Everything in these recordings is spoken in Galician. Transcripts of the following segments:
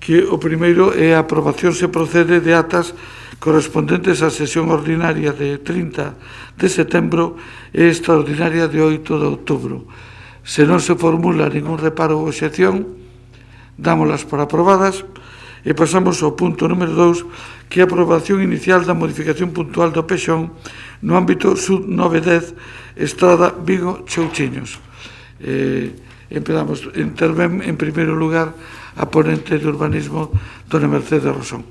que o primeiro é a aprobación se procede de actas correspondentes á sesión ordinaria de 30 de setembro e extraordinaria de 8 de outubro. Se non se formula ningún reparo ou obxección, dámolas por aprobadas e pasamos ao punto número 2, que é a aprobación inicial da modificación puntual do Pexón no ámbito Sud 910, Estrada Vigo Chouchiños. Empezamos, intervén en primeiro lugar a ponente de urbanismo, dona Mercedes Rosón.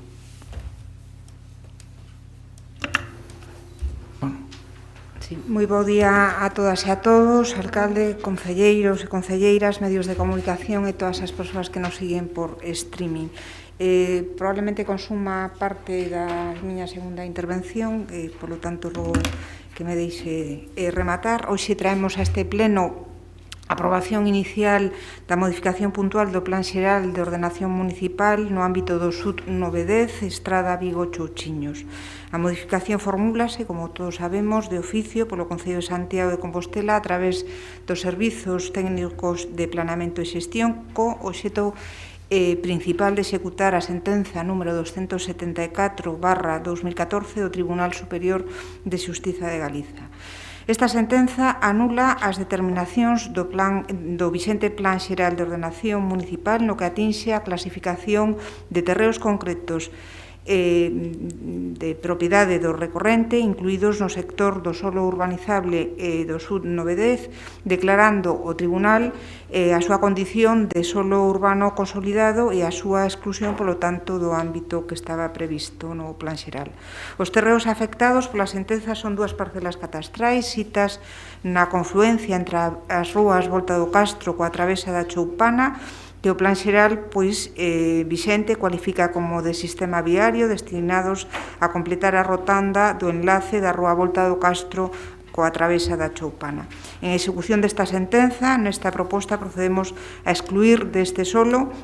Sí, moi bo día a todas e a todos, alcalde, concelleiros e concelleiras, medios de comunicación e todas as persoas que nos siguen por streaming. Probablemente consuma parte da miña segunda intervención, polo tanto, logo que me deixe rematar. Hoxe traemos a este pleno aprobación inicial da modificación puntual do Plan Xeral de Ordenación Municipal no ámbito do Sud 910, Estrada Vigo Chouchiños. A modificación formúlase, como todos sabemos, de oficio polo Concello de Santiago de Compostela a través dos servizos técnicos de planeamento e xestión co obxecto principal de executar a sentenza número 274/2014 do Tribunal Superior de Xustiza de Galiza. Esta sentenza anula as determinacións do vixente Plan Xeral de Ordenación Municipal no que atinxe a clasificación de terreos concretos de propiedade do recorrente incluídos no sector do solo urbanizable do Sud 910, declarando o Tribunal a súa condición de solo urbano consolidado e a súa exclusión, polo tanto, do ámbito que estaba previsto no Plan Xeral. Os terreos afectados pola sentenza son dúas parcelas catastrais sitas na confluencia entre as rúas Volta do Castro coa travesa da Choupana, que o Plan Xeral vixente cualifica como de sistema viario destinados a completar a rotanda do enlace da Rúa Volta do Castro coa travesa da Choupana. En execución desta sentenza, nesta proposta procedemos a excluir deste solo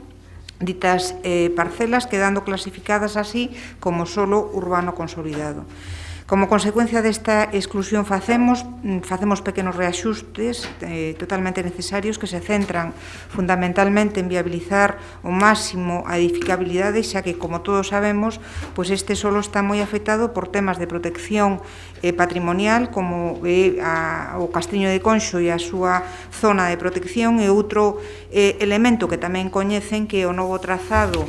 ditas parcelas, quedando clasificadas así como solo urbano consolidado. Como consecuencia desta exclusión facemos pequenos reaxustes totalmente necesarios que se centran fundamentalmente en viabilizar o máximo a edificabilidade, xa que, como todos sabemos, pois este solo está moi afectado por temas de protección patrimonial, como o Castriño de Conxo e a súa zona de protección, e outro elemento que tamén coñecen, que é o novo trazado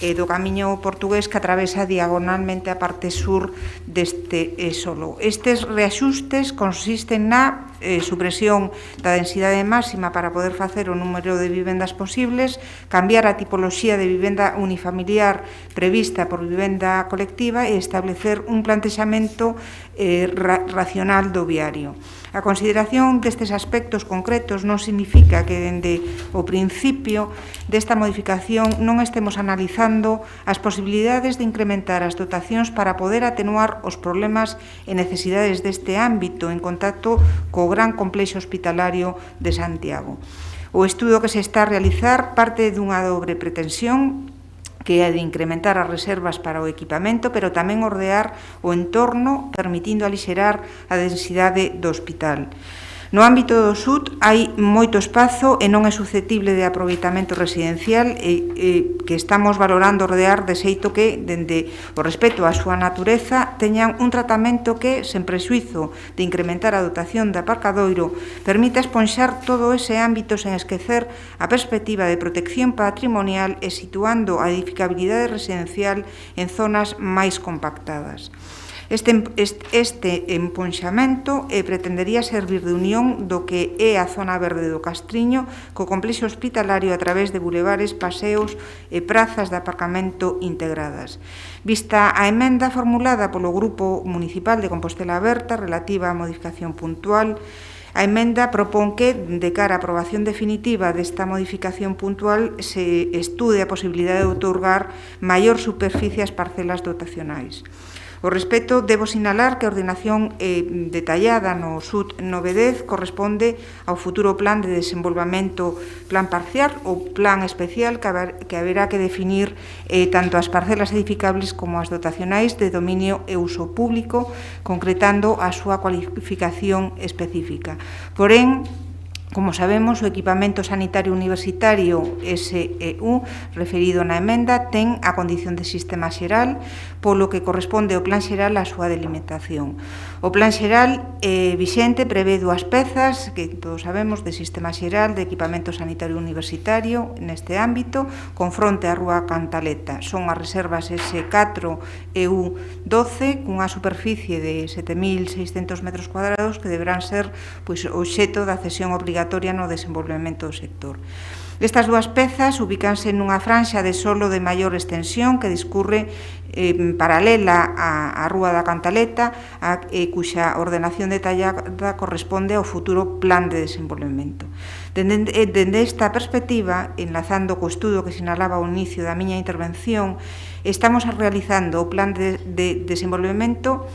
do camiño portugués que atravesa diagonalmente a parte sur deste solo. Estes reaxustes consisten na supresión da densidade máxima para poder facer o número de vivendas posibles, cambiar a tipoloxía de vivenda unifamiliar prevista por vivenda colectiva e establecer un plantexamento racional do viario. A consideración destes aspectos concretos non significa que, dende o principio desta modificación, non estemos analizando as posibilidades de incrementar as dotacións para poder atenuar os problemas e necesidades deste ámbito en contacto co gran complexo hospitalario de Santiago. O estudo que se está a realizar parte dunha dobre pretensión, que é de incrementar as reservas para o equipamento, pero tamén ordear o entorno, permitindo alixerar a densidade do hospital. No ámbito do Sud hai moito espazo e non é susceptible de aproveitamento residencial que estamos valorando ordear de xeito que, dende o respeto á súa natureza, teñan un tratamento que, sen prexuizo de incrementar a dotación de aparcadoiro, permita esponxar todo ese ámbito sen esquecer a perspectiva de protección patrimonial e situando a edificabilidade residencial en zonas máis compactadas. Este emponxamento pretendería servir de unión do que é a zona verde do Castriño co complexo hospitalario a través de bulevares, paseos e prazas de aparcamento integradas. Vista a emenda formulada polo Grupo Municipal de Compostela Aberta relativa á modificación puntual, a emenda propón que, de cara á aprobación definitiva desta modificación puntual, se estude a posibilidade de outorgar maior superficie ás parcelas dotacionais. Ao respecto, debo sinalar que a ordenación detallada no Sud 910 corresponde ao futuro plan de desenvolvemento, plan parcial ou plan especial que haberá que definir tanto as parcelas edificables como as dotacionais de dominio e uso público, concretando a súa cualificación específica. Porén, Como sabemos, o equipamento sanitario universitario SEU, referido na emenda, ten a condición de sistema xeral, polo que corresponde ao plan xeral a súa delimitación. O plan xeral vixente prevé dúas pezas, que todos sabemos, de sistema xeral de equipamento sanitario universitario neste ámbito, con fronte á Rúa Cantaleta. Son as reservas S4 EU12, cunha superficie de 7.600 metros cuadrados que deberán ser obxecto da cesión obrigatoria no desenvolvemento do sector. Estas dúas pezas ubícanse nunha franxa de solo de maior extensión que discurre paralela á Rúa da Cantaleta, cuxa ordenación detallada corresponde ao futuro plan de desenvolvemento. Dende esta perspectiva, enlazando co estudo que sinalaba ao inicio da miña intervención, estamos realizando o plan de desenvolvemento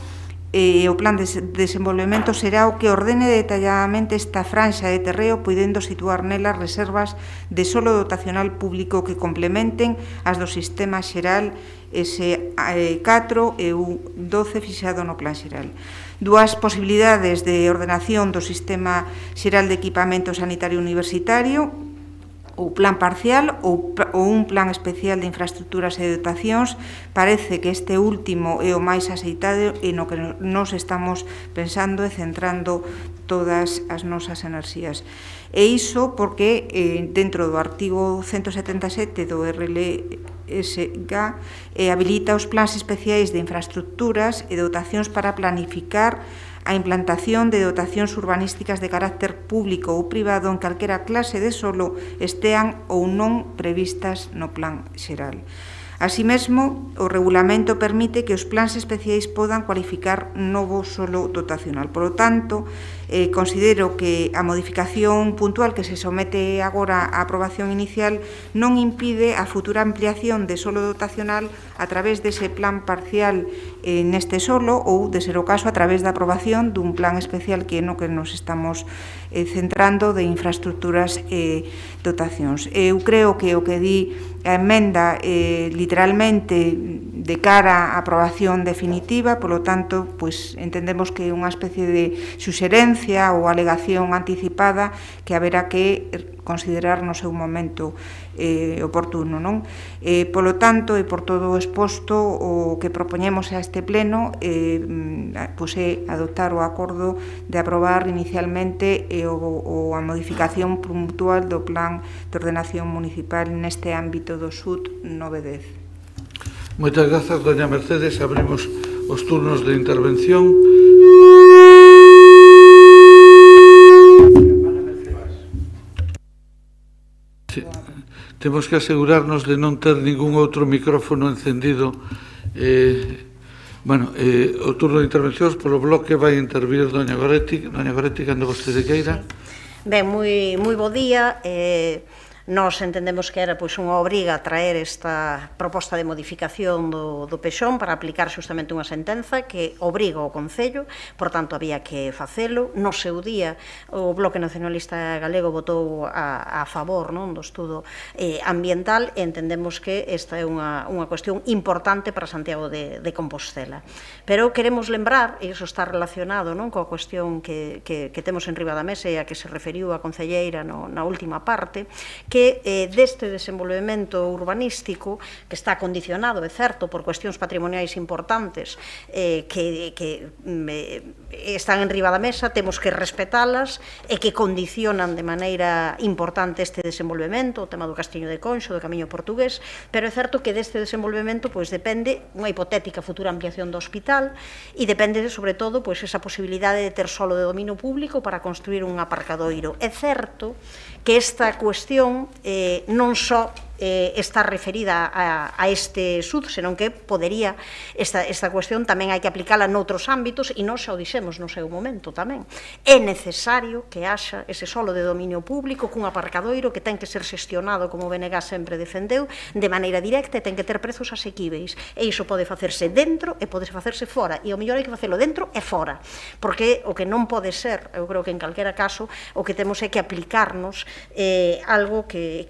e o plan de desenvolvemento será o que ordene detalladamente esta franxa de terreo, podendo situar nelas reservas de solo dotacional público que complementen as do sistema xeral S4 EU12 fixado no plan xeral. Dúas posibilidades de ordenación do sistema xeral de equipamento sanitario universitario, o plan parcial ou un plan especial de infraestructuras e dotacións. Parece que este último é o máis aceitado e no que nos estamos pensando e centrando todas as nosas enerxías. E iso porque dentro do artigo 177 do RLSG habilita os plans especiais de infraestructuras e dotacións para planificar a implantación de dotacións urbanísticas de carácter público ou privado en calquera clase de solo estean ou non previstas no plan xeral. Así mesmo, o regulamento permite que os plans especiais podan cualificar novo solo dotacional. Por lo tanto, considero que a modificación puntual que se somete agora á aprobación inicial non impide a futura ampliación de solo dotacional a través dese plan parcial neste solo ou, de ser o caso, a través da aprobación dun plan especial que é no que nos estamos centrando de infraestructuras e dotacións. Eu creo que o que di a emenda literalmente de cara á aprobación definitiva, polo tanto, entendemos que é unha especie de suxerencia ou alegación anticipada que haberá que considerar no seu momento oportuno, non? Polo tanto, e por todo o exposto, o que propoñemos a este pleno é adoptar o acordo de aprobar inicialmente a modificación puntual do plan de ordenación municipal neste ámbito do SUT 910. Moitas grazas, doña Mercedes. Abrimos os turnos de intervención. Sí. Temos que asegurarnos de non ter ningún outro micrófono encendido. O turno de intervencións polo bloque vai intervir doña Goretti. Doña Goretti, cando vostede queira. Ben, moi bo día. Nós entendemos que era unha obriga traer esta proposta de modificación do PEXón para aplicar justamente unha sentenza que obriga o Concello, por tanto había que facelo. No seu día o Bloque Nacionalista Galego votou a favor do estudo ambiental e entendemos que esta é unha cuestión importante para Santiago de Compostela. Pero queremos lembrar, e iso está relacionado coa cuestión que temos en riba da mesa e a que se referiu a concelleira na última parte, que deste desenvolvemento urbanístico que está condicionado, é certo, por cuestións patrimoniais importantes que están en riba da mesa, temos que respetalas e que condicionan de maneira importante este desenvolvemento, o tema do Castiño de Conxo, do Camiño Portugués, pero é certo que deste desenvolvemento depende unha hipotética futura ampliación do hospital e depende, sobre todo, esa posibilidade de ter solo de dominio público para construir un aparcadoiro. É certo que esta cuestión non só está referida a este SUD, senón que podería, esta cuestión tamén hai que aplicala noutros ámbitos e nós xa o dixemos no seu momento tamén. É necesario que haxa ese solo de dominio público cun aparcadoiro que ten que ser xestionado, como o BNG sempre defendeu, de maneira directa e ten que ter prezos asequíveis. E iso pode facerse dentro e pode facerse fora. E o mellor hai que facelo dentro e fora. Porque o que non pode ser, eu creo que en calquera caso, o que temos é que aplicarnos algo que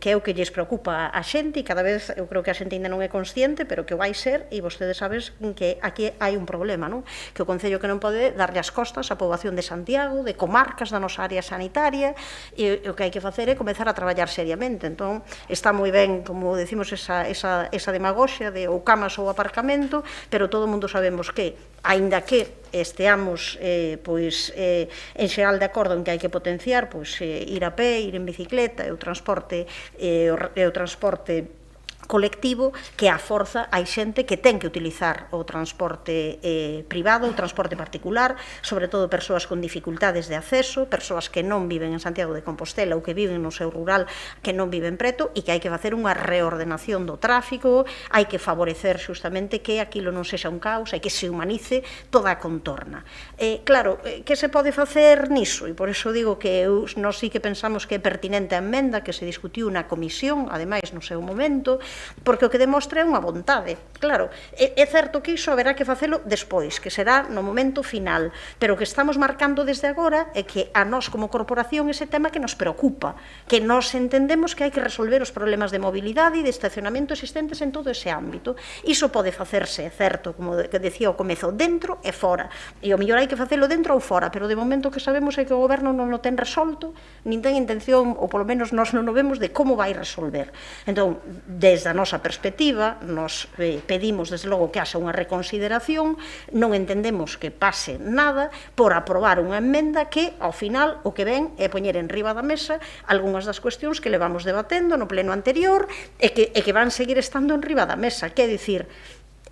é o que lles preocupa preocupa a xente e cada vez eu creo que a xente ainda non é consciente, pero que vai ser, e vostedes sabes que aquí hai un problema, non? Que o Concello que non pode darlle as costas á poboación de Santiago, de comarcas da nosa área sanitaria, e o que hai que facer é comezar a traballar seriamente. Entón, está moi ben, como decimos, esa demagoxia de ou camas ou aparcamento, pero todo o mundo sabemos que, aínda que esteamos en xeral de acordo en que hai que potenciar ir a pé, ir en bicicleta e o transporte colectivo, que a forza hai xente que ten que utilizar o transporte privado, o transporte particular, sobre todo persoas con dificultades de acceso, persoas que non viven en Santiago de Compostela ou que viven no seu rural, que non viven preto, e que hai que facer unha reordenación do tráfico, hai que favorecer xustamente que aquilo non sexa un caos, hai que se humanice toda a contorna. Claro, que se pode facer niso? E por iso digo que nós sí que pensamos que é pertinente a emenda que se discutiu na comisión, ademais no seu momento, porque o que demostra é unha vontade. Claro, é certo que iso haberá que facelo despois, que será no momento final, pero o que estamos marcando desde agora é que a nós como corporación ese tema que nos preocupa, que nós entendemos que hai que resolver os problemas de mobilidade e de estacionamento existentes en todo ese ámbito. Iso pode facerse, certo, como decía ao comezo, dentro e fora, e o mellor hai que facelo dentro ou fora, pero de momento que sabemos é que o goberno non o ten resolto, nin ten intención, ou polo menos nós non o vemos, de como vai resolver. Entón, desde a nosa perspectiva, nos pedimos desde logo que haxa unha reconsideración, non entendemos que pase nada por aprobar unha emenda que, ao final, o que ven é poñer en riba da mesa algunhas das cuestións que levamos debatendo no pleno anterior e que van seguir estando en riba da mesa, que é dicir,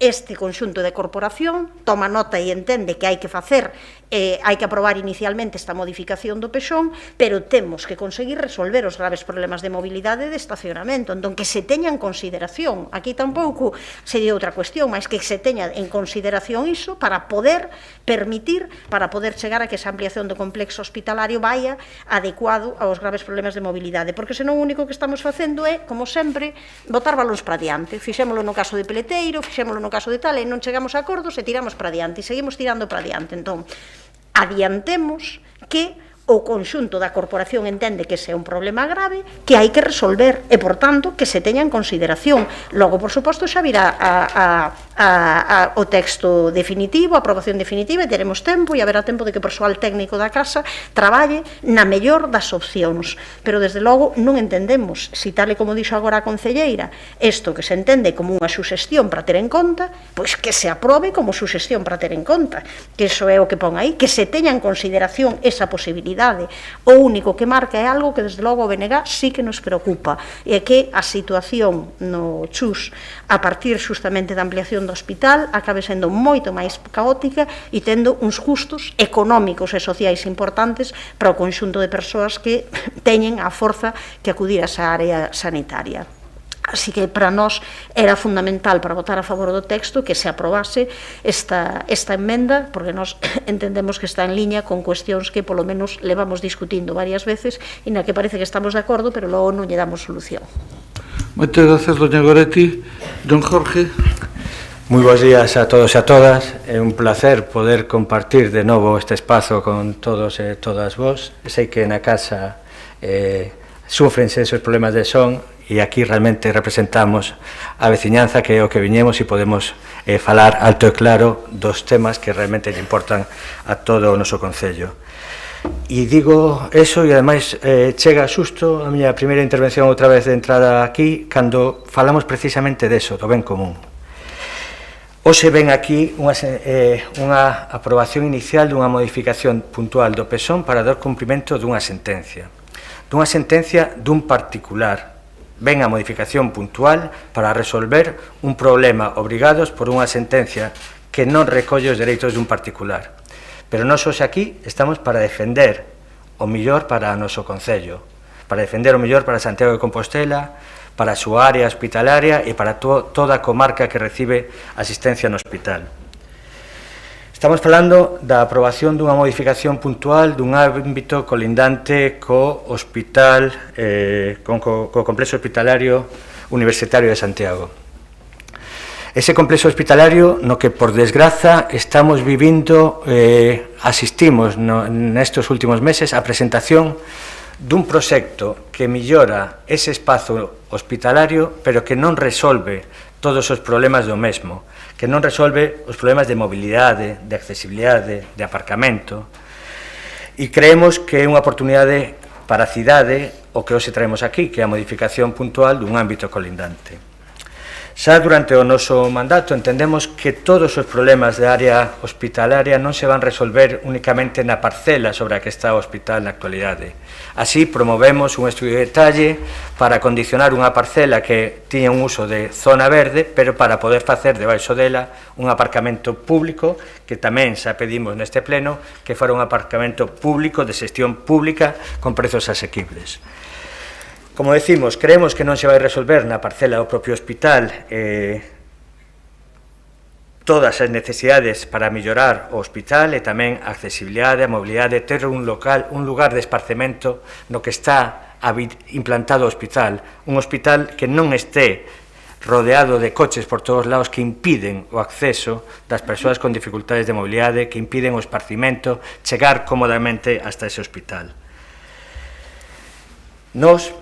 este conxunto de corporación toma nota e entende que hai que facer, hai que aprobar inicialmente esta modificación do pexón, pero temos que conseguir resolver os graves problemas de mobilidade e de estacionamento, entón que se teña en consideración, aquí tampouco sería outra cuestión, mas que se teña en consideración iso para poder permitir, para poder chegar a que esa ampliación do complexo hospitalario vaya adecuado aos graves problemas de mobilidade, porque senón o único que estamos facendo é, como sempre, botar balóns para diante, fixémolo no caso de Peleteiro, fixémolo no caso de tal, e non chegamos a acordos e tiramos para diante, e seguimos tirando para diante. Entón, adiantemos que o conxunto da corporación entende que ese é un problema grave que hai que resolver e, por tanto, que se teña en consideración. Logo, por suposto, xa virá o texto definitivo, a aprobación definitiva, e teremos tempo, e haberá tempo de que o persoal técnico da casa traballe na mellor das opcións. Pero, desde logo, non entendemos, si tal e como dixo agora a concelleira, isto que se entende como unha suxestión para ter en conta, pois que se aprobe como suxestión para ter en conta, que iso é o que pon aí, que se teña en consideración esa posibilidade. O único que marca é algo que desde logo o BNG sí que nos preocupa, e é que a situación no Chus a partir xustamente da ampliación do hospital acabe sendo moito máis caótica e tendo uns custos económicos e sociais importantes para o conxunto de persoas que teñen a forza que acudir a esa área sanitaria. Así que para nós era fundamental para votar a favor do texto que se aprobase esta emenda, porque nós entendemos que está en liña con cuestións que polo menos levamos discutindo varias veces e na que parece que estamos de acordo, pero logo non lle damos solución. Moitas gracias, doña Goretti. Don Jorge. Moi bons días a todos e a todas. É un placer poder compartir de novo este espazo con todos e todas vos. Sei que na casa sufrense esos problemas de son, e aquí realmente representamos a veciñanza, que é o que viñemos, e podemos falar alto e claro dos temas que realmente lle importan a todo o noso Concello. E digo eso, e ademais chega xusto a miña primeira intervención outra vez de entrada aquí, cando falamos precisamente deso, do ben común. Hoxe ven aquí unha aprobación inicial dunha modificación puntual do PESON para dar cumprimento dunha sentencia dun particular. Ven a modificación puntual para resolver un problema obrigados por unha sentencia que non recolle os dereitos dun particular. Pero nós hoxe aquí estamos para defender o mellor para o noso Concello, para defender o mellor para Santiago de Compostela, para a súa área hospitalaria e para toda a comarca que recibe asistencia no hospital. Estamos falando da aprobación dunha modificación puntual dun ámbito colindante co hospital, co complexo hospitalario universitario de Santiago. Ese complexo hospitalario no que, por desgraza, estamos vivindo, asistimos nestes últimos meses á presentación dun proxecto que millora ese espazo hospitalario, pero que non resolve todos os problemas do mesmo, que non resolve os problemas de mobilidade, de accesibilidade, de aparcamento, e creemos que é unha oportunidade para a cidade o que hoxe traemos aquí, que é a modificación puntual dun ámbito colindante. Xa durante o noso mandato entendemos que todos os problemas de área hospitalaria non se van resolver únicamente na parcela sobre a que está o hospital na actualidade. Así, promovemos un estudio de detalle para condicionar unha parcela que tiña un uso de zona verde, pero para poder facer debaixo dela un aparcamento público, que tamén xa pedimos neste pleno, que fora un aparcamento público de xestión pública con prezos asequibles. Como decimos, creemos que non se vai resolver na parcela do propio hospital todas as necesidades para mellorar o hospital e tamén a accesibilidade, a mobilidade, ter un lugar de esparcemento no que está implantado o hospital, un hospital que non este rodeado de coches por todos lados que impiden o acceso das persoas con dificultades de mobilidade, que impiden o esparcimento, chegar cómodamente hasta ese hospital. Nos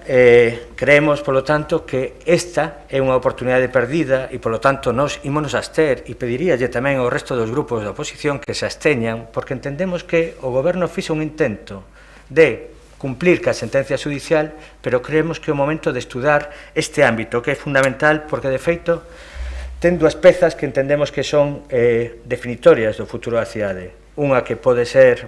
creemos, polo tanto, que esta é unha oportunidade perdida e, polo tanto, nos ímonos a abster e pediríalle tamén ao resto dos grupos da oposición que se absteñan, porque entendemos que o goberno fixo un intento de cumplir ca sentencia judicial, pero creemos que é o momento de estudar este ámbito, que é fundamental, porque, de feito, ten dúas pezas que entendemos que son definitorias do futuro da cidade. Unha que pode ser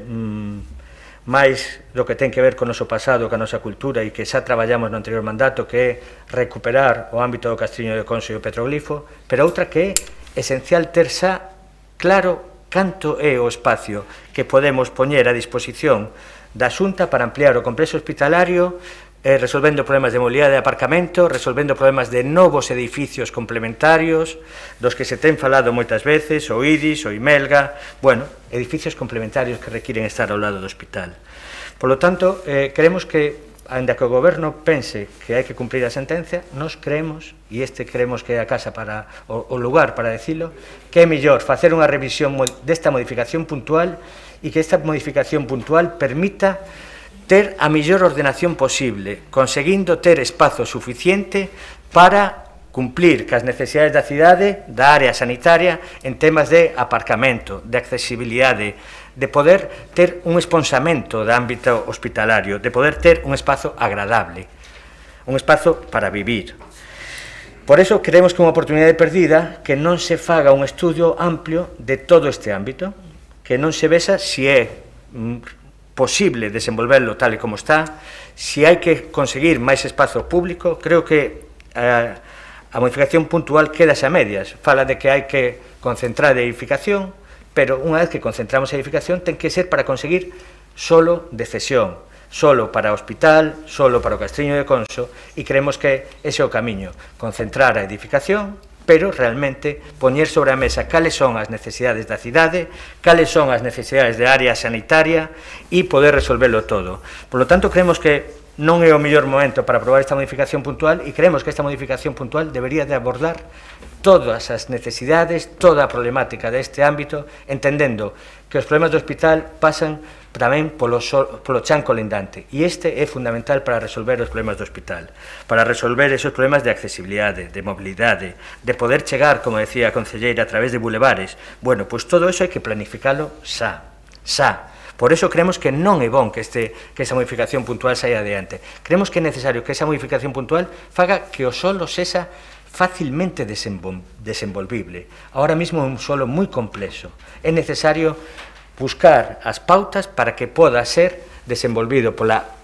máis do que ten que ver con o noso pasado, con a nosa cultura, e que xa traballamos no anterior mandato, que é recuperar o ámbito do Castriño de Conso e o petroglifo, pero outra que é esencial ter xa claro canto é o espacio que podemos poñer a disposición da Xunta para ampliar o complexo hospitalario, resolvendo problemas de mobilidade e aparcamento, resolvendo problemas de novos edificios complementarios, dos que se ten falado moitas veces, o IDIS, o IMELGA, bueno, edificios complementarios que requiren estar ao lado do hospital. Por lo tanto, creemos que, ainda que o goberno pense que hai que cumprir a sentencia, nos creemos, e este creemos que é a casa para o lugar para decilo, que é mellor facer unha revisión desta modificación puntual e que esta modificación puntual permita ter a mellor ordenación posible, conseguindo ter espazo suficiente para cumplir cas necesidades da cidade, da área sanitaria, en temas de aparcamento, de accesibilidade, de poder ter un esponsamento do ámbito hospitalario, de poder ter un espazo agradable, un espazo para vivir. Por eso creemos que é unha oportunidade perdida que non se faga un estudio amplio de todo este ámbito, que non se vexa se é posible desenvolverlo tal e como está, se hai que conseguir máis espazo público. Creo que a modificación puntual queda xa a medias, fala de que hai que concentrar a edificación, pero unha vez que concentramos a edificación ten que ser para conseguir solo de cesión, solo para o hospital, solo para o Castriño de Conso, e creemos que ese é o camiño, concentrar a edificación, pero realmente poñer sobre a mesa cales son as necesidades da cidade, cales son as necesidades de área sanitaria e poder resolverlo todo. Por lo tanto, creemos que non é o mellor momento para aprobar esta modificación puntual e creemos que esta modificación puntual debería de abordar todas as necesidades, toda a problemática deste ámbito, entendendo que os problemas do hospital pasan tamén polo chan colindante, e este é fundamental para resolver os problemas do hospital, para resolver esos problemas de accesibilidade, de mobilidade, de poder chegar, como decía a concelleira, a través de bulevares. Bueno, pois todo eso hai que planificalo xa. Por eso creemos que non é bon que esa modificación puntual saia adiante. Creemos que é necesario que esa modificación puntual faga que o solo sexa facilmente desenvolvible. Ahora mismo é un solo moi complexo. É necesario buscar as pautas para que poda ser desenvolvido pola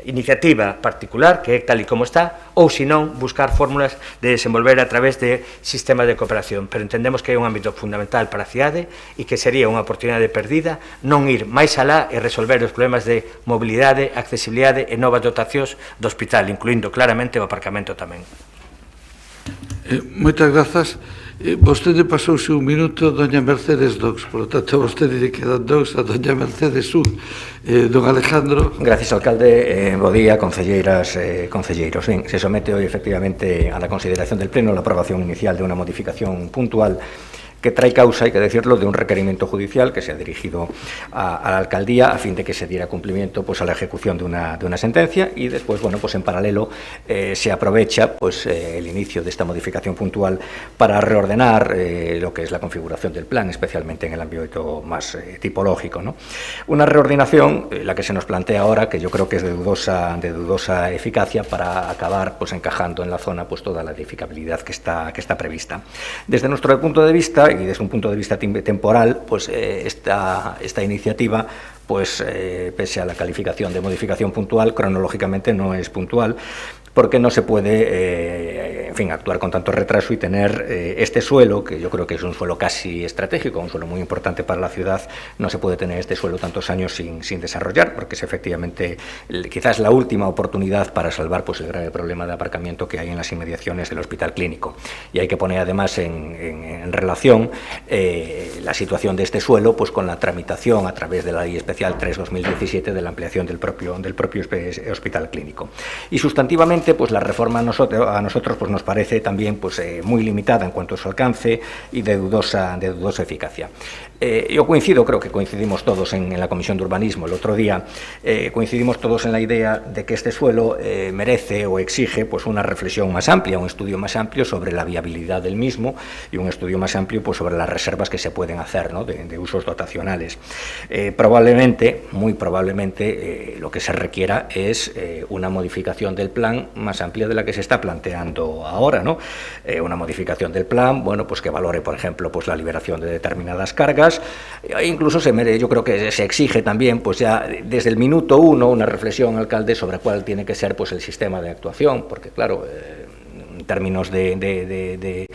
iniciativa particular, que é tal e como está, ou senón buscar fórmulas de desenvolver a través de sistemas de cooperación. Pero entendemos que é un ámbito fundamental para a cidade e que sería unha oportunidade perdida non ir máis alá e resolver os problemas de mobilidade, accesibilidade e novas dotacións do hospital, incluindo claramente o aparcamento tamén. Moitas grazas. Vostede pasouse un minuto, doña Mercedes Dox, por lo tanto, a vostede lle quedan dous, a doña Mercedes un. Don Alejandro. Gracias, alcalde. Bo día, concelleiras e concelleiros. Bien, se somete hoy efectivamente a la consideración del Pleno la aprobación inicial de una modificación puntual que trae causa, hay que decirlo, de un requerimiento judicial que se ha dirigido a la alcaldía a fin de que se diera cumplimiento pues, a la ejecución de una sentencia, y después, bueno, pues en paralelo se aprovecha pues, el inicio de esta modificación puntual para reordenar lo que es la configuración del plan, especialmente en el ámbito más tipológico, ¿no? Una reordenación, la que se nos plantea ahora, que yo creo que es de dudosa eficacia para acabar pues, encajando en la zona pues, toda la edificabilidad que está prevista. Desde nuestro punto de vista, y desde un punto de vista temporal, pues esta iniciativa, pues pese a la calificación de modificación puntual, cronológicamente no es puntual, porque no se puede, en fin, actuar con tanto retraso y tener este suelo, que yo creo que es un suelo casi estratégico, un suelo muy importante para la ciudad. No se puede tener este suelo tantos años sin desarrollar, porque es efectivamente quizás la última oportunidad para salvar pues, el grave problema de aparcamiento que hay en las inmediaciones del Hospital Clínico. Y hay que poner además en relación la situación de este suelo pues, con la tramitación a través de la Ley Especial 3/2017 de la ampliación del propio Hospital Clínico. Y sustantivamente, pues la reforma a nosotros pues nos parece también pues muy limitada en cuanto a su alcance y de dudosa eficacia. Yo creo que coincidimos todos en la Comisión de Urbanismo el otro día, coincidimos todos en la idea de que este suelo merece o exige pues una reflexión más amplia, un estudio más amplio sobre la viabilidad del mismo y un estudio más amplio pues sobre las reservas que se pueden hacer, ¿no? de usos dotacionales. Muy probablemente lo que se requiera es una modificación del plan más amplia de la que se está planteando ahora, ¿no? Una modificación del plan, bueno, pues que valore, por ejemplo, pues la liberación de determinadas cargas. Incluso yo creo que se exige también, pues ya desde el minuto 1, una reflexión, alcalde, sobre cuál tiene que ser pues el sistema de actuación, porque claro, en términos de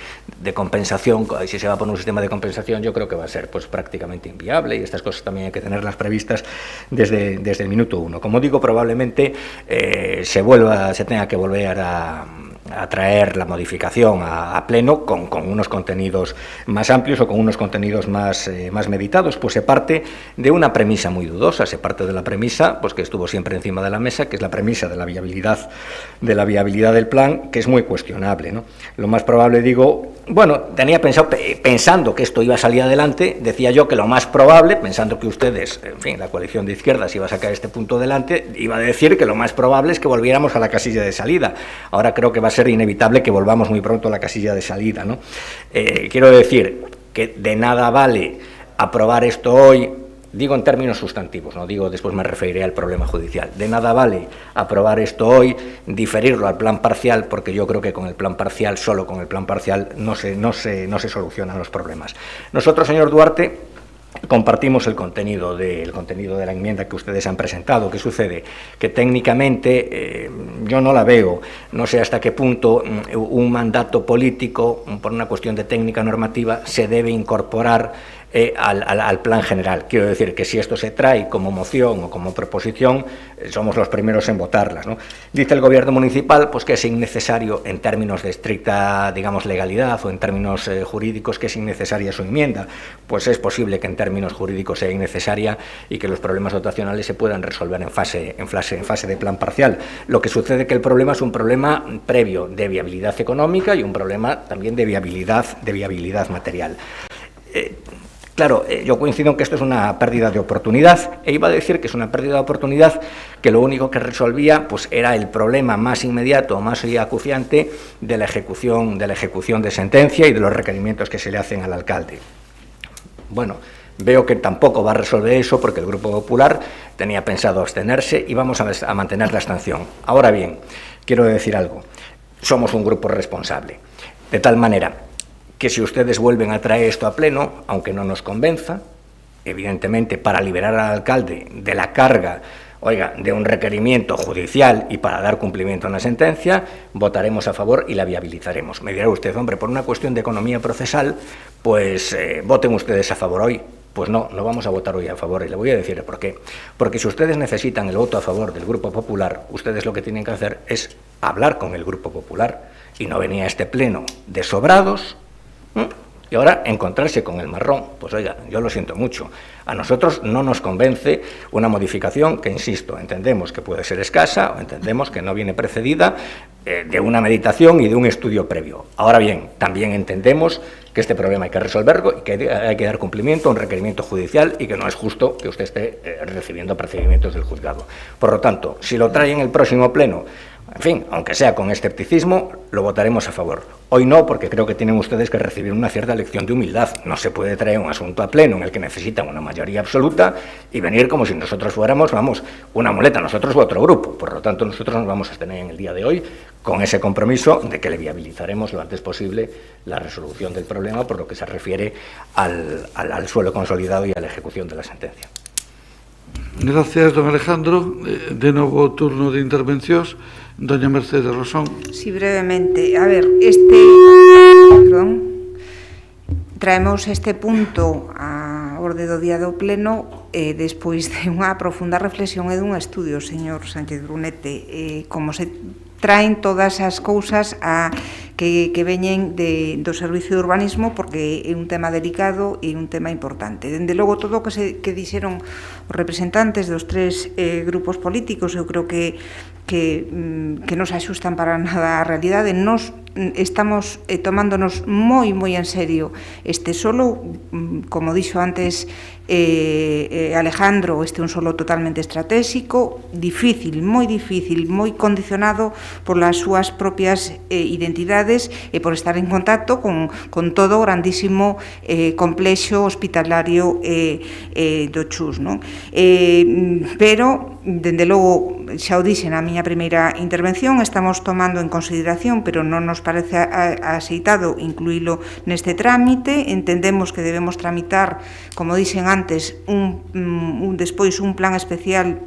compensación, si se va por un sistema de compensación, yo creo que va a ser pues prácticamente inviable, y estas cosas también hay que tenerlas previstas desde el minuto 1. Como digo, probablemente se tenga que volver a traer la modificación a pleno con unos contenidos más amplios o con unos contenidos más meditados. Pues se parte de una premisa muy dudosa, se parte de la premisa pues que estuvo siempre encima de la mesa, que es la premisa de la viabilidad del plan, que es muy cuestionable, ¿no? Lo más probable, tenía pensando que esto iba a salir adelante, decía yo que lo más probable, pensando que ustedes, en fin, la coalición de izquierdas iba a sacar este punto adelante, iba a decir que lo más probable es que volviéramos a la casilla de salida. Ahora creo que va a ser inevitable que volvamos muy pronto a la casilla de salida, ¿no? Quiero decir que de nada vale aprobar esto hoy, digo en términos sustantivos, no digo, después me referiré al problema judicial. De nada vale aprobar esto hoy, diferirlo al plan parcial, porque yo creo que con el plan parcial, solo con el plan parcial, no se solucionan los problemas. Nosotros, señor Duarte, compartimos el contenido de la enmienda que ustedes han presentado. ¿Qué sucede? Que técnicamente yo no la veo, no sé hasta qué punto un mandato político, por una cuestión de técnica normativa, se debe incorporar al plan general. Quiero decir que si esto se trae como moción o como proposición, somos los primeros en votarlas, ¿no? Dice el Gobierno municipal pues que es innecesario, en términos de estricta, legalidad, o en términos jurídicos, que es innecesaria su enmienda. Pues es posible que en términos jurídicos sea innecesaria y que los problemas dotacionales se puedan resolver en fase de plan parcial. Lo que sucede es que el problema es un problema previo de viabilidad económica y un problema también de viabilidad material. Claro, yo coincido en que esto es una pérdida de oportunidad, e iba a decir que es una pérdida de oportunidad que lo único que resolvía pues era el problema más inmediato, más acuciante de la ejecución de sentencia y de los requerimientos que se le hacen al alcalde. Bueno, veo que tampoco va a resolver eso, porque el Grupo Popular tenía pensado abstenerse y vamos a mantener la abstención. Ahora bien, quiero decir algo. Somos un grupo responsable, de tal manera que si ustedes vuelven a traer esto a pleno, aunque no nos convenza, evidentemente para liberar al alcalde de la carga, de un requerimiento judicial y para dar cumplimiento a una sentencia, votaremos a favor y la viabilizaremos. Me dirá usted, hombre, por una cuestión de economía procesal, pues voten ustedes a favor hoy. Pues no vamos a votar hoy a favor, y le voy a decir por qué. Porque si ustedes necesitan el voto a favor del Grupo Popular, ustedes lo que tienen que hacer es hablar con el Grupo Popular y no venir a este pleno de sobrados y ahora encontrarse con el marrón. Pues yo lo siento mucho. A nosotros no nos convence una modificación que, insisto, entendemos que puede ser escasa o entendemos que no viene precedida de una meditación y de un estudio previo. Ahora bien, también entendemos que este problema hay que resolverlo y que hay que dar cumplimiento a un requerimiento judicial y que no es justo que usted esté recibiendo procedimientos del juzgado. Por lo tanto, si lo trae en el próximo pleno, en fin, aunque sea con escepticismo, lo votaremos a favor. Hoy no, porque creo que tienen ustedes que recibir una cierta lección de humildad. No se puede traer un asunto a pleno en el que necesitan una mayoría absoluta y venir como si nosotros fuéramos, vamos, una muleta, nosotros u otro grupo. Por lo tanto, nosotros nos vamos a abstener en el día de hoy con ese compromiso de que le viabilizaremos lo antes posible la resolución del problema por lo que se refiere al suelo consolidado y a la ejecución de la sentencia. Gracias, don Alejandro. De novo turno de intervencións. Doña Mercedes Rosón. Sí, brevemente. A ver, traemos este punto á orde do día do pleno despois de unha profunda reflexión e dun estudio, señor Sánchez Brunete, como se traen todas as cousas que veñen do Servicio de Urbanismo, porque é un tema delicado e un tema importante. Dende logo, todo o que dixeron os representantes dos tres grupos políticos, eu creo que non se axustan para nada á realidade. Nos estamos tomándonos moi en serio este solo, como dixo antes Alejandro, este é un solo totalmente estratégico, difícil, moi condicionado polas súas propias identidades e por estar en contacto con todo o grandísimo complexo hospitalario do Chus, non? Pero, dende logo, xa o dixen na miña primeira intervención, estamos tomando en consideración, pero non nos parece axeitado incluílo neste trámite. Entendemos que debemos tramitar, como dixen antes, despois un plan especial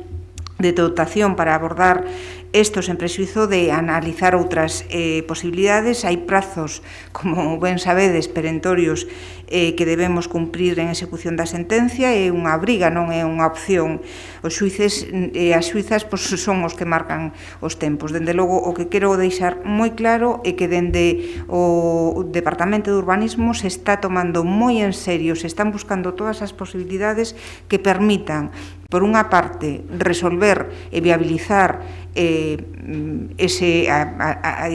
de dotación para abordar estos en prexuízo de analizar outras posibilidades. Hai prazos, como ben sabedes, perentorios que debemos cumprir en execución da sentencia. É unha obriga, non é unha opción. Os xuíces e as xuízas son os que marcan os tempos. Dende logo, o que quero deixar moi claro é que dende o Departamento de Urbanismo se está tomando moi en serio, se están buscando todas as posibilidades que permitan, por unha parte, resolver e viabilizar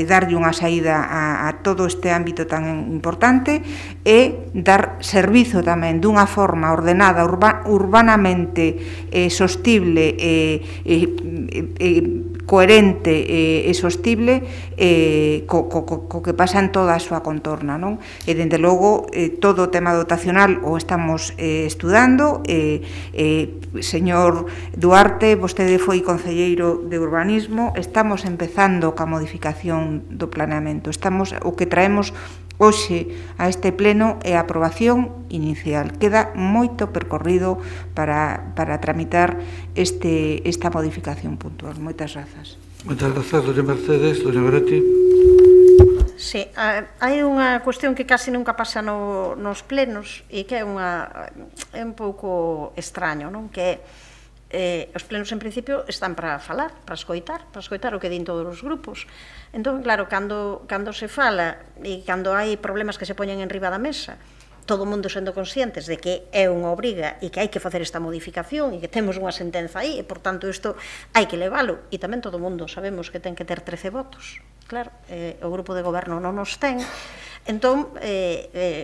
darlle unha saída a todo este ámbito tan importante e dar servizo tamén dunha forma ordenada, urbanamente sostible, coherente e sostible co que pasa en toda a súa contorna, non? E, dende logo, todo o tema dotacional o estamos estudando. Señor Duarte, vostede foi concelleiro de Urbanismo, estamos empezando ca modificación do planeamento. O que traemos hoxe a este pleno é a aprobación inicial. Queda moito percorrido para tramitar esta modificación puntual. Moitas grazas. Moitas grazas, doña Mercedes. Doña Goretti. Sí, hai unha cuestión que casi nunca pasa nos plenos e que é un pouco extraño, non? Que os plenos en principio están para falar, para escoitar o que din todos os grupos. Entón, claro, cando se fala e cando hai problemas que se poñen en riba da mesa, todo o mundo sendo conscientes de que é unha obriga e que hai que facer esta modificación e que temos unha sentenza aí e, por tanto, isto hai que levalo. E tamén todo o mundo sabemos que ten que ter 13 votos. Claro, o grupo de goberno non nos ten. Entón,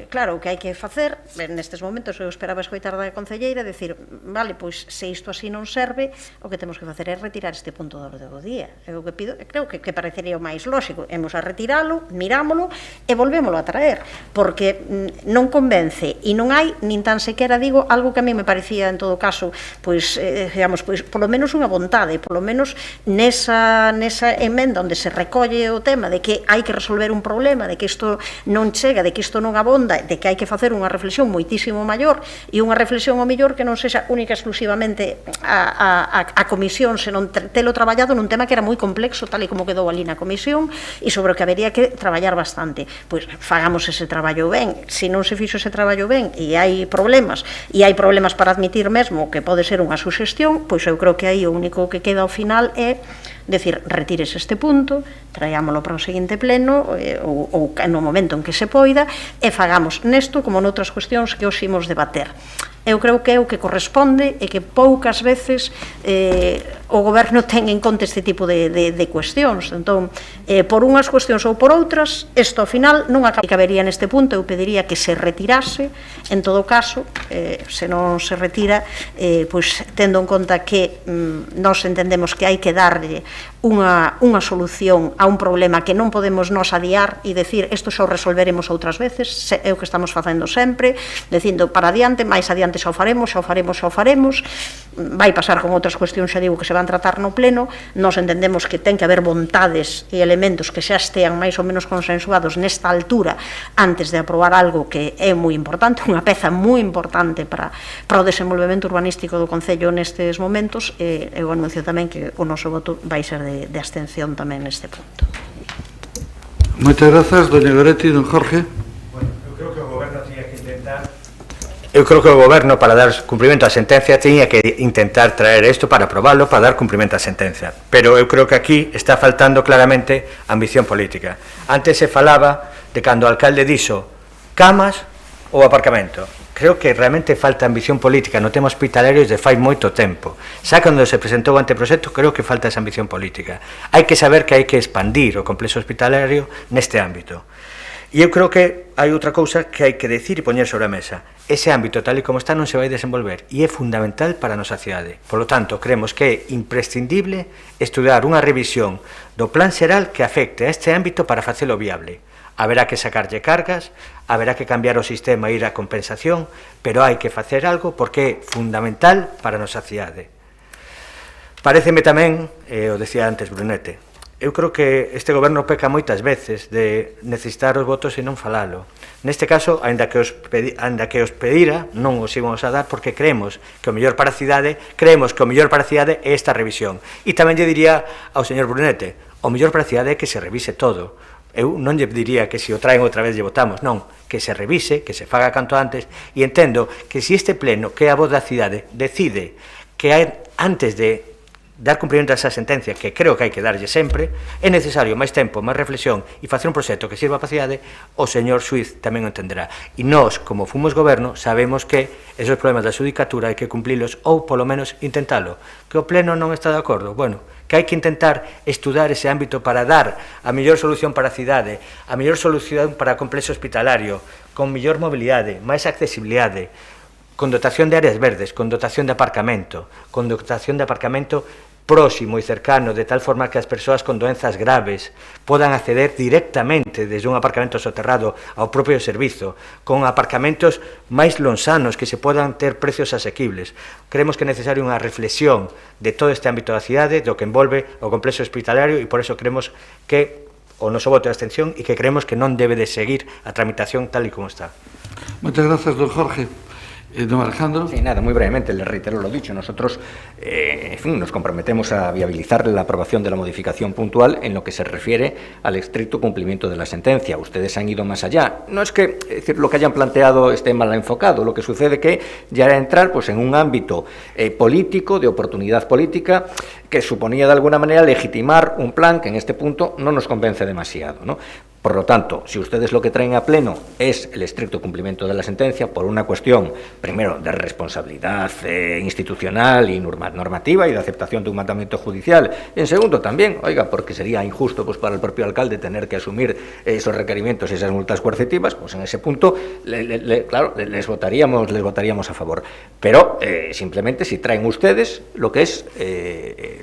claro, o que hai que facer, nestes momentos eu esperaba escoitar da concelleira, decir, vale, pois se isto así non serve, o que temos que facer é retirar este punto do orde do día. Eu que pido, creo que parecería o máis lógico, imos a retiralo, mirámolo e volvémolo a traer, porque non convence e non hai, nin tan sequera digo, algo que a mí me parecía en todo caso, pois, digamos, pois, polo menos unha vontade, polo menos nesa emenda onde se recolle o tema de que hai que resolver un problema, de que isto non chega, de que isto non abonda, de que hai que facer unha reflexión moitísimo maior e unha reflexión ao mellor que non sexa única exclusivamente a comisión, senón telo traballado nun tema que era moi complexo, tal e como quedou ali na comisión e sobre o que habería que traballar bastante. Pois fagamos ese traballo ben. Se non se fixo ese traballo ben e hai problemas para admitir mesmo que pode ser unha suxestión, pois eu creo que aí o único que queda ao final é decir, retírese este punto, traíámolo para o seguinte pleno ou no momento en que se poida e fagamos nesto como noutras cuestións que os imos debater. eu creo que é o que corresponde e que poucas veces o goberno ten en conta este tipo de cuestións. Entón, por unhas cuestións ou por outras, isto ao final non acabaría neste punto. Eu pediría que se retirase. En todo caso, se non se retira, pois tendo en conta que nós entendemos que hai que darlle unha solución a un problema que non podemos nos adiar e decir isto xa o resolveremos outras veces, é o que estamos facendo sempre, dicindo para adiante, máis adiante xa o faremos, vai pasar con outras cuestións, xa digo, que se van tratar no pleno. Nós entendemos que ten que haber vontades e elementos que xa estean máis ou menos consensuados nesta altura antes de aprobar algo que é moi importante, unha peza moi importante para o desenvolvemento urbanístico do Concello nestes momentos. Eu anuncio tamén que o noso voto vai ser de abstención tamén neste punto. Moitas grazas, doña Goretti. Don Jorge. Eu creo que o Goberno tiña que intentar... Eu creo que o Goberno, para dar cumprimento á sentencia, tiña que intentar traer isto para aprobarlo, para dar cumprimento á sentencia. Pero eu creo que aquí está faltando claramente ambición política. Antes se falaba de cando o alcalde dixo camas ou aparcamento. Creo que realmente falta ambición política no tema hospitalario desde fai moito tempo. Xa cando se presentou o anteproxecto, creo que falta esa ambición política. Hai que saber que hai que expandir o complexo hospitalario neste ámbito. E eu creo que hai outra cousa que hai que decir e poñer sobre a mesa. Ese ámbito, tal e como está, non se vai desenvolver e é fundamental para a nosa cidade. Por lo tanto, creemos que é imprescindible estudar unha revisión do plan xeral que afecte a este ámbito para facelo viable. Haberá que sacarlle cargas, haberá que cambiar o sistema e ir á compensación, pero hai que facer algo porque é fundamental para a nosa cidade. Paréceme tamén, o decía antes Brunete, eu creo que este goberno peca moitas veces de necesitar os votos e non falalo. Neste caso, aínda que os pedira, non os íbamos a dar porque creemos que o mellor para a cidade é esta revisión. E tamén lle diría ao señor Brunete, o mellor para a cidade é que se revise todo. Eu non lle diría que se o traen outra vez lle votamos, non, que se revise, que se faga canto antes, e entendo que se este pleno, que é a voz da cidade, decide que antes de dar cumprimento a esa sentencia, que creo que hai que darlle sempre, é necesario máis tempo, máis reflexión e facer un proxecto que sirva para a cidade, o señor xuiz tamén o entenderá. E nós, como fomos goberno, sabemos que esos problemas da xudicatura hai que cumplilos ou, polo menos, intentalo. Que o pleno non está de acordo, bueno, que hai que intentar estudar ese ámbito para dar a mellor solución para a cidade, a mellor solución para o complexo hospitalario, con mellor mobilidade, máis accesibilidade, con dotación de áreas verdes, con dotación de aparcamento próximo e cercano, de tal forma que as persoas con doenzas graves podan acceder directamente desde un aparcamento soterrado ao propio servizo, con aparcamentos máis lonxanos que se podan ter precios asequibles. Creemos que é necesaria unha reflexión de todo este ámbito da cidade, do que envolve o complexo hospitalario, e por eso creemos que o noso voto de abstención e que creemos que non debe de seguir a tramitación tal e como está. Moitas grazas, don Jorge. Don Alejandro. Sí, nada, muy brevemente, les reitero lo dicho. Nosotros, en fin, nos comprometemos a viabilizar la aprobación de la modificación puntual en lo que se refiere al estricto cumplimiento de la sentencia. Ustedes han ido más allá. No es que lo que hayan planteado esté mal enfocado. Lo que sucede que ya era entrar pues, en un ámbito político, de oportunidad política, que suponía de alguna manera legitimar un plan que en este punto no nos convence demasiado, ¿no? Por lo tanto, si ustedes lo que traen a pleno es el estricto cumplimiento de la sentencia por una cuestión, primero, de responsabilidad institucional y normativa y de aceptación de un mandamiento judicial, en segundo también, oiga, porque sería injusto pues, para el propio alcalde tener que asumir esos requerimientos y esas multas coercitivas, pues en ese punto, claro, les votaríamos a favor. Pero simplemente si traen ustedes lo que es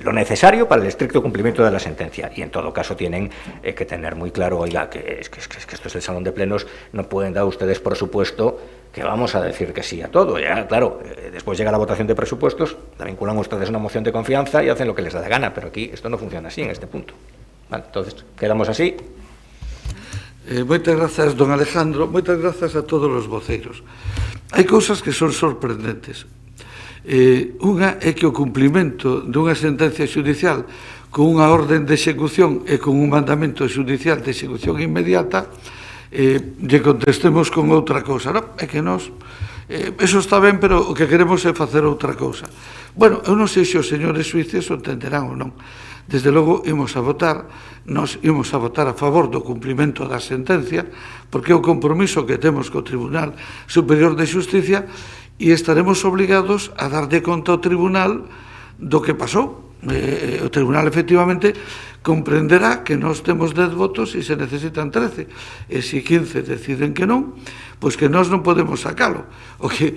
lo necesario para el estricto cumplimiento de la sentencia, y en todo caso tienen que tener muy claro, oiga, que esto es el salón de plenos, no pueden dar ustedes por supuesto que vamos a decir que sí a todo. Ya, claro, después llega la votación de presupuestos, la vinculan ustedes a una moción de confianza y hacen lo que les da la gana, pero aquí esto no funciona así en este punto. Vale, entonces, quedamos así. Moitas grazas, don Alejandro, moitas grazas a todos os voceiros. Hai cousas que son sorprendentes. Unha é que o cumplimento dunha sentencia judicial con unha orden de execución e con un mandamento judicial de execución inmediata, lle contestemos con outra cousa. Non? É que nós, eso está ben, pero o que queremos é facer outra cousa. Bueno, eu non sei se os señores suíces o entenderán ou non. Desde logo, imos a votar a favor do cumprimento da sentencia, porque é o compromiso que temos co Tribunal Superior de Xusticia, e estaremos obligados a darlle conta ao tribunal do que pasou. O tribunal efectivamente comprenderá que nós temos 10 votos e se necesitan 13, e se 15 deciden que non, pois que nós non podemos sacalo. O que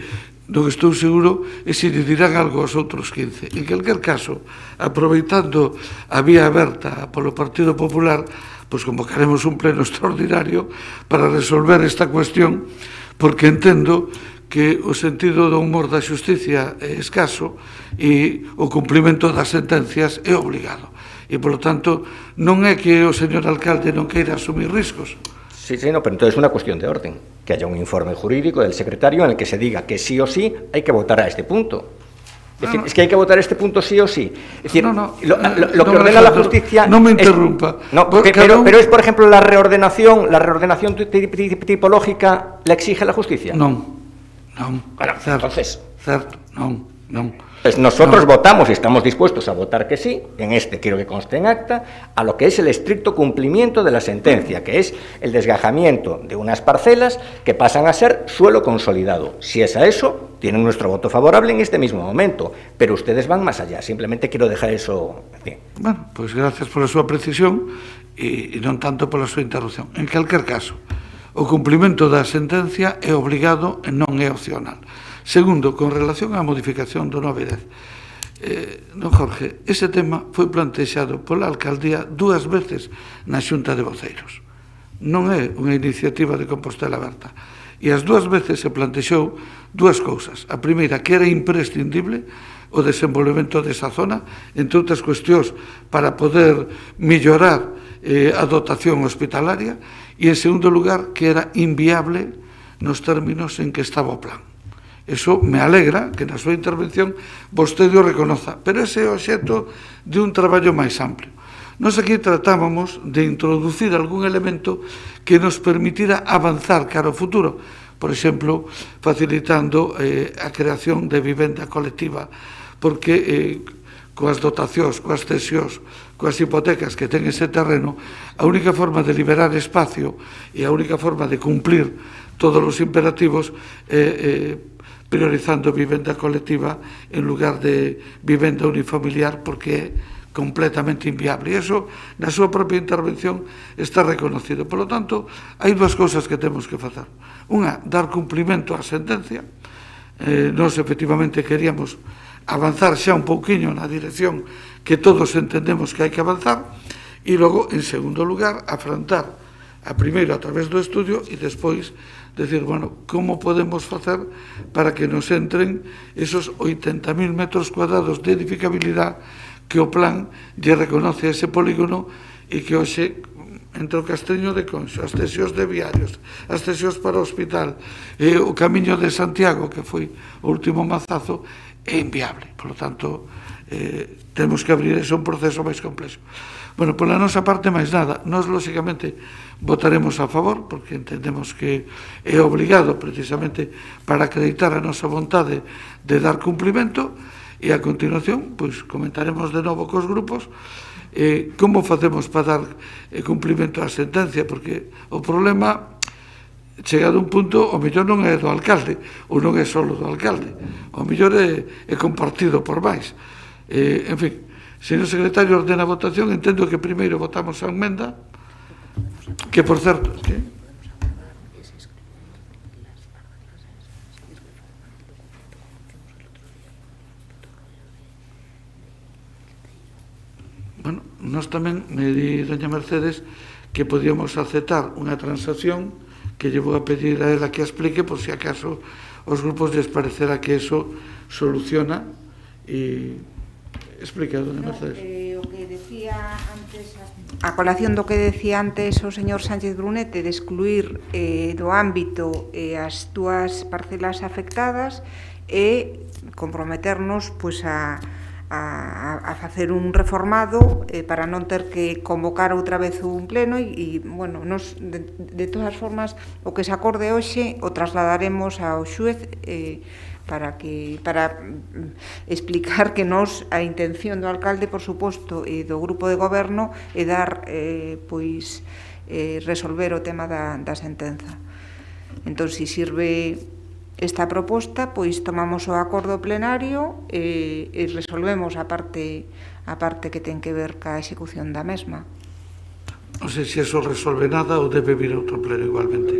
non estou seguro é se lle dirán algo aos outros 15. En calquer caso, aproveitando a vía aberta polo Partido Popular, pois convocaremos un pleno extraordinario para resolver esta cuestión, porque entendo que o sentido do humor da xusticia é escaso e o cumprimento das sentencias é obligado. E, polo tanto, non é que o señor alcalde non queira asumir riscos. Sí, no, pero entonces es una cuestión de orden. Que haya un informe jurídico del secretario en el que se diga que sí o sí hay que votar a este punto. Es decir, es que hay que votar este punto sí o sí. Es decir, lo que ordena la justicia... No me interrumpa. Pero es, por ejemplo, la reordenación tipológica la exige la justicia. Non. Bueno, entonces... Certo, non. Pues nosotros votamos y estamos dispuestos a votar que sí, en este quiero que conste en acta, a lo que es el estricto cumplimiento de la sentencia, que es el desgajamiento de unas parcelas que pasan a ser suelo consolidado. Si es a eso, tienen nuestro voto favorable en este mismo momento, pero ustedes van más allá. Simplemente quiero dejar eso... Bueno, pues gracias pola súa precisión e non tanto pola súa interrupción. En calquer caso, o cumplimento da sentencia é obligado e non é opcional. Segundo, con relación á modificación do 910, don Jorge, ese tema foi plantexado pola alcaldía 2 veces na Xunta de Voceiros. Non é unha iniciativa de Compostela Aberta. E as 2 veces se plantexou 2 cousas. A primeira, que era imprescindible o desenvolvemento desa zona, entre outras cuestións, para poder mellorar a dotación hospitalaria, e, en segundo lugar, que era inviable nos términos en que estaba o plan. Eso me alegra que na súa intervención vostede o reconoza, pero ese é o obxecto de un traballo máis amplio. Nós aquí tratábamos de introducir algún elemento que nos permitira avanzar cara ao futuro, por exemplo, facilitando a creación de vivenda colectiva, porque coas dotacións, coas cesións, coas hipotecas que ten ese terreno, a única forma de liberar espacio e a única forma de cumplir todos os imperativos é priorizando vivenda colectiva en lugar de vivenda unifamiliar, porque é completamente inviable. E iso, na súa propia intervención, está reconocido. Por lo tanto, hai 2 cousas que temos que facer. Unha, dar cumprimento á sentencia. Nós, efectivamente, queríamos avanzar xa un pouquiño na dirección que todos entendemos que hai que avanzar, e logo, en segundo lugar, afrontar a primeiro a través do estudio e despois decir, bueno, como podemos facer para que nos entren esos 80.000 metros cuadrados de edificabilidade que o plan lle reconoce a ese polígono e que hoxe, entre o Casteño de Conxo, as cesións de viarios, as cesións para o hospital, e o Camiño de Santiago, que foi o último mazazo, é inviable. Por lo tanto, temos que abrir ese un proceso máis complexo. Bueno, pola nosa parte, máis nada. Nós, lóxicamente, votaremos a favor, porque entendemos que é obligado, precisamente, para acreditar a nosa vontade de dar cumprimento, e a continuación, pois, comentaremos de novo cos grupos como facemos para dar cumprimento á sentencia, porque o problema, chegado un punto, o mellor non é do alcalde, ou non é só do alcalde, o mellor é compartido por máis. En fin, señor secretario, ordena a votación. Entendo que primeiro votamos a enmenda, que, por certo, bueno, nós tamén me di doña Mercedes que podíamos aceptar unha transacción que lle vou a pedir a ela que a explique, por si acaso os grupos lles parecerá que eso soluciona. E explica, doña Mercedes. O que decía antes, a colación do que decía antes o señor Sánchez Brunete, de excluir do ámbito as 2 parcelas afectadas e comprometernos pois a facer un reformado para non ter que convocar outra vez un pleno e bueno, nos, de todas formas, o que se acorde hoxe o trasladaremos ao xuez para explicar que nos, a intención do alcalde, por suposto, e do grupo de goberno é dar, resolver o tema da sentenza. Entón, se sirve esta proposta, pois tomamos o acordo plenario e resolvemos a parte que ten que ver ca execución da mesma. Non sei se eso resolve nada ou debe vir outro pleno igualmente.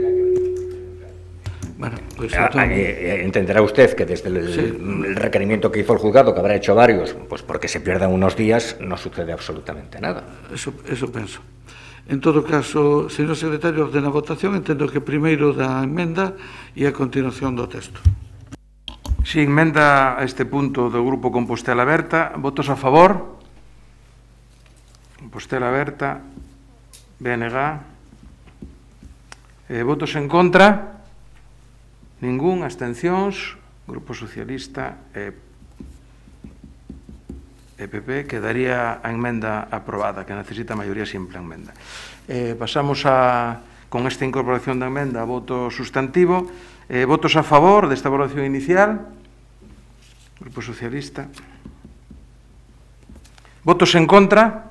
Bueno, pues entenderá usted que desde el requerimiento que hizo el juzgado, que habrá hecho varios, pues porque se pierdan unos días, no sucede absolutamente nada. Eso penso. En todo caso, señor secretario, ordena a votación, entendo que primeiro da emenda e a continuación do texto. Si, enmenda a este punto do Grupo Compostela Aberta. Votos a favor? Compostela Aberta, BNG. Votos en contra? Ningún. Abstencións? Grupo Socialista e PP. Quedaría a enmenda aprobada, que necesita maioría simple a enmenda. Pasamos con esta incorporación da enmenda a voto sustantivo. Votos a favor desta evaluación inicial? Grupo Socialista. Votos en contra?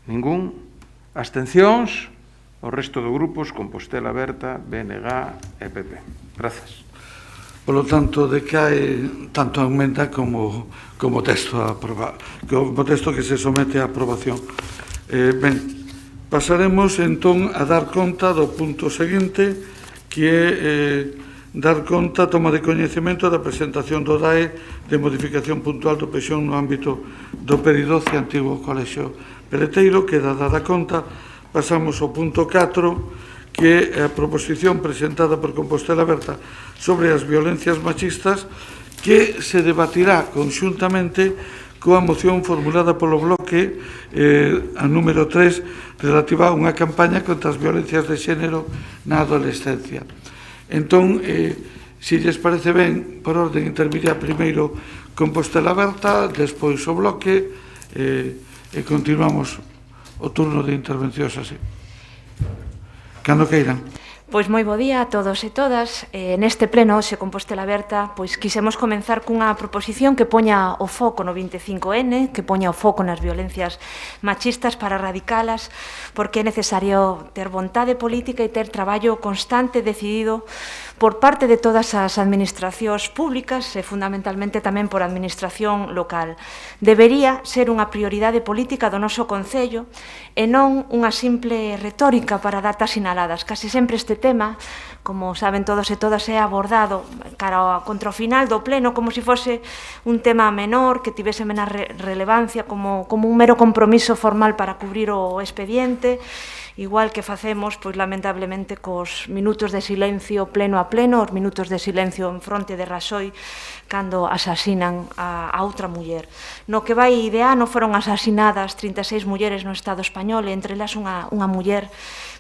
Ningún. Abstencións? O resto de grupos, Compostela Aberta, BNG e PP. Grazas. Por lo tanto, decae tanto a emenda como texto aprobado, como texto que se somete a aprobación. Ben, pasaremos entón a dar conta do punto seguinte, que é dar conta, toma de coñecemento da presentación do DAE de modificación puntual do PEXON no ámbito do Peridoce, antigo Colexio Peleteiro. Que dada conta, pasamos ao punto 4, que é a proposición presentada por Compostela Aberta sobre as violencias machistas, que se debatirá conxuntamente coa moción formulada polo bloque a número 3, relativa a unha campaña contra as violencias de xénero na adolescencia. Entón, se lles parece ben, por orden interviría primeiro Compostela Aberta, despois o bloque, e continuamos o turno de intervencións así. Cando queiran. Pois moi bo día a todos e todas. Neste pleno, hoxe Compostela Aberta, pois quisemos comenzar cunha proposición que poña o foco no 25N, que poña o foco nas violencias machistas para erradicalas, porque é necesario ter vontade política e ter traballo constante, decidido, por parte de todas as administracións públicas e fundamentalmente tamén por a administración local. Debería ser unha prioridade política do noso Concello e non unha simple retórica para datas sinaladas. Casi sempre este tema, como saben todos e todas, é abordado contra o final do pleno como se fose un tema menor, que tivese menos relevancia, como un mero compromiso formal para cubrir o expediente, igual que facemos, pois, lamentablemente, cos minutos de silencio pleno a pleno, os minutos de silencio en fronte de Raxoi, cando asasinan a outra muller. No que vai de ano foron asasinadas 36 mulleres no Estado español, e entre elas unha muller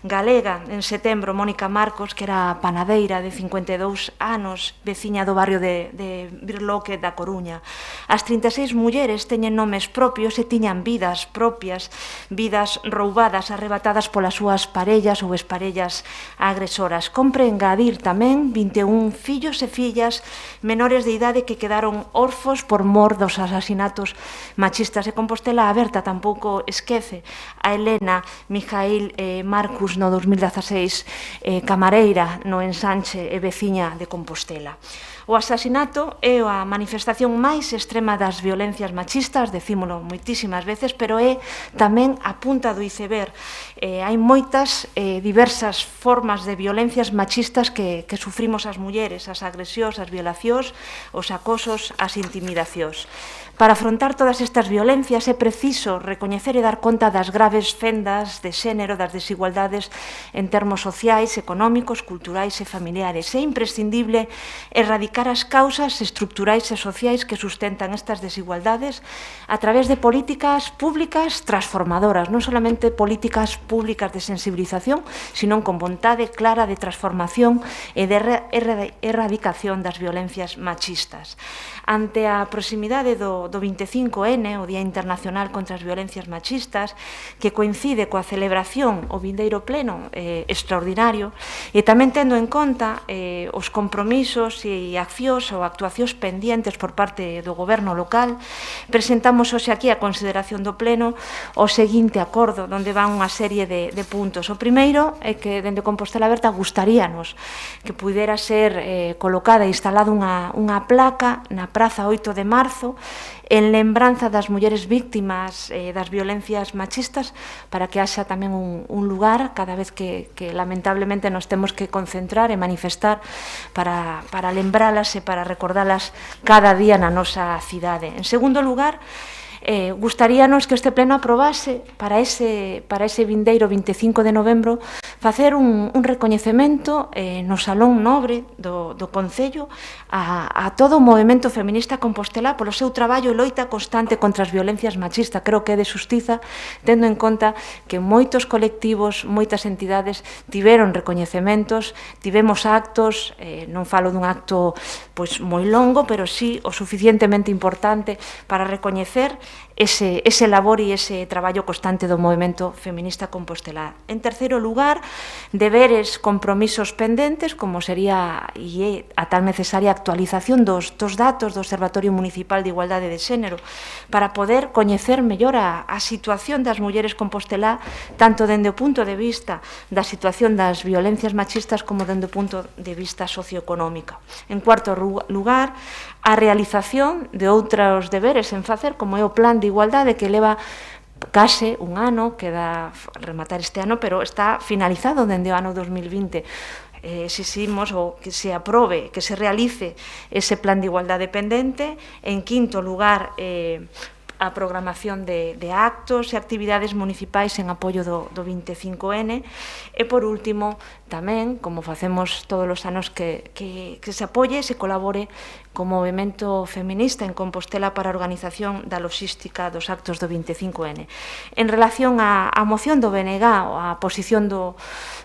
galega, en setembro, Mónica Marcos, que era panadeira de 52 anos, veciña do barrio de Birloque da Coruña. As 36 mulleres teñen nomes propios e tiñan vidas propias, vidas roubadas, arrebatadas polas súas parellas ou exparellas agresoras. Compre engadir tamén 21 fillos e fillas menores de idade que quedaron orfos por mor dos asasinatos machistas. E Compostela Aberta tampouco esquece a Elena Mijail Marcus no 2016, camareira no Ensanche e veciña de Compostela. O asasinato é a manifestación máis extrema das violencias machistas, decímolo moitísimas veces, pero é tamén a punta do iceberg. Hai moitas diversas formas de violencias machistas que sufrimos as mulleres, as agresións, as violacións, os acosos, as intimidacións. Para afrontar todas estas violencias é preciso recoñecer e dar conta das graves fendas de xénero, das desigualdades en termos sociais, económicos, culturais e familiares. É imprescindible erradicar as causas estructurais e sociais que sustentan estas desigualdades a través de políticas públicas transformadoras, non solamente políticas públicas de sensibilización, sino con vontade clara de transformación e de erradicación das violencias machistas. Ante a proximidade do 25N, o Día Internacional contra as Violencias Machistas, que coincide coa celebración o vindeiro pleno extraordinario, e tamén tendo en conta os compromisos e a accións ou actuacións pendientes por parte do Goberno local, presentamos hoxe aquí a consideración do Pleno o seguinte acordo, onde van unha serie de puntos. O primeiro é que, dende Compostela Aberta, gustaríanos que pudera ser colocada e instalada unha placa na Praza 8 de Marzo en lembranza das mulleres víctimas das violencias machistas, para que haxa tamén un lugar cada vez que lamentablemente nos temos que concentrar e manifestar para lembralas e para recordalas cada día na nosa cidade. En segundo lugar, gustaríanos que este pleno aprobase para ese vindeiro 25 de novembro facer un recoñecemento no Salón Nobre do Concello a todo o movimento feminista compostelá polo seu traballo e loita constante contra as violencias machistas. Creo que é de xustiza, tendo en conta que moitos colectivos, moitas entidades tiveron recoñecementos, tivemos actos, non falo dun acto pois moi longo, pero sí o suficientemente importante para recoñecer ese labor e ese traballo constante do movimento feminista compostelá. En terceiro lugar, deberes, compromisos pendentes, como sería a tan necesaria actualización dos datos do Observatorio Municipal de Igualdade de Xénero, para poder coñecer mellor a situación das mulleres compostelá, tanto dende o punto de vista da situación das violencias machistas como dende o punto de vista socioeconómico. En cuarto lugar, a realización de outros deberes en facer, como é o Plan de Igualdade, que leva case un ano, queda rematar este ano, pero está finalizado dende o ano 2020. Exiximos o que se aprobe, que se realice ese Plan de Igualdade pendente. En quinto lugar, a programación de actos e actividades municipais en apoio do 25N. E, por último, tamén, como facemos todos os anos, que se apoie e se colabore co movimento feminista en Compostela para a organización da logística dos actos do 25N. En relación á moción do BNG, a posición do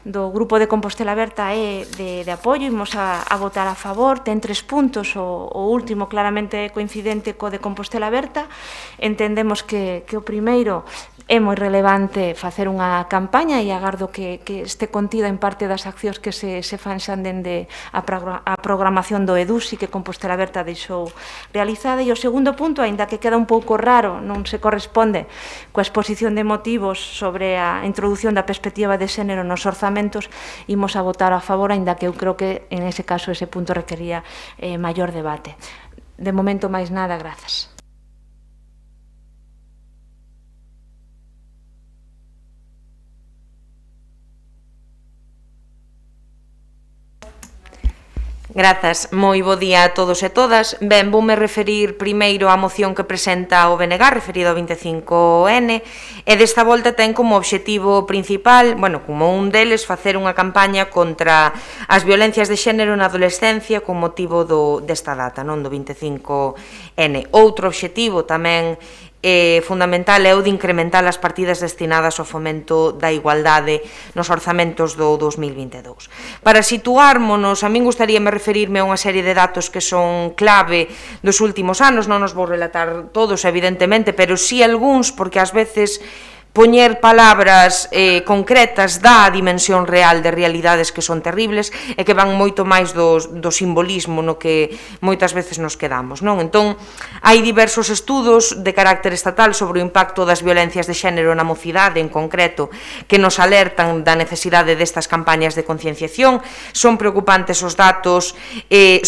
Grupo de Compostela Aberta é de apoio, imos a votar a favor, ten 3 puntos, o último claramente coincidente co de Compostela Aberta. Entendemos que o primeiro é moi relevante facer unha campaña e agardo que este contida en parte das accións que se fan xa dende a programación do EDUSI que Compostela Aberta deixou realizada. E o segundo punto, aínda que queda un pouco raro, non se corresponde coa exposición de motivos sobre a introdución da perspectiva de xénero nos orzamentos, imos a votar a favor, aínda que eu creo que en ese caso ese punto requería maior debate. De momento, máis nada, grazas. Grazas, moi bo día a todos e todas. Ben, voume referir primeiro á moción que presenta o BNG referida ao 25N e desta volta ten como obxectivo principal, como un deles, facer unha campaña contra as violencias de xénero na adolescencia con motivo desta data, non do 25N. Outro obxectivo tamén fundamental é o de incrementar as partidas destinadas ao fomento da igualdade nos orzamentos do 2022. Para situármonos, a min gustaríame referirme a unha serie de datos que son clave dos últimos anos, non os vou relatar todos, evidentemente, pero sí algúns, porque ás veces poñer palabras concretas dá a dimensión real de realidades que son terribles e que van moito máis do simbolismo no que moitas veces nos quedamos, non? Entón, hai diversos estudos de carácter estatal sobre o impacto das violencias de xénero na mocidade, en concreto, que nos alertan da necesidade destas campañas de concienciación. Son preocupantes os datos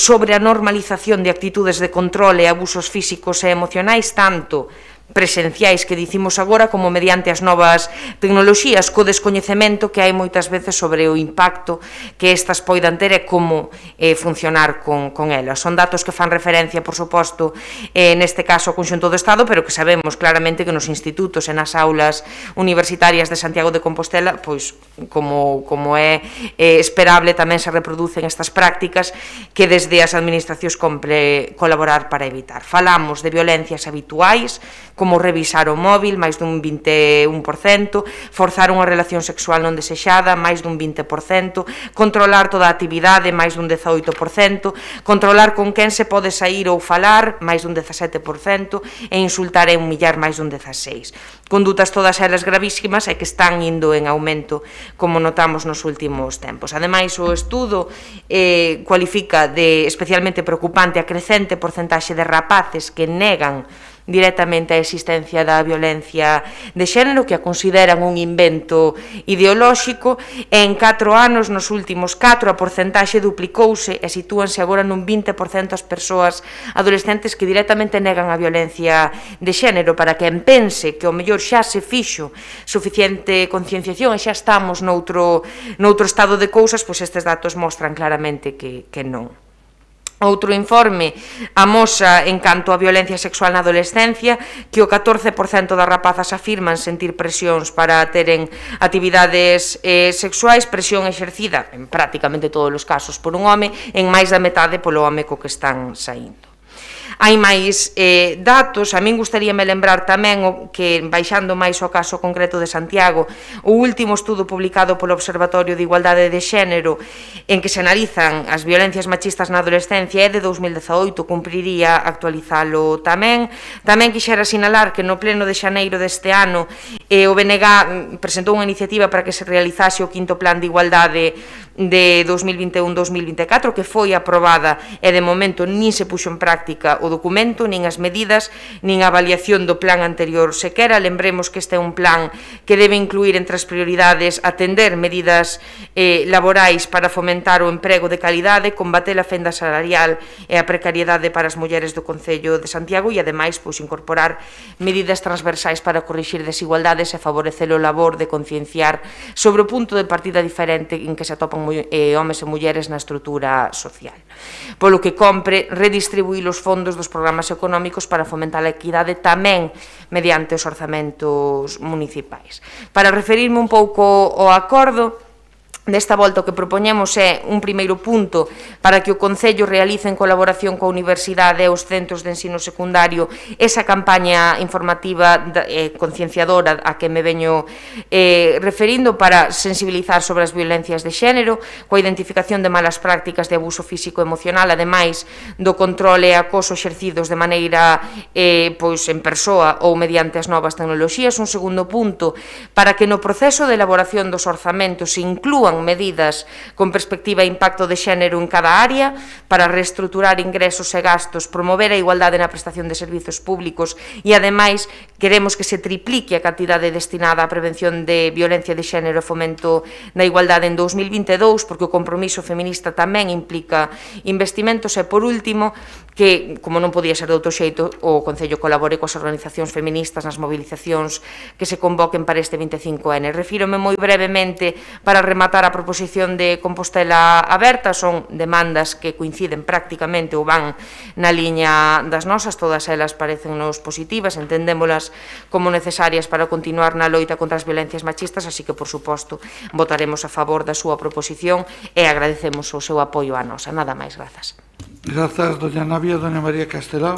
sobre a normalización de actitudes de control e abusos físicos e emocionais, tanto presenciais que dicimos agora como mediante as novas tecnoloxías, co descoñecemento que hai moitas veces sobre o impacto que estas poidan ter e como funcionar con elas. Son datos que fan referencia, por suposto, neste caso ao conxunto do Estado, pero que sabemos claramente que nos institutos e nas aulas universitarias de Santiago de Compostela, pois, como é esperable, tamén se reproducen estas prácticas que desde as administracións compre colaborar para evitar. Falamos de violencias habituais, como revisar o móvil, máis dun 21%, forzar unha relación sexual non desexada, máis dun 20%, controlar toda a actividade, máis dun 18%, controlar con quen se pode sair ou falar, máis dun 17%, e insultar e humillar, máis dun 16%. Condutas todas elas gravísimas e que están indo en aumento, como notamos nos últimos tempos. Ademais, o estudo cualifica de especialmente preocupante a crecente porcentaxe de rapaces que negan directamente a existencia da violencia de xénero, que a consideran un invento ideolóxico, e en 4 anos, nos últimos 4, a porcentaxe duplicouse e sitúanse agora nun 20% as persoas adolescentes que directamente negan a violencia de xénero. Para quen pense que o mellor xa se fixo suficiente concienciación e xa estamos noutro estado de cousas, pois estes datos mostran claramente que non. Outro informe amosa, en canto a violencia sexual na adolescencia, que o 14% das rapazas afirman sentir presións para teren actividades sexuais, presión exercida, en prácticamente todos os casos, por un home, en máis da metade polo home co que están saindo. Hai máis datos, a min gustaríame lembrar tamén que, baixando máis ao caso concreto de Santiago, o último estudo publicado polo Observatorio de Igualdade de Xénero, en que se analizan as violencias machistas na adolescencia, é de 2018, cumpriría actualizalo tamén. Tamén quixera sinalar que no pleno de xaneiro deste ano o BNG presentou unha iniciativa para que se realizase o 5º Plan de Igualdade de 2021-2024, que foi aprobada e de momento nin se puxo en práctica o documento, nin as medidas, nin a avaliación do plan anterior sequera. Lembremos que este é un plan que debe incluir entre as prioridades atender medidas laborais para fomentar o emprego de calidade, combater a fenda salarial e a precariedade para as mulleres do Concello de Santiago e, ademais, pois, incorporar medidas transversais para corrixir desigualdades e favorecer o labor de concienciar sobre o punto de partida diferente en que se atopan homes e mulleres na estrutura social. Polo que compre redistribuir os fondos dos programas económicos para fomentar a equidade tamén mediante os orzamentos municipais. Para referirme un pouco ao acordo, desta volta o que propoñemos é un primeiro punto para que o Concello realice en colaboración coa Universidade e os centros de ensino secundario esa campaña informativa concienciadora a que me veño referindo para sensibilizar sobre as violencias de xénero, coa identificación de malas prácticas de abuso físico e emocional, ademais do controle e acoso exercidos de maneira pois en persoa ou mediante as novas tecnoloxías. Un segundo punto para que no proceso de elaboración dos orzamentos se inclúan medidas con perspectiva e impacto de xénero en cada área para reestruturar ingresos e gastos, promover a igualdade na prestación de servizos públicos e, ademais, queremos que se triplique a cantidade destinada á prevención de violencia de xénero e fomento da igualdade en 2022, porque o compromiso feminista tamén implica investimentos. E, por último, que, como non podía ser de outro xeito, o Concello colabore coas organizacións feministas nas movilizacións que se convoquen para este 25N. Refírome moi brevemente para rematar a proposición de Compostela Aberta. Son demandas que coinciden prácticamente ou van na liña das nosas, todas elas parecennos positivas, entendémolas como necesarias para continuar na loita contra as violencias machistas, así que, por suposto, votaremos a favor da súa proposición e agradecemos o seu apoio a nosa. Nada máis, grazas. Grazas, doña Navia. Doña María Castelao.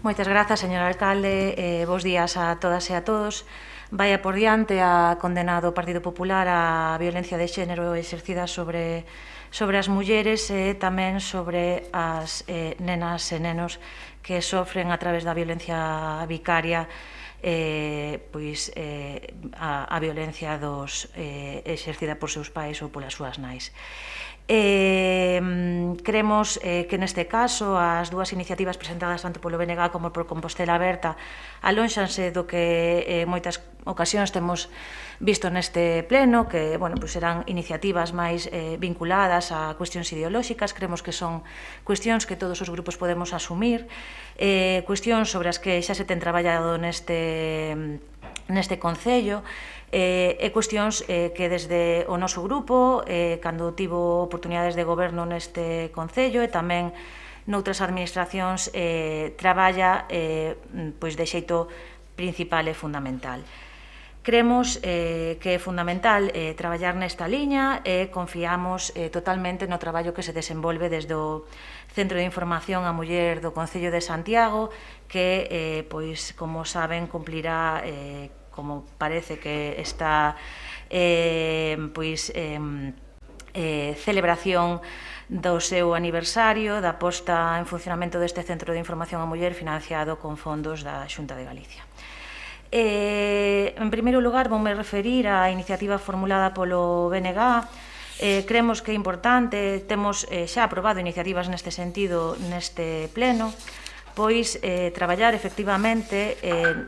Moitas grazas, señor alcalde. Bos días a todas e a todos. Vaya por diante a condenado o Partido Popular a violencia de xénero exercida sobre as mulleres e tamén sobre as nenas e nenos que sofren a través da violencia vicaria a violencia exercida por seus pais ou polas súas nais. Creemos que neste caso as dúas iniciativas presentadas tanto polo BNG como por Compostela Aberta alónxanse do que en moitas ocasións temos visto neste pleno, que serán iniciativas máis vinculadas a cuestións ideolóxicas. Creemos que son cuestións que todos os grupos podemos asumir, cuestións sobre as que xa se ten traballado neste Concello, e cuestións que desde o noso grupo, cando tivo oportunidades de goberno neste Concello e tamén noutras administracións, traballa de xeito principal e fundamental. Creemos que é fundamental traballar nesta liña e confiamos totalmente no traballo que se desenvolve desde o Centro de Información á Muller do Concello de Santiago, que, pois, como saben, cumplirá, como parece que está, celebración do seu aniversario da posta en funcionamento deste Centro de Información á Muller financiado con fondos da Xunta de Galicia. En primeiro lugar, voume referir á iniciativa formulada polo BNG. Creemos que é importante, temos xa aprobado iniciativas neste sentido neste pleno, pois traballar efectivamente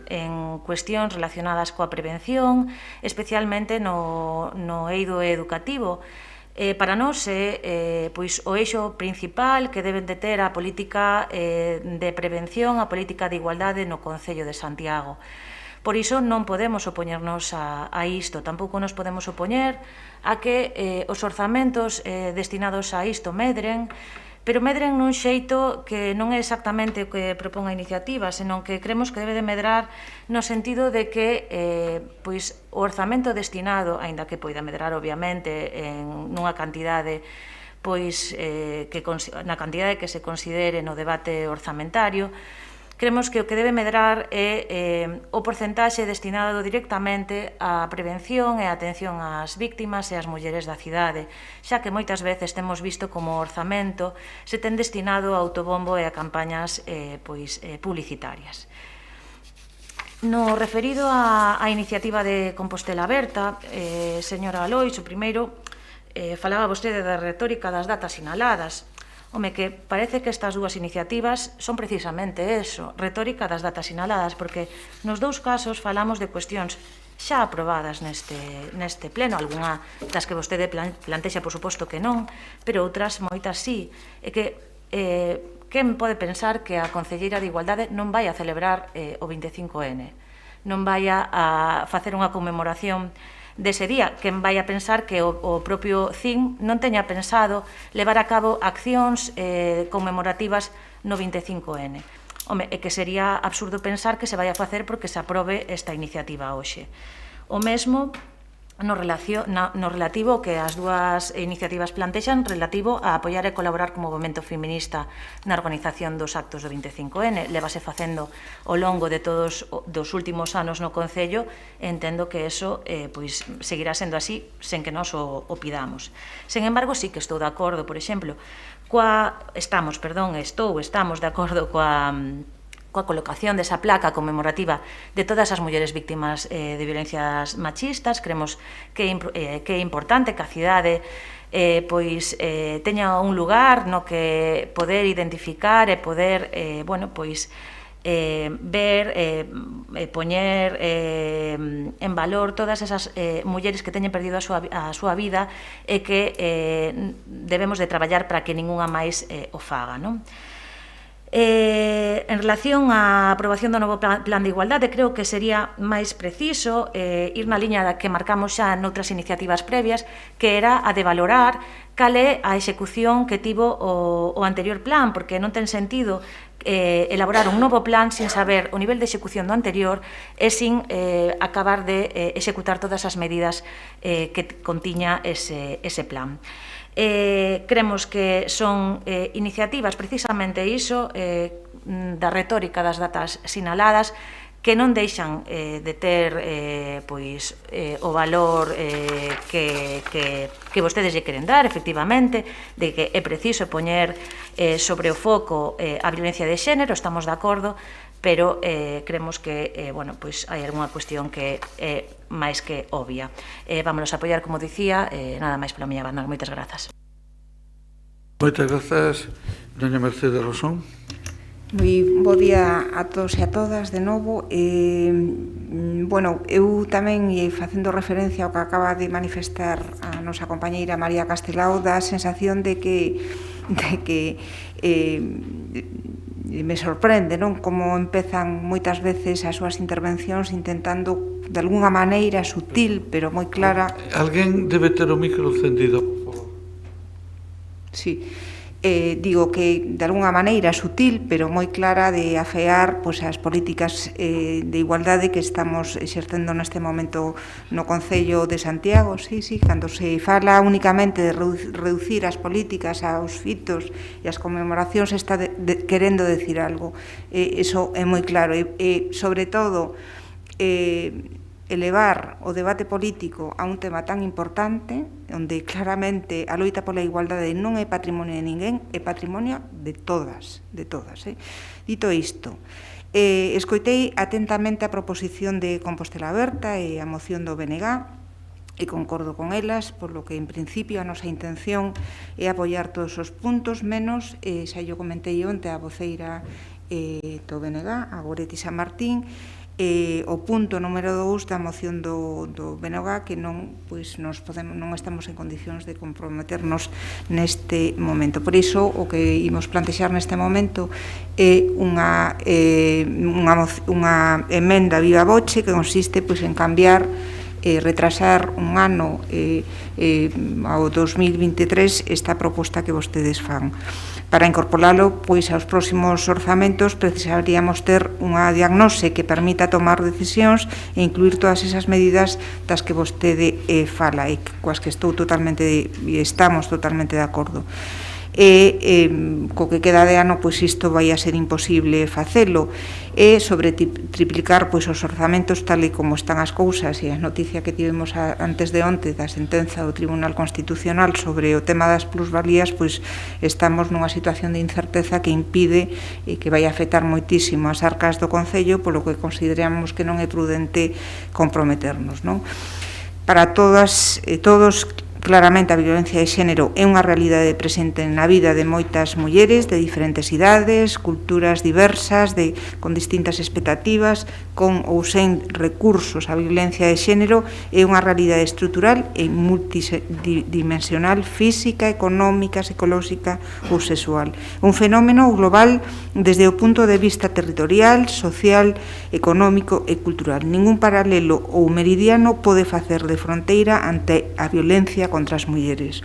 en cuestións relacionadas coa prevención, especialmente no eido educativo. Para nós é pois, o eixo principal que deben de ter a política de prevención, a política de igualdade no Concello de Santiago. Por iso non podemos opoñernos a isto, tampouco nos podemos opoñer a que os orzamentos destinados a isto medren, pero medren nun xeito que non é exactamente o que propón a iniciativa, senón que creemos que debe de medrar no sentido de que pois, o orzamento destinado, aínda que poida medrar obviamente nunha cantidade pois, na cantidade que se considere no debate orzamentario, creemos que o que debe medrar é o porcentaxe destinado directamente á prevención e á atención ás víctimas e ás mulleres da cidade, xa que moitas veces temos visto como o orzamento se ten destinado ao autobombo e a campañas publicitarias. No referido á iniciativa de Compostela Aberta, señora Alois, o primeiro, falaba vostede da retórica das datas sinaladas. Home, que parece que estas dúas iniciativas son precisamente eso, retórica das datas sinaladas, porque nos dous casos falamos de cuestións xa aprobadas neste pleno, algunha das que vostede plantexa, por suposto que non, pero outras moitas sí. E que quen pode pensar que a Concelleira de Igualdade non vai a celebrar o 25N, non vai a facer unha conmemoración dese día, quen vai a pensar que o propio CIN non teña pensado levar a cabo accións conmemorativas no 25N. Home, é que sería absurdo pensar que se vai a facer porque se aprobe esta iniciativa hoxe. O mesmo no relativo que as dúas iniciativas plantexan relativo a apoiar e colaborar como movimento feminista na organización dos actos do 25N. Lévase facendo ao longo de todos dos últimos anos no Concello, entendo que eso pois, seguirá sendo así sen que nos o pidamos. Sen embargo, sí que estou de acordo, por exemplo, estamos de acordo coa colocación desa placa conmemorativa de todas as mulleres víctimas de violencias machistas. Creemos que é importante que a cidade teña un lugar no que poder identificar e poder ver, poñer en valor todas esas mulleres que teñen perdido a súa vida e que debemos de traballar para que ningunha máis o faga, non? En relación á aprobación do novo plan de igualdade, creo que sería máis preciso ir na liña que marcamos xa noutras iniciativas previas, que era a de valorar cal é a execución que tivo o anterior plan, porque non ten sentido elaborar un novo plan sin saber o nivel de execución do anterior e sin acabar de executar todas as medidas que contiña ese plan. Creemos que son iniciativas precisamente iso da retórica das datas sinaladas que non deixan de ter o valor que vostedes lle queren dar, efectivamente, de que é preciso poñer sobre o foco a violencia de xénero, estamos de acordo, pero creemos que hai algunha cuestión que é máis que obvia. Vámonos a apoiar, como dicía, nada máis pola miña banda. Moitas grazas. Moitas grazas, doña Mercedes Rosón. Moi bo día a todos e a todas de novo. Eu tamén, facendo referencia ao que acaba de manifestar a nosa compañeira María Castelao, da sensación de que me sorprende, non? Como empezan moitas veces as súas intervencións intentando, de algunha maneira sutil, pero moi clara... Alguén debe ter o micro encendido, por favor. Sí. digo que de alguna maneira sutil, pero moi clara de afear pois, as políticas de igualdade que estamos exercendo neste momento no Concello de Santiago. Sí, cando se fala únicamente de reducir as políticas aos fitos e as conmemoracións está querendo decir algo. Eso é moi claro. E sobre todo, elevar o debate político a un tema tan importante, onde claramente a loita pola igualdade non é patrimonio de ninguén, é patrimonio de todas, Dito isto, escoitei atentamente a proposición de Compostela Aberta e a moción do BNG, e concordo con elas, polo que en principio a nosa intención é apoiar todos os puntos, menos, xa yo comentei onte a voceira do BNG, a Goretti San Martín, o punto número 2 da moción do BNG, que non estamos en condicións de comprometernos neste momento. Por iso, o que imos plantexar neste momento é unha emenda viva voce que consiste en cambiar, retrasar un ano ao 2023 esta proposta que vostedes fan. Para incorporalo aos próximos orzamentos precisaríamos ter unha diagnose que permita tomar decisións e incluir todas esas medidas das que vostede fala e coas que estamos totalmente de acordo. Co que queda de ano, isto vai a ser imposible facelo, e sobre triplicar os orzamentos tal e como están as cousas, e a noticia que tivemos antes de onte da sentenza do Tribunal Constitucional sobre o tema das plusvalías, estamos nunha situación de incerteza que impide e que vai afectar moitísimo as arcas do Concello, polo que consideramos que non é prudente comprometernos. Para todas e todos, claramente a violencia de xénero é unha realidade presente na vida de moitas mulleres de diferentes idades, culturas diversas, con distintas expectativas, con ou sen recursos. A violencia de xénero é unha realidade estrutural e multidimensional, física, económica, psicolóxica ou sexual. Un fenómeno global desde o punto de vista territorial, social, económico e cultural. Ningún paralelo ou meridiano pode facer de fronteira ante a violencia contra as mulleres.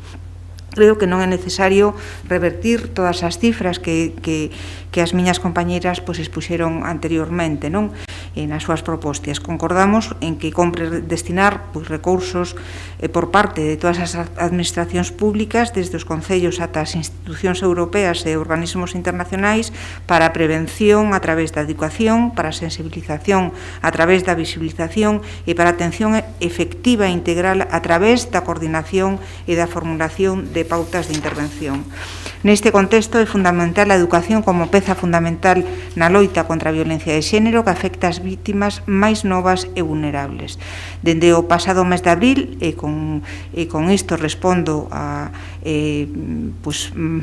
Creo que non é necesario revertir todas as cifras que as miñas compañeiras expuxeron anteriormente, nas súas propostas. Concordamos en que compre destinar recursos por parte de todas as administracións públicas, desde os concellos ata as institucións europeas e organismos internacionais, para a prevención a través da educación, para a sensibilización a través da visibilización e para a atención efectiva e integral a través da coordinación e da formulación de pautas de intervención. Neste contexto é fundamental a educación como peza fundamental na loita contra a violencia de xénero que afecta as vítimas máis novas e vulnerables. Dende o pasado mes de abril, e con isto respondo a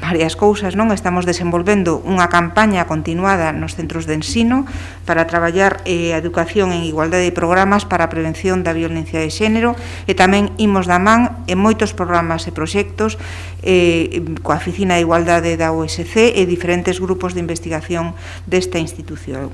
varias cousas, estamos desenvolvendo unha campaña continuada nos centros de ensino para traballar a educación en igualdade de programas para a prevención da violencia de xénero, e tamén imos da man en moitos programas e proxectos coa Oficina de Igualdade da OSC e diferentes grupos de investigación desta institución.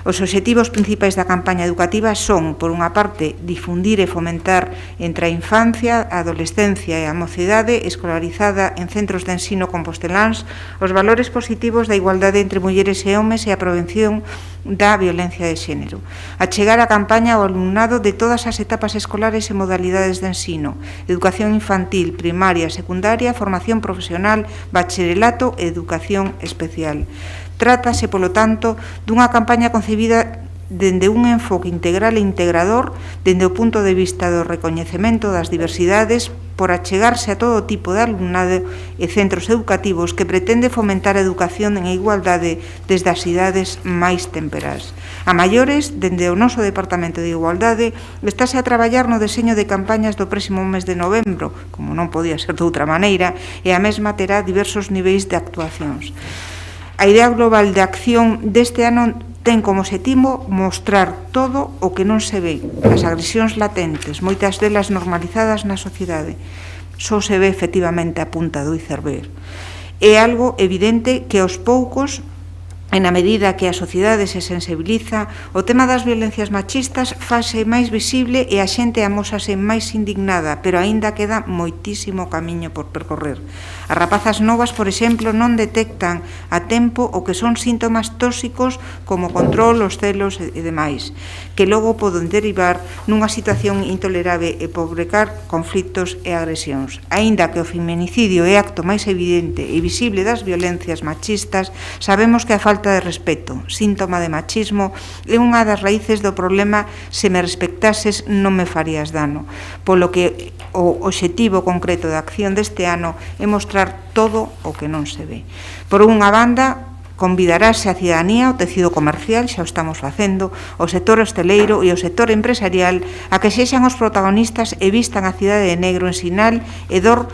Os obxectivos principais da campaña educativa son, por unha parte, difundir e fomentar entre a infancia, a adolescencia e a mocidade escolarizada en centros de ensino composteláns os valores positivos da igualdade entre mulleres e homes e a prevención da violencia de xénero. Achegar a campaña ao alumnado de todas as etapas escolares e modalidades de ensino, educación infantil, primaria, secundaria, formación profesional, bacharelato e educación especial. Trátase, polo tanto, dunha campaña concebida dende un enfoque integral e integrador, dende o punto de vista do recoñecemento das diversidades, por achegarse a todo tipo de alumnado e centros educativos que pretende fomentar a educación en igualdade desde as idades máis temperás. A maiores, dende o noso Departamento de Igualdade, estáse a traballar no deseño de campañas do próximo mes de novembro, como non podía ser de outra maneira, e a mesma terá diversos niveis de actuacións. A idea global de acción deste ano ten como objetivo mostrar todo o que non se ve, as agresións latentes, moitas delas normalizadas na sociedade. Só se ve efectivamente a punta do iceberg. É algo evidente que aos poucos E na medida que a sociedade se sensibiliza, o tema das violencias machistas fase máis visible e a xente amósase máis indignada, pero aínda queda moitísimo camiño por percorrer. As rapazas novas, por exemplo, non detectan a tempo o que son síntomas tóxicos como control, os celos e demais, que logo poden derivar nunha situación intolerable e provocar conflitos e agresións. Aínda que o feminicidio é o acto máis evidente e visible das violencias machistas, sabemos que a falta de respeto, síntoma de machismo, é unha das raíces do problema. Se me respectases non me farías dano, polo que o obxectivo concreto da acción deste ano é mostrar todo o que non se ve. Por unha banda, convidarase a cidadanía, o tecido comercial, xa o estamos facendo, o sector hosteleiro e o sector empresarial a que sexan os protagonistas e vistan a cidade de negro en sinal e dor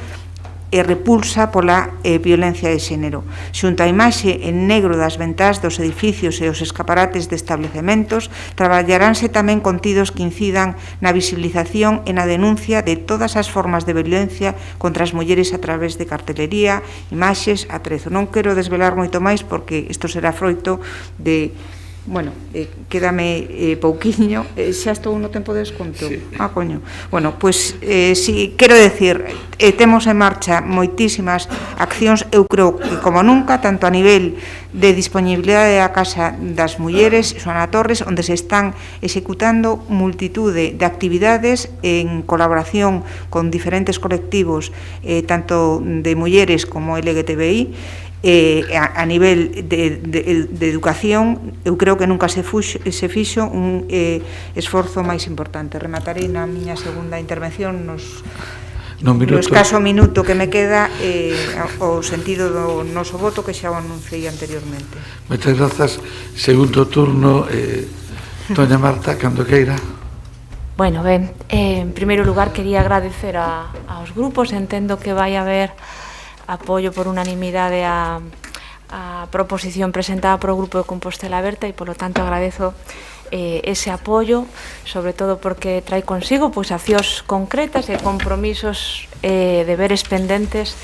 e repulsa pola violencia de xénero. Xunto a imaxe en negro das ventás dos edificios e os escaparates de establecementos, traballaránse tamén contidos que incidan na visibilización e na denuncia de todas as formas de violencia contra as mulleres a través de cartelería, imaxes, atrezo. Non quero desvelar moito máis porque isto será froito de... Bueno, quédame pouquiño, xa estou no tempo de desconto. Sí. Coño. Bueno, pois, si, quero decir, temos en marcha moitísimas accións, eu creo que como nunca, tanto a nivel de disponibilidade da Casa das Mulleres, Xoana Torres, onde se están executando multitude de actividades en colaboración con diferentes colectivos, tanto de mulleres como LGTBI, a nivel de educación. Eu creo que nunca se fixo un esforzo máis importante. Rematarei na miña segunda intervención no escaso minuto que me queda o sentido do noso voto, que xa o anunciei anteriormente. Moitas grazas. Segundo turno, doña Marta, cando queira. Bueno, ben, en primeiro lugar quería agradecer aos grupos. Entendo que vai haber apoio por unanimidade a proposición presentada polo Grupo de Compostela Aberta e, polo tanto, agradezo ese apoio, sobre todo porque trae consigo accións concretas e compromisos, deberes pendentes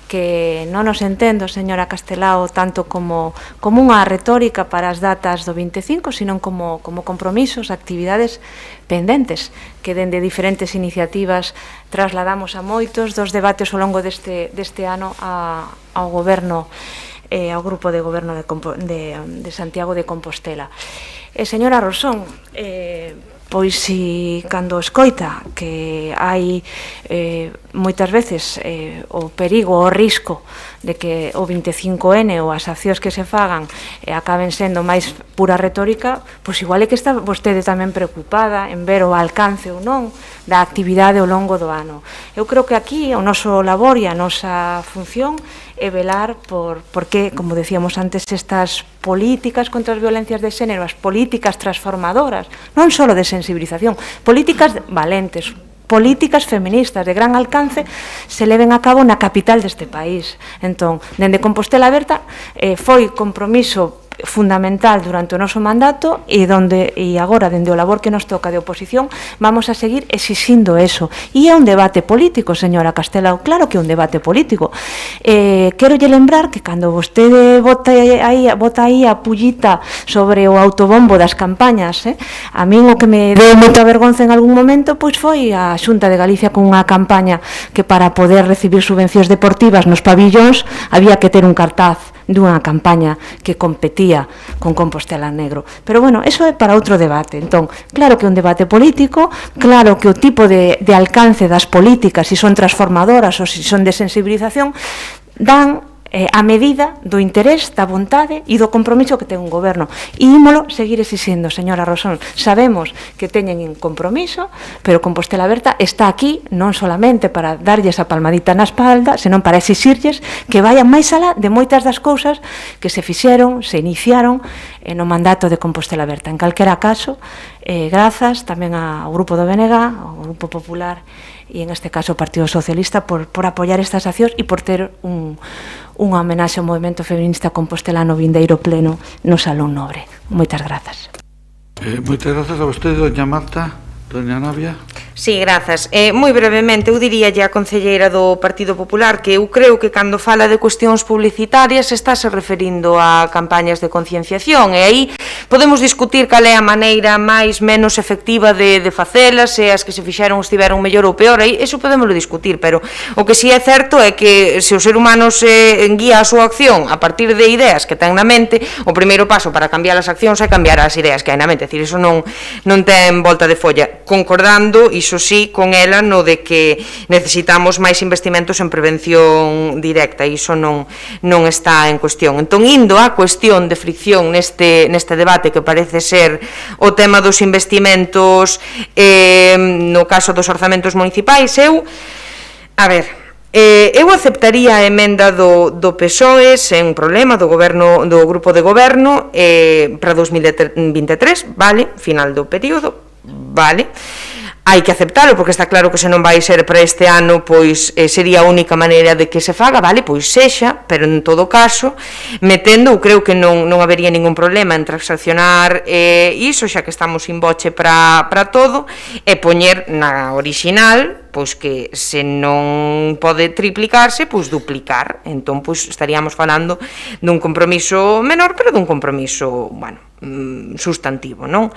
que non nos entendo, señora Castelao, tanto como unha retórica para as datas do 25, sino como compromisos, actividades pendentes que dende diferentes iniciativas trasladamos a moitos dos debates ao longo deste ano ao Goberno, ao Grupo de Goberno de Santiago de Compostela. Señora Rosón, pois si cando escoita que hai moitas veces o perigo, o risco de que o 25N ou as accións que se fagan acaben sendo máis pura retórica, pois igual é que está vostede tamén preocupada en ver o alcance ou non da actividade ao longo do ano. Eu creo que aquí o noso labor e a nosa función é velar porque, como decíamos antes, estas políticas contra as violencias de xénero, as políticas transformadoras, non só de sensibilización, políticas valentes, políticas feministas de gran alcance, se leven a cabo na capital deste país. Entón, dende Compostela Aberta foi compromiso fundamental durante o noso mandato e agora, dende o labor que nos toca de oposición, vamos a seguir exixindo eso. E é un debate político, señora Castelao, claro que é un debate político. Quero lle lembrar que cando vostede bota aí a pullita sobre o autobombo das campañas, a min o que me deu moita vergonza en algún momento pois foi a Xunta de Galicia con unha campaña que para poder recibir subvencións deportivas nos pabillóns había que ter un cartaz dunha campaña que competía con Compostela Negro. Pero, bueno, eso é para outro debate. Entón, claro que é un debate político, claro que o tipo de alcance das políticas, se son transformadoras ou se son de sensibilización, dan a medida do interés, da vontade e do compromiso que ten un goberno. E ímolo seguir exixindo, señora Rosón. Sabemos que teñen un compromiso, pero Compostela Aberta está aquí non solamente para darlles a palmadita na espalda, senón para exixirlles que vayan máis alá de moitas das cousas que se fixeron, se iniciaron no mandato de Compostela Aberta. En calquera caso, grazas tamén ao Grupo do BNG, ao Grupo Popular e, en este caso, o Partido Socialista por apoiar estas accións e por ter unha homenaxe ao movimento feminista compostelano vindeiro pleno no Salón Nobre. Moitas grazas. Moitas grazas a vostede, doña Marta. Doña Navia. Sí, grazas. Moi brevemente, eu diríalle á concelleira do Partido Popular que eu creo que cando fala de cuestións publicitarias estáse referindo a campañas de concienciación e aí podemos discutir cal é a maneira máis menos efectiva de facelas, se as que se fixeron estiveron mellor ou peor, aí eso podémoslo discutir, pero o que si é certo é que se o ser humano se guía a súa acción a partir de ideas que ten na mente, o primeiro paso para cambiar as accións é cambiar as ideas que hai na mente, é dicir, iso non ten volta de folla, concordando, iso sí, con ela no de que necesitamos máis investimentos en prevención directa, iso non está en cuestión. Entón, indo á cuestión de fricción neste debate que parece ser o tema dos investimentos no caso dos orzamentos municipais, eu aceptaría a emenda do PSOE sen problema, do grupo de goberno para 2023, vale, final do período, vale, hai que aceptalo porque está claro que se non vai ser para este ano, pois sería a única maneira de que se faga, vale, pois sexa, pero en todo caso metendo, eu creo que non habería ningún problema en transaccionar iso, xa que estamos in boche para todo, e poñer na original pois que se non pode triplicarse, pois duplicar, entón pois estaríamos falando dun compromiso menor, pero dun compromiso, bueno, sustantivo, non?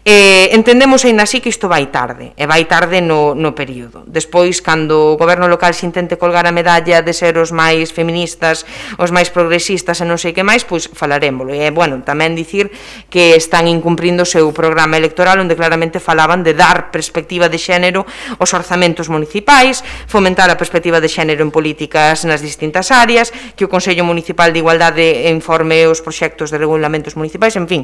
Entendemos aínda así que isto vai tarde, e vai tarde no período. Despois, cando o goberno local se intente colgar a medalla de ser os máis feministas, os máis progresistas e non sei que máis, pois falarémolo. E, bueno, tamén dicir que están incumprindo o seu programa electoral onde claramente falaban de dar perspectiva de xénero aos orzamentos municipais, fomentar a perspectiva de xénero en políticas nas distintas áreas, que o Consello Municipal de Igualdade informe os proxectos de regulamentos municipais, en fin,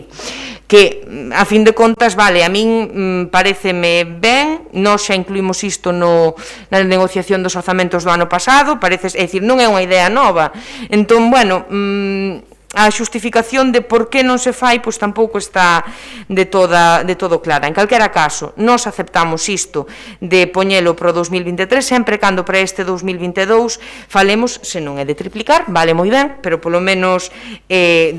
que, a fin de contas, vale, a min pareceme ben, nós xa incluímos isto na negociación dos orzamentos do ano pasado, parece, é dicir, non é unha idea nova, entón, bueno, a xustificación de por que non se fai, pois tampouco está de todo clara. En calquera caso, nós aceptamos isto de poñelo para o 2023, sempre cando para este 2022 falemos, se non é de triplicar, vale moi ben, pero polo menos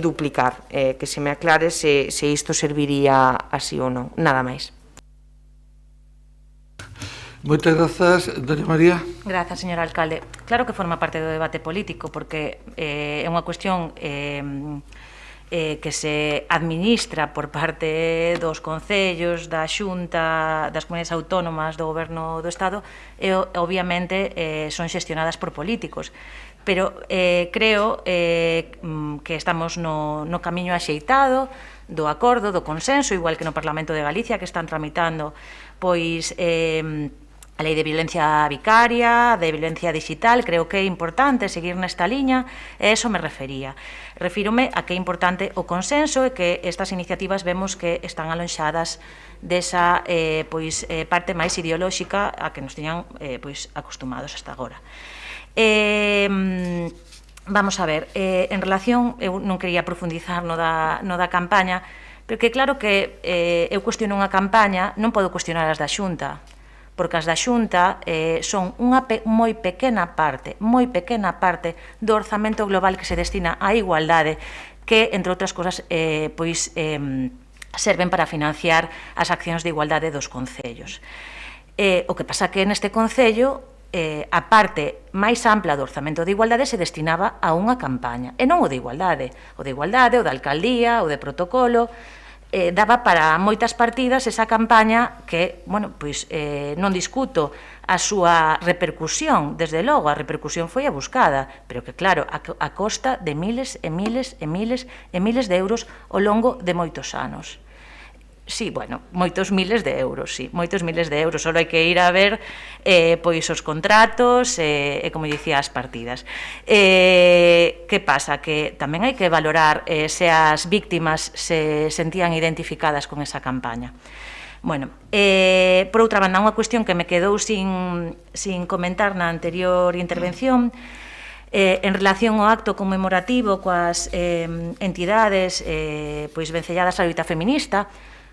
duplicar, que se me aclare se isto serviría así ou non, nada máis. Moitas grazas, doña María. Grazas, señor alcalde. Claro que forma parte do debate político, porque é unha cuestión que se administra por parte dos concellos, da Xunta, das comunidades autónomas, do goberno do Estado, e obviamente son xestionadas por políticos. Pero creo que estamos no camiño axeitado do acordo, do consenso, igual que no Parlamento de Galicia, que están tramitando pois a Lei de Violencia Vicaria, de Violencia Digital. Creo que é importante seguir nesta liña, e eso me refería. Refírome a que é importante o consenso e que estas iniciativas vemos que están alonxadas desa parte máis ideolóxica a que nos teñan acostumados hasta agora. Vamos a ver, en relación, eu non quería profundizar no da campaña, pero que claro que eu cuestiono unha campaña, non podo cuestionar as da Xunta, porque as da Xunta son unha moi pequena parte do orzamento global que se destina á igualdade, que, entre outras cousas, serven para financiar as accións de igualdade dos concellos. O que pasa que neste concello a parte máis ampla do orzamento de igualdade se destinaba a unha campaña, e non o de igualdade, o da alcaldía, o de protocolo, daba para moitas partidas esa campaña que, bueno, pois non discuto a súa repercusión, desde logo, a repercusión foi a buscada, pero que, claro, a costa de miles e miles e miles e miles de euros ao longo de moitos anos. Sí, bueno, moitos miles de euros, sí, moitos miles de euros, só hai que ir a ver pois os contratos e, como dicía, as partidas. Que pasa? Que tamén hai que valorar se as víctimas se sentían identificadas con esa campaña. Bueno, por outra banda, unha cuestión que me quedou sin comentar na anterior intervención, en relación ao acto conmemorativo coas entidades pois vencelladas á loita feminista.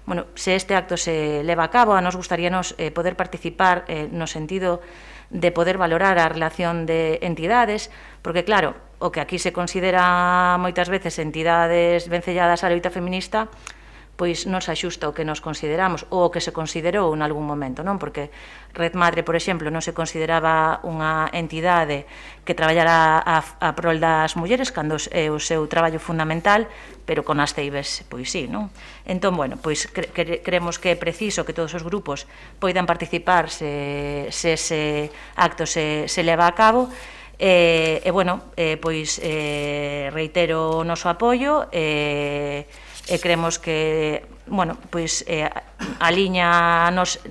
Bueno, se este acto se leva a cabo, a nos gustaríanos poder participar no sentido de poder valorar a relación de entidades, porque, claro, o que aquí se considera moitas veces entidades vencelladas á loita feminista, pois non se axusta o que nos consideramos ou o que se considerou en algún momento, non? Porque Red Madre, por exemplo, non se consideraba unha entidade que traballara a prol das mulleres cando é o seu traballo fundamental, pero con as ceibes, pois sí, non? Entón, bueno, pois creemos que é preciso que todos os grupos poidan participar se ese acto se leva a cabo, e, bueno, pois reitero o noso apoio e creemos que, bueno, pois a liña nos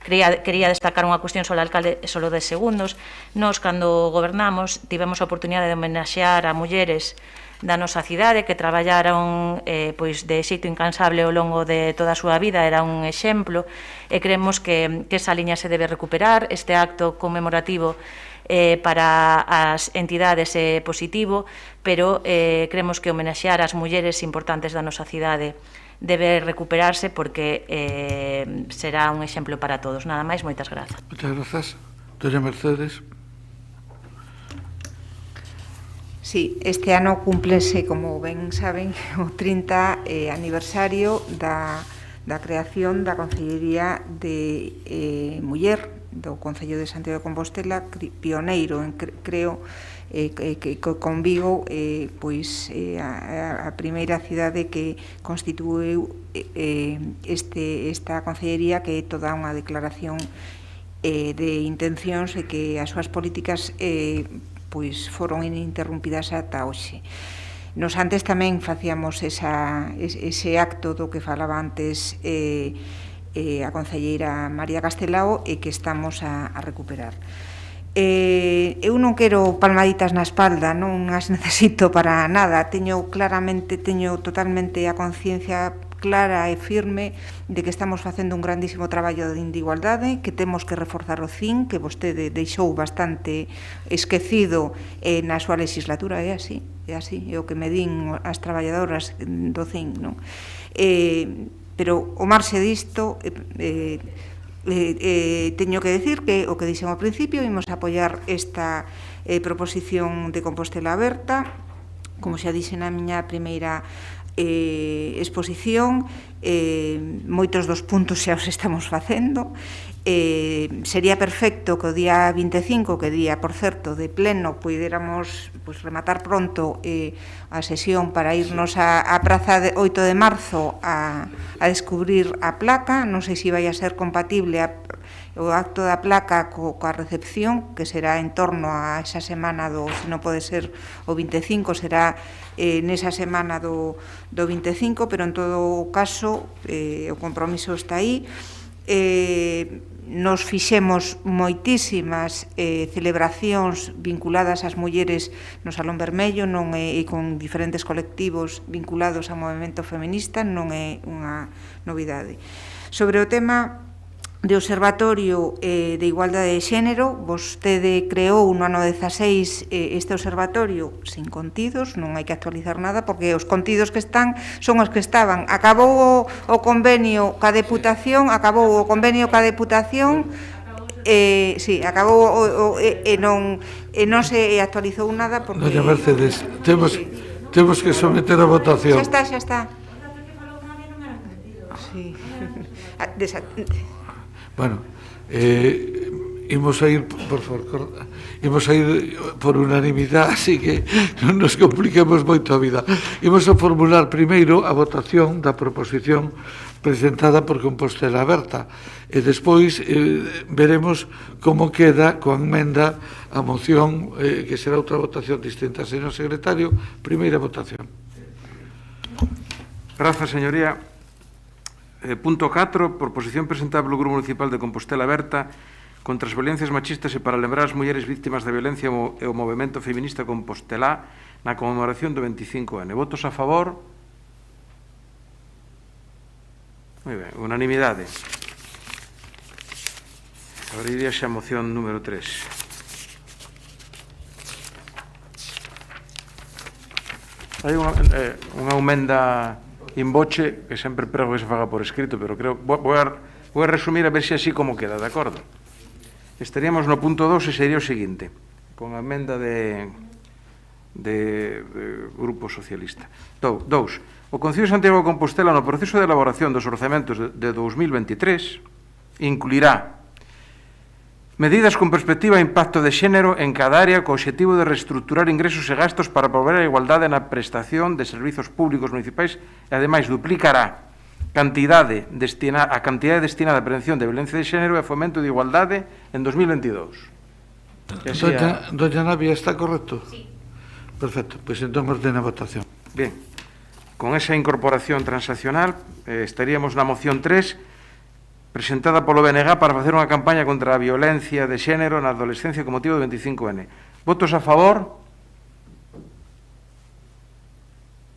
quería destacar unha cuestión sobre o alcalde solo 10 segundos. Nós, cando gobernamos, tivemos a oportunidade de homenaxear a mulleres da nosa cidade que traballaron pois de xeito incansable ao longo de toda a súa vida, era un exemplo, e creemos que esa liña se debe recuperar. Este acto conmemorativo para as entidades é positivo, pero creemos que homenaxear as mulleres importantes da nosa cidade debe recuperarse porque será un exemplo para todos. Nada máis, moitas grazas. Moitas grazas. Doña Mercedes. Sí, este ano cúmplense, como ben saben, o 30 aniversario da creación da Consellería de Muller do Concello de Santiago de Compostela, pioneiro, creo, que con Vigo, pois a primeira cidade que constituíu esta Consellería, que é toda unha declaración de intencións e que as súas políticas pois foron ininterrumpidas ata hoxe. Nos antes tamén facíamos ese acto do que falaba antes a concelleira María Castelao e que estamos a recuperar. Eu non quero palmaditas na espalda, non as necesito para nada. Teño totalmente a conciencia clara e firme de que estamos facendo un grandísimo traballo de igualdade, que temos que reforzar o CIN, que vostede deixou bastante esquecido na súa legislatura, é así, é o que me din as traballadoras do CIN, non? Pero o marxe disto, teño que decir que o que dixen ao principio, imos apoiar esta proposición de Compostela Aberta, como xa dixen na miña primeira exposición, moitos dos puntos xa os estamos facendo. Sería perfecto que o día 25, que día, por certo, de pleno, puidéramos rematar pronto a sesión para irnos á praza de 8 de marzo a descubrir a placa. Non sei se vai a ser compatible o acto da placa coa recepción, que será en torno a esa semana se non pode ser o 25, será nesa semana do 25, pero en todo caso o compromiso está aí. Nos fixemos moitísimas celebracións vinculadas ás mulleres no Salón Vermello, non e con diferentes colectivos vinculados ao movemento feminista, non é unha novidade. Sobre o tema de Observatorio de Igualdade de Xénero, vostede creou no ano 16 este observatorio sin contidos, non hai que actualizar nada, porque os contidos que están son os que estaban. Acabou o convenio ca Deputación, sí, acabou e non se actualizou nada porque... Doña Mercedes, temos que someter a votación. Xa está. Sí. Bueno, imos a ir, por favor, imos a ir por unanimidade, así que non nos compliquemos moito a vida. Imos a formular primeiro a votación da proposición presentada por Compostela Aberta e despois veremos como queda coa enmenda a moción, que será outra votación distinta. Señor secretario, primeira votación. Grazas, señoría. Punto 4, proposición presentada polo Grupo Municipal de Compostela Aberta contra as violencias machistas e para lembrar as mulleres víctimas da violencia e o movemento feminista compostelá na conmemoración do 25N. Votos a favor? Moi ben, unanimidade. Abriría xa a moción número 3. Hai unha emenda in voce, que sempre prego que se faga por escrito, pero creo vou a resumir a ver se así como queda, de acordo? Estaríamos no punto 2 e sería o seguinte, con a emenda de de Grupo Socialista. Dous, o Concello de Santiago de Compostela no proceso de elaboración dos orzamentos de 2023 incluirá medidas con perspectiva e impacto de xénero en cada área co obxectivo de reestructurar ingresos e gastos para promover a igualdade na prestación de servizos públicos municipais e, ademais, duplicará a cantidade destinada a prevención de violencia de xénero e fomento de igualdade en 2022. Doña Navia, está correcto? Sí. Perfecto, pois entón ordena a votación. Bien, con esa incorporación transaccional estaríamos na moción 3, presentada polo BNG para facer unha campaña contra a violencia de xénero na adolescencia con motivo do 25N. Votos a favor?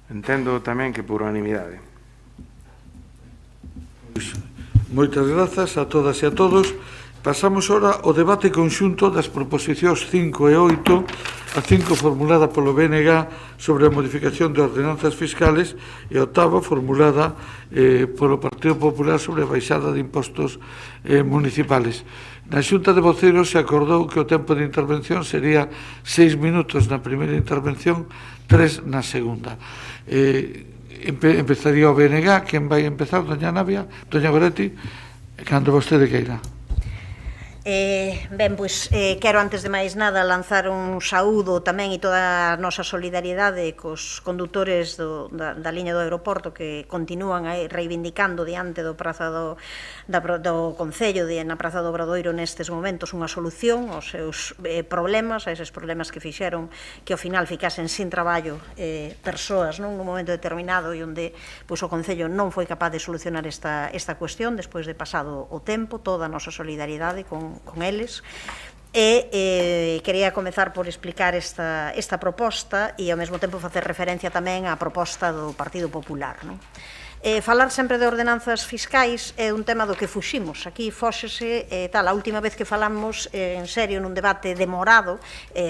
Entendo tamén que por unanimidade. Moitas grazas a todas e a todos. Pasamos ora ao debate conxunto das proposicións 5 e 8, a 5 formulada polo BNG sobre a modificación de ordenanzas fiscales e a octava formulada polo Partido Popular sobre a baixada de impostos municipales. Na Xunta de Voceros se acordou que o tempo de intervención sería 6 minutos na primeira intervención, 3 na segunda. Empezaría o BNG. Quen vai empezar? Doña Navia? Doña Goretti? Cando vostede queira. Ben, pois, quero antes de máis nada lanzar un saúdo tamén e toda a nosa solidariedade cos condutores da liña do aeroporto que continúan reivindicando diante do Praza do Concello na Praza do Obradoiro nestes momentos unha solución aos seus problemas, a eses problemas que fixeron que ao final ficasen sin traballo persoas nun momento determinado e onde o Concello non foi capaz de solucionar esta cuestión despois de pasado o tempo. Toda a nosa solidariedade con eles. Quería comezar por explicar esta proposta e ao mesmo tempo facer referencia tamén á proposta do Partido Popular. Falar sempre de ordenanzas fiscais é un tema do que fuximos. Aquí fóxese tal, a última vez que falamos en serio nun debate demorado,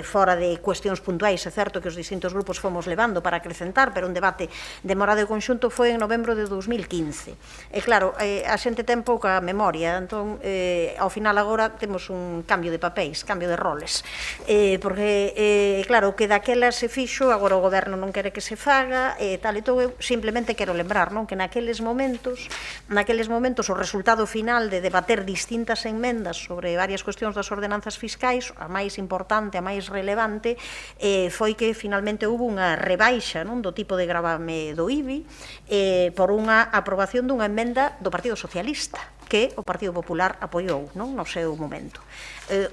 fora de cuestións puntuais, é certo que os distintos grupos fomos levando para acrecentar, pero un debate demorado e conxunto foi en novembro de 2015. E claro, a xente ten pouca memoria, entón, ao final agora temos un cambio de papéis, cambio de roles, porque, claro, o que daquela se fixo, agora o goberno non quere que se faga, tal e todo, eu simplemente quero lembrar, non, que naqueles momentos o resultado final de debater distintas enmendas sobre varias cuestións das ordenanzas fiscais, a máis importante, a máis relevante, foi que finalmente houve unha rebaixa do tipo de gravame do IBI por unha aprobación dunha emenda do Partido Socialista que o Partido Popular apoiou no seu momento.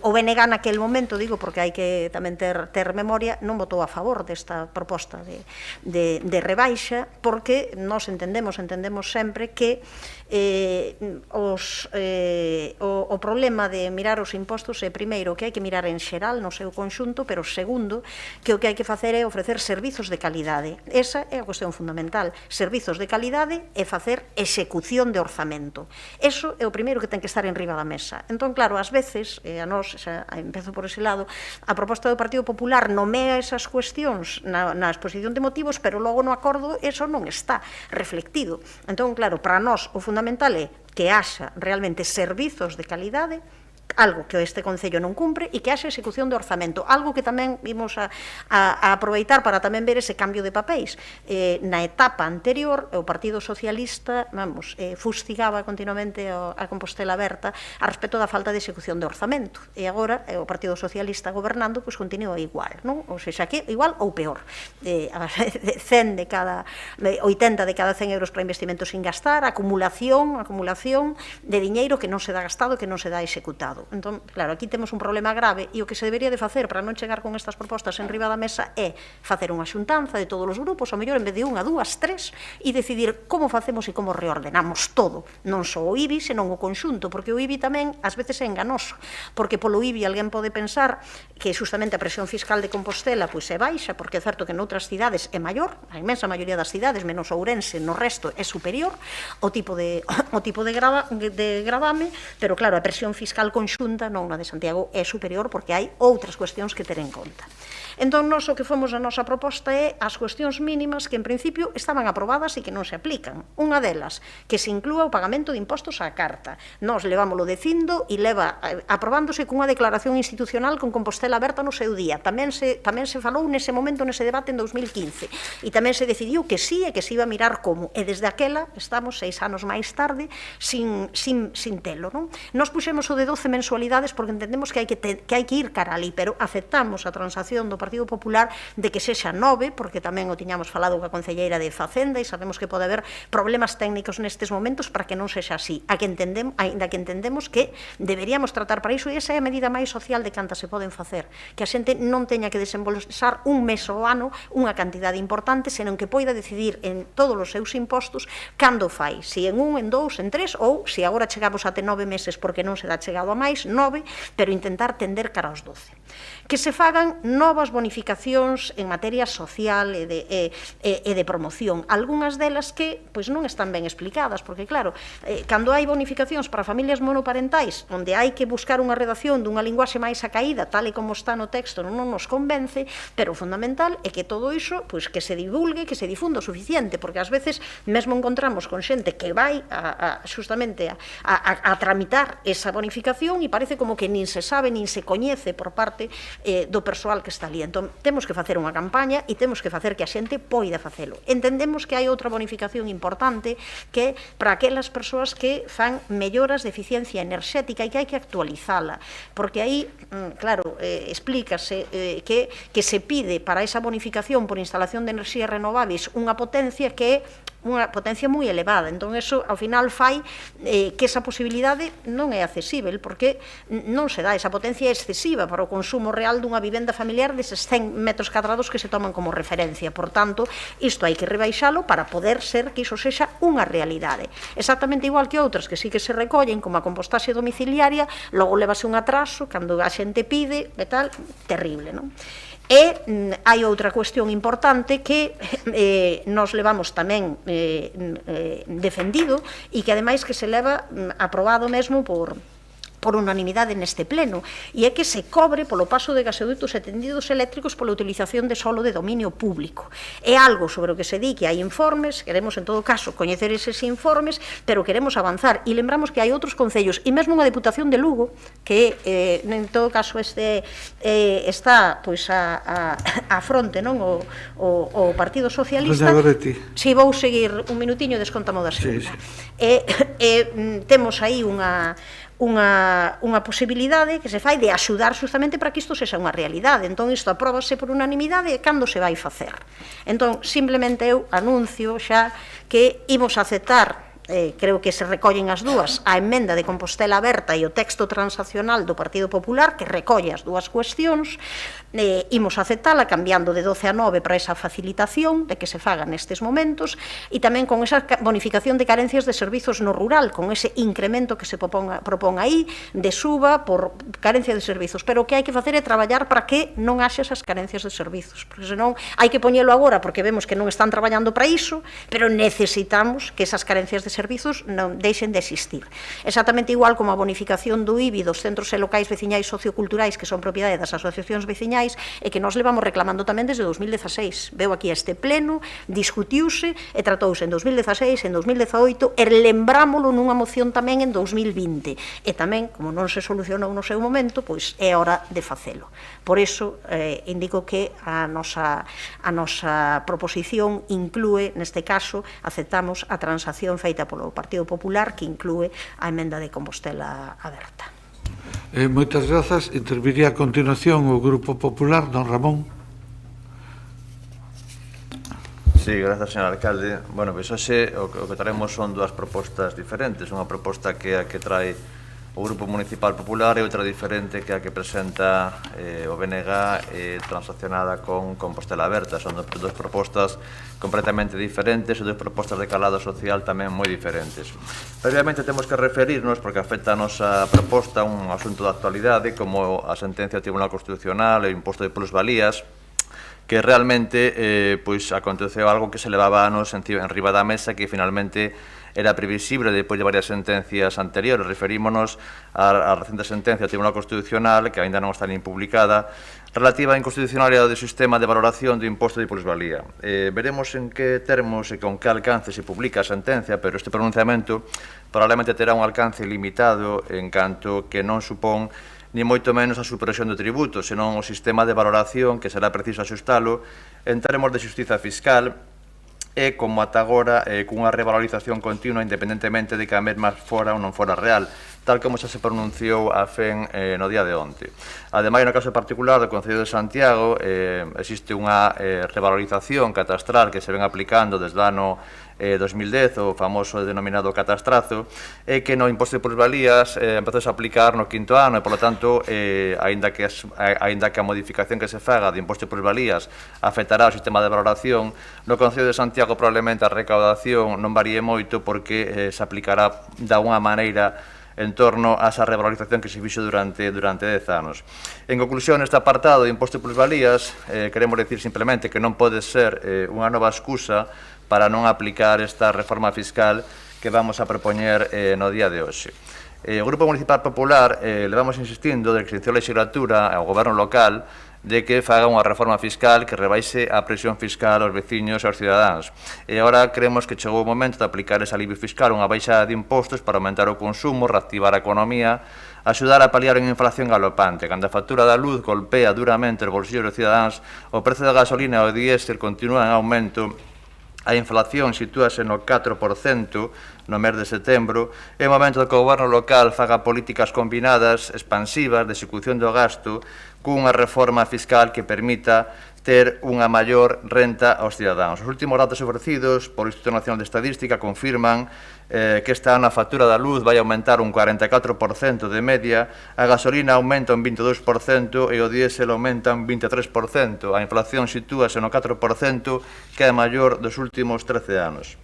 O BNG naquel momento, digo, porque hai que tamén ter memoria, non votou a favor desta proposta de rebaixa, porque nos entendemos sempre que o problema de mirar os impostos é, primeiro, que hai que mirar en xeral no seu conxunto, pero segundo, que o que hai que facer é ofrecer servizos de calidade. Esa é a cuestión fundamental, servizos de calidade e facer execución de orzamento. Eso é o primeiro que ten que estar en riba da mesa. Entón, claro, ás veces, a nós, empezo por ese lado, a proposta do Partido Popular nomea esas cuestións na exposición de motivos, pero logo no acordo eso non está reflectido. Entón, claro, para nós o fundamental é que haxa realmente servizos de calidade, algo que este Concello non cumpre, e que haxa execución de orzamento, algo que tamén vimos a aproveitar para tamén ver ese cambio de papéis. Na etapa anterior, o Partido Socialista, fustigaba continuamente a Compostela Aberta a respecto da falta de execución de orzamento, e agora o Partido Socialista gobernando continua igual, non? Ou seja, que igual ou peor. 80 de cada 100 euros para investimentos sin gastar, acumulación de diñeiro que non se dá gastado, que non se dá executado. Entón, claro, aquí temos un problema grave e o que se debería de facer para non chegar con estas propostas en riba da mesa é facer unha xuntanza de todos os grupos, ao mellor en vez de unha, dúas, tres, e decidir como facemos e como reordenamos todo, non só o IBI, senón o conxunto, porque o IBI tamén ás veces é enganoso, porque polo IBI alguén pode pensar que justamente a presión fiscal de Compostela é baixa, porque é certo que noutras cidades é maior, a inmensa maioría das cidades, menos Ourense, no resto é superior o tipo de gravame, pero claro, a presión fiscal conxunta non na de Santiago é superior porque hai outras cuestións que ter en conta. Entón, nós o que fomos a nosa proposta é as cuestións mínimas que, en principio, estaban aprobadas e que non se aplican. Unha delas, que se inclúa o pagamento de impostos á carta. Nós levámoslo dicindo e leva aprobándose cunha declaración institucional con Compostela Aberta no seu día. Tamén se falou nese momento, nese debate en 2015. E tamén se decidiu que sí e que se iba a mirar como. E desde aquela, estamos 6 anos máis tarde, sin telo, non? Nós puxemos o de 12 mensualidades porque entendemos que hai que ir cara ali, pero aceptamos a transacción do Partido Popular de que sexa 9, porque tamén o tiñamos falado coa concelleira de Facenda e sabemos que pode haber problemas técnicos nestes momentos para que non sexa así, ainda que entendemos que deberíamos tratar para iso, e esa é a medida máis social de cantas se poden facer, que a xente non teña que desembolsar un mes ao ano unha cantidade importante, senón que poida decidir en todos os seus impostos cando fai, se en 1, en 2, en 3, ou se agora chegamos até 9 meses porque non se dá chegado a máis, 9, pero intentar tender cara aos 12. Que se fagan novas bonificacións en materia social e de promoción, algunhas delas que non están ben explicadas, porque claro, cando hai bonificacións para familias monoparentais, onde hai que buscar unha redacción dunha linguaxe máis acaída, tal e como está no texto, non nos convence, pero o fundamental é que todo iso, que se divulgue, que se difunda o suficiente, porque ás veces mesmo encontramos con xente que vai justamente a tramitar esa bonificación e parece como que nin se sabe, nin se coñece por parte do persoal que está ali. Entón, temos que facer unha campaña e temos que facer que a xente poida facelo. Entendemos que hai outra bonificación importante que é para aquelas persoas que fan melloras de eficiencia enerxética e que hai que actualizala, porque aí, claro, explícase que se pide para esa bonificación por instalación de enerxías renovables unha potencia que é unha potencia moi elevada. Entón, eso, ao final, fai que esa posibilidade non é accesible, porque non se dá, esa potencia é excesiva para o consumo real dunha vivenda familiar deses 100 metros cadrados que se toman como referencia. Por tanto, isto hai que rebaixalo para poder ser que iso sexa unha realidade. Exactamente igual que outras que sí que se recollen, como a compostaxe domiciliaria, logo levase un atraso, cando a xente pide, e tal, terrible, non? E hai outra cuestión importante que nos levamos tamén defendido e que ademais que se leva aprobado mesmo por unanimidade neste pleno, e é que se cobre polo paso de gasodutos e tendidos eléctricos pola utilización de solo de dominio público. É algo sobre o que se di que hai informes, queremos en todo caso coñecer eses informes, pero queremos avanzar, e lembramos que hai outros concellos, e mesmo unha Deputación de Lugo, que en todo caso está a fronte, non, o Partido Socialista. Si, vou seguir un minutiño, descontamo da segunda. Temos aí unha posibilidade que se fai de axudar justamente para que isto sexa unha realidade. Entón, isto apróbase por unanimidade e cando se vai facer. Entón, simplemente eu anuncio xa que imos aceptar, creo que se recollen as dúas, a emenda de Compostela Aberta e o texto transaccional do Partido Popular, que recolle as dúas cuestións, imos aceptala cambiando de 12 a 9 para esa facilitación de que se faga nestes momentos, e tamén con esa bonificación de carencias de servizos no rural, con ese incremento que se propón aí, de suba por carencia de servizos. Pero o que hai que facer é traballar para que non haxe esas carencias de servizos, porque senón hai que poñelo agora porque vemos que non están traballando para iso, pero necesitamos que esas carencias de servizos non deixen de existir. Exactamente igual como a bonificación do IBI dos centros e locais veciñais socioculturais que son propiedade das asociacións veciñais e que nós levamos reclamando tamén desde 2016. Veu aquí este pleno, discutiuse e tratouse en 2016, en 2018 e lembrámolo nunha moción tamén en 2020. E tamén, como non se solucionou no seu momento, pois é hora de facelo. Por iso, indico que a nosa proposición inclúe, neste caso, aceptamos a transacción feita polo Partido Popular que inclúe a emenda de Compostela Aberta. Moitas grazas. Interviría a continuación o Grupo Popular, don Ramón. Sí, grazas, señor alcalde. Bueno, pois hoxe o que traemos son dúas propostas diferentes. Unha proposta que é a que trae o Grupo Municipal Popular e outra diferente que é a que presenta o BNG transaccionada con Compostela Aberta. Son dúas propostas completamente diferentes e dúas propostas de calado social tamén moi diferentes. Previamente temos que referirnos, porque afecta a nosa proposta, un asunto de actualidade como a sentencia do Tribunal Constitucional e o imposto de plusvalías, que realmente pois aconteceu algo que se levaba anos en riba da mesa, que finalmente era previsible depois de varias sentencias anteriores. Referímonos á recente sentencia do Tribunal Constitucional, que aínda non está nin publicada, relativa á inconstitucionalidade do sistema de valoración do imposto de plusvalía. Veremos en que termos e con que alcance se publica a sentencia, pero este pronunciamento probablemente terá un alcance limitado en canto que non supón ni moito menos a supresión do tributo, senón o sistema de valoración que será preciso axustalo en termos de xustiza fiscal e, como ata agora, cunha revalorización continua independentemente de que a mesma fora ou non fora real, tal como xa se pronunciou a FEN no día de onte. Ademais, no caso particular do Concello de Santiago, existe unha revalorización catastral que se ven aplicando desde o ano 2010, o famoso denominado catastrazo, e que no imposto de plusvalías empezou a aplicar no quinto ano, e, por lo tanto, aínda que a modificación que se faga do imposto de plusvalías afectará o sistema de valoración, no Concello de Santiago probablemente a recaudación non varíe moito porque se aplicará da unha maneira en torno a esa revalorización que se fixo durante 10 anos. En conclusión, neste apartado de imposto de plusvalías, queremos decir simplemente que non pode ser unha nova excusa para non aplicar esta reforma fiscal que vamos a propoñer no día de hoxe. O Grupo Municipal Popular levamos insistindo desde que se iniciou a legislatura ao Goberno local de que faga unha reforma fiscal que rebaixe a presión fiscal aos veciños e aos cidadáns. E agora creemos que chegou o momento de aplicar ese alivio fiscal, unha baixada de impostos para aumentar o consumo, reactivar a economía, axudar a paliar unha inflación galopante. Cando a factura da luz golpea duramente os bolsillos dos cidadáns, o prezo da gasolina e o diésel continúa en aumento, a inflación sitúase no 4% no mes de setembro, é o momento de que o goberno local faga políticas combinadas, expansivas, de execución do gasto, cunha reforma fiscal que permita ter unha maior renta aos cidadáns. Os últimos datos ofrecidos polo Instituto Nacional de Estadística confirman que este ano a factura da luz vai aumentar un 44% de media, a gasolina aumenta un 22% e o diésel aumenta un 23%. A inflación sitúase no 4%, que é a maior dos últimos 13 anos.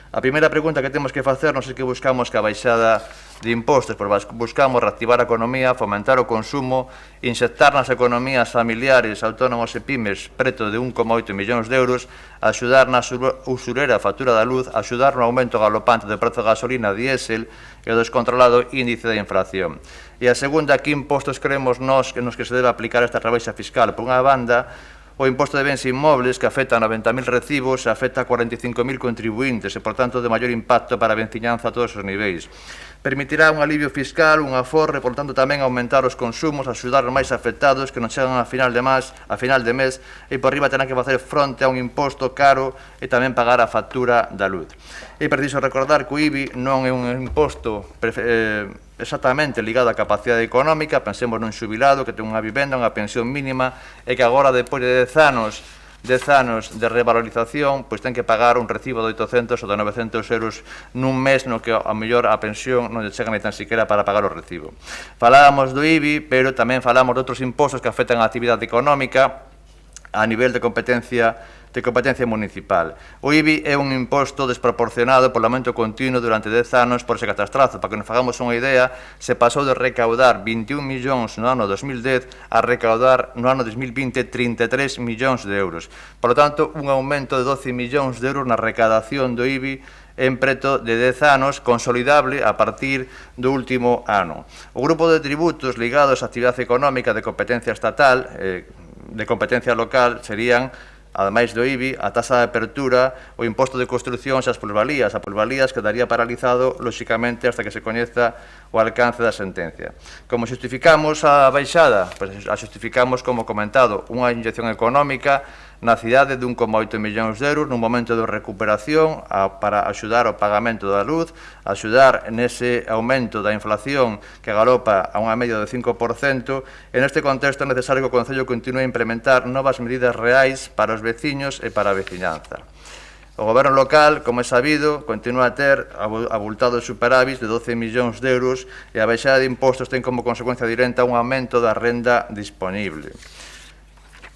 A primeira pregunta que temos que facernos é que buscamos que a baixada de impostos, pois buscamos reactivar a economía, fomentar o consumo, inxectar nas economías familiares, autónomos e pymes preto de 1,8 millóns de euros, axudar na usurera factura da luz, axudar no aumento galopante do prezo da gasolina, diésel e o descontrolado índice de inflación. E a segunda, que impostos creemos nos que se debe aplicar esta rebaixa fiscal? Por unha banda, o imposto de bens inmobles, que afecta a 90.000 recibos e afecta a 45.000 contribuintes e, por tanto, de maior impacto para a veciñanza a todos os niveis. Permitirá un alivio fiscal, un aforro e, por tanto, tamén aumentar os consumos, axudar os máis afectados que non chegan a final de mes e, por riba, terán que facer fronte a un imposto caro e tamén pagar a factura da luz. É preciso recordar que o IBI non é un imposto exactamente ligado á capacidade económica. Pensemos nun xubilado que ten unha vivenda, unha pensión mínima e que agora, depois de 10 anos de revalorización, pois ten que pagar un recibo de 800 ou de 900 euros nun mes no que a mellor a pensión non lle chega ni tan siquiera para pagar o recibo. Falábamos do IBI, pero tamén falamos de outros impostos que afectan a actividade económica a nivel de competencia municipal. O IBI é un imposto desproporcionado polo aumento continuo durante 10 anos por ese catastrazo. Para que nos fagamos unha idea, se pasou de recaudar 21 millóns no ano 2010 a recaudar no ano 2020 33 millóns de euros. Por lo tanto, un aumento de 12 millóns de euros na recaudación do IBI en preto de 10 anos, consolidable a partir do último ano. O grupo de tributos ligados á actividade económica de competencia estatal, de competencia local, serían, ademais do IBI, a taxa de apertura, o imposto de construcións e as plusvalías. A plusvalías quedaría paralizado, lóxicamente, hasta que se coñeza o alcance da sentencia. Como xustificamos a baixada? Pois a xustificamos, como comentado, unha inyección económica na cidade de 1,8 millóns de euros nun momento de recuperación para axudar ao pagamento da luz, axudar nese aumento da inflación que galopa a unha media de 5%. En este contexto é necesario que o Concello continue a implementar novas medidas reais para os veciños e para a veciñanza. O goberno local, como é sabido, continúa a ter abultados superávits de 12 millóns de euros e a baixada de impostos ten como consecuencia directa un aumento da renda disponible.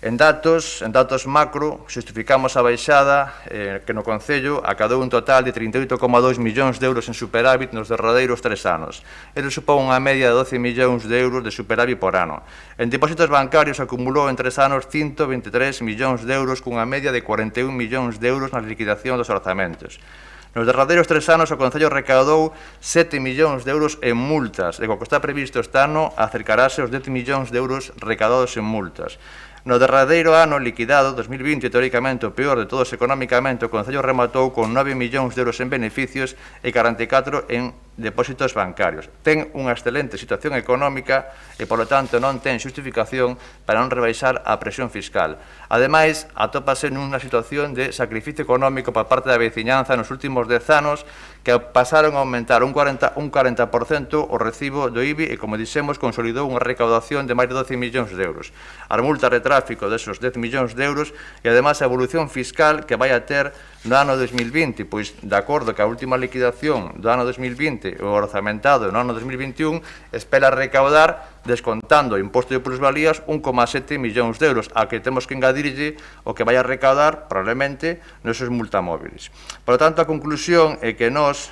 En datos macro, xustificamos a baixada que no Concello acadou un total de 38,2 millóns de euros en superávit nos derradeiros 3 anos. Ele supón unha media de 12 millóns de euros de superávit por ano. En depósitos bancarios acumulou en 3 anos 123 millóns de euros cunha media de 41 millóns de euros na liquidación dos orzamentos. Nos derradeiros 3 anos o Concello recaudou 7 millóns de euros en multas e co que está previsto este ano acercarase aos 10 millóns de euros recaudados en multas. No derradeiro ano liquidado, 2020, teóricamente o peor de todos económicamente, o Concello rematou con 9 millóns de euros en beneficios e 44 en depósitos bancarios. Ten unha excelente situación económica e, polo tanto, non ten xustificación para non rebaixar a presión fiscal. Ademais, atópase nunha situación de sacrificio económico por parte da veciñanza nos últimos 10 anos que pasaron a aumentar un 40% o recibo do IBI e, como dixemos, consolidou unha recaudación de máis de 12 millóns de euros. As multas de tráfico desos 10 millóns de euros e, ademais, a evolución fiscal que vai a ter no ano 2020, pois, de acordo que a última liquidación do ano 2020 o orzamentado no ano 2021 espera recaudar, descontando o imposto de plusvalías, 1,7 millóns de euros, a que temos que engadirlle o que vai a recaudar, probablemente, nosos multamóviles. Por lo tanto, a conclusión é que nós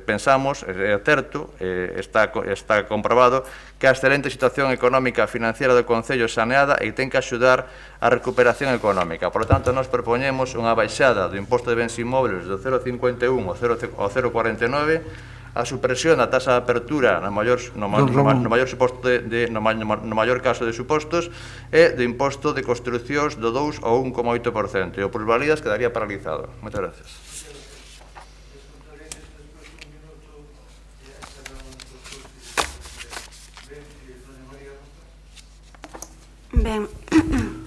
pensamos, é certo, está comprobado, que a excelente situación económica e financiera do Concello saneada e ten que axudar a recuperación económica. Por lo tanto, nós propoñemos unha baixada do imposto de bens inmóviles do 0,51 ao 0,49, a supresión da tasa de apertura no maior caso de supostos e do imposto de construcións do 2 ao 1,8% e o plusvalías quedaría paralizado. Moitas gracias. Ben,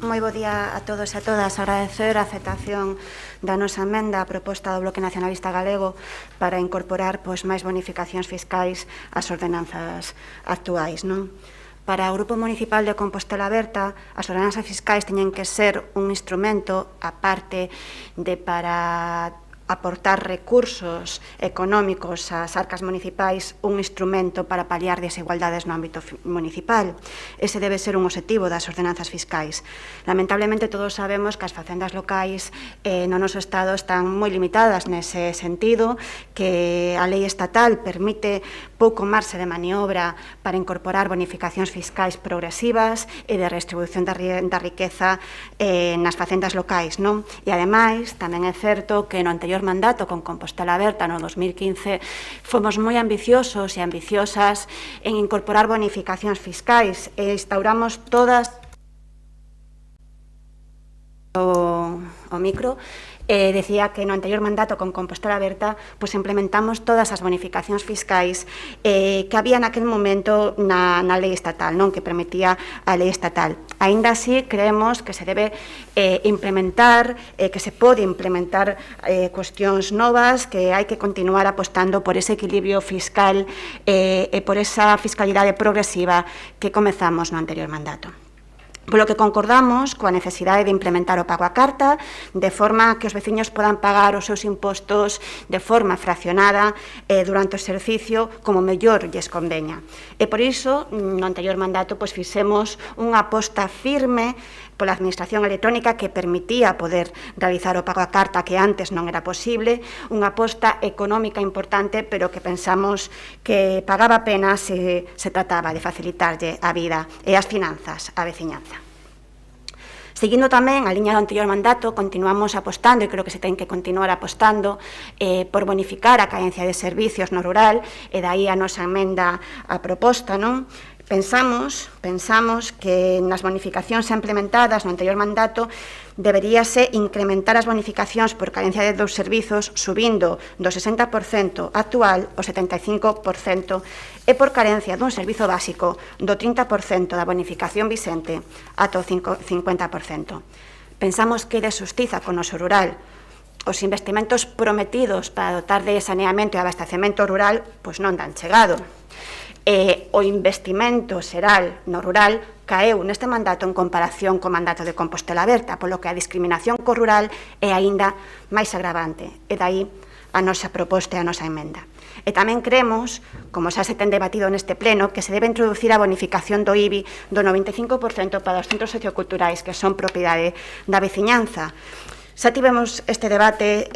moi bo día a todos e a todas. Agradecer a aceptación da nosa emenda a proposta do Bloque Nacionalista Galego para incorporar máis bonificacións fiscais ás ordenanzas actuais, non? Para o Grupo Municipal de Compostela Aberta, as ordenanzas fiscais teñen que ser un instrumento, aparte de para aportar recursos económicos ás arcas municipais, un instrumento para paliar desigualdades no ámbito municipal. Ese debe ser un obxectivo das ordenanzas fiscais. Lamentablemente, todos sabemos que as facendas locais no noso Estado están moi limitadas nese sentido, que a lei estatal permite pouco marxe de maniobra para incorporar bonificacións fiscais progresivas e de redistribución da riqueza nas facendas locais, non? E, ademais, tamén é certo que no anterior mandato con Compostela Aberta no 2015 fomos moi ambiciosos e ambiciosas en incorporar bonificacións fiscais e instauramos todas o micro. Decía que no anterior mandato con Compostela Aberta implementamos todas as bonificacións fiscais que había naquele momento na lei estatal, non, que permitía a lei estatal. Aínda así, creemos que se debe implementar, que se pode implementar cuestións novas, que hai que continuar apostando por ese equilibrio fiscal e por esa fiscalidade progresiva que comezamos no anterior mandato. Polo que concordamos coa necesidade de implementar o pago a carta, de forma que os veciños podan pagar os seus impostos de forma fraccionada durante o exercicio como mellor lles conveña. E por iso, no anterior mandato, fixemos unha aposta firme pola administración electrónica que permitía poder realizar o pago a carta que antes non era posible, unha aposta económica importante, pero que pensamos que pagaba a pena se trataba de facilitarlle a vida e as finanzas á veciñanza. Seguindo tamén a liña do anterior mandato, continuamos apostando, e creo que se ten que continuar apostando, por bonificar a carencia de servicios no rural, e dai a nosa emenda a proposta, non? Pensamos que nas bonificacións implementadas no anterior mandato deberíase incrementar as bonificacións por carencia de dos servizos subindo do 60% actual ao 75% e por carencia dun servizo básico do 30% da bonificación vixente ata o 50%. Pensamos que de xustiza con o noso rural os investimentos prometidos para dotar de saneamento e abastecemento rural non dan chegado. O investimento xeral no rural caeu neste mandato en comparación co mandato de Compostela Aberta, polo que a discriminación co rural é aínda máis agravante. E dai a nosa proposta e a nosa emenda. E tamén creemos, como xa se ten debatido neste pleno, que se debe introducir a bonificación do IBI do 95% para os centros socioculturais que son propiedade da veciñanza. Xa tivemos este debate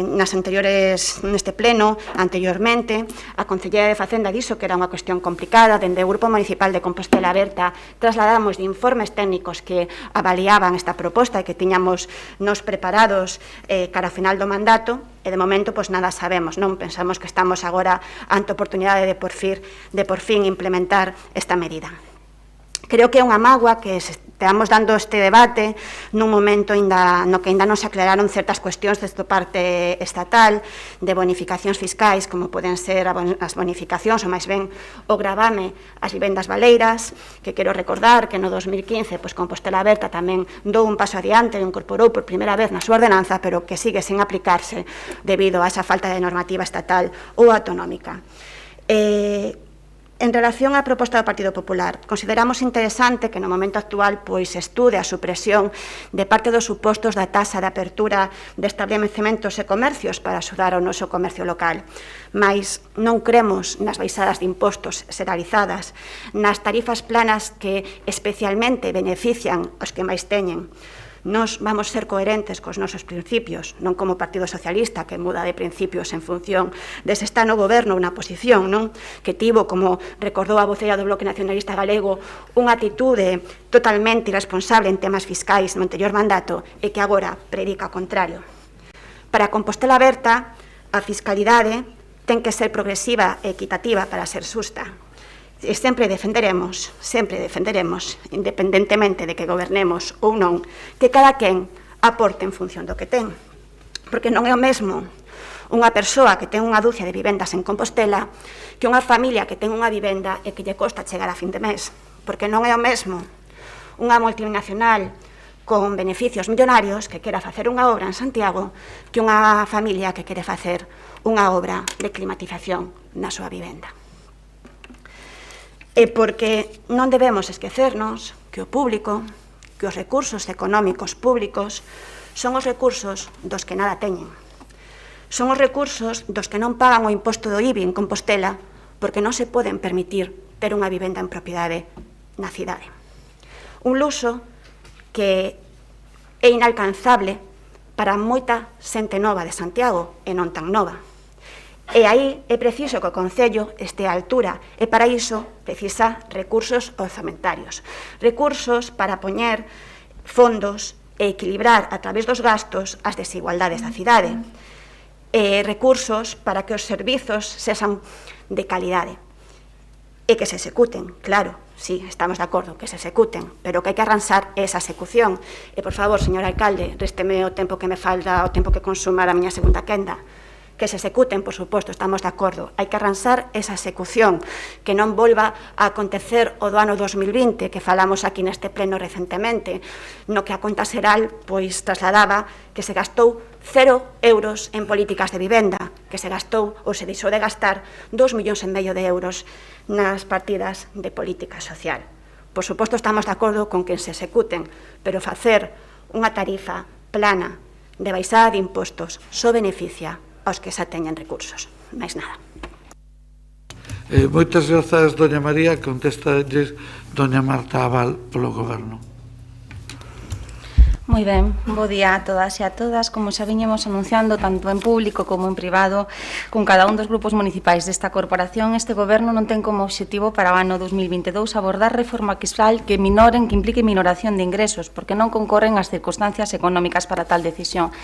neste pleno anteriormente. A Conselleira de Facenda dixo que era unha cuestión complicada. Dende o Grupo Municipal de Compostela Aberta trasladamos de informes técnicos que avaliaban esta proposta e que tiñamos nos preparados cara ao final do mandato, e de momento pois nada sabemos, non pensamos que estamos agora ante a oportunidade de por fin implementar esta medida. Creo que é unha mágoa que esteamos dando este debate nun momento no que ainda non se aclararon certas cuestións desde parte estatal de bonificacións fiscais, como poden ser as bonificacións, ou máis ben o gravame ás vivendas baleiras, que quero recordar que no 2015 Compostela Aberta tamén dou un paso adiante e incorporou por primeira vez na súa ordenanza, pero que sigue sen aplicarse debido a esa falta de normativa estatal ou autonómica. En relación á proposta do Partido Popular, consideramos interesante que no momento actual estude a supresión de parte dos supostos da taxa de apertura de establecementos e comercios para axudar ao noso comercio local. Mais non cremos nas baixadas de impostos xeralizadas, nas tarifas planas que especialmente benefician aos que máis teñen. Nos vamos ser coherentes cos nosos principios, non como Partido Socialista que muda de principios en función de se está no goberno ou na oposición, non? Que tivo, como recordou a voceira do Bloque Nacionalista Galego, unha atitude totalmente irresponsable en temas fiscais no anterior mandato e que agora predica o contrario. Para Compostela Aberta, a fiscalidade ten que ser progresiva e equitativa para ser xusta. E sempre defenderemos, independentemente de que gobernemos ou non, que cada quen aporte en función do que ten. Porque non é o mesmo unha persoa que ten unha dúcia de vivendas en Compostela que unha familia que ten unha vivenda e que lle costa chegar a fin de mes. Porque non é o mesmo unha multinacional con beneficios millonarios que quera facer unha obra en Santiago que unha familia que quere facer unha obra de climatización na súa vivenda. E porque non debemos esquecernos que o público, que os recursos económicos públicos son os recursos dos que nada teñen. Son os recursos dos que non pagan o imposto do IBI en Compostela porque non se poden permitir ter unha vivenda en propiedade na cidade. Un luxo que é inalcanzable para moita xente nova de Santiago e non tan nova. E aí é preciso que o Concello este á altura e para iso precisa recursos orzamentarios, recursos para poñer fondos e equilibrar a través dos gastos as desigualdades da cidade, recursos para que os servizos sexan de calidade e que se executen, claro, sí, estamos de acordo, que se executen, pero que hai que arranxar esa execución. E, por favor, señor alcalde, résteme o tempo que me falta, o tempo que consuma da miña segunda quenda. Que se executen, por suposto, estamos de acordo. Hai que arranxar esa execución, que non volva a acontecer o do ano 2020, que falamos aquí neste pleno recentemente, no que a conta xeral trasladaba que se gastou 0 euros en políticas de vivenda, que se gastou ou se deixou de gastar 2,5 millóns de euros nas partidas de política social. Por suposto, estamos de acordo con que se executen, pero facer unha tarifa plana de baixada de impostos só beneficia aos que xa teñen recursos, máis nada. Moitas grazas, doña María. Contestalles doña Marta Abal polo Goberno. Moi ben, bo día a todas e a todas. Como xa viñemos anunciando tanto en público como en privado con cada un dos grupos municipais desta corporación, este Goberno non ten como obxectivo para o ano 2022 abordar reforma fiscal que implique minoración de ingresos, porque non concorren as circunstancias económicas para tal decisión.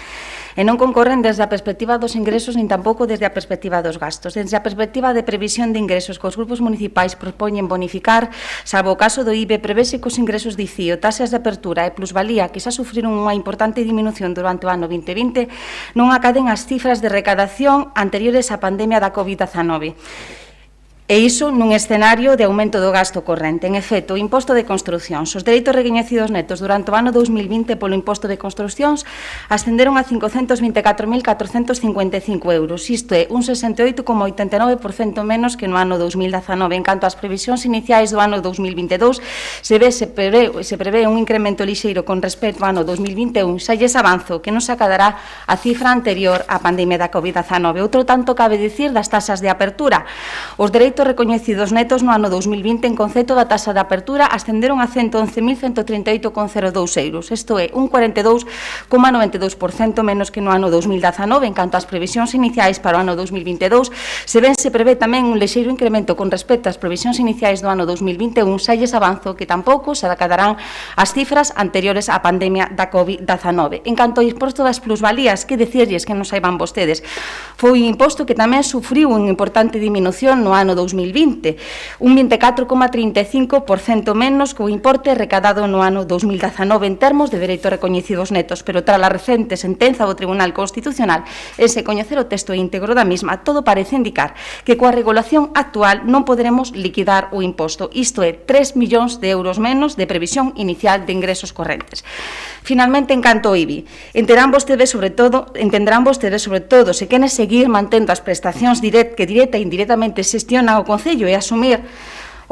E non concorren desde a perspectiva dos ingresos nin tampouco desde a perspectiva dos gastos. Desde a perspectiva de previsión de ingresos que os grupos municipais propoñen bonificar, salvo o caso do IBE, prevese que os ingresos de ICIO, taxas de apertura e plusvalía que xa sufriron unha importante diminución durante o ano 2020 non acaden as cifras de recadación anteriores á pandemia da COVID-19. E iso nun escenario de aumento do gasto corrente. En efecto, o imposto de construcións, os dereitos recoñecidos netos durante o ano 2020 polo imposto de construcións ascenderon a 524.455 euros. Isto é, un 68,89% menos que no ano 2019. En canto ás previsións iniciais do ano 2022, se prevé un incremento lixeiro con respecto ao ano 2021, xa lles avanzo que non se acadará a cifra anterior á pandemia da COVID-19. Outro tanto cabe dicir das tasas de apertura. Os dereitos recoñecidos netos no ano 2020 en concepto da taxa de apertura ascenderon a 111.138,02 euros. Isto é, un 42,92% menos que no ano 2019. En canto ás previsións iniciais para o ano 2022, se prevé tamén un lixeiro incremento con respecto ás previsións iniciais do ano 2021, xa lles avanzo que tampouco se acadarán as cifras anteriores á pandemia da COVID-19. En canto ao imposto das plusvalías, que decirlles que non saiban vostedes, foi un imposto que tamén sufriu unha importante diminución no ano 2020, un 24,35% menos que o importe recadado no ano 2019 en termos de dereitos recoñecidos netos, pero tras a recente sentenza do Tribunal Constitucional e se coñecer o texto íntegro da mesma, todo parece indicar que coa regulación actual non poderemos liquidar o imposto, isto é, 3 millóns de euros menos de previsión inicial de ingresos correntes. Finalmente, en canto ao IBI, entenderán vostedes sobre todo se queren seguir mantendo as prestacións que directa e indirectamente xestiona o Concello e asumir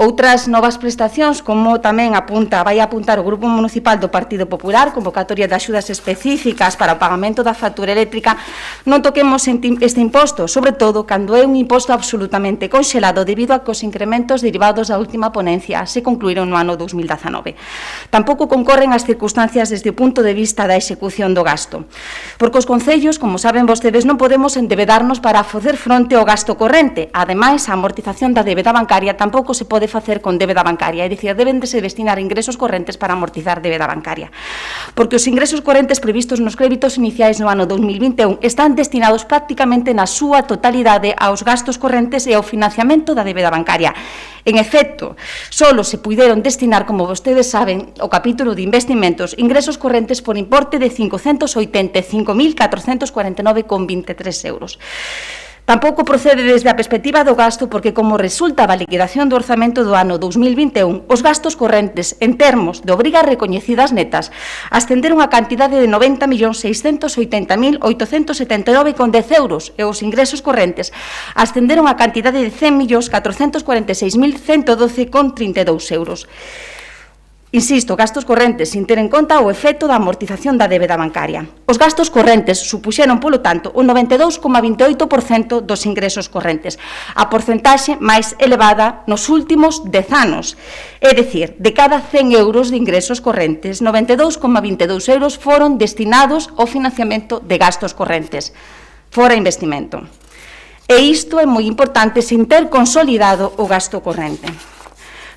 outras novas prestacións, como tamén vai apuntar o Grupo Municipal do Partido Popular, convocatoria de axudas específicas para o pagamento da factura eléctrica, non toquemos este imposto, sobre todo cando é un imposto absolutamente conxelado debido a que os incrementos derivados da última ponencia se concluíron no ano 2019. Tampouco concorren as circunstancias desde o punto de vista da execución do gasto, porque os concellos, como saben vostedes, non podemos endebedarnos para facer fronte ao gasto corrente. Ademais, a amortización da débeda bancaria tampouco se pode facer con débeda bancaria, é dicir, deben de se destinar ingresos correntes para amortizar débeda bancaria, porque os ingresos correntes previstos nos créditos iniciais no ano 2021 están destinados prácticamente na súa totalidade aos gastos correntes e ao financiamento da débeda bancaria. En efecto, solo se puideron destinar, como vostedes saben, o capítulo de investimentos, ingresos correntes por importe de 585.449,23 euros. Tampouco procede desde a perspectiva do gasto porque, como resulta da liquidación do orzamento do ano 2021, os gastos correntes en termos de obrigas recoñecidas netas ascenderon a cantidade de 90.680.879,10 euros e os ingresos correntes ascenderon a cantidade de 100.446.112,32 euros. Insisto, gastos correntes, sin ter en conta o efecto da amortización da débeda bancaria. Os gastos correntes supuxeron, polo tanto, o 92,28% dos ingresos correntes, a porcentaxe máis elevada nos últimos 10 anos. É dicir, de cada 100 euros de ingresos correntes, 92,22 euros foron destinados ao financiamento de gastos correntes, fora investimento. E isto é moi importante sin ter consolidado o gasto corrente.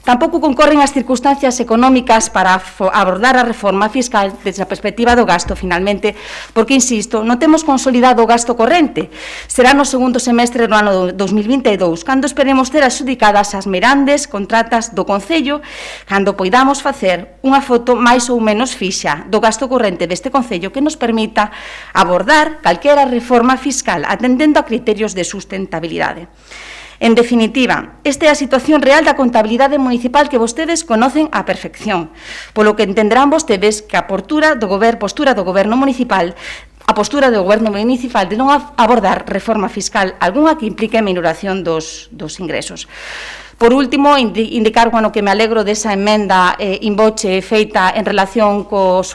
Tampouco concorren as circunstancias económicas para abordar a reforma fiscal desde a perspectiva do gasto, finalmente, porque, insisto, non temos consolidado o gasto corrente. Será no segundo semestre do ano 2022, cando esperemos ter adxudicadas as merandes contratas do Concello, cando poidamos facer unha foto máis ou menos fixa do gasto corrente deste Concello que nos permita abordar calquera reforma fiscal atendendo a criterios de sustentabilidade. En definitiva, esta é a situación real da contabilidade municipal que vostedes conocen á perfección, polo que entenderán vostedes que a postura do Goberno municipal de non abordar reforma fiscal algunha que implique a minoración dos ingresos. Por último, indicar que me alegro desa emenda in voce feita en relación co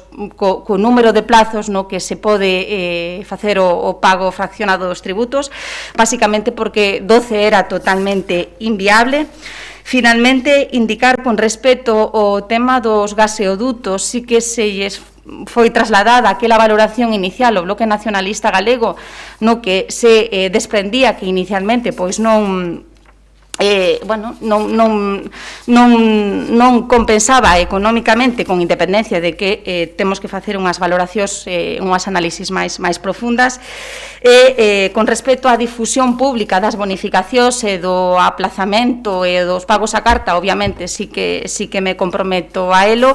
número de plazos que se pode facer o pago fraccionado dos tributos, basicamente porque 12 era totalmente inviable. Finalmente, indicar con respecto ao tema dos gaseodutos, sí que se lles foi trasladada aquela valoración inicial ao Bloque Nacionalista Galego, no que se desprendía que inicialmente non compensaba económicamente, con independencia de que temos que facer unhas valoracións, unhas análisis máis profundas. E con respecto á difusión pública das bonificacións e do aplazamento e dos pagos a carta, obviamente sí que me comprometo a elo.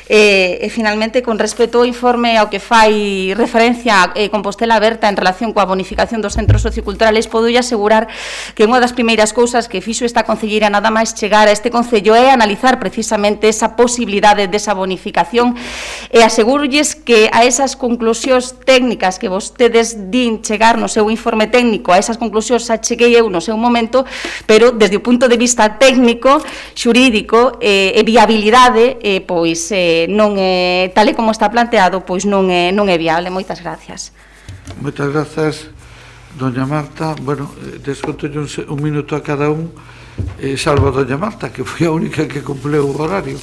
E finalmente, con respecto ao informe ao que fai referencia Compostela Aberta en relación coa bonificación dos centros socioculturales, podo asegurar que unha das primeiras cousas que fixo esta concelleira nada máis chegar a este concello é analizar precisamente esa posibilidade desa bonificación, e asegurolles que a esas conclusións técnicas que vostedes din chegar no seu informe técnico, a esas conclusións xa cheguei eu no seu momento, pero desde o punto de vista técnico, xurídico e viabilidade, pois non é, tal e como está planteado, pois non é viable. Moitas gracias. Moitas grazas, doña Marta. Bueno, descontolle un minuto a cada un, salvo a doña Marta, que foi a única que cumpleu o horario.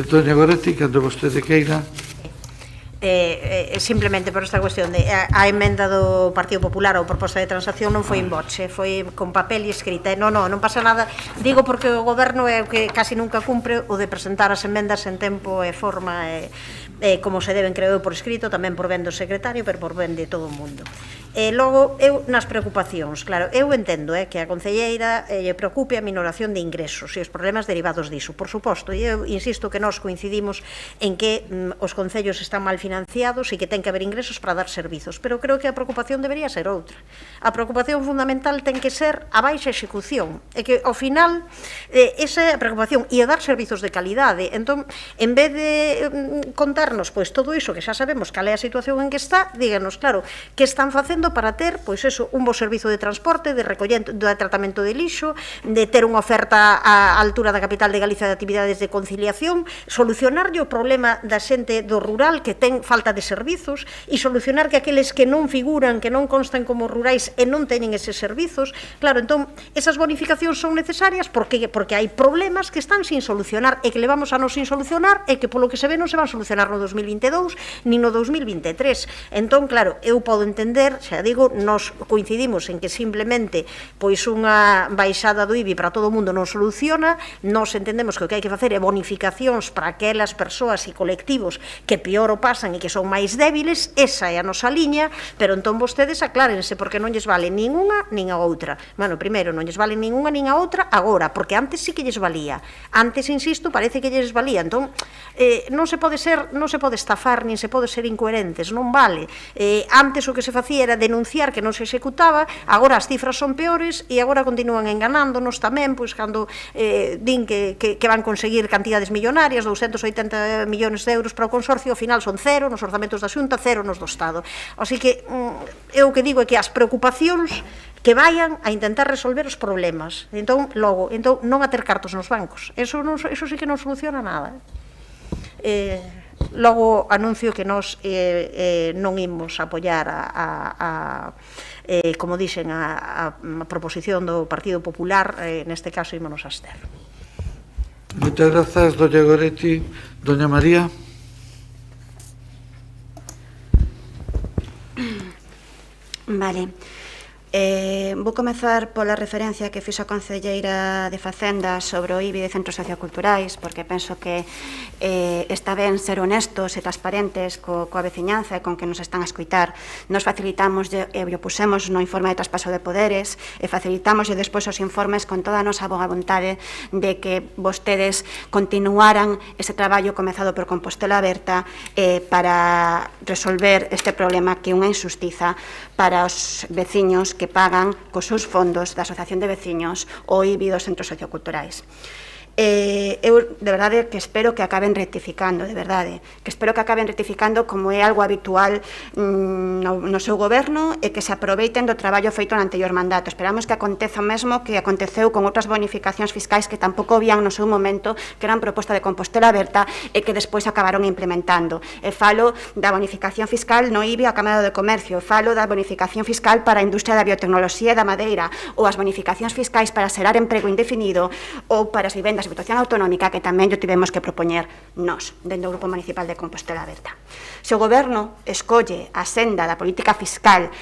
Doña Goretti, cando vostede queira. Simplemente por esta cuestión de a emenda do Partido Popular ou proposta de transacción non foi en voce, foi con papel e escrita. Non pasa nada, digo porque o goberno é o que casi nunca cumpre o de presentar as emendas en tempo e forma, como se deben, creo eu, por escrito, tamén por ben do secretario, pero por ben de todo o mundo. Logo, eu nas preocupacións, claro, eu entendo que a concelleira lle preocupe a minoración de ingresos e os problemas derivados diso, por suposto, e eu insisto que nós coincidimos en que os concellos están mal financiados e que ten que haber ingresos para dar servizos, pero creo que a preocupación debería ser outra. A preocupación fundamental ten que ser a baixa execución, e que ao final esa é a preocupación, e a dar servizos de calidade. Entón, en vez de contarnos pois todo iso que xa sabemos cal é a situación en que está, díganos, claro, que están facendo para ter, pois eso, un bo servizo de transporte, de recollento, de tratamento de lixo, de ter unha oferta á altura da capital de Galicia de actividades de conciliación, solucionarlle o problema da xente do rural que ten falta de servizos e solucionar que aqueles que non figuran, que non constan como rurais e non teñen eses servizos. Claro, entón, esas bonificacións son necesarias porque hai problemas que están sin solucionar e que levamos anos sin solucionar e que polo que se ve non se van solucionar no 2022 nin no 2023. Entón, claro, eu podo entender, xa digo, nos coincidimos en que simplemente pois unha baixada do IBI para todo o mundo non soluciona, nos entendemos que o que hai que facer é bonificacións para aquelas persoas e colectivos que peor o pasan e que son máis débiles, esa é a nosa liña, pero entón vostedes aclárense porque non lles vale nin unha nin a outra. Bueno, primeiro, non lles vale nin unha nin a outra agora, porque antes sí que lles valía. Antes, insisto, parece que lles valía. Entón, non se pode estafar, nin se pode ser incoherentes, non vale. Antes o que se facía era denunciar que non se executaba, agora as cifras son peores e agora continúan enganándonos tamén, pois cando din que van conseguir cantidades millonarias, 280 millóns de euros para o consorcio, ao final son cero nos orzamentos da Xunta, cero nos do Estado. Así que eu o que digo é que as preocupacións que vayan a intentar resolver os problemas. Entón, logo, non a ter cartos nos bancos. Eso sí que non soluciona nada. Logo anuncio que nós non imos apoiar como dixen, a proposición do Partido Popular, neste caso ímonos a abster. Moitas grazas, doña Goretti. Doña María. Vale. Vou comezar pola referencia que fixo a concelleira de Facenda sobre o IBI de centros socioculturais, porque penso que está ben ser honestos e transparentes coa veciñanza e con que nos están a escoitar. Nos facilitamos e o pusemos no informe de traspaso de poderes e facilitamos despois os informes con toda a nosa boa vontade de que vostedes continuaran ese traballo comezado por Compostela Aberta para resolver este problema que é unha injustiza para os veciños que pagan cos seus fondos da Asociación de Veciños o IBI dos centros socioculturais. Eu, de verdade, que espero que acaben rectificando, de verdade, que espero que acaben rectificando como é algo habitual no seu goberno e que se aproveiten do traballo feito no anterior mandato. Esperamos que aconteza o mesmo que aconteceu con outras bonificacións fiscais que tampouco vían no seu momento, que eran proposta de Compostela Aberta e que despois acabaron implementando. E falo da bonificación fiscal no IBI a Cámara de Comercio, falo da bonificación fiscal para a industria da biotecnoloxía e da madeira, ou as bonificacións fiscais para xerar emprego indefinido ou para as vivendas situación autonómica que tamén yo tivemos que propoñer nós, dentro do Grupo Municipal de Compostela Aberta. Se o Goberno escolle a senda da política fiscal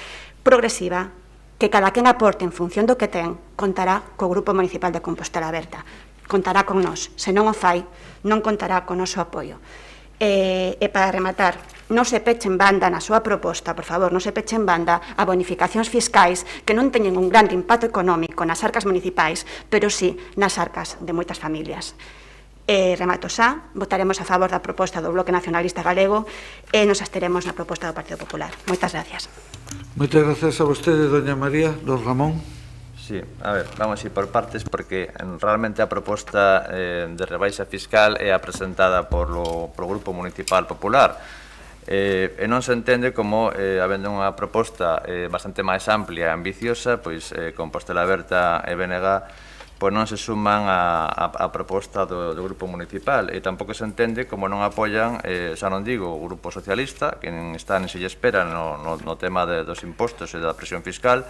progresiva, que cada quen aporte en función do que ten, contará co Grupo Municipal de Compostela Aberta, contará con nós. Se non o fai, non contará con o noso apoio. E para rematar, non se pechen banda na súa proposta, por favor, non se pechen banda a bonificacións fiscais que non teñen un grande impacto económico nas arcas municipais, pero sí nas arcas de moitas familias. Remato xa, votaremos a favor da proposta do Bloque Nacionalista Galego e nos absteremos na proposta do Partido Popular. Moitas gracias. Moitas gracias a vostede, doña María. Don Ramón. Sí, a ver, vamos a ir por partes porque realmente a proposta de rebaixa fiscal é a presentada polo Grupo Municipal Popular. E non se entende como, habendo unha proposta bastante máis amplia e ambiciosa, pois Compostela Aberta e BNG pois non se suman a proposta do Grupo Municipal e tampouco se entende como non apoian, xa non digo, o Grupo Socialista, que está en se lle espera no tema dos impostos e da presión fiscal,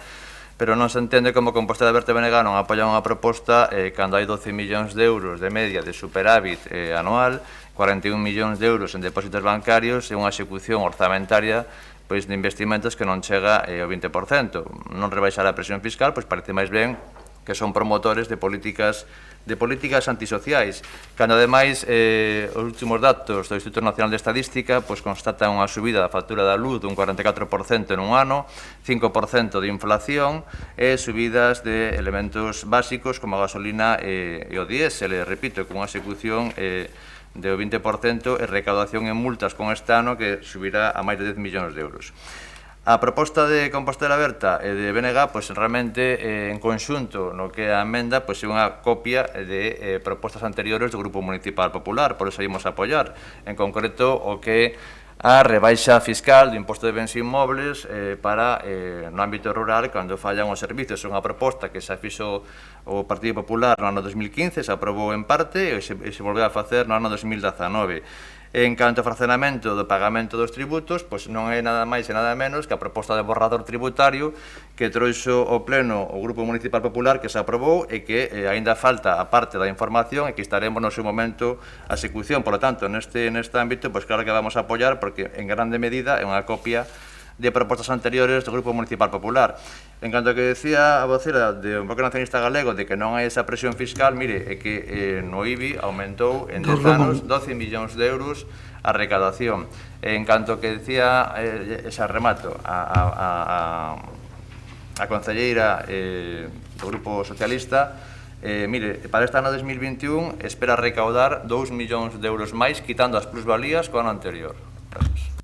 pero non se entende como Compostela Aberta e BNG non apoian unha proposta cando hai 12 millóns de euros de media de superávit anual, 41 millóns de euros en depósitos bancarios e unha execución orzamentaria pois de investimentos que non chega ao 20%. Non rebaixar a presión fiscal, pois parece máis ben que son promotores de políticas antisociais, cando ademais os últimos datos do Instituto Nacional de Estadística pois constatan unha subida da factura da luz dun 44% en un ano, 5% de inflación e subidas de elementos básicos como a gasolina e o diésel, repito, con unha execución de 20% e recaudación en multas con este ano que subirá a máis de 10 millóns de euros. A proposta de Compostela Aberta e de BNG, pois realmente en conxunto no que é a emenda, pois é unha copia de propostas anteriores do Grupo Municipal Popular, por eso ímos a apoiar, en concreto o que a rebaixa fiscal do imposto de bens inmobles para no ámbito rural cando fallan os servicios. É unha proposta que xa fixo o Partido Popular no ano 2015, se aprobou en parte e se volveu a facer no ano 2019. En canto ao fraccionamento do pagamento dos tributos, pois non é nada máis e nada menos que a proposta de borrador tributario que trouxo ao Pleno o Grupo Municipal Popular que se aprobou e que aínda falta a parte da información e que estaremos no seu momento a execución. Por lo tanto, neste ámbito, pois claro que vamos a apoiar porque en grande medida é unha copia de propostas anteriores do Grupo Municipal Popular. En canto a que decía a vocera do Bloque Nacionalista Galego de que non hai esa presión fiscal, mire, é que no IBI aumentou en 10 anos 12 millóns de euros a recaudación. En canto a que decía, xa remato, a concelleira do Grupo Socialista, mire, para este ano 2021 espera recaudar 2 millóns de euros máis quitando as plusvalías co ano anterior. Gracias.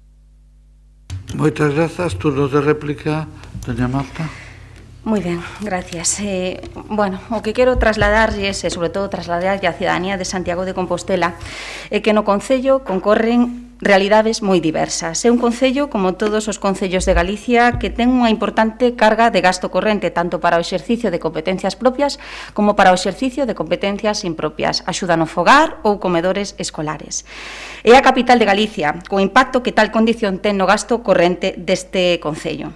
Moitas grazas. Turno de réplica, doña Marta. Moi ben, gracias. Bueno, o que quero trasladarlles e sobre todo trasladarlle á cidadanía de Santiago de Compostela é que no Concello concorren realidades moi diversas. É un concello, como todos os concellos de Galicia, que ten unha importante carga de gasto corrente, tanto para o exercicio de competencias propias como para o exercicio de competencias impropias, axuda no fogar ou comedores escolares. É a capital de Galicia, co impacto que tal condición ten no gasto corrente deste concello.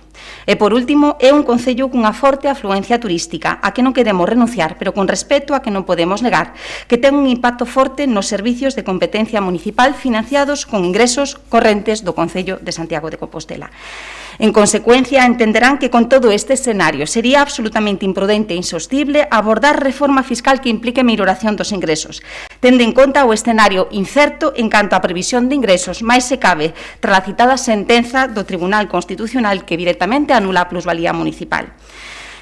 E, por último, é un concello cunha forte afluencia turística, a que non queremos renunciar, pero con respeto a que non podemos negar, que ten un impacto forte nos servicios de competencia municipal financiados con ingresos correntes do Concello de Santiago de Compostela. En consecuencia, entenderán que con todo este escenario sería absolutamente imprudente e insostible abordar reforma fiscal que implique melloración dos ingresos, tendo en conta o escenario incerto en canto á previsión de ingresos, máis se cabe tras a citada sentenza do Tribunal Constitucional que directamente anula a plusvalía municipal.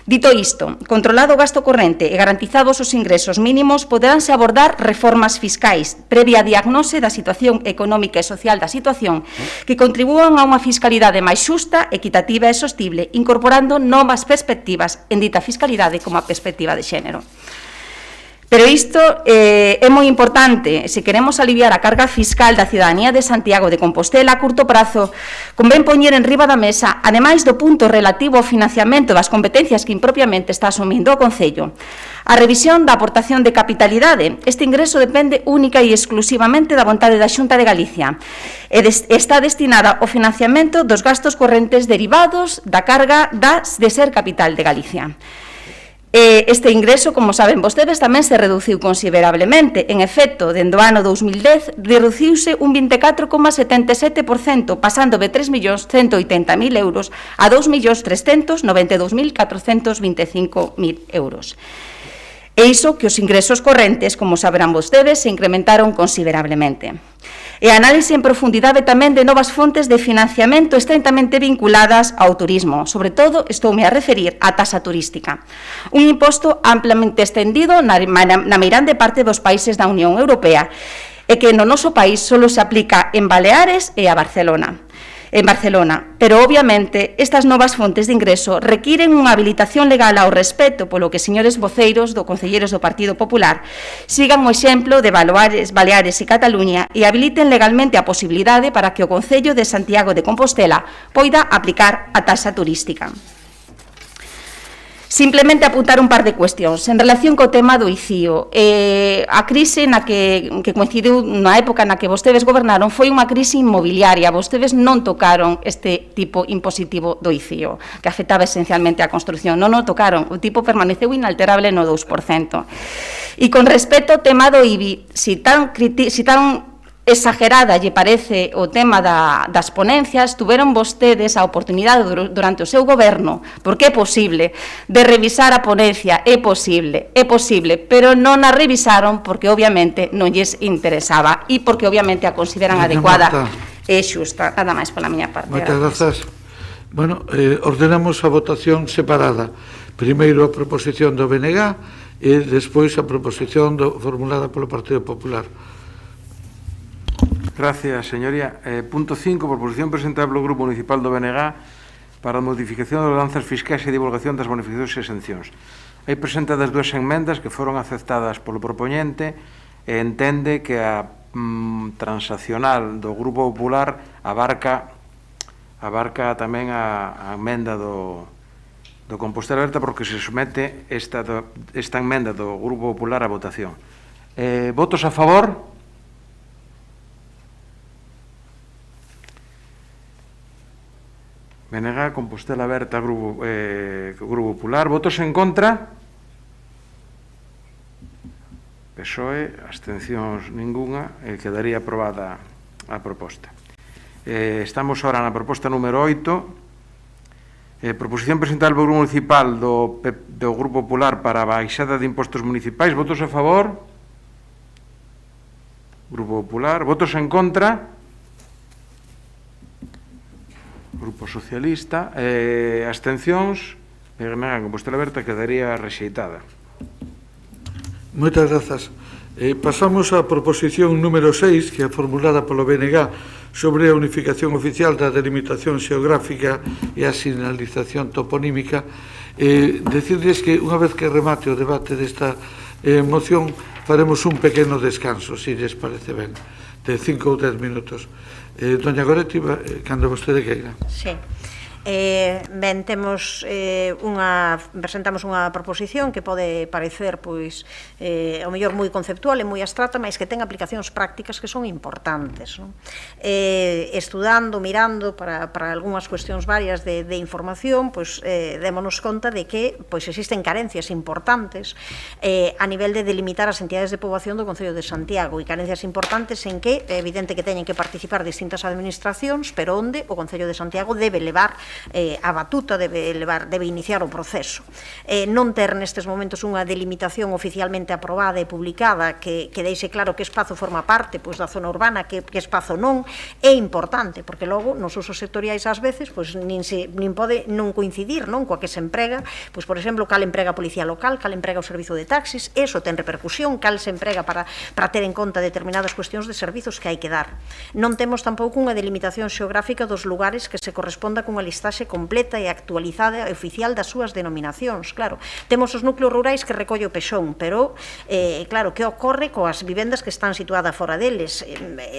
Dito isto, controlado o gasto corrente e garantizados os ingresos mínimos, poderánse abordar reformas fiscais, previa diagnose da situación económica e social da situación, que contribúan a unha fiscalidade máis xusta, equitativa e sostible, incorporando novas perspectivas en dita fiscalidade como a perspectiva de xénero. Pero isto é moi importante. Se queremos aliviar a carga fiscal da cidadanía de Santiago de Compostela a curto prazo, convén poñer en riba da mesa, ademais do punto relativo ao financiamento das competencias que impropiamente está asumindo o Concello, a revisión da aportación de capitalidade. Este ingreso depende única e exclusivamente da vontade da Xunta de Galicia e está destinada ao financiamento dos gastos correntes derivados da carga de ser capital de Galicia. Este ingreso, como saben vostedes, tamén se reduciu considerablemente. En efecto, dende o ano 2010, reduciuse un 24,77%, pasando de 3.180.000 euros a 2.392.425.000 euros. E iso que os ingresos correntes, como saberán vostedes, se incrementaron considerablemente. E a análise en profundidade tamén de novas fontes de financiamento estrentamente vinculadas ao turismo. Sobre todo, estoume a referir á taxa turística. Un imposto amplamente estendido na meirande parte dos países da Unión Europea e que no noso país só se aplica en Baleares e a Barcelona. Pero obviamente estas novas fontes de ingreso requiren unha habilitación legal ao respecto, polo que señores voceiros do concelleiros do Partido Popular sigan o exemplo de Baleares e Cataluña e habiliten legalmente a posibilidade para que o Concello de Santiago de Compostela poida aplicar a taxa turística. Simplemente apuntar un par de cuestións en relación co tema do ICIO. A crise na que coincidiu na época na que vostedes gobernaron foi unha crise inmobiliaria. Vostedes non tocaron este tipo impositivo do ICIO, que afectaba esencialmente a construción. Non o tocaron. O tipo permaneceu inalterable no 2%. E con respecto ao tema do IBI, si tan exagerada lle parece o tema das ponencias, tuveron vostedes a oportunidade durante o seu goberno, porque é posible, de revisar a ponencia, é posible, pero non a revisaron porque obviamente non lles interesaba e porque obviamente a consideran adecuada e xusta. Nada máis pola miña parte. Moitas grazas. Bueno, ordenamos a votación separada. Primeiro a proposición do BNG e despois a proposición formulada polo Partido Popular. Gracias, señoría. Punto 5, proposición presentada polo Grupo Municipal do BNG para a modificación das ordenanzas fiscais e divulgación das bonificacións e exencións. Hai presentadas dúas enmendas que foron aceptadas polo propoñente e entende que a transaccional do Grupo Popular abarca tamén a emenda do Compostela Aberta porque se somete esta emenda do Grupo Popular a votación. Votos a favor? BNG, Compostela Aberta, Grupo Popular. Votos en contra? PSOE, abstencións ninguna, quedaría aprobada a proposta. Estamos ahora na proposta número 8, proposición presentada polo Grupo Municipal do Grupo Popular para a baixada de impostos municipais. Votos a favor? Grupo Popular. Votos en contra? Grupo Socialista. Abstencións? BNG, Compostela Aberta, quedaría rexeitada. Moitas grazas. Pasamos á proposición número 6, que é formulada polo BNG sobre a unificación oficial da delimitación xeográfica e a sinalización toponímica. Decirles que unha vez que remate o debate desta moción faremos un pequeno descanso, se lles parece ben, de 5 ou 10 minutos. Doña Goretti, cando vostede queira. Sí. Ben, presentamos unha proposición que pode parecer, pois, ao mellor moi conceptual e moi abstracta, mas que ten aplicacións prácticas que son importantes. Estudando, mirando para algunhas cuestións varias de información, pois, démonos conta de que pois existen carencias importantes a nivel de delimitar as entidades de poboación do Concello de Santiago, e carencias importantes en que é evidente que teñen que participar distintas administracións, pero onde o Concello de Santiago debe levar a batuta, debe iniciar o proceso. Non ter nestes momentos unha delimitación oficialmente aprobada e publicada que deixe claro que espazo forma parte da zona urbana, que espazo non, é importante, porque logo nos usos sectoriais ás veces nin pode non coincidir coa que se emprega, por exemplo, cal emprega a Policía Local, cal emprega o servizo de taxis, eso ten repercusión, cal se emprega para ter en conta determinadas cuestións de servizos que hai que dar. Non temos tampouco unha delimitación xeográfica dos lugares que se corresponda cunha listaxe completa e actualizada e oficial das súas denominacións. Claro, temos os núcleos rurais que recolle o Pexón, pero, claro, que ocorre coas vivendas que están situadas fora deles?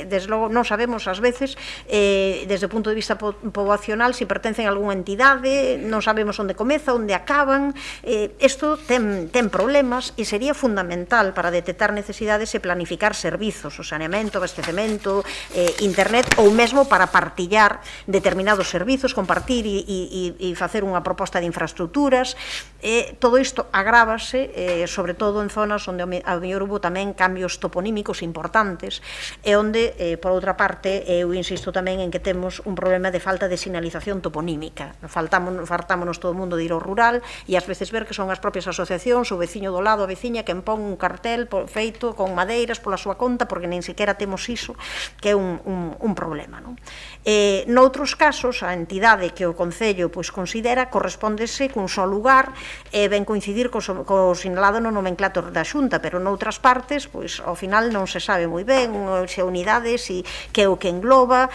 Desde logo, non sabemos, ás veces, desde o punto de vista poboacional, se pertencen a algunha entidade, non sabemos onde comeza, onde acaban. Isto ten problemas e sería fundamental para detectar necesidades e planificar servizos, o saneamento, abastecemento, internet, ou mesmo para partillar determinados servizos, compartir definir e facer unha proposta de infraestructuras. Todo isto agrávase, sobre todo en zonas onde a mellor hubo tamén cambios toponímicos importantes e onde, por outra parte, eu insisto tamén en que temos un problema de falta de sinalización toponímica. Fartámonos todo o mundo de ir ao rural e ás veces ver que son as propias asociacións, o veciño do lado, a veciña, que pon un cartel feito con madeiras pola súa conta, porque nen sequera temos iso, que é un problema. Noutros casos, a entidade que o Concello considera correspóndese cun só lugar e ven coincidir co sinalado no nomenclator da Xunta, pero noutras partes, ao final non se sabe moi ben se unidades e que é o que engloba.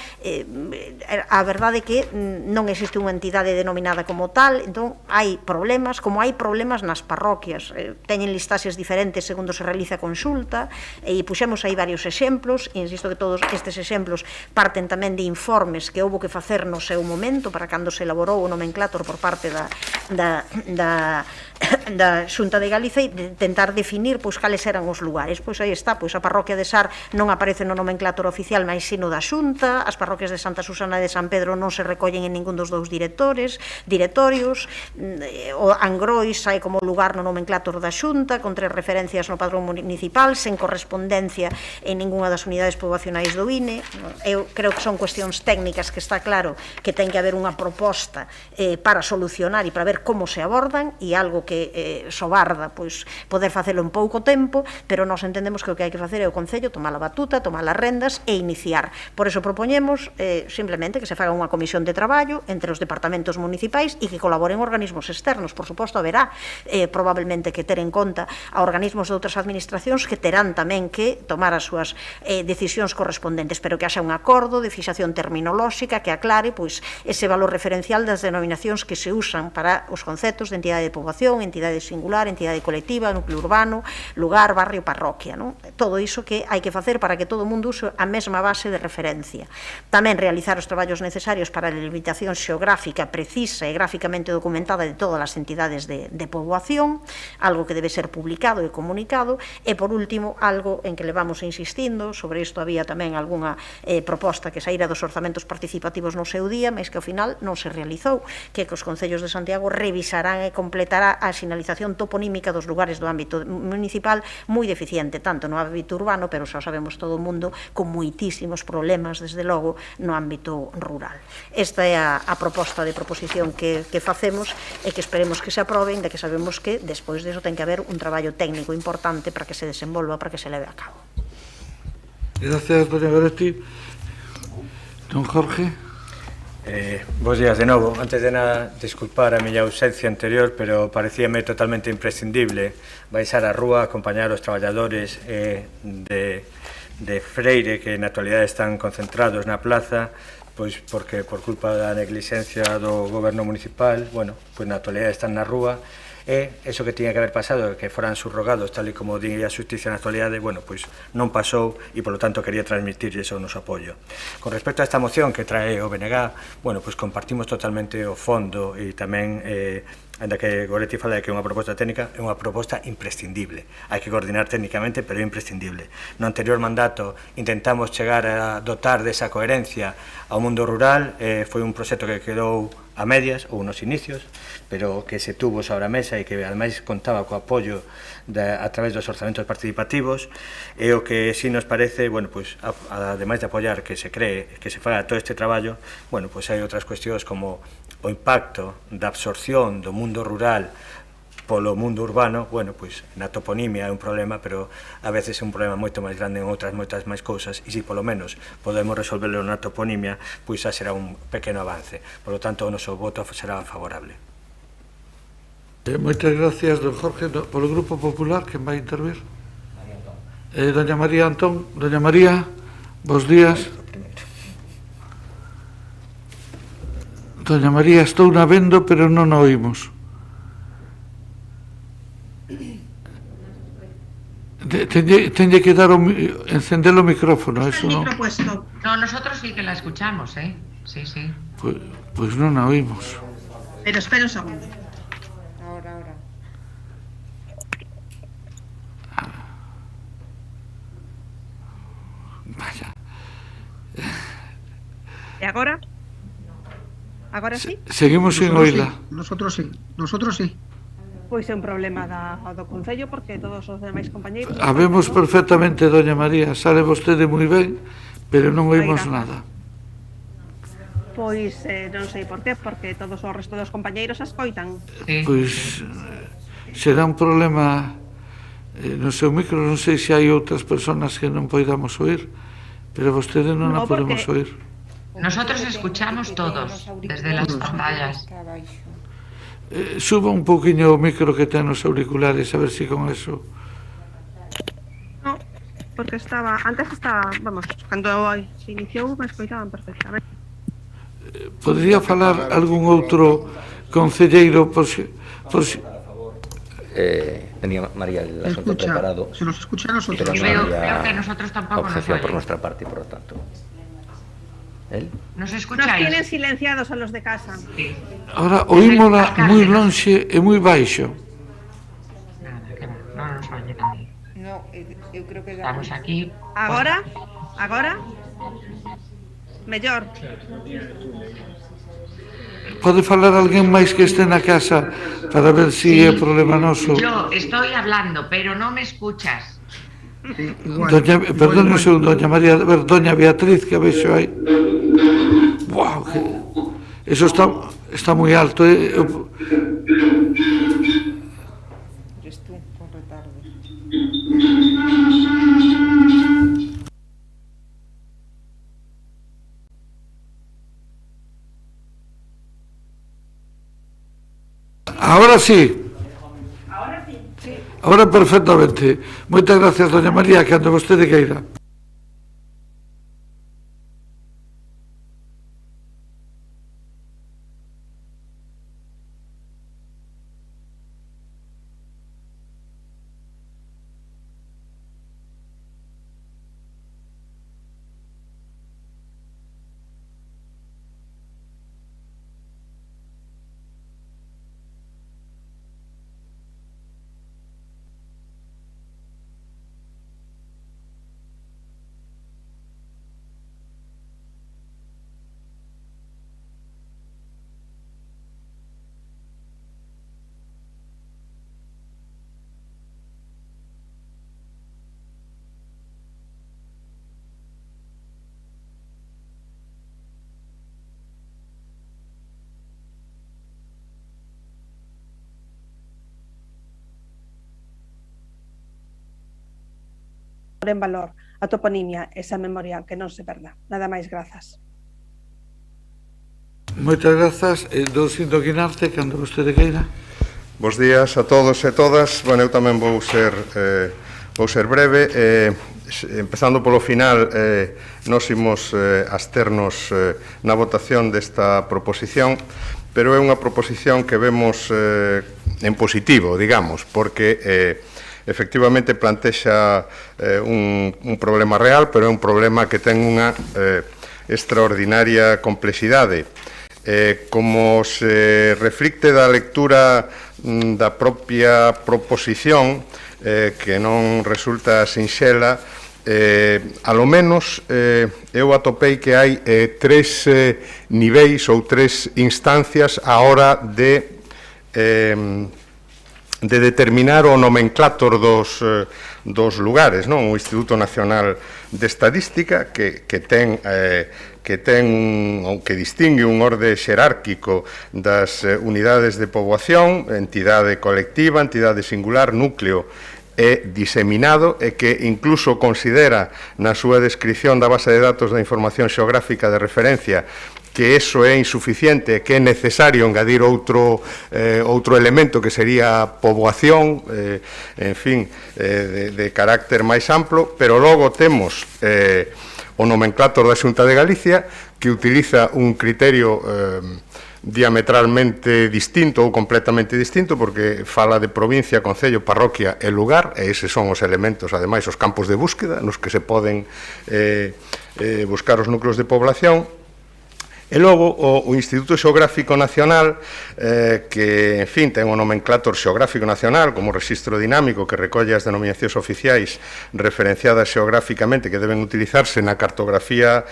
A verdade é que non existe unha entidade denominada como tal, entón hai problemas, como hai problemas nas parroquias. Teñen listaxes diferentes segundo se realiza a consulta e puxemos aí varios exemplos, e insisto que todos estes exemplos parten tamén de informes que houbo que facer no seu momento para cando se elaborou o nomenclator por parte da Xunta de Galicia, e tentar definir cales eran os lugares. Aí está, a parroquia de Sar non aparece no nomenclator oficial, mas sino da Xunta. As parroquias de Santa Susana e de San Pedro non se recollen en ningún dos dous directorios. O Angrois sai como lugar no nomenclator da Xunta, con 3 referencias no padrón municipal, sen correspondencia en ninguna das unidades poboacionais do INE. Eu creo que son cuestións técnicas que está claro que ten que haber unha proposta para solucionar e para ver como se abordan, e algo que sobarda poder facelo en pouco tempo, pero nós entendemos que o que hai que facer é o Concello tomar a batuta, tomar as rendas e iniciar. Por eso propoñemos simplemente que se faga unha comisión de traballo entre os departamentos municipais e que colaboren organismos externos. Por suposto, haberá probablemente que ter en conta a organismos de outras administracións que terán tamén que tomar as súas decisións correspondentes, pero que haxa un acordo de fixación terminolóxica que aclare ese valor referencial das denominacións que se usan para os conceptos de entidade de poboación, entidade singular, entidade colectiva, núcleo urbano, lugar, barrio, parroquia. Todo iso que hai que facer para que todo o mundo use a mesma base de referencia. Tamén realizar os traballos necesarios para a delimitación xeográfica precisa e gráficamente documentada de todas as entidades de poboación, algo que debe ser publicado e comunicado. E, por último, algo en que levamos insistindo, sobre isto había tamén algunha proposta que saíra dos orzamentos participativos no seu día, mas que ao final non se realizou, que os Concellos de Santiago revisarán e completará a sinalización toponímica dos lugares do ámbito municipal, moi deficiente, tanto no ámbito urbano, pero xa sabemos todo o mundo, con moitísimos problemas, desde logo, no ámbito rural. Esta é a proposta de proposición que facemos e que esperemos que se aproben, de que sabemos que despois diso ten que haber un traballo técnico importante para que se desenvolva, para que se leve a cabo. Gracias, doña Goretti. Don Jorge. Bos días de novo. Antes de nada, disculpar a miña ausencia anterior, pero parecíame totalmente imprescindible baixar á rúa, acompañar os traballadores de Freire que na actualidade están concentrados na plaza, porque por culpa da negligencia do goberno municipal, na actualidade están na rúa. E eso que tiña que haber pasado, que foran subrogados, tal e como di a Xustiza na actualidade, non pasou e, polo tanto, quería transmitirlle o noso apoio. Con respecto a esta moción que trae o BNG, compartimos totalmente o fondo e tamén, ainda que Goretti fala de que é unha proposta técnica, é unha proposta imprescindible. Hai que coordinar técnicamente, pero é imprescindible. No anterior mandato intentamos chegar a dotar desa coherencia ao mundo rural, foi un proxecto que quedou a medias ou nos inicios, pero que se tuvo sobre a mesa e que ademais contaba co apoio a través dos orzamentos participativos. E o que si nos parece, ademais de apoiar que se cree, que se faga todo este traballo, hai outras cuestións como o impacto da absorción do mundo rural polo mundo urbano. Na toponimia é un problema, pero a veces é un problema moito máis grande en outras moitas máis cousas, e se polo menos podemos resolverlo na toponimia, xa será un pequeno avance. Por lo tanto, o noso voto será favorable. Moitas gracias, don Jorge. Polo Grupo Popular, quen vai intervir? Doña María Antón. Doña María, bos días. Doña María, estou na vendo, pero non a oímos. Tenlle que dar encender o micrófono, eso non. No, nosotros sí que la escuchamos, ¿eh? Sí, sí. Pues non a oímos. Pero espera un segundo. Ahora. Vaya. ¿Y agora? Agora sí? Seguimos sin oíla. Nosotros sí. Pois é un problema do Concello, porque todos os demais compañeiros... Habemos perfectamente, doña María, sale vostede moi ben, pero non oímos nada. Pois non sei por qué, porque todos o resto dos compañeiros ascoitan. Pois será un problema no seu micro, non sei se hai outras persoas que non poidamos oír, pero vostede non a podemos oír. Nosotros escuchamos todos, desde las pantallas. Suba un pouquiño o micro que ten nos auriculares, a ver se con eso... No, porque antes estaba, vamos, cando se iniciou me escoitaban perfectamente. Podría falar algún outro concelleiro por si... Tenía María el asunto preparado. Se nos escucha a nosotros. Creo que nosotros tampoco nos objeción oyen. por nuestra parte, por lo tanto. ¿Él? ¿Nos Nos escucháis? tienen silenciados a los de casa. Sí. Ahora oímola moi lonxe e moi baixo. Nada, que non nos oye nadie. No, eu creo que... Estamos aquí. Agora? Mellor. Pode falar alguén máis que este na casa para ver se é problema noso? Yo estoy hablando, pero no me escuchas. Perdón un segundo, doña María, a ver, doña Beatriz, que a vexo aí. Wow, eso está moi alto, Esto con retardo. Ahora sí. Ahora perfectamente. Moitas gracias, doña María, que ande vostede queira. En valor a toponimia, esa memoria que non se perda. Nada máis, grazas. Moitas grazas, dos indoguinarte, cando vostede queira. Bos días a todos e todas. Bueno, eu tamén vou ser breve. Empezando polo final, nos imos absternos na votación desta proposición, pero é unha proposición que vemos en positivo, digamos, porque efectivamente plantexa un problema real, pero é un problema que ten unha extraordinaria complexidade. Como se reflicte da lectura da propia proposición, que non resulta sinxela, a lo menos eu atopei que hai tres niveis ou tres instancias a hora de determinar o nomenclátor dos lugares, non? O Instituto Nacional de Estadística que distingue un orde xerárquico das unidades de poboación, entidade colectiva, entidade singular, núcleo e diseminado, e que incluso considera na súa descripción da base de datos da información xeográfica de referencia que eso é insuficiente, que é necesario engadir outro elemento que sería poboación, en fin, de carácter máis amplo, pero logo temos o nomenclátor da Xunta de Galicia, que utiliza un criterio diametralmente distinto ou completamente distinto, porque fala de provincia, concello, parroquia e lugar, e eses son os elementos, ademais, os campos de búsqueda nos que se poden buscar os núcleos de población. E logo, o Instituto Xeográfico Nacional, que, en fin, ten o nomenclator xeográfico nacional como registro dinámico que recolle as denominacións oficiais referenciadas xeográficamente que deben utilizarse na cartografía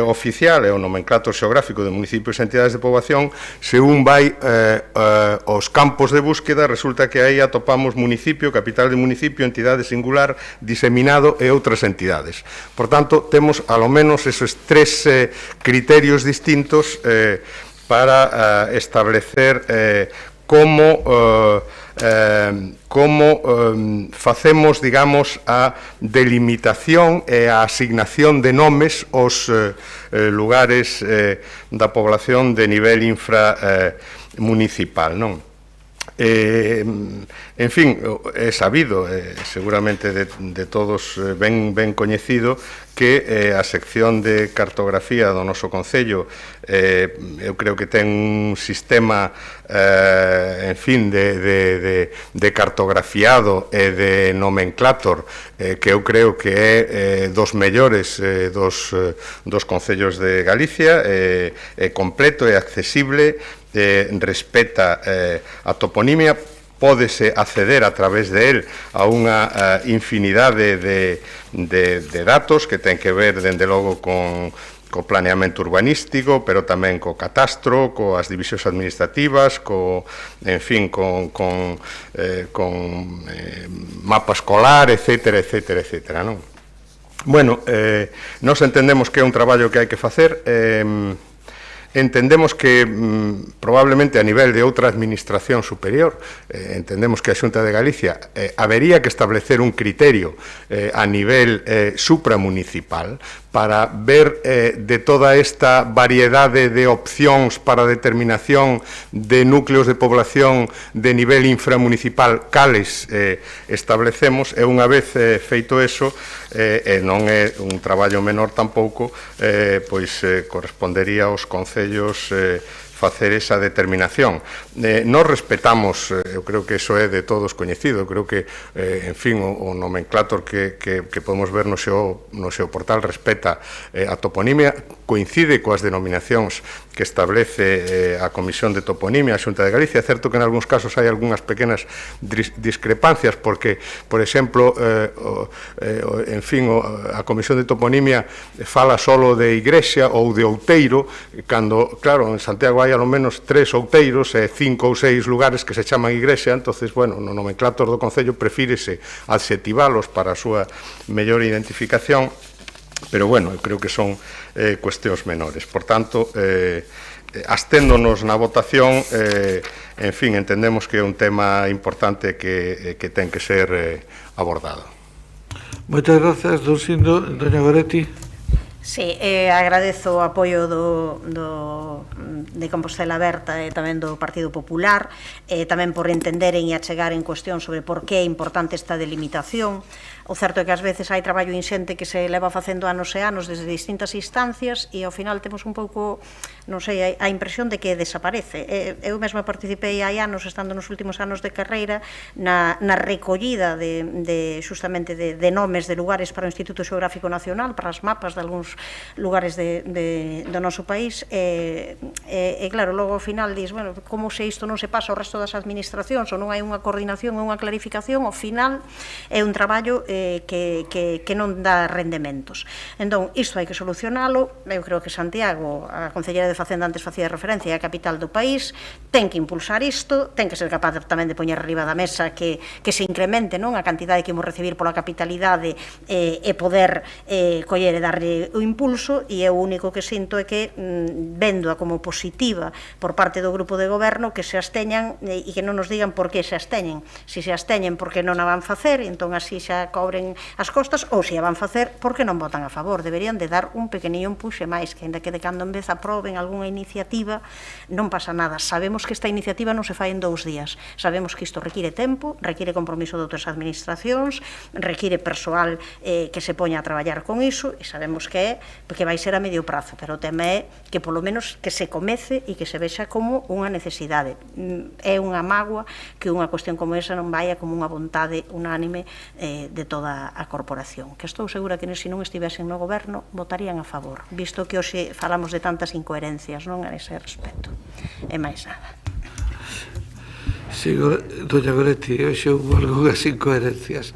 oficial e o nomenclator xeográfico de municipios e entidades de poboación, se un vai aos campos de búsqueda, resulta que aí atopamos municipio, capital de municipio, entidade singular, diseminado e outras entidades. Por tanto, temos ao menos esos tres criterios distintos para establecer como facemos, digamos, a delimitación e a asignación de nomes aos lugares da población de nivel inframunicipal, non? En fin, é sabido, seguramente de todos ben coñecido, que a sección de cartografía do noso Concello eu creo que ten un sistema en fin, de cartografiado e de nomenclator que eu creo que é dos mellores dos concellos de Galicia, é completo, é accesible, respeta a toponimia, pódese acceder a través de él a unha infinidade de datos que ten que ver, dende logo, co planeamento urbanístico, pero tamén co catastro, coas divisións administrativas, en fin, con mapa escolar, etcétera, etcétera, etcétera, non? Bueno, nós entendemos que é un traballo que hai que facer. Entendemos que probablemente a nivel de outra administración superior, entendemos que a Xunta de Galicia habería que establecer un criterio a nivel supramunicipal para ver de toda esta variedade de opcións para a determinación de núcleos de población de nivel inframunicipal cales establecemos, e unha vez feito eso, e non é un traballo menor tampouco, pois correspondería aos concellos facer esa determinación. Nos respetamos, eu creo que iso é de todos coñecido, eu creo que, en fin, o nomenclator que podemos ver no seu portal respeta a toponimia, coincide coas denominacións que establece a Comisión de Toponimia, a Xunta de Galicia. É certo que en algúns casos hai algunhas pequenas discrepancias, porque, por exemplo, en fin, a Comisión de Toponimia fala solo de igrexa ou de outeiro, cando, claro, en Santiago hai ao menos 3 outeiros e 5 ou 6 lugares que se chaman igrexa. Entonces, bueno, no nomenclator do Concello prefírese adxetivalos para a súa mellor identificación, pero, bueno, eu creo que son cuestións menores. Por tanto, absténdonos na votación, en fin, entendemos que é un tema importante que ten que ser abordado. Moitas grazas, don Sindo. Doña Goretti. Sí, agradezo o apoio de Compostela Aberta e tamén do Partido Popular, tamén por entenderen e achegar en cuestión sobre por que é importante esta delimitación. O certo é que ás veces hai traballo inxente que se leva facendo anos e anos desde distintas instancias e ao final temos un pouco, non sei, a impresión de que desaparece. Eu mesma participei hai anos, estando nos últimos anos de carreira, na recollida justamente de nomes de lugares para o Instituto Xeográfico Nacional, para as mapas de algúns lugares do noso país, e claro, logo ao final dis, bueno, como se isto non se pasa ao resto das administracións ou non hai unha coordinación ou unha clarificación, ao final é un traballo que non dá rendementos. Entón, isto hai que solucionalo. Eu creo que Santiago, a Concelleira de Facenda antes facía referencia, é a capital do país, ten que impulsar isto, ten que ser capaz tamén de poñer arriba da mesa que se incremente, non, a cantidade que imos recibir pola capitalidade e poder coller e darlle o impulso, e o único que sinto é que, véndoa como positiva por parte do grupo de goberno, que se absteñan e que non nos digan por que se absteñen. Se absteñen porque non a van facer, entón así xa cobren as costas, ou se a van facer porque non votan a favor. Deberían de dar un pequeniño empuxe máis, que ainda que de cando en vez aproben algunha iniciativa, non pasa nada. Sabemos que esta iniciativa non se fai en 2 días. Sabemos que isto require tempo, require compromiso de outras administracións, require persoal que se poña a traballar con iso, e sabemos que é é porque vai ser a medio prazo, pero o tema é que polo menos que se comece e que se vexa como unha necesidade. É unha mágoa que unha cuestión como esa non vaya como unha vontade unánime de toda a corporación, que estou segura que se non estivesen no goberno votarían a favor, visto que hoxe falamos de tantas incoherencias, non, a ese respecto. E máis nada. Sí, doña Goretti, hoxe houve algunhas incoherencias.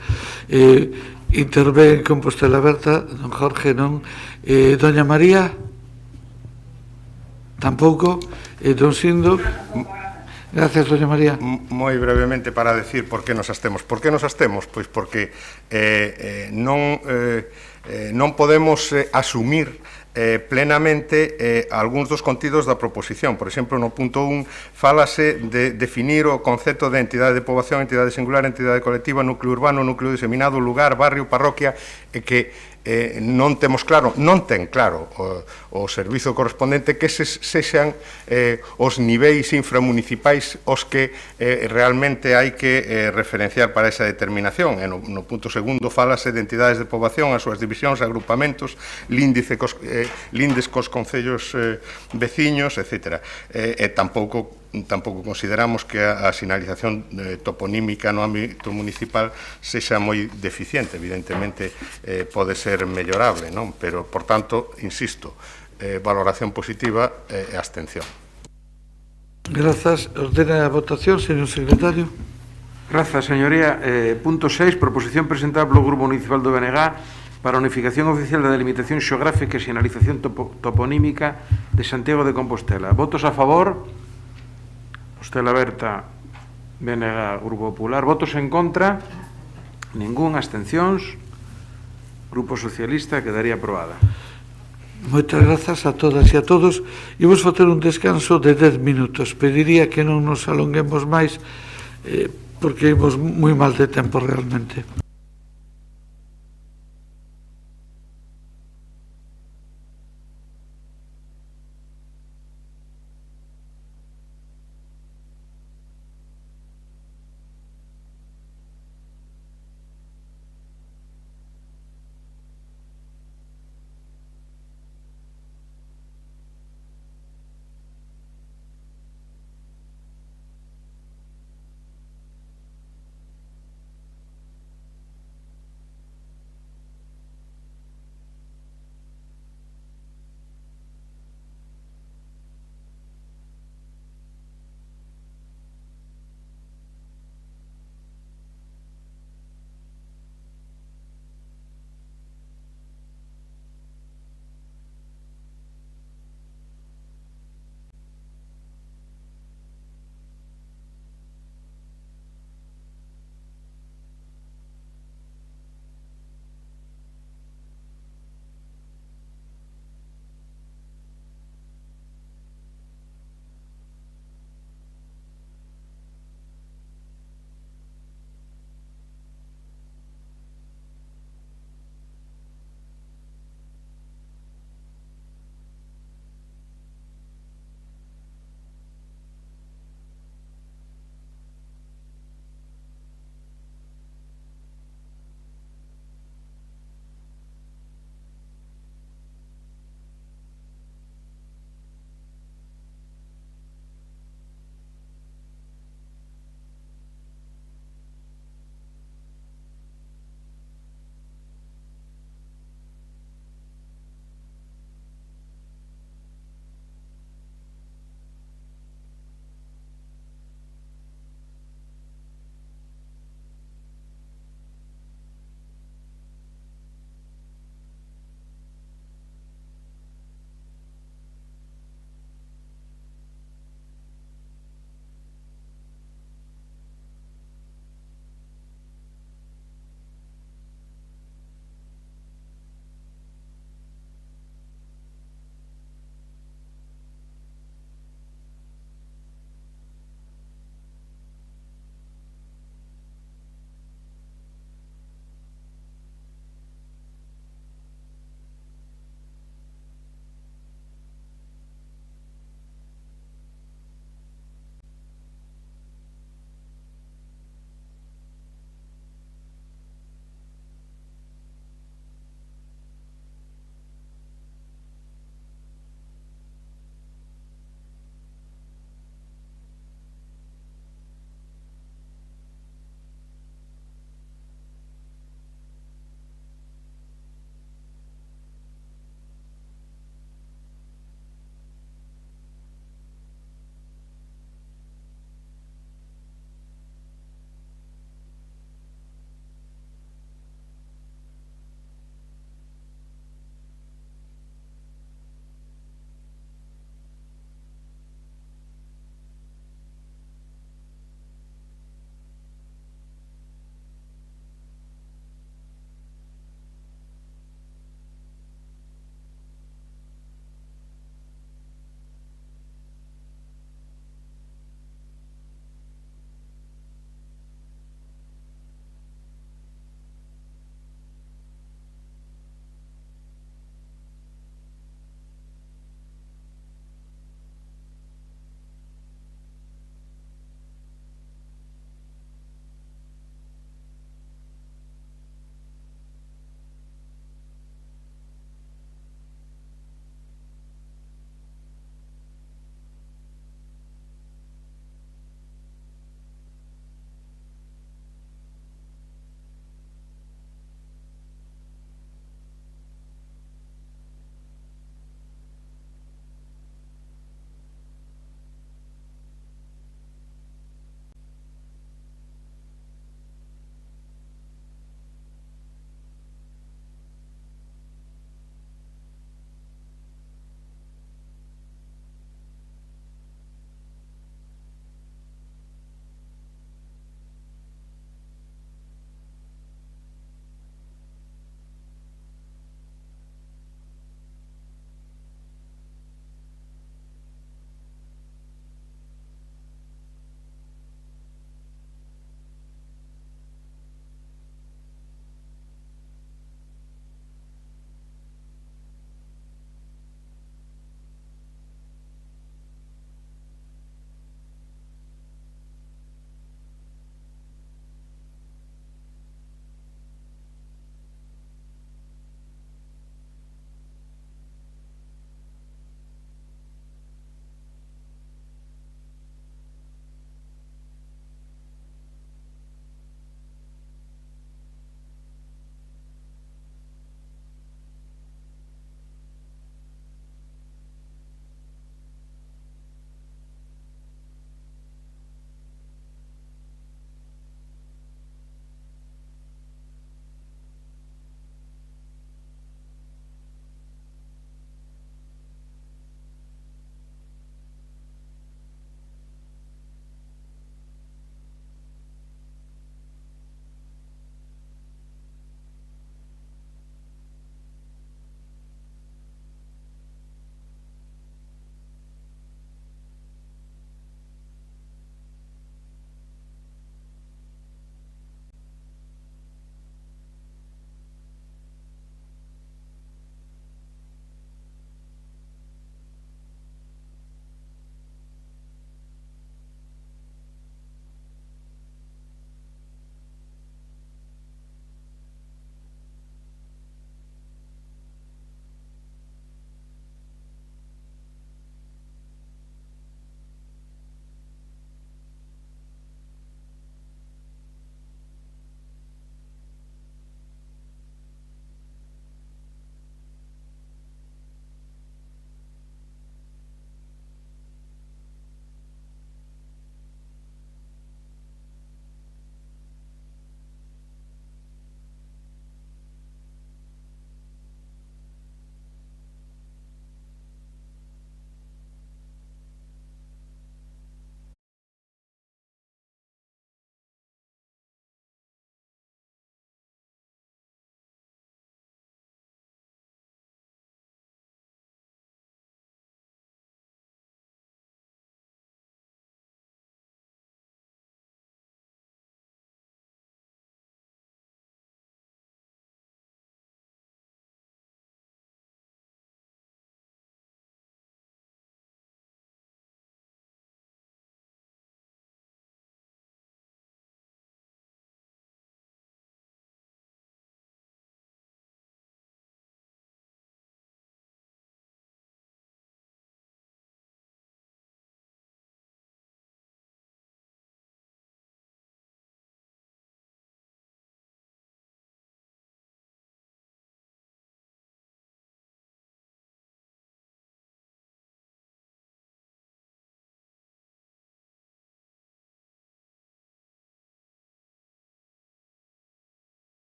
Intervé en Compostela Aberta, don Jorge non. Doña María? Tampouco. Don Sindo? Gracias, doña María. Moi brevemente para decir por que nos abstemos. Por que nos abstemos? Pois porque non podemos asumir plenamente algúns dos contidos da proposición. Por exemplo, no punto 1 fálase de definir o concepto de entidade de poboación, entidade singular, entidade colectiva, núcleo urbano, núcleo diseminado, lugar, barrio, parroquia, que non temos claro, non ten claro o servizo correspondente que sexan os niveis inframunicipais os que realmente hai que referenciar para esa determinación. No punto segundo fálase de entidades de poboación, as súas divisións, agrupamentos, lindes cos concellos veciños, etc. E tampouco consideramos que a sinalización toponímica no ámbito municipal sexa moi deficiente. Evidentemente pode ser mellorable, non? Pero, por tanto, insisto, valoración positiva e abstención. Grazas. Ordena a votación, señor secretario. Grazas, señoría. Punto 6, proposición presentada polo Grupo Municipal do BNG para a unificación oficial da delimitación xeográfica e sinalización toponímica de Santiago de Compostela. Votos a favor? Compostela Aberta, BNG, Grupo Popular. Votos en contra? Ningún. Abstencións? Grupo Socialista, quedaría aprobada. Moitas grazas a todas e a todos. Imos facer un descanso de 10 minutos. Pediría que non nos alonguemos máis porque imos moi mal de tempo realmente.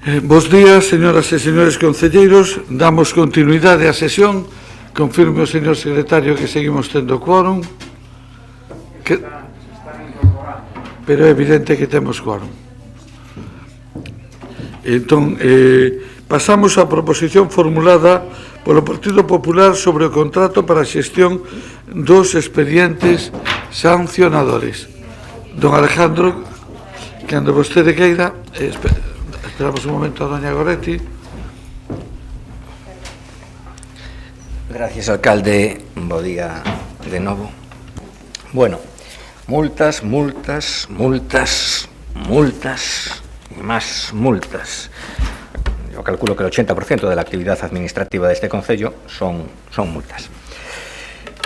Bos días, señoras e señores concelleiros. Damos continuidade á sesión. Confirme o señor secretario que seguimos tendo quórum. Pero é evidente que temos quórum. Entón, pasamos á proposición formulada polo Partido Popular sobre o contrato para a xestión dos expedientes sancionadores. Don Alejandro, cando vostede queira, esperamos un momento a doña Goretti. Gracias, alcalde. Bo día de novo. Bueno, multas, multas, multas, multas y más multas. Yo calculo que el 80% de la actividad administrativa de este concello son multas.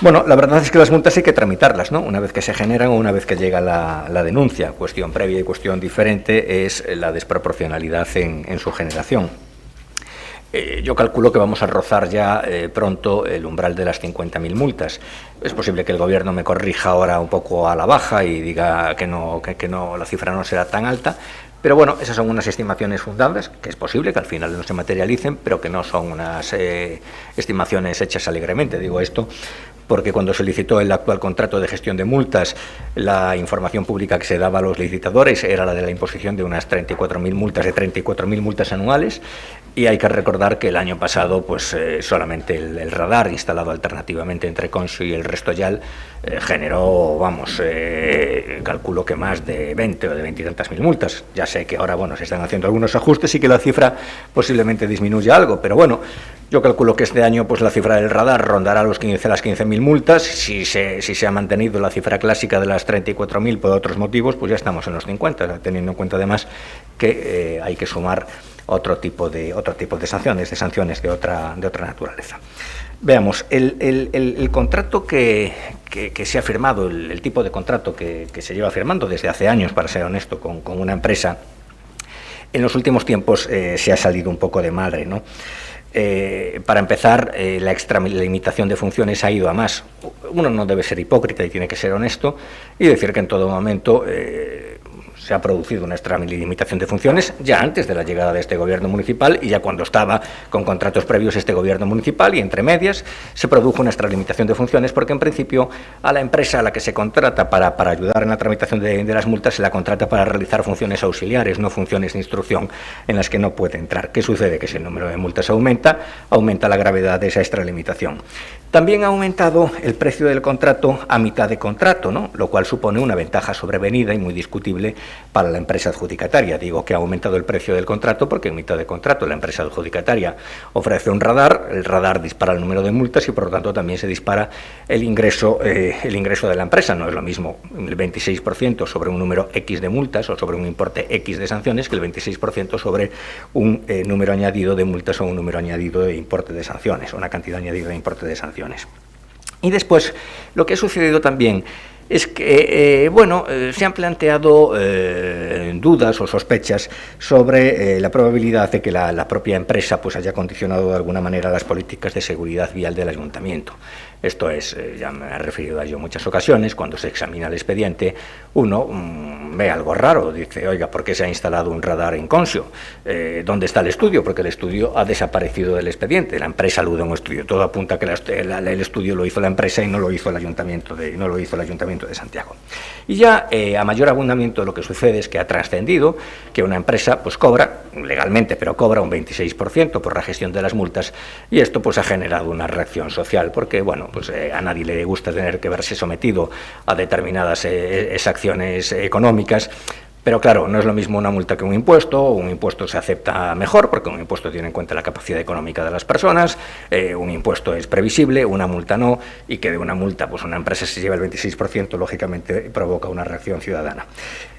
Bueno, la verdad es que las multas hay que tramitarlas, ¿no? Una vez que se generan o una vez que llega la denuncia. Cuestión previa y cuestión diferente es la desproporcionalidad en su generación. Yo calculo que vamos a rozar ya pronto el umbral de las 50.000 multas. Es posible que el Gobierno me corrija ahora un poco a la baja y diga que no, la cifra no será tan alta. Pero bueno, esas son unas estimaciones fundadas, que es posible que al final no se materialicen, pero que no son unas estimaciones hechas alegremente. Digo esto porque cuando se licitó el actual contrato de gestión de multas, la información pública que se daba a los licitadores era la de la imposición de unas 34.000 multas, de 34.000 multas anuales, y hay que recordar que el año pasado pues solamente el radar instalado alternativamente entre Conxo y el Restoyal generó, vamos, calculo que más de 20 o de 20 y tantas mil multas. Ya sé que ahora, bueno, se están haciendo algunos ajustes y que la cifra posiblemente disminuya algo, pero bueno, yo calculo que este año pues la cifra del radar rondará las 15.000 multas. Si se ha mantenido la cifra clásica de las 34.000 por otros motivos, pues ya estamos en los 50, teniendo en cuenta además que hay que sumar otro tipo de sanciones de otra naturaleza. Veamos, el contrato que se ha firmado, el tipo de contrato que se lleva firmando desde hace años, para ser honesto, con una empresa, en los últimos tiempos se ha salido un poco de madre, ¿no? Para empezar, la extralimitación de funciones ha ido a más. Uno no debe ser hipócrita y tiene que ser honesto y decir que en todo momento se ha producido una extralimitación de funciones ya antes de la llegada de este gobierno municipal y ya cuando estaba con contratos previos este gobierno municipal, y entre medias se produjo una extralimitación de funciones porque en principio a la empresa a la que se contrata para ayudar en la tramitación de las multas se la contrata para realizar funciones auxiliares, no funciones de instrucción en las que no puede entrar. ¿Qué sucede? Que si el número de multas aumenta la gravedad de esa extralimitación. También ha aumentado el precio del contrato a mitad de contrato, ¿no? Lo cual supone una ventaja sobrevenida y muy discutible para la empresa adjudicataria. Digo que ha aumentado el precio del contrato porque en mitad de contrato la empresa adjudicataria ofrece un radar, el radar dispara el número de multas y por lo tanto también se dispara el ingreso de la empresa. No es lo mismo el 26% sobre un número X de multas o sobre un importe X de sanciones que el 26% sobre un número añadido de multas o un número añadido de importe de sanciones, una cantidad añadida de importe de sanciones. Y después, lo que ha sucedido también es que, se han planteado dudas o sospechas sobre la probabilidad de que la propia empresa pues haya condicionado de alguna manera las políticas de seguridad vial del ayuntamiento. Esto es, ya me he referido a ello en muchas ocasiones, cuando se examina el expediente, uno ve algo raro, dice, oiga, ¿por qué se ha instalado un radar en Conxo? ¿Dónde está el estudio? Porque el estudio ha desaparecido del expediente, la empresa alude a un estudio, todo apunta a que el estudio lo hizo la empresa y no lo hizo el Ayuntamiento de Santiago. Y ya a mayor abundamiento lo que sucede es que ha trascendido que una empresa pues cobra, legalmente, pero cobra un 26% por la gestión de las multas, y esto pues ha generado una reacción social, porque bueno, pues a nadie le gusta tener que verse sometido a determinadas exacciones económicas. Pero claro, no es lo mismo una multa que un impuesto se acepta mejor porque un impuesto tiene en cuenta la capacidad económica de las personas, un impuesto es previsible, una multa no, y que de una multa pues una empresa se lleva el 26%, lógicamente provoca una reacción ciudadana.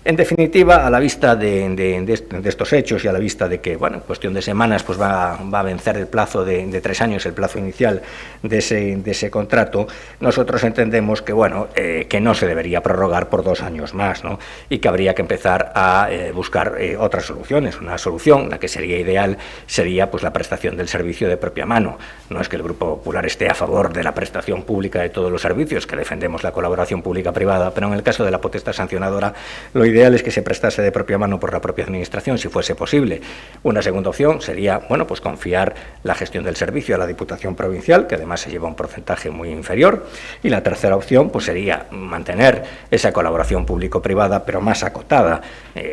En definitiva, a la vista de estos hechos y a la vista de que, bueno, en cuestión de semanas pues va a vencer el plazo de 3 años, el plazo inicial de ese contrato, nosotros entendemos que, bueno, que no se debería prorrogar por 2 años más, ¿no? Y que habría que empezar a buscar otras soluciones. Una solución, la que sería ideal, sería pues la prestación del servicio de propia mano. No es que el Grupo Popular esté a favor de la prestación pública de todos los servicios, que defendemos la colaboración pública-privada, pero en el caso de la potestad sancionadora, lo ideal ideal es que se prestase de propia mano por la propia Administración, si fuese posible. Una segunda opción sería, bueno, pues confiar la gestión del servicio a la Diputación Provincial, que además se lleva un porcentaje muy inferior. Y la tercera opción, pues sería mantener esa colaboración público-privada, pero más acotada.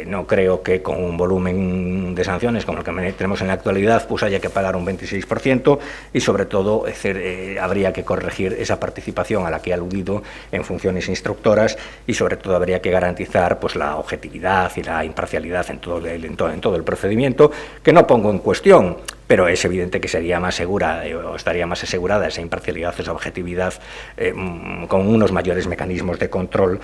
No creo que con un volumen de sanciones como el que tenemos en la actualidad, pues haya que pagar un 26% y, sobre todo, habría que corregir esa participación a la que he aludido en funciones instructoras y, sobre todo, habría que garantizar pues la objetividad y la imparcialidad en todo el procedimiento, que no pongo en cuestión, pero es evidente que sería más segura o estaría más asegurada esa imparcialidad, esa objetividad con unos mayores mecanismos de control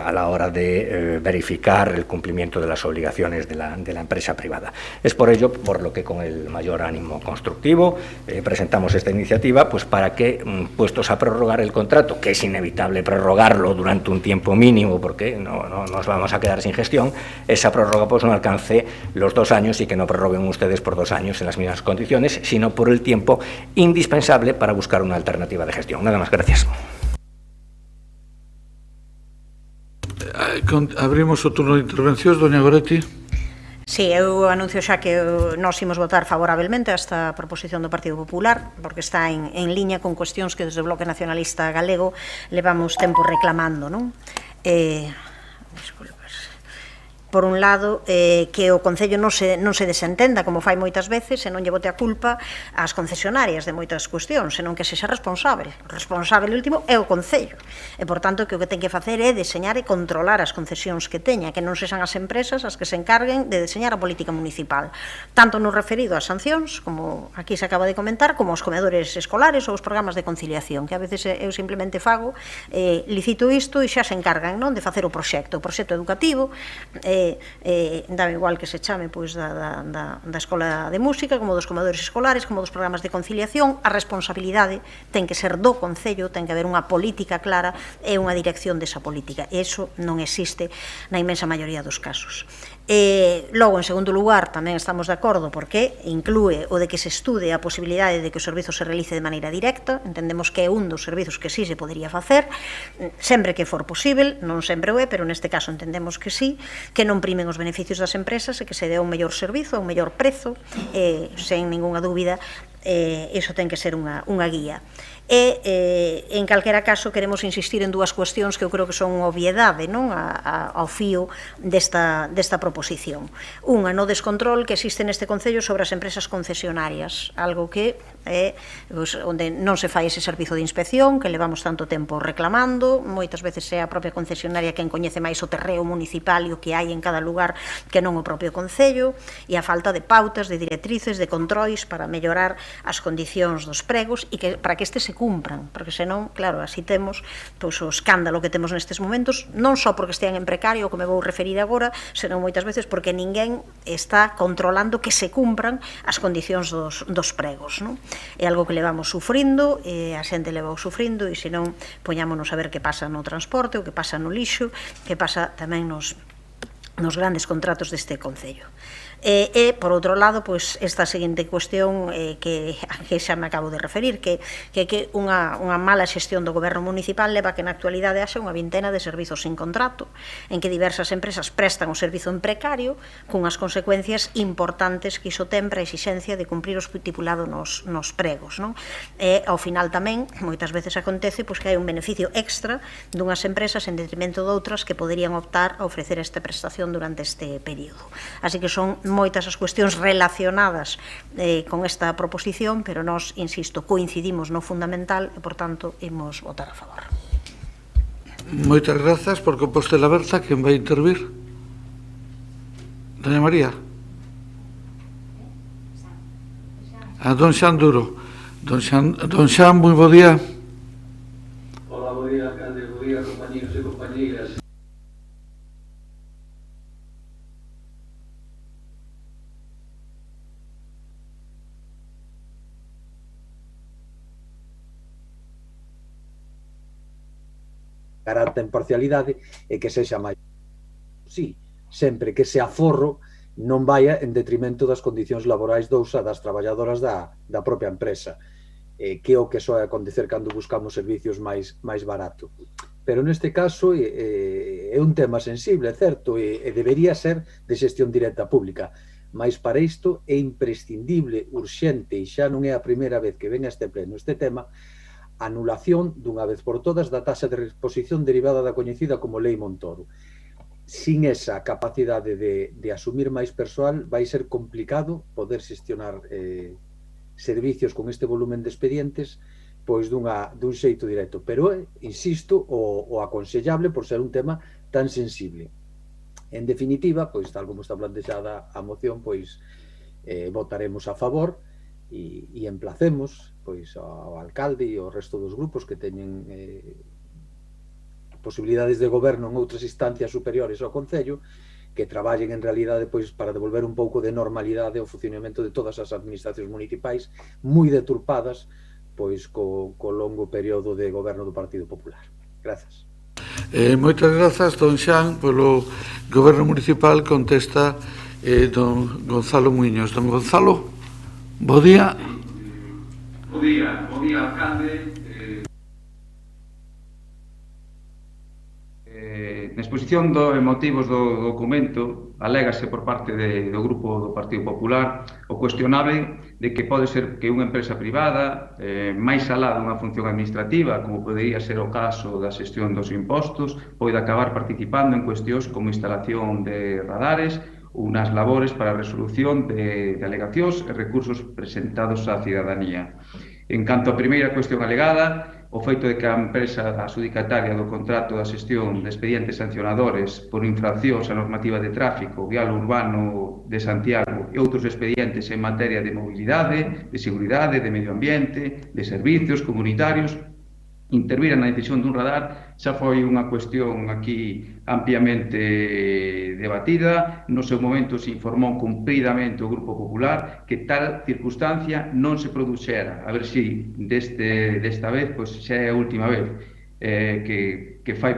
a la hora de verificar el cumplimiento de las obligaciones de la empresa privada. Es por ello por lo que, con el mayor ánimo constructivo, presentamos esta iniciativa, pues para que, puestos a prorrogar el contrato, que es inevitable prorrogarlo durante un tiempo mínimo porque no nos vamos a quedar sin gestión, esa prórroga pues no alcance los 2 años y que no prorroguen ustedes por 2 años en las mismas condiciones, sino por el tiempo indispensable para buscar una alternativa de gestión. Nada más, gracias. Abrimos o turno de intervencións, doña Goretti. Sí, eu anuncio xa que nós imos votar favorablemente a esta proposición do Partido Popular, porque está en liña con cuestións que desde o Bloque Nacionalista Galego levamos tempo reclamando, non? Por un lado, que o Concello non se desentenda, como fai moitas veces, e non lle bote a culpa ás concesionarias de moitas cuestións, senón que sexa responsable. O responsable último é o Concello. E, por tanto, que o que ten que facer é deseñar e controlar as concesións que teña, que non sexan as empresas as que se encarguen de deseñar a política municipal. Tanto no referido ás sancións, como aquí se acaba de comentar, como aos comedores escolares ou os programas de conciliación, que a veces eu simplemente fago, licito isto e xa se encargan, non, de facer o proxecto educativo, dame igual que se chame pois da escola de música, como dos comedores escolares, como dos programas de conciliación. A responsabilidade ten que ser do Concello, ten que haber unha política clara e unha dirección desa política. E iso non existe na inmensa maioría dos casos. Logo, en segundo lugar, tamén estamos de acordo porque inclúe o de que se estude a posibilidade de que o servizo se realice de maneira directa. Entendemos que é un dos servizos que sí se podería facer, sempre que for posible, non sempre o é, pero neste caso entendemos que sí, que non primen os beneficios das empresas e que se dé un mellor servizo, un mellor prezo, sen ninguna dúbida, iso ten que ser unha guía. E, en calquera caso, queremos insistir en dúas cuestións que eu creo que son unha obviedade, non, ao fío desta proposición. Unha, no descontrol que existe neste Concello sobre as empresas concesionarias, algo que é onde non se fai ese servizo de inspección que levamos tanto tempo reclamando. Moitas veces é a propia concesionaria quen coñece máis o terreo municipal e o que hai en cada lugar que non o propio Concello, e a falta de pautas, de directrices, de controis para mellorar as condicións dos pregos e que para que este se cumpran, porque senón, claro, así temos pois o escándalo que temos nestes momentos, non só porque estean en precario, como me vou referir agora, senón moitas veces porque ninguén está controlando que se cumpran as condicións dos pregos, non? É algo que levamos sufrindo, a xente levou sufrindo, e senón poñámonos a ver que pasa no transporte, o que pasa no lixo, que pasa tamén nos grandes contratos deste Concello. E, por outro lado, pois, esta seguinte cuestión que xa me acabo de referir, que unha mala xestión do goberno municipal leva que na actualidade haxe unha vintena de servizos sin contrato, en que diversas empresas prestan o servizo en precario, cunhas consecuencias importantes que iso ten para a exixencia de cumprir o estipulado nos pregos, non? E, ao final tamén, moitas veces acontece pois que hai un beneficio extra dunhas empresas en detrimento de outras que poderían optar a ofrecer esta prestación durante este período. Así que son moitas as cuestións relacionadas con esta proposición, pero nós, insisto, coincidimos no fundamental e, por tanto, imos votar a favor. Moitas grazas por Compostela Berta. Quen vai intervir? Doña María. A don Xan Duro. Don Xan, moi bo día. Hola, bo día, alcalde, bo día, compañeros e compañeiras. Garanta imparcialidade e que sexa máis. Sí, sempre que ese aforro non vaya en detrimento das condicións laborais das traballadoras da propia empresa, que é o que soe acontecer cando buscamos servicios máis barato. pero neste caso é un tema sensible, é certo, e debería ser de xestión directa pública, mas para isto é imprescindible, urxente, e xa non é a primeira vez que ven a este pleno este tema, anulación dunha vez por todas da taxa de reposición derivada da coñecida como Lei Montoro. Sin esa capacidade de asumir máis persoal vai ser complicado poder xestionar servicios con este volumen de expedientes pois dun xeito directo, pero insisto, o aconsellable por ser un tema tan sensible. En definitiva, pois tal como está plantexada a moción, pois votaremos a favor e emplacemos pois ao alcalde e ao resto dos grupos que teñen posibilidades de goberno en outras instancias superiores ao Concello que traballen en realidade pois para devolver un pouco de normalidade ao funcionamento de todas as administracións municipais moi deturpadas pois co longo período de goberno do Partido Popular. Grazas. Moitas grazas, don Xan, polo goberno municipal. Contesta don Gonzalo Muiños. Don Gonzalo, bo día. Bo día, alcalde. Na exposición de motivos do documento alégase por parte do grupo do Partido Popular o cuestionable de que pode ser que unha empresa privada máis alá dunha función administrativa, como podería ser o caso da xestión dos impostos, poida acabar participando en cuestións como instalación de radares ou nas labores para a resolución de alegacións e recursos presentados á cidadanía. En canto á primeira cuestión alegada, o feito de que a empresa adxudicataria do contrato da xestión de expedientes sancionadores por infraccións á normativa de tráfico vial urbano de Santiago e outros expedientes en materia de mobilidade, de seguridade, de medio ambiente, de servicios comunitarios, intervira na decisión dun radar xa foi unha cuestión aquí ampliamente debatida. No seu momento se informou cumpridamente o Grupo Popular que tal circunstancia non se produxera. A ver se desta vez xa é a última vez que fai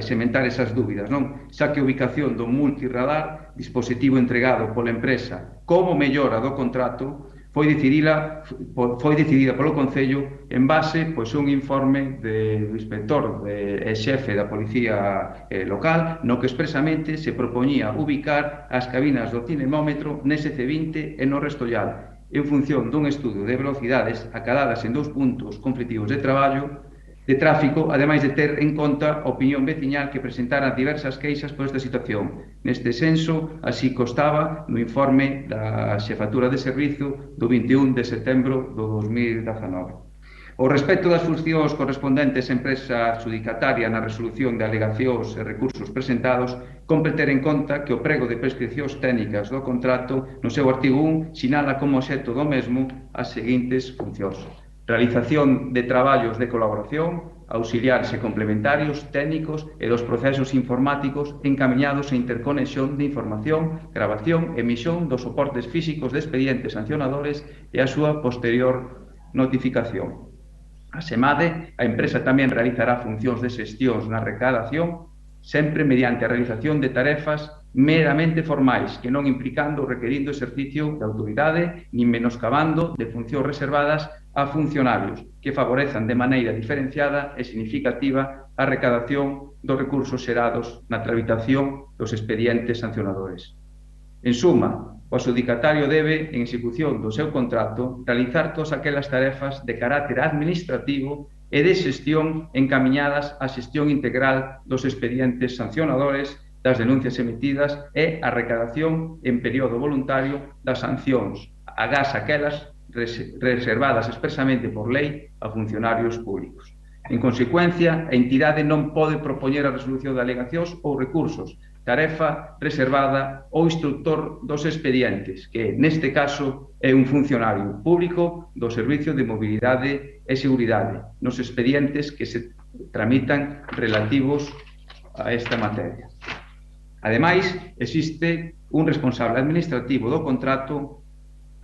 sementar esas dúbidas, non? Xa que a ubicación do multiradar, dispositivo entregado pola empresa como mellora do contrato, foi decidida polo Concello en base a un informe do inspector e xefe da Policía local no que expresamente se propoñía ubicar as cabinas do cinemómetro nese C20 e no Restollal en función dun estudo de velocidades acadadas en 2 puntos conflitivos de tráfico, ademais de ter en conta a opinión veciñal que presentaran diversas queixas por esta situación. Neste senso, así constaba no informe da Xefatura de Servizo do 21 de setembro do 2019. O respecto das funcións correspondentes á empresa adxudicataria na resolución de alegacións e recursos presentados, compre ter en conta que o prego de prescripcións técnicas do contrato no seu artigo 1 sinala como obxecto do mesmo as seguintes funcións: realización de traballos de colaboración, auxiliares e complementarios, técnicos e dos procesos informáticos encamiñados a interconexión de información, grabación e emisión dos soportes físicos de expedientes sancionadores e a súa posterior notificación. Asemade, a empresa tamén realizará funcións de xestións na recadación, sempre mediante a realización de tarefas meramente formais, que non implicando ou requerindo exercicio de autoridade, nin menoscabando de funcións reservadas a funcionarios que favorezan de maneira diferenciada e significativa a recadación dos recursos xerados na tramitación dos expedientes sancionadores. En suma, o adxudicatario debe, en execución do seu contrato, realizar todas aquelas tarefas de carácter administrativo e de xestión encaminhadas á xestión integral dos expedientes sancionadores, das denuncias emitidas e a recadación en período voluntario das sancións, agás aquelas reservadas expresamente por lei a funcionarios públicos. En consecuencia, a entidade non pode propoñer a resolución de alegacións ou recursos, tarefa reservada ao instructor dos expedientes, que neste caso é un funcionario público do Servicio de Mobilidade e Seguridade, nos expedientes que se tramitan relativos a esta materia. Ademais, existe un responsable administrativo do contrato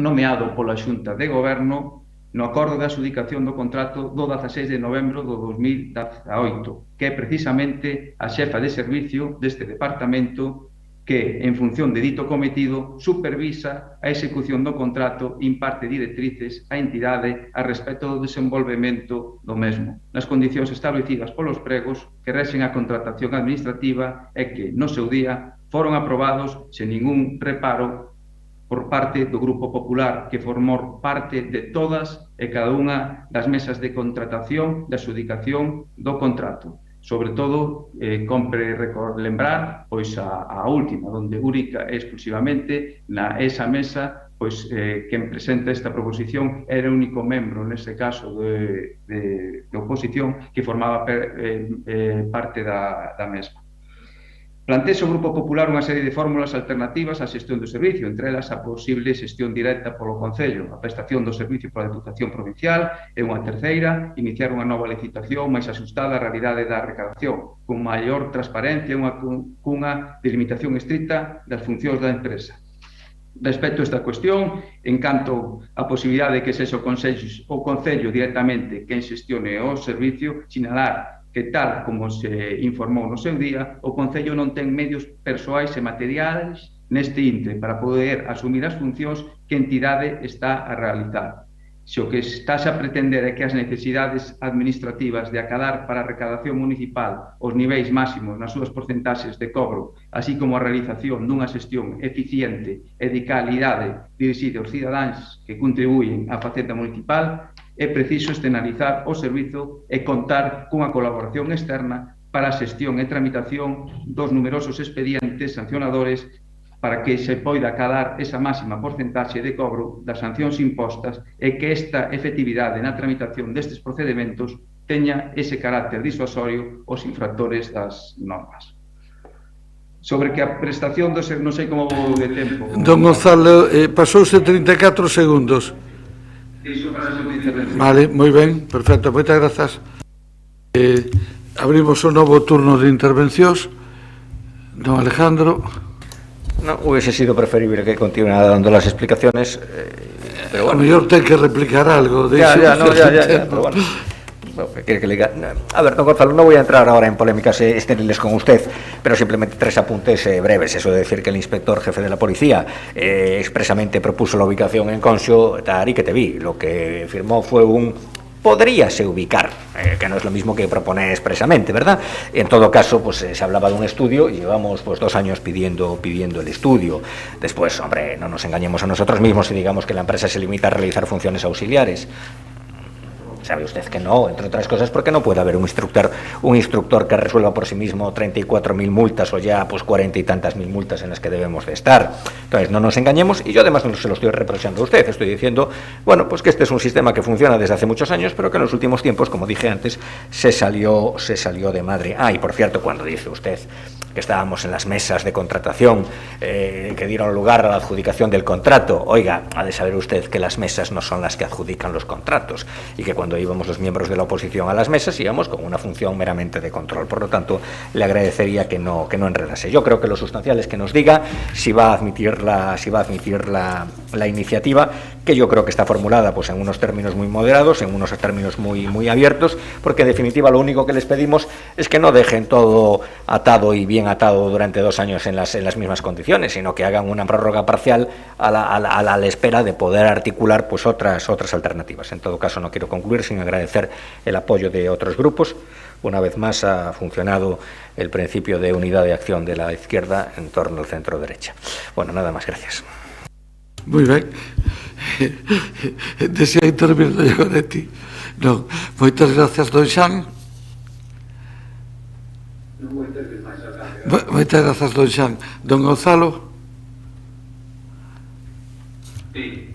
nomeado pola Xunta de Goberno no acordo de adxudicación do contrato do 16 de novembro do 2018, que é precisamente a xefa de servicio deste departamento que, en función de dito cometido, supervisa a execución do contrato e imparte directrices á entidade a respecto do desenvolvemento do mesmo, nas condicións establecidas polos pregos que rexen a contratación administrativa e que, no seu día, foron aprobados sen ningún reparo por parte do Grupo Popular, que formou parte de todas e cada unha das mesas de contratación de adxudicación do contrato. Sobre todo, compre lembrar a última, onde única e exclusivamente esa mesa, quen presenta esta proposición era o único membro, neste caso, de oposición que formaba parte da mesma. Plantexa o Grupo Popular unha serie de fórmulas alternativas á xestión do servicio, entre elas a posible xestión directa polo Concello, a prestación do servicio pola Deputación Provincial e unha terceira, iniciar unha nova licitación máis axustada á realidade da recadación, con maior transparencia e cunha delimitación estricta das funcións da empresa. Respecto a esta cuestión, en canto a posibilidade de que sexa o Concello directamente quen xestione o servicio, sinalar que tal como se informou no seu día, o Concello non ten medios persoais e materiais neste intre para poder asumir as funcións que a entidade está a realizar. Se o que estás a pretender é que as necesidades administrativas de acadar para a recadación municipal os niveis máximos nas súas porcentaxes de cobro, así como a realización dunha xestión eficiente e de calidade dirixida aos cidadáns que contribuyen á facenda municipal, é preciso externalizar o servizo e contar cunha colaboración externa para a xestión e tramitación dos numerosos expedientes sancionadores para que se poida acadar esa máxima porcentaxe de cobro das sancións impostas e que esta efectividade na tramitación destes procedementos teña ese carácter disuasorio aos infractores das normas. Sobre que a prestación do non sei como vou de tempo. Don Gonzalo, pasouse 34 segundos. Vale, moi ben, perfecto, moitas grazas. Abrimos o novo turno de intervencións. Don Alejandro. No, hubiese sido preferible que continuara dando las explicaciones, pero bueno. A mellor ten que replicar algo. Ya, pero bueno. ¿Quiere que le diga? A ver, don Gonzalo, no voy a entrar ahora en polémicas estériles con usted, pero simplemente 3 apuntes breves. Eso de decir que el inspector jefe de la policía expresamente propuso la ubicación en Conxo, Tari, que te vi. Lo que firmó fue un podríase ubicar, que no es lo mismo que propone expresamente, ¿verdad? En todo caso, pues se hablaba de un estudio y llevamos 2 años pidiendo el estudio. Después, hombre, no nos engañemos a nosotros mismos y digamos que la empresa se limita a realizar funciones auxiliares. Sabe usted que no, entre otras cosas porque no puede haber un instructor que resuelva por sí mismo 34.000 multas o ya pues 40 y tantas mil multas en las que debemos de estar. Entonces no nos engañemos, y yo además no se lo estoy reprochando a usted, estoy diciendo, bueno, pues que este es un sistema que funciona desde hace muchos años, pero que en los últimos tiempos, como dije antes, se salió de madre. Ah, y por cierto, cuando dice usted que estábamos en las mesas de contratación que dieron lugar a la adjudicación del contrato, oiga, ha de saber usted que las mesas no son las que adjudican los contratos y que cuando íbamos los miembros de la oposición a las mesas íbamos con una función meramente de control. Por lo tanto, le agradecería que no enredase. Yo creo que lo sustancial es que nos diga si va a admitir la iniciativa, que yo creo que está formulada pues en unos términos muy moderados, en unos términos muy abiertos, porque en definitiva lo único que les pedimos es que no dejen todo atado y bien atado durante 2 años en las mismas condiciones, sino que hagan una prórroga parcial a la espera de poder articular pues otras alternativas. En todo caso, no quiero concluir sin agradecer el apoyo de otros grupos. Una vez más ha funcionado el principio de unidad de acción de la izquierda en torno al centro derecha. Bueno, nada más, gracias. Moi ben. Desea intervir do Goretti. Non, moitas gracias, don Xan. Moitas grazas, don Xan. Don Gonzalo. Sí.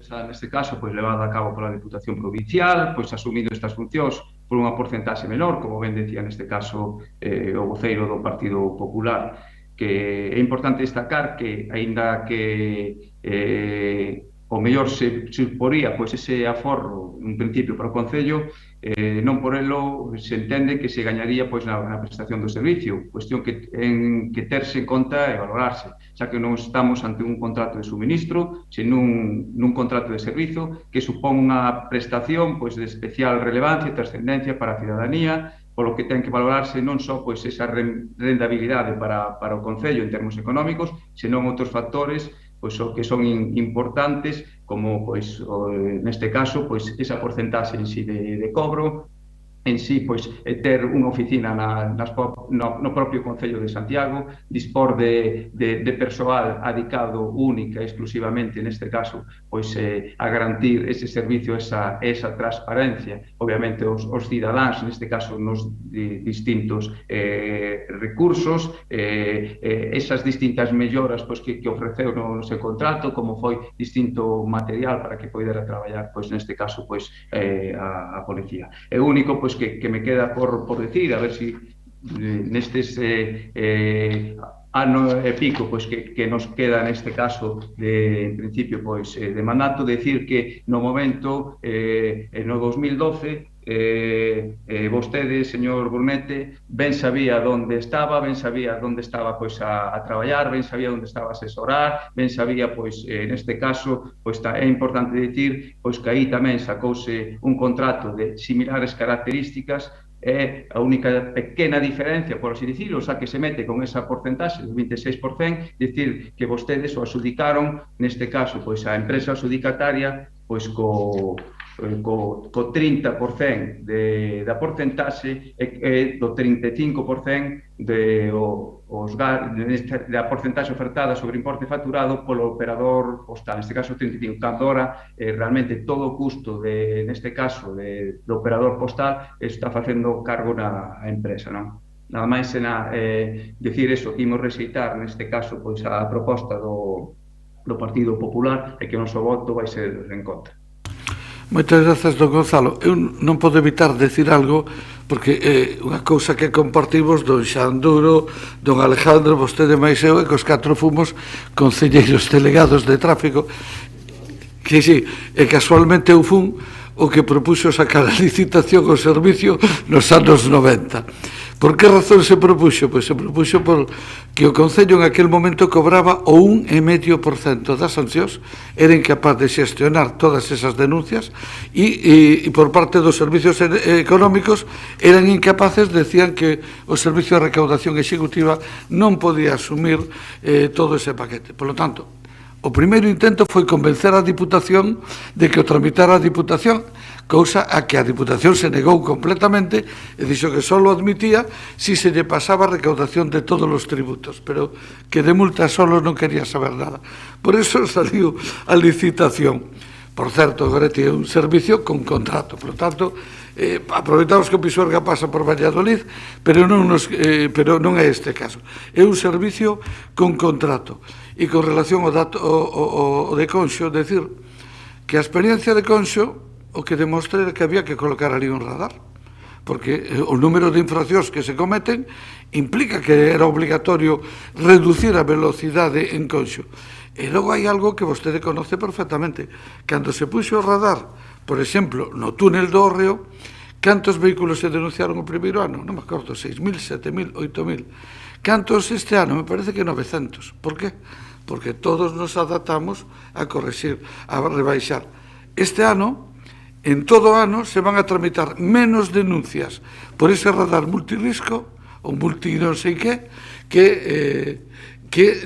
Neste caso, pois levada a cabo pola Deputación Provincial, pois asumindo estas funcións por unha porcentaxe menor, como ben decía neste caso o voceiro do Partido Popular, que é importante destacar que, aínda que o mellor se suporía pois ese aforro un principio para o Concello, non por elo se entende que se gañaría pois na prestación do servicio, cuestión que terse en conta e valorarse, xa que non estamos ante un contrato de suministro, senón nun contrato de servizo que supón unha prestación pois de especial relevancia e trascendencia para a cidadanía, polo que ten que valorarse non só pois esa rendabilidade para o Concello en termos económicos, senón outros factores pois o que son importantes, como pois neste caso pois esa porcentaxe en si de cobro, en si pois ter unha oficina no propio Concello de Santiago, dispor de persoal adicado única e exclusivamente neste caso pois a garantir ese servicio, esa transparencia, obviamente os cidadáns neste caso nos distintos recursos, esas distintas melloras pois que ofreceu no seu contrato, como foi distinto material para que poidera traballar pois neste caso pois a policía. É único pois que me queda por decir, a ver si nestes ano e pico pois que nos queda neste caso en principio pois de mandato, decir que no momento no 2012 vostede, señor Brunete, ben sabía onde estaba pois a traballar, ben sabía onde estaba a asesorar, ben sabía pois neste caso pois é importante dicir pois que aí tamén sacouse un contrato de similares características. É a única pequena diferencia, por así dicirlo, xa que se mete con esa porcentaxe do 26%, dicir que vostedes o adjudicaron, neste caso, pois a empresa adjudicataria, pois co 30% da porcentaxe e do 35% da porcentaxe ofertada sobre importe facturado polo operador postal, neste caso 35%, cando ora realmente todo o custo neste caso do operador postal está facendo cargo na empresa, non? Nada máis decir eso, que imos rexeitar neste caso pois a proposta do Partido Popular e que o noso voto vai ser en contra. Moitas grazas, don Gonzalo. Eu non podo evitar decir algo, porque é unha cousa que compartimos don Xanduro, don Alejandro, vostede máis eu, e cos 4 fomos concelleiros delegados de tráfico, que sí, e casualmente eu fun o que propuxo sacar a licitación ao servicio nos anos 90. Por que razón se propuxo? Pois se propuxo por que o Concello en aquel momento cobraba o 1,5% das sancións, era incapaz de xestionar todas esas denuncias e por parte dos servicios económicos eran incapaces, decían que o Servicio de Recaudación Executiva non podía asumir todo ese paquete. Por lo tanto, o primeiro intento foi convencer a Diputación de que o tramitara a Diputación, cousa a que a Diputación se negou completamente e dixo que só admitía si se lle pasaba a recaudación de todos os tributos, pero que de multa solo non quería saber nada. Por eso saliu a licitación. Por certo, agora é un servicio con contrato, por lo tanto, aproveitamos que o Pisuerga pasa por Valladolid, pero non é este caso. É un servicio con contrato. E con relación ao de Conxo, decir que a experiencia de Conxo o que demostra é que había que colocar ali un radar, porque o número de infraccións que se cometen implica que era obligatorio reducir a velocidade en Conxo. E logo hai algo que vostede conoce perfectamente. Cando se puxo o radar, por exemplo, no túnel do Hórreo, cantos vehículos se denunciaron o primeiro ano? Non me acordo, 6.000, 7.000, 8.000. Cantos este ano? Me parece que 900. Por qué? Porque todos nos adaptamos a corregir, a rebaixar. Este ano, en todo ano, se van a tramitar menos denuncias por ese radar multirrisco, ou multi non sei que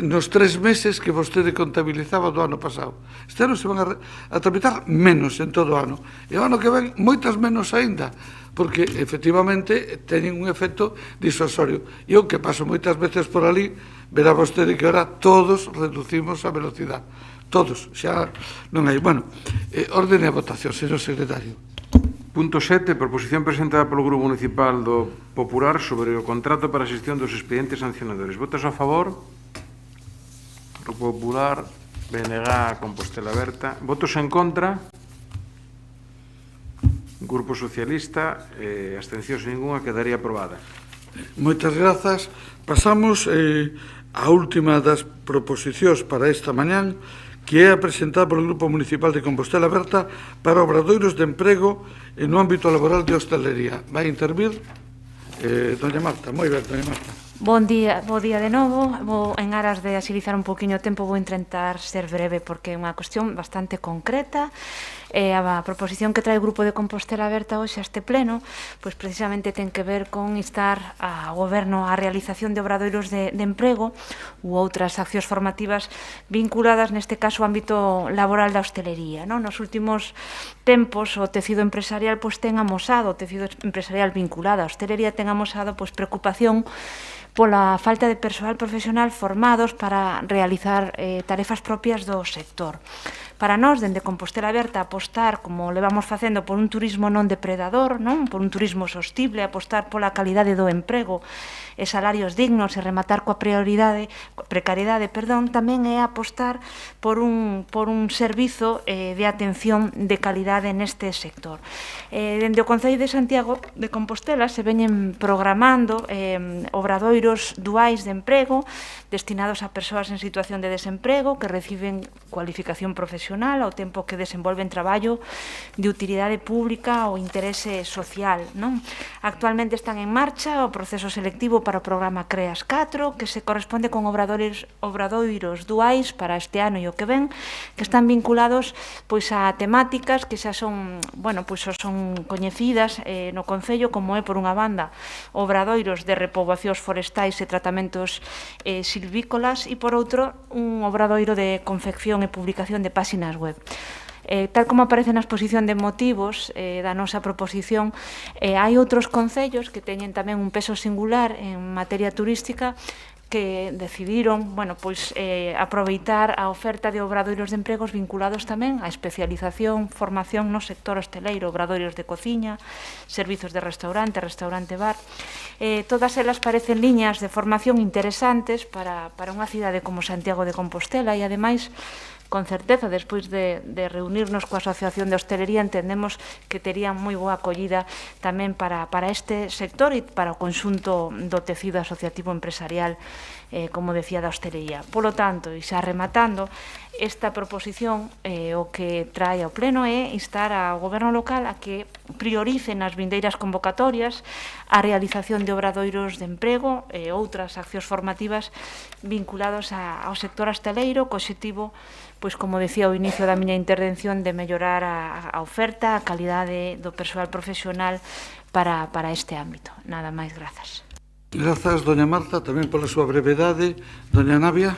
nos 3 meses que vostede contabilizaba do ano pasado. Este ano se van a tramitar menos en todo o ano. E o ano que ven, moitas menos aínda, porque efectivamente teñen un efecto disuasorio. E eu que paso moitas veces por ali, verá vostede que ahora todos reducimos a velocidade. Todos, xa non hai. Bueno, orden e votación, señor secretario. Punto 7, proposición presentada polo Grupo Municipal do Popular sobre o contrato para a xestión dos expedientes sancionadores. Votos a favor? Grupo Popular, BNG, Compostela Berta. Votos en contra? Grupo Socialista, abstencións ninguna, quedaría aprobada. Moitas grazas. Pasamos a última das proposicións para esta mañán, que é a presentada polo Grupo Municipal de Compostela Aberta para obradoiros de emprego no ámbito laboral de hostelería. Vai intervir doña Marta. Moi ben, doña Marta. Bo día de novo. En aras de axilizar un poquinho o tempo vou intentar ser breve porque é unha cuestión bastante concreta. A proposición que trae o Grupo de Compostela Aberta hoxe a este pleno pois precisamente ten que ver con instar ao Goberno á realización de obradoiros de emprego ou outras accións formativas vinculadas neste caso ao ámbito laboral da hostelería. Nos últimos tempos o tecido empresarial pois ten amosado, o tecido empresarial vinculado á hostelería ten amosado pois preocupación pola falta de persoal profesional formados para realizar tarefas propias do sector. Para nós, dende Compostela Aberta, apostar, como levamos facendo, por un turismo non depredador, por un turismo sostible, apostar pola calidade do emprego e salarios dignos e rematar coa precariedade, tamén é apostar por un servizo de atención de calidade neste sector. Dende o Concello de Santiago de Compostela se veñen programando obradoiros duais de emprego destinados a persoas en situación de desemprego que reciben cualificación profesional ao tempo que desenvolven traballo de utilidade pública ou interese social. Actualmente están en marcha o proceso selectivo para o programa CREAS 4, que se corresponde con obradoiros duais para este ano e o que ven, que están vinculados pois a temáticas que xa son coñecidas no Concello, como é, por unha banda, obradoiros de repoboacións forestais e tratamentos silvícolas e, por outro, un obradoiro de confección e publicación de páxinas web. Tal como aparece na exposición de motivos da nosa proposición, hai outros concellos que teñen tamén un peso singular en materia turística que decidiron aproveitar a oferta de obradoiros de empregos vinculados tamén á especialización, formación no sector hosteleiro, obradoiros de cociña, servizos de restaurante bar. Todas elas parecen liñas de formación interesantes para unha cidade como Santiago de Compostela e, ademais, con certeza, despois de reunirnos coa Asociación de Hostelería, entendemos que terían moi boa acollida tamén para este sector e para o conxunto do tecido asociativo empresarial, como decía, da hostelería. Polo tanto, e xa rematando, esta proposición o que trae ao pleno é instar ao Goberno local a que priorice nas vindeiras convocatorias a realización de obradoiros de emprego e outras accións formativas vinculados ao sector hosteleiro, co obxectivo, pois como decía ao inicio da miña intervención, de mellorar a oferta, a calidade do persoal profesional para este ámbito. Nada máis, grazas. Grazas, doña Marta, tamén pola súa brevedade. Doña Navia.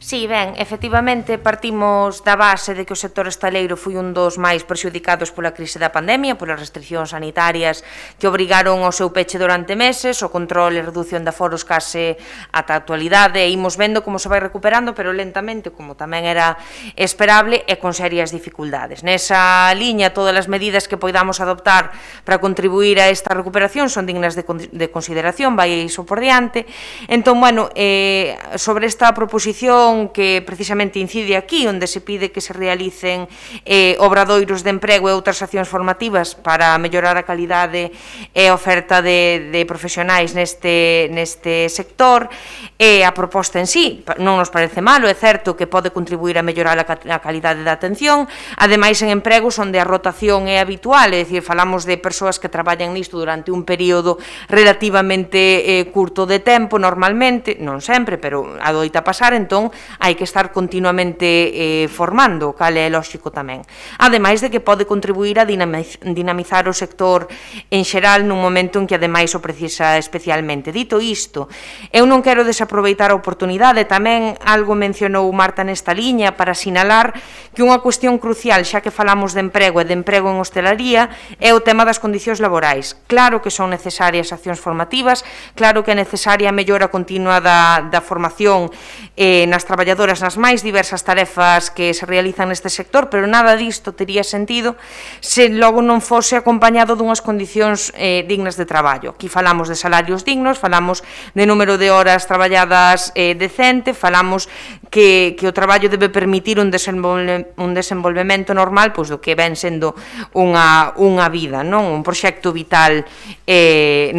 Sí, ben, efectivamente partimos da base de que o sector hostaleiro foi un dos máis perxudicados pola crise da pandemia, polas restriccións sanitarias que obrigaron ao seu peche durante meses, o control e reducción de aforos case ata a actualidade, e imos vendo como se vai recuperando, pero lentamente, como tamén era esperable, e con serias dificultades. Nesa liña, todas as medidas que poidamos adoptar para contribuir a esta recuperación son dignas de consideración, vai iso por diante. Entón, sobre esta proposición que precisamente incide aquí, onde se pide que se realicen obradoiros de emprego e outras accións formativas para mellorar a calidade e a oferta de profesionais neste sector, a proposta en sí non nos parece malo, é certo que pode contribuir a mellorar a calidade da atención, ademais en empregos onde a rotación é habitual, é dicir, falamos de persoas que traballan nisto durante un período relativamente curto de tempo, normalmente, non sempre, pero adoita pasar, entón hai que estar continuamente formando, cal é lóxico tamén. Ademais de que pode contribuir a dinamizar o sector en xeral nun momento en que ademais o precisa especialmente. Dito isto, eu non quero desaproveitar a oportunidade, tamén algo mencionou Marta nesta liña, para sinalar que unha cuestión crucial, xa que falamos de emprego e de emprego en hostelería, é o tema das condicións laborais. Claro que son necesarias accións formativas, claro que é necesaria a mellora continua da formación nas traballadoras nas máis diversas tarefas que se realizan neste sector, pero nada disto tería sentido se logo non fose acompañado dunhas condicións dignas de traballo. Aquí falamos de salarios dignos, falamos de número de horas traballadas decente, falamos que o traballo debe permitir un desenvolvemento normal pois do que ven sendo unha vida, un proxecto vital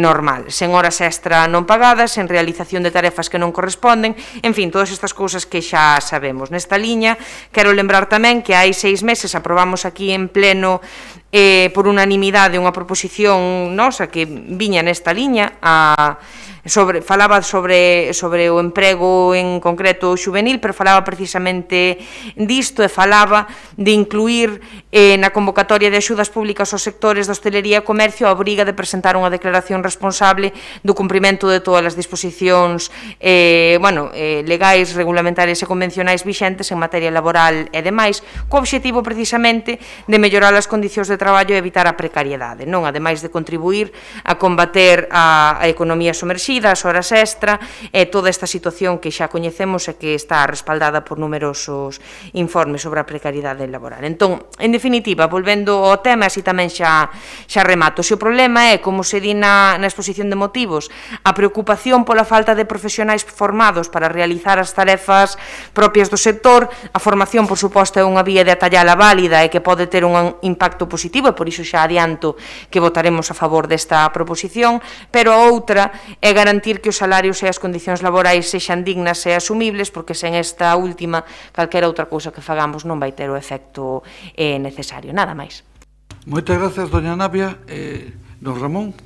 normal, sen horas extra non pagadas, sen realización de tarefas que non corresponden, en fin, todas estas cousas cousas que xa sabemos. Nesta liña, quero lembrar tamén que hai 6 meses aprobamos aquí en pleno por unanimidade unha proposición nosa que viña nesta liña falaba sobre o emprego en concreto juvenil, pero falaba precisamente disto e falaba de incluir na convocatoria de axudas públicas aos sectores da hostelería e comercio a obriga de presentar unha declaración responsable do cumprimento de todas as disposicións legais, regulamentarias e convencionais vixentes en materia laboral e demais, co obxectivo precisamente de mellorar as condicións de traballo e evitar a precariedade, non? Ademais de contribuir a combater a economía somerxida, as horas extra e toda esta situación que xa coñecemos e que está respaldada por numerosos informes sobre a precariedade laboral. Entón, en definitiva, volvendo ao tema, así tamén xa remato. Se o problema é, como se di na exposición de motivos, a preocupación pola falta de profesionais formados para realizar as tarefas propias do sector, a formación, por suposto, é unha vía de atallala válida e que pode ter un impacto positivo, e por iso xa adianto que votaremos a favor desta proposición, pero a outra é garantir que os salarios e as condicións laborais sexan dignas e asumibles, porque sen esta última, calquera outra cousa que fagamos non vai ter o efecto necesario. Nada máis. Moitas grazas, doña Navia. Don Ramón.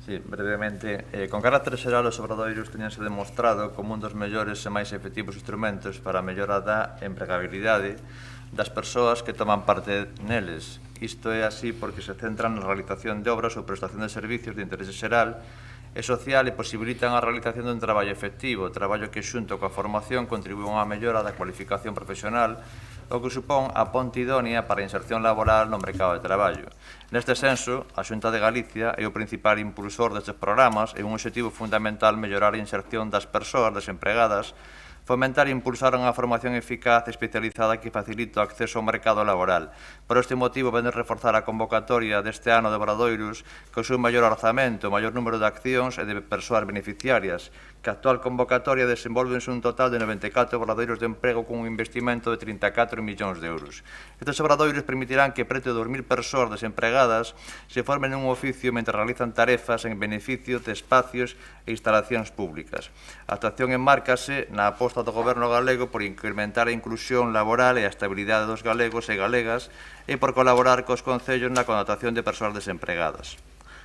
Sí, brevemente, con carácter xeral os obradoiros teñanse demostrado como un dos mellores e máis efectivos instrumentos para a mellora da empregabilidade das persoas que toman parte neles. Isto é así porque se centran na realización de obras ou prestación de servicios de interese xeral e social e posibilitan a realización dun traballo efectivo, traballo que xunto coa formación contribúe a unha mellora da cualificación profesional, o que supón a ponte idónea para a inserción laboral no mercado de traballo. Neste senso, a Xunta de Galicia é o principal impulsor destes programas e un obxectivo fundamental mellorar a inserción das persoas desempregadas, fomentar e impulsar unha formación eficaz e especializada que facilite o acceso ao mercado laboral. Por este motivo, vende reforzar a convocatoria deste ano de obradoiros co seu maior orzamento, maior número de accións e de persoas beneficiarias, que a actual convocatoria desenvolvense un total de 94 obradoiros de emprego con un investimento de 34 millóns de euros. Estes obradoiros permitirán que preto de 2.000 persoas desempregadas se formen un oficio mentre realizan tarefas en beneficio de espacios e instalacións públicas. A actuación enmárcase na aposta do Goberno galego por incrementar a inclusión laboral e a estabilidade dos galegos e galegas e por colaborar cos concellos na contratación de persoas desempregadas.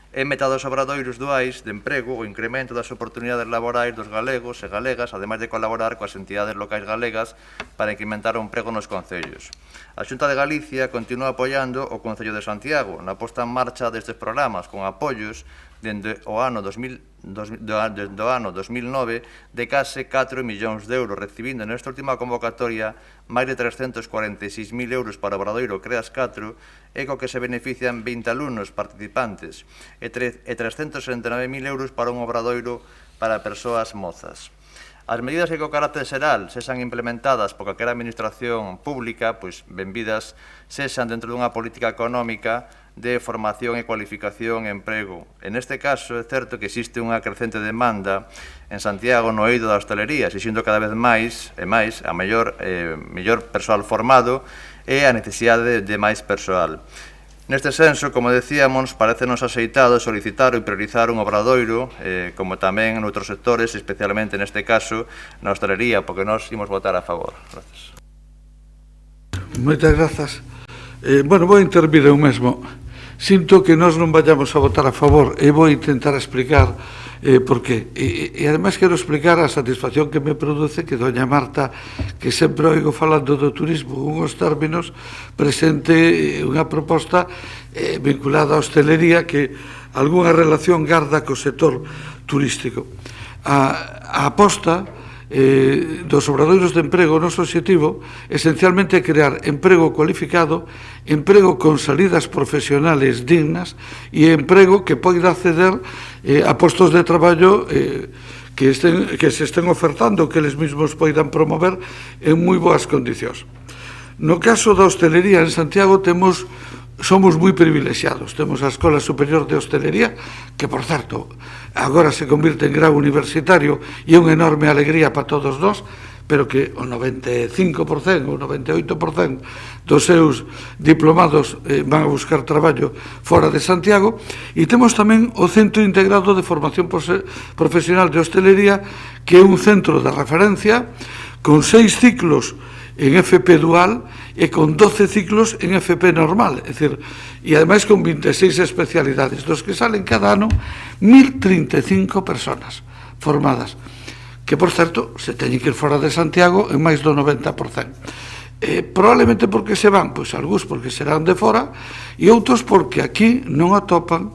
En meta dos obradoiros duais de emprego, o incremento das oportunidades laborais dos galegos e galegas, ademais de colaborar coas entidades locais galegas para incrementar o emprego nos concellos. A Xunta de Galicia continúa apoiando o Concello de Santiago na posta en marcha destes programas con apoios dende o ano 2009 de case 4 millóns de euros, recibindo nesta última convocatoria máis de 346.000 euros para o obradoiro CREAS 4 e co que se benefician 20 alumnos participantes e 369.000 euros para un obradoiro para persoas mozas. As medidas que co carácter xeral sexan implementadas por calquera administración pública, pois benvidas sexan dentro dunha política económica de formación e cualificación e emprego. En este caso, é certo que existe unha crecente demanda en Santiago no eido da hostelería, exixindo cada vez máis e máis a mellor persoal formado e a necesidade de máis persoal. Neste senso, como decíamos, parecenos axeitado solicitar ou priorizar un obradoiro, como tamén noutros sectores, especialmente neste caso, na hostelería, porque nós imos votar a favor. Gracias. Moitas grazas. Vou intervir eu mesmo. Sinto que nós non vayamos a votar a favor e vou intentar explicar por qué. E ademais quero explicar a satisfacción que me produce que doña Marta, que sempre oigo falando do turismo unhos términos, presente unha proposta vinculada á hostelería que algunha relación garda co sector turístico. A aposta dos obradoiros de emprego, o noso objetivo esencialmente é crear emprego cualificado, emprego con salidas profesionales dignas e emprego que poida acceder a postos de traballo que se estén ofertando, que eles mesmos poidan promover en moi boas condicións. No caso da hostelería en Santiago somos moi privilexiados. Temos a Escola Superior de Hostelería, que, por certo, agora se convirte en grau universitario e é unha enorme alegría para todos nós, pero que o 95% ou 98% dos seus diplomados van a buscar traballo fora de Santiago. E temos tamén o Centro Integrado de Formación Profesional de Hostelería, que é un centro de referencia con 6 ciclos en FP dual e con 12 ciclos en FP normal, é dicir, e ademais con 26 especialidades, dos que salen cada ano 1035 personas formadas, que, por certo, se teñen que ir fora de Santiago en máis do 90%. Probablemente porque se van, pois algúns porque serán de fora e outros porque aquí non atopan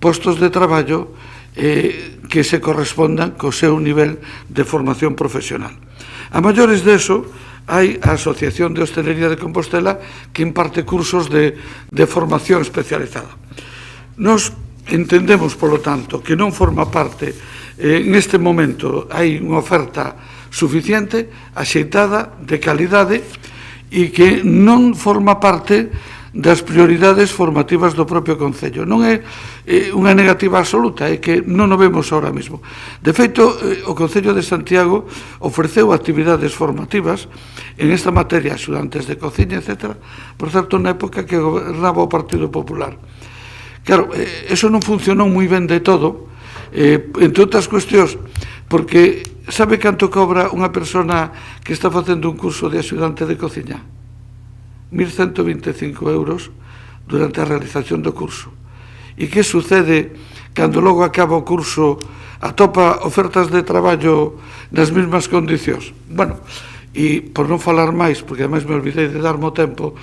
postos de traballo que se correspondan co seu nivel de formación profesional. A maiores deso, hai a Asociación de Hostelería de Compostela que imparte cursos de formación especializada. Nos entendemos, polo tanto, que non forma parte, neste momento hai unha oferta suficiente, axeitada, de calidade, e que non forma parte das prioridades formativas do propio Concello. Non é unha negativa absoluta, é que non o vemos ahora mesmo. De feito, o Concello de Santiago ofreceu actividades formativas en esta materia, axudantes de cociña, etc., por certo, na época que gobernaba o Partido Popular. Claro, eso non funcionou moi ben de todo, entre outras cuestións, porque sabe canto cobra unha persona que está facendo un curso de axudante de cociña? 1.125 euros durante a realización do curso. E que sucede cando logo acaba o curso, atopa ofertas de traballo nas mesmas condicións? Bueno, e por non falar máis, porque ademais me olvidei de darmo tempo,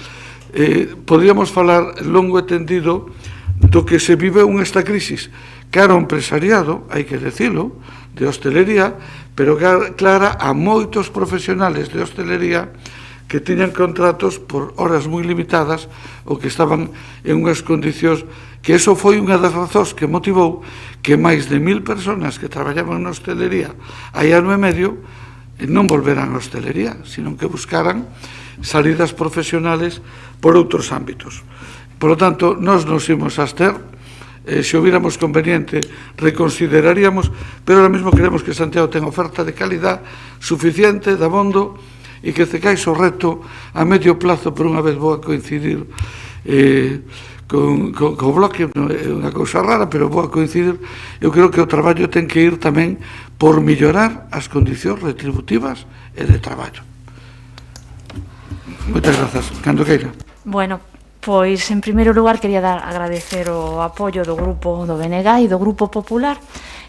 podríamos falar longo e tendido do que se vive esta crisis. Cara ao empresariado, hai que decilo, de hostelería, pero clara a moitos profesionales de hostelería que tiñan contratos por horas moi limitadas ou que estaban en unhas condicións, que eso foi unha das razóns que motivou que máis de 1000 personas que traballaban na hostelería hai ano e medio non volveran á hostelería, sino que buscaran salidas profesionales por outros ámbitos. Por lo tanto, nós nos imos a abster, se o víramos conveniente, reconsideraríamos, pero ahora mesmo queremos que Santiago tenga oferta de calidad suficiente, de abondo, e que cecais o reto a medio plazo, por unha vez vou a coincidir co bloque, é unha cousa rara, pero vou a coincidir. Eu creo que o traballo ten que ir tamén por mellorar as condicións retributivas e de traballo. Moitas grazas. Cando queira. Bueno, pois, en primeiro lugar, quería agradecer o apoio do Grupo do BNG e do Grupo Popular.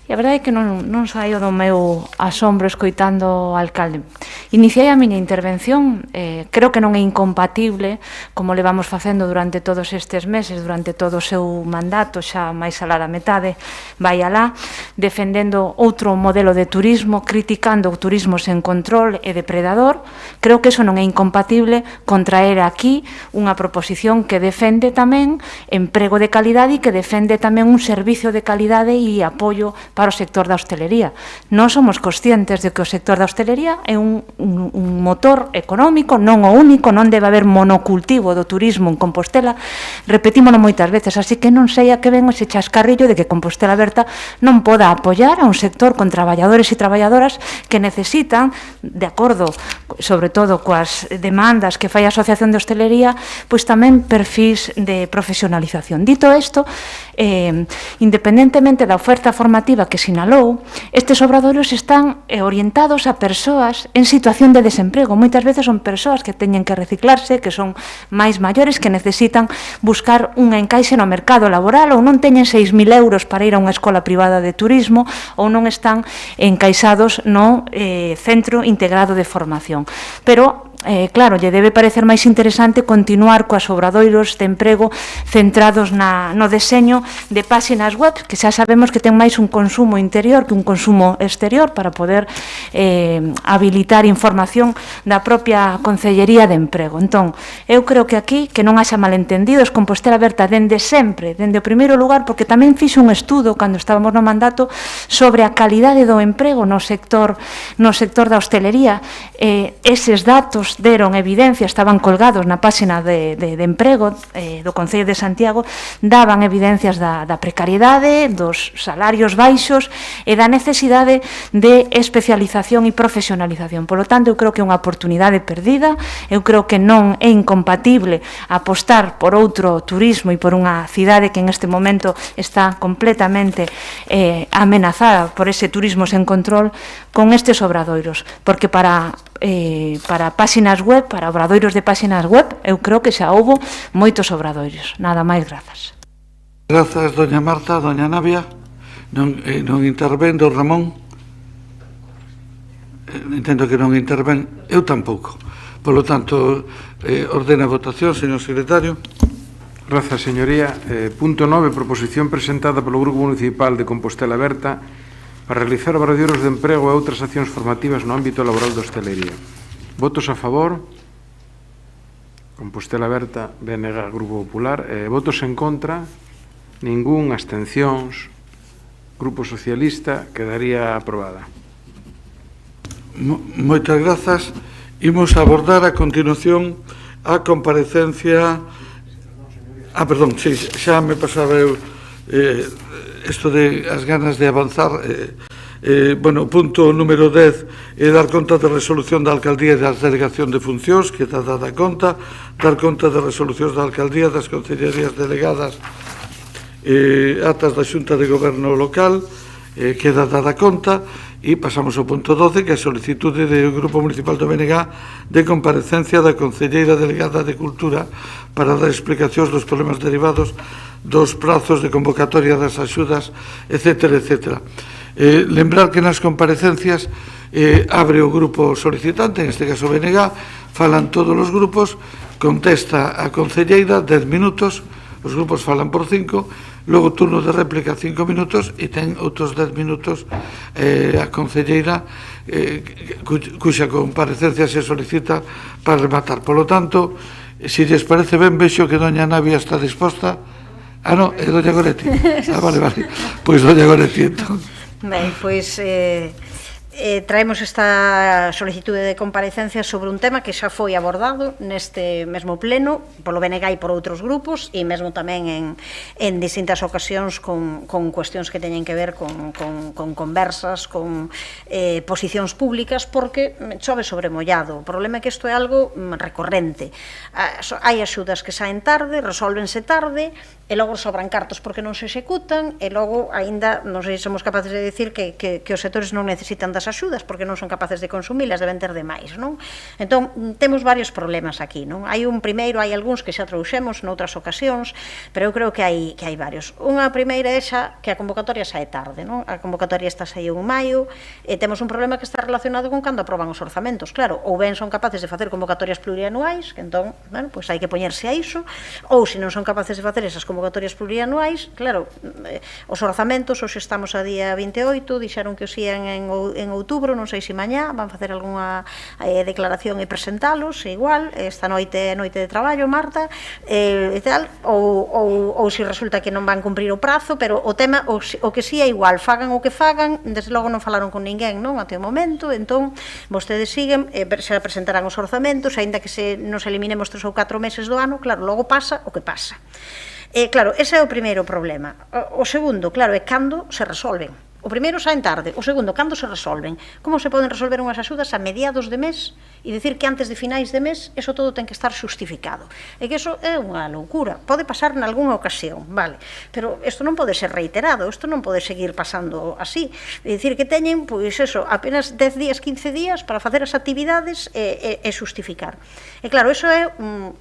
E a verdade é que non saio do meu asombro escoitando o alcalde. Iniciei a miña intervención, creo que non é incompatible, como levamos facendo durante todos estes meses, durante todo o seu mandato, xa máis alá da metade, vai alá, defendendo outro modelo de turismo, criticando o turismo sen control e depredador. Creo que eso non é incompatible con traer aquí unha proposición que defende tamén emprego de calidade e que defende tamén un servicio de calidade e apoio para o sector da hostelería. Non somos conscientes de que o sector da hostelería é un motor económico, non o único, non debe haber monocultivo do turismo en Compostela, repetímolo moitas veces, así que non sei a que ven ese chascarrillo de que Compostela Aberta non poda apoiar a un sector con traballadores e traballadoras que necesitan, de acordo, sobre todo coas demandas que fai a Asociación de Hostelería, pois tamén perfis de profesionalización. Dito isto, independentemente da oferta formativa que sinalou, estes obradoiros están orientados a persoas en situación de desemprego. Moitas veces son persoas que teñen que reciclarse, que son máis maiores, que necesitan buscar un encaixe no mercado laboral ou non teñen 6.000 euros para ir a unha escola privada de turismo ou non están encaixados no Centro Integrado de Formación. Pero claro, lle debe parecer máis interesante continuar coas obradoiros de emprego centrados no deseño de páxinas web, que xa sabemos que ten máis un consumo interior que un consumo exterior para poder habilitar información da propia Concellería de Emprego. Entón, eu creo que aquí, que non haxa malentendidos, Compostela Aberta dende sempre, dende o primeiro lugar, porque tamén fixe un estudo cando estábamos no mandato sobre a calidade do emprego no sector da hostelería. Eses datos nos deron evidencia, estaban colgados na páxina de emprego do Concello de Santiago, daban evidencias da precariedade, dos salarios baixos e da necesidade de especialización e profesionalización. Por lo tanto, eu creo que é unha oportunidade perdida, eu creo que non é incompatible apostar por outro turismo e por unha cidade que en este momento está completamente amenazada por ese turismo sen control con estes obradoiros, porque para páxinas web, para obradoiros de páxinas web, eu creo que xa houbo moitos obradoiros. Nada máis, grazas. Grazas, doña Marta. Doña Navia, non intervén, don Ramón. Entendo que non intervén, eu tampouco. Por lo tanto, ordena a votación, señor secretario. Grazas, señoría. Punto 9, proposición presentada polo Grupo Municipal de Compostela Berta para realizar obradoiros de emprego e outras accións formativas no ámbito laboral da hostelería. Votos a favor? Compostela Berta, BNG, Grupo Popular. Votos en contra? Ningún. Abstencións? Grupo Socialista. Quedaría aprobada. Moitas grazas. Imos abordar a continuación a comparecencia... perdón, sí, xa me pasaba eu isto de as ganas de avanzar. Bueno, punto número 10 é dar conta da resolución da Alcaldía e da Delegación de Funcións, que está dada conta, dar conta das resolucións da Alcaldía, das Concellerías delegadas, atas da Xunta de Goberno local, queda dada conta, e pasamos ao punto 12, que é a solicitude do Grupo Municipal do BNG de comparecencia da Concelleira Delegada de Cultura para dar explicacións dos problemas derivados dos prazos de convocatoria das axudas, etc. Lembrar que nas comparecencias abre o grupo solicitante, en este caso BNG, falan todos os grupos, contesta a Concelleira 10 minutos, os grupos falan por 5, logo turno de réplica 5 minutos e ten outros 10 minutos a Concelleira cuxa comparecencia se solicita para rematar. Por lo tanto, se lles parece ben, vexo que doña Navia está disposta. Non, é doña Goretti. Vale. Pois doña Goretti, entón. Ben, pois traemos esta solicitude de comparecencia sobre un tema que xa foi abordado neste mesmo pleno polo BNG e por outros grupos e mesmo tamén en distintas ocasións con cuestións que teñen que ver con conversas, con posicións públicas, porque chove sobre mollado. O problema é que isto é algo recorrente. Hai axudas que saen tarde, resolvense tarde, e logo sobran cartos porque non se executan, e logo, aínda, non sei se somos capaces de dicir que os sectores non necesitan das axudas porque non son capaces de consumilas, deben ter demais, non? Entón, temos varios problemas aquí, non? Hai un primeiro, hai algúns que xa trouxemos noutras ocasións, pero eu creo que hai varios. Unha primeira é xa que a convocatoria sae tarde, non? A convocatoria está saiu en maio, e temos un problema que está relacionado con cando aproban os orzamentos, claro, ou ben son capaces de facer convocatorias plurianuais, que entón, bueno, pois hai que poñerse a iso, ou se non son capaces de facer esas convocatorias plurianuais, claro, os orzamentos, hoxe estamos a día 28, dixeron que os ían en outubro, non sei se mañá van facer algunha declaración e presentalos, igual, esta noite é noite de traballo, Marta, e tal, ou se resulta que non van cumprir o prazo, pero o tema, o que si é igual, fagan o que fagan, desde logo non falaron con ninguén, non, até o momento, entón, vostedes siguen, se presentarán os orzamentos, aínda que nos eliminemos 3 ou 4 meses do ano, claro, logo pasa o que pasa. Claro, ese é o primeiro problema. O segundo, claro, é cando se resolven. O primeiro saen tarde, o segundo, cando se resolven? Como se poden resolver unhas axudas a mediados de mes e dicir que antes de finais de mes eso todo ten que estar xustificado? É que eso é unha loucura. Pode pasar nalgúna ocasión, vale, pero isto non pode ser reiterado, isto non pode seguir pasando así. É dicir que teñen, pois eso, apenas 10 días, 15 días para facer as actividades e xustificar. E claro, iso é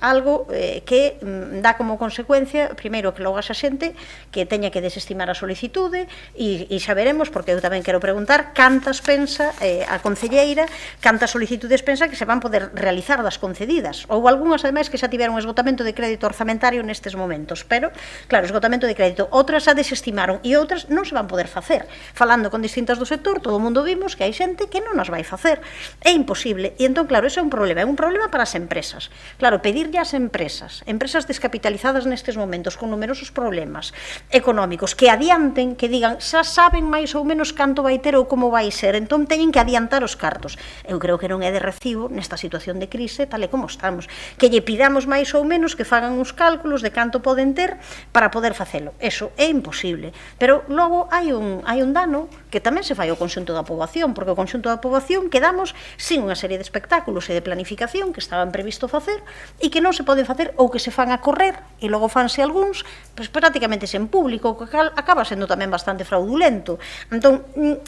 algo que dá como consecuencia, primeiro, que logo a xente que teña que desestimar a solicitude e saberemos, porque eu tamén quero preguntar cantas pensa a concelleira, cantas solicitudes pensa que se van poder realizar das concedidas, ou algunhas ademais que xa tiveron esgotamento de crédito orzamentario nestes momentos, pero claro, esgotamento de crédito, outras xa desestimaron e outras non se van poder facer. Falando con distintas do sector, todo o mundo vimos que hai xente que non as vai facer, é imposible, e entón claro, ese é un problema para as empresas. Claro, pedirlle ás empresas descapitalizadas nestes momentos con numerosos problemas económicos, que adianten, que digan, xa saben máis máis ou menos canto vai ter ou como vai ser, entón teñen que adiantar os cartos. Eu creo que non é de recibo nesta situación de crise tal e como estamos, que lle pidamos máis ou menos que fagan uns cálculos de canto poden ter para poder facelo. Eso é imposible, pero logo hai un dano que tamén se fai ao conxunto da poboación, porque o conxunto da poboación quedamos sin unha serie de espectáculos e de planificación que estaban previsto facer e que non se poden facer ou que se fan a correr e logo fanse algúns pues, prácticamente sen público, que acaba sendo tamén bastante fraudulento. Entón,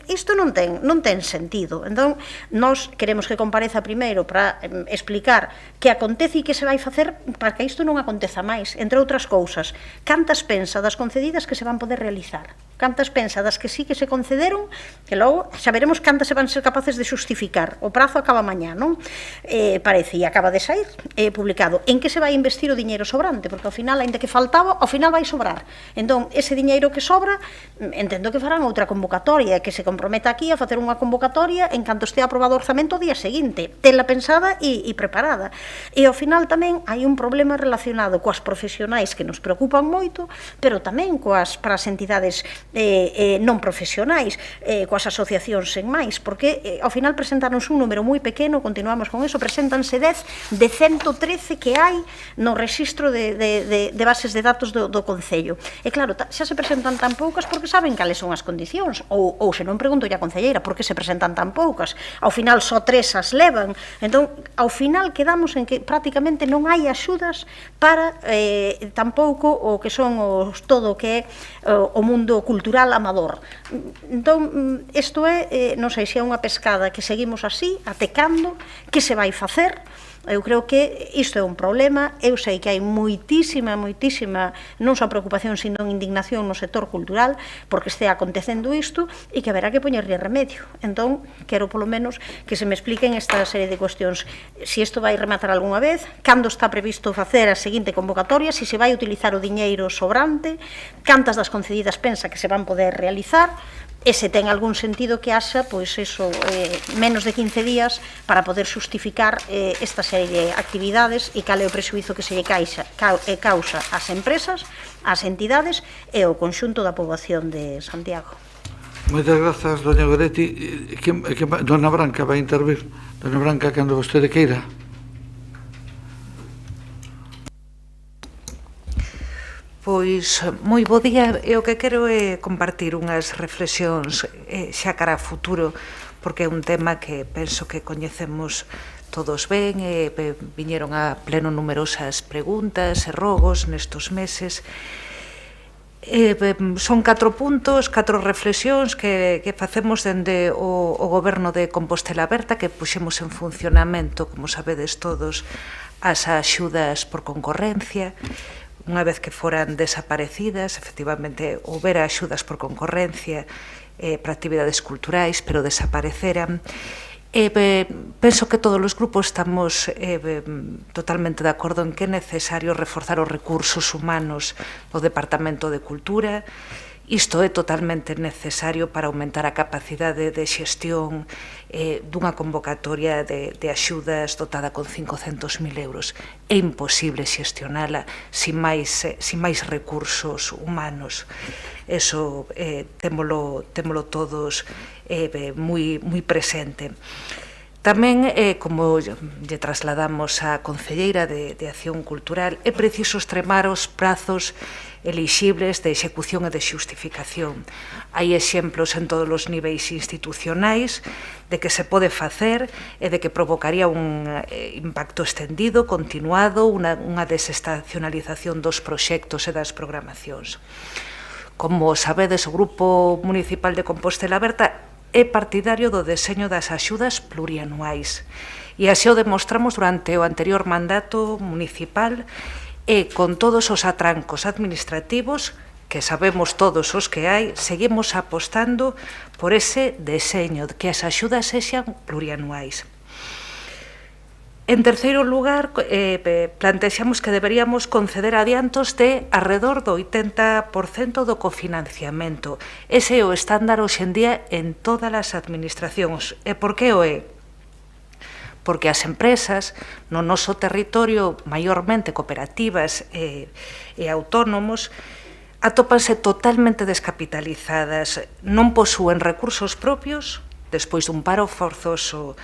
isto non ten sentido. Entón, nós queremos que compareza primeiro para explicar que acontece e que se vai facer para que isto non aconteza máis. Entre outras cousas, cantas pensa das concedidas que se van poder realizar? Cantas pensa das que sí que se concederon, que logo xa veremos cantas se van ser capaces de xustificar. O prazo acaba mañá, non? Parece, e acaba de sair publicado. En que se vai investir o diñeiro sobrante? Porque ao final, ainda que faltaba, ao final vai sobrar. Entón, ese diñeiro que sobra, entendo que farán outra convocatoria, que se comprometa aquí a facer unha convocatoria en canto este aprobado o orzamento o día seguinte. Tela pensada e preparada. E ao final tamén hai un problema relacionado coas profesionais que nos preocupan moito, pero tamén para as entidades non profesionais, coas asociacións sen máis, porque ao final presentáronse un número moi pequeno, continuamos con eso, preséntanse 10 de 113 que hai no rexistro de bases de datos do Concello. E claro, xa se presentan tan poucas porque saben cales son as condicións, ou se non pregunto a concelleira por que se presentan tan poucas, ao final só 3 as levan, entón ao final quedamos en que prácticamente non hai axudas para tampouco o que son todo o que é o mundo cultural amador. Entón, isto é, non sei se é unha pescada que seguimos así, atecando, que se vai facer. Eu creo que isto é un problema, eu sei que hai moitísima, non só preocupación, sino indignación no sector cultural, porque este acontecendo isto, e que haberá que poñerlle remedio. Entón, quero polo menos que se me expliquen esta serie de cuestións. Se isto vai rematar algunha vez, cando está previsto facer a seguinte convocatoria, se se vai utilizar o diñeiro sobrante, cantas das concedidas pensa que se van poder realizar, e se ten algún sentido que haxa, pois eso, menos de 15 días para poder xustificar esta serie de actividades e cal é o prexuízo que se lle causa ás empresas, ás entidades e ao conxunto da poboación de Santiago. Moitas grazas, doña Goretti. Dona Branca vai intervir. Dona Branca, cando vostede queira. Pois, moi bo día, e o que quero é compartir unhas reflexións xa cara a futuro, porque é un tema que penso que coñecemos todos ben, e viñeron a pleno numerosas preguntas e rogos nestos meses. Son 4 puntos, 4 reflexións que facemos dende o Goberno de Compostela Aberta, que puxemos en funcionamento, como sabedes todos, as axudas por concorrencia. Unha vez que foran desaparecidas, efectivamente, houbera axudas por concorrencia para actividades culturais, pero desapareceran. Penso que todos os grupos estamos totalmente de acordo en que é necesario reforzar os recursos humanos do Departamento de Cultura. Isto é totalmente necesario para aumentar a capacidade de xestión dunha convocatoria de axudas dotada con 500.000 euros. É imposible xestionala sin máis recursos humanos. Eso témolo todos moi presente. Tamén, como lle trasladamos á concelleira de Acción Cultural, é preciso extremar os prazos elixibles de execución e de xustificación. Hai exemplos en todos os niveis institucionais de que se pode facer e de que provocaría un impacto extendido, continuado, unha desestacionalización dos proxectos e das programacións. Como sabedes, o Grupo Municipal de Compostela Aberta é partidario do deseño das axudas plurianuais. E así o demostramos durante o anterior mandato municipal e con todos os atrancos administrativos, que sabemos todos os que hai, seguimos apostando por ese deseño, que as axudas sexan plurianuais. En terceiro lugar, plantexamos que deberíamos conceder adiantos de arredor do 80% do cofinanciamento. Ese é o estándar hoxendía en todas as administracións. E por que o é? Porque as empresas no noso territorio, maiormente cooperativas e autónomos, atópanse totalmente descapitalizadas, non posúen recursos propios, despois dun paro forzoso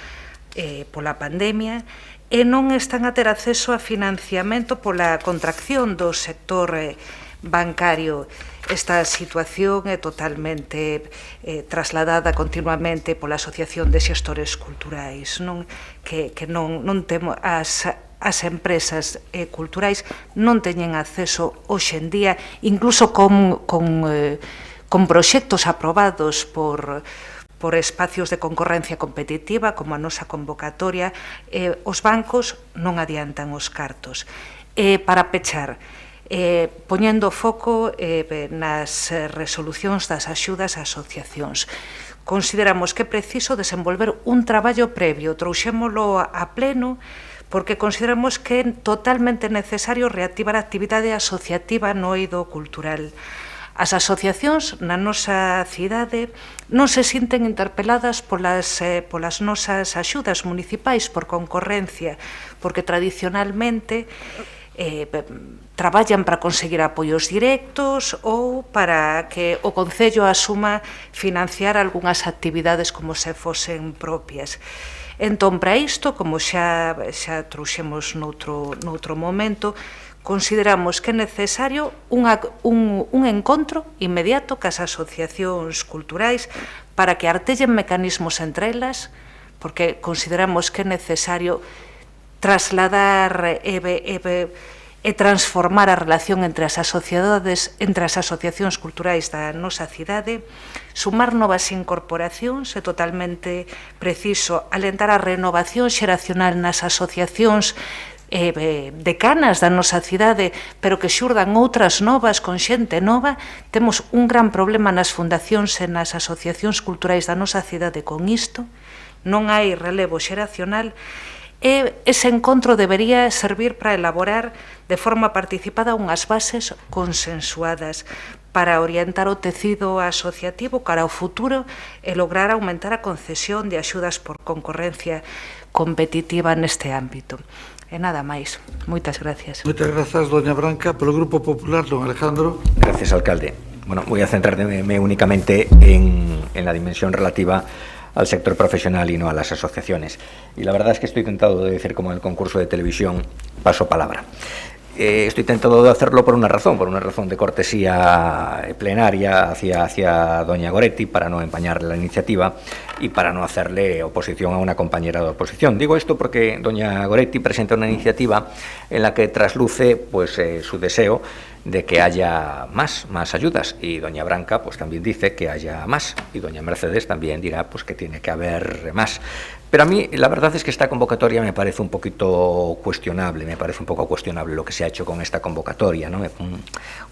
pola pandemia, e non están a ter acceso a financiamento pola contracción do sector bancario. Esta situación é totalmente trasladada continuamente pola Asociación de Xestores Culturais, que non temos as empresas culturais non teñen acceso hoxe en día, incluso con proxectos aprobados por espacios de concorrencia competitiva, como a nosa convocatoria, os bancos non adiantan os cartos. Para pechar, poñendo foco nas resolucións das axudas a asociacións, consideramos que é preciso desenvolver un traballo previo, trouxémolo a pleno, porque consideramos que é totalmente necesario reactivar a actividade asociativa no eido cultural. As asociacións na nosa cidade non se sinten interpeladas polas nosas axudas municipais por concorrencia, porque tradicionalmente traballan para conseguir apoios directos ou para que o Concello asuma financiar algunhas actividades como se fosen propias. Entón, para isto, como xa trouxemos noutro momento, consideramos que é necesario un encontro inmediato cas asociacións culturais para que artellen mecanismos entre elas, porque consideramos que é necesario trasladar e transformar a relación entre as asociacións culturais da nosa cidade, sumar novas incorporacións, é totalmente preciso alentar a renovación xeracional nas asociacións decanas da nosa cidade, pero que xurdan outras novas, con xente nova. Temos un gran problema nas fundacións e nas asociacións culturais da nosa cidade con isto, non hai relevo xeracional, e ese encontro debería servir para elaborar de forma participada unhas bases consensuadas para orientar o tecido asociativo cara ao futuro e lograr aumentar a concesión de axudas por concorrencia competitiva neste ámbito. E nada máis. Moitas gracias. Moitas grazas, doña Branca. Polo Grupo Popular, don Alejandro. Gracias, alcalde. Bueno, voy a centrarme únicamente en la dimensión relativa al sector profesional y no a las asociaciones. Y la verdad es que estoy tentado de decir, como en el concurso de televisión, paso palabra. Estoy tentado de hacerlo por una razón de cortesía plenaria hacia doña Goretti, para no empañarle la iniciativa y para no hacerle oposición a una compañera de oposición. Digo esto porque doña Goretti presenta una iniciativa en la que trasluce pues su deseo de que haya más ayudas, y doña Branca pues también dice que haya más, y doña Mercedes también dirá pues que tiene que haber más. Pero a mí la verdad es que esta convocatoria me parece un poquito cuestionable, lo que se ha hecho con esta convocatoria, ¿no?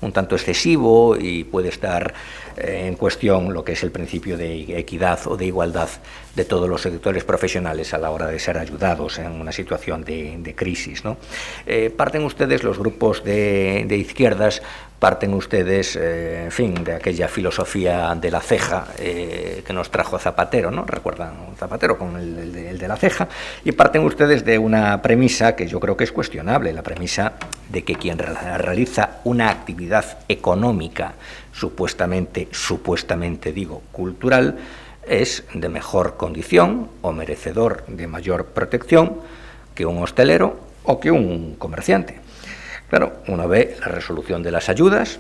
Un tanto excesivo, y puede estar en cuestión lo que es el principio de equidad o de igualdad de todos los sectores profesionales a la hora de ser ayudados en una situación de crisis, ¿no? Parten ustedes, los grupos de izquierdas, parten ustedes, en fin, de aquella filosofía de la ceja que nos trajo Zapatero, ¿no? Recuerdan Zapatero con el de la ceja, y parten ustedes de una premisa que yo creo que es cuestionable, la premisa de que quien realiza una actividad económica supuestamente digo, cultural, es de mejor condición o merecedor de mayor protección que un hostelero o que un comerciante. Claro, uno ve la resolución de las ayudas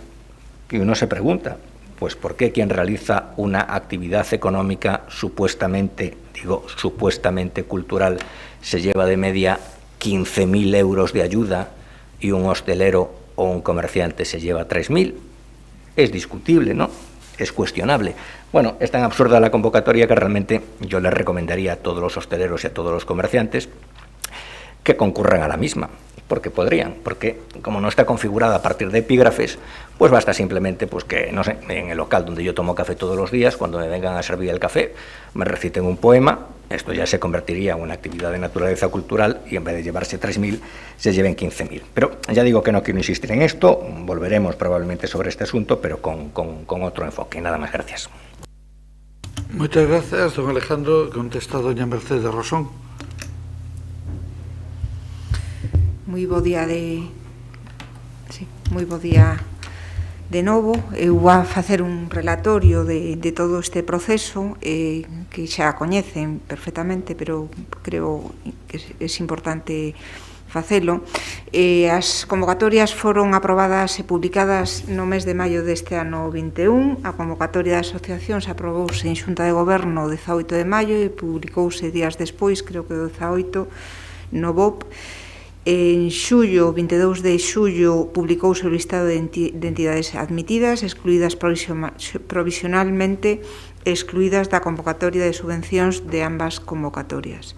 y uno se pregunta, pues ¿por qué quien realiza una actividad económica supuestamente cultural se lleva de media 15.000 euros de ayuda y un hostelero o un comerciante se lleva 3.000? Es discutible, ¿no? Es cuestionable. Bueno, es tan absurda la convocatoria que realmente yo les recomendaría a todos los hosteleros y a todos los comerciantes que concurran a la misma, porque podrían, porque como no está configurada a partir de epígrafes, pues basta simplemente pues que, no sé, en el local donde yo tomo café todos los días, cuando me vengan a servir el café, me reciten un poema, esto ya se convertiría en una actividad de naturaleza cultural, y en vez de llevarse 3.000, se lleven 15.000. Pero ya digo que no quiero insistir en esto, volveremos probablemente sobre este asunto, pero con otro enfoque. Nada más, gracias. Muchas gracias, don Alejandro. Contesta doña Mercedes Rosón. Moi bo día De novo, eu vou a facer un relatorio de todo este proceso que xa coñecen perfectamente, pero creo que é importante facelo. As convocatorias foron aprobadas e publicadas no mes de maio deste ano 21. A convocatoria de asociacións aprobouse en Xunta de Goberno o 18 de maio e publicouse días despois, creo que o 18, no BOP. En xullo, 22 de xullo, publicouse o listado de entidades admitidas, excluídas provisionalmente, excluídas da convocatoria de subvencións de ambas convocatorias.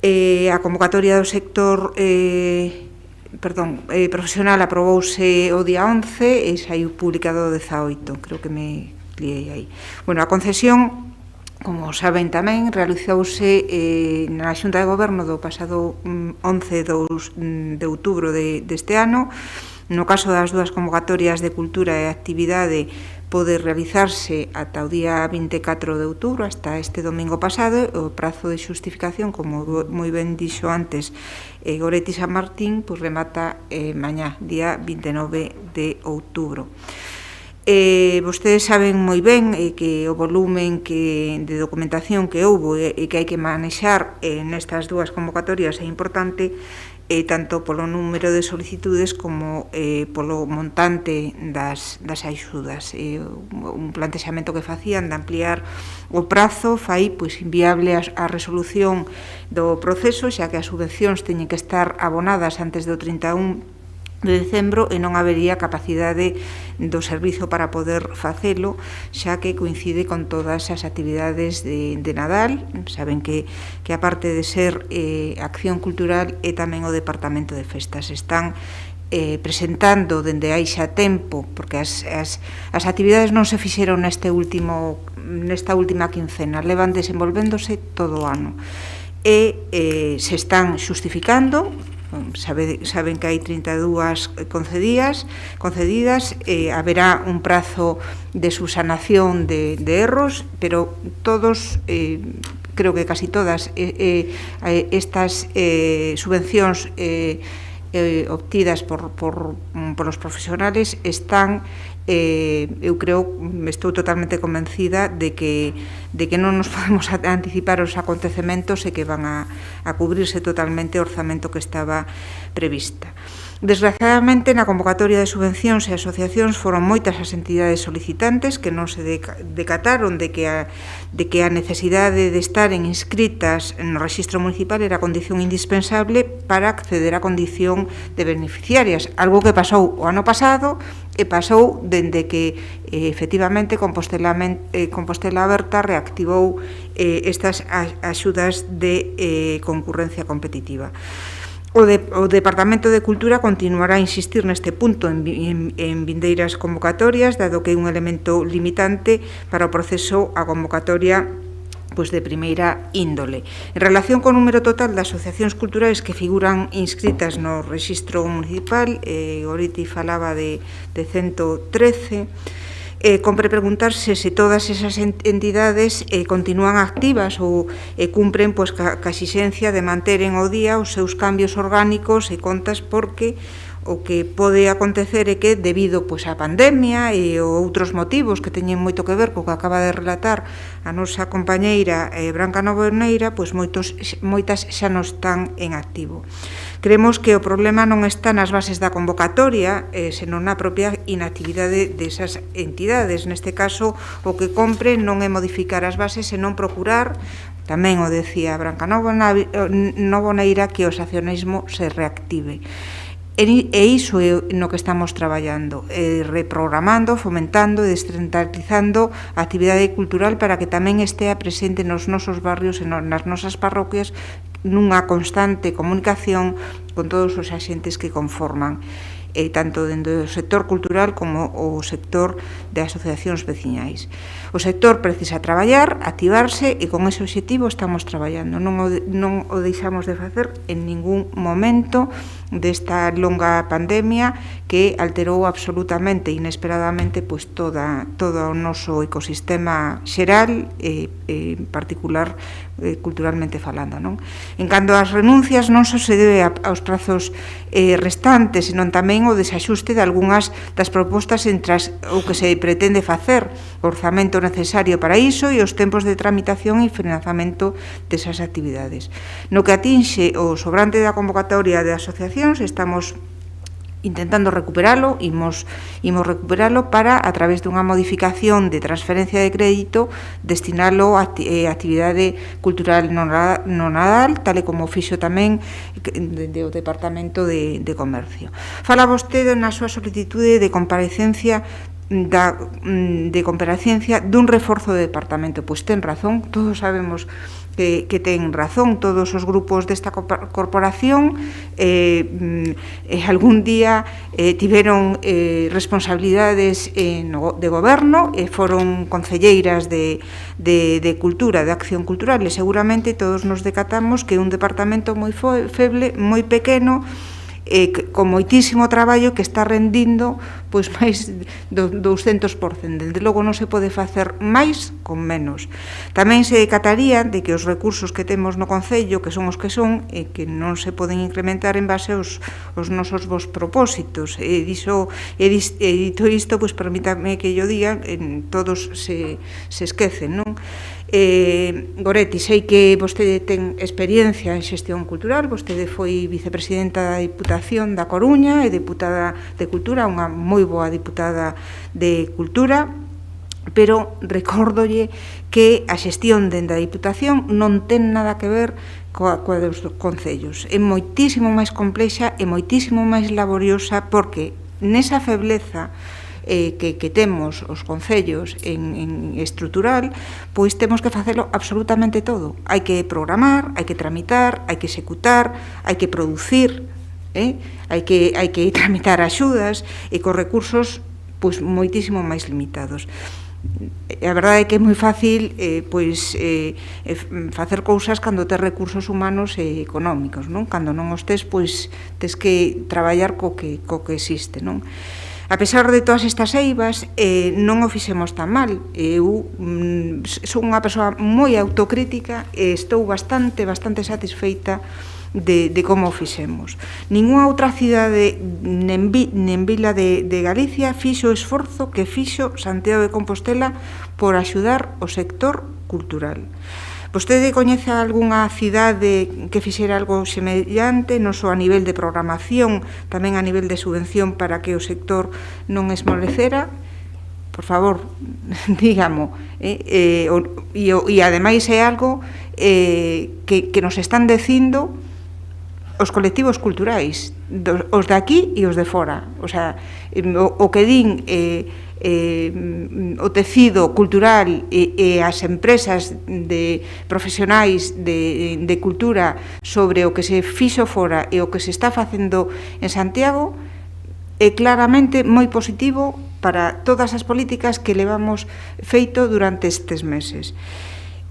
A convocatoria do sector profesional aprobouse o día 11 e saiu publicado o 18, creo que me liei aí. Bueno, a concesión, como saben tamén, realizouse na Xunta de Goberno do pasado 11 de outubro deste ano. No caso das dúas convocatorias de cultura e actividade pode realizarse ata o día 24 de outubro, hasta este domingo pasado. O prazo de xustificación, como moi ben dixo antes Goretti San Martín, pois remata mañá, día 29 de outubro. Vostedes saben moi ben que o volumen de documentación que houbo e que hai que manexar nestas dúas convocatorias é importante, tanto polo número de solicitudes como polo montante das axudas. Un plantexamento que facían de ampliar o prazo fai inviable a resolución do proceso, xa que as subvencións teñen que estar abonadas antes do 31 de decembro e non habería capacidade do servizo para poder facelo, xa que coincide con todas as actividades de Nadal. Saben que a parte de ser acción cultural é tamén o Departamento de Festas. Están presentando dende hai xa tempo, porque as actividades non se fixeron nesta última quincena, levan desenvolvéndose todo o ano e se están xustificando. Saben que hai 32 concedidas, haberá un prazo de subsanación de erros, pero todos, creo que casi todas, estas subvencións obtidas por os profesionales están, eu creo, estou totalmente convencida de que non nos podemos anticipar os acontecementos e que van a cubrirse totalmente o orzamento que estaba prevista. Desgraciadamente, na convocatoria de subvencións e asociacións foron moitas as entidades solicitantes que non se decataron de que a necesidade de estaren inscritas no rexistro municipal era condición indispensable para acceder á condición de beneficiarias, algo que pasou o ano pasado e pasou dende que efectivamente Compostela Aberta reactivou estas axudas de concurrencia competitiva. O Departamento de Cultura continuará a insistir neste punto en vindeiras convocatorias, dado que é un elemento limitante para o proceso a convocatoria de primeira índole. En relación co número total de asociacións culturais que figuran inscritas no rexistro municipal, Goretti falaba de 113, compre preguntarse se todas esas entidades continúan activas ou cumpren ca exixencia de manteren ao día os seus cambios orgánicos e contas, porque o que pode acontecer é que debido á pandemia e outros motivos que teñen moito que ver co que acaba de relatar a nosa compañeira Branca Novoneira, moitas xa non están en activo. Creemos que o problema non está nas bases da convocatoria, senón na propia inactividade desas entidades. Neste caso, o que compre non é modificar as bases, senón procurar, tamén o decía Branca Novoneira, que o xacionismo se reactive. E iso é no que estamos traballando, reprogramando, fomentando e descentralizando a actividade cultural para que tamén estea presente nos nosos barrios e nas nosas parroquias, nunha constante comunicación con todos os axentes que conforman, tanto dentro do sector cultural como o sector de asociacións veciñais. O sector precisa traballar, activarse, e con ese objetivo estamos traballando. Non o deixamos de facer en ningún momento desta longa pandemia que alterou absolutamente, inesperadamente, todo o noso ecosistema xeral e particular culturalmente falando. En canto ás renuncias, non só se debe aos nos prazos restantes, senón tamén o desaxuste de algunhas das propostas entre o que se pretende facer, o orzamento necesario para iso e os tempos de tramitación e financiamento desas actividades. No que atinxe o sobrante da convocatoria de asociacións, estamos intentando recuperalo, imos recuperalo para, a través dunha modificación de transferencia de crédito, destinalo a actividade cultural no Nadal, tal e como fixo tamén o Departamento de Comercio. Fala vostede na súa solicitude de comparecencia dun reforzo do departamento. Pois ten razón, todos sabemos que ten razón, todos os grupos desta corporación algún día tiveron responsabilidades de goberno e foron concelleiras de cultura, de acción cultural, e seguramente todos nos decatamos que é un departamento moi feble, moi pequeno, con moitísimo traballo que está rendindo pois máis do 200%. Desde logo non se pode facer máis con menos. Tamén se decataría de que os recursos que temos no Concello, que son os que son, e que non se poden incrementar en base aos nosos vos propósitos. E dito isto, pois permítame que yo diga, todos se esquecen, non? Goretti, sei que vostede ten experiencia en xestión cultural, vostede foi vicepresidenta da Diputación da Coruña e deputada de Cultura, unha moi boa diputada de Cultura, pero recórdolle que a xestión dende a Diputación non ten nada que ver coa dos concellos. É moitísimo máis complexa e moitísimo máis laboriosa, porque nesa febleza que temos os concellos en estrutural, pois temos que facelo absolutamente todo. Hai que programar, hai que tramitar, hai que executar, hai que producir, hai que tramitar axudas e cos recursos pois moitísimo máis limitados. A verdade é que é moi fácil facer cousas cando tes recursos humanos e económicos, non? Cando non os tes, pois tes que traballar co que existe, non? A pesar de todas estas eivas, non o fixemos tan mal. Eu son unha persoa moi autocrítica e estou bastante satisfeita de como o fixemos. Ninguna outra cidade nen vila de Galicia fixo o esforzo que fixo Santiago de Compostela por axudar o sector cultural. Vostede coñece algunha cidade que fixera algo semellante, non só a nivel de programación, tamén a nivel de subvención para que o sector non esmorecera? Por favor, dígamo. E ademais é algo que nos están dicindo os colectivos culturais, os de aquí e os de fora. O sea, o que din o tecido cultural e as empresas de profesionais de cultura sobre o que se fixo fora e o que se está facendo en Santiago é claramente moi positivo para todas as políticas que levamos feito durante estes meses.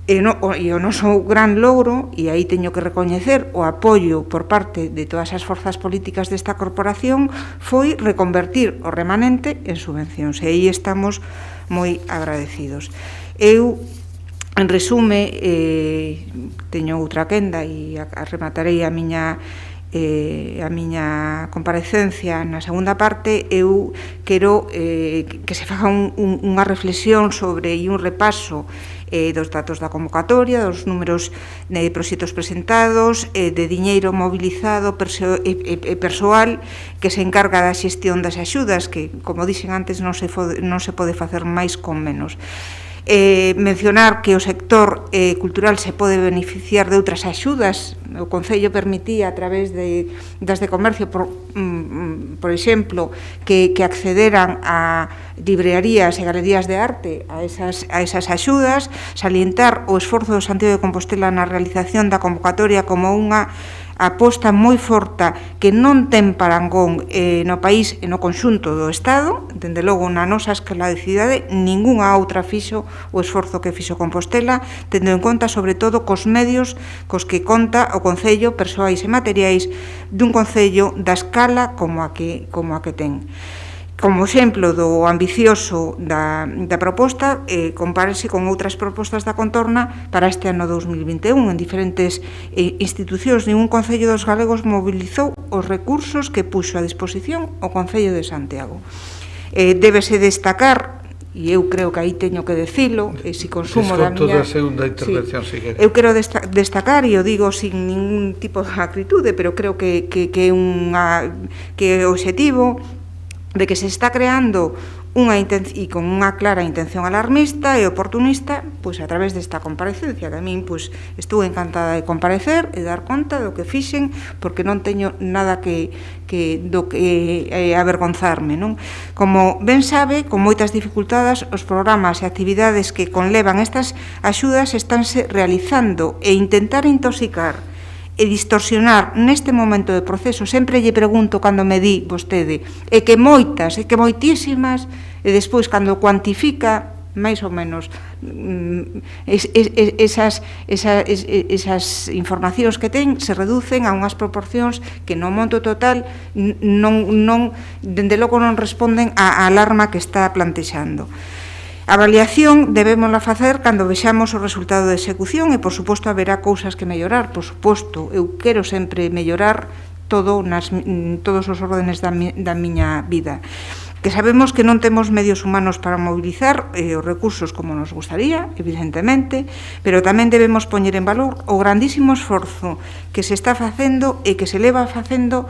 E o noso gran logro, e aí teño que recoñecer o apoio por parte de todas as forzas políticas desta corporación, foi reconvertir o remanente en subvencións, e aí estamos moi agradecidos. Eu, en resume, teño outra quenda e rematarei a miña comparecencia na segunda parte. Eu quero que se faga unha reflexión sobre e un repaso dos datos da convocatoria, dos números de proxectos presentados, de diñeiro mobilizado e persoal que se encarga da xestión das axudas, que, como dixen antes, non se pode facer máis con menos. Mencionar que o sector cultural se pode beneficiar de outras axudas. O Concello permitía a través das de comercio, por exemplo, que accederan a librerías e galerías de arte a esas axudas. Salientar o esforzo do Santiago de Compostela na realización da convocatoria como unha aposta moi forte que non ten parangón no país e no conxunto do Estado. Dende logo, na nosa escala de cidade, ningunha outra fixo o esforzo que fixo Compostela, tendo en conta, sobre todo, cos medios cos que conta o Concello, persoais e materiais, dun Concello da escala como a que ten. como exemplo do ambicioso da proposta, compárese con outras propostas da contorna para este ano 2021. En diferentes institucións, ningún Concello dos Galegos mobilizou os recursos que puxo a disposición o Concello de Santiago. Débese destacar, e eu creo que aí teño que decilo, e se consumo da miña... da segunda intervención, sí, se quere. Eu quero destacar, e o digo sin ningún tipo de acritude, pero creo que é o obxectivo de que se está creando e con unha clara intención alarmista e oportunista, pois a través desta comparecencia. A min, pois, estou encantada de comparecer e dar conta do que fixen, porque non teño nada que avergonzarme, non? Como ben sabe, con moitas dificultades, os programas e actividades que conlevan estas axudas estánse realizando e intentar intoxicar e distorsionar neste momento de proceso. Sempre lle pregunto cando me di vostede, é que moitas, é que moitísimas, e despois cando cuantifica, máis ou menos, esas informacións que ten se reducen a unhas proporcións que no monto total dende logo non responden á alarma que está plantexando. A avaliación debémosla facer cando vexamos o resultado de execución e, por suposto, haberá cousas que mellorar, por suposto. Eu quero sempre mellorar todos os órdenes da miña vida. Que sabemos que non temos medios humanos para mobilizar os recursos como nos gustaría, evidentemente, pero tamén debemos poñer en valor o grandísimo esforzo que se está facendo e que se leva facendo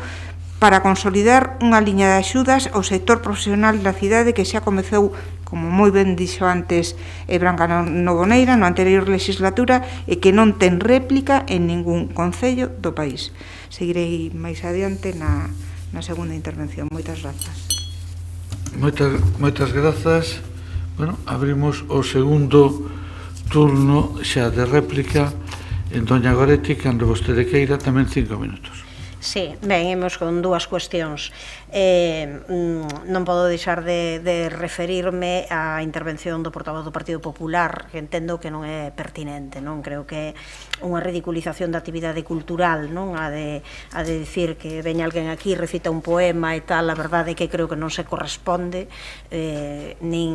para consolidar unha liña de axudas ao sector profesional da cidade que xa comezou, como moi ben dixo antes Branca Novoneira, na anterior legislatura, e que non ten réplica en ningún concello do país. Seguirei máis adiante na segunda intervención. Moitas grazas. Moitas grazas. Bueno, abrimos o segundo turno xa de réplica en doña Goretti, cando vostede queira, tamén 5 minutos. Sí, ben, imos con dúas cuestións. Non podo deixar de referirme á intervención do portavoz do Partido Popular, que entendo que non é pertinente, non? Creo que é unha ridiculización da actividade cultural, non? A de dicir que veña alguén aquí, recita un poema e tal, a verdade é que creo que non se corresponde nin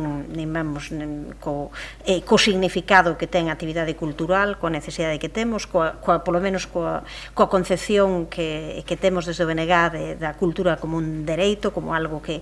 co significado que ten a actividade cultural, coa necesidade que temos, polo menos coa concepción que temos desde o BNG da cultura como un dereito, como algo que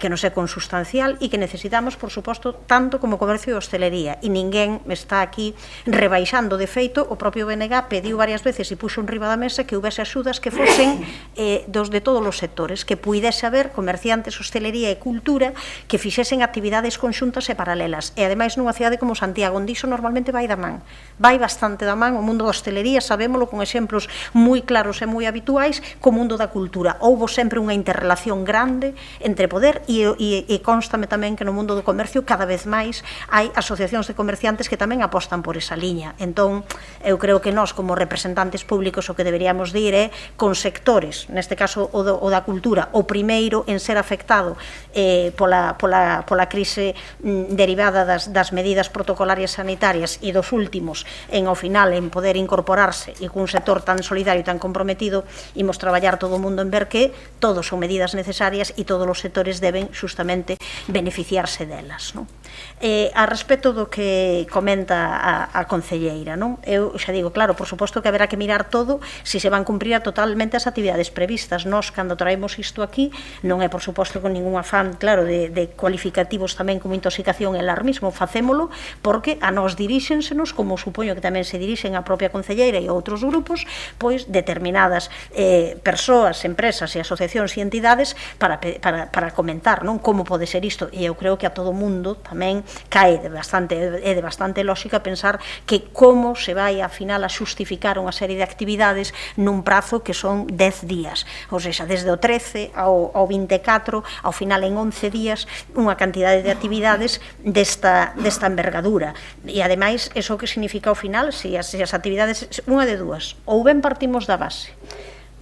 nos é consustancial e que necesitamos, por suposto, tanto como comercio e hostelería. E ninguén está aquí rebaixando. De feito, o propio BNG pediu varias veces e puxo enriba da mesa que houvese axudas que fosen de todos os sectores, que puidese haber comerciantes, hostelería e cultura que fixesen actividades conxuntas e paralelas. E, ademais, nunha cidade como Santiago, onde iso normalmente vai da man. Vai bastante da man. O mundo da hostelería, sabémolo, con exemplos moi claros e moi habituais, co mundo da cultura. Houbo sempre unha interrelación grande entre poder e constame tamén que no mundo do comercio cada vez máis hai asociacións de comerciantes que tamén apostan por esa liña. Entón, eu creo que nós como representantes públicos o que deberíamos dir é con sectores, neste caso o da cultura, o primeiro en ser afectado pola crise derivada das medidas protocolarias sanitarias e dos últimos ao final en poder incorporarse e cun sector tan solidario e tan comprometido, imos traballar todo o mundo en ver que todos son medidas necesarias e todos os sectores deben justamente beneficiarse delas, non? A respecto do que comenta a concelleira, non? Eu xa digo, claro, por suposto que haberá que mirar todo se se van cumprir totalmente as actividades previstas. Nós, cando traemos isto aquí, non é, por suposto, con ningún afán, claro, de cualificativos tamén como intoxicación e alarmismo, facémolo porque a nós diríxensenos, como supoño que tamén se dirixen a propia concelleira e outros grupos, pois determinadas persoas, empresas e asociacións e entidades para comentar, non? Como pode ser isto. E eu creo que a todo mundo tamén cae de bastante lógica pensar que como se vai a final a xustificar unha serie de actividades nun prazo que son 10 días, ou seja, desde o 13 ao 24, ao final en 11 días, unha cantidade de actividades desta envergadura. E ademais, eso que significa ao final, se as actividades, unha de dúas, ou ben partimos da base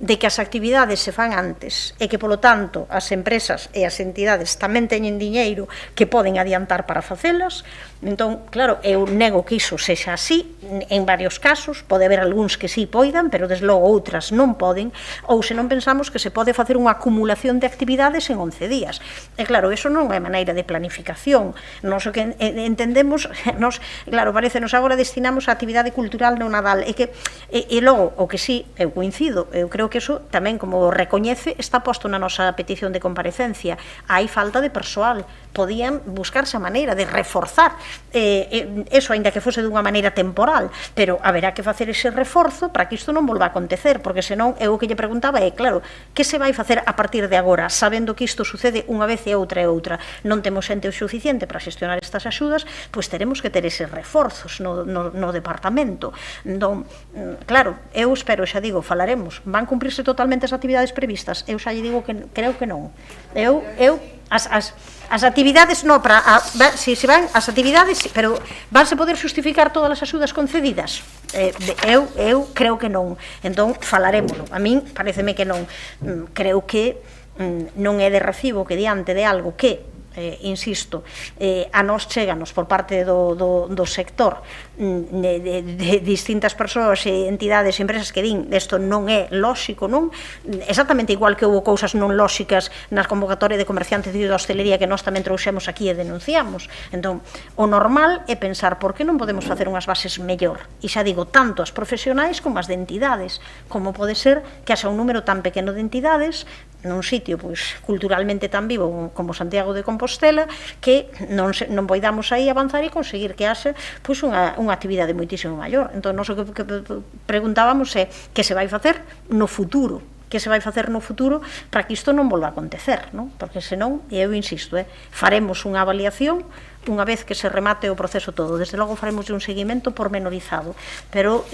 de que as actividades se fan antes e que, polo tanto, as empresas e as entidades tamén teñen diñeiro que poden adiantar para facelas. Entón, claro, eu nego que iso sexa así, en varios casos, pode haber algúns que sí poidan, pero desde logo outras non poden, ou se non pensamos que se pode facer unha acumulación de actividades en 11 días. E claro, iso non é maneira de planificación. Nos o que entendemos, claro, parecenos agora destinamos a actividade cultural no Nadal, e logo, o que sí, eu coincido, eu creo que iso tamén, como recoñece, está posto na nosa petición de comparecencia. Hai falta de persoal, podían buscarse a maneira de reforzar eso, aínda que fose dunha maneira temporal, pero haberá que facer ese reforzo para que isto non volva a acontecer, porque senón, eu o que lle preguntaba é, claro, que se vai facer a partir de agora, sabendo que isto sucede unha vez e outra, non temos xente suficiente para xestionar estas axudas, pois teremos que ter eses reforzos no departamento. Entón, claro, eu espero, xa digo, falaremos, van cumprirse totalmente as actividades previstas? Eu xa lle digo que creo que non. As actividades non, si se van as actividades, pero vanse poder xustificar todas as axudas concedidas? Eu creo que non. Entón, falaremoslo. A min pareceme que non. Creo que non é de recibo que diante de algo que, insisto, a nos cheganos por parte do sector de distintas persoas e entidades e empresas que din isto non é lóxico, non? Exactamente igual que houve cousas non lóxicas nas convocatorias de comerciantes de hostelería que nós tamén trouxemos aquí e denunciamos. Entón, o normal é pensar por que non podemos facer unhas bases mellor, e xa digo, tanto as profesionais como as de entidades, como pode ser que haxa un número tan pequeno de entidades nun sitio culturalmente tan vivo como Santiago de Compostela, que non poidamos aí avanzar e conseguir que haxe unha actividade moitísimo maior. Entón, nós o que preguntábamos é que se vai facer no futuro, para que isto non volva a acontecer, non? Porque senón, e eu insisto, faremos unha avaliación unha vez que se remate o proceso todo. Desde logo faremos un seguimento pormenorizado, pero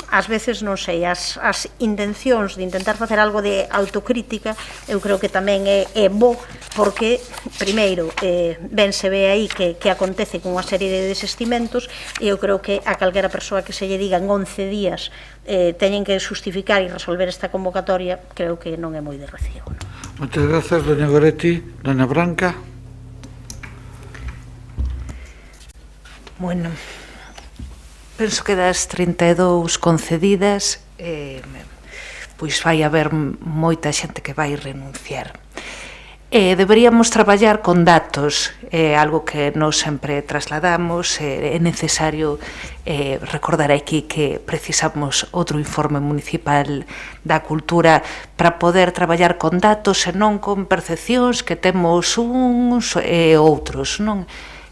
ás veces, non sei, as intencións de intentar facer algo de autocrítica, eu creo que tamén é bo, porque, primeiro, ben se ve aí que acontece con unha serie de desestimentos, e eu creo que a calquera persoa que se lle diga en 11 días teñen que justificar e resolver esta convocatoria, creo que non é moi de recibo. Moitas grazas, doña Goretti. Doña Branca. Bueno, penso que das 32 concedidas, pois vai haber moita xente que vai renunciar. Deberíamos traballar con datos, algo que nos sempre trasladamos. É necesario recordar aquí que precisamos outro informe municipal da cultura para poder traballar con datos e non con percepcións que temos uns e outros, non?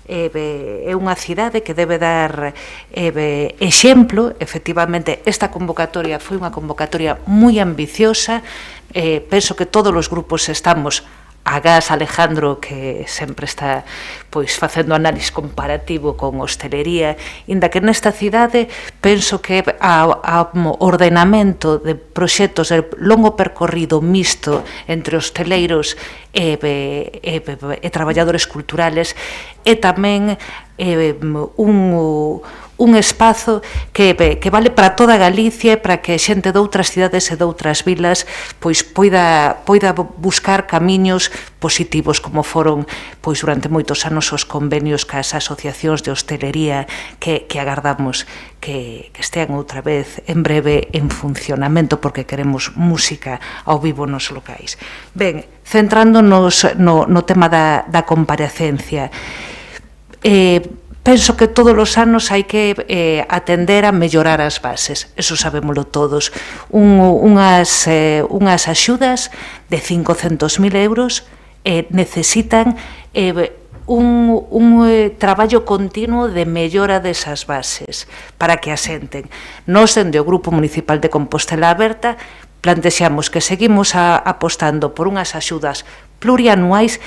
É unha cidade que debe dar exemplo. Efectivamente, esta convocatoria foi unha convocatoria moi ambiciosa. Penso que todos os grupos estamos, agás Alejandro, que sempre está facendo análise comparativo con hostelería, inda que nesta cidade penso que o ordenamento de proxectos de longo percorrido mixto entre hosteleiros e traballadores culturales é tamén un espazo que vale para toda Galicia, para que xente de outras cidades e de outras vilas poida buscar camiños positivos, como foron durante moitos anos os convenios cas asociacións de hostelería que agardamos que estean outra vez en breve en funcionamento, porque queremos música ao vivo nos locais. Ben, centrándonos no tema da comparecencia, penso que todos os anos hai que atender a mellorar as bases, eso sabémoslo todos. Unhas axudas de 500.000 euros necesitan un traballo continuo de mellora desas bases para que asenten. Nos, dende o Grupo Municipal de Compostela Aberta, plantexamos que seguimos apostando por unhas axudas plurianuais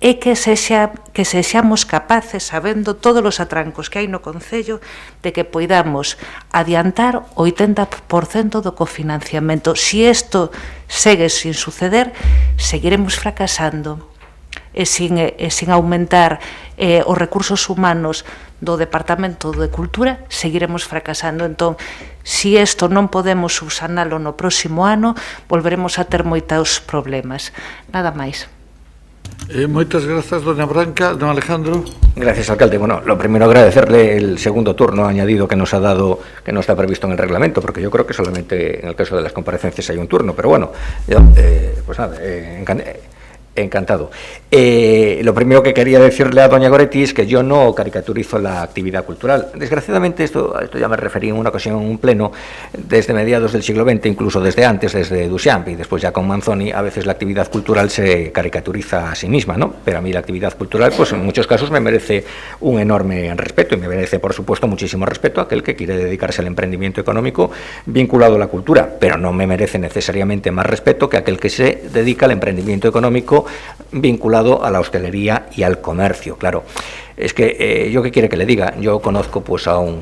e que sexamos capaces, sabendo todos os atrancos que hai no Concello, de que poidamos adiantar o 80% do cofinanciamento. Si isto segue sin suceder, seguiremos fracasando. e sin aumentar os recursos humanos do Departamento de Cultura, seguiremos fracasando. Entón, se isto non podemos subsanalo no próximo ano, volveremos a ter moitos problemas. Nada máis. Moitas grazas, doña Branca. Don Alejandro. Gracias, alcalde. Bueno, lo primero agradecerle el segundo turno añadido que nos ha dado, que no está previsto en el reglamento, porque yo creo que solamente en el caso de las comparecencias hay un turno, pero bueno, yo, pues nada, encantado. Lo primero que quería decirle a doña Goretti es que yo no caricaturizo la actividad cultural. Desgraciadamente, esto ya me referí en una ocasión en un pleno, desde mediados del siglo XX, incluso desde antes, desde Duchamp y después ya con Manzoni, a veces la actividad cultural se caricaturiza a sí misma, ¿no? Pero a mí la actividad cultural, pues en muchos casos me merece un enorme respeto, y me merece, por supuesto, muchísimo respeto a aquel que quiere dedicarse al emprendimiento económico vinculado a la cultura, pero no me merece necesariamente más respeto que aquel que se dedica al emprendimiento económico vinculado a la hostelería y al comercio. Claro, es que yo qué quiere que le diga, yo conozco pues a un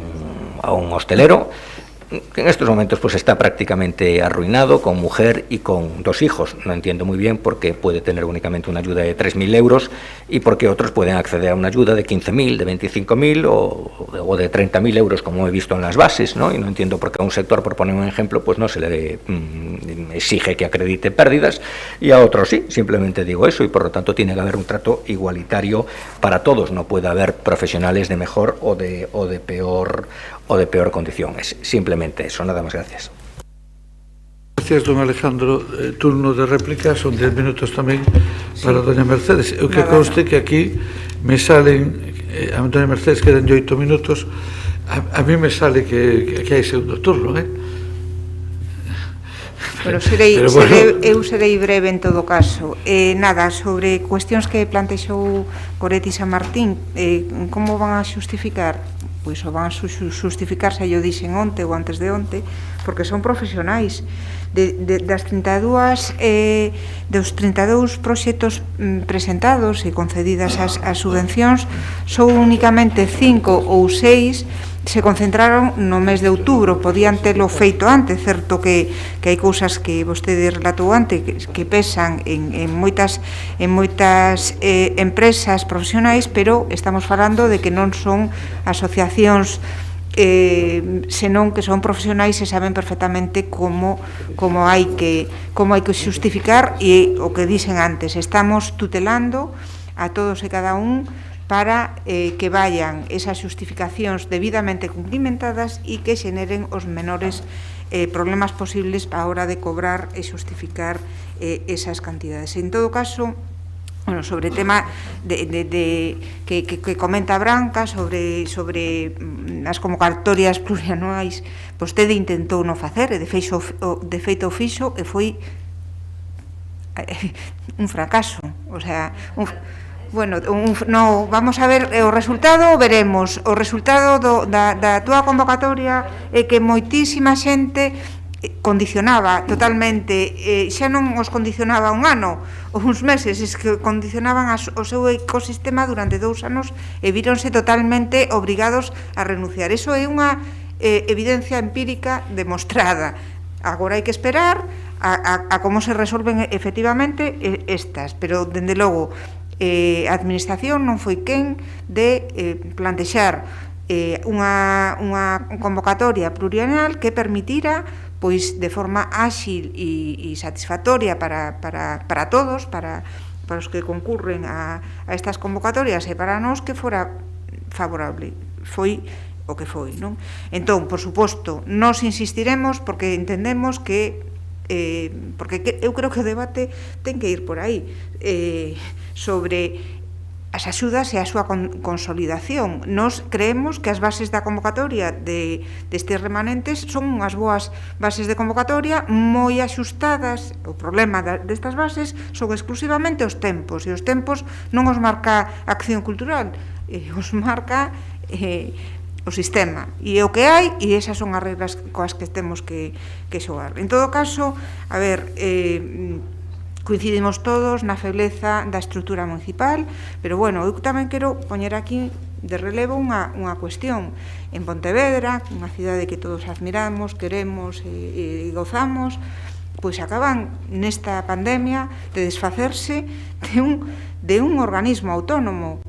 hostelero que en estos momentos pues está prácticamente arruinado, con mujer y con 2 hijos. No entiendo muy bien por qué puede tener únicamente una ayuda de 3.000 euros y por qué otros pueden acceder a una ayuda de 15.000, de 25.000 o de 30.000 euros, como he visto en las bases, ¿no? Y no entiendo por qué a un sector, por poner un ejemplo, pues no se le exige que acredite pérdidas y a otros sí. Simplemente digo eso, y por lo tanto tiene que haber un trato igualitario para todos. No puede haber profesionales de mejor o de peor condición. Es simplemente eso, nada más. Gracias. Gracias, don Alejandro. Turno de réplica, son 10 minutos tamén para doña Mercedes. O que conste que aquí me salen, a doña Mercedes quedan 8 minutos, a mí me sale que hai segundo turno, Pero eu serei breve en todo caso. Nada, sobre cuestións que plantexou Goretti San Martín, como van a xustificar? Pois o van a xustificar, se yo dixen onte ou antes de onte, porque son profesionais. Dos 32 proxectos presentados e concedidas as subvencións, son únicamente 5 ou 6 se concentraron no mes de outubro. Podían telo feito antes, certo que hai cousas que vostede relatou antes que pesan en moitas empresas profesionais, pero estamos falando de que non son asociacións, senón que son profesionais e saben perfectamente como hai que xustificar, e o que dixen antes, estamos tutelando a todos e cada un para que vayan esas xustificacións debidamente cumplimentadas e que xeneren os menores problemas posibles a hora de cobrar e xustificar esas cantidades. En todo caso, bueno, sobre o tema que comenta Branca sobre as convocatorias plurianuais, vostede intentou non facer, e de feito o fixo, e foi un fracaso. O sea, bueno, no, vamos a ver o resultado, veremos. O resultado da túa convocatoria é que moitísima xente condicionaba totalmente, xa non os condicionaba un ano ou uns meses, es que condicionaban o seu ecosistema durante 2 anos e víronse totalmente obrigados a renunciar. Eso é unha evidencia empírica demostrada. Agora hai que esperar a como se resolven efectivamente estas, pero dende logo a Administración non foi quen de plantexar unha convocatoria plurianual que permitira, pois, de forma áxil e satisfactoria para todos, para os que concurren a estas convocatorias e para nós, que fora favorable. Foi o que foi, non? Entón, por suposto, nós insistiremos porque entendemos que porque eu creo que o debate ten que ir por aí, sobre as axudas e a súa consolidación. Nos creemos que as bases da convocatoria destes remanentes son unhas boas bases de convocatoria moi axustadas. O problema destas bases son exclusivamente os tempos, e os tempos non os marca a Acción Cultural, os marca o sistema, e o que hai, e esas son as regras coas que temos que xogar. En todo caso, a ver, coincidimos todos na febleza da estrutura municipal, pero bueno, eu tamén quero poñer aquí de relevo unha cuestión. En Pontevedra, unha cidade que todos admiramos, queremos e gozamos, pois acaban nesta pandemia de desfacerse de un organismo autónomo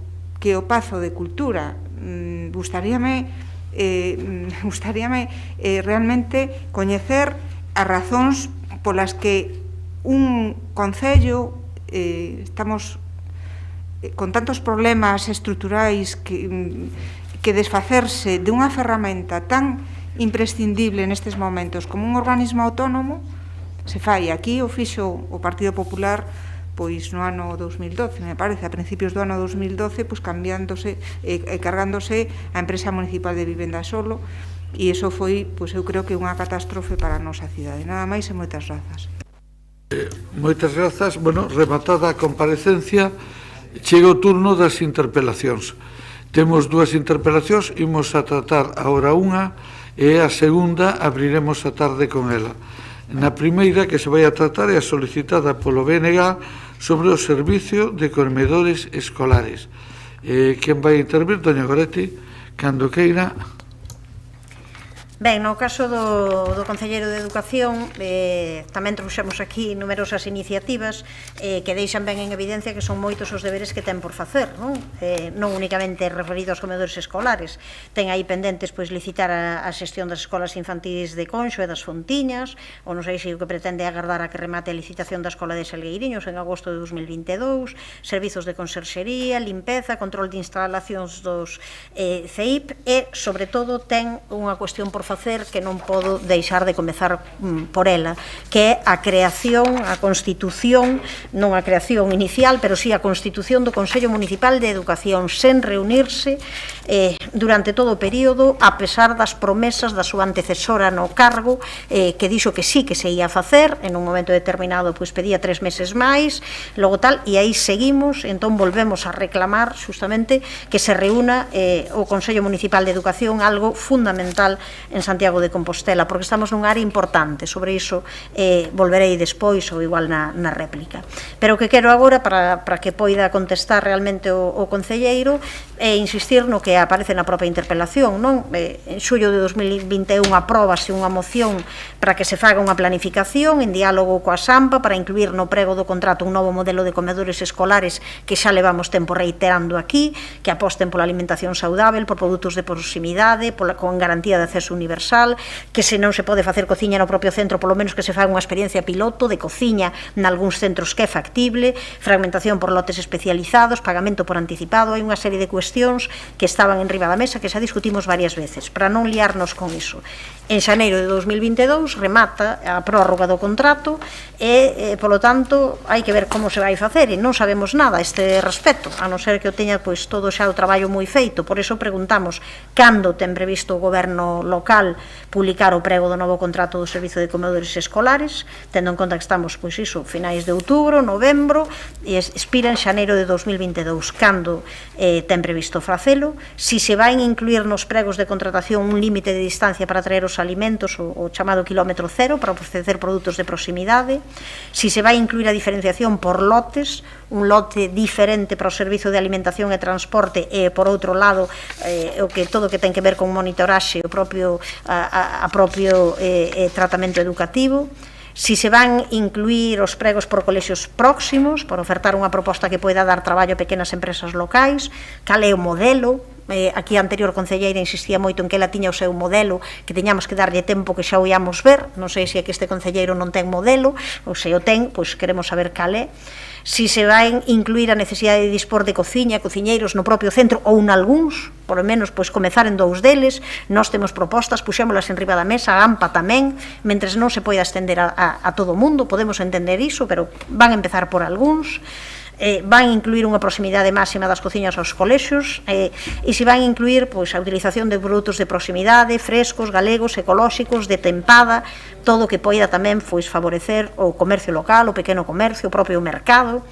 que é o Pazo de Cultura. Gustaríame realmente coñecer as razóns polas que un concello estamos con tantos problemas estruturais que desfacerse de unha ferramenta tan imprescindible nestes momentos como un organismo autónomo se fai. Aquí o fixo o Partido Popular pois no ano 2012, me parece, a principios do ano 2012, pois cambiándose e cargándose a empresa municipal de vivenda solo, e iso foi, pois eu creo que unha catástrofe para a nosa cidade. Nada máis e moitas grazas. Moitas grazas. Bueno, rematada a comparecencia, chega o turno das interpelacións. Temos dúas interpelacións, imos a tratar agora unha, e a segunda abriremos a tarde con ela. Na primeira que se vai a tratar é a solicitada polo BNG sobre o servicio de comedores escolares. Quen vai intervir? Doña Goretti, cando queira. Ben, no caso do Concelleiro de Educación tamén trouxemos aquí numerosas iniciativas que deixan ben en evidencia que son moitos os deberes que ten por facer, non únicamente referidos aos comedores escolares. Ten aí pendentes pois licitar a xestión das escolas infantis de Conxo e das Fontiñas, ou non sei se o que pretende agardar a que remate a licitación da escola de Salgueiriños en agosto de 2022, servizos de conserxería, limpeza, control de instalacións dos CEIP e, sobre todo, ten unha cuestión por facer que non podo deixar de comezar por ela, que é a creación, a constitución, non a creación inicial, pero sí a constitución do Consello Municipal de Educación, sen reunirse durante todo o período, a pesar das promesas da súa antecesora no cargo, que dixo que sí que se ia facer, en un momento determinado pois pedía 3 meses máis, logo tal, e aí seguimos, entón volvemos a reclamar justamente que se reúna o Consello Municipal de Educación, algo fundamental en Santiago de Compostela, porque estamos nun área importante. Sobre iso volverei despois ou igual na réplica. Pero o que quero agora, para que poida contestar realmente o concelleiro, é insistir no que aparece na propia interpelación, non? En xullo de 2021 apróbase unha moción para que se faga unha planificación en diálogo coa SAMPA para incluir no prego do contrato un novo modelo de comedores escolares que xa levamos tempo reiterando aquí, que aposten pola alimentación saudável, por produtos de proximidade, con garantía de acceso universal, que se non se pode facer cociña no propio centro, polo menos que se faga unha experiencia piloto de cociña nalgúns centros que é factible, fragmentación por lotes especializados, pagamento por anticipado. Hai unha serie de cuestións que estaban en riba da mesa que xa discutimos varias veces, para non liarnos con iso. En xaneiro de 2022 remata a prórroga do contrato e, polo tanto, hai que ver como se vai facer e non sabemos nada a este respecto, a non ser que o teña pois todo xa o traballo moi feito. Por iso preguntamos cando ten previsto o goberno local publicar o prego do novo contrato do servizo de comedores escolares, tendo en conta que estamos, pois iso, finais de outubro, novembro, e expira en xaneiro de 2022. Cando ten previsto facelo, si se vai incluir nos pregos de contratación un límite de distancia para traer os alimentos, o chamado quilómetro cero, para ofrecer produtos de proximidade, si se vai incluir a diferenciación por lotes, un lote diferente para o servizo de alimentación e transporte e, por outro lado, todo o que ten que ver con monitoraxe, o propio tratamento educativo, si se van incluir os pregos por colexios próximos, por ofertar unha proposta que poida dar traballo a pequenas empresas locais, cal é o modelo. Aquí a anterior concelleira insistía moito en que ela tiña o seu modelo, que teñamos que darlle tempo que xa o íamos ver. Non sei se é que este concelleiro non ten modelo, ou se o ten, pois queremos saber cal é. Si se vai incluir a necesidade de dispor de cociña, cociñeiros no propio centro ou nalgúns, por lo menos pois comezar en 2 deles. Nós temos propostas, puxémolas en riba da mesa, a AMPA tamén, mentres non se poida estender a todo o mundo, podemos entender iso, pero van a empezar por algúns. Van incluir unha proximidade máxima das cociñas aos colexios e se van incluir pois a utilización de produtos de proximidade, frescos, galegos, ecolóxicos, de tempada, todo o que poida tamén pois favorecer o comercio local, o pequeno comercio, o propio mercado.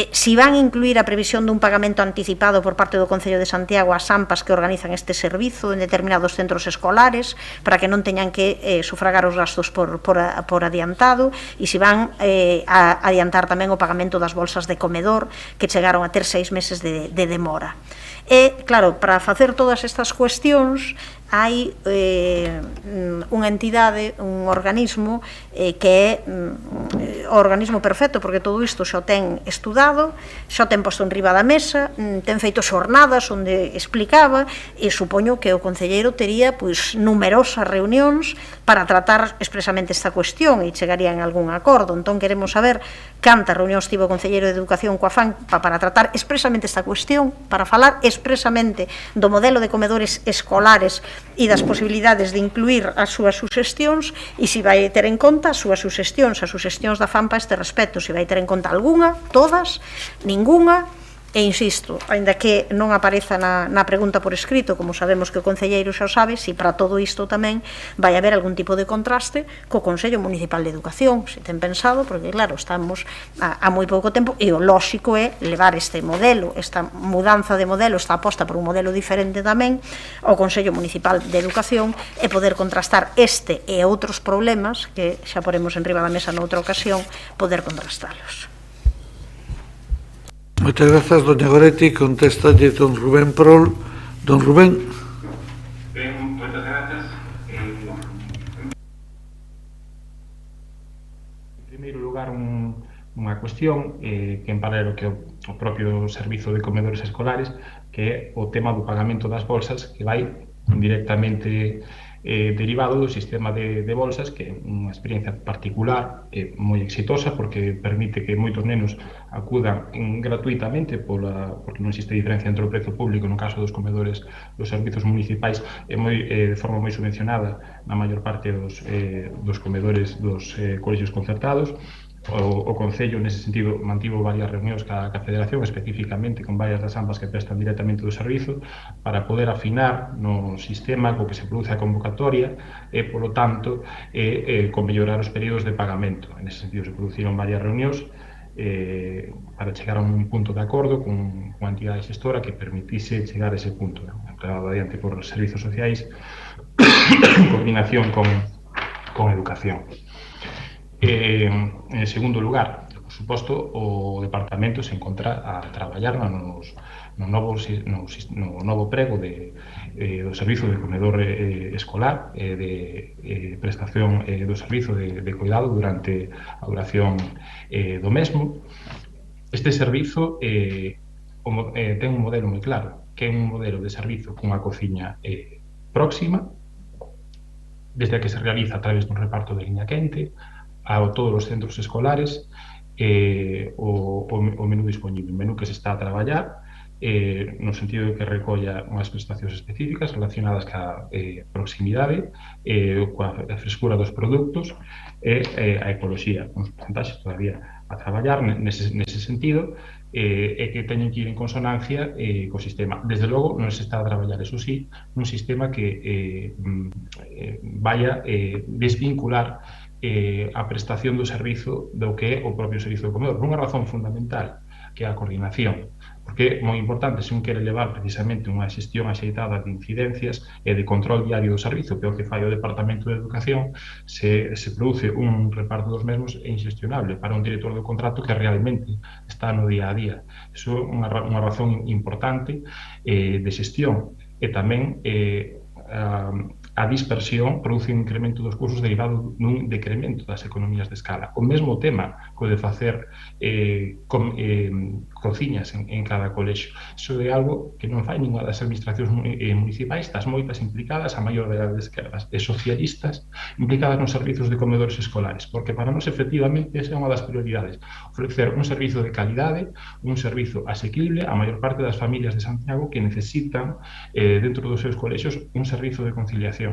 Si van incluir a previsión dun pagamento anticipado por parte do Concello de Santiago ás AMPAs que organizan este servizo en determinados centros escolares para que non teñan que sufragar os gastos por adiantado, e si van a adiantar tamén o pagamento das bolsas de comedor que chegaron a ter 6 meses de demora. E, claro, para facer todas estas cuestións hai unha entidade, un organismo que é o organismo perfecto, porque todo isto xa o ten estudado, xa o ten posto en riba da mesa, ten feito xornadas onde explicaba, e supoño que o concelleiro tería pois numerosas reunións para tratar expresamente esta cuestión e chegaría en algún acordo. Entón queremos saber cantas reunións tivo o concelleiro de Educación coa FAMPA para tratar expresamente esta cuestión, para falar expresamente do modelo de comedores escolares e das posibilidades de incluir as súas suxestións, e se vai ter en conta as súas suxestións da FAMPA a este respecto, se vai ter en conta algunha, todas, ningunha. E insisto, aínda que non apareza na pregunta por escrito, como sabemos que o concelleiro xa o sabe, si para todo isto tamén vai haber algún tipo de contraste co Consello Municipal de Educación, se ten pensado, porque claro, estamos a moi pouco tempo, e o lóxico é levar este modelo, esta mudanza de modelo, esta aposta por un modelo diferente tamén ao Consello Municipal de Educación, e poder contrastar este e outros problemas que xa poremos en riba da mesa noutra ocasión, poder contrastalos. Moitas grazas, doña Goretti. Contéstalle don Rubén Prol. Don Rubén. Moitas grazas. En primeiro lugar, unha cuestión que en paralelo que o propio Servizo de Comedores Escolares, que é o tema do pagamento das bolsas, que vai directamente derivado do sistema de bolsas, que é unha experiencia particular e moi exitosa, porque permite que moitos nenos acudan gratuitamente porque non existe diferencia entre o prezo público no caso dos comedores dos servizos municipais e de forma moi subvencionada na maior parte dos comedores dos colexios concertados. O Concello, nese sentido, mantivo varias reunións ca Federación, especificamente con varias das ambas que prestan directamente do servizo, para poder afinar no sistema co que se produce a convocatoria e, polo tanto, con mellorar os períodos de pagamento. En ese sentido, se produciron varias reunións para chegar a un punto de acordo con a entidade xestora que permitise chegar a ese punto, empleado adiante por os servizos sociais en coordinación con educación. En segundo lugar, por suposto, o Departamento se encontra a traballar no novo prego do Servizo de Comedor Escolar de prestación do servizo de cuidado durante a duración do mesmo. Este servizo ten un modelo moi claro, que é un modelo de servizo cunha cociña próxima, desde que se realiza a través dun reparto de liña quente, a todos os centros escolares, o menú disponible, o menú que se está a traballar, no sentido de que recolla unhas prestacións específicas relacionadas ca proximidade, coa frescura dos produtos e a ecoloxía, uns porcentaxes todavía a traballar nese sentido, e que teñen que ir en consonancia co sistema. Desde logo, non se está a traballar, eso sí, nun sistema que vaya desvincular a prestación do servizo do que é o propio servizo de comedor, por unha razón fundamental, que é a coordinación, porque é moi importante se un quere levar precisamente unha xestión axeitada de incidencias e de control diario do servizo, que é o que fai o Departamento de Educación, se produce un reparto dos mesmos é inxestionable para un director do contrato que realmente está no día a día. Iso é unha razón importante de xestión, e tamén a dispersión produce un incremento dos cursos derivado nun decremento das economías de escala. O mesmo tema co de facer cociñas en cada colexio. Iso é algo que non fai ninguna das administracións municipais, das moitas implicadas, a maior das esquerdas e socialistas implicadas nos servizos de comedores escolares, porque para nós, efectivamente, esa é unha das prioridades. Ofrecer un servizo de calidade, un servizo asequible a maior parte das familias de Santiago que necesitan, dentro dos seus colexios, un servizo de conciliación.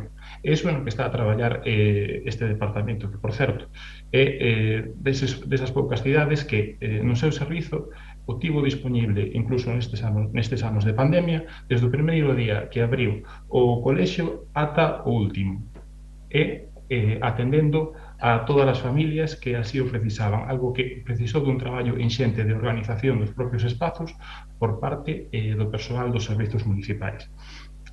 Eso é no que está a traballar este departamento, que, por certo, é desas poucas cidades que no seu servizo o tivo disponible incluso nestes anos de pandemia desde o primeiro día que abriu o colexio ata o último, e atendendo a todas as familias que así o precisaban, algo que precisou dun traballo enxente de organización dos propios espazos por parte do persoal dos servizos municipais.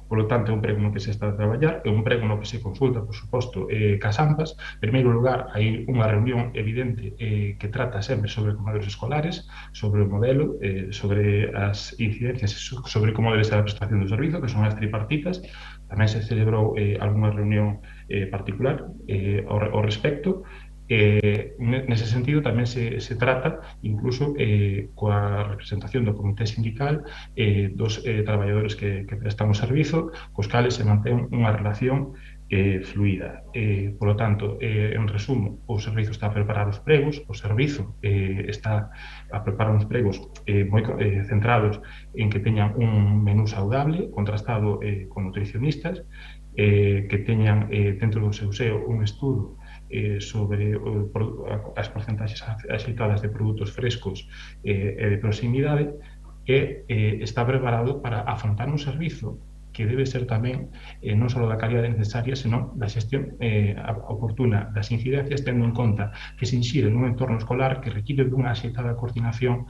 Por lo tanto, é un prego no que se está a traballar, é un prego no que se consulta, por suposto, cas AMPAs. En primeiro lugar, hai unha reunión evidente que trata sempre sobre comedores escolares, sobre o modelo, sobre as incidencias, sobre como debe ser a prestación do servizo, que son as tripartitas, Tamén se celebrou algunha reunión particular ao respecto. Nese sentido tamén se trata incluso coa representación do comité sindical dos traballadores que prestan o servizo, cos cales se mantén unha relación fluida. Por lo tanto, en resumo, o servizo está a preparar os pregos, o servizo está a preparar uns pregos moi centrados en que teñan un menú saudable, contrastado con nutricionistas, que teñan dentro do seu SEO un estudo sobre as porcentaxes axeitadas de produtos frescos e de proximidade, e está preparado para afrontar un servizo que debe ser tamén non só da calidade necesaria, senón da xestión oportuna das incidencias, tendo en conta que se inxire nun entorno escolar que require dunha axeitada coordinación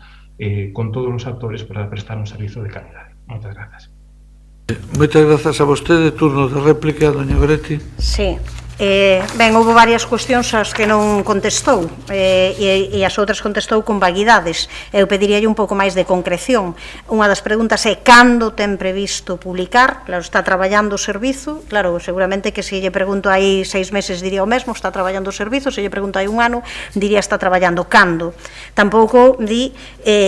con todos os actores para prestar un servizo de calidade. Moitas grazas. Moitas grazas a vostede. Turno de réplica, doña Goretti. Sí. Ben, houve varias cuestións as que non contestou e as outras contestou con vaguidades. Eu pediríalle un pouco máis de concreción. Unha das preguntas é cando ten previsto publicar. Claro, está traballando o servizo. Claro, seguramente que se lle pregunto aí 6 meses diría o mesmo, está traballando o servizo. Se lle pregunto aí un ano, diría está traballando cando. Tampouco di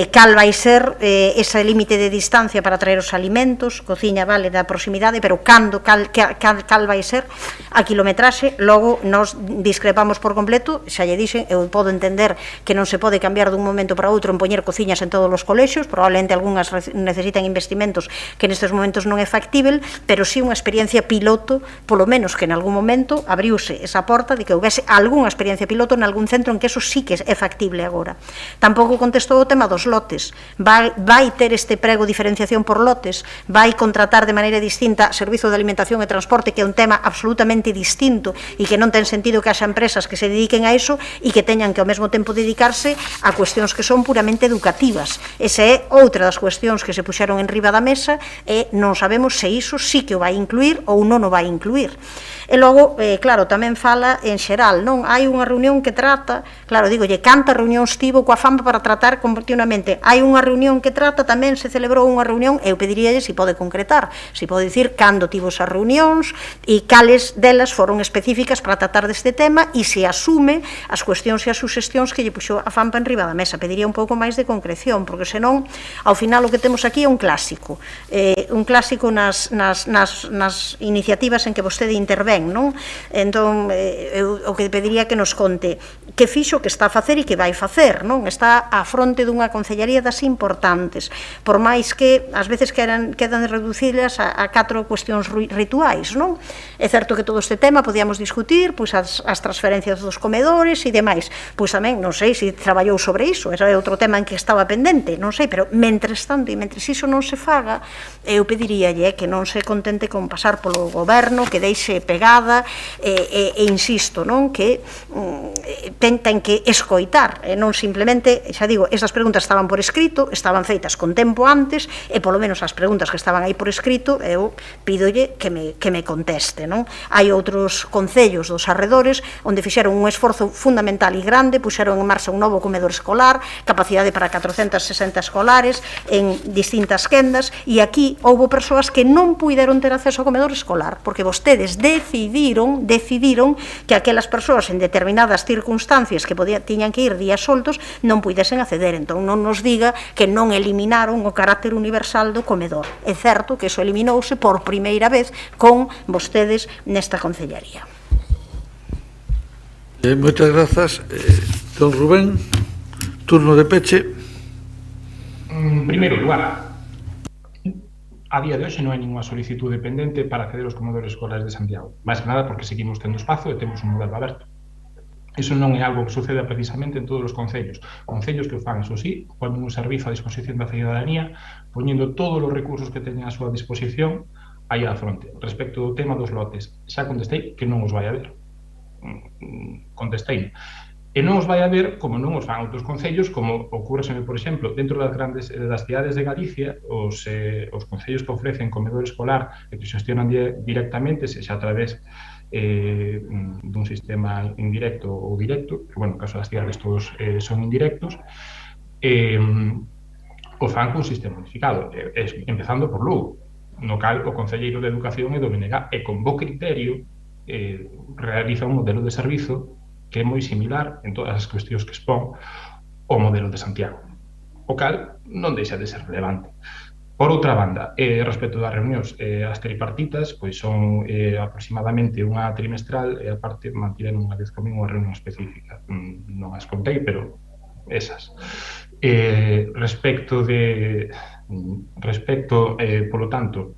cal vai ser ese límite de distancia para traer os alimentos. Cociña vale da proximidade, pero cando, cal vai ser a quilometraxe. Logo, nos discrepamos por completo. Xa lle dixen, eu podo entender que non se pode cambiar dun momento para outro en poñer cociñas en todos os colexios, probablemente algunhas necesitan investimentos que nestes momentos non é factível, pero sí unha experiencia piloto, polo menos que en algún momento abriuse esa porta de que houvese algunha experiencia piloto en algún centro en que eso sí que é factible agora. Tampouco contestou o tema dos lotes. Vai ter este prego diferenciación por lotes, vai contratar de maneira distinta servizo de alimentación e transporte, que é un tema absolutamente distinto e que non ten sentido que haxa empresas que se dediquen a iso e que teñan que ao mesmo tempo dedicarse a cuestións que son puramente educativas. Esa é outra das cuestións que se puxeron en riba da mesa e non sabemos se iso sí que o vai incluir ou non o vai incluir. E logo, claro, tamén fala en xeral, non? Hai unha reunión que trata, claro, digolle, canta reunións tivo coa FAMPA para tratar continuamente. Hai unha reunión que trata, tamén se celebrou unha reunión, eu pediríalle se pode concretar, se pode dicir cando tivo esas reunións e cales delas foron específicas para tratar deste tema e se asume as cuestións e as suxestións que lle puxou a FAMPA en riba da mesa. Pediría un pouco máis de concreción, porque senón, ao final o que temos aquí é un clásico nas iniciativas en que vostede intervén, non? Entón, eu o que pediría que nos conte que fixo, que está a facer e que vai facer, non? Está á fronte dunha concellaría das importantes, por máis que ás veces quedan reducidas a 4 cuestións rituais, non? É certo que todo este tema podíamos discutir, pois as transferencias dos comedores e demais, pois tamén, non sei se traballou sobre iso, ese é outro tema en que estaba pendente, non sei, pero mentres tanto e mentres iso non se faga, eu pediríalle que non se contente con pasar polo goberno, que deixe pegada e insisto, non, que ten que escoitar, non simplemente, xa digo, esas preguntas estaban por escrito, estaban feitas con tempo antes, e polo menos as preguntas que estaban aí por escrito, eu pídolle que me conteste, non? Hai outros concellos dos arredores onde fixeron un esforzo fundamental e grande, puxeron en marcha un novo comedor escolar, capacidade para 460 escolares en distintas quendas, e aquí houbo persoas que non puideron ter acceso ao comedor escolar, porque vostedes decidiron que aquelas persoas en determinadas circunstancias que tiñan que ir días soltos non puidesen acceder. Entón non nos diga que non eliminaron o carácter universal do comedor. É certo que iso eliminouse por primeira vez con vostedes nesta concellaría. Moitas grazas. Don Rubén, turno de peche. En primeiro lugar, a día de hoxe non hai ninguna solicitude pendente para acceder aos comedores escolares de Santiago. Mais que nada porque seguimos tendo espazo e temos un modelo aberto. Iso non é algo que suceda precisamente en todos os concellos. Concellos que o fan, iso sí, ponen un servizo a disposición da cidadanía, poñendo todos os recursos que teñen a súa disposición aí á fronte. Respecto do tema dos lotes, xa contestei que non os vai haber. Contestei. E non os vai haber como non os fan outros concellos, como ocurreseme, por exemplo, dentro das cidades de Galicia, os concellos que ofrecen comedor escolar e que xestionan directamente, sexa a través dun sistema indirecto ou directo, que, bueno, no caso das cidades todos son indirectos, o fan con un sistema unificado, empezando por Lugo. no cal o Concelleiro de Educación e do BNG, e con bo criterio realiza un modelo de servizo que é moi similar en todas as cuestións que expón ao modelo de Santiago, o cal non deixa de ser relevante. Por outra banda, respecto das reunións, as tripartitas pois son aproximadamente unha trimestral e aparte mantiveron unha vez comigo unha reunión específica. Non as contei, pero esas. Respecto, polo tanto,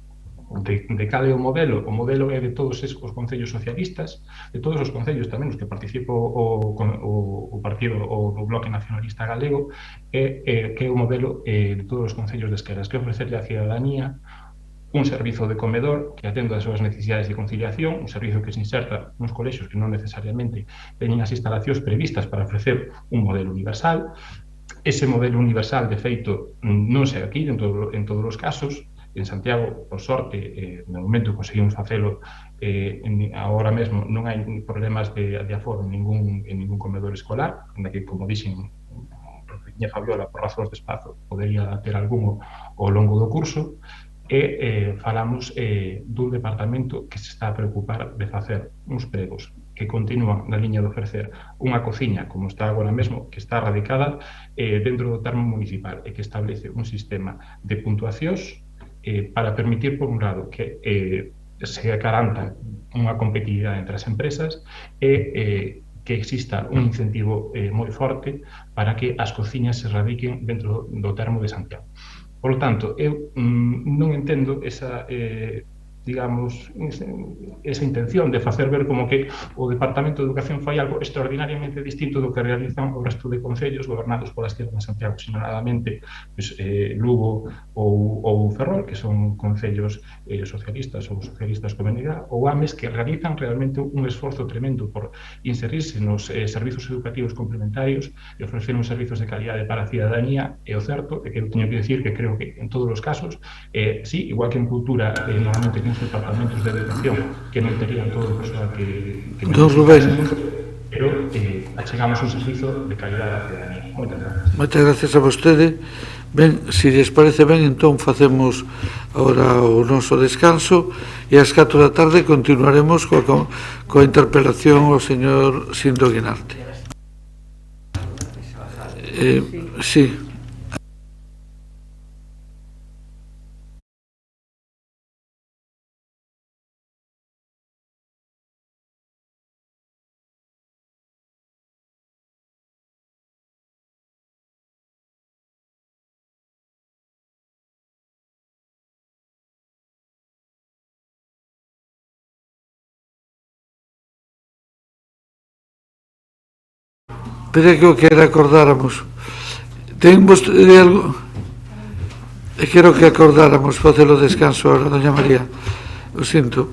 de cal é o modelo é de todos os concellos socialistas, de todos os concellos tamén os que participa o partido o Bloque Nacionalista Galego, que é o modelo de todos os concellos de esquerdas, que ofrecerle á cidadanía un servizo de comedor que atenda as súas necesidades de conciliación, un servizo que se inserta nos colexios que non necesariamente teñen as instalacións previstas para ofrecer un modelo universal. Ese modelo universal, de feito, non se aquí en todos os casos. En Santiago, por sorte, no momento conseguimos facelo, agora mesmo non hai problemas de aforo en ningún comedor escolar, onde que, como dixen, profesora Fabiola, por razóns de espazo, podería ter algún ao longo do curso, e falamos dun departamento que se está a preocupar de facer uns pregos que continúan na liña de ofrecer unha cociña, como está agora mesmo, que está radicada dentro do termo municipal e que establece un sistema de puntuacións para permitir, por un lado, que se garanta unha competitividade entre as empresas e que exista un incentivo moi forte para que as cociñas se radiquen dentro do termo de Santiago. Por lo tanto, eu non entendo esa digamos, esa intención de facer ver como que o Departamento de Educación fai algo extraordinariamente distinto do que realizan o resto de concellos gobernados pola esquerda de Santiago, sinoradamente Lugo ou Ferrol, que son concellos socialistas ou socialistas co BNG, ou Ames, que realizan realmente un esforzo tremendo por inserirse nos servizos educativos complementarios e ofrecer uns servizos de calidade para a cidadanía. E o certo é que eu teño que decir que creo que en todos os casos, sí, igual que en cultura, normalmente que uns departamentos de educación que non terían todo o persoal que Don Rubén, pero achegamos un servizo de calidade á cidadanía. Moitas gracias. Moitas gracias a vostede. Ben, se lles parece ben, entón facemos agora o noso descanso e ás 4 da tarde continuaremos coa interpelación ao señor Sindo Guinarte. Sí. Pero que o que acordáramos. Ten vostede algo? Quero que acordáramos facer o descanso ahora, doña María. O sinto.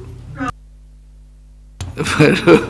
Pero...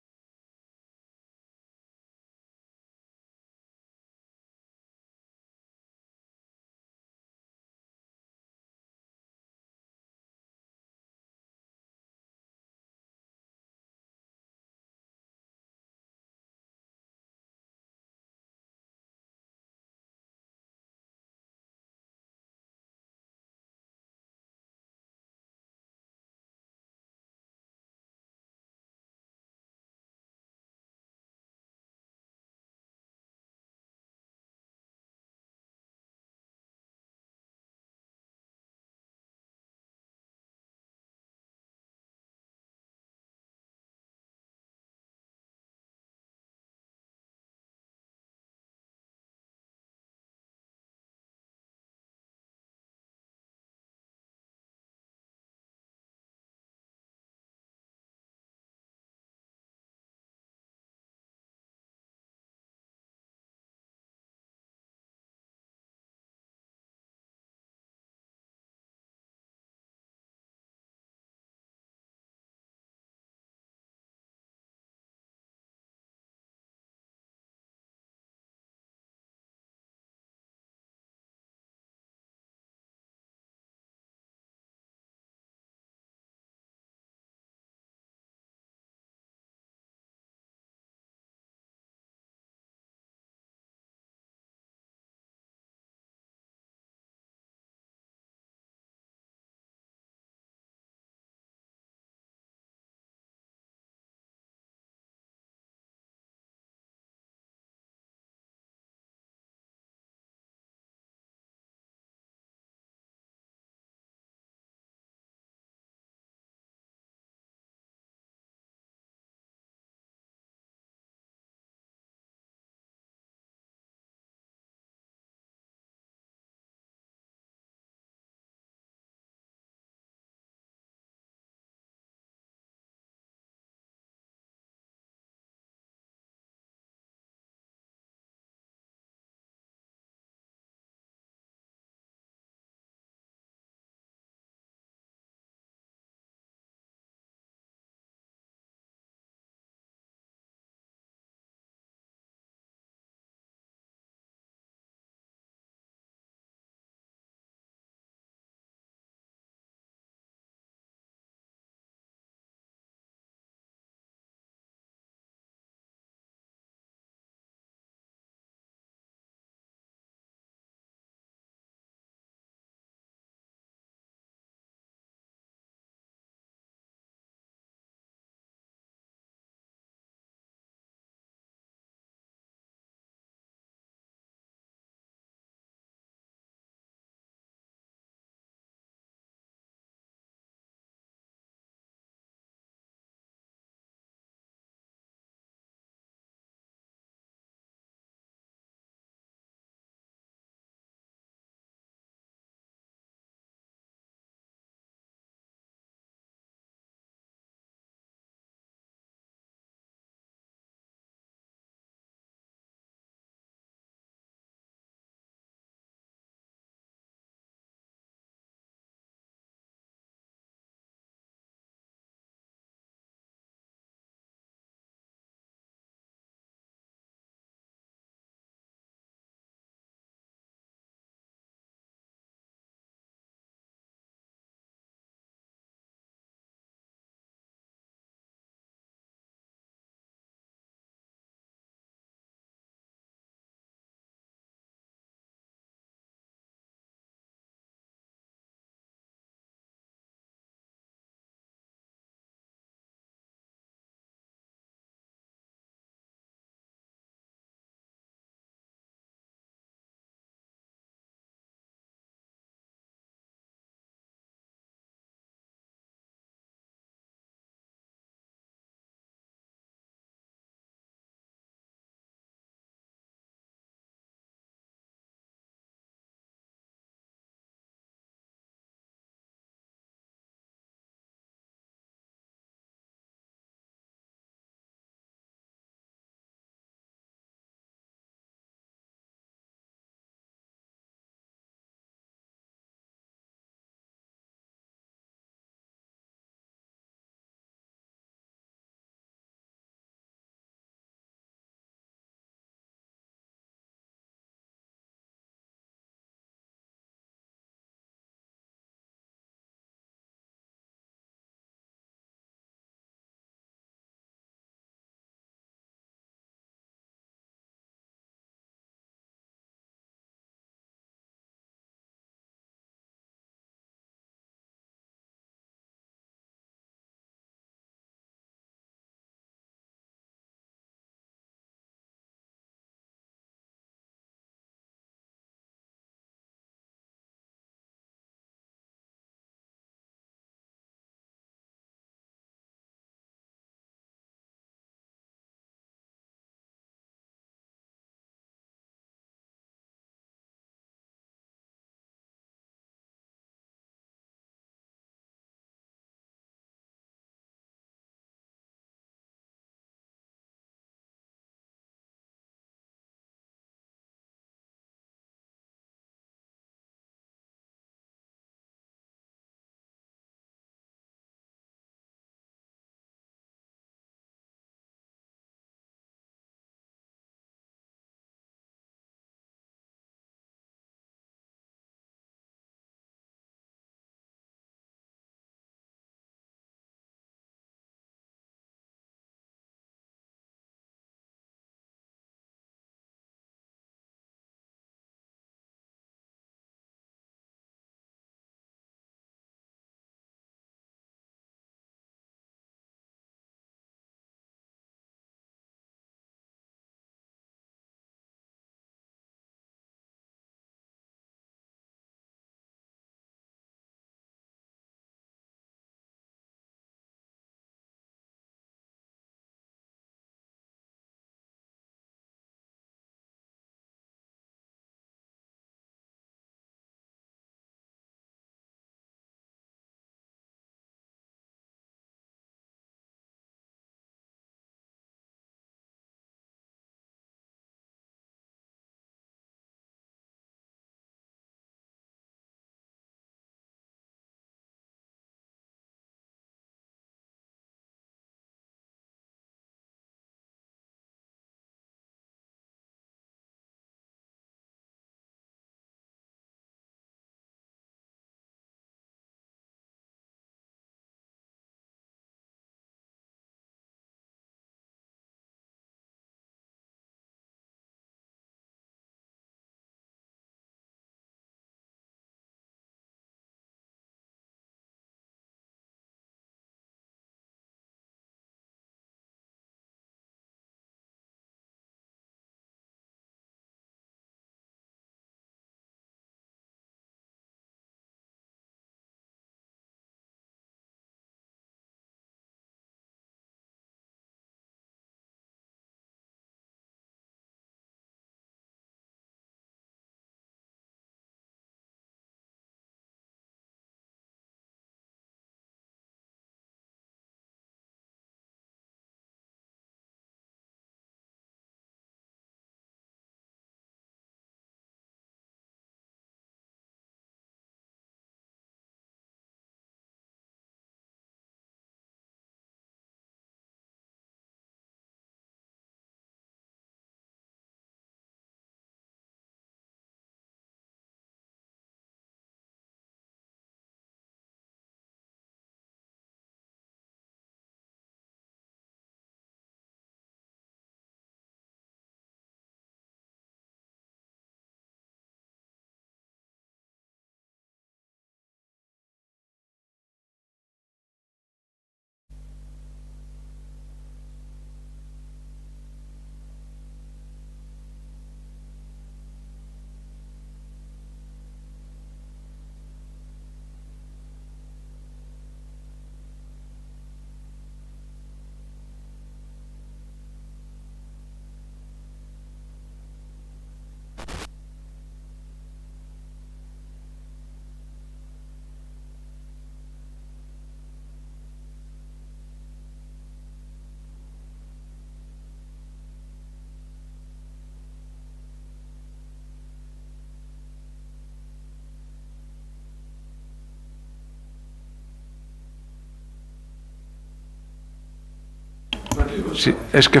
Sí, es que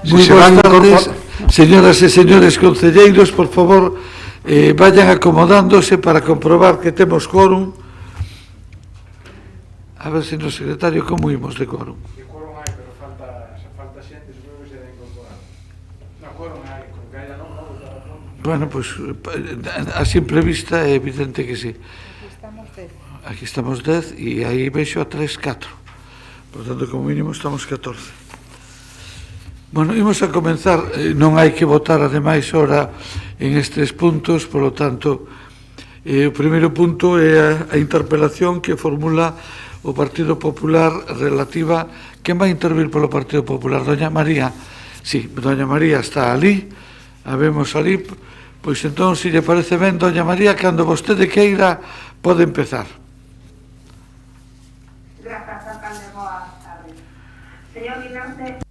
Moi boas tardes, señoras e señores concelleiros, por favor, vayan acomodándose para comprobar que temos quórum. A ver se no secretario como imos de quórum. De quórum hai, pero falta xente, seguro que se dá incorporar. No, quórum hai, con que haya non, Bueno, pois, a simple vista é evidente que sí. Aquí estamos 10 e aí vexo a 3, 4. Por tanto, como mínimo, estamos 14. Bueno, imos a comenzar, non hai que votar ademais ora en estes puntos, polo tanto, o primeiro punto é a interpelación que formula o Partido Popular relativa. Quen vai intervir polo Partido Popular? Doña María? Sí, Doña María está ali, a vemos ali, pois entón, se lle parece ben, Doña María, cando vostede queira, pode empezar. Grazas, alcalde, boas tardes. Señor Guinarte,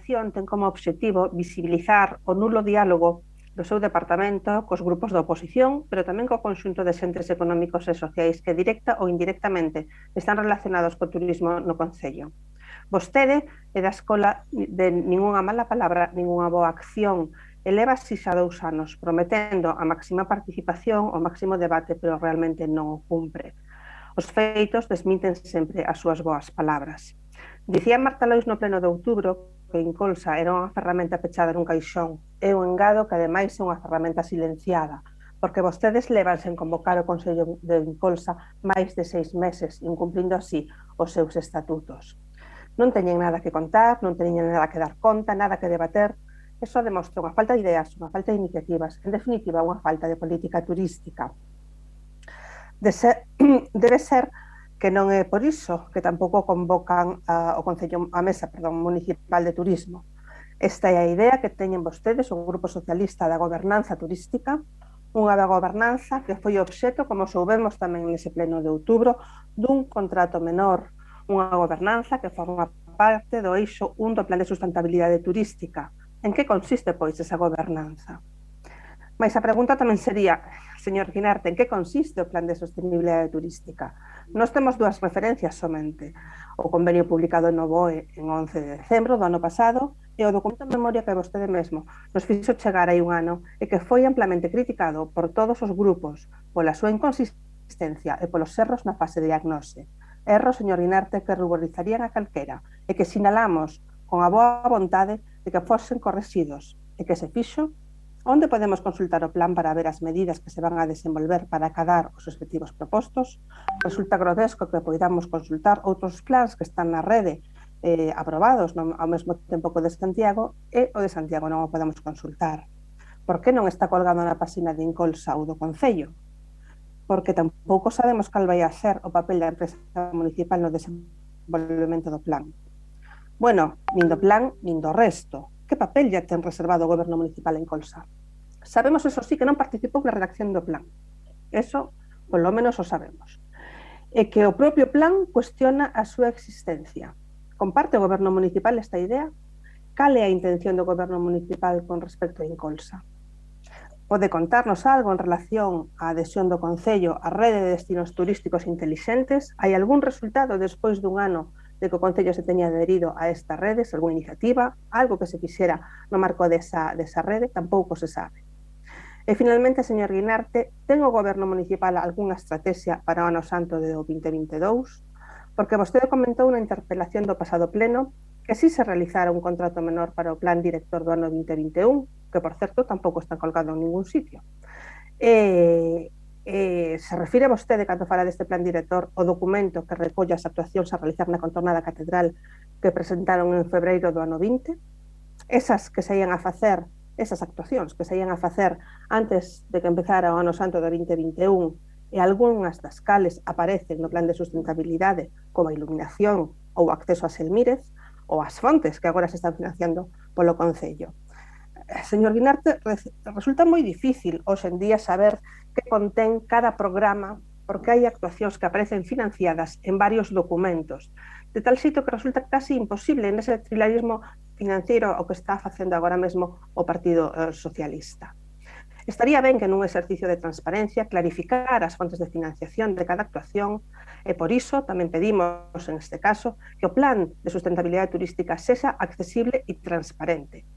ten como obxectivo visibilizar o nulo diálogo do seu departamento cos grupos da oposición, pero tamén co conxunto de xentes económicos e sociais que directa ou indirectamente están relacionados co turismo no Concello. Vostede é da escola de ningunha mala palabra, ningunha boa acción, e leva así xa 2 anos prometendo a máxima participación, o máximo debate, pero realmente non o cumpre. Os feitos desminten sempre as súas boas palabras. Dicía Marta Lois no pleno de outubro que Incolsa era unha ferramenta pechada nun caixón. É un engado que ademais é unha ferramenta silenciada, porque vostedes levan sen convocar o Consello de Incolsa máis de 6 meses, incumplindo así os seus estatutos. Non teñen nada que contar, non teñen nada que dar conta, nada que debater. Eso demostra unha falta de ideas, unha falta de iniciativas, en definitiva, unha falta de política turística. Debe ser que non é por iso que tampouco convocan o Concello, a Mesa Municipal de Turismo. Esta é a idea que teñen vostedes, o Grupo Socialista, da gobernanza turística, unha da gobernanza que foi obxecto, como soubemos tamén nese pleno de outubro, dun contrato menor, unha gobernanza que forma parte do eixo 1 do Plan de Sustentabilidade Turística. En que consiste, pois, esa gobernanza? Mais a pregunta tamén sería, señor Guinarte, en que consiste o Plan de Sostenibilidade Turística? Nós temos 2 referencias somente. O convenio publicado no BOE en 11 de decembro do ano pasado e o documento de memoria que vostede mesmo nos fixo chegar hai un ano e que foi amplamente criticado por todos os grupos pola súa inconsistencia e polos erros na fase de diagnose. Erros, señor Guinarte, que ruborizarían a calquera e que sinalamos con a boa vontade de que fosen correxidos e que se fixo. Onde podemos consultar o plan para ver as medidas que se van a desenvolver para acadar os objetivos propostos? Resulta grotesco que poidamos consultar outros plans que están na rede aprobados ao mesmo tempo que o de Santiago e o de Santiago non o podemos consultar. Por que non está colgado na página de Incolsa ou do Concello? Porque tampouco sabemos cal vai a ser o papel da empresa municipal no desenvolvemento do plan. Bueno, nin do plan, nin do resto. Que papel ya ten reservado o Goberno Municipal en Colsa? Sabemos, eso sí, que non participou na redacción do plan. Eso, polo menos, o sabemos. E que o propio plan cuestiona a súa existencia. Comparte o Goberno Municipal esta idea? Cal é a intención do Goberno Municipal con respecto a Incolsa? Pode contarnos algo en relación á adhesión do Concello á rede de destinos turísticos intelixentes? Hai algún resultado despois dun ano de que o Concello se teña adherido a esta rede, algunha iniciativa, algo que se quixera no marco desa rede? Tampouco se sabe. E, finalmente, señor Guinarte, ten o Goberno Municipal algunha estrategia para o ano santo de 2022? Porque vostede comentou na interpelación do pasado pleno que si se realizara un contrato menor para o plan director do ano 2021, que, por certo, tampouco está colgado en ningún sitio. Se refire vostede, cando fala deste plan director, o documento que recolle as actuacións a realizar na contornada catedral que presentaron en febreiro do ano 20? Esas que se ian a facer, esas actuacións que se ian a facer antes de que empezara o ano santo do 2021 e algunhas das cales aparecen no plan de sustentabilidade como a iluminación ou o acceso a Selmírez ou as fontes que agora se están financiando polo Concello. Señor Guinarte, resulta moi difícil hoxe en día saber que contén cada programa porque hai actuacións que aparecen financiadas en varios documentos, de tal xeito que resulta casi imposible nese trilarismo financiero o que está facendo agora mesmo o Partido Socialista. Estaría ben que nun exercicio de transparencia clarificar as fontes de financiación de cada actuación E por iso tamén pedimos, neste caso, que o plan de sustentabilidade turística sexa accesible e transparente,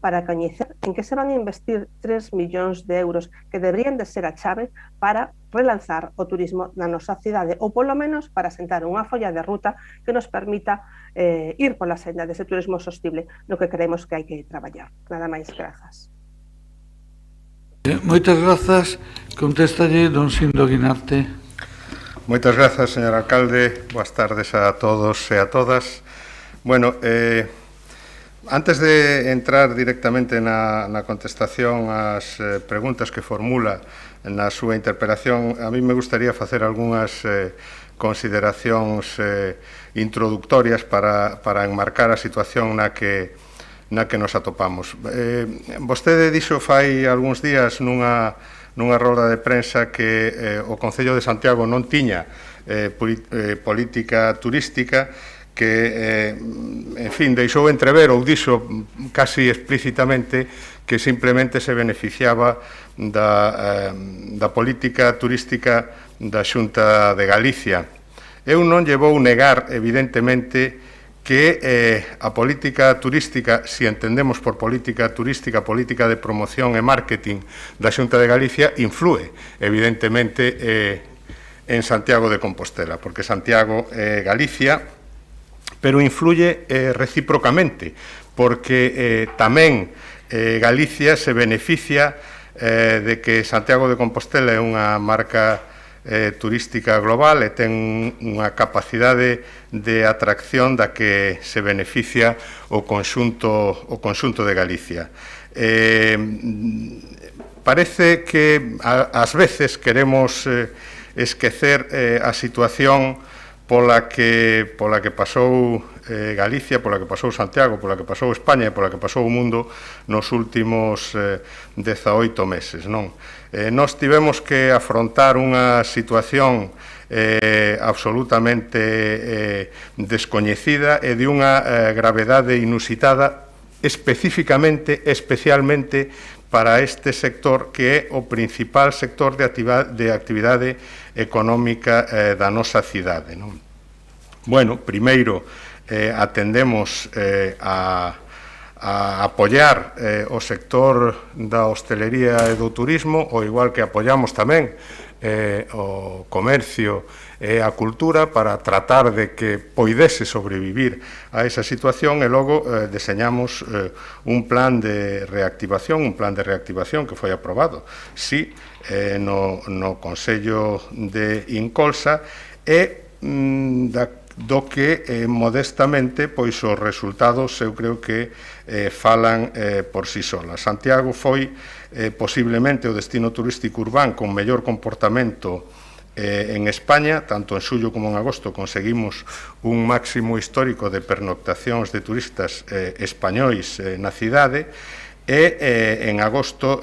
para coñecer en que se van a investir 3 millóns de euros que deberían de ser a chave para relanzar o turismo na nosa cidade, ou polo menos para sentar unha folla de ruta que nos permita ir pola senda dese turismo sostible no que creemos que hai que traballar. Nada máis, grazas. Moitas grazas. Contéstalle don Sindo Guinarte. Moitas grazas, señor alcalde. Boas tardes a todos e a todas. Bueno, antes de entrar directamente na contestación ás preguntas que formula na súa interpelación, a mí me gustaría facer algunhas consideracións introductorias para enmarcar a situación na que nos atopamos. Vostede dixo fai algúns días nunha rolda de prensa que o Concello de Santiago non tiña política turística, que, en fin, deixou entrever ou dixo casi explícitamente que simplemente se beneficiaba da política turística da Xunta de Galicia. Eu non lle vou negar, evidentemente, que a política turística, si entendemos por política turística, política de promoción e marketing da Xunta de Galicia, influe, evidentemente, en Santiago de Compostela, porque Santiago é Galicia, pero influye recíprocamente, porque tamén Galicia se beneficia de que Santiago de Compostela é unha marca turística global e ten unha capacidade de atracción da que se beneficia o conxunto de Galicia. Parece que ás veces queremos esquecer a situación pola que pasou Galicia, pola que pasou Santiago, pola que pasou España e pola que pasou o mundo nos últimos 18 meses, non? Nós tivemos que afrontar unha situación absolutamente descoñecida e de unha gravedade inusitada, especialmente para este sector que é o principal sector de actividade económica da nosa cidade, non? Bueno, primeiro atendemos a apoiar o sector da hostelería e do turismo, ao igual que apoiamos tamén o comercio e a cultura para tratar de que poidese sobrevivir a esa situación, e logo deseñamos un plan de reactivación que foi aprobado, sí, no Consello de Incolsa, e do que modestamente pois os resultados eu creo que falan por sí solas. Santiago foi posiblemente o destino turístico urbán con mellor comportamento en España, tanto en xullo como en agosto conseguimos un máximo histórico de pernoctacións de turistas españois na cidade, e en agosto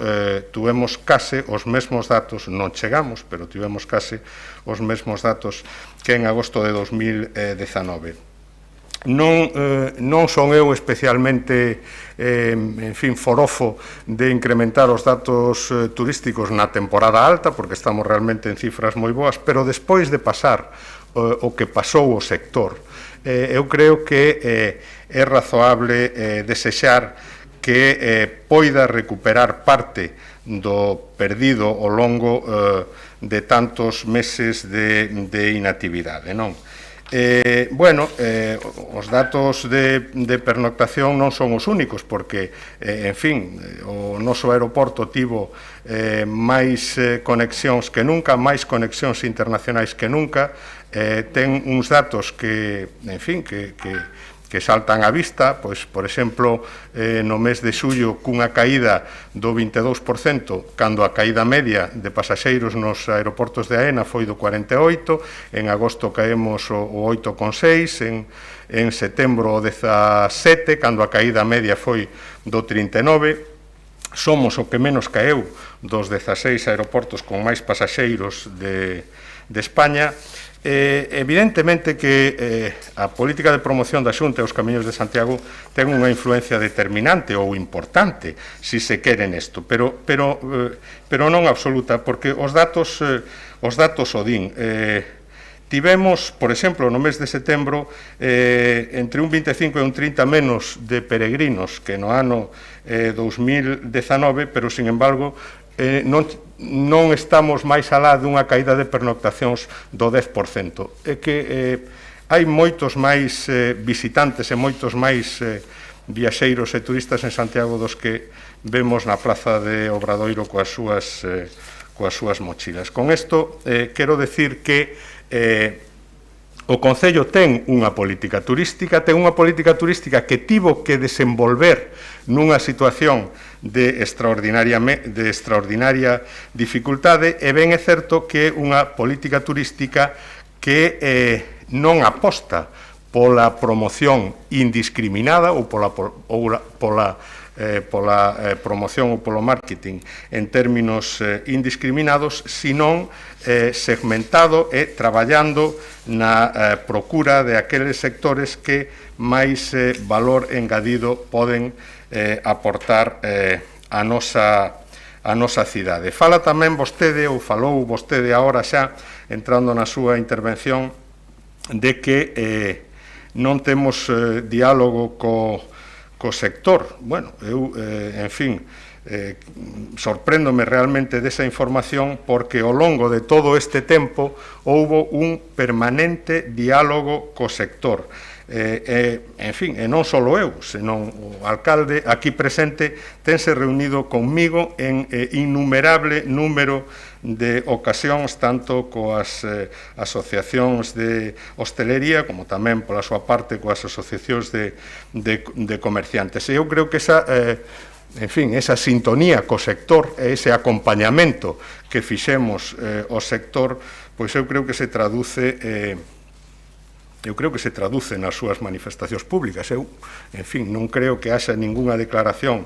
tuvemos case os mesmos datos, non chegamos, pero tivemos case os mesmos datos que en agosto de 2019. Non son eu especialmente, en fin, forofo de incrementar os datos turísticos na temporada alta, porque estamos realmente en cifras moi boas, pero despois de pasar o que pasou o sector, eu creo que é razoable desexar que poida recuperar parte do perdido ao longo de tantos meses de inactividade, non? Bueno, os datos de pernoctación non son os únicos, porque, en fin, o noso aeroporto tivo máis conexións que nunca, máis conexións internacionais que nunca, ten uns datos que, en fin, que saltan á vista, pois, por exemplo, no mes de xullo cunha caída do 22%, cando a caída media de pasaxeiros nos aeroportos de AENA foi do 48%, en agosto caemos o 8,6%, en setembro o 17%, cando a caída media foi do 39%, somos o que menos caeu dos 16 aeroportos con máis pasaxeiros de España. Evidentemente que a política de promoción da Xunta e os Camiños de Santiago ten unha influencia determinante ou importante, se se quere nesto, pero non absoluta, porque os datos o din. tivemos, por exemplo, no mes de setembro, entre un 25 e un 30 menos de peregrinos que no ano 2019, pero, sin embargo, non estamos máis alá dunha caída de pernoctacións do 10%. É que hai moitos máis visitantes e moitos máis viaxeiros e turistas en Santiago dos que vemos na Praza de Obradoiro coas súas mochilas. Con isto, quero decir que o Concello ten unha política turística que tivo que desenvolver nunha situación de extraordinaria dificultade, e ben é certo que é unha política turística que non aposta pola promoción indiscriminada ou pola promoción ou polo marketing en términos indiscriminados, senón segmentado e traballando na procura de aqueles sectores que máis valor engadido poden aportar a nosa cidade. Fala tamén vostede, ou falou vostede agora xa, entrando na súa intervención, de que non temos diálogo co sector. Bueno, eu, en fin, sorpréndome realmente desa información, porque ao longo de todo este tempo houbo un permanente diálogo co sector. En fin, e non só eu, senón o alcalde aquí presente tense reunido conmigo en innumerable número de ocasións, tanto coas asociacións de hostelería como tamén pola súa parte coas asociacións de comerciantes. E eu creo que esa sintonía co sector e ese acompañamento que fixemos ao sector, pois eu creo que se traduce nas súas manifestacións públicas. Eu, en fin, non creo que haxa ningunha declaración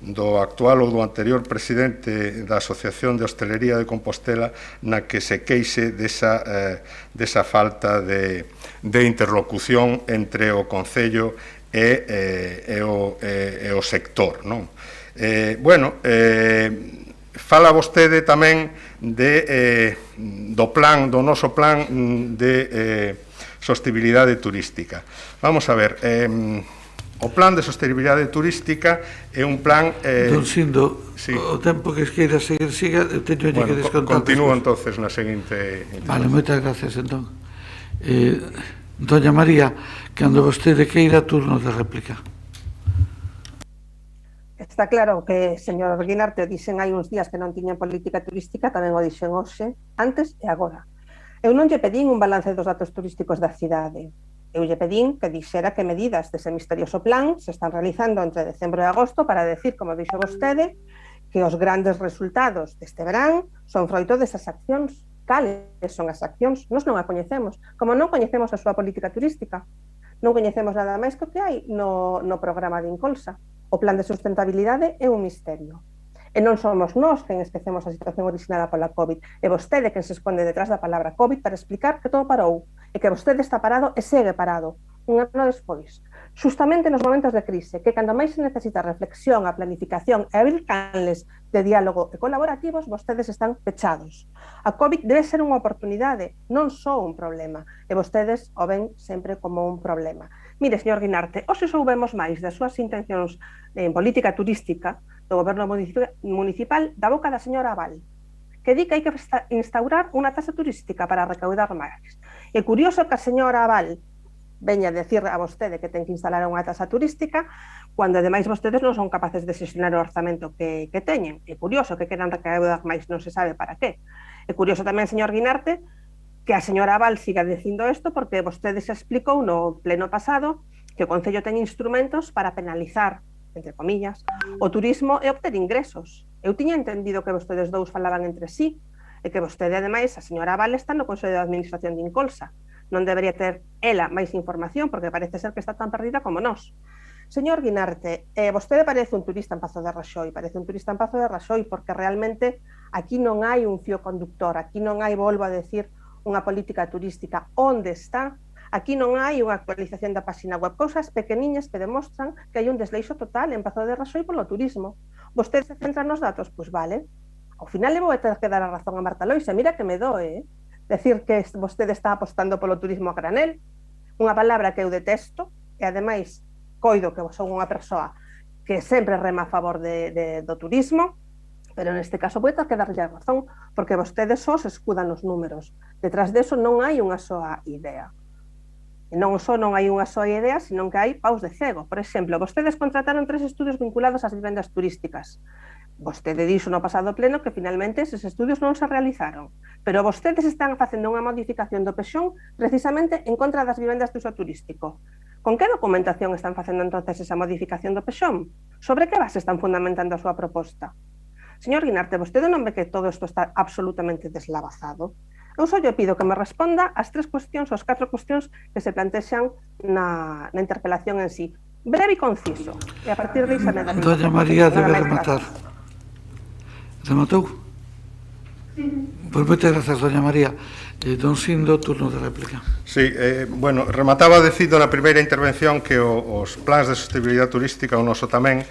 do actual ou do anterior presidente da Asociación de Hostelería de Compostela na que se queixe desa falta de interlocución entre o Concello e o sector, non? Fala vostede tamén do noso plan de sostenibilidade turística. Vamos a ver, o plan de sostenibilidade turística é un plan... Don Sindo, o tempo que queira seguir, siga, teño que descontar. Continúo entonces na seguinte... Vale, moitas gracias, entón. Doña María, cando vostede queira, turno de réplica. Está claro que, señor Guinarte, o dixen hai uns días que non tiñan política turística, tamén o dixen hoxe, antes e agora. Eu non lle pedín un balance dos datos turísticos da cidade. Eu lle pedín que dixera que medidas dese misterioso plan se están realizando entre decembro e agosto para decir, como dixo vostede, que os grandes resultados deste verán son froito desas accións. Cales son as accións? Nos non a coñecemos. Como non coñecemos a súa política turística, non coñecemos nada máis que o que hai no programa de Incolsa. O plan de sustentabilidade é un misterio. E non somos nós quen esquecemos a situación originada pola COVID. É vostede quen se esconde detrás da palabra COVID para explicar que todo parou e que vostede está parado e segue parado un ano despois. Justamente nos momentos de crise, que cando máis se necesita reflexión, a planificación e abrir canles de diálogo e colaborativos, vostedes están pechados. A COVID debe ser unha oportunidade, non só un problema, e vostedes o ven sempre como un problema. Mire, señor Guinarte, hoxe soubemos máis das súas intencións en política turística do goberno municipal da boca da señora Abal, que di que hai que instaurar unha taxa turística para recaudar máis. É curioso que a señora Abal veña a decir a vostede que ten que instalar unha taxa turística cando ademais vostedes non son capaces de xestionar o orzamento que teñen. É curioso que queran recaudar máis, non se sabe para qué. É curioso tamén, señor Guinarte, que a señora Abal siga dicindo isto porque vostede se explicou no pleno pasado que o Concello ten instrumentos para penalizar, entre comillas, o turismo e obter ingresos. Eu tiña entendido que vostedes dous falaban entre sí e que vostede, ademais, a señora Abal está no Consello de Administración de Incolsa. Non debería ter ela máis información porque parece ser que está tan perdida como nós. Señor Guinarte, vostede parece un turista en Pazo de Raxoi, porque realmente aquí non hai un fío conductor, aquí non hai, volvo a decir, unha política turística. Onde está? Aquí non hai unha actualización da página web, cousas pequeniñas que demostran que hai un desleixo total en Pazo de Raxoi polo turismo. Vostede se centra nos datos? Pois vale. Ao final le vou ter que dar a razón a Marta Loisa, mira que me doe, Decir que vostede está apostando polo turismo a granel, unha palabra que eu detesto, e ademais coido que son unha persoa que sempre rema a favor do turismo, pero neste caso vou ter que darlle a razón, porque vostedes só se escudan os números. Detrás deso non hai unha soa idea. E non só non hai unha soa idea, senón que hai paus de cego. Por exemplo, vostedes contrataron 3 estudios vinculados ás vivendas turísticas. Vostede dixo no pasado pleno que finalmente eses estudios non se realizaron, pero vostedes están facendo unha modificación do PEXON precisamente en contra das vivendas de uso turístico. Con que documentación están facendo entonces esa modificación do PEXON? Sobre que base están fundamentando a súa proposta? Señor Guinarte, vostede non ve que todo isto está absolutamente deslavazado? Eu só lle pido que me responda as 3 cuestións ou as 4 cuestións que se plantexan na interpelación en sí. Breve e conciso. E a partir de aí se me dará... Doña María debe rematar. Rematou? Pois moitas grazas, doña María. Don Sindo, turno de réplica. Sí, bueno, remataba dicindo na primeira intervención que os plans de sostenibilidade turística, o noso tamén,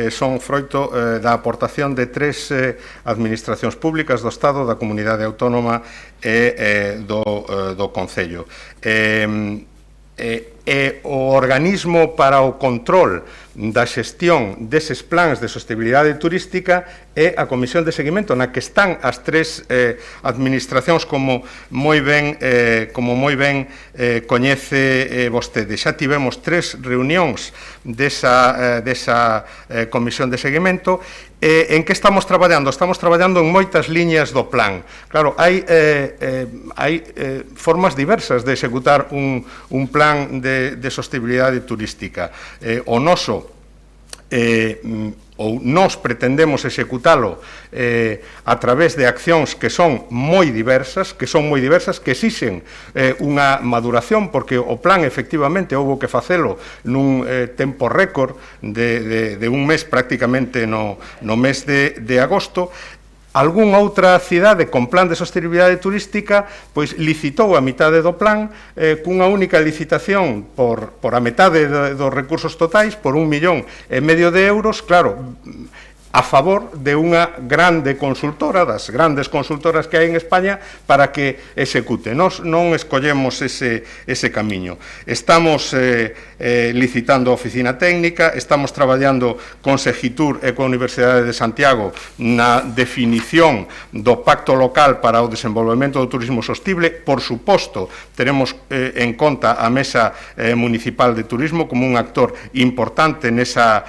son froito da aportación de 3 administracións públicas do Estado, da Comunidade Autónoma e do Concello. O organismo para o control da xestión deses plans de sostenibilidade turística é a Comisión de Seguimento, na que están as 3 administracións, como moi ben coñece vostede. Xa tivemos 3 reunións desa Comisión de Seguimento. En que estamos traballando? Estamos traballando en moitas liñas do plan. Claro, hai formas diversas de executar un plan de sostenibilidade turística. O noso, ou nós pretendemos executalo a través de accións que son moi diversas, que exixen unha maduración, porque o plan efectivamente houve que facelo nun tempo récord de un mes, prácticamente no mes de agosto. Algúnha outra cidade con plan de sostenibilidade turística pois licitou a mitade do plan cunha única licitación por a metade dos recursos totais, por 1,5 millón de euros, claro, a favor de unha grande consultora, das grandes consultoras que hai en España, para que execute. Nós non escollemos ese camiño. Estamos licitando a oficina técnica, estamos traballando con Segitur e coa Universidade de Santiago na definición do pacto local para o desenvolvemento do turismo sostible. Por suposto, teremos en conta a Mesa Municipal de Turismo como un actor importante nesa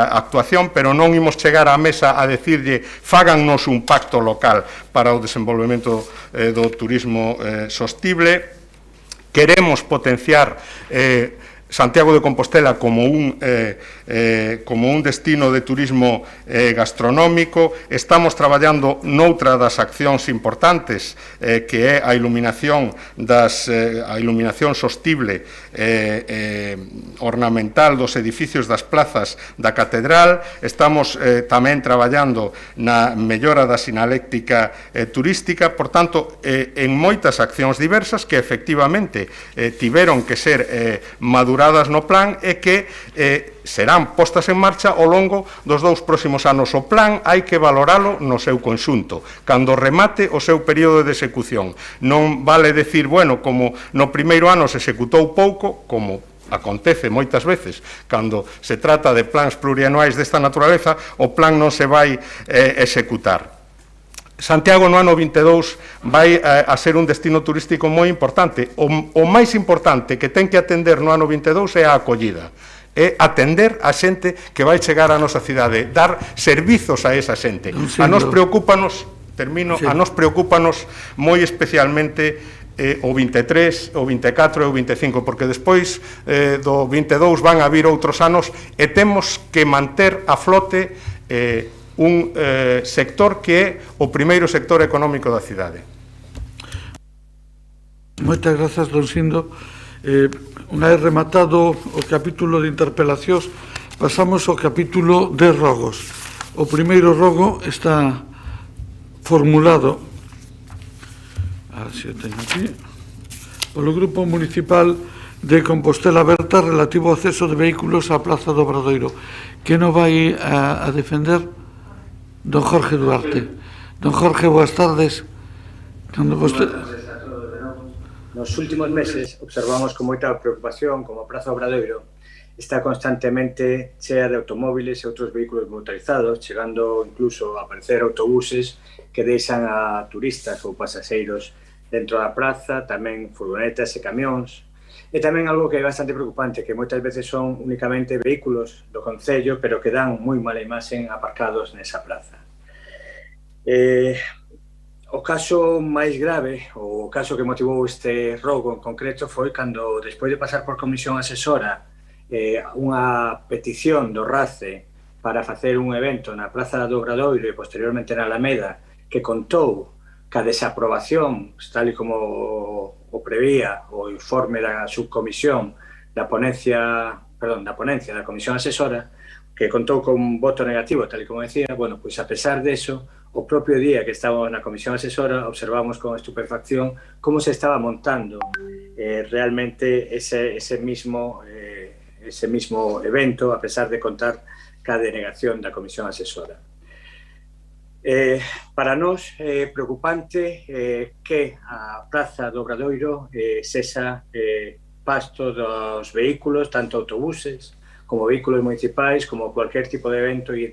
actuación, pero non imos chegar á mesa a decirlle fágannos un pacto local para o desenvolvemento do turismo sostible. Queremos potenciar Santiago de Compostela como un destino de turismo gastronómico. Estamos traballando noutra das accións importantes, que é a iluminación sostible ornamental dos edificios das plazas da Catedral. Estamos tamén traballando na mellora da sinaléctica turística. Por tanto, en moitas accións diversas que efectivamente tiveron que ser maduradas no plan e que serán postas en marcha ao longo dos 2 próximos anos. O plan hai que valoralo no seu conxunto, cando remate o seu período de execución. Non vale decir, bueno, como no primeiro ano se executou pouco, como acontece moitas veces cando se trata de plans plurianuais desta naturaleza, o plan non se vai executar. Santiago no ano 22 vai a ser un destino turístico moi importante. O máis importante que ten que atender no ano 22 é a acollida, é atender a xente que vai chegar á nosa cidade, dar servizos a esa xente. A nos preocúpanos, a nos preocúpanos moi especialmente o 23, o 24 e o 25, porque despois do 22 van a vir outros anos e temos que manter a flote un sector que é o primeiro sector económico da cidade. Moitas grazas, don Sindo. Unha vez rematado o capítulo de interpelacións, pasamos ao capítulo de rogos. O primeiro rogo está formulado, a ver se o teño aquí, polo Grupo Municipal de Compostela Berta relativo ao acceso de vehículos á Plaza do Obradoiro. Que non vai a defender? Don Jorge Duarte. Don Jorge, boas tardes. Cando vostede... Nos últimos meses observamos con moita preocupación como a Praza Obradoiro está constantemente chea de automóviles e outros vehículos motorizados, chegando incluso a aparecer autobuses que deixan a turistas ou pasaxeiros dentro da praza, tamén furgonetas e camións. E tamén algo que é bastante preocupante, que moitas veces son únicamente vehículos do Concello, pero que dan moi mala imaxen aparcados nesa praza. O caso máis grave, o caso que motivou este rogo en concreto, foi cando, despois de pasar por comisión asesora, unha petición do RACE para facer un evento na Praza do Obradoiro e posteriormente na Alameda, que contou ca desaprobación, tal e como o prevía o informe da subcomisión da ponencia da comisión asesora, que contou con un voto negativo, tal e como decía. Bueno, pois a pesar deso, o propio día que estábamos na comisión asesora, observamos con estupefacción como se estaba montando realmente ese mismo evento, a pesar de contar ca denegación da comisión asesora. Para nós é preocupante que a Praza do Obradoiro sexa pasto dos vehículos, tanto autobuses como vehículos municipais, como cualquier tipo de evento e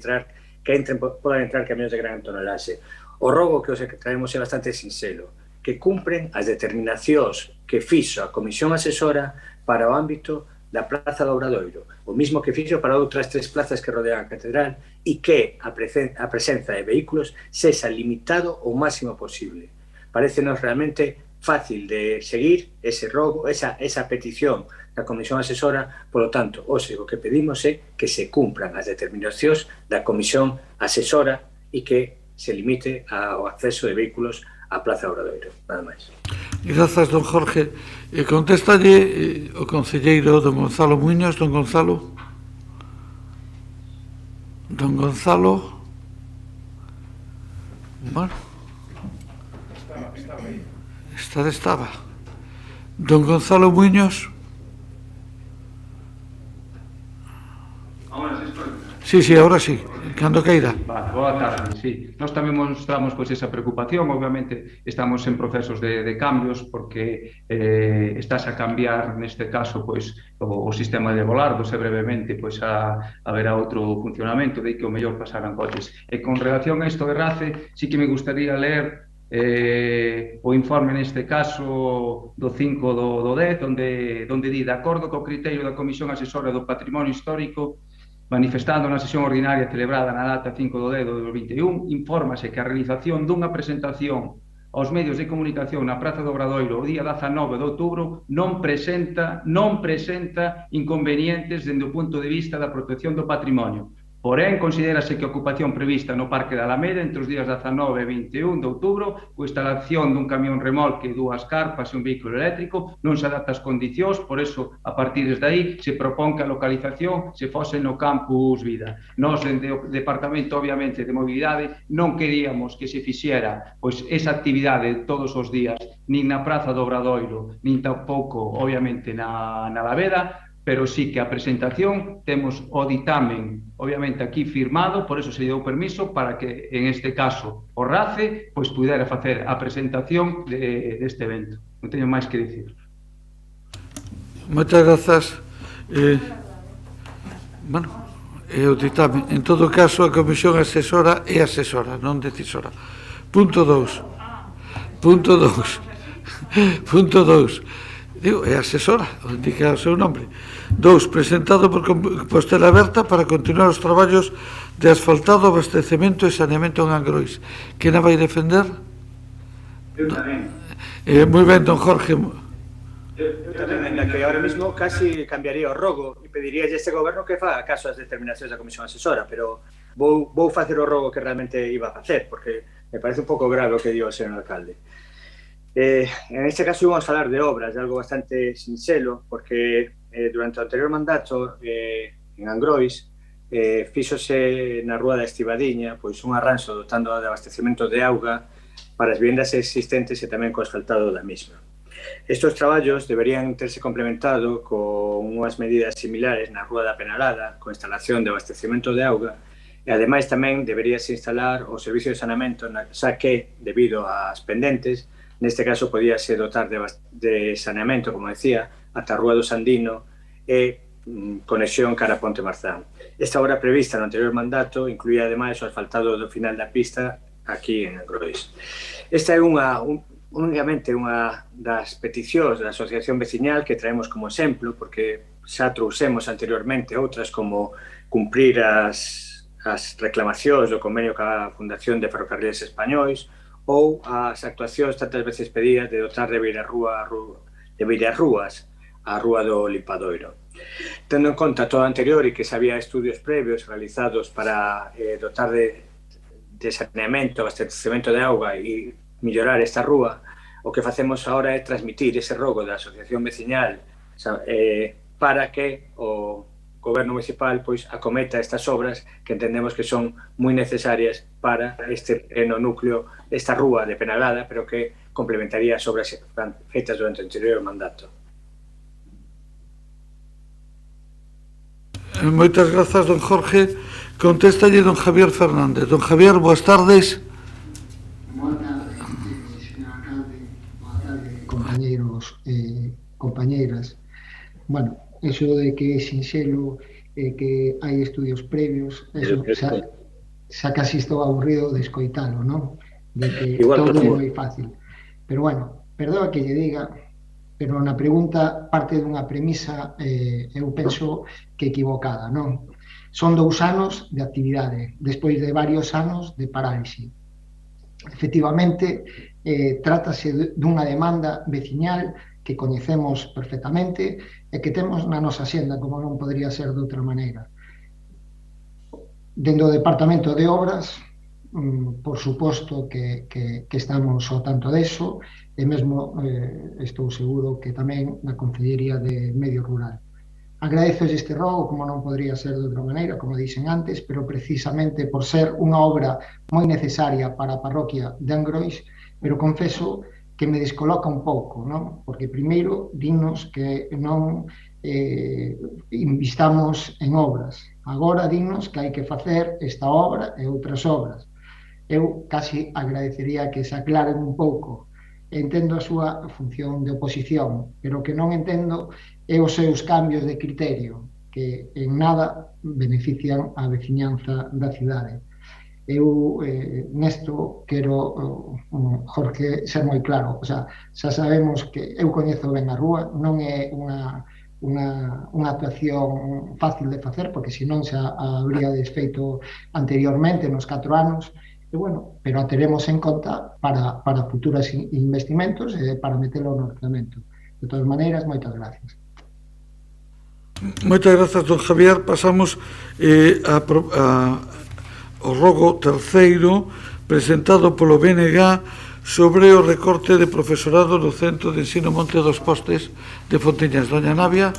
podan entrar camións de gran tonelaxe. O rogo que os traemos é bastante sincero, que cumpren as determinacións que fixo a comisión asesora para o ámbito da Praza do Obradoiro, o mismo que fixo para outras 3 plazas que rodean a catedral, e que a presenza de vehículos sexa limitado o máximo posible. Parécenos realmente fácil de seguir ese rogo, esa petición da comisión asesora. Polo tanto, hoxe o que pedimos é que se cumpran as determinacións da comisión asesora e que se limite ao acceso de vehículos a Praza Obradoiro, nada máis. Grazas, don Jorge. Contéstalle o concelleiro don Gonzalo Muiños. Don Gonzalo. Don Gonzalo. Bueno. Estaba. Don Gonzalo Muiños. Sí, ahora sí, cando queira. Boa tarde, sí. Nós tamén mostramos esa preocupación, obviamente estamos en procesos de cambios porque estás a cambiar neste caso o sistema de volardos e brevemente haberá outro funcionamento, de que o mellor pasaran coches. E con relación a isto de RACE, sí que me gustaría ler o informe neste caso do 5 do 10, onde di, de acordo co criterio da Comisión Asesora do Patrimonio Histórico, manifestando na sesión ordinaria celebrada na data 5 do 10 do 2021, infórmase que a realización dunha presentación aos medios de comunicación na Praza do Obradoiro o día 19 de outubro non presenta inconvenientes dende o punto de vista da protección do patrimonio. Porén, considérase que a ocupación prevista no Parque da Alameda entre os días 19 e 21 de outubro, coa instalación dun camión remolque, 2 carpas e un vehículo eléctrico, non se adapta ás condicións, por eso, a partir desde aí, se propón que a localización se fose no campus Vida. Nós, dende o Departamento, obviamente, de Mobilidade, non queríamos que se fixera esa actividade todos os días, nin na Praza do Obradoiro, nin tampouco, obviamente, na Alameda, pero sí que a presentación temos o ditamen, obviamente, aquí firmado, por eso se deu permiso para que, en este caso, o RACE, pudera facer a presentación deste evento. Non teño máis que dicir. Moitas grazas. O ditamen. En todo caso, a comisión asesora é asesora, non decisora. Punto 2. Digo, é asesora, indica o seu nome. 2. Presentado por Compostela Aberta para continuar os traballos de asfaltado, abastecemento e saneamento en Angrois. Quen a vai defender? Eu tamén. Moi ben, don Jorge. Eu tamén, que ahora mismo casi cambiaría o rogo e pediría a este goberno que faga caso ás determinacións da comisión asesora, pero vou facer o rogo que realmente iba a facer, porque me parece un pouco grave o que dio o señor alcalde. En este caso vamos a falar de obras, de algo bastante sinxelo, porque durante o anterior mandato en Angrois fíxose na Rúa da Estivadiña un arranxo dotando de abastecemento de auga para as vivendas existentes e tamén co asfaltado da mesma. Estes traballos deberían terse complementado con unhas medidas similares na Rúa da Penalada, con instalación de abastecemento de auga, e ademais tamén deberíase instalar o servicio de saneamento, xa que, debido ás pendentes, neste caso podíase dotar de saneamento, como decía, ata a Rúa do Sandino e conexión cara a Ponte Marzán. Esta obra prevista no anterior mandato incluía ademais o asfaltado do final da pista aquí en Angrois. Esta é únicamente unha das peticións da Asociación Veciñal que traemos como exemplo, porque xa trouxemos anteriormente outras como cumprir as reclamacións do convenio ca Fundación de Ferrocarriles Españois ou as actuacións tantas veces pedidas de dotar de beirarrúas a Rúa do Limpadoiro. Tendo en conta todo o anterior e que se había estudios previos realizados para dotar de saneamento, abastecemento de auga e mellorar esta rúa, o que facemos agora é transmitir ese rogo da Asociación Veciñal para que o Goberno Municipal acometa estas obras que entendemos que son moi necesarias para este pequeno núcleo, esta rúa de Penalada, pero que complementaría as obras feitas durante o anterior mandato. Moitas grazas, don Jorge. Contéstalle don Javier Fernández. Don Javier, boas tardes. Boa tarde, señor alcalde. Boa tarde, compañeiros e compañeiras. Bueno, eso de que é sinxelo, que hai estudios previos, eso xa casi estou aburrido de escoitalo, non? De que todo é moi fácil. Pero bueno, perdoa que lle diga, pero na pregunta parte dunha premisa, eu penso que equivocada, non? Son 2 anos de actividade, despois de varios anos de parálise. Efectivamente, trátase dunha demanda veciñal que coñecemos perfectamente e que temos na nosa xenda, como non podría ser de outra maneira. Dentro do Departamento de Obras, por suposto que estamos ao tanto deso, e mesmo estou seguro que tamén na Concellería de Medio Rural. Agradezo este rogo, como non podría ser de outra maneira, como dixen antes, pero precisamente por ser unha obra moi necesaria para a parroquia de Angrois, pero confeso que me descoloca un pouco, non? Porque primeiro dinnos que non invistamos en obras. Agora dinnos que hai que facer esta obra e outras obras. Eu casi agradecería que se aclaren un pouco. Entendo a súa función de oposición, pero que non entendo é os seus cambios de criterio, que en nada benefician a veciñanza da cidade. Eu nesto quero, Jorge, ser moi claro. O sea, xa sabemos que eu coñezo ben a rúa, non é unha actuación fácil de facer, porque senón xa habría desfeito anteriormente nos 4 anos, e bueno, pero a teremos en conta para futuros investimentos e para metelo no ordenamento. De todas maneiras, moitas gracias. Moitas grazas, don Javier. Pasamos ao rogo terceiro presentado polo BNG sobre o recorte de profesorado no Centro de Ensino Monte dos Postes de Fontiñas. Doña Navia.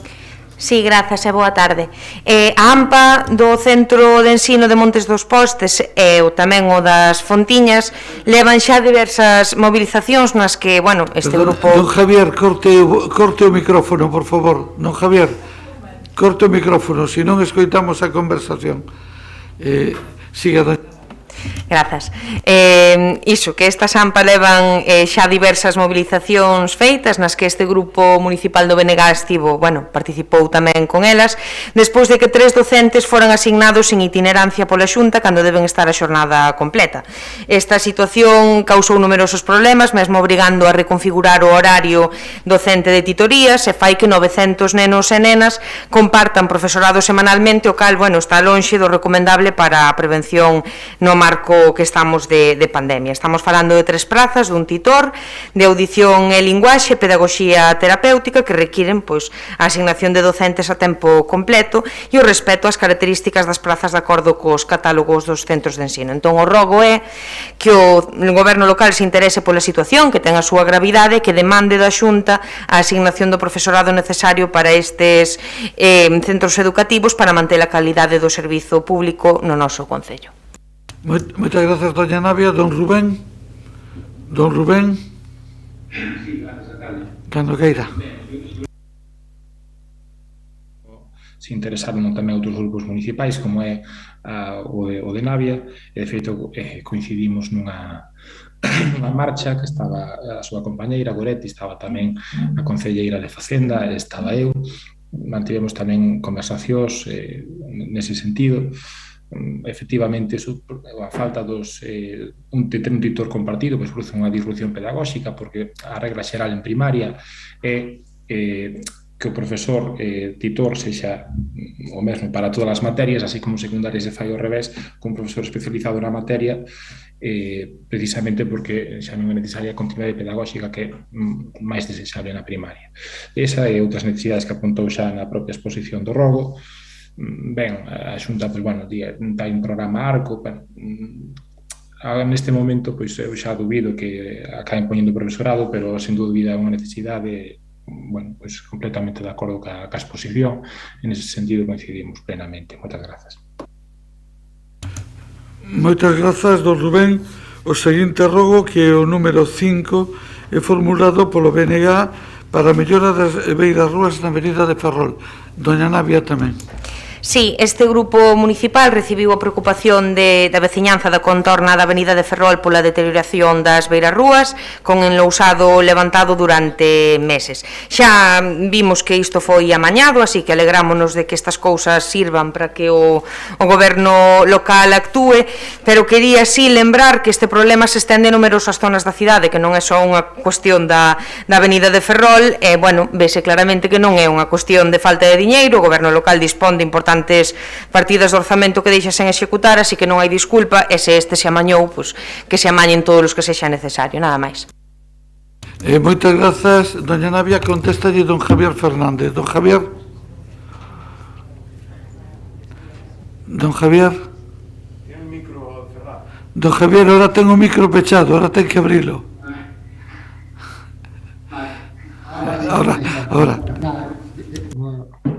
Sí, grazas e boa tarde. A AMPA do Centro de Ensino de Montes dos Postes e tamén o das Fontiñas levan xa diversas movilizacións nas que, bueno, este grupo... Don Javier, corte o micrófono, por favor. Don Javier, corte o micrófono, se non escoitamos a conversación. Siga, doña. Grazas. Iso, que estas AMPA levan xa diversas movilizacións feitas nas que este grupo municipal do BNG estivo, bueno, participou tamén con elas, despois de que 3 docentes foran asignados en itinerancia pola Xunta cando deben estar a xornada completa. Esta situación causou numerosos problemas, mesmo obrigando a reconfigurar o horario docente de titorías e fai que 900 nenos e nenas compartan profesorado semanalmente, o cal, bueno, está lonxe do recomendable para a prevención no marco que estamos de pandemia. Estamos falando de 3 prazas, dun titor, de audición e linguaxe, pedagogía terapéutica, que requiren a asignación de docentes a tempo completo e o respeto ás características das prazas de acordo cos catálogos dos centros de ensino. Entón, o rogo é que o goberno local se interese pola situación, que ten a súa gravidade, que demande da Xunta a asignación do profesorado necesario para estes centros educativos para manter a calidade do servizo público no noso concello. Moitas grazas, doña Navia. Don Rubén. Don Rubén. Cando queira. Se interesaron tamén outros grupos municipais, como é o de Navia, e de feito coincidimos a marcha, que estaba a súa compañeira Goretti, estaba tamén a concelleira de Facenda, estaba eu, mantivemos tamén conversacións nese sentido. Efectivamente, a falta un titor compartido pois produce unha disrupción pedagóxica, porque a regra xeral en primaria é que o profesor titor sexa o mesmo para todas as materias, así como secundarias se fai ao revés, con un profesor especializado na materia, precisamente porque xa non é necesaria a continuidade pedagóxica que é máis desexable na primaria. Esa e outras necesidades que apuntou xa na propia exposición do rogo. Ben, a Xunta, pois, bueno, tai un programa ARCO, neste momento, pois, eu xa dubido que acaben poñendo profesorado, pero, sen dúbida, é unha necesidade, bueno, pois, completamente de acordo ca exposición, en ese sentido coincidimos plenamente. Moitas grazas. Moitas grazas, don Rubén. O seguinte rogo, que é o número 5, é formulado polo BNG para a mellora das beiras rúas na Avenida de Ferrol. Doña Navia tamén. Sí, este grupo municipal recibiu a preocupación da veciñanza da contorna da Avenida de Ferrol pola deterioración das beirarrúas con enlousado levantado durante meses. Xa vimos que isto foi amañado, así que alegrámonos de que estas cousas sirvan para que o goberno local actúe, pero quería sí lembrar que este problema se estende a numerosas zonas da cidade, que non é só unha cuestión da Avenida de Ferrol, e, bueno, vese claramente que non é unha cuestión de falta de diñeiro, o goberno local dispón de importantes partidas de orzamento que deixa sen executar, así que non hai disculpa, e se este se amañou, pois, que se amañen todos os que sexa necesario, nada máis. Moitas grazas, doña Navia. Contéstalle don Javier Fernández. Don Javier. Don Javier. Don Javier, ahora ten o micro pechado, ahora ten que abrilo. Ahora.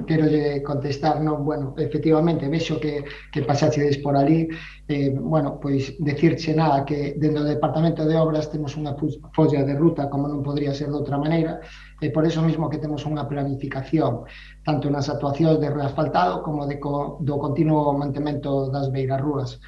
Quero contestar, non, bueno, efectivamente, vexo que pasachedes por ali, bueno, pois decirche nada, que dentro do Departamento de Obras temos unha folla de ruta, como non podría ser de outra maneira, e por eso mismo que temos unha planificación, tanto nas actuacións de reasfaltado como do continuo mantemento das beirarrúas.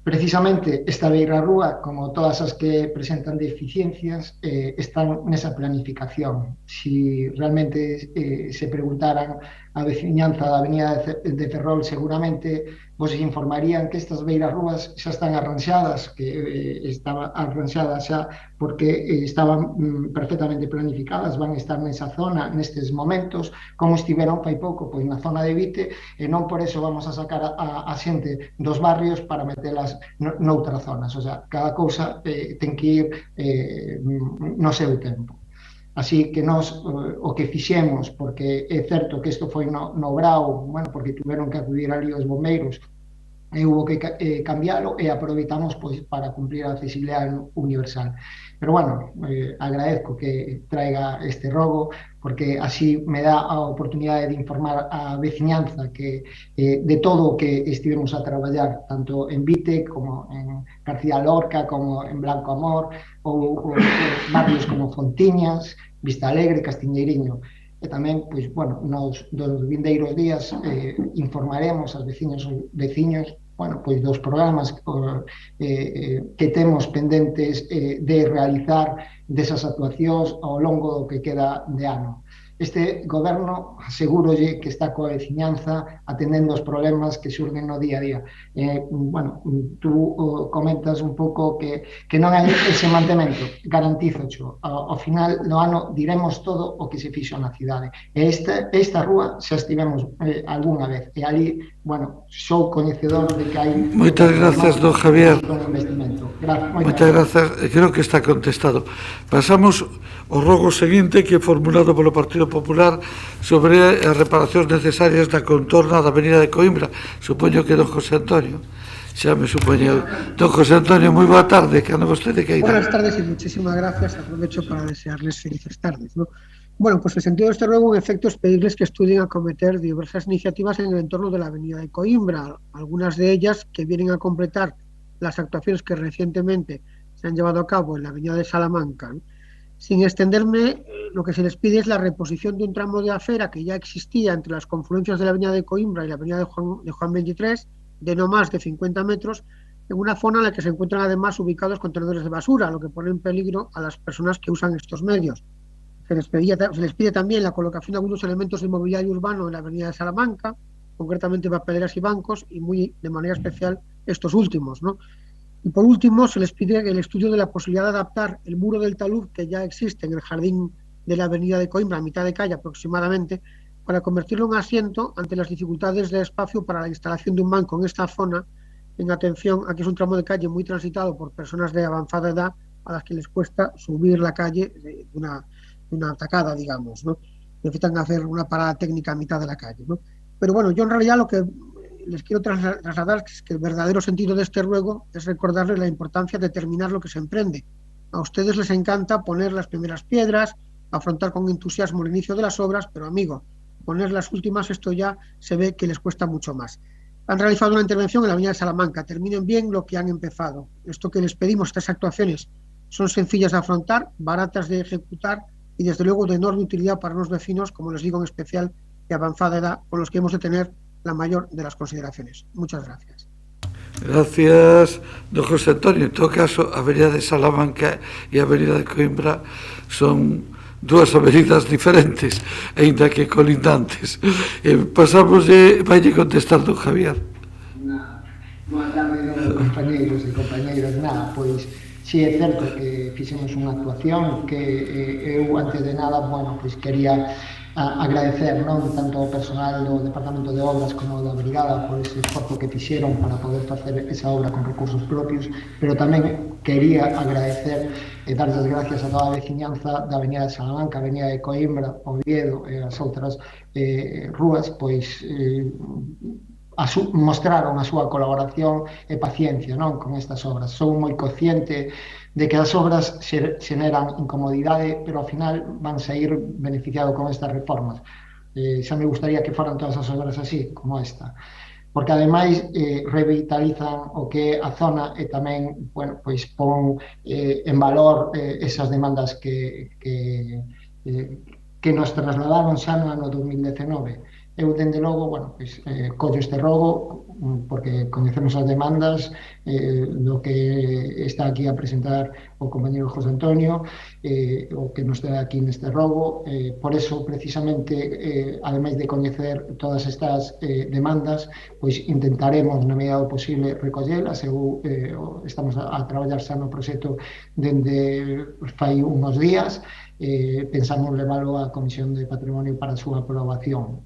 Precisamente esta beirarrúa, como todas as que presentan deficiencias, están nesa planificación. Si realmente se preguntaran a veciñanza da Avenida de Ferrol, seguramente vos informarían que estas beirarrúas xa están arranxadas, que estaban arranxadas xa porque estaban perfectamente planificadas, van estar nesa zona nestes momentos, como estiveron fai pouco, pois na zona de Vite, e non por eso vamos a sacar a xente dos barrios para metelas noutras zonas. O sea, cada cousa ten que ir no seu tempo. Así que nós o que fixemos, porque é certo que isto foi no Brao, bueno, porque tiveron que acudir ali os bombeiros, e hubo que cambiálo, e aproveitamos pois para cumplir a accesibilidade universal. Pero bueno, agradezco que traiga este rogo, porque así me dá a oportunidade de informar a veciñanza que de todo o que estivemos a traballar, tanto en Vite como en García Lorca, como en Blanco Amor, ou barrios como Fontiñas, Vista Alegre, Castiñeiriño. E tamén, pois, bueno, nos vindeiros días informaremos aos veciños e veciños, bueno, pois dos programas que temos pendentes de realizar desas actuacións ao longo do que queda de ano. Este goberno, asegúrolle que está coa veciñanza atendendo os problemas que xurden no día a día. Bueno, tú comentas un pouco que non hai ese mantemento, garantízocho. Ao final do ano diremos todo o que se fixo na cidade. E esta rúa xa estivemos algunha vez, e ali, bueno, sou coñecedor de que hai... Moitas grazas, don Javier. Moitas grazas, creo que está contestado. Pasamos ao rogo seguinte, que é formulado polo Partido Popular sobre as reparacións necesarias na contorna da Avenida de Coimbra. Supoño que don José Antonio. Xa me supoño. Don José Antonio, moi boa tarde, que anda vostede que irá. Buenas tardes e muchísimas gracias. Aprovecho para desearles felices tardes, ¿no? Bueno, pues el sentido de este ruego, en efecto, es pedirles que estudien acometer diversas iniciativas en el entorno de la Avenida de Coimbra, algunas de ellas que vienen a completar las actuaciones que recientemente se han llevado a cabo en la Avenida de Salamanca, ¿no? Sin extenderme, lo que se les pide es la reposición de un tramo de acera que ya existía entre las confluencias de la Avenida de Coimbra y la Avenida de Juan 23, de no más de 50 metros, en una zona en la que se encuentran además ubicados contenedores de basura, lo que pone en peligro a las personas que usan estos medios. Se les pide también la colocación de algunos elementos de mobiliario urbano en la avenida de Salamanca, concretamente papeleras y bancos, y de manera especial estos últimos, ¿no? Y por último, se les pide el estudio de la posibilidad de adaptar el muro del talud que ya existe en el jardín de la avenida de Coimbra, a mitad de calle aproximadamente, para convertirlo en asiento ante las dificultades de espacio para la instalación de un banco en esta zona, en atención a que es un tramo de calle muy transitado por personas de avanzada edad a las que les cuesta subir la calle de una tacada, digamos, ¿no? Necesitan hacer una parada técnica a mitad de la calle, ¿no? Pero bueno, yo en realidad lo que les quiero trasladar es que el verdadero sentido de este ruego es recordarles la importancia de terminar lo que se emprende. A ustedes les encanta poner las primeras piedras, afrontar con entusiasmo el inicio de las obras, pero amigo, poner las últimas, esto ya se ve que les cuesta mucho más. Han realizado una intervención en la avenida de Salamanca, terminen bien lo que han empezado. Esto que les pedimos, estas actuaciones, son sencillas de afrontar, baratas de ejecutar y desde luego de enorme utilidad para los vecinos, como les digo, en especial de avanzada edad, con los que hemos de tener la mayor de las consideraciones. Muchas gracias. Gracias, don José Antonio. En todo caso, Avenida de Salamanca e Avenida de Coimbra son dúas avenidas diferentes, ainda que colindantes. Pasamos vai contestar don Javier. Boa tarde, compañeiros e compañeiras. Pois, si é certo que fixemos unha actuación que eu, antes de nada, pois quería agradecer tanto ao personal do Departamento de Obras como da Brigada por ese esforzo que fixeron para poder facer esa obra con recursos propios, pero tamén quería agradecer e dar as gracias a toda a veciñanza da Avenida de Salamanca, Avenida de Coimbra, Oviedo e as outras rúas, pois mostraron a súa colaboración e paciencia con estas obras. Son moi consciente de que as obras xeneran incomodidade, pero ao final van sair beneficiados con estas reformas. Xa me gustaría que foran todas as obras así, como esta, porque ademais revitalizan o que é a zona e tamén, pois pon en valor esas demandas que nos trasladaron xa no ano 2019. Eu, dende logo, pois, collo este rogo porque coñecemos as demandas do que está aquí a presentar o compañero José Antonio, o que nos está aquí neste rogo. Por eso, precisamente, ademais de coñecer todas estas demandas, pois intentaremos, na medida do posible, recollelas. Estamos a traballar xa no proxecto dende fai uns días. Pensamos leválo á Comisión de Patrimonio para a súa aprobación.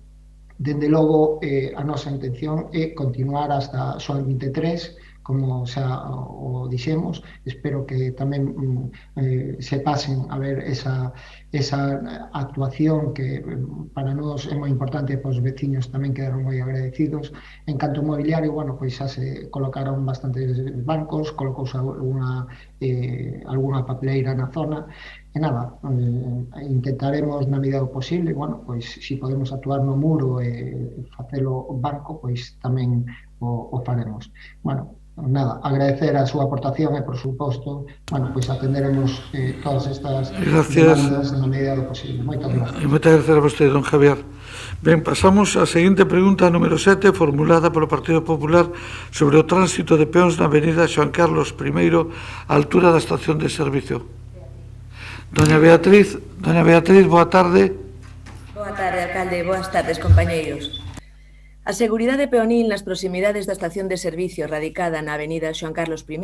Dende logo, a nosa intención é continuar hasta só el 23, como xa o dixemos. Espero que tamén se pasen a ver esa actuación que para nós é moi importante, para os veciños tamén quedaron moi agradecidos. En canto ao mobiliario, pois xa se colocaron bastantes bancos, colocouse algunha papeleira na zona. E nada, intentaremos na medida do posible, pois se podemos actuar no muro e facelo banco, pois tamén o faremos. Nada, agradecer a súa aportación e, por suposto, pois atenderemos todas estas demandas na medida do posible. Moitas gracias. Moitas gracias a vostede, don Javier. Ben, pasamos á seguinte pregunta, número 7, formulada polo Partido Popular sobre o tránsito de peóns na avenida Xoán Carlos I, á altura da estación de servicio. Doña Beatriz, boa tarde. Boa tarde, alcalde, boas tardes, compañeiros. A seguridade peonil nas proximidades da estación de servicio radicada na avenida Xoán Carlos I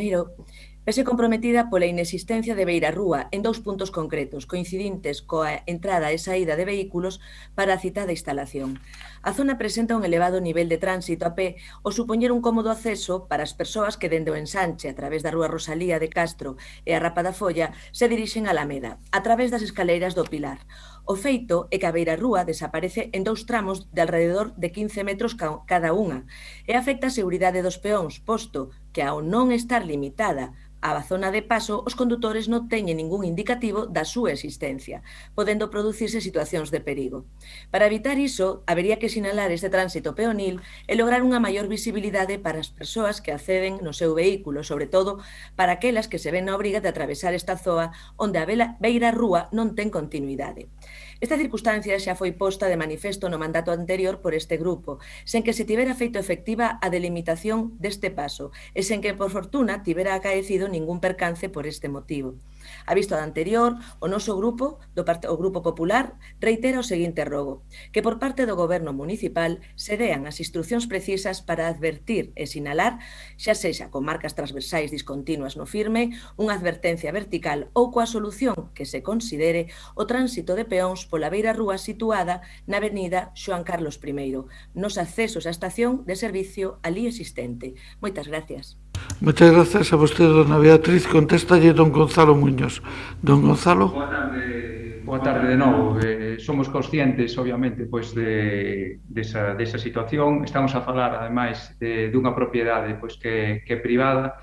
vese comprometida pola inexistencia de beirarrúa en dous puntos concretos, coincidentes coa entrada e saída de vehículos para a citada instalación. A zona presenta un elevado nivel de tránsito a pé o supoñer un cómodo acceso para as persoas que dende o ensanche a través da rúa Rosalía de Castro e a Rapa da Folla se dirixen a Alameda, a través das escaleiras do Pilar. O feito é que a beirarrúa desaparece en dous tramos de alrededor de 15 metros cada unha e afecta a seguridade dos peóns, posto que ao non estar limitada a zona de paso, os condutores non teñen ningún indicativo da súa existencia, podendo producirse situacións de perigo. Para evitar iso, habería que sinalar este tránsito peonil e lograr unha maior visibilidade para as persoas que acceden no seu vehículo, sobre todo para aquelas que se ven na obriga de atravesar esta zoa onde a beirarrúa non ten continuidade. Esta circunstancia xa foi posta de manifesto no mandato anterior por este grupo, sen que se tivera feito efectiva a delimitación deste paso e sen que, por fortuna, tivera acaecido ningún percance por este motivo. A vista do anterior, o noso grupo, o Grupo Popular, reitera o seguinte rogo, que por parte do Goberno municipal se dean as instruccións precisas para advertir e sinalar, xa sexa con marcas transversais discontinuas no firme, unha advertencia vertical ou coa solución que se considere o tránsito de peóns pola beira rúa situada na avenida Xoán Carlos I, nos accesos á estación de servicio ali existente. Moitas gracias. Moitas gracias a vostede, dona Beatriz. Contéstalle don Gonzalo Muñoz. Don Gonzalo. Boa tarde de novo. Somos conscientes, obviamente, pois desa situación. Estamos a falar, ademais, dunha propiedade pois que é privada.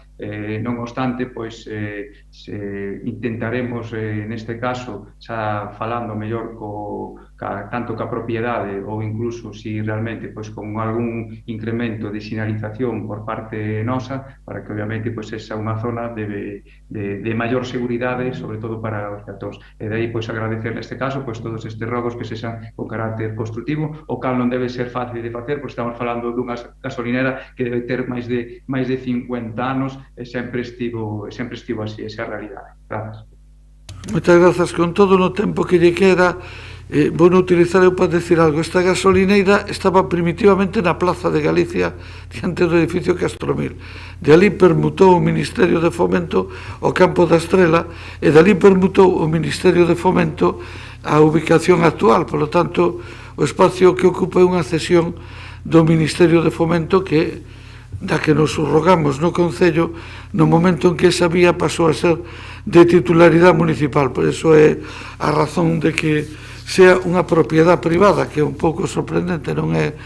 Non obstante, pois intentaremos, neste caso, xa falando mellor tanto ca propiedade ou incluso si realmente pois con algún incremento de sinalización por parte nosa, para que obviamente pois esa unha zona de maior seguridade, sobre todo para os peatóns. E de aí pois agradecer neste caso pois todos estes rogos que sexan con carácter constructivo, o cal non debe ser fácil de facer, porque estamos falando dunha gasolinera que debe ter máis de 50 anos e sempre estivo así, esa é a realidade. Grazas. Moitas grazas. Con todo no tempo que lle queda, vou utilizar eu para decir algo. Esta gasolineira estaba primitivamente na Plaza de Galicia, diante do edificio Castromil. De ali permutou o Ministerio de Fomento ao Campo da Estrela e de ali permutou o Ministerio de Fomento a ubicación actual. Por lo tanto, o espacio que ocupa é unha cesión do Ministerio de Fomento da que nos subrogamos no Concello no momento en que esa vía pasou a ser de titularidade municipal. Por iso é a razón de que sea unha propiedade privada, que é un pouco sorprendente, non é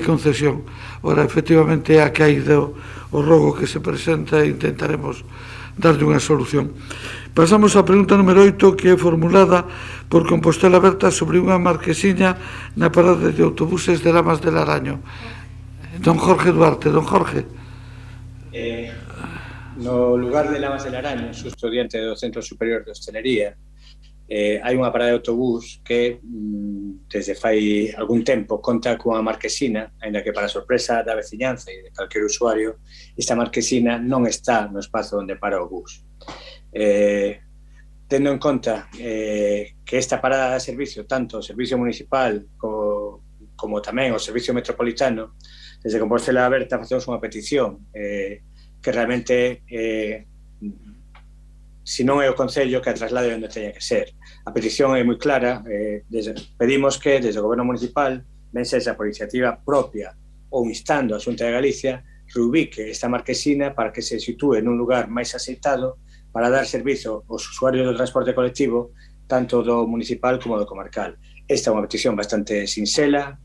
concesión. Ora, efectivamente, é a que hai o rogo que se presenta e intentaremos darlle unha solución. Pasamos á pregunta número 8, que é formulada por Compostela Aberta sobre unha marquesiña na parada de autobuses de Lamas de Laraño. Don Jorge Duarte. Don Jorge. No lugar de Lamas de Laraño, xusto diante do Centro Superior de Hostelería, hai unha parada de autobús que desde fai algún tempo conta cunha marquesina, aínda que para sorpresa da veciñanza e de calquer usuario, esta marquesina non está no espazo onde para o bus. Tendo en conta que esta parada de servicio, tanto o servicio municipal como tamén o servicio metropolitano, desde Compostela Aberta facemos unha petición que realmente, se non é o Concello, que a traslade onde teña que ser. A petición é moi clara, pedimos que desde o Goberno Municipal, ben sexa por iniciativa propia ou instando a Xunta de Galicia, reubique esta marquesina para que se sitúe nun lugar máis aceitado para dar servizo aos usuarios do transporte colectivo, tanto do municipal como do comarcal. Esta é unha petición bastante sinxela,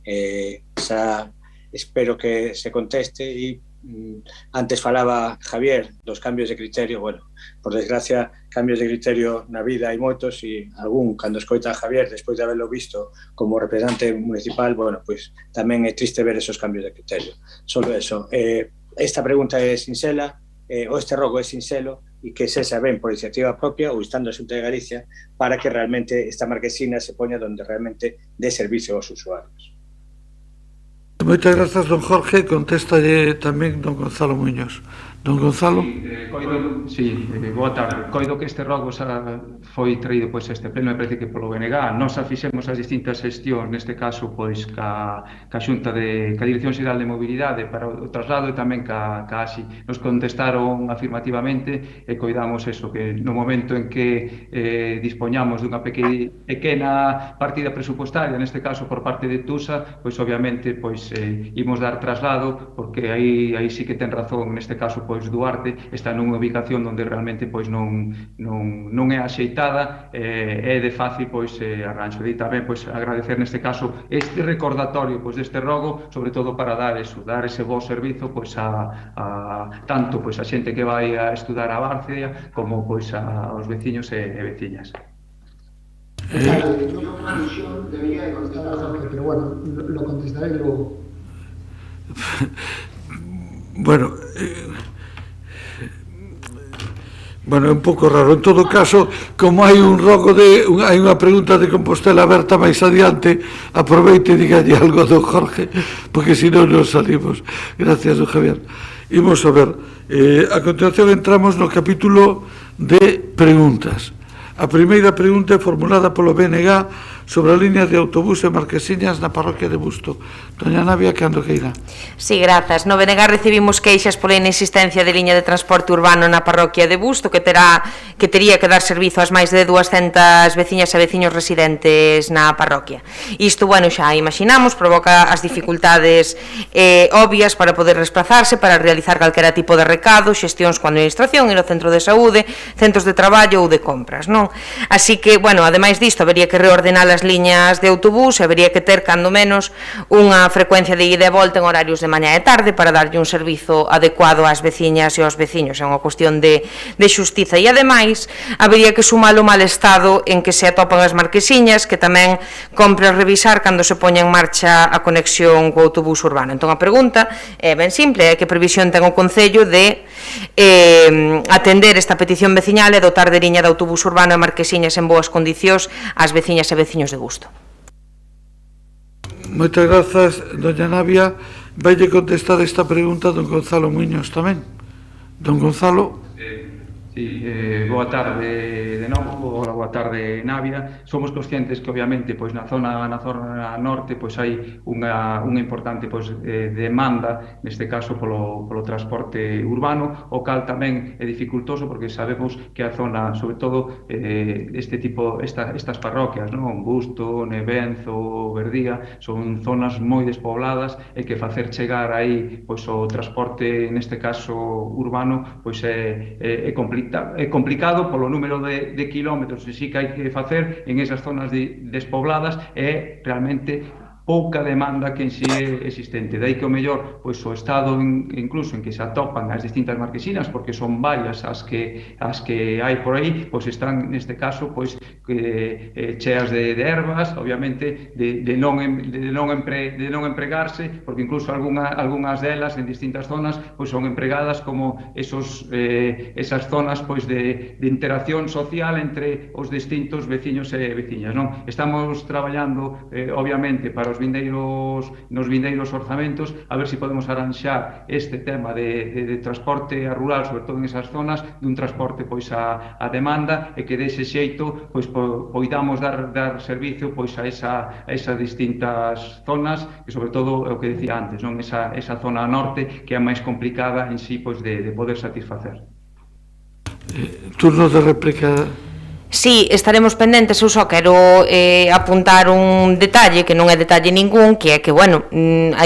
xa espero que se conteste e antes falaba Javier dos cambios de criterio. Bueno, por desgracia, cambios de criterio na vida hai moitos e algún, cando escoita a Javier, despois de haberlo visto como representante municipal, bueno, pois tamén é triste ver esos cambios de criterio. Solo eso. Esta pregunta é sinxela, ou este rogo é sinxelo, e que sexa ben por iniciativa propia ou estando a Xunta de Galicia para que realmente esta marquesina se poña donde realmente dé servicio aos usuarios. Moitas grazas, don Jorge. Contéstalle tamén don Gonzalo Muñoz. Don Gonzalo. Boa tarde. Coido que este rogo xa foi traído pois este pleno, me parece que polo BNG. Nós xa fixemos as distintas xestións, neste caso pois ca Xunta ca Dirección Xeral de Mobilidade para o traslado e tamén ca ASI. Nos contestaron afirmativamente e coidamos eso, que no momento en que dispoñamos dunha pequena partida presupostaria, neste caso por parte de TUSA, pois obviamente pois imos dar traslado, porque aí sí que ten razón, neste caso pois Duarte está nunha ubicación onde realmente pois non é axeitada, é de fácil pois arranxo. E tamén pois agradecer neste caso este recordatorio pois deste rogo, sobre todo para dar ese bo servizo pois tanto pois a xente que vai a estudar a Bárcea como pois aos veciños e veciñas. Debería de contestar a Jorge, pero bueno, lo contestaré luego. Bueno, Bueno, é un pouco raro. En todo caso, como hai hai unha pregunta de Compostela aberta máis adiante, aproveite e digalle algo do Jorge, porque senón non salimos. Gracias, don Javier. Imos a ver. A continuación entramos no capítulo de preguntas. A primeira pregunta é formulada polo BNG sobre a línea de autobús e Marquesiñas na parroquia de Busto. Doña Navia, cando queira. Sí, grazas. No BNG recibimos queixas pola inexistencia de liña de transporte urbano na parroquia de Busto, que tería que dar servizo ás máis de 200 veciñas e veciños residentes na parroquia. Isto, bueno, xa imaginamos, provoca as dificultades obvias para poder desplazarse, para realizar calquera tipo de recado, xestións coa administración, ir ao centro de saúde, centros de traballo ou de compras, non? Así que, bueno, ademais disto, habería que reordenar as liñas de autobús, habería que ter, cando menos, unha frecuencia de ida e volta en horarios de mañá e tarde para darlle un servizo adecuado ás veciñas e aos veciños. É unha cuestión de xustiza. E, ademais, habería que sumar o mal estado en que se atopan as Marquesiñas, que tamén compre revisar cando se poña en marcha a conexión co autobús urbano. Entón, a pregunta é ben simple, é que previsión ten o Concello de atender esta petición veciñal e dotar de liña de autobús urbano e Marquesiñas en boas condicións ás veciñas e veciños de Busto. Moitas grazas, doña Navia. Vaille contestar esta pregunta don Gonzalo Muñoz tamén. Don Gonzalo. Sí, boa tarde de novo, boa tarde Navia. Somos conscientes que obviamente pois na zona norte pois hai unha importante pois demanda, neste caso polo transporte urbano, o cal tamén é dificultoso porque sabemos que a zona, sobre todo estas parroquias, non? Busto, Nevenzo, Verdía, son zonas moi despobladas e que facer chegar aí pois o transporte, neste caso urbano, pois é complicado polo número de kilómetros que sí que hai que facer en esas zonas despobladas e realmente pouca demanda que en si é existente. Daí que o mellor, pois o estado incluso en que se atopan as distintas Marquesinas, porque son varias as que hai por aí, pois están neste caso pois cheas de ervas, obviamente de non empregarse, porque incluso algunhas delas en distintas zonas pois son empregadas como esas zonas pois de interacción social entre os distintos veciños e veciñas, non? Estamos traballando obviamente para nos vindeiros orzamentos, a ver se podemos arranxar este tema de transporte rural, sobre todo en esas zonas, dun transporte pois a demanda, e que dese xeito pois poidamos dar servicio pois a esas distintas zonas, que sobre todo é o que decía antes, non? Esa zona norte que é máis complicada en sí pois de poder satisfacer. Turno de réplica. Sí, estaremos pendentes. Eu só quero apuntar un detalle, que non é detalle ningún, que é que, bueno,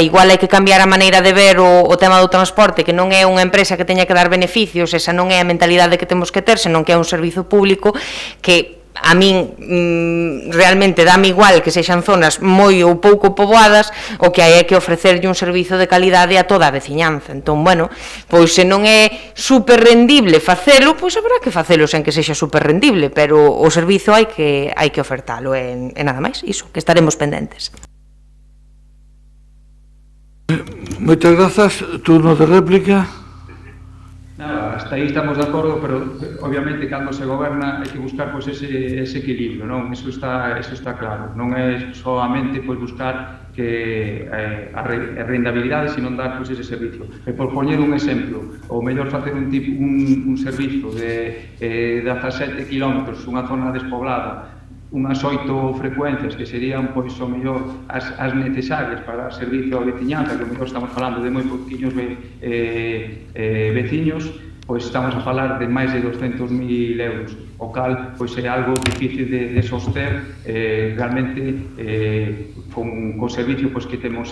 igual hai que cambiar a maneira de ver o tema do transporte, que non é unha empresa que teña que dar beneficios, esa non é a mentalidade que temos que ter, senón que é un servizo público que a min realmente dame igual que sexan zonas moi ou pouco poboadas, o que hai é que ofrecerlle un servizo de calidade a toda a veciñanza. Entón, bueno, pois se non é super rendible facelo, pois haberá que facelo sen que sexa super rendible, pero o servizo hai que ofertalo, e nada máis, iso, que estaremos pendentes. Moitas grazas. Turno de réplica. Nada, hasta aí estamos de acordo, pero obviamente cando se goberna hai que buscar pois ese equilibrio, non? Eso está claro. Non é solamente pois buscar que a rendabilidade, sino dar pois ese servicio. E por poñer un exemplo, ou mellor facer un servizo de 17 km, unha zona despoblada, unhas 8 frecuencias que serían pois o mellor as necesarias para dar servicio ao veciñanza, que o mellor estamos falando de moi pouquiños veciños, pois estamos a falar de máis de 200.000 euros, o cal pois é algo difícil de soster realmente con servicio pois que temos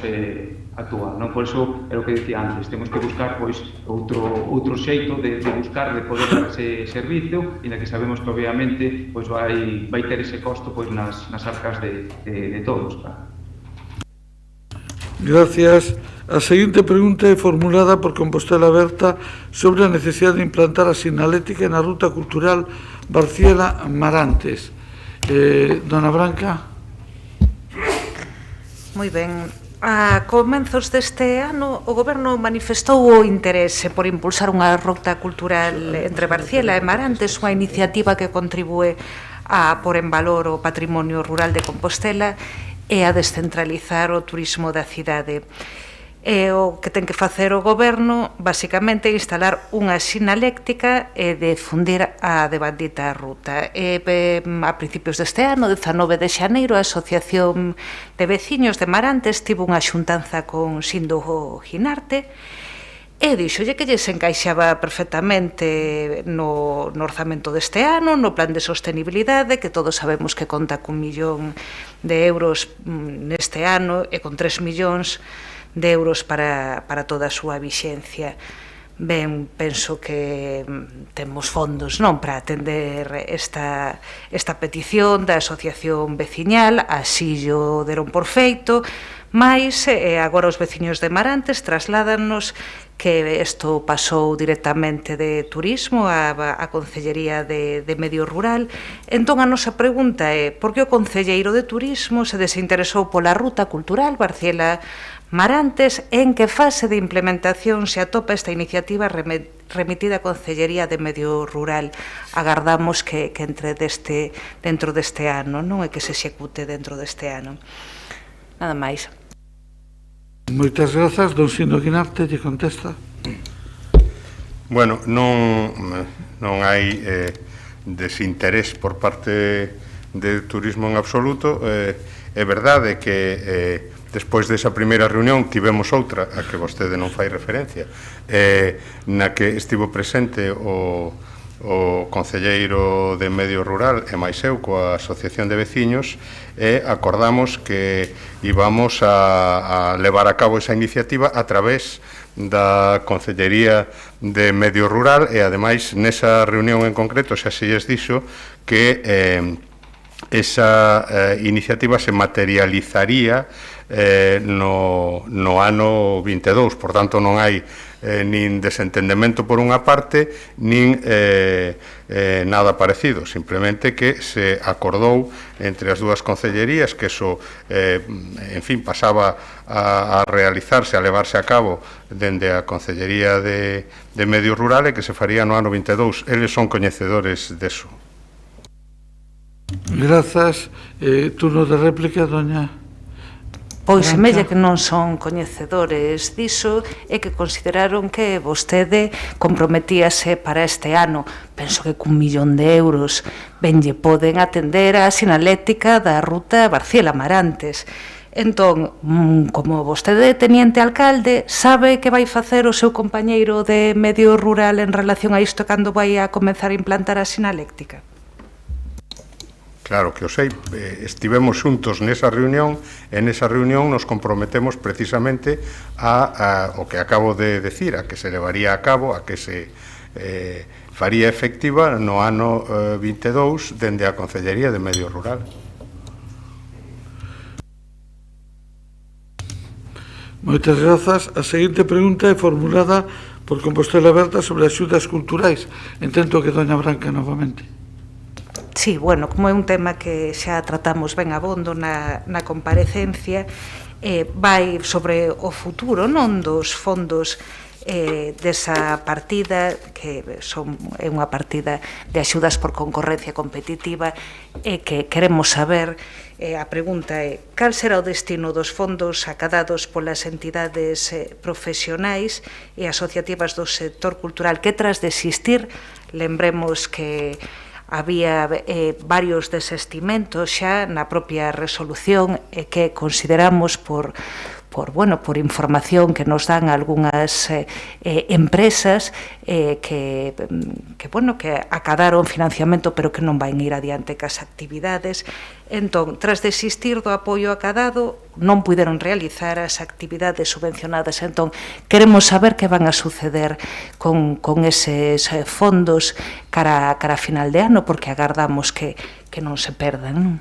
actual, non? Por iso é o que decía antes, temos que buscar pois outro xeito de buscar, de poder dar ese servicio, e na que sabemos que obviamente pois vai ter ese costo pois nas arcas de todos, claro. Gracias. A seguinte pregunta é formulada por Compostela Aberta sobre a necesidade de implantar a sinalética na ruta cultural Barciela-Marantes. Dona Branca. Moi ben. A comenzos deste ano, o Goberno manifestou o interese por impulsar unha ruta cultural entre Barciela e Marantes, unha iniciativa que contribúe a pôr en valor o patrimonio rural de Compostela e a descentralizar o turismo da cidade. E o que ten que facer o Goberno, basicamente, é instalar unha sinaléctica e difundir a devandita ruta. A principios deste ano, 19 de xaneiro, a Asociación de Veciños de Marantes tivo unha xuntanza con Sindo Ginarte e dixolle que lles encaixaba perfectamente no orzamento deste ano, no plan de sostenibilidade, que todos sabemos que conta cun 1 millón de euros neste ano e con 3 millóns de euros para toda a súa vixencia. Ben, penso que temos fondos non para atender esta petición da Asociación Veciñal, así o deron por feito, mais agora os veciños de Marantes trasládanos que isto pasou directamente de Turismo á Concellería de Medio Rural. Entón, a nosa pregunta é por que o Concelleiro de Turismo se desinteresou pola ruta cultural Barciela Marantes, en que fase de implementación se atopa esta iniciativa remitida á Concellería de Medio Rural. Agardamos que entre dentro deste ano, non é que se execute dentro deste ano. Nada máis. Moitas grazas. Don Sindo Guinarte lle contesta. Bueno, non hai desinterés por parte de Turismo en absoluto. É verdade que despois desa primeira reunión tivemos outra a que vostede non fai referencia, na que estivo presente o Concelleiro de Medio Rural e máis eu coa Asociación de Veciños, e acordamos que íbamos a levar a cabo esa iniciativa a través da Concellería de Medio Rural, e ademais nesa reunión en concreto xa se lles dixo que esa iniciativa se materializaría no ano 22, por tanto non hai nin desentendemento por unha parte, nin nada parecido, simplemente que se acordou entre as dúas concellerías que eso, en fin, pasaba a realizarse, a levarse a cabo dende a Concellería de Medio Rural e que se faría no ano 22. Eles son coñecedores deso. Grazas. Turno de réplica, doña... Pois semella que non son coñecedores diso e que consideraron que vostede comprometíase para este ano. Penso que cun 1 millón de euros ben lle poden atender a sinaléctica da ruta Barciela Marantes. Entón, como vostede teniente alcalde, sabe que vai facer o seu compañeiro de Medio Rural en relación a isto cando vai a comenzar a implantar a sinaléctica? Claro que o sei, estivemos xuntos nesa reunión e nesa reunión nos comprometemos precisamente a o que acabo de decir, a que se levaría a cabo, a que se faría efectiva no ano 22 dende a Concellería de Medio Rural. Moitas grazas. A seguinte pregunta é formulada por Compostela Aberta sobre axudas culturais. Intento que doña Branca novamente. Sí, bueno, como é un tema que xa tratamos ben abondo na comparecencia, vai sobre o futuro, non, dos fondos desa partida, que é unha partida de axudas por concorrencia competitiva, e que queremos saber, a pregunta é, cal será o destino dos fondos acadados polas entidades profesionais e asociativas do sector cultural que tras de existir, lembremos que había varios desestimentos xa na propia resolución e que consideramos por información que nos dan algunhas empresas que acadaron financiamento pero que non van ir adiante cas actividades. Entón, tras de existir do apoio acadado, non puderon realizar as actividades subvencionadas. Entón, queremos saber que van a suceder con eses fondos cara a final de ano, porque agardamos que non se perdan, non?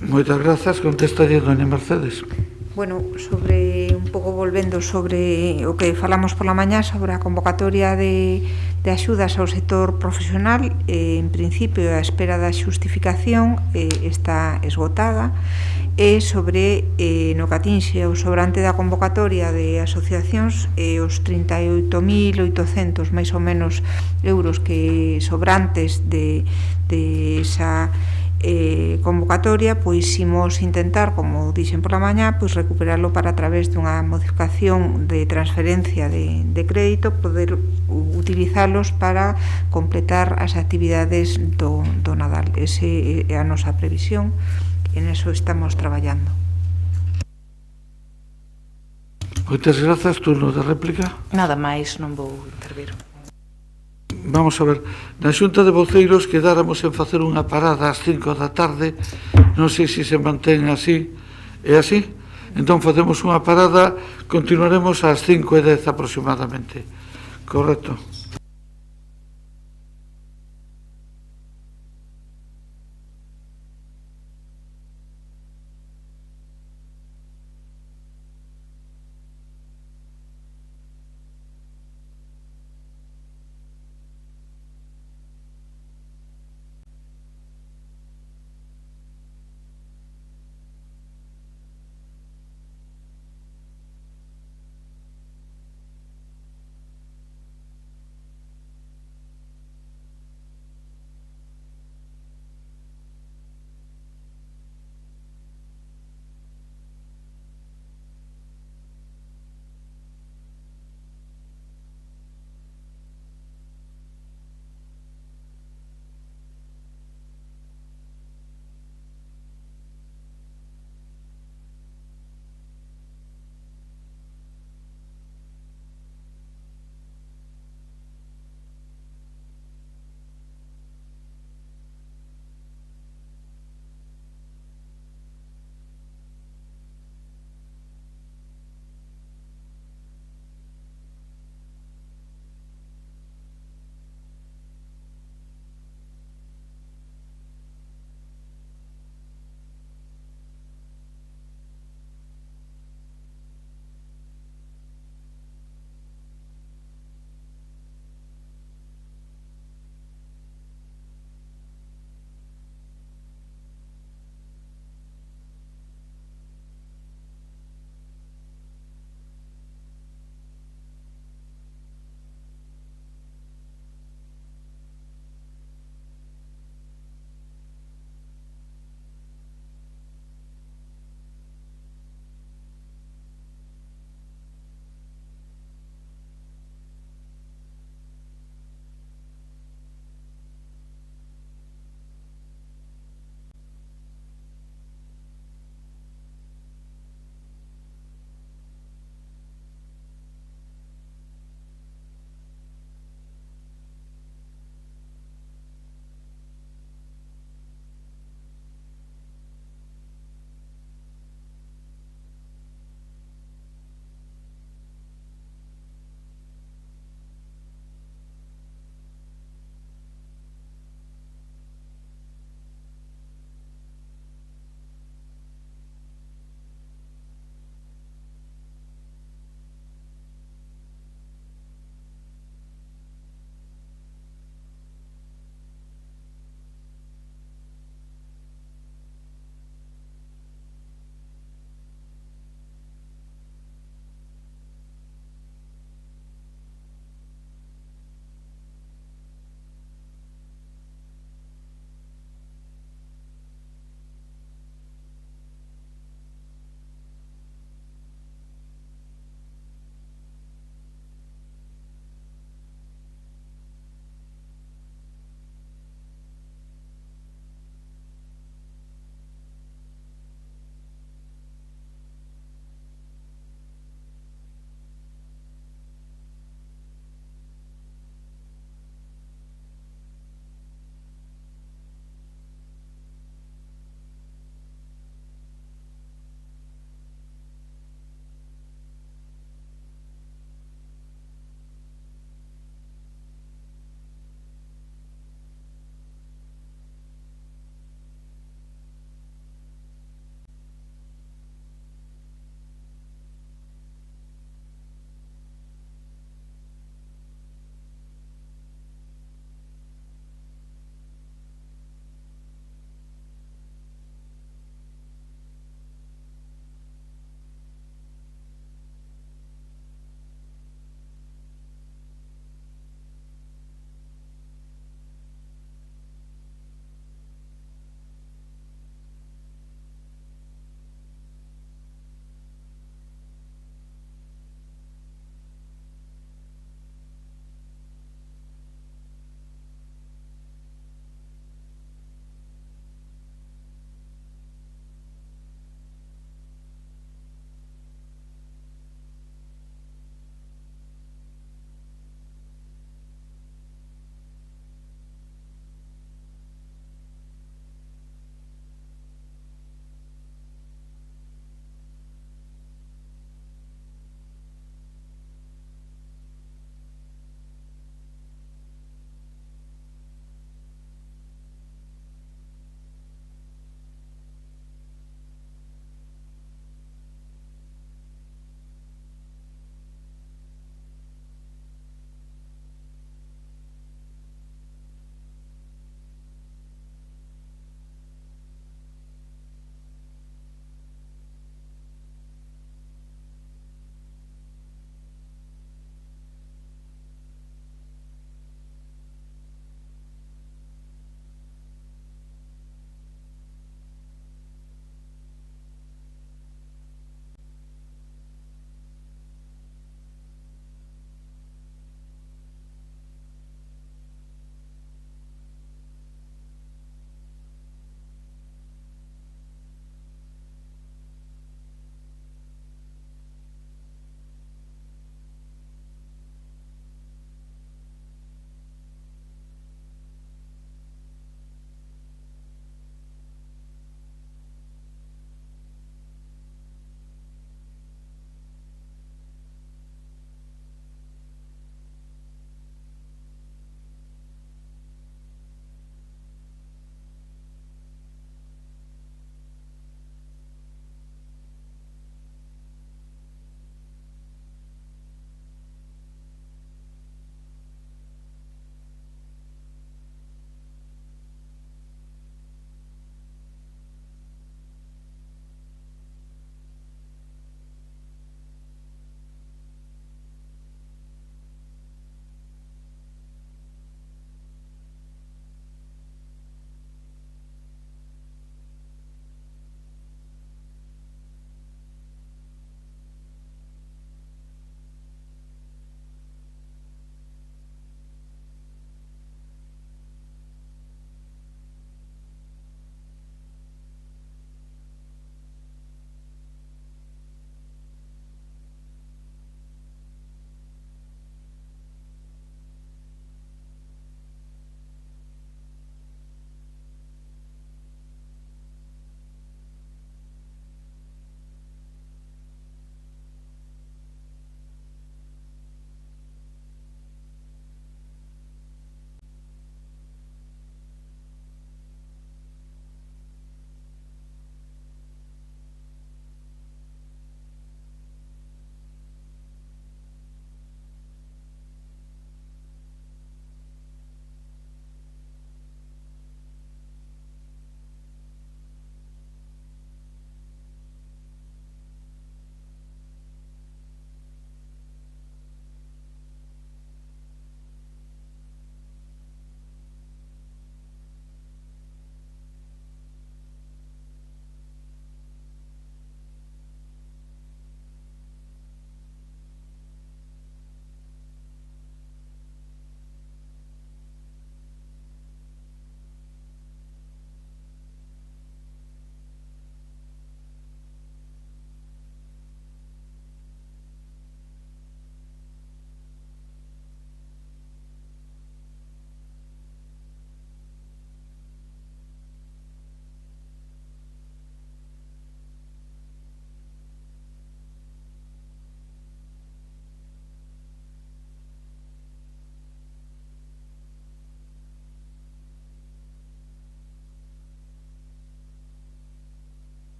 Moitas grazas. Contestaría doña Mercedes. Bueno, sobre un pouco volvendo sobre o que falamos pola mañá sobre a convocatoria de axudas ao sector profesional, en principio a espera da xustificación está esgotada, e sobre no que atinxe o sobrante da convocatoria de asociacións os 38.800 máis ou menos euros que sobrantes de esa convocatoria, pois imos intentar, como dixen pola mañá, pois recuperalo para a través dunha modificación de transferencia de crédito, poder utilizalos para completar as actividades do Nadal. Ese é a nosa previsión, en eso estamos traballando. Moitas grazas, turno de réplica. Nada máis, non vou intervir. Vamos a ver, na Xunta de Voceiros quedáramos en facer unha parada ás 5 da tarde, non sei se se mantén así, é así? Entón facemos unha parada, continuaremos ás 5:10 aproximadamente, correcto?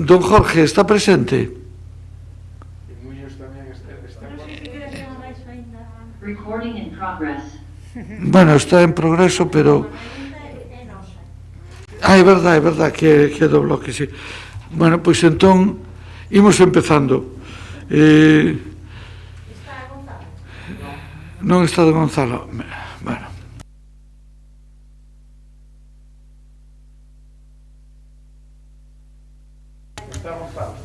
Don Jorge, está presente? Bueno, está en progreso, pero... é verdad que é do bloque, sí. Bueno, pois entón, imos empezando. Non está de Gonzalo. Bueno.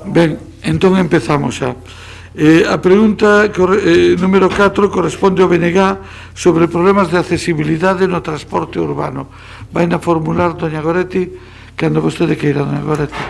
Ben, entón empezamos xa. A pregunta número 4 corresponde ao BNG sobre problemas de accesibilidade no transporte urbano. Vai na formular doña Goretti, cando vostede queira, doña Goretti.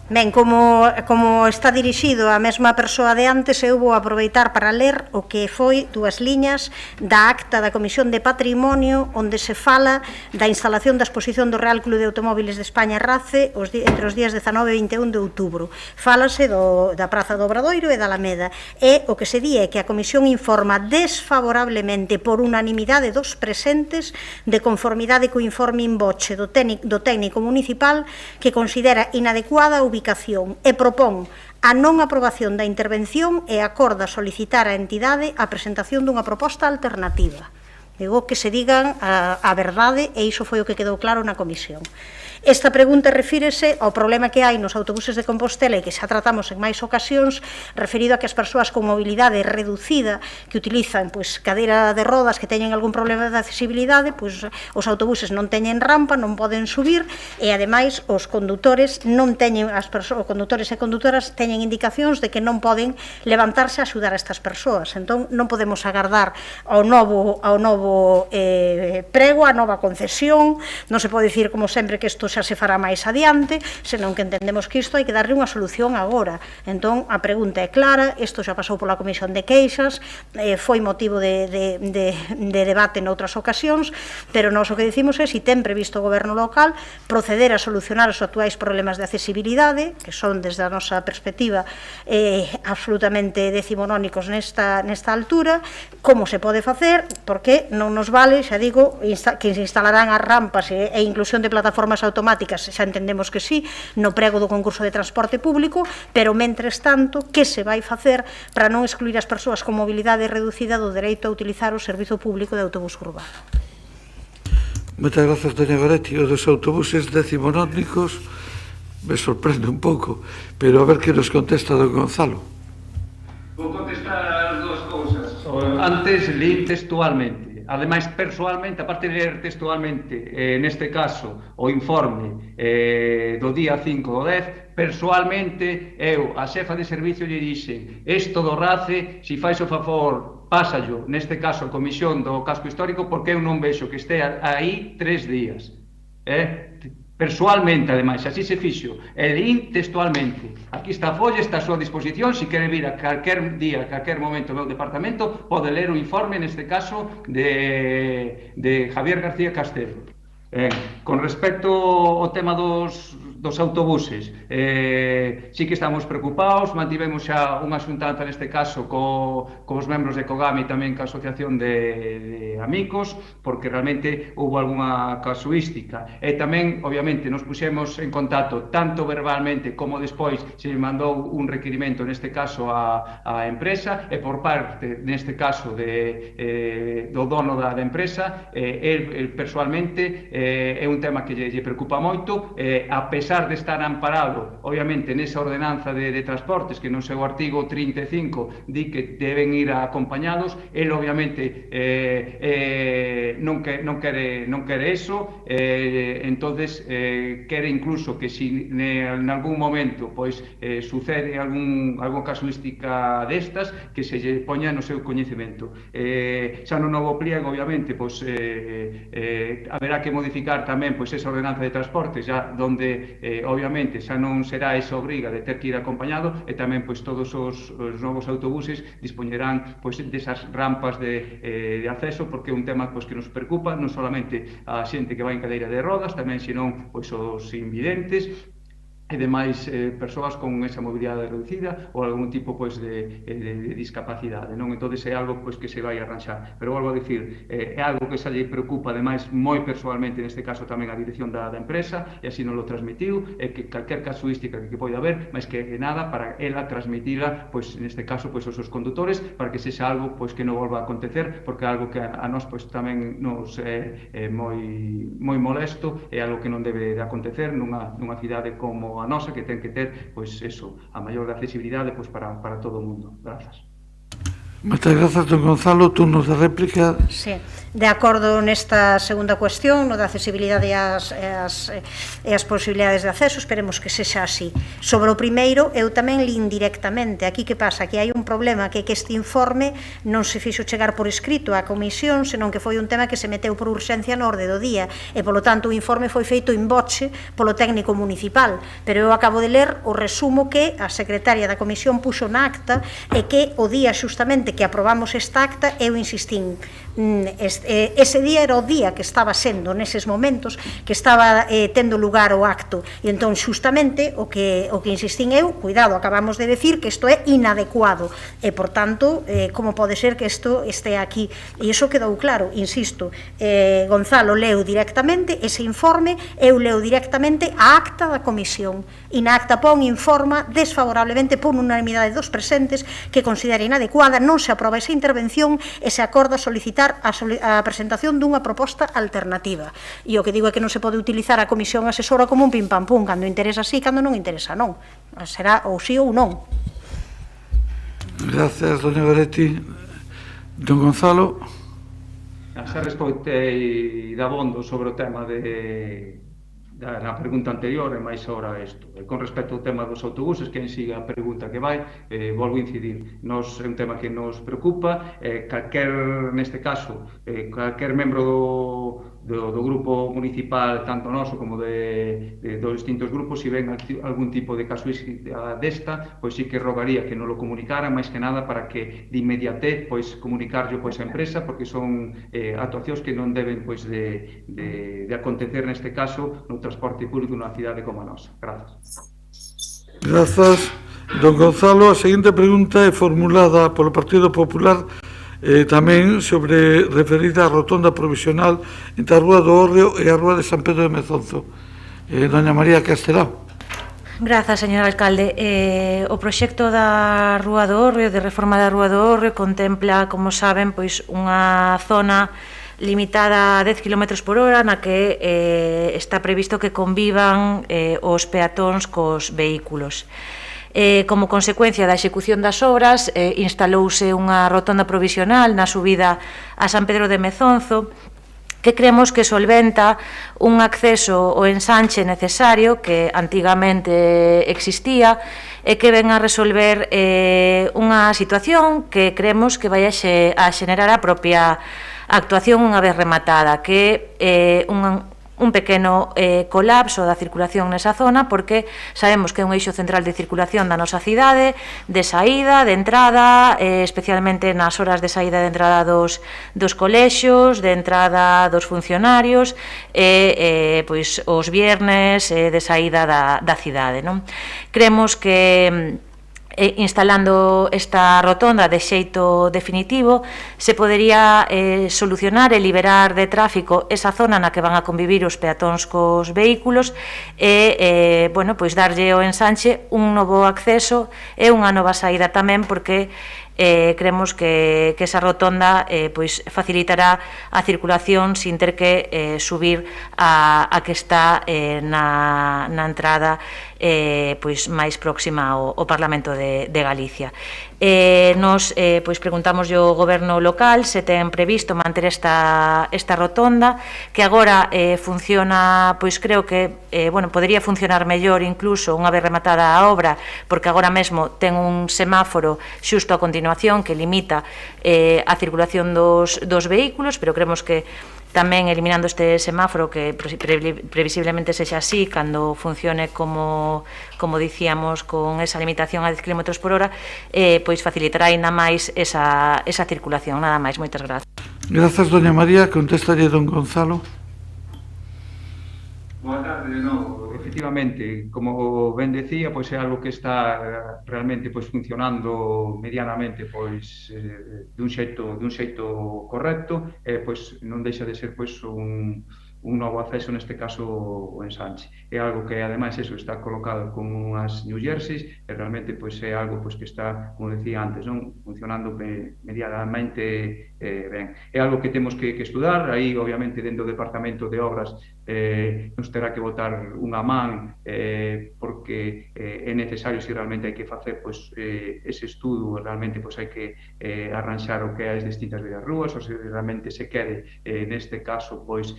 Ben, como está dirixido a mesma persoa de antes, eu vou aproveitar para ler o que foi 2 liñas da acta da Comisión de Patrimonio, onde se fala da instalación da exposición do Real Club de Automóviles de España RACE entre os días 19 e 21 de outubro. Fálase da Praza do Obradoiro e da Alameda. E o que se di é que a Comisión informa desfavorablemente por unanimidade dos presentes de conformidade co informe in voce do técnico municipal que considera inadecuada a ubicación e propón a non aprobación da intervención e acorda solicitar á entidade a presentación dunha proposta alternativa. Digo que se digan a verdade e iso foi o que quedou claro na comisión. Esta pregunta refírese ao problema que hai nos autobuses de Compostela e que xa tratamos en máis ocasións, referido a que as persoas con mobilidade reducida que utilizan cadeira de rodas que teñen algún problema de accesibilidade, os autobuses non teñen rampa, non poden subir e ademais os condutores non teñen, condutores e condutoras teñen indicacións de que non poden levantarse a axudar a estas persoas. Entón non podemos agardar ao novo prego, a nova concesión, non se pode dicir como sempre que isto xa se fará máis adiante, senón que entendemos que isto hai que darle unha solución agora. Entón, a pregunta é clara, isto xa pasou pola Comisión de Queixas, foi motivo de debate noutras ocasións, pero nós o que dicimos é, se ten previsto o Goberno local, proceder a solucionar os actuais problemas de accesibilidade, que son, desde a nosa perspectiva, absolutamente decimonónicos nesta altura, como se pode facer, porque non nos vale, xa digo, que se instalarán as rampas e inclusión de plataformas automáticas, xa entendemos que sí, no prego do concurso de transporte público, pero, mentres tanto, que se vai facer para non excluir as persoas con mobilidade reducida do dereito a utilizar o servizo público de autobús urbano? Moitas grazas, doña Goretti. O dos autobuses decimonónicos me sorprende un pouco, pero a ver que nos contesta don Gonzalo. Vou contestar as dúas cousas. Antes, leí textualmente. Ademais, persoalmente, aparte de ler textualmente, neste caso, o informe do día 5 do 10, persoalmente, eu, a xefa de servicio, lle dixen isto do RACE, si fais o favor, pásallo, neste caso, a comisión do casco histórico, porque eu non vexo que este aí 3 días. Persoalmente, ademais, así se fixo, e leín textualmente. Aquí está a folla, está a súa disposición, se quere vir a calquer día, a calquer momento do meu departamento, pode ler o informe, neste caso, de Javier García Castelo. Con respecto ao tema dos autobuses, sí que estamos preocupados, mantivemos xa unha xuntanza neste caso cos membros de Cogami e tamén ca Asociación de Amigos, porque realmente houve algunha casuística e tamén, obviamente, nos puxemos en contacto tanto verbalmente como despois se mandou un requirimento neste caso á empresa e por parte, neste caso, do dono da empresa, el personalmente é un tema que lle preocupa moito, a pesar de estar amparado, obviamente, nesa ordenanza de transportes, que no seu artigo 35 di que deben ir acompañados, el, obviamente, non quere eso, entonces quere incluso que si en algún momento sucede algún casuística destas, que se lle poña no seu coñecemento. Xa no novo pliego, obviamente, haberá que modificar tamén esa ordenanza de transportes, xa donde obviamente xa non será esa obriga de ter que ir acompañado e tamén todos os novos autobuses dispoñerán desas rampas de acceso, porque é un tema que nos preocupa non solamente a xente que vai en cadeira de rodas, tamén senón os invidentes e demais persoas con esa mobilidade reducida ou algún tipo pois, de discapacidade, non? Entón é algo pois, que se vai arranxar, pero volvo a dicir, é algo que xa lle preocupa ademais moi persoalmente, neste caso tamén a dirección da empresa, e así non lo transmitiu, e que calquer casuística que poida haber, máis que nada para ela transmitila, pois neste caso pois aos seus condutores, para que sexa algo pois que non volva a acontecer, porque é algo que a nós pois tamén nos é moi molesto, é algo que non debe de acontecer nunha cidade como a nosa, que ten que ter, pois, eso, a maior accesibilidade pois, para todo o mundo. Grazas. Moitas grazas, don Gonzalo. Turno de réplica. Sí, de acordo nesta segunda cuestión, no da accesibilidade e as posibilidades de acceso, esperemos que sexa así. Sobre o primeiro, eu tamén lin directamente. Aquí que pasa? Que hai un problema, que este informe non se fixo chegar por escrito á comisión, senón que foi un tema que se meteu por urxencia no orde do día, e polo tanto o informe foi feito in voce polo técnico municipal, pero eu acabo de ler o resumo que a secretaria da comisión puxo na acta, e que o día xustamente que aprobamos esta acta, eu insistín, ese día era o día que estaba sendo neses momentos que estaba tendo lugar o acto, e entón xustamente o que insistín eu, cuidado, acabamos de decir que isto é inadecuado, e por tanto como pode ser que isto este aquí, e iso quedou claro, insisto, Gonzalo leu directamente ese informe, eu leu directamente a acta da comisión, e na acta pon informa desfavorablemente por unanimidade dos presentes que considera inadecuada, non se aproba esa intervención e se acorda solicitar a presentación dunha proposta alternativa. E o que digo é que non se pode utilizar a comisión asesora como un pim-pam-pum, cando interesa sí, cando non interesa non. Será ou sí ou non. Gracias, doña Goretti. Don Gonzalo. Xa respoitei dabondo sobre o tema na pregunta anterior e máis ahora isto. Con respecto ao tema dos autobuses, que en siga a pregunta que vai, volvo a incidir. É un tema que nos preocupa, neste caso, calquer membro do grupo municipal, tanto noso como dos distintos grupos, se ven algún tipo de casuística desta, pois sí que rogaría que non lo comunicaran, máis que nada para que de inmediate pois comunicarlo pois a empresa, porque son actuacións que non deben pois de acontecer neste caso no transporte público nunha cidade como a nosa. Grazas. Grazas, don Gonzalo. A seguinte pregunta é formulada polo Partido Popular, tamén referida á rotonda provisional entre a Rúa do Hórreo e a Rúa de San Pedro de Mezonzo. Doña María Castelao. Grazas, señor alcalde. O proxecto da Rúa do Hórreo, de reforma da Rúa do Hórreo, contempla, como saben, pois unha zona limitada a 10 km por hora na que está previsto que convivan os peatóns cos vehículos. Como consecuencia da execución das obras, instalouse unha rotonda provisional na subida a San Pedro de Mezonzo, que creemos que solventa un acceso ao ensanche necesario que antigamente existía e que ven a resolver unha situación que creemos que vai a xenerar a propia actuación unha vez rematada, que é un pequeno colapso da circulación nesa zona, porque sabemos que é un eixo central de circulación da nosa cidade, de saída, de entrada, especialmente nas horas de saída de entrada dos colexios, de entrada dos funcionarios, e pois os viernes de saída da cidade, non? Creemos que instalando esta rotonda de xeito definitivo se podería solucionar e liberar de tráfico esa zona na que van a convivir os peatóns cos vehículos e, pois darlle ao ensanche un novo acceso e unha nova saída tamén, porque creemos que esa rotonda pois facilitará a circulación sin ter que subir a que está na entrada pois máis próxima ao Parlamento de Galicia. Nos pois preguntamos ao Goberno local se ten previsto manter esta rotonda, que agora funciona, pois creo que podería funcionar mellor incluso unha vez rematada a obra, porque agora mesmo ten un semáforo xusto a continuación que limita a circulación dos vehículos, pero creemos que tamén eliminando este semáforo, que previsiblemente sexa así cando funcione como dicíamos, con esa limitación a 10 km por hora, pois facilitará ainda máis esa circulación. Nada máis, moitas grazas. Grazas, doña María. Contestalle don Gonzalo. Boa tarde de novo. Efectivamente, como ben decía, pois é algo que está realmente pois funcionando medianamente pois dun xeito correcto e pois non deixa de ser pois un novo acceso, neste caso o ensanche. É algo que ademais eso está colocado con unhas New Jerseys e realmente pois é algo pois que está, como decía antes, non funcionando medianamente ben. É algo que temos que estudar, aí obviamente dentro do Departamento de Obras nos terá que botar unha man porque é necesario se realmente hai que facer pois ese estudo, realmente pois hai que arranxar o que é as distintas vías rúas, ou se realmente se quere neste caso pois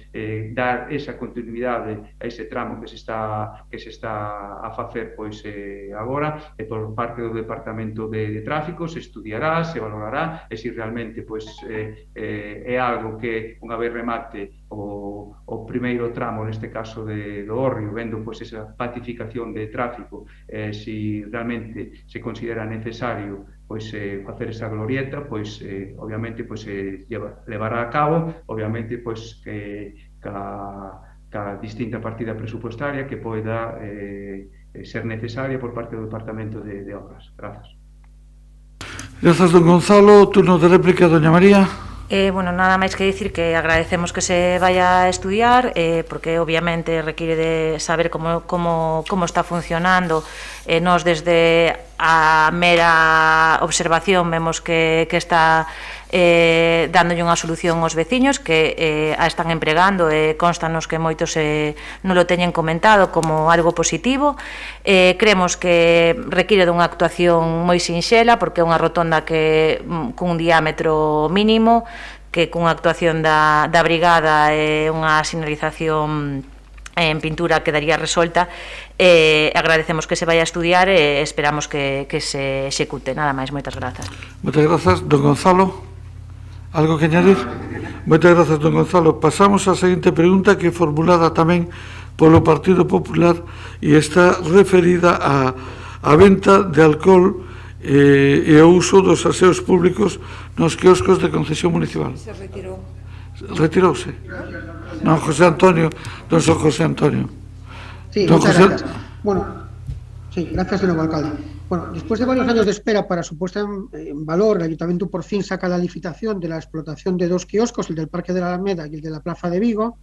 dar esa continuidade a ese tramo que se está a facer pois agora, e por parte do Departamento de Tráfico se estudiará, se valorará e se realmente pois é algo que unha vez remate o primeiro tramo, neste caso do Hórreo, vendo pois esa pacificación de tráfico, se realmente se considera necesario pois facer esa glorieta, pois obviamente pois levará a cabo, obviamente pois ca distinta partida presupuestaria que poida ser necesaria por parte do Departamento de Obras. Grazas. Grazas, don Gonzalo. Turno de réplica, doña María. Bueno, nada máis que dicir que agradecemos que se vaya a estudiar porque obviamente requiere de saber como está funcionando. Nos desde a mera observación vemos que está dándolle unha solución aos veciños que a están empregando e constanos que moitos non lo teñen comentado como algo positivo. Creemos que requiere dunha actuación moi sinxela porque é unha rotonda que cun diámetro mínimo, que cunha actuación da brigada e unha sinalización en pintura quedaría resolta. Agradecemos que se vaya a estudiar e esperamos que se execute. Nada máis, moitas grazas. Moitas grazas, don Gonzalo. Algo que añadir? Moitas grazas, don Gonzalo. Pasamos á seguinte pregunta que é formulada tamén polo Partido Popular e está referida á venta de alcohol e o uso dos aseos públicos nos quioscos de concesión municipal. Se retirou. Retirouse? Non, José Antonio, don José Antonio. Sí, muchas gracias. Bueno, sí, gracias de nuevo, alcalde. Bueno, después de varios años de espera para su puesta en valor, el Ayuntamiento por fin saca la licitación de la explotación de dos kioscos, el del Parque de la Alameda y el de la Plaza de Vigo.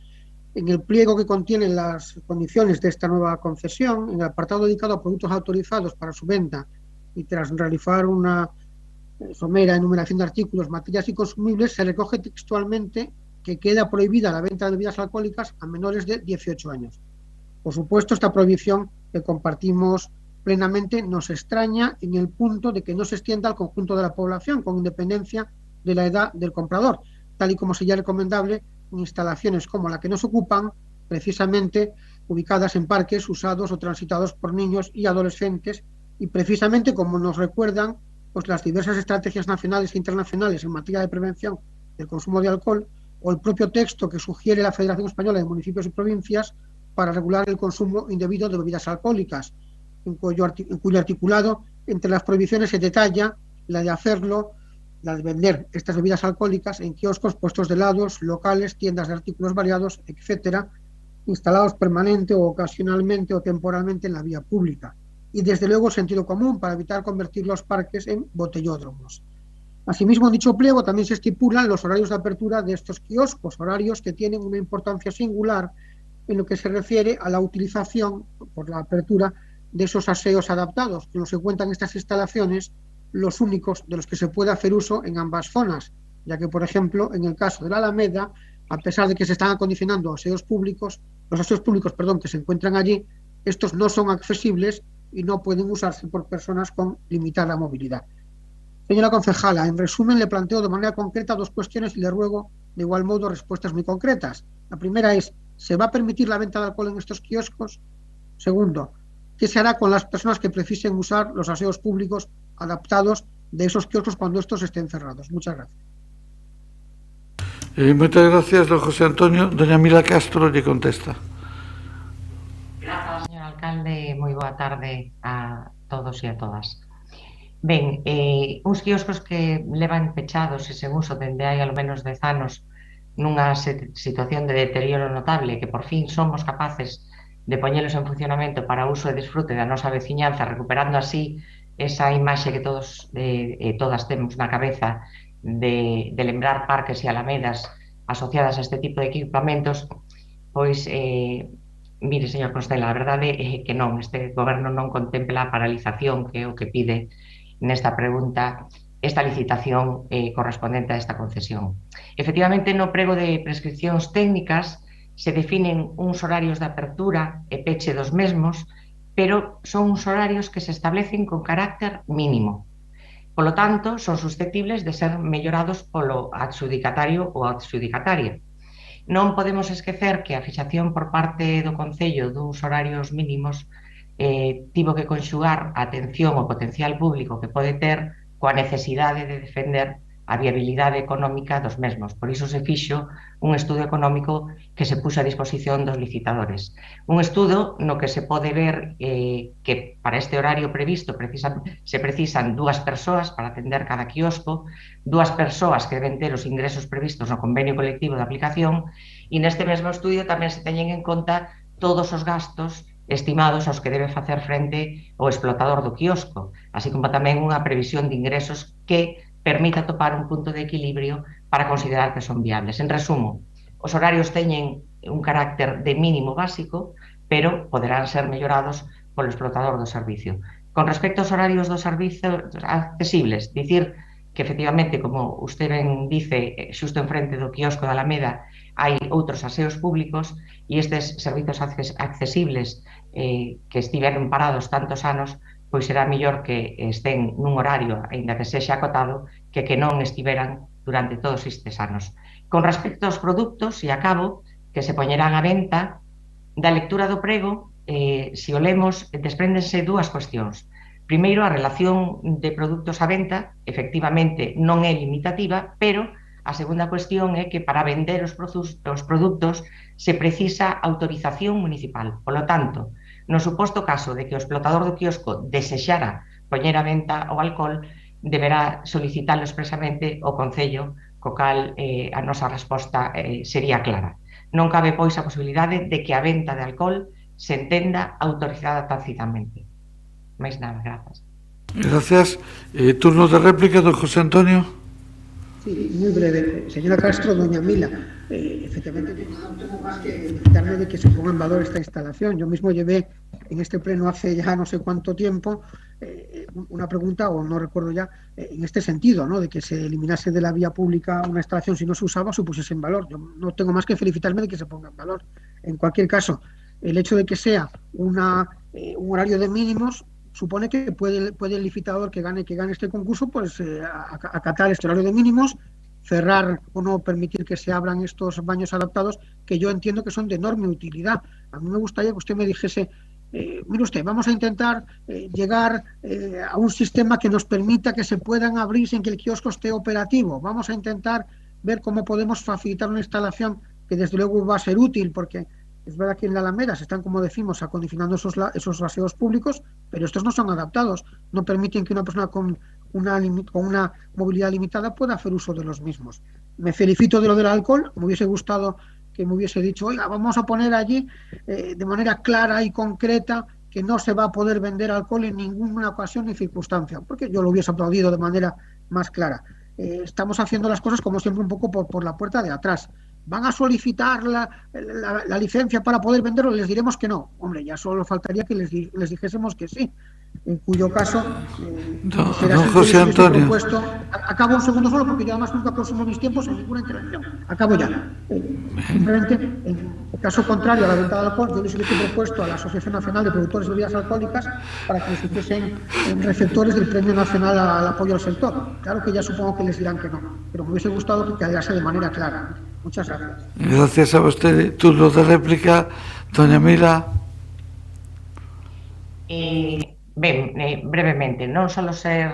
En el pliego que contiene las condiciones de esta nueva concesión, en el apartado dedicado a productos autorizados para su venta y tras realizar una somera enumeración de artículos, materias y consumibles, se recoge textualmente que queda prohibida la venta de bebidas alcohólicas a menores de 18 años. Por supuesto, esta prohibición que compartimos plenamente nos extraña en el punto de que no se extienda al conjunto de la población, con independencia de la edad del comprador, tal y como sería recomendable en instalaciones como la que nos ocupan, precisamente ubicadas en parques usados o transitados por niños y adolescentes, y precisamente como nos recuerdan pues las diversas estrategias nacionales e internacionales en materia de prevención del consumo de alcohol, o el propio texto que sugiere la Federación Española de Municipios y Provincias para regular el consumo indebido de bebidas alcohólicas, en cuyo articulado, entre las prohibiciones, se detalla la de hacerlo, la de vender estas bebidas alcohólicas en kioscos, puestos de helados, locales, tiendas de artículos variados, etcétera, instalados permanente o ocasionalmente o temporalmente en la vía pública. Y desde luego sentido común para evitar convertir los parques en botellódromos. Asimismo, en dicho pliego también se estipulan los horarios de apertura de estos kioscos, horarios que tienen una importancia singular en lo que se refiere a la utilización por la apertura de esos aseos adaptados, que no se cuentan estas instalaciones los únicos de los que se puede hacer uso en ambas zonas, ya que, por ejemplo, en el caso de la Alameda, a pesar de que se están acondicionando los aseos públicos que se encuentran allí, estos no son accesibles y no pueden usarse por personas con limitada movilidad. Señora concejala, en resumen le planteo de manera concreta dos cuestiones y le ruego de igual modo respuestas muy concretas. La primera es, ¿se va a permitir la venta de alcohol en estos kioscos? Segundo, ¿qué se hará con las personas que precisen usar los aseos públicos adaptados de esos kioscos cuando estos estén cerrados? Muchas gracias. Moitas gracias, don José Antonio. Doña Mila Castro lle contesta. Grazas, señor alcalde. Moi boa tarde a todos e a todas. Ben, uns quioscos que levan pechados e sen uso dende hai ao menos 10 anos nunha situación de deterioro notable, que por fin somos capaces de poñelos en funcionamento para uso e disfrute da nosa veciñanza, recuperando así esa imaxe que todos todas temos na cabeza de lembrar parques e alamedas asociadas a este tipo de equipamentos, pois, mire, señor Constela, a verdade é que non, este goberno non contempla a paralización, que é o que pide nesta pregunta esta licitación correspondente a esta concesión. Efectivamente, no prego de prescripcións técnicas se definen uns horarios de apertura e peche dos mesmos, pero son uns horarios que se establecen con carácter mínimo. Polo tanto, son susceptibles de ser mellorados polo adxudicatario ou adxudicataria. Non podemos esquecer que a fixación por parte do Concello duns horarios mínimos tivo que conxugar a atención ao potencial público que pode ter coa necesidade de defender a viabilidade económica dos mesmos. Por iso se fixo un estudo económico que se puxo a disposición dos licitadores. Un estudo no que se pode ver que para este horario previsto se precisan 2 persoas para atender cada quiosco, 2 persoas que deben ter os ingresos previstos no convenio colectivo de aplicación, e neste mesmo estudio tamén se teñen en conta todos os gastos estimados aos que debe facer frente o explotador do quiosco, así como tamén unha previsión de ingresos que permita topar un punto de equilibrio para considerar que son viables. En resumo, os horarios teñen un carácter de mínimo básico, pero poderán ser mellorados polo explotador do servicio. Con respecto aos horarios dos servicios accesibles, dicir que efectivamente, como usted ben dice, xusto enfrente do quiosco da Alameda hai outros aseos públicos e estes servicios accesibles que estiveron parados tantos anos, pois será mellor que estén nun horario, aínda que sexa acotado, que non estiveran durante todos estes anos. Con respecto aos produtos, e acabo, que se poñerán á venta, da lectura do prego, se o lemos, despréndense 2 cuestións. Primeiro, a relación de produtos á venta, efectivamente, non é limitativa, pero a segunda cuestión é que para vender os produtos se precisa autorización municipal. Polo tanto, no suposto caso de que o explotador do quiosco desexara poñer a venta o alcohol, deberá solicitalo expresamente o Concello, co cal a nosa resposta sería clara. Non cabe, pois, a posibilidade de que a venta de alcohol se entenda autorizada tácitamente. Máis nada, grazas. Gracias. Turno de réplica, don José Antonio. Sí, muy breve. Señora Castro, doña Mila, efectivamente no tengo más que darle de que se ponga en valor esta instalación. Yo mismo llevé en este pleno hace ya no sé cuánto tiempo una pregunta, o no recuerdo ya, en este sentido, ¿no? De que se eliminase de la vía pública una instalación si no se usaba, se pusiese en valor. Yo no tengo más que felicitarme de que se ponga en valor. En cualquier caso, el hecho de que sea un horario de mínimos supone que puede el licitador que gane este concurso pues acatar este horario de mínimos, cerrar o no permitir que se abran estos baños adaptados, que yo entiendo que son de enorme utilidad. A mí me gustaría que usted me dijese, mire usted, vamos a intentar llegar a un sistema que nos permita que se puedan abrir sin que el kiosco esté operativo. Vamos a intentar ver cómo podemos facilitar una instalación que desde luego va a ser útil, porque es verdad que en la Alameda se están, como decimos, acondicionando esos aseos públicos, pero estos no son adaptados, no permiten que una persona con una movilidad limitada pueda hacer uso de los mismos. Me felicito de lo del alcohol, me hubiese gustado que me hubiese dicho, oiga, vamos a poner allí de manera clara y concreta que no se va a poder vender alcohol en ninguna ocasión ni circunstancia, porque yo lo hubiese aplaudido de manera más clara. Estamos haciendo las cosas como siempre un poco por la puerta de atrás. ¿Van a solicitar la licencia para poder venderlo? Les diremos que no. Hombre, ya solo faltaría que les dijésemos que sí. En cuyo caso, don José Antonio. Acabo un segundo solo, porque yo además nunca consumo mis tiempos en ninguna intervención. Acabo ya. Simplemente, en el caso contrario a la venta de alcohol, yo les hubiese propuesto a la Asociación Nacional de Productores de Bebidas Alcohólicas para que les hiciesen receptores del Premio Nacional al Apoyo al Sector. Claro que ya supongo que les dirán que no, pero me hubiese gustado que quedase de manera clara. Muchas gracias. Gracias a usted. Turno de réplica, doña Mila. Brevemente, non só ser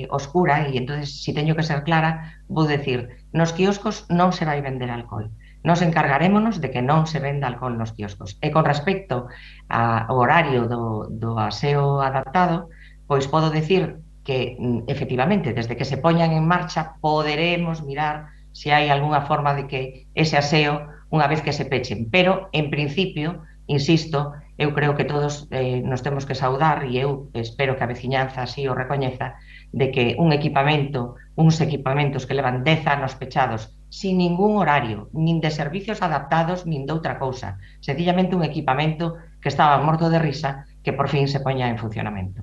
oscura, e entonces, se teño que ser clara, vou decir, nos quioscos non se vai vender alcohol. Nos encargarémonos de que non se venda alcohol nos quioscos. E con respecto ao horario do aseo adaptado, pois podo decir que, efectivamente, desde que se poñan en marcha, poderemos mirar se hai algunha forma de que ese aseo, unha vez que se pechen. Pero, en principio, insisto, eu creo que todos nos temos que saudar, e eu espero que a veciñanza así o recoñeza, de que uns equipamentos que levan 10 anos pechados, sin ningún horario, nin de servicios adaptados, nin de outra cousa, sencillamente un equipamento que estaba morto de risa, que por fin se poña en funcionamento.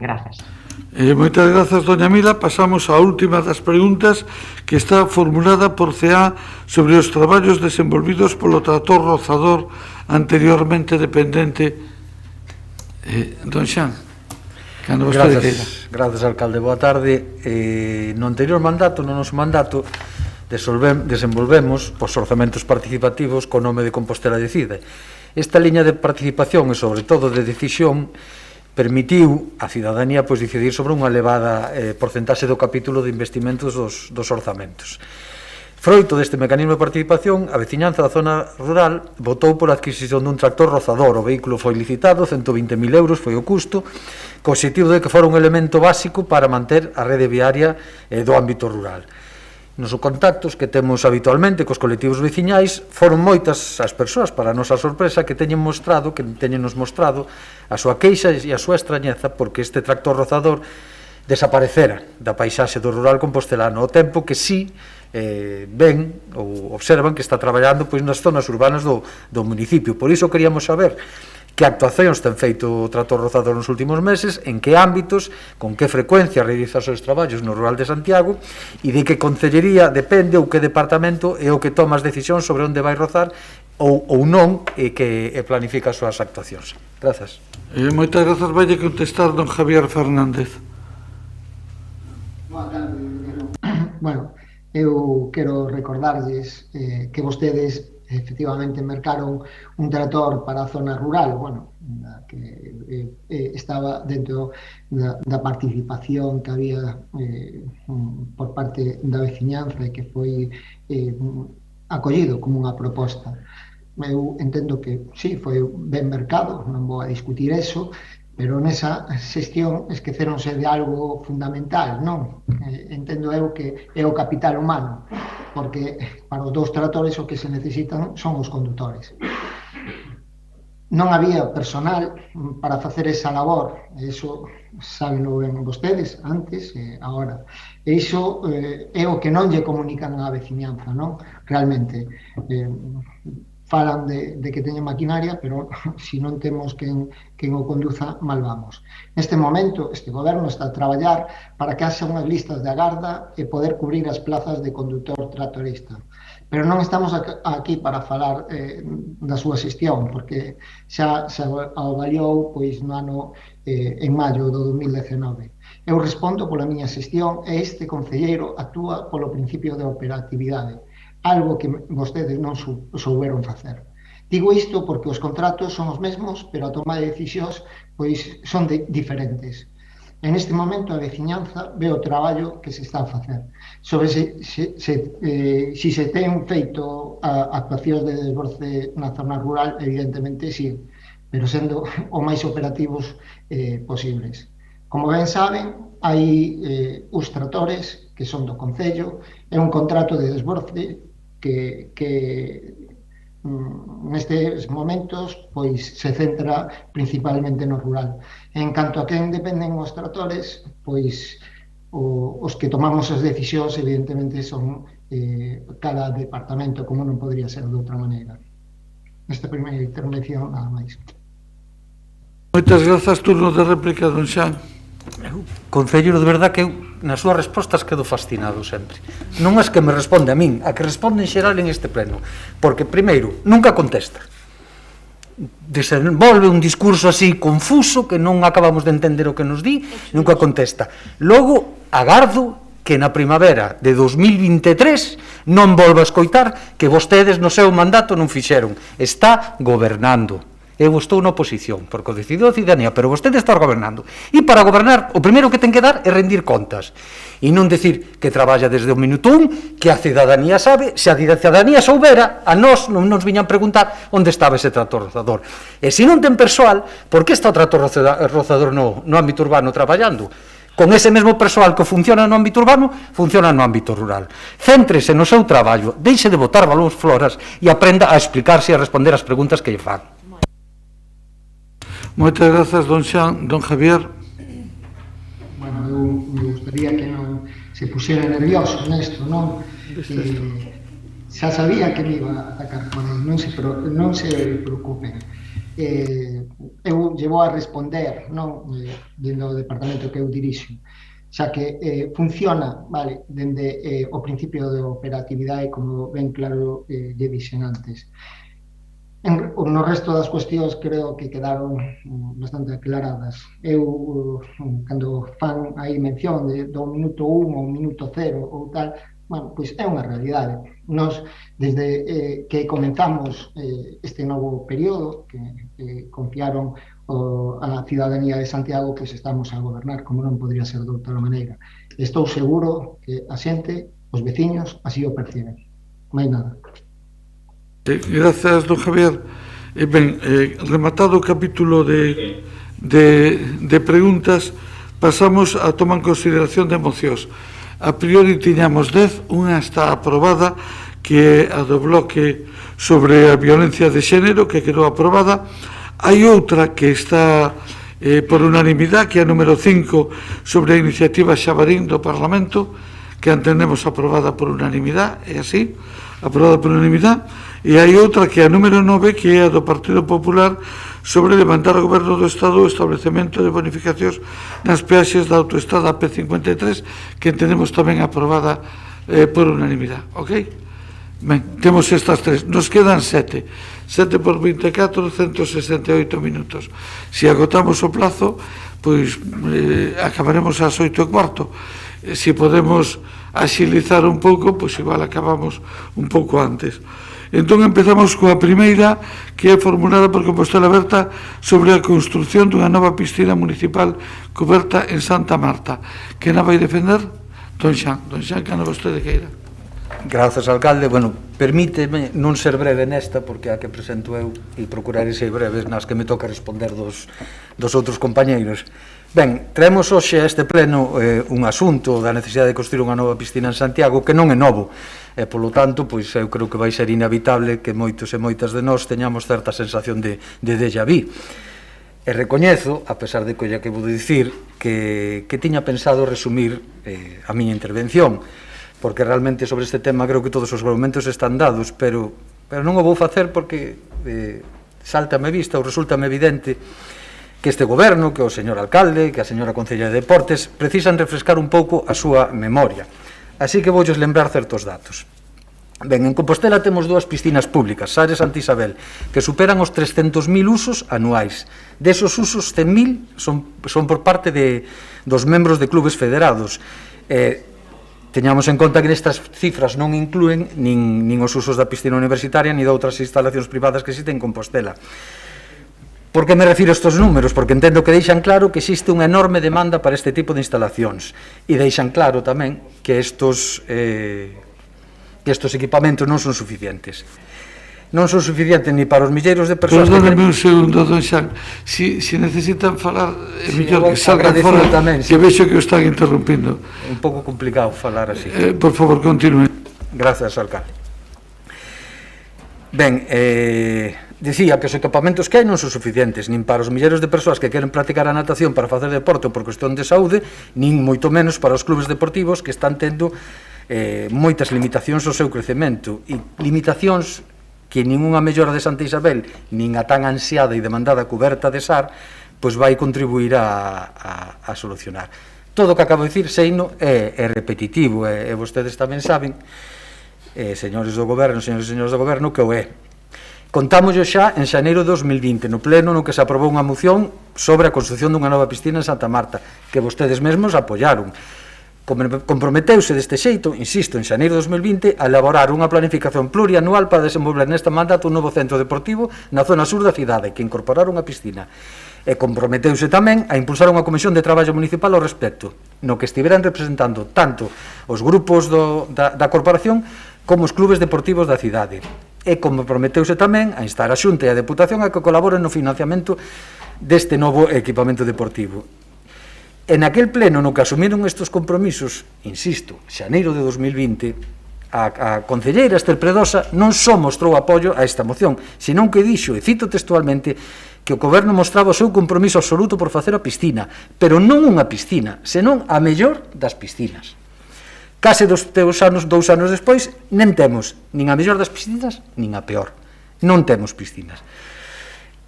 Grazas. Moitas grazas, doña Mila. Pasamos á última das preguntas, que está formulada por CA sobre os traballos desenvolvidos polo tractor rozador anteriormente dependente. Don Xan, cando vostede queira. Grazas, alcalde. Boa tarde. No anterior mandato, no noso mandato, desenvolvemos os orzamentos participativos co nome de Compostela Decide. Esta liña de participación e, sobre todo, de decisión permitiu a cidadanía decidir sobre unha elevada porcentaxe do capítulo de investimentos dos orzamentos. Froito deste mecanismo de participación, a veciñanza da zona rural votou por a adquisición dun tractor rozador. O vehículo foi licitado, 120.000 euros foi o custo, co obxectivo de que fora un elemento básico para manter a rede viaria do ámbito rural. Nos contactos que temos habitualmente cos colectivos veciñais, foron moitas as persoas, para a nosa sorpresa, que teñenos mostrado a súa queixa e a súa extrañeza porque este tractor rozador desaparecera da paisaxe do rural compostelano, ao tempo que sí ven ou observan que está traballando nas zonas urbanas do municipio. Por iso queríamos saber que actuacións ten feito o tractor rozador nos últimos meses, en que ámbitos, con que frecuencia realiza os seus traballos no rural de Santiago, e de que concellería depende ou que departamento é o que toma as decisións sobre onde vai rozar ou non, e que planifica as súas actuacións. Grazas. Moitas grazas. Vai contestar don Javier Fernández. Boa tarde. Bueno, eu quero recordarlles que vostedes efectivamente mercaron un tractor para a zona rural, que estaba dentro da participación que había por parte da veciñanza e que foi acollido como unha proposta. Eu entendo que sí, foi ben mercado, non vou a discutir eso, pero nesa xestión esqueceronse de algo fundamental, non? Entendo eu que é o capital humano, porque para os dous tractores o que se necesitan son os condutores. Non había personal para facer esa labor, iso sábenlo ben vostedes antes e agora. E iso é o que non lle comunican á veciñanza, non? Realmente, falan de que teñen maquinaria, pero se non temos quen o conduza, mal vamos. Neste momento, este goberno está a traballar para que haxa unhas listas de agarda e poder cubrir as plazas de conductor tractorista. Pero non estamos aquí para falar da súa xestión, porque xa se avaliou no ano en maio do 2019. Eu respondo pola miña xestión e este concelleiro actúa polo principio de operatividade, algo que vostedes non souberon facer. Digo isto porque os contratos son os mesmos, pero a toma de decisións son diferentes. En este momento a veciñanza ve o traballo que se está a facer. Sobre se se ten feito actuacións de desborce na zona rural, evidentemente sí, pero sendo o máis operativos posibles. Como ben saben, hai os tractores que son do Concello, é un contrato de desborce que nestes momentos se centra principalmente no rural. En canto a quen dependen os tractores, os que tomamos as decisións evidentemente son cada departamento, como non podría ser de outra maneira. Nesta primeira intervención, nada máis. Moitas grazas. Turno de réplica, don Xan. Concelleiro, de verdad que eu nas súas respostas quedo fascinado sempre. Non as que me responde a min, a que responde en xeral en este pleno, porque primeiro, nunca contesta, desenvolve un discurso así confuso que non acabamos de entender o que nos di, nunca contesta. Logo, agardo que na primavera de 2023 non volva a escoitar que vostedes no seu mandato non fixeron. Está gobernando. Eu estou na oposición, porque o decidiu a cidadanía, pero vostede está gobernando. E para gobernar, o primeiro que ten que dar é rendir contas. E non decir que traballa desde o minuto 1, que a cidadanía sabe, se a cidadanía soubera, a nós non nos viñan preguntar onde estaba ese tractor rozador. E se non ten persoal, por que está o tractor rozador no ámbito urbano traballando? con ese mesmo persoal que funciona no ámbito urbano, funciona no ámbito rural. Céntrese no seu traballo, deixe de botar balóns floras e aprenda a explicarse e a responder as preguntas que lle fan. Moitas grazas, don Xan. Don Javier. Bueno, eu me gustaría que non se puxera nervioso nesto, non? Xa sabía que me iba a atacar con ele, non se preocupen. Eu llevo a responder, non? Dentro do departamento que eu dirixo, xa que funciona, vale, dende o principio de operatividade, como ben claro lle dixen antes. No resto das cuestións creo que quedaron bastante aclaradas. Eu, cando fan aí mención do minuto 1 ou minuto 0 ou tal, bueno, pois é unha realidade. Nos, desde que comenzamos este novo período, que confiaron a cidadanía de Santiago, que estamos a gobernar, como non podría ser de outra maneira. Estou seguro que a xente, os veciños, así o perciben. Non hai nada. Grazas, don Javier. Ben, rematado o capítulo de preguntas, pasamos a toma en consideración de mocións. A priori tiñamos 10, unha está aprobada, que é a do bloque sobre a violencia de xénero, que quedou aprobada. Hai outra que está por unanimidade, que é a número 5, sobre a iniciativa Xabarín do Parlamento, que entendemos aprobada por unanimidade, é así, aprobada por unanimidade. E hai outra que é a número 9, que é a do Partido Popular, sobre levantar ao Goberno do Estado o establecemento de bonificacións nas peaxes da autoestrada P53, que entendemos tamén aprobada por unanimidade, ok? Ben, temos estas tres, nos quedan 7 por 24, 168 minutos. Se agotamos o plazo, pois acabaremos ás 8:15. Se podemos axilizar un pouco, pois igual acabamos un pouco antes. Entón empezamos coa primeira, que é formulada por Compostela Aberta, sobre a construción dunha nova piscina municipal coberta en Santa Marta. Que na vai defender? Don Xan, cando vostede queira. Grazas, alcalde. Bueno, permíteme non ser breve nesta, porque a que presento eu e procurarei ser breves nas que me toca responder dos outros compañeiros. Ben, traemos hoxe a este pleno un asunto da necesidade de construir unha nova piscina en Santiago, que non é novo, e polo tanto, pois eu creo que vai ser inevitable que moitos e moitas de nós teñamos certa sensación de déjà vu. E recoñezo, a pesar de que lle acabo de dicir, que tiña pensado resumir a miña intervención, porque realmente sobre este tema creo que todos os argumentos están dados, pero non o vou facer porque salta-me vista ou resulta-me evidente que este goberno, que o señor alcalde, que a señora Concelleira de Deportes precisan refrescar un pouco a súa memoria. Así que voulles lembrar certos datos. Ben, en Compostela temos 2 piscinas públicas, Sare e Santa Isabel, que superan os 300.000 usos anuais. Desos usos, 100.000 son por parte dos membros de clubes federados. Teñamos en conta que nestas cifras non incluen nin os usos da piscina universitaria ni de outras instalacións privadas que existen en Compostela. Por que me refiro a estes números? Porque entendo que deixan claro que existe unha enorme demanda para este tipo de instalacións e deixan claro tamén que estos equipamentos non son suficientes. Non son suficientes ni para os milleiros de persoas... Perdóname un segundo, don Xan. Si necesitan falar, é mellor que salgan fora, que vexo que o están interrompindo. É un pouco complicado falar así. Por favor, continúe. Gracias, alcalde. Ben, dicía que os equipamentos que hai non son suficientes nin para os milleiros de persoas que queren practicar a natación para facer deporte ou por cuestión de saúde, nin moito menos para os clubes deportivos que están tendo moitas limitacións ao seu crecemento, e limitacións que nin unha mellora de Santa Isabel nin a tan ansiada e demandada coberta de SAR pois vai contribuir a solucionar. Todo o que acabo de dicir, seino, é repetitivo, e vostedes tamén saben, señores do goberno, señores e señores do goberno, que o é. Contámoslo xa en xaneiro de 2020, no pleno no que se aprobou unha moción sobre a construción dunha nova piscina en Santa Marta, que vostedes mesmos apoiaron. Comprometeuse deste xeito, insisto, en xaneiro de 2020, a elaborar unha planificación plurianual para desenvolver neste mandato un novo centro deportivo na zona sur da cidade, que incorporar unha piscina. E comprometeuse tamén a impulsar unha comisión de traballo municipal ao respecto, no que estiveran representando tanto os grupos da corporación como os clubes deportivos da cidade. E comprometeuse tamén a instar a Xunta e a Deputación a que colaboren no financiamento deste novo equipamento deportivo. En aquel pleno no que asumiron estes compromisos, insisto, xaneiro de 2020, a concelleira Ester Predosa non só mostrou apoio a esta moción, senón que dixo, e cito textualmente, que o Goberno mostraba o seu compromiso absoluto por facer a piscina, pero non unha piscina, senón a mellor das piscinas. Case 2 anos despois, non temos nin a mellor das piscinas, nin a peor. Non temos piscinas.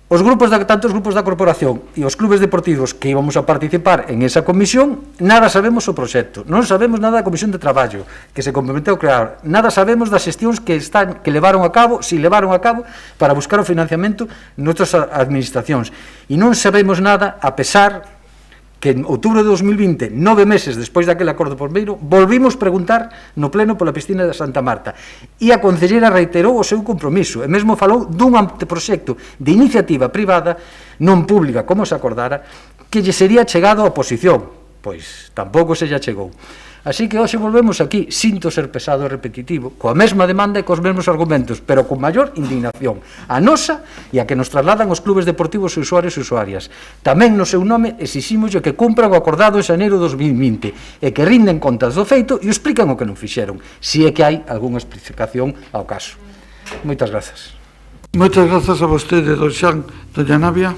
Tanto os grupos da corporación e os clubes deportivos que íbamos a participar en esa comisión, nada sabemos o proxecto, non sabemos nada da comisión de traballo que se comprometeu a crear, nada sabemos das xestións que levaron a cabo, si levaron a cabo, para buscar o financiamento noutras administracións. E non sabemos nada, a pesar que en outubro de 2020, 9 meses despois daquele acordo primeiro, volvimos preguntar no pleno pola piscina de Santa Marta. E a concelleira reiterou o seu compromiso, e mesmo falou dun anteproxecto de iniciativa privada, non pública, como se acordara, que lle sería chegado á oposición. Pois tampouco se lle chegou. Así que hoxe volvemos aquí, sinto ser pesado e repetitivo, coa mesma demanda e cos mesmos argumentos, pero con maior indignación, a nosa e a que nos trasladan os clubes deportivos e usuarios e usuarias. Tamén no seu nome exiximos que cumpran o acordado en xaneiro de 2020 e que rinden contas do feito e explican o que non fixeron, se é que hai algunha explicación ao caso. Moitas grazas. Moitas grazas a vostede, don Xan. Doña Navia.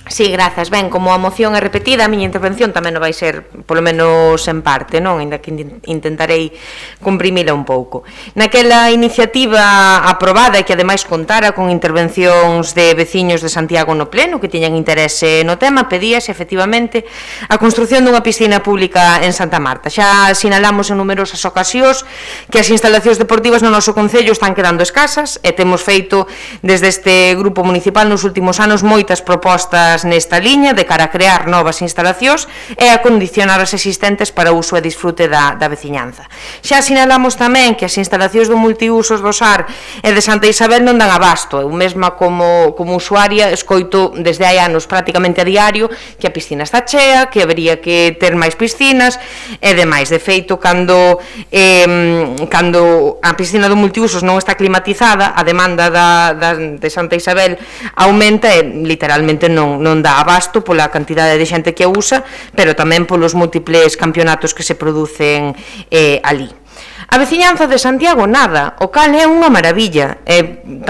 Sí, grazas. Ben, como a moción é repetida, a miña intervención tamén non vai ser, polo menos en parte, non? Ainda que intentarei comprimila un pouco. Naquela iniciativa aprobada e que ademais contara con intervencións de veciños de Santiago no pleno que tiñan interese no tema, pedíase efectivamente a construción dunha piscina pública en Santa Marta. Xa sinalamos en numerosas ocasións que as instalacións deportivas no noso concello están quedando escasas e temos feito desde este grupo municipal nos últimos anos moitas propostas nesta liña de cara a crear novas instalacións e a condicionar as existentes para o uso e disfrute da veciñanza. Xa sinalamos tamén que as instalacións do multiusos do SAR e de Santa Isabel non dan abasto. Eu mesma como usuaria escoito desde hai anos prácticamente a diario que a piscina está chea, que habería que ter máis piscinas e demais. De feito, cando a piscina do multiusos non está climatizada, a demanda de Santa Isabel aumenta e literalmente non dá abasto pola cantidade de xente que a usa, pero tamén polos múltiples campeonatos que se producen ali. A veciñanza de Santiago nada, o cal é unha maravilla,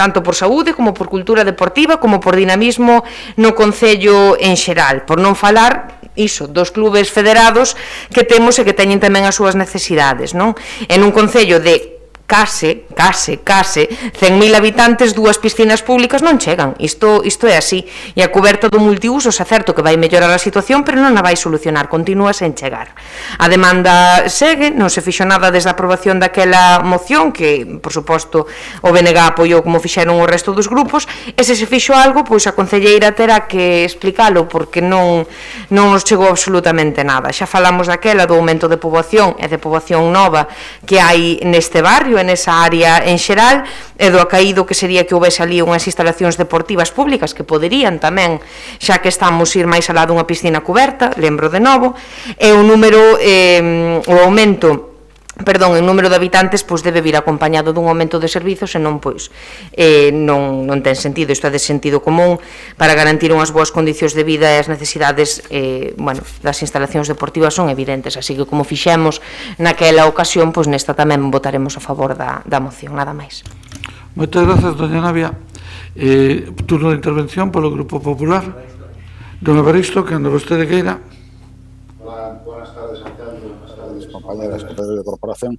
tanto por saúde como por cultura deportiva como por dinamismo no concello en xeral, por non falar iso, dos clubes federados que temos e que teñen tamén as súas necesidades, non? En un concello de case 100.000 habitantes, 2 piscinas públicas non chegan, isto é así, e a coberta do multiusos é certo que vai mellorar a situación, pero non a vai solucionar, continúa sen chegar. A demanda segue, non se fixo nada desde a aprobación daquela moción, que, por suposto, o BNG apoiou como fixeron o resto dos grupos, e se fixo algo, pois a concelleira terá que explicalo, porque non nos chegou absolutamente nada. Xa falamos daquela do aumento de poboación e de poboación nova que hai neste barrio, en esa área en xeral, e do acaído que sería que houvese ali unhas instalacións deportivas públicas que poderían tamén, xa que estamos ir máis alá dunha piscina coberta, lembro de novo, e o número, o aumento en número de habitantes pois debe vir acompañado dun aumento de servizos, senón pois non ten sentido. Isto é de sentido común para garantir unhas boas condicións de vida e as necesidades das instalacións deportivas son evidentes, así que como fixemos naquela ocasión, pois nesta tamén votaremos a favor da moción, nada máis. Moitas grazas, doña Navia. Turno de intervención polo Grupo Popular. Don Evaristo, cando vostede queira. Buenas tardes, alcalde. Compañeras, compañeros de corporación,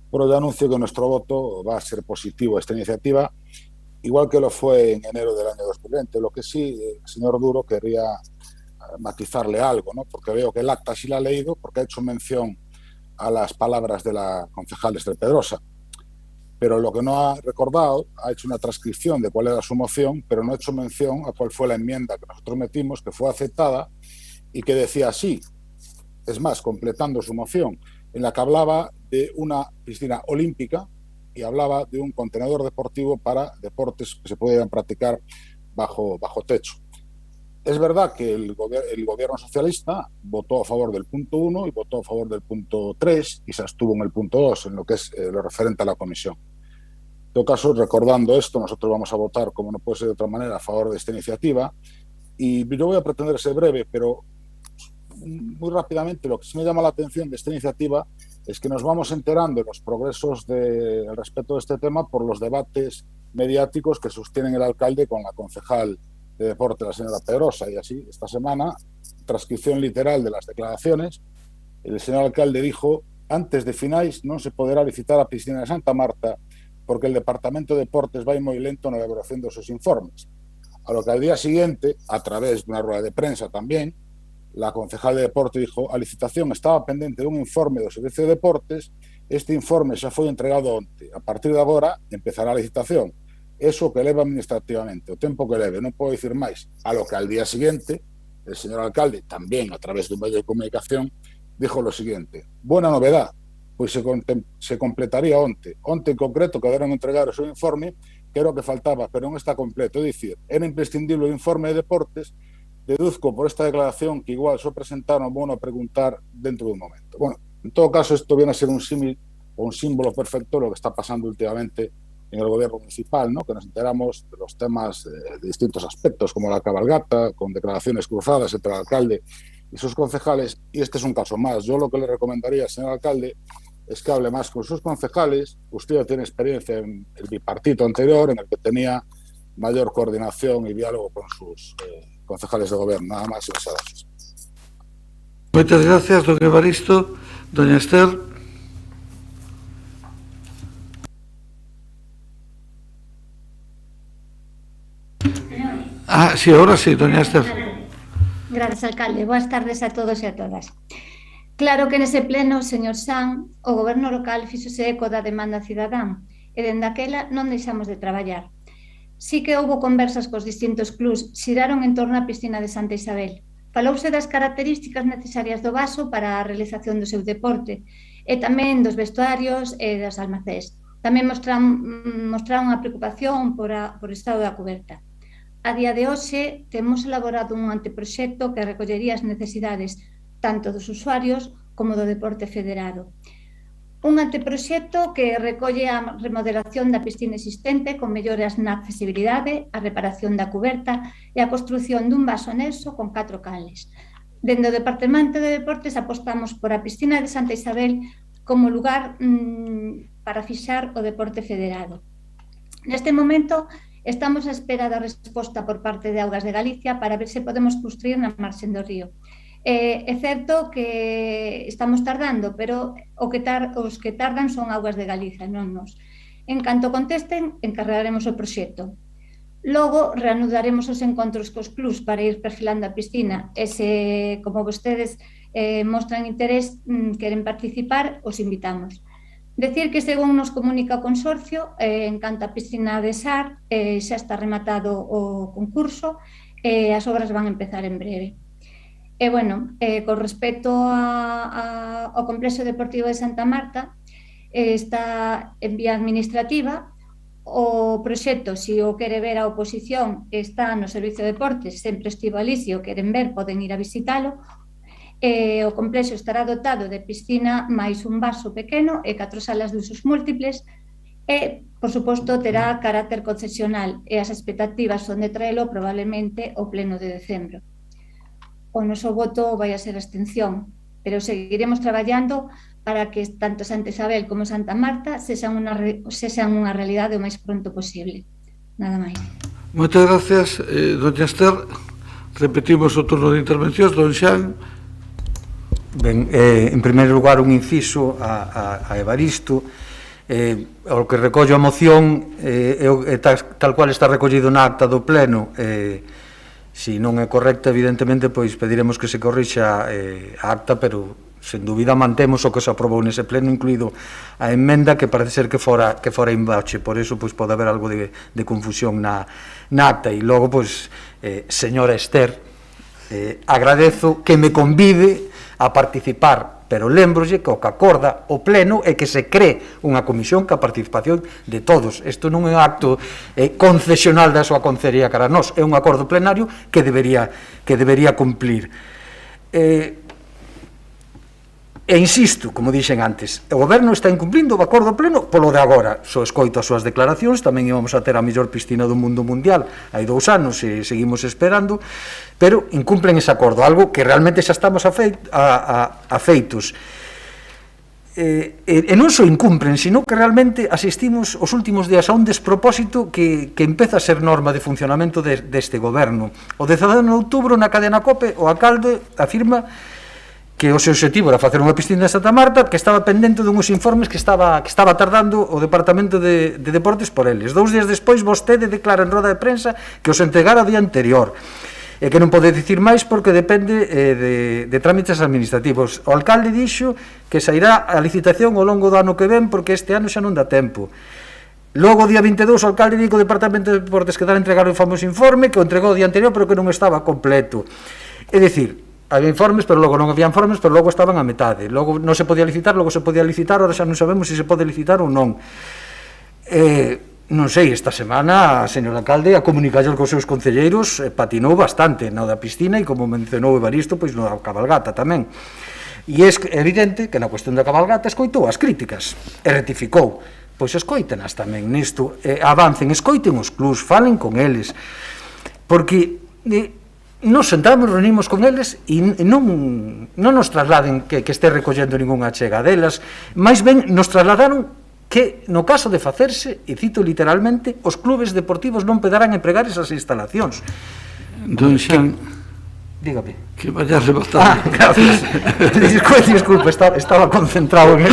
bueno, yo anuncio que nuestro voto va a ser positivo a esta iniciativa, igual que lo fue en enero del año 2020. Lo que sí, señor Duro, querría matizarle algo, ¿no? Porque veo que el acta sí la ha leído, porque ha hecho mención a las palabras de la concejal Ester Pedrosa, pero lo que no ha recordado, ha hecho una transcripción de cuál era su moción, pero no ha hecho mención a cuál fue la enmienda que nosotros metimos, que fue aceptada y que decía así, es más, completando su moción, en la que hablaba de una piscina olímpica y hablaba de un contenedor deportivo para deportes que se pudieran practicar bajo techo. Es verdad que el gobierno socialista votó a favor del punto 1 y votó a favor del punto 3 y se abstuvo en el punto 2, en lo que es lo referente a la comisión. En todo caso, recordando esto, nosotros vamos a votar, como no puede ser de otra manera, a favor de esta iniciativa, y yo voy a pretender ser breve, pero muy rápidamente, lo que sí me llama la atención de esta iniciativa es que nos vamos enterando de los progresos al respecto de este tema por los debates mediáticos que sostienen el alcalde con la concejal de deporte, la señora Pedrosa, y así, esta semana, transcripción literal de las declaraciones, el señor alcalde dijo: antes de finais non se poderá licitar a piscina de Santa Marta porque el Departamento de Deportes vai moi lento na elaboración dos seus informes. A lo que al día siguiente, a través de una rueda de prensa también, la concejal de deporte dijo: a licitación estaba pendente dun informe do Servicio de Deportes, este informe xa foi entregado onte, a partir de agora empezará a licitación. Eso que leva administrativamente, o tempo que leve, non podo dicir máis. A lo que al día siguiente, el señor alcalde, tamén a través de un medio de comunicación, dijo lo siguiente: buena novedad, pois se completaría onte en concreto quedaron entregar o seu informe, que era o que faltaba, pero non está completo. É dicir, era imprescindible o informe de deportes. Deduzco por esta declaración que igual só presentaron bueno a preguntar dentro dun momento. Bueno, en todo caso, esto viene a ser un símil o un símbolo perfecto de lo que está pasando últimamente en el gobierno municipal, ¿no? Que nos enteramos de los temas de distintos aspectos, como la cabalgata, con declaraciones cruzadas entre el alcalde y sus concejales, y este es un caso más. Yo lo que le recomendaría al señor alcalde es que hable más con sus concejales. Usted tiene experiencia en el bipartito anterior, en el que tenía mayor coordinación y diálogo con sus concejales de gobierno. Nada más y muchas gracias. Muchas gracias, don Evaristo. Doña Esther. Sí, ahora sí, doña Esther. Gracias, alcalde. Boas tardes a todos e a todas. Claro que nese pleno, señor San, o goberno local fixose eco da demanda cidadán e dende aquela non deixamos de traballar. Sí que houbo conversas cos distintos clubs, xiraron en torno á piscina de Santa Isabel. Falouse das características necesarias do vaso para a realización do seu deporte e tamén dos vestuarios e das almacés. Tamén mostraron a preocupación por o estado da cuberta. A día de hoxe temos elaborado un anteproxecto que recollería as necesidades tanto dos usuarios como do deporte federado. Un anteproxecto que recolle a remodelación da piscina existente con melloras na accesibilidade, a reparación da cuberta e a construción dun vaso anexo con 4 canles. Dende o Departamento de Deportes apostamos por a piscina de Santa Isabel como lugar para fixar o deporte federado. Neste momento, estamos á espera da resposta por parte de Augas de Galicia para ver se podemos construir na marxen do río. É certo que estamos tardando, pero os que tardan son Augas de Galicia, non nos. En canto contesten, encarregaremos o proxecto. Logo, reanudaremos os encontros cos clubs para ir perfilando a piscina e se, como vostedes mostran interés, queren participar, os invitamos. Decir que, según nos comunica o consorcio, en canto a piscina de Sar, xa está rematado o concurso e as obras van a empezar en breve. E, bueno, con respecto ao complexo deportivo de Santa Marta, está en vía administrativa. O proxecto, se o quere ver a oposición, está no Servicio de Deportes, sempre estivo ali, se o queren ver, poden ir a visitalo. O complexo estará dotado de piscina máis un vaso pequeno e 4 salas de usos múltiples e, por suposto, terá carácter concesional e as expectativas son de traelo probablemente ao pleno de decembro. O noso voto vai a ser abstención, pero seguiremos traballando para que tanto Santa Isabel como Santa Marta sexan unha realidade o máis pronto posible. Nada máis. Moitas gracias, doña Esther. Repetimos o turno de intervencións, don Xan. Ben, en primeiro lugar, un inciso a Evaristo. O que recollo a moción tal cual está recollido na acta do pleno. Se non é correcta, evidentemente, pois pediremos que se corrixa a acta, pero sen dúbida mantemos o que se aprobou nese pleno, incluído a emenda que parece ser que fora embaxe, por eso pois pode haber algo de confusión na acta. E logo, pois, señora Esther, agradezo que me convide a participar, pero lembrolle que o que acorda o pleno é que se cree unha comisión ca participación de todos. Isto non é un acto concesional da súa concería cara a nós, é un acordo plenario que debería cumplir. E insisto, como dixen antes, o Goberno está incumplindo o acordo pleno polo de agora. Só escoito as súas declaracións, tamén íbamos a ter a mellor piscina do mundo mundial hai 2 anos e seguimos esperando, pero incumplen ese acordo, algo que realmente xa estamos afeitos. E non só incumplen, sino que realmente asistimos os últimos días a un despropósito que empeza a ser norma de funcionamento deste Goberno. O 19 de outubro, na cadena COPE, o alcalde afirma que o seu objetivo era facer unha piscina de Santa Marta, que estaba pendente dunhos informes que estaba tardando o Departamento de Deportes por eles. 2 días despois, vostede declara en roda de prensa que os entregara o día anterior, e que non pode dicir máis porque depende de trámites administrativos. O alcalde dixo que sairá a licitación ao longo do ano que ven porque este ano xa non dá tempo. Logo, o día 22, o alcalde dijo ao Departamento de Deportes que dará a entregar o famoso informe, que o entregou o día anterior pero que non estaba completo. É dicir, había informes, pero logo non había informes, pero logo estaban a metade. Logo non se podía licitar, logo se podía licitar, ahora xa non sabemos se se pode licitar ou non. Non sei, esta semana, señor alcalde, a comunicación cos seus concelleiros patinou bastante no da piscina e, como mencionou Evaristo, pois no da cabalgata tamén. E é evidente que na cuestión da cabalgata escoitou as críticas e rectificou. Pois escoitenas tamén nisto, avancen, escoiten os clubs, falen con eles, porque nos sentamos, reunimos con eles e non nos trasladen que este recollendo ningunha chega delas, máis ben nos trasladaron que no caso de facerse, e cito literalmente, os clubes deportivos non poderán empregar esas instalacións. Don Xan, dígame. Que vayas bastante. Gracias. Disculpe, estaba concentrado en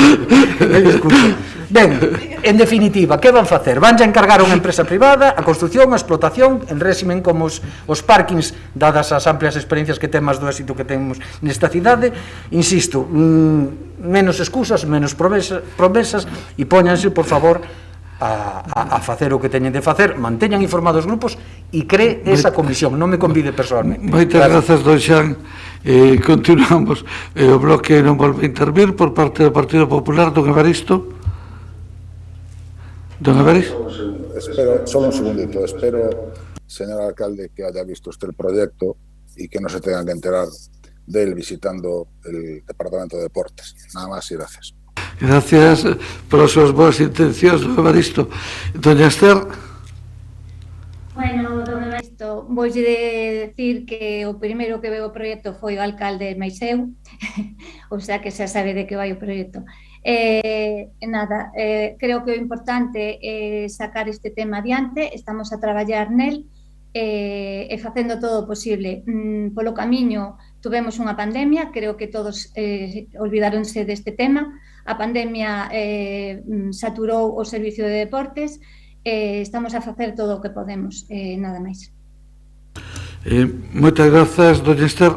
el discurso. Ben, en definitiva, que van facer? Vanlle encargar a unha empresa privada a construción, a explotación, en réximen como os parkings, dadas as amplias experiencias que temos do éxito que temos nesta cidade. Insisto, menos excusas, menos promesas, e póñanse, por favor, a facer o que teñen de facer, manteñan informados os grupos e cree esa comisión, non me convide personalmente. Moitas grazas, don Xan. Continuamos. O bloque non volve a intervir por parte do Partido Popular. Don Evaristo. Don Evaristo. Espero, solo un segundito, espero, señor alcalde, que haya visto usted el proyecto y que no se tengan que enterar de él visitando el Departamento de Deportes. Nada más y gracias. Gracias por as súas boas intencións, don Evaristo. Doña Esther. Bueno, don Evaristo, voulle decir que o primeiro que veo o proxecto foi o alcalde Maiseu, o sea que xa sabe de que vai o proxecto. Creo que o importante é sacar este tema adiante, estamos a traballar nel e facendo todo o posible. Polo camiño tuvemos unha pandemia, creo que todos olvidaronse deste tema. A pandemia saturou o servicio de deportes, estamos a facer todo o que podemos, nada máis. Moitas grazas, doña Esther.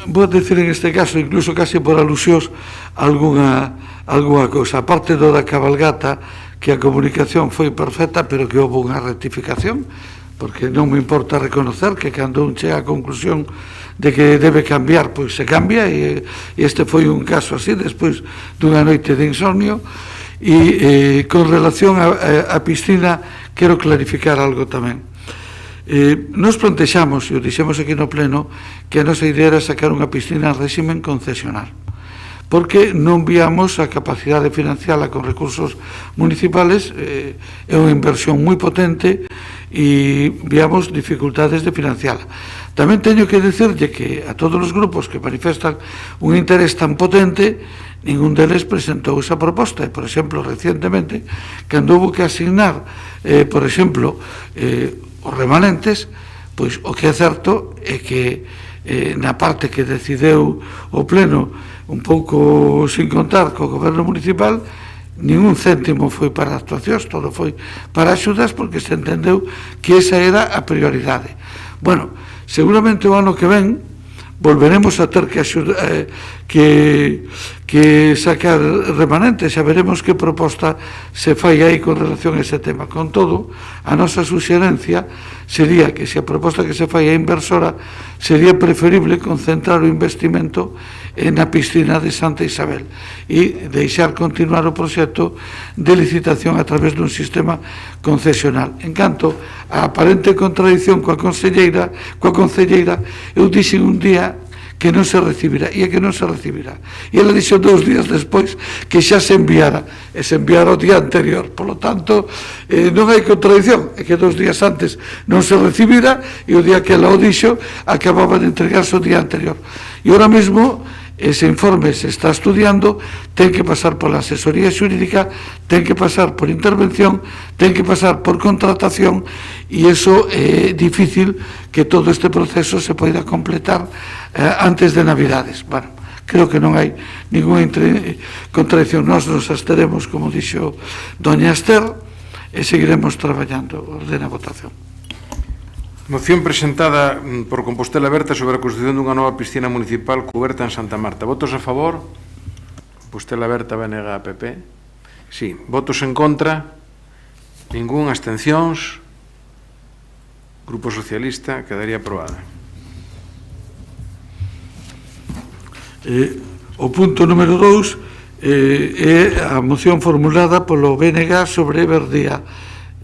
Vou dicir en este caso, incluso casi por alusións, alguna cousa. Aparte do da cabalgata, que a comunicación foi perfecta, pero que houve unha rectificación, porque non me importa reconocer que cando un chega a conclusión de que debe cambiar, pois se cambia, e este foi un caso así, despois dunha noite de insomnio. E con relación á piscina, quero clarificar algo tamén. Nos plantexamos, e o dixemos aquí no pleno, que a nosa idea era sacar unha piscina en réximen concesional, porque non víamos a capacidade financiala con recursos municipales, é unha inversión moi potente e víamos dificultades de financiala. Tamén teño que dicirlle que a todos os grupos que manifestan un interés tan potente, ningún deles presentou esa proposta. Por exemplo, recientemente, cando hubo que asignar, por exemplo, os remanentes, pois o que é certo é que na parte que decideu o pleno un pouco sin contar co goberno municipal, ningún céntimo foi para actuacións, todo foi para axudas, porque se entendeu que esa era a prioridade. Bueno, seguramente o ano que ven volveremos a ter que sacar remanentes, xa veremos que proposta se fai aí con relación a ese tema. Con todo, a nosa suxerencia sería que se a proposta que se fai a inversora, sería preferible concentrar o investimento na piscina de Santa Isabel e deixar continuar o proxecto de licitación a través dun sistema concesional. En canto a aparente contradición coa concelleira, eu dixen un día que non se recibirá, e que non se recibirá. E ela dixo 2 días despois que xa se enviara, e se enviara o día anterior. Por lo tanto, non hai contradición, é que 2 días antes non se recibira, e o día que ela o dixo, acababa de entregarse o día anterior. E ahora mesmo, ese informe se está estudiando, ten que pasar pola asesoría xurídica, ten que pasar por intervención, ten que pasar por contratación, e iso é difícil que todo este proceso se poida completar antes de Navidades. Bueno, creo que non hai ninguna contradición. Nós nos absteremos, como dixo doña Esther, e seguiremos traballando. Ordena a votación. Moción presentada por Compostela Aberta sobre a construción dunha nova piscina municipal cuberta en Santa Marta. Votos a favor? Compostela Aberta, BNG, PP. Sí. Votos en contra? Ningún. Abstencións? Grupo Socialista. Quedaría aprobada. O punto número 2 é a moción formulada polo BNG sobre Verdía.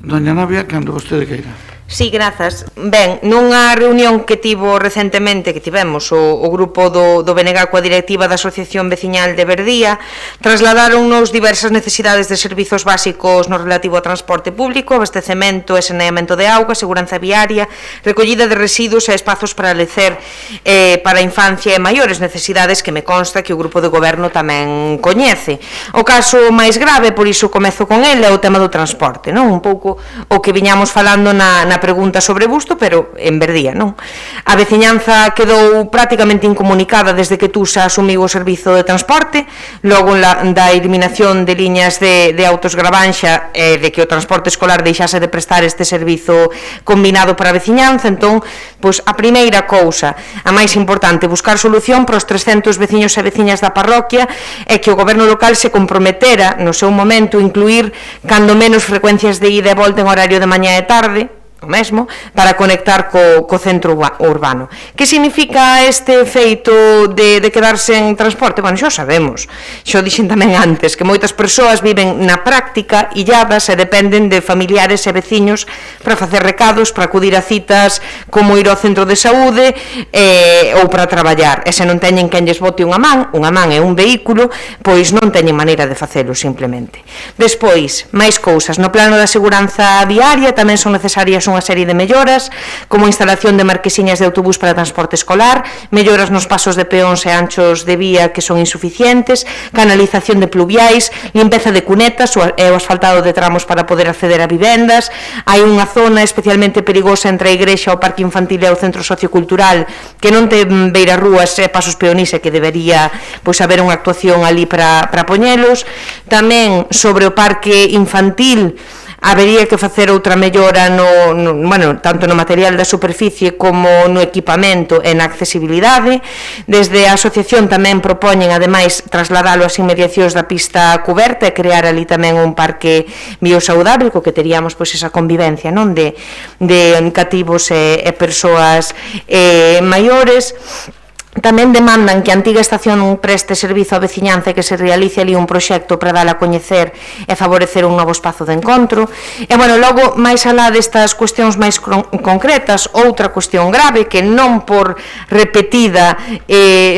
Doña Navia, cando vostede queira. Sí, grazas. Ben, nunha reunión que tivo recentemente, que tivemos o grupo do BNG coa directiva da Asociación Veciñal de Verdía, trasladaronnos diversas necesidades de servizos básicos no relativo ao transporte público, abastecemento e saneamento de auga, seguranza viaria, recollida de residuos e espazos para lecer para a infancia e maiores, necesidades que me consta que o grupo de goberno tamén coñece. O caso máis grave, por iso comezo con ele, é o tema do transporte, non? Un pouco o que viñamos falando na pregunta sobre Busto, pero en Verdía, non? A veciñanza quedou prácticamente incomunicada desde que Tusa asumiu o servizo de transporte, logo da eliminación de liñas de autos gravanxa de que o transporte escolar deixase de prestar este servizo combinado para a veciñanza. Entón, pois a primeira cousa, a máis importante, buscar solución para os 300 veciños e veciñas da parroquia é que o goberno local se comprometera no seu momento incluir cando menos frecuencias de ida e volta en horario de mañá e tarde, o mesmo, para conectar co centro urbano. Que significa este feito de quedarse en transporte? Bueno, xo sabemos, xo dixen tamén antes, que moitas persoas viven na práctica illadas e dependen de familiares e veciños para facer recados, para acudir a citas como ir ao centro de saúde ou para traballar. E se non teñen quen lles bote unha man é un vehículo, pois non teñen maneira de facelo simplemente. Despois, máis cousas, no plano da seguranza viaria tamén son necesarias unha serie de melloras, como instalación de marquesiñas de autobús para transporte escolar, melloras nos pasos de peóns e anchos de vía que son insuficientes, canalización de pluviais, limpeza de cunetas e o asfaltado de tramos para poder acceder a vivendas. Hai unha zona especialmente perigosa entre a igrexa, o parque infantil e o centro sociocultural que non ten beirarrúas e pasos peonís e que debería pois haber unha actuación ali para poñelos. Tamén sobre o parque infantil habería que facer outra mellora tanto no material da superficie como no equipamento e na accesibilidade. Desde a asociación tamén propoñen, ademais, trasladalo ás inmediacións da pista cuberta e crear ali tamén un parque biosaudable, co que teríamos pois esa convivencia, non, de cativos e persoas maiores. Tamén demandan que a antiga estación preste servizo á veciñanza e que se realice ali un proxecto para dar a coñecer e favorecer un novo espazo de encontro. E, logo, máis alá destas cuestións máis concretas, outra cuestión grave que non por repetida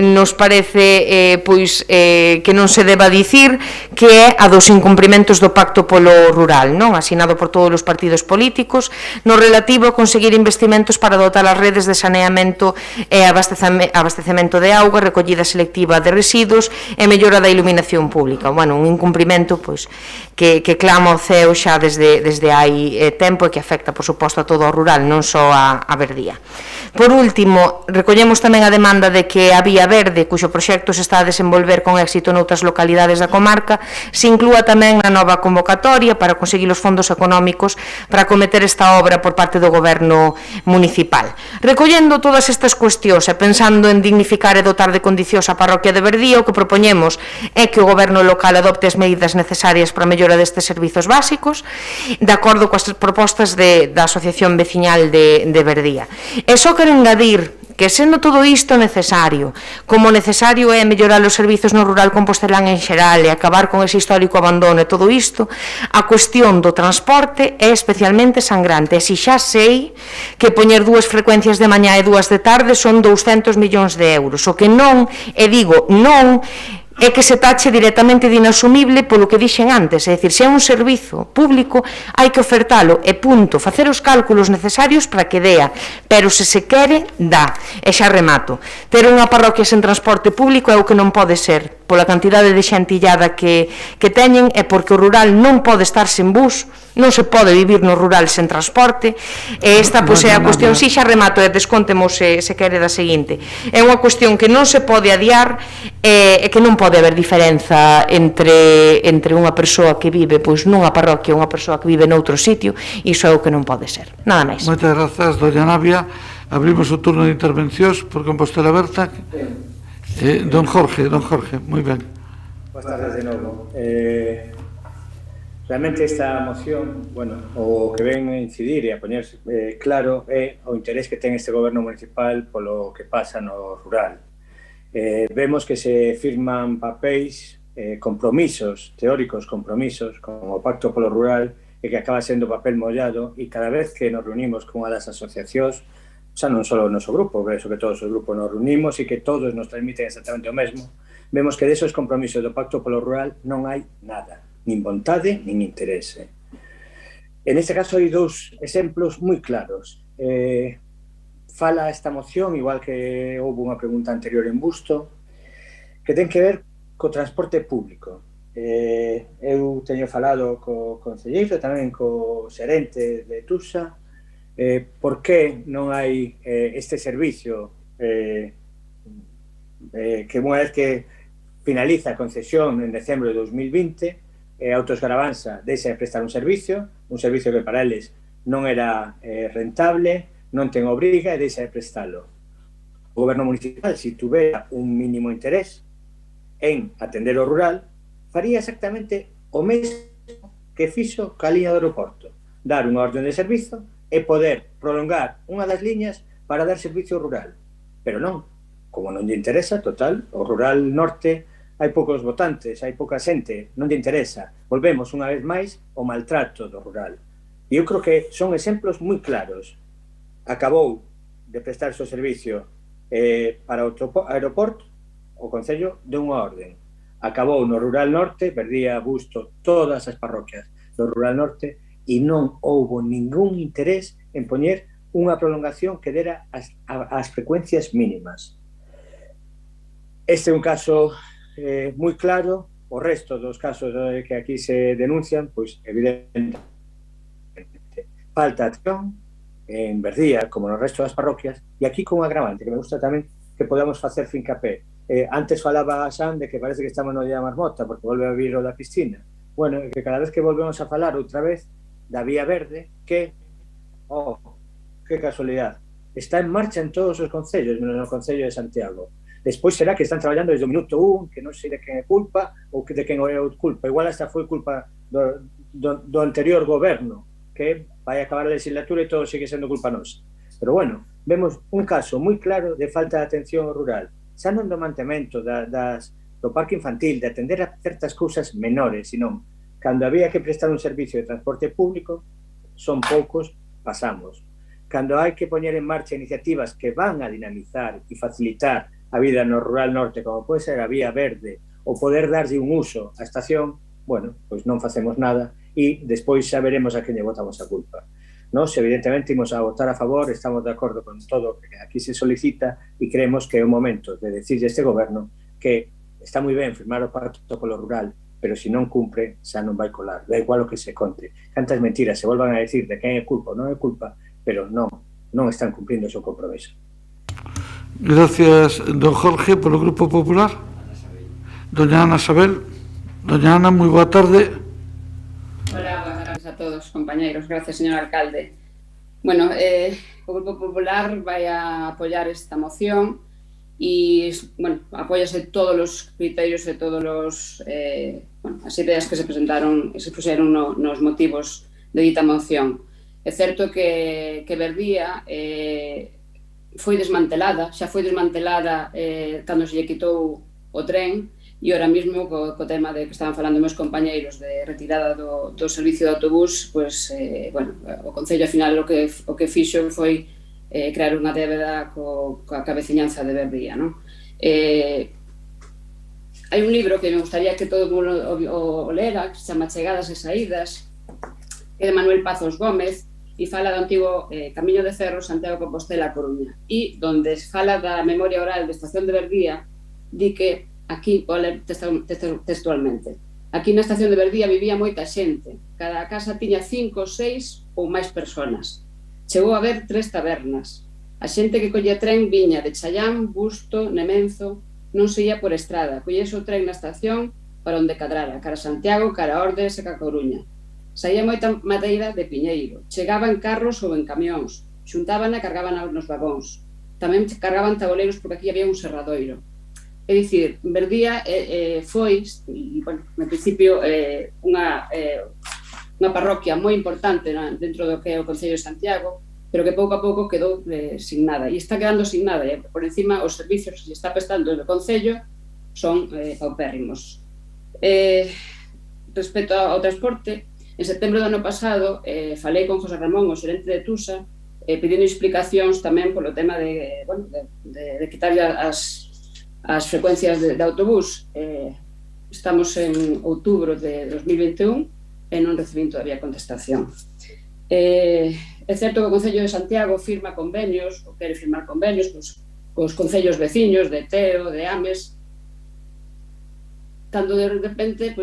nos parece que non se deba dicir, que é a dos incumprimentos do Pacto polo Rural, non, asinado por todos os partidos políticos, no relativo a conseguir investimentos para dotar as redes de saneamento e abastecemento de auga, recollida selectiva de residuos e mellora da iluminación pública. Un incumprimento que clama ao ceo xa desde hai tempo e que afecta, por suposto, a todo o rural, non só a Verdía. Por último, recollemos tamén a demanda de que a Vía Verde, cuxo proxecto se está a desenvolver con éxito noutras localidades da comarca, se inclúa tamén na nova convocatoria para conseguir os fondos económicos para acometer esta obra por parte do goberno municipal. Recollendo todas estas cuestións e pensando en dignificar e dotar de condicións a parroquia de Verdía, o que propoñemos é que o goberno local adopte as medidas necesarias para a mellora destes servizos básicos, de acordo coas propostas da Asociación Veciñal de Verdía. E só quero engadir que sendo todo isto necesario, como necesario é mellorar os servizos no rural compostelán en xeral e acabar con ese histórico abandono e todo isto, a cuestión do transporte é especialmente sangrante. E si xa sei que poñer 2 frecuencias de mañá e 2 de tarde son 200 millóns de euros. O que non, e digo non, é que se tache directamente de inasumible polo que dixen antes, é dicir, se é un servizo público hai que ofertalo e punto, facer os cálculos necesarios para que dea, pero se se quere, dá. E xa remato, ter unha parroquia sen transporte público é o que non pode ser, pola cantidade de xentillada que teñen e porque o rural non pode estar sen bus, non se pode vivir no rural sen transporte, e esta pois é a cuestión, si xa remato e descontemos se quere da seguinte, é unha cuestión que non se pode adiar e que non pode haber diferenza entre unha persoa que vive pois nunha parroquia e unha persoa que vive noutro sitio, iso é o que non pode ser, nada máis. Moitas grazas, doña Navia. Abrimos o turno de intervencións por Compostela Aberta. Don Jorge, moi ben. Boas tardes de novo. Realmente esta moción, bueno, o que ven a incidir e a poñerse claro é o interés que ten este goberno municipal polo que pasa no rural. Vemos que se firman papéis, compromisos, teóricos compromisos, como o Pacto polo Rural, e que acaba sendo papel mollado, e cada vez que nos reunimos con unha das asociacións, xa non só o noso grupo, penso que todos os grupos nos reunimos e que todos nos transmiten exactamente o mesmo, vemos que desos compromisos do Pacto polo Rural non hai nada, nin vontade, nin interese. En este caso hai 2 exemplos moi claros. Fala esta moción, igual que houve unha pregunta anterior en Busto, que ten que ver co transporte público. Eu teño falado co concelleiro, tamén co xerente de TUSA, por que non hai este servicio que unha vez que finaliza a concesión en decembro de 2020, Autos Garavanza deixa de prestar un servicio que para eles non era rentable, non ten obriga e deixa de prestalo. O goberno municipal, se tuvera un mínimo interés en atender o rural, faría exactamente o mesmo que fixo ca liña do aeroporto, dar unha orden de servizo e poder prolongar unha das liñas para dar servicio rural. Pero non, como non lle interesa, total, o rural norte hai poucos votantes, hai pouca xente, non lle interesa. Volvemos unha vez máis ao maltrato do rural. E eu creo que son exemplos moi claros. Acabou de prestar o seu servicio para o aeroporto, o Concello de unha orden. Acabou no rural norte, perdía Busto todas as parroquias do rural norte e non houbo ningún interés en poñer unha prolongación que dera as frecuencias mínimas. Este é un caso moi claro. O resto dos casos que aquí se denuncian, pois evidentemente falta acción en Verdía, como no resto das parroquias, e aquí con un agravante, que me gusta tamén que podamos facer fincapé. Antes falaba a San de que parece que estamos no día da marmota, porque volve a vir o da piscina. Bueno, que cada vez que volvemos a falar outra vez da Vía Verde, que, que casualidade, está en marcha en todos os concellos, menos no Concello de Santiago. Despois será que están traballando desde o minuto 1, que non sei de quen é culpa, ou de quen é culpa. Igual hasta foi culpa do anterior goberno, que vai acabar a legislatura e todo sigue sendo culpa nosa. Pero bueno, vemos un caso moi claro de falta de atención ao rural, xa non do mantemento do parque infantil, de atender a certas cousas menores, senón cando había que prestar un servicio de transporte público, son poucos, pasamos. Cando hai que poñer en marcha iniciativas que van a dinamizar e facilitar a vida no rural norte, como pode ser a Vía Verde, ou poder darlle un uso á estación, bueno, pois non facemos nada e despois xa veremos a quen lle votamos a culpa. Nós, evidentemente, imos a votar a favor, estamos de acordo con todo o que aquí se solicita e creemos que é o momento de decirle a este goberno que está moi ben firmar o pacto polo rural, pero se non cumpre, xa non vai colar. Da igual o que se conte. Cantas mentiras se volvan a decir de quen é culpa ou non é culpa, pero non están cumplindo o seu compromiso. Gracias, don Jorge, polo Grupo Popular. Doña Ana Sabel. Doña Ana, moi boa tarde. Hola, buenas tardes a todos, compañeiros. Gracias, señor alcalde. Bueno, o Grupo Popular vai a apoiar esta moción e, bueno, apóyase todos os criterios e todos os as ideas que se presentaron e se puseron nos motivos de dita moción. É certo que Verdía foi desmantelada, xa foi desmantelada cando se lle quitou o tren, e ahora mesmo co tema de que estaban falando meus compañeiros de retirada do servicio de autobús, pois, bueno, o Concello, ao final, o que fixo foi crear unha débeda coa veciñanza de Berría, non? Hai un libro que me gustaría que todo o lera, que se chama Chegadas e Saídas, que é de Manuel Pazos Gómez, e fala do antigo Camiño de Ferro Santiago-Compostela a Coruña, e donde fala da memoria oral de Estación de Berría, di que aquí, vou ler textualmente, aquí na estación de Berría vivía moita xente, cada casa tiña 5, 6 ou máis persoas. Chegou a haber 3 tabernas. A xente que collía tren viña de Challán, Busto, Nemenzo, non se ia por estrada, collese o tren na estación para onde cadrara, cara a Santiago, cara a Ordes e cara a Coruña. Saía moita madeira de piñeiro, chegaba en carros ou en camións, xuntaban e cargaban nos vagóns. Tamén cargaban taboleiros porque aquí había un serradoiro. É dicir, Berría foi, bueno, no principio, unha parroquia moi importante dentro do que é o Concello de Santiago, pero que pouco a pouco quedou signada. E está quedando signada, por encima os servicios que se está prestando no Concello son paupérrimos. Respecto ao transporte, en setembro do ano pasado falei con José Ramón, o xerente de Tusa, pedindo explicacións tamén polo tema de quitarlle as frecuencias de autobús. Estamos en outubro de 2021 e non recibín todavía contestación. É certo que o Concello de Santiago firma convenios, ou quere firmar convenios cos concellos veciños de Teo, de Ames, cando de repente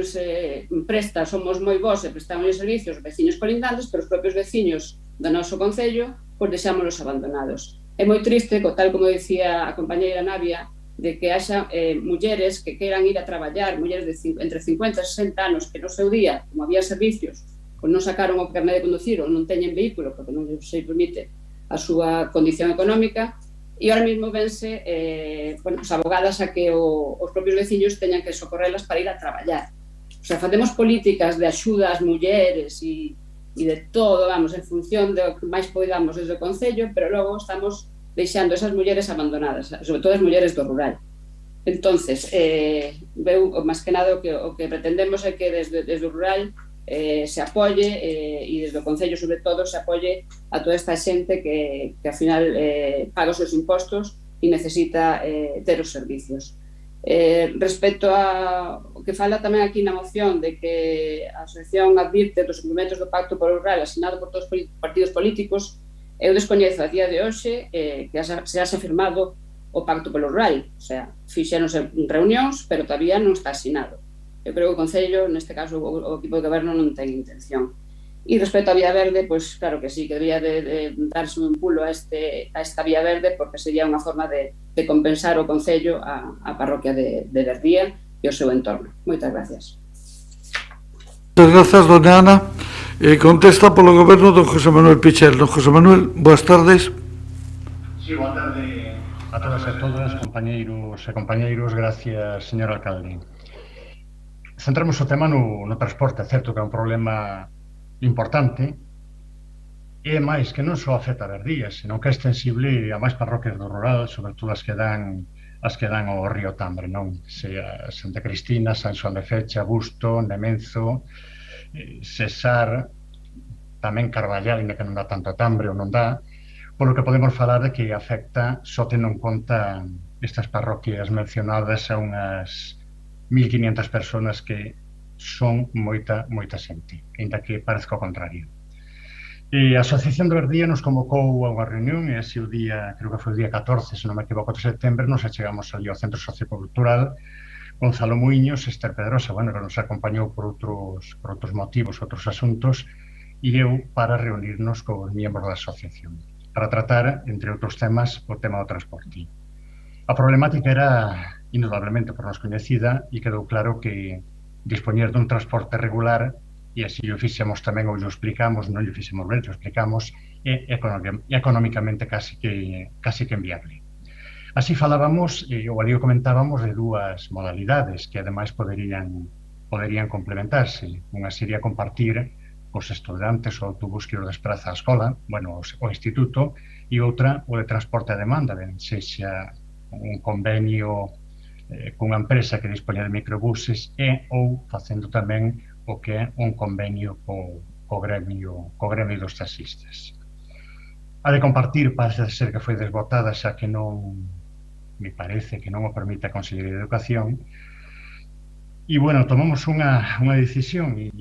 presta, somos moi bons e prestamos servicios veciños colindantes, pero os propios veciños do noso Concello deixámonos abandonados. É moi triste, tal como dicía a compañeira Navia, de que haxa mulleres que queiran ir a traballar, mulleres entre 50 e 60 anos, que no seu día, como había servicios, non sacaron o carné de conducir ou non teñen vehículo porque non se permite a súa condición económica, e ahora mesmo vense abogadas a que os propios veciños teñan que socorrelas para ir a traballar. O sea, facemos políticas de axuda ás mulleres e de todo, vamos, en función do que máis poidamos desde o Concello, pero logo estamos deixando esas mulleres abandonadas, sobre todo as mulleres do rural. Entonces, veu, máis que nada, o que pretendemos é que desde o rural se apoie, e desde o Concello, sobre todo, se apoie a toda esta xente que ao final paga os seus impostos e necesita ter os servicios. Respecto ao que fala tamén aquí na moción de que a asociación advirte dos cumprimentos do Pacto polo Rural asinado por todos os partidos políticos, eu descoñezo a día de hoxe que se haxa firmado o Pacto polo Rural, o sea, fixéronse reunións, pero todavía non está asinado. Eu creo que o Concello, neste caso o equipo de goberno, non ten intención. E respecto á Vía Verde, pois claro que sí, que debería de darse un impulo a esta Vía Verde, porque sería unha forma de compensar o Concello a parroquia de Berría e o seu entorno. Moitas gracias. Moitas grazas, dona Ana. Contesta polo goberno don José Manuel Pichel. Don José Manuel, boas tardes. Sí, boa tarde a todas e todas, compañeiros e compañeiros. Gracias, señor alcalde. Centramos o tema no transporte. É certo que é un problema importante, e máis que non só afecta a Berría, senón que é extensible a máis parroquias do rural, sobre todo as que dan ao río Tambre, non? Sea Santa Cristina, San Xoán de Fecha, Busto, Nemenzo, Cesar, tamén Carballal, ainda que non dá tanto a Tambre ou non dá, polo que podemos falar de que afecta, só tendo en conta estas parroquias mencionadas, a unhas 1.500 personas que son moita xente, ainda que parezca o contrario. E a Asociación de Berría nos convocou a unha reunión, e así o día, creo que foi o día 14, se non me equivoco, de setembro, nos achegamos ali ao Centro Sociocultural Gonzalo Muiños, Esther Pedrosa, bueno, que nos acompañou por outros motivos, outros asuntos, e eu para reunirnos cos miembros da asociación, para tratar, entre outros temas, o tema do transporte. A problemática era indudablemente por nos coñecida, e quedou claro que dispoñer dun transporte regular, e así o fixemos tamén, ou o explicamos, non o fixemos ben, o explicamos, é económicamente casi que inviable. Así falábamos, ou ali comentábamos, de dúas modalidades que ademais poderían complementarse. Unha sería compartir os estudantes, o autobús que os despraza a escola, bueno, o instituto, e outra, o de transporte a demanda, ben sexa un convenio cunha empresa que dispoña de microbuses e ou facendo tamén o que é un convenio co gremio dos taxistas. A de compartir parece ser que foi desbotada, xa que non, me parece que non o permite a Consellería de Educación. E, bueno, tomamos unha decisión e,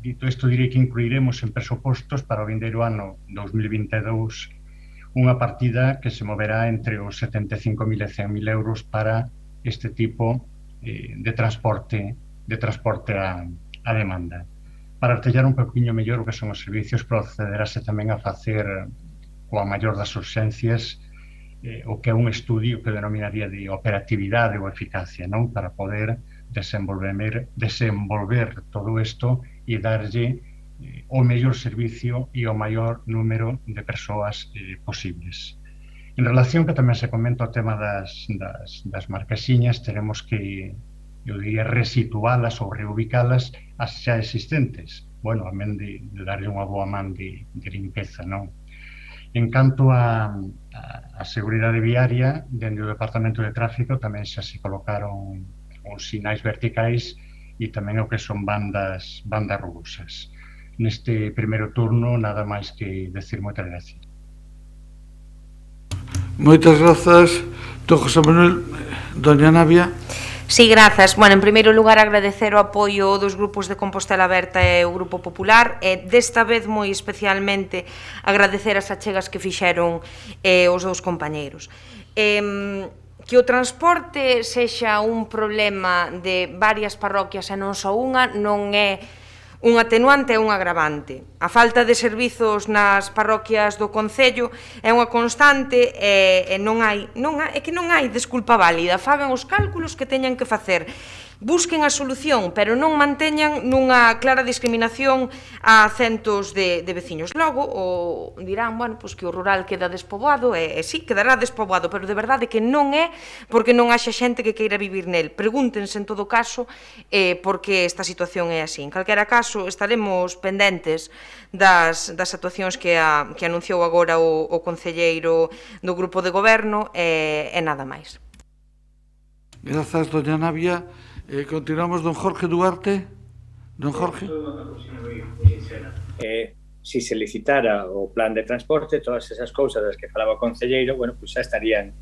dito isto, direi que incluiremos en presupostos para o vindeiro ano 2022 unha partida que se moverá entre os 75.000 e 100.000 euros para este tipo de transporte a demanda. Para artellar un poquinho mellor o que son os servicios, procederase tamén a facer coa maior das urxencias o que é un estudio que denominaría de operatividade ou eficacia, non? Para poder desenvolver todo isto e darlle o mellor servicio e o maior número de persoas posibles. En relación, que tamén se comenta o tema das marquesiñas, tenemos que, eu diría, resitualas ou reubicalas as xa existentes. Bueno, amén de darlle unha boa man de limpeza, non? En canto a seguridade viaria, dentro do Departamento de Tráfico tamén xa se colocaron os sinais verticais e tamén o que son bandas rugosas. Neste primeiro turno, nada máis que decir moitas gracias. Moitas grazas, don José Manuel. Doña Navia. Sí, grazas. Bueno, en primeiro lugar, agradecer o apoio dos grupos de Compostela Aberta e o Grupo Popular, e desta vez moi especialmente agradecer as achegas que fixeron os dous compañeiros. Que o transporte sexa un problema de varias parroquias e non só unha, non é un atenuante e un agravante. A falta de servizos nas parroquias do Concello é unha constante e é que non hai desculpa válida. Fagan os cálculos que teñan que facer. Busquen a solución, pero non manteñan nunha clara discriminación a centos de veciños. Logo, dirán, bueno, pois que o rural queda despoboado, e sí, quedará despoboado, pero de verdade que non é porque non haxa xente que queira vivir nel. Pregúntense, en todo caso, por que esta situación é así. En calquera caso, estaremos pendentes das actuacións que anunciou agora o concelleiro do Grupo de Goberno e nada máis. Grazas, doña Navia. Continuamos, don Jorge Duarte. Don Jorge. Si se licitara o plan de transporte, todas esas cousas das que falaba o concelleiro, bueno, pues xa estarían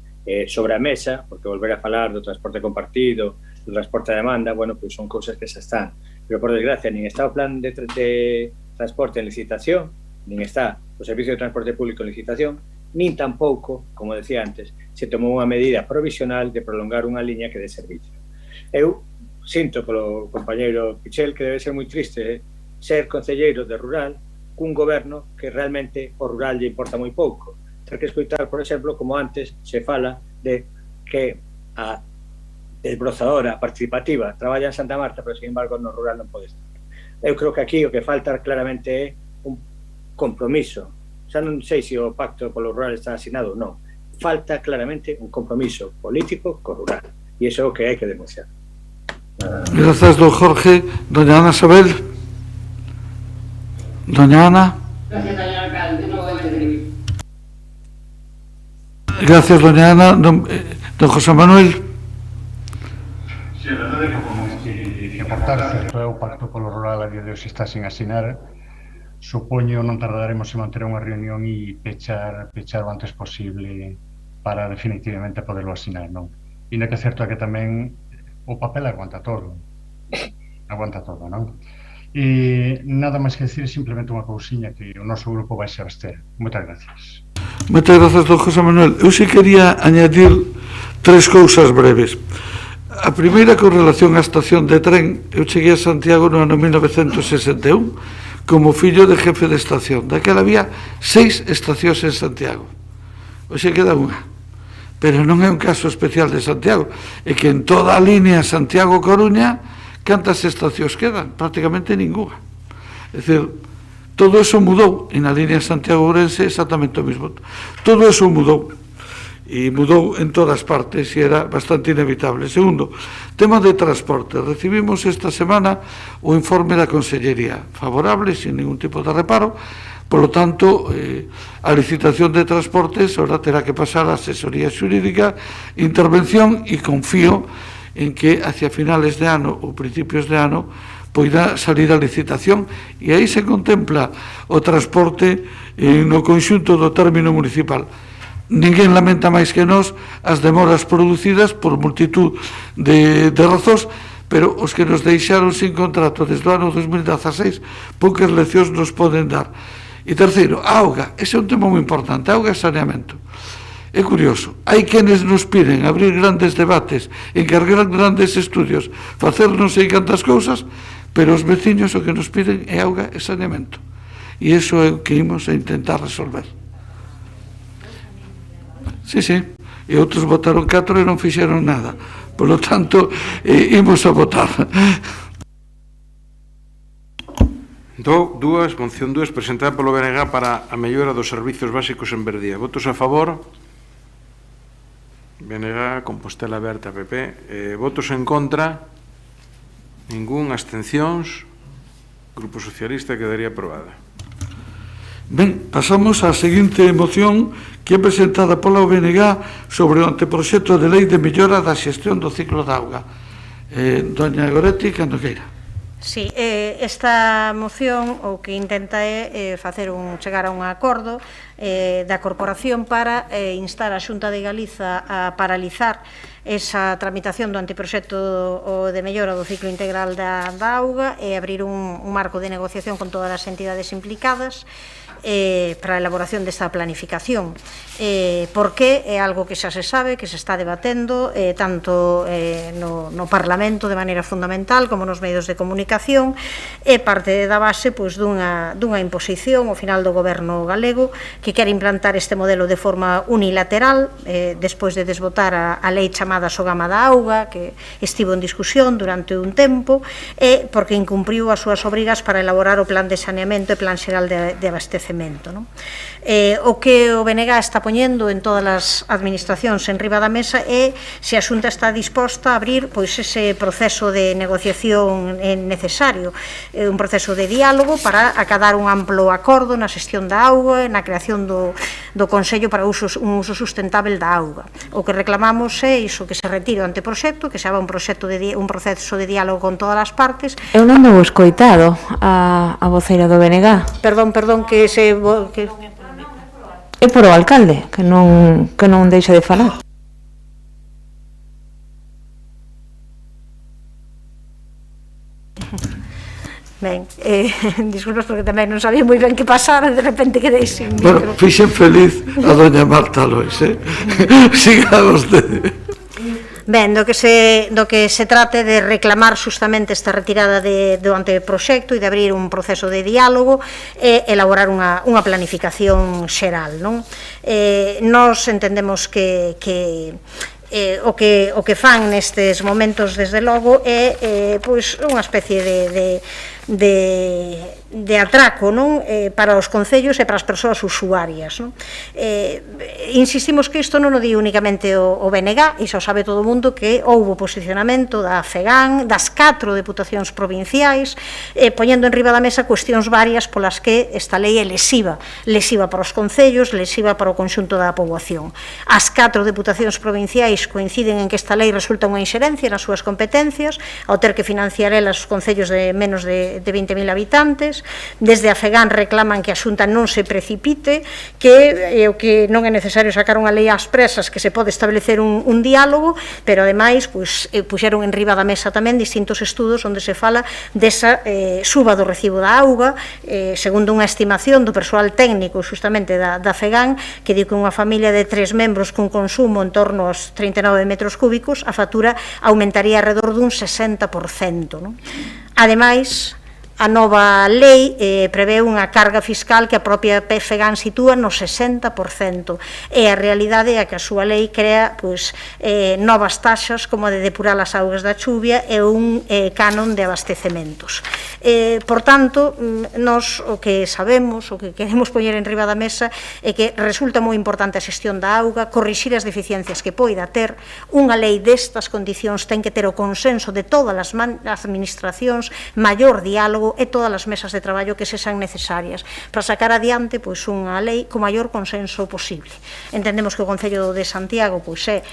sobre a mesa, porque volver a falar do transporte compartido, do transporte a demanda, bueno, pues son cousas que xa están. Pero, por desgracia, nin está o plan de transporte en licitación, nin está o servicio de transporte público en licitación, nin tampouco, como decía antes, se tomou unha medida provisional de prolongar unha liña que dé servicio. Eu sinto polo compañeiro Pichel que debe ser moi triste ser concelleiro de rural cun goberno que realmente o rural lle importa moi pouco. Ter que escoitar, por exemplo, como antes se fala de que a desbrozadora participativa traballa en Santa Marta, pero, sin embargo, no rural non pode estar. Eu creo que aquí o que falta claramente é un compromiso. Xa non sei se o pacto polo rural está asinado ou non. Falta claramente un compromiso político co rural. E iso é o que hai que denunciar. Grazas, don Jorge. Doña Ana Sabel. Doña Ana. Gracias, señor alcalde. No voy a intervenir. Gracias, doña Ana. Don José Manuel. Sí, a verdade é que como que aportar certo é o pacto polo rural a día de hoxe está sin asinar. Supoño non tardaremos en manter unha reunión e pechar o antes posible para definitivamente poderlo asinar, non? E que é certo é que tamén o papel aguanta todo, non? E nada máis que decir, simplemente unha cousiña que o noso grupo vai se abster. Moitas gracias. Moitas grazas, don José Manuel. Eu si quería añadir tres cousas breves. A primeira, con relación á estación de tren, eu cheguei a Santiago no ano 1961 como fillo de jefe de estación. Daquela había 6 estacións en Santiago. Hoxe queda unha. Pero non é un caso especial de Santiago, é que en toda a línea Santiago-Coruña, cantas estacións quedan? Prácticamente ninguna. É dicir, todo eso mudou, e na línea Santiago-Ourense exactamente o mismo. Todo eso mudou. e mudou en todas partes e era bastante inevitable. Segundo, tema de transporte. Recibimos esta semana o informe da Consellería, favorable, sin ningún tipo de reparo. Polo tanto, a licitación de transportes ahora terá que pasar a asesoría xurídica, intervención, e confío en que hacia finales de ano ou principios de ano poida salir a licitación, e aí se contempla o transporte no conxunto do término municipal. Ninguén lamenta máis que nós as demoras producidas por multitud de razóns, pero os que nos deixaron sin contrato desde o ano 2016 poucas leccións nos poden dar. E terceiro, a auga. Ese é un tema moi importante, a auga e saneamento. É curioso, hai quenes nos piden abrir grandes debates, encargar grandes estudios, facer non sei cantas cousas, pero os veciños o que nos piden é auga e saneamento. E iso é o que imos a intentar resolver. Sí, e outros votaron 4 e non fixeron nada. Por lo tanto, imos a votar. Moción 2, presentada polo BNG para a mellora dos servizos básicos en Verdía. Votos a favor? BNG, Compostela Aberta, PP. Votos en contra? Ningún. Abstencións? Grupo Socialista, quedaría aprobada. Ben, pasamos á seguinte moción que é presentada pola OBNG sobre o anteproxecto de lei de mellora da xestión do ciclo da auga. Doña Goretti, cando queira. Sí, esta moción o que intenta é chegar a un acordo da Corporación para instar a Xunta de Galiza a paralizar esa tramitación do anteproxecto de mellora do ciclo integral da auga e abrir un marco de negociación con todas as entidades implicadas para a elaboración desta planificación. Porque é algo que xa se sabe, que se está debatendo tanto no Parlamento de maneira fundamental como nos medios de comunicación, e parte da base dunha imposición ao final do goberno galego que quere implantar este modelo de forma unilateral despois de desbotar a lei chamada Sogama da Auga, que estivo en discusión durante un tempo, e porque incumpriu as súas obrigas para elaborar o plan de saneamento e plan xeral de abastecemento. O que o BNG está poñendo en todas as administracións en riba da mesa é se a Xunta está disposta a abrir ese proceso de negociación necesario, un proceso de diálogo para acadar un amplo acordo na xestión da auga e na creación do Consello para un uso sustentável da auga. O que reclamamos é iso, que se retire o anteproxecto, que se haga un proceso de diálogo con todas as partes. Eu non dou escoitado a voceira do BNG. Perdón, que se... É por o alcalde, que non deixa de falar. Ben, disculpas porque tamén non sabía moi ben que pasara, de repente quedei sin micro. Bueno, fixen feliz a doña Marta Lois, siga vostede. Ben, do que se trate de reclamar justamente esta retirada do anteproxecto e de abrir un proceso de diálogo e elaborar unha planificación xeral, non? Nós entendemos que o que fan nestes momentos, desde logo, é unha especie de atraco, non, para os concellos e para as persoas usuarias, non? Insistimos que isto non o di únicamente o BNG, e xa sabe todo o mundo que houbo posicionamento da FEGAN, das 4 deputacións provinciais, poñendo en riba da mesa cuestións varias polas que esta lei é lesiva para os concellos, lesiva para o conxunto da poboación. As 4 deputacións provinciais coinciden en que esta lei resulta unha inxerencia nas súas competencias, ao ter que financiar elas os concellos de menos de 20.000 habitantes. Desde a FEGAN reclaman que a Xunta non se precipite, que o que non é necesario sacar unha lei ás presas, que se pode establecer un diálogo, pero ademais puxeron en riba da mesa tamén distintos estudos onde se fala desa suba do recibo da auga, segundo unha estimación do persoal técnico justamente da FEGAN, que di que unha familia de 3 membros cun consumo en torno aos 39 metros cúbicos, a factura aumentaría alrededor dun 60%, non? Ademais, A nova lei prevé unha carga fiscal que a propia FEGAN sitúa no 60%, e a realidade é que a súa lei crea novas taxas como a de depurar as augas da chuvia e un canon de abastecementos. Por tanto, nós o que sabemos, o que queremos poñer en riba da mesa é que resulta moi importante a xestión da auga, corrixir as deficiencias que poida ter. Unha lei destas condicións ten que ter o consenso de todas as administracións, maior diálogo e todas as mesas de traballo que sexan necesarias para sacar adiante unha lei co maior consenso posible. Entendemos que o Concello de Santiago é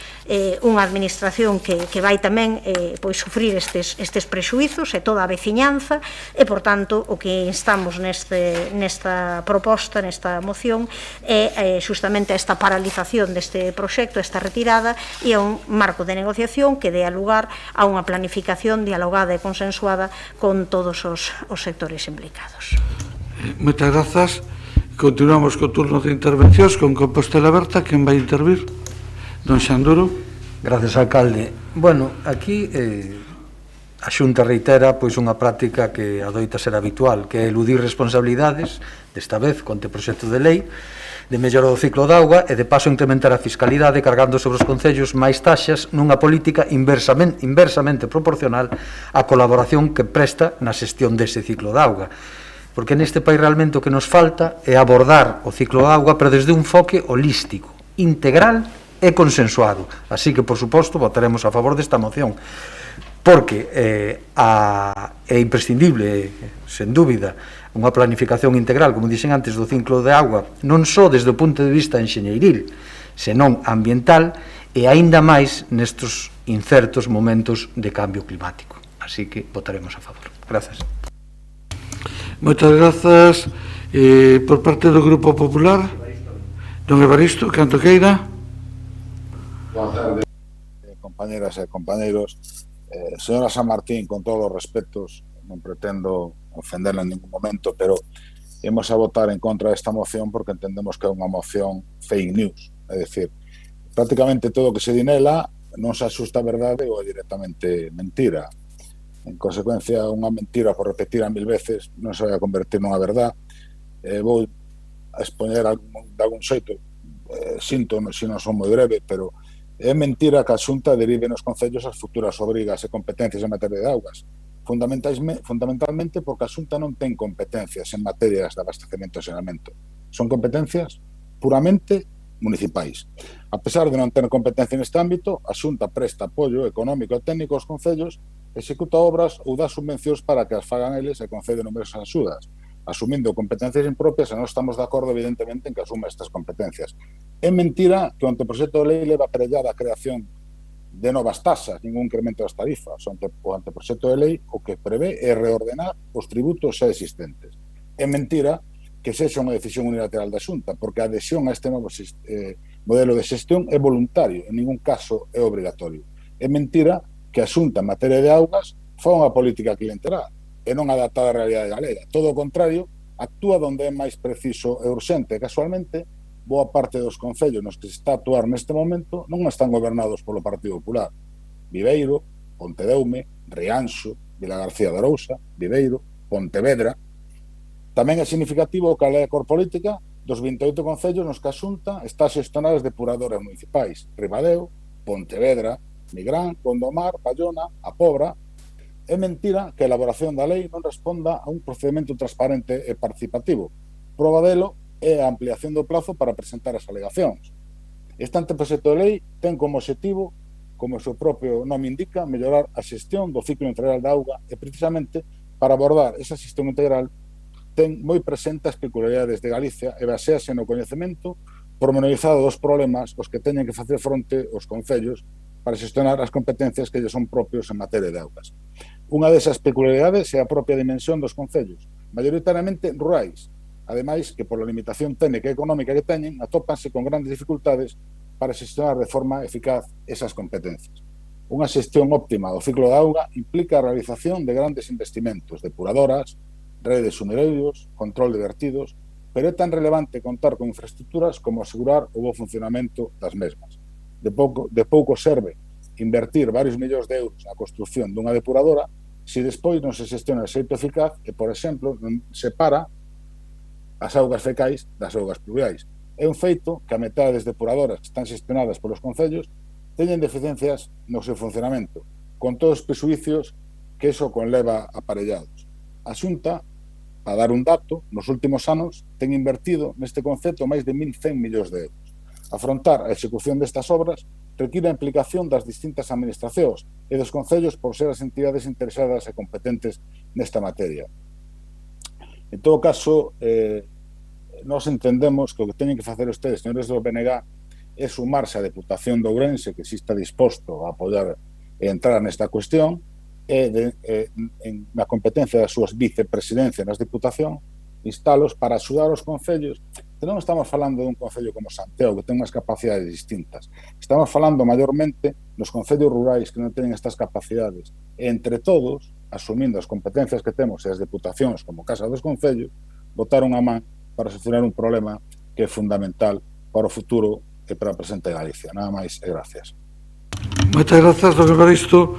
unha administración que vai tamén sufrir estes prexuizos e toda a veciñanza, e, por tanto, o que instamos nesta proposta, nesta moción, é justamente esta paralización deste proxecto, esta retirada, e a un marco de negociación que dé lugar a unha planificación dialogada e consensuada con todos os sectores implicados. Moitas grazas. Continuamos co turno de intervencións con Compostela Aberta. Quen vai intervir? Don Xanduro. Gracias, alcalde. Bueno, aquí a Xunta reitera unha práctica que adoita ser habitual, que é eludir responsabilidades, desta vez co anteproxecto de lei, de mellora do ciclo de auga e de paso incrementar a fiscalidade cargando sobre os concellos máis taxas nunha política inversamente proporcional á colaboración que presta na xestión dese ciclo de auga. Porque neste país realmente o que nos falta é abordar o ciclo de auga pero desde un foque holístico, integral e consensuado. Así que, por suposto, votaremos a favor desta moción, porque é imprescindible, sen dúbida, unha planificación integral, como dixen antes, do ciclo de auga, non só desde o punto de vista enxeñeiril, senón ambiental, e aínda máis nestes incertos momentos de cambio climático. Así que votaremos a favor. Grazas. Moitas grazas. Por parte do Grupo Popular, don Evaristo, canto queira. Boa tarde, compañeras e compañeiros. Señora San Martín, con todos os respetos, non pretendo ofenderla en ningún momento, pero imos a votar en contra desta moción porque entendemos que é unha moción fake news, é dicir, prácticamente todo o que se di nela non se asusta a verdade ou é directamente mentira. En consecuencia, unha mentira por repetir a 1000 veces non se vai a convertir nunha verdade. Vou a expoñer de algún xeito, sinto se non son moi breve, pero é mentira que a Xunta derive nos concellos as futuras obrigas e competencias en materia de augas, fundamentalmente porque a Xunta non ten competencias en materias de abastecemento e saneamento. Son competencias puramente municipais. A pesar de non ter competencia neste ámbito, a Xunta presta apoio económico e técnico aos concellos, executa obras ou dá subvencións para que as fagan eles e concede numerosas axudas, asumindo competencias impropias, e non estamos de acordo, evidentemente, en que asuma estas competencias. É mentira que o anteproxecto de lei leva aparellada a creación de novas taxas, ningún incremento das tarifas. O anteproxecto de lei o que prevé é reordenar os tributos xa existentes. É mentira que sexa unha decisión unilateral da Xunta, porque a adhesión a este novo modelo de xestión é voluntario, en ningún caso é obrigatorio. É mentira que a Xunta en materia de augas fa unha política clientelar e non adaptada á realidade galega. Todo o contrario, actúa onde é máis preciso e urxente. Casualmente, boa parte dos concellos nos que se está a actuar neste momento non están gobernados polo Partido Popular. Viveiro, Pontedeume, Rianxo, Vilagarcía de Arousa, Viveiro, Pontevedra. Tamén é significativo que a lei corpolítica dos 28 concellos nos que a Xunta está a xestionar as depuradoras municipais: Ribadeo, Pontevedra, Nigrán, Gondomar, Bayona, A Pobra. É mentira que a elaboración da lei non responda a un procedimento transparente e participativo. Proba delo é a ampliación do plazo para presentar as alegacións. Este anteproxecto de lei ten como objetivo, como o seu propio nome indica, mellorar a xestión do ciclo integral da auga, e precisamente para abordar esa xestión integral ten moi presente as peculiaridades de Galicia e basease no coñecemento pormenorizado dos problemas os que teñen que facer fronte os concellos para xestionar as competencias que lles son propios en materia de augas. Unha desas peculiaridades é a propia dimensión dos concellos, maioritariamente rurais, ademais que pola limitación técnica e económica que teñen, atópanse con grandes dificultades para xestionar de forma eficaz esas competencias. Unha xestión óptima do ciclo da auga implica a realización de grandes investimentos, depuradoras, redes sumireiros, control de vertidos, pero é tan relevante contar con infraestructuras como asegurar o bo funcionamento das mesmas. De pouco serve invertir varios millóns de euros na construción dunha depuradora se despois non se xestiona de xeito eficaz e, por exemplo, non separa as augas fecais das augas pluviais. É un feito que a metade das depuradoras que están xestionadas polos concellos teñen deficiencias no seu funcionamento, con todos os presuicios que iso conleva aparellados. A Xunta, para dar un dato, nos últimos anos ten invertido neste concepto máis de 1.100 millóns de euros. Afrontar a execución destas obras require a implicación das distintas administracións e dos concellos por ser as entidades interesadas e competentes nesta materia. En todo caso, nós entendemos que o que teñen que facer ustedes, señores do BNG, é sumarse á Deputación de Ourense, que si está disposto a apoiar e entrar nesta cuestión, e na competencia das súas vicepresidencias nas Diputación, instalos para axudar os concellos. Non estamos falando dun concello como Santiago, que ten unhas capacidades distintas. Estamos falando maiormente nos concellos rurais que non teñen estas capacidades. E entre todos, asumindo as competencias que temos e as deputacións como Casa dos Concellos, botar unha man para solucionar un problema que é fundamental para o futuro e para o presente de Galicia. Nada máis e gracias. Moitas grazas, don Evaristo.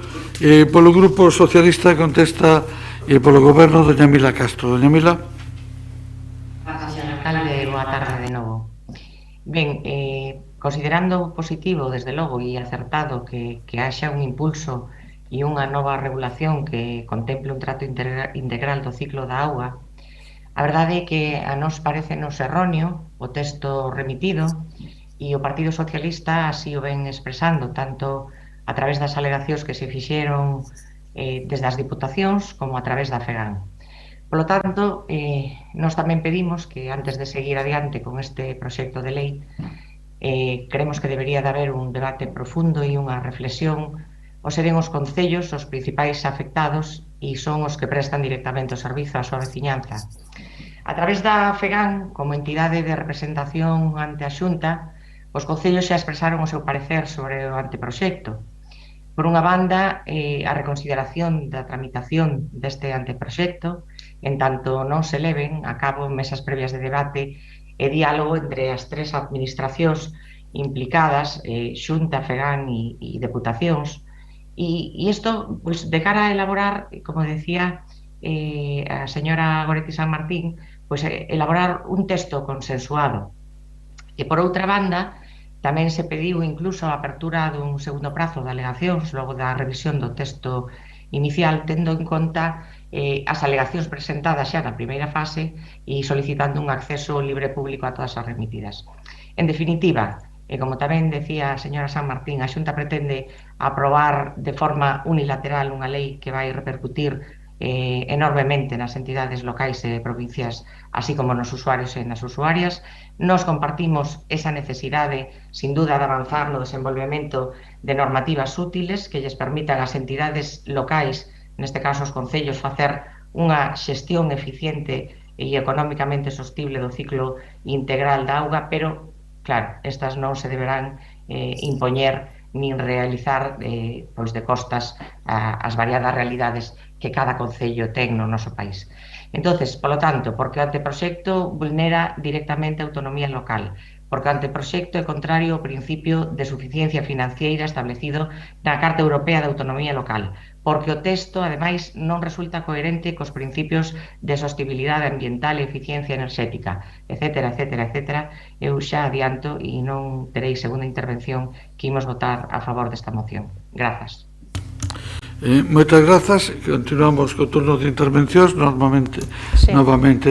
Polo Grupo Socialista contesta polo Goberno doña Mila Castro. Doña Mila. Señor alcalde, boa tarde de novo. Ben, considerando positivo, desde logo, e acertado que haxa un impulso e unha nova regulación que contemple un trato integral do ciclo da auga, a verdade é que a nós parecenos erróneo o texto remitido e o Partido Socialista así o ven expresando, tanto a través das alegacións que se fixeron desde as diputacións como a través da FEGAN. Polo tanto, nós tamén pedimos que antes de seguir adiante con este proxecto de lei, creemos que debería de haber un debate profundo e unha reflexión. Os seren os concellos os principais afectados e son os que prestan directamente o servizo á súa veciñanza. A través da FEGAN, como entidade de representación ante a Xunta, os concellos xa expresaron o seu parecer sobre o anteproxecto. Por unha banda, a reconsideración da tramitación deste anteproxecto, en tanto non se leven a cabo mesas previas de debate e diálogo entre as tres administracións implicadas, Xunta, FEGAN e Deputacións. E isto, de cara a elaborar, como decía a señora Goretti San Martín, elaborar un texto consensuado. E por outra banda, tamén se pediu incluso a apertura dun segundo prazo de alegacións logo da revisión do texto inicial, tendo en conta as alegacións presentadas xa na primeira fase e solicitando un acceso libre público a todas as remitidas. En definitiva, e como tamén decía a señora San Martín, a Xunta pretende aprobar de forma unilateral unha lei que vai repercutir enormemente nas entidades locais e provincias, así como nos usuarios e nas usuarias. Nos compartimos esa necesidade, sin duda, de avanzar no desenvolvemento de normativas útiles que lles permitan ás entidades locais, neste caso os concellos, facer unha xestión eficiente e económicamente sostible do ciclo integral da auga, pero, claro, estas non se deberán impoñer nin realizar de costas as variadas realidades que cada concello ten no noso país. Entonces, polo tanto, porque o anteproxecto vulnera directamente a autonomía local, porque o anteproxecto é contrario ao principio de suficiencia financiera establecido na Carta Europea de Autonomía Local, porque o texto, ademais, non resulta coherente cos principios de sostibilidade ambiental e eficiencia enerxética, etcétera, etcétera, etcétera. Eu xa adianto e non terei segunda intervención que imos votar a favor desta moción. Grazas. Moitas grazas. Continuamos co turno de intervencións. Novamente,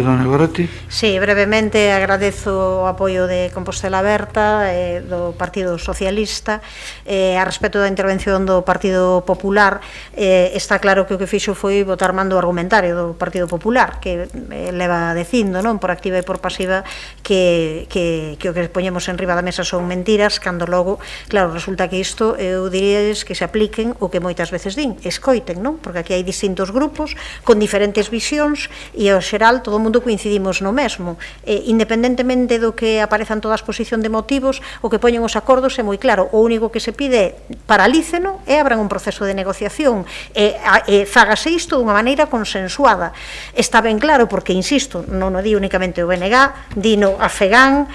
dona Goretti. Sí, brevemente agradezo o apoio de Compostela Aberta do Partido Socialista. A respecto da intervención do Partido Popular, está claro que o que fixo foi botar mando argumentario do Partido Popular, que leva dicindo, non, por activa e por pasiva, que o que poñemos en riba da mesa son mentiras, cando logo, claro, resulta que isto, eu diríades que se apliquen o que moitas veces din, escoiten, non? Porque aquí hai distintos grupos con diferentes visións e ao xeral todo o mundo coincidimos no mesmo. Independentemente do que aparezan toda a exposición de motivos, o que poñen os acordos é moi claro. O único que se pide é paralíceno e abran un proceso de negociación e fágase isto dunha maneira consensuada. Está ben claro porque, insisto, non o di únicamente o BNG, dino a FEGAN,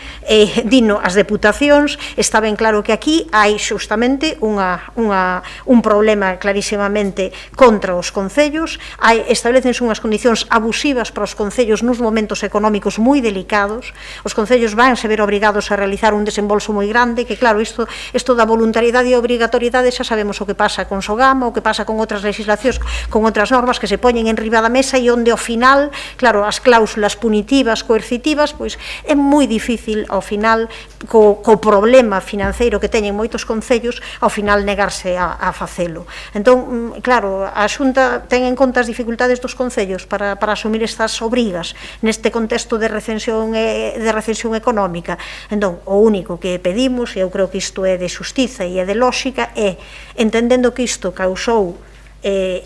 dino as deputacións. Está ben claro que aquí hai xustamente un problema clarísimamente clarísimamente contra os concellos, establecense unhas condicións abusivas para os concellos nos momentos económicos moi delicados, os concellos vanse ver obrigados a realizar un desembolso moi grande, que claro, isto da voluntariedade e obrigatoriedade xa sabemos o que pasa con Sogama, o que pasa con outras legislacións, con outras normas que se poñen en riba da mesa e onde ao final, claro, as cláusulas punitivas, coercitivas, pois é moi difícil ao final, co problema financeiro que teñen moitos concellos, ao final negarse a facelo. Entón, claro, a Xunta ten en conta as dificultades dos concellos para asumir estas obrigas neste contexto de recensión económica. Entón, o único que pedimos, e eu creo que isto é de xustiza e é de lógica, é, entendendo que isto causou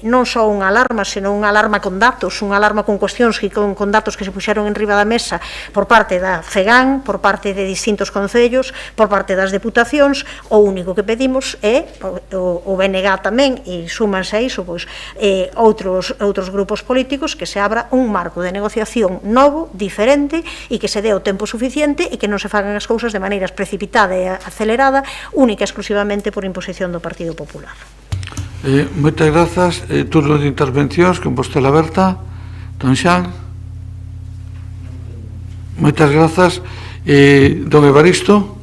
non só unha alarma, senón unha alarma con datos, unha alarma con cuestións e con datos que se puxeron en riba da mesa por parte da FEGAN, por parte de distintos concellos, por parte das deputacións. O único que pedimos é, o BNG tamén, e súmanse a iso outros grupos políticos, que se abra un marco de negociación novo, diferente, e que se dé o tempo suficiente e que non se fagan as cousas de maneiras precipitada e acelerada, única e exclusivamente por imposición do Partido Popular. Moitas grazas. Turno de intervencións, Compostela Aberta. Don Xan. Moitas grazas. Don Evaristo.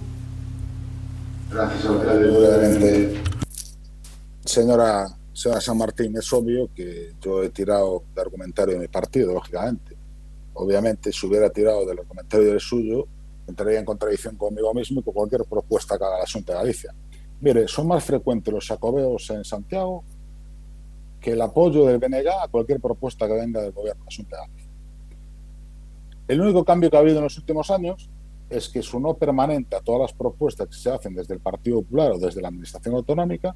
Gracias, alcalde. Brevemente, señora San Martín, es obvio que yo he tirado de argumentario de mi partido, lógicamente. Obviamente, si hubiera tirado del argumentario del suyo, entraría en contradicción conmigo mismo y con cualquier propuesta que haga la Xunta de Galicia. Mire, son más frecuentes los xacobeos en Santiago que el apoyo del BNG a cualquier propuesta que venga del gobierno de la Xunta de Galicia. El único cambio que ha habido en los últimos años es que su no permanente a todas las propuestas que se hacen desde el Partido Popular o desde la Administración Autonómica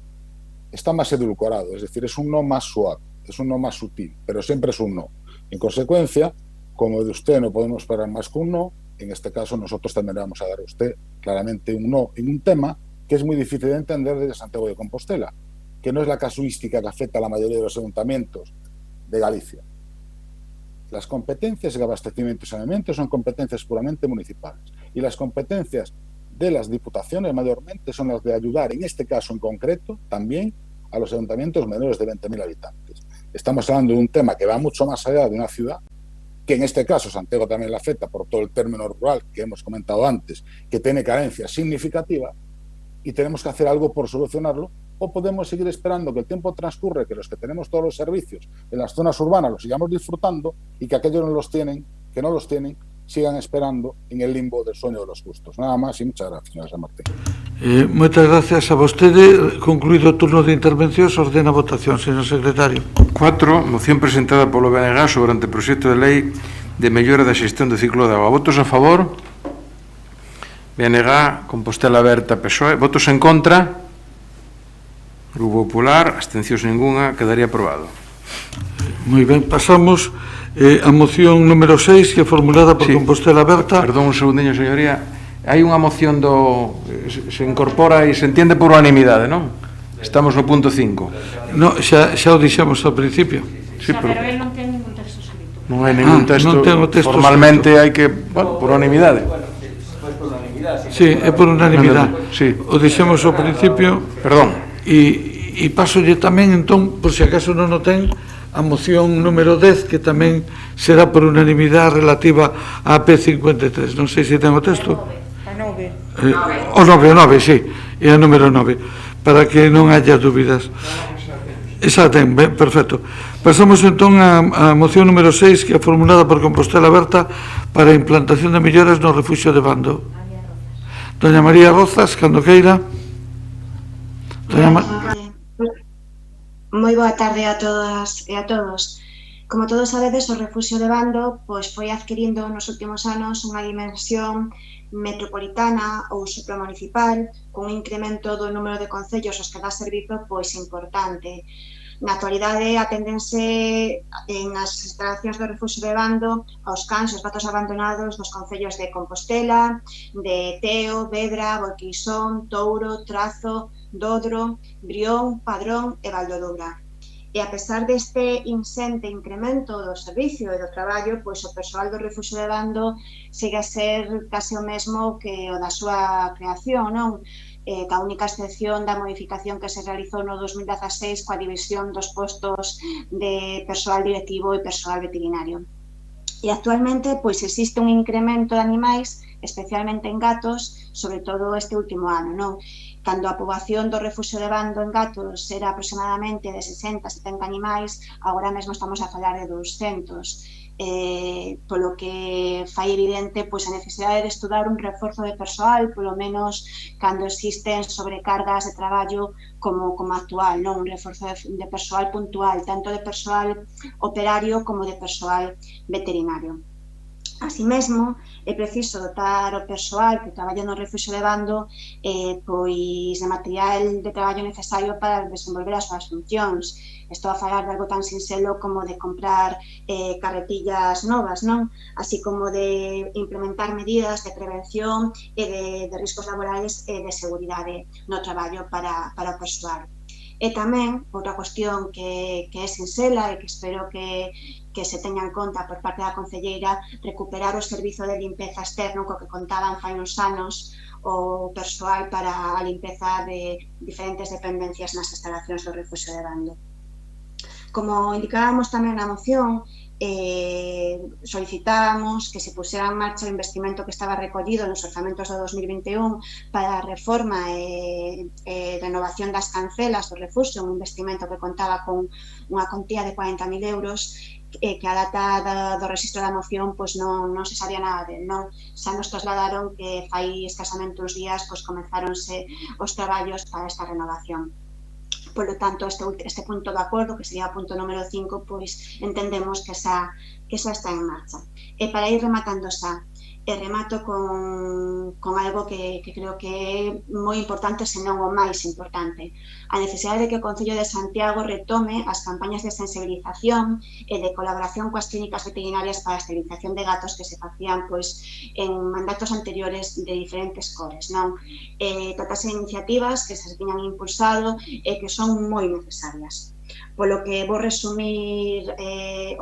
está más edulcorado, es decir, es un no más suave, es un no más sutil, pero siempre es un no. En consecuencia, como de usted no podemos esperar más que un no, en este caso nosotros también le vamos a dar a usted claramente un no en un tema que es muy difícil de entender desde Santiago de Compostela, que no es la casuística que afecta a la mayoría de los ayuntamientos de Galicia. Las competencias de abastecimiento y saneamiento son competencias puramente municipales, y las competencias de las diputaciones mayormente son las de ayudar, en este caso en concreto, también a los ayuntamientos menores de 20.000 habitantes. Estamos hablando de un tema que va mucho más allá de una ciudad, que en este caso Santiago también la afecta por todo el término rural que hemos comentado antes, que tiene carencias significativas, y tenemos que hacer algo por solucionarlo, o podemos seguir esperando que el tiempo transcurre, que los que tenemos todos los servicios en las zonas urbanas los sigamos disfrutando y que aquellos que no los tienen, sigan esperando en el limbo del sueño de los justos. Nada más y muchas gracias, señora San Martín. Moitas gracias a vostede. Concluído o turno de intervención, se ordena a votación, señor secretario. 4. Moción presentada polo BNG sobre o anteproxecto de lei de mellora da xestión do ciclo de agua. Votos a favor? BNG, Compostela Aberta, PSOE. Votos en contra? Grupo Popular, abstencións ninguna, quedaría aprobado. Moi ben, pasamos a moción número 6, que é formulada por Compostela Aberta. Perdón un segundinho, señoría. Hai unha moción se incorpora e se entiende por unanimidade, non? Estamos no punto 5. No, xa o dixemos ao principio. Sí, pero él non ten ningún texto escrito. Non hai ningún texto. Non ten o texto formalmente hai que, bueno, por unanimidade. Sí, é por unanimidade. O dixemos ao principio. Perdón. E pasolle tamén, entón, por se acaso non o ten, a moción número 10, que tamén será por unanimidade relativa á P53. Non sei se ten o texto. O 9, sí, é a número 9, para que non haya dúbidas. Esa ten, ben, perfecto. Pasamos entón a moción número 6, que é formulada por Compostela Aberta para a implantación de melloras no refuxio de Bando. Doña María Rozas, cando queira. Moi boa tarde a todas e a todos. Como todos sabedes, o refuxio de Bando foi adquirindo nos últimos anos unha dimensión metropolitana ou supramunicipal, con un incremento do número de concellos aos que dá servizo importante. Na actualidade aténdense en as instalacións do refuxio de Bando aos cans e os gatos abandonados nos concellos de Compostela, de Teo, Vedra, Boquisón, Touro, Trazo, Dodro, Brión, Padrón e Valdodoura. E a pesar deste insente incremento do servicio e do traballo, o persoal do refuxio de Bando segue a ser case o mesmo que o da súa creación, non? ca única excepción da modificación que se realizou no 2016 coa división dos postos de persoal directivo e persoal veterinario. E actualmente pois existe un incremento de animais, especialmente en gatos, sobre todo este último ano, non? Cando a poboación do refuxio de Bando en gatos era aproximadamente de 60-70 animais, agora mesmo estamos a falar de 200. Polo que fai evidente pois a necesidade de estudar un reforzo de persoal, polo menos cando existen sobrecargas de traballo como actual, non? Un reforzo de persoal puntual, tanto de persoal operario como de persoal veterinario. Así mesmo, é preciso dotar o persoal que traballa no refuxio de Bando pois de material de traballo necesario para desenvolver as súas funcións. Estou a falar de algo tan sinxelo como de comprar carretillas novas, non? Así como de implementar medidas de prevención e de riscos laborais e de seguridade no traballo para o persoal. E tamén, outra cuestión que é sinxela e que espero que se teña en conta por parte da concelleira, recuperar o servizo de limpeza externo co que contaban fai uns anos o persoal para a limpeza de diferentes dependencias nas instalacións do refuxio de Bando. Como indicábamos tamén na moción, solicitábamos que se pusera en marcha o investimento que estaba recollido nos orzamentos do 2021 para a reforma e renovación das cancelas do refuxio, un investimento que contaba con unha contía de 40.000 euros que a data do registro da moción non se sabía nada del, non? Xa nos trasladaron que fai escasamente uns días comenzáronse os traballos para esta renovación. Por lo tanto, este punto de acordo, que sería o punto número 5, pois entendemos que xa está en marcha. E para ir rematando xa, remato con algo que creo que é moi importante, senón o máis importante. A necesidade de que o Concello de Santiago retome as campañas de sensibilización e de colaboración coas clínicas veterinarias para a esterilización de gatos que se facían en mandatos anteriores de diferentes cores, non? Tratase de iniciativas que se tiñan impulsado e que son moi necesarias. Polo que vou resumir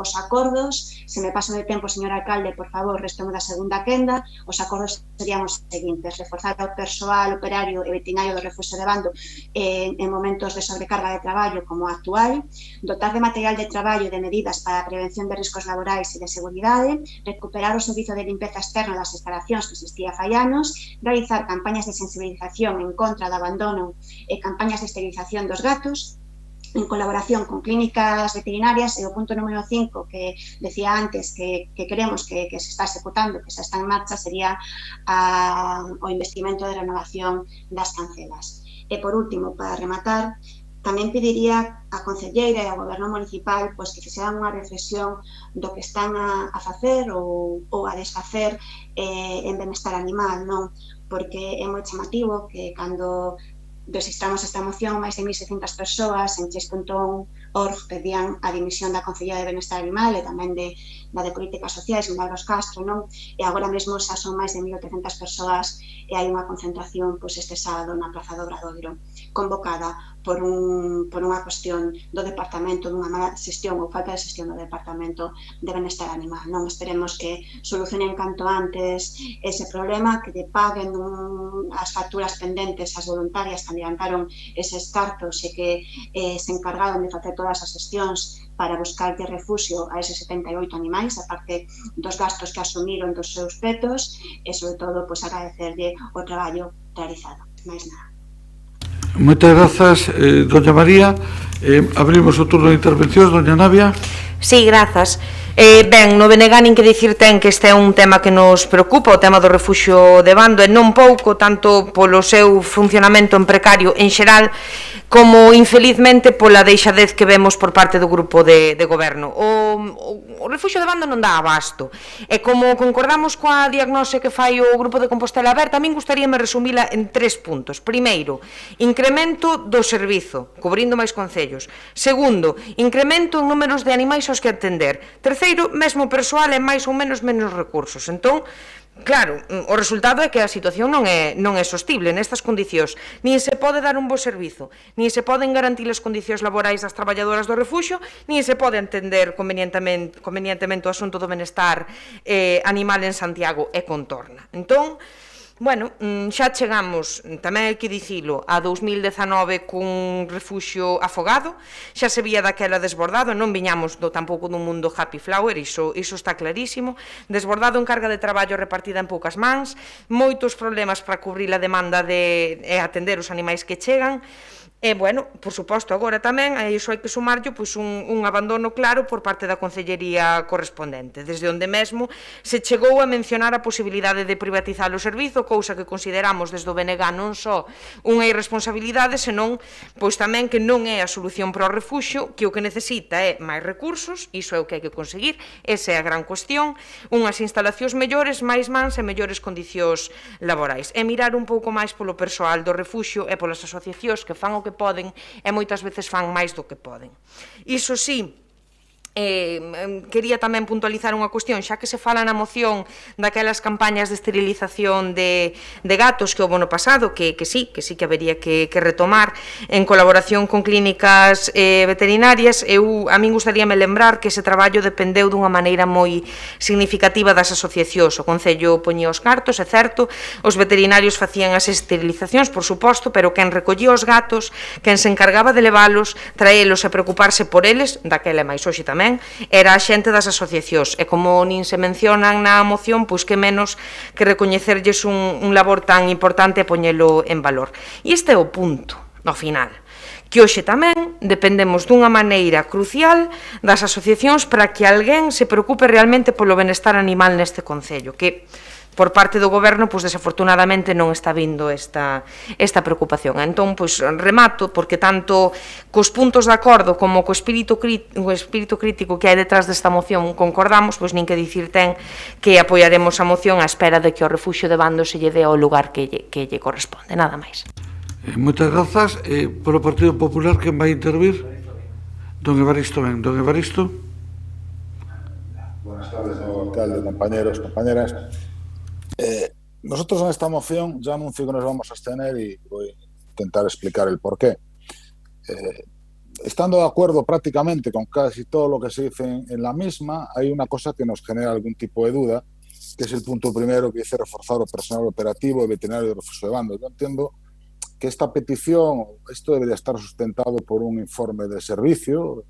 os acordos. Se me paso de tempo, señor alcalde, por favor, restome da segunda quenda. Os acordos serían os seguintes: reforzar o persoal operario e veterinario do refuxio de Bando en momentos de sobrecarga de traballo como actual, dotar de material de traballo e de medidas para a prevención de riscos laborais e de seguridade, recuperar o servizo de limpeza externa das instalacións que existía fai anos, realizar campañas de sensibilización en contra do abandono e campañas de esterilización dos gatos, en colaboración con clínicas veterinarias. E o punto número 5 que decía antes que queremos que se está executando, que se está en marcha, sería o investimento de renovación das cancelas. E por último, para rematar, tamén pediría á concelleira e ao goberno municipal que fixeran unha reflexión do que están a facer ou a desfacer en benestar animal, non? Porque é moi chamativo que cando registramos esta moción, máis de 1.600 persoas en Change.org pedían a dimisión da Concelleira de Benestar Animal e tamén da de Políticas Sociais, Milagros Castro, non? E agora mesmo xa son máis de 1.800 persoas e hai unha concentración este sábado na Praza do Obradoiro, convocada por unha cuestión do Departamento, dunha mala xestión ou falta de xestión do Departamento de Benestar Animal, non? Esperemos que solucionen canto antes ese problema, que lle paguen as facturas pendentes ás voluntarias que adiantaron eses cartos e que se encargaron de facer todas as xestións para buscarlle refuxio a eses 78 animais, aparte dos gastos que asumiron dos seus petos, e sobre todo agradecerlle o traballo realizado. Mais nada. Moitas grazas, doña María. Abrimos o turno de intervencións, doña Navia. Sí, grazas. Ben, no BNG nin que dicir ten que este é un tema que nos preocupa, o tema do refuxio de Bando, e non pouco, tanto polo seu funcionamento en precario en xeral, como infelizmente pola deixadez que vemos por parte do grupo de goberno. O refuxio de Bando non dá abasto, e como concordamos coa diagnose que fai o grupo de Compostela Aberta, a min gustaríame resumila en 3 puntos. Primeiro, incremento do servizo, cubrindo máis concellos. Segundo, incremento en números de animais aos que atender. Terceiro, mesmo persoal e máis ou menos recursos. Entón, claro, o resultado é que a situación non é sostible nestas condicións. Nin se pode dar un bo servizo, nin se poden garantir as condicións laborais das traballadoras do refuxio, nin se pode entender convenientemente o asunto do benestar animal en Santiago e contorna. Entón, Bueno, xa chegamos, tamén hai que dicilo, a 2019 cun refuxio afogado, xa se vía daquela desbordado, non viñamos tampouco dun mundo happy flower, iso está clarísimo, desbordado en carga de traballo repartida en poucas mans, moitos problemas para cubrir a demanda e atender os animais que chegan, e, bueno, por suposto, agora tamén, a iso hai que sumarlle un abandono claro por parte da Concellería correspondente, desde onde mesmo se chegou a mencionar a posibilidade de privatizar o servizo, cousa que consideramos desde o BNG non só unha irresponsabilidade, senón pois tamén que non é a solución para o refuxio, que o que necesita é máis recursos, iso é o que hai que conseguir, esa é a gran cuestión, unhas instalacións mellores, máis mans e mellores condicións laborais, e mirar un pouco máis polo persoal do refuxio e polas asociacións que fan o que poden e moitas veces fan máis do que poden. Iso sí, quería tamén puntualizar unha cuestión, xa que se fala na moción daquelas campañas de esterilización de gatos que houve no pasado, que sí que habería que retomar en colaboración con clínicas veterinarias. A min gustaríame lembrar que ese traballo dependeu dunha maneira moi significativa das asociacións. O Concello poñía os cartos, é certo, os veterinarios facían as esterilizacións, por suposto, pero quen recollía os gatos, quen se encargaba de leválos, traelos e preocuparse por eles, daquela e máis hoxe tamén, era a xente das asociacións, e como nin se mencionan na moción, pois que menos que recoñecerlles un labor tan importante e poñelo en valor. E este é o punto, ao final, que hoxe tamén dependemos dunha maneira crucial das asociacións para que alguén se preocupe realmente polo benestar animal neste concello, que por parte do goberno, pois desafortunadamente non está vindo esta preocupación. Entón, pois remato, porque tanto cos puntos de acordo como co espírito crítico que hai detrás desta moción concordamos, pois nin que dicir ten que apoiaremos a moción á espera de que o refuxio de Bando se lle dé ao lugar que lle corresponde, nada máis. Moitas grazas. Polo Partido Popular, quen vai intervir? Don Evaristo, ben. Don Evaristo. Buenas tardes, señor alcalde, compañeros, compañeras. Nosotros en esta moción ya anuncio que nos vamos a abstener y voy a intentar explicar el porqué. Estando de acuerdo prácticamente con casi todo lo que se dice en la misma, hay una cosa que nos genera algún tipo de duda, que es el punto primero, que dice reforzar el personal operativo y veterinario de refugio de Bando. Yo entiendo que esta petición, esto debería estar sustentado por un informe de servicio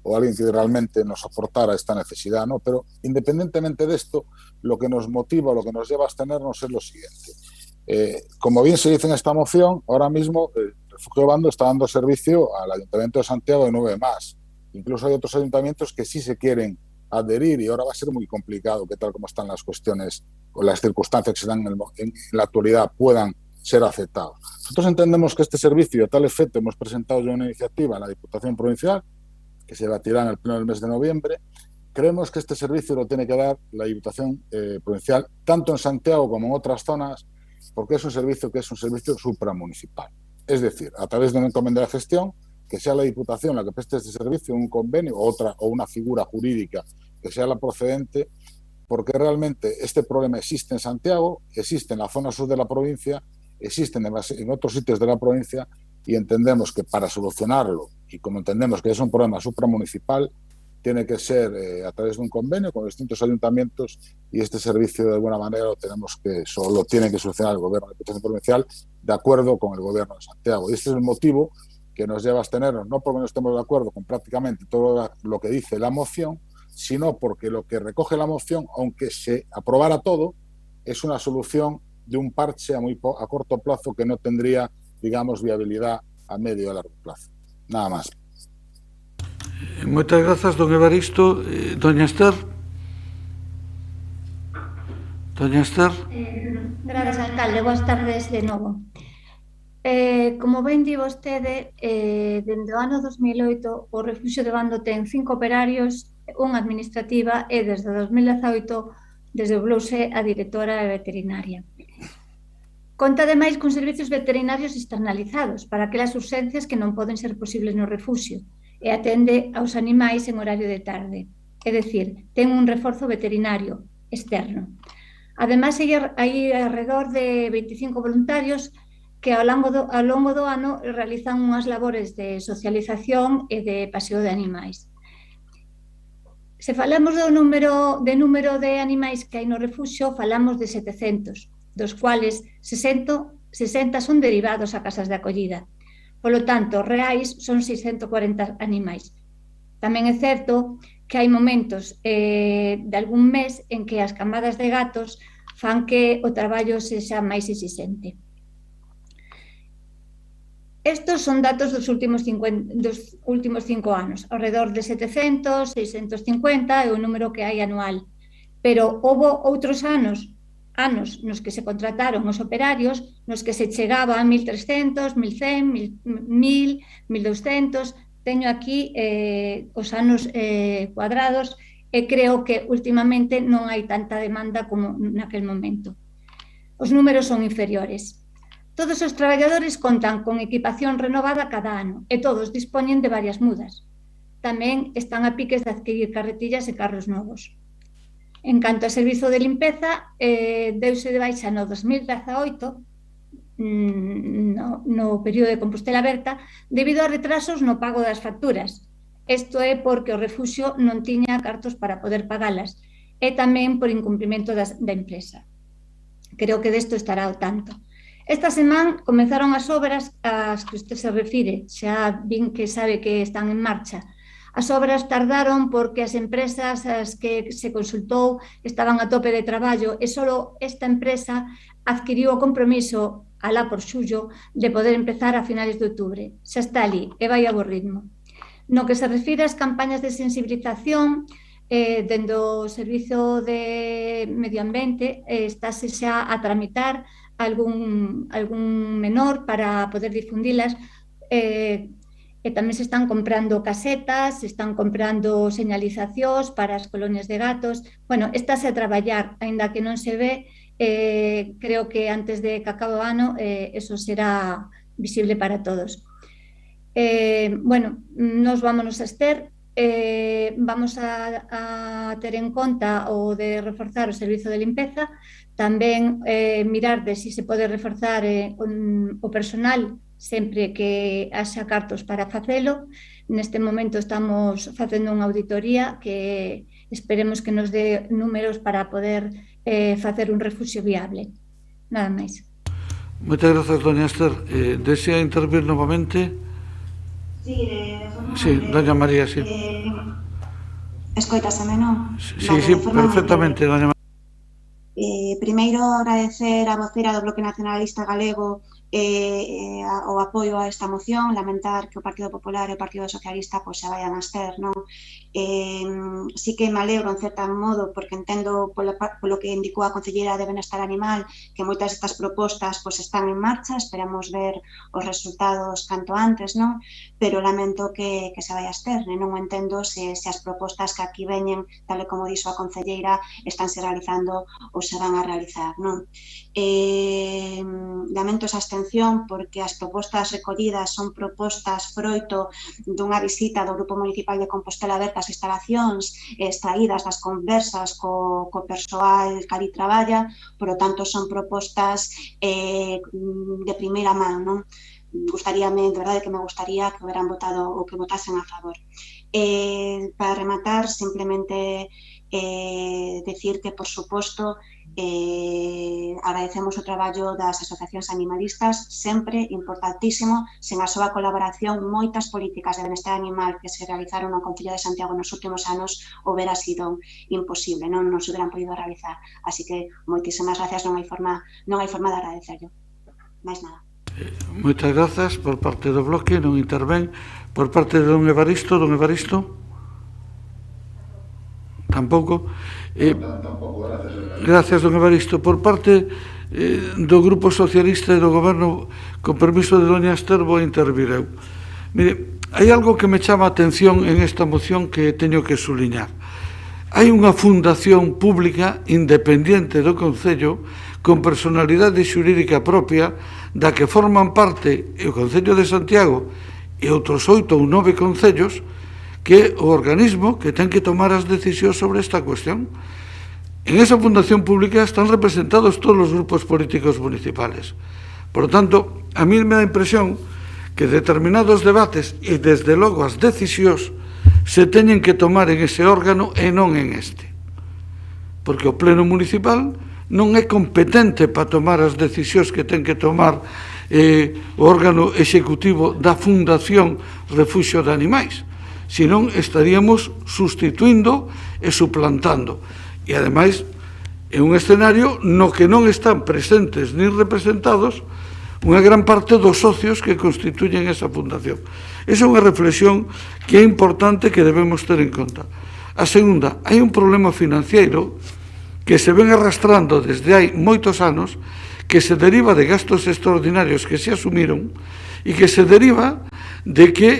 o alguien que realmente nos aportara esta necesidad, ¿no? Pero independientemente de esto, lo que nos motiva, lo que nos lleva a abstenernos es lo siguiente. Como bien se dice en esta moción, ahora mismo el refugio de Bando está dando servicio al Ayuntamiento de Santiago y 9 más. Incluso hay otros ayuntamientos que sí se quieren adherir y ahora va a ser muy complicado que tal como están las cuestiones o las circunstancias que se dan en la actualidad puedan ser aceptados. Nosotros entendemos que este servicio, a tal efecto, hemos presentado ya una iniciativa en la Diputación Provincial que se batirá en el pleno del mes de noviembre. Creemos que este servicio lo tiene que dar la Diputación Provincial, tanto en Santiago como en otras zonas, porque es un servicio que es un servicio supramunicipal. Es decir, a través de una encomienda de gestión, que sea la Diputación la que preste este servicio, un convenio o una figura jurídica que sea la procedente, porque realmente este problema existe en Santiago, existe en la zona sur de la provincia, existe en otros sitios de la provincia, y entendemos que para solucionarlo, y como entendemos que es un problema supramunicipal, tiene que ser a través de un convenio con distintos ayuntamientos, y este servicio de alguna manera solo tiene que solucionar el gobierno de la Diputación Provincial de acuerdo con el gobierno de Santiago. Y este es el motivo que nos lleva a abstenernos, no porque no estemos de acuerdo con prácticamente todo lo que dice la moción, sino porque lo que recoge la moción, aunque se aprobara todo, es una solución de un parche a corto plazo que no tendría, digamos, viabilidad a medio y largo plazo. Nada más. Moitas grazas, don Evaristo. Doña Esther. Doña Esther. Grazas, alcalde. Boas tardes de novo. Como ben di vostede, dende o ano 2008 o Refuxio de Bando ten 5 operarios, unha administrativa e desde 2018 desdoblouse a directora veterinaria. Conta ademais con servicios veterinarios externalizados para aquelas urxencias que non poden ser posibles no refuxio e atende aos animais en horario de tarde. É dicir, ten un reforzo veterinario externo. Ademais, hai alrededor de 25 voluntarios que ao longo do ano realizan unhas labores de socialización e de paseo de animais. Se falamos do número de animais que hai no refuxio, falamos de 700. dos cuales 60 son derivados a casas de acollida. Polo tanto, reais son 640 animais. Tamén é certo que hai momentos de algún mes en que as camadas de gatos fan que o traballo sexa máis exixente. Estos son datos dos últimos 5 anos, ao redor de 700, 650 é o número que hai anual. Pero houve outros anos nos que se contrataron os operarios, nos que se chegaba a 1.300, 1.100, 1.000, 1.200. Teño aquí os anos cuadrados e creo que últimamente non hai tanta demanda como naquel momento. Os números son inferiores. Todos os traballadores contan con equipación renovada cada ano e todos dispoñen de varias mudas. Tamén están a piques de adquirir carretillas e carros novos. En canto ao servizo de limpeza, deuse de baixa no 2018, no período de Compostela Aberta, debido a retrasos no pago das facturas. Isto é porque o refuxio non tiña cartos para poder pagalas e tamén por incumprimento da empresa. Creo que desto estará ao tanto. Esta semana comenzaron as obras ás que usted se refire, xa vin que sabe que están en marcha. As obras tardaron porque as empresas as que se consultou estaban a tope de traballo e só esta empresa adquiriu o compromiso, alá por xullo, de poder empezar a finales de outubro. Xa está ali e vai a bo ritmo. No que se refire ás campañas de sensibilización, dende o Servizo de Medio Ambiente estáse xa a tramitar algún menor para poder difundilas. E tamén se están comprando casetas, se están comprando señalizacións para as colonias de gatos. Bueno, estáse a traballar, aínda que non se ve, creo que antes de que acabe o ano eso será visible para todos. Bueno, nos vámonos a Ester, vamos a ter en conta o de reforzar o servizo de limpeza, tamén mirar de si se pode reforzar o personal sempre que haxa cartos para facelo. Neste momento estamos facendo unha auditoría que esperemos que nos dé números para poder facer un refuxio viable. Nada máis. Moitas grazas, doña Ester. Desea intervir novamente? Sí, doña María, sí. Escoitaseme, non? Sí, perfectamente, doña María. Primeiro, agradecer a vocera do Bloque Nacionalista Galego o apoio a esta moción, lamentar que o Partido Popular e o Partido Socialista se vayan a Ester, non? Sí que me alegro en certo modo porque entendo polo que indicou a Concelleira de Benestar Animal que moitas destas propostas están en marcha, esperamos ver os resultados canto antes, non? Pero lamento que se vai a Ester, non entendo se as propostas que aquí veñen, tal e como dixo a Concelleira, estánse realizando ou se van a realizar, non? Lamento esa abstención porque as propostas recollidas son propostas froito dunha visita do Grupo Municipal de Compostela Aberta ás instalacións extraídas das conversas co persoal que ali traballa, por lo tanto son propostas de primeira man, non? Gustaríame, de verdade que me gustaría que hubieran votado ou que votasen a favor. Para rematar, simplemente decir que, por suposto, agradecemos o traballo das asociacións animalistas, sempre importantísimo, sen a súa colaboración moitas políticas de benestar animal que se realizaron no Concello de Santiago nos últimos anos houbera sido imposible, non se hubieran podido realizar, así que moitísimas gracias, non hai forma de agradecerlo, máis nada. Moitas grazas por parte do Bloque, non intervén por parte de don Evaristo. Tampouco. Gracias, don Evaristo. Por parte do Grupo Socialista e do Goberno, con permiso de doña Ester, vou intervir eu. Mire, hai algo que me chama a atención en esta moción que teño que suliñar. Hai unha fundación pública independente do Concello con personalidade xurídica propia da que forman parte o Concello de Santiago e outros 8 ou 9 concellos que é o organismo que ten que tomar as decisións sobre esta cuestión. En esa fundación pública están representados todos os grupos políticos municipales. Por lo tanto, a mí me dá a impresión que determinados debates e, desde logo, as decisións se teñen que tomar en ese órgano e non en este. Porque o Pleno Municipal non é competente para tomar as decisións que ten que tomar o órgano executivo da Fundación Refuxio de Animais, senón estaríamos sustituindo e suplantando. E, ademais, é un escenario no que non están presentes nin representados unha gran parte dos socios que constituyen esa fundación. Esa é unha reflexión que é importante que debemos ter en conta. A segunda, hai un problema financiero que se ven arrastrando desde hai moitos anos, que se deriva de gastos extraordinarios que se asumiron e que se deriva de que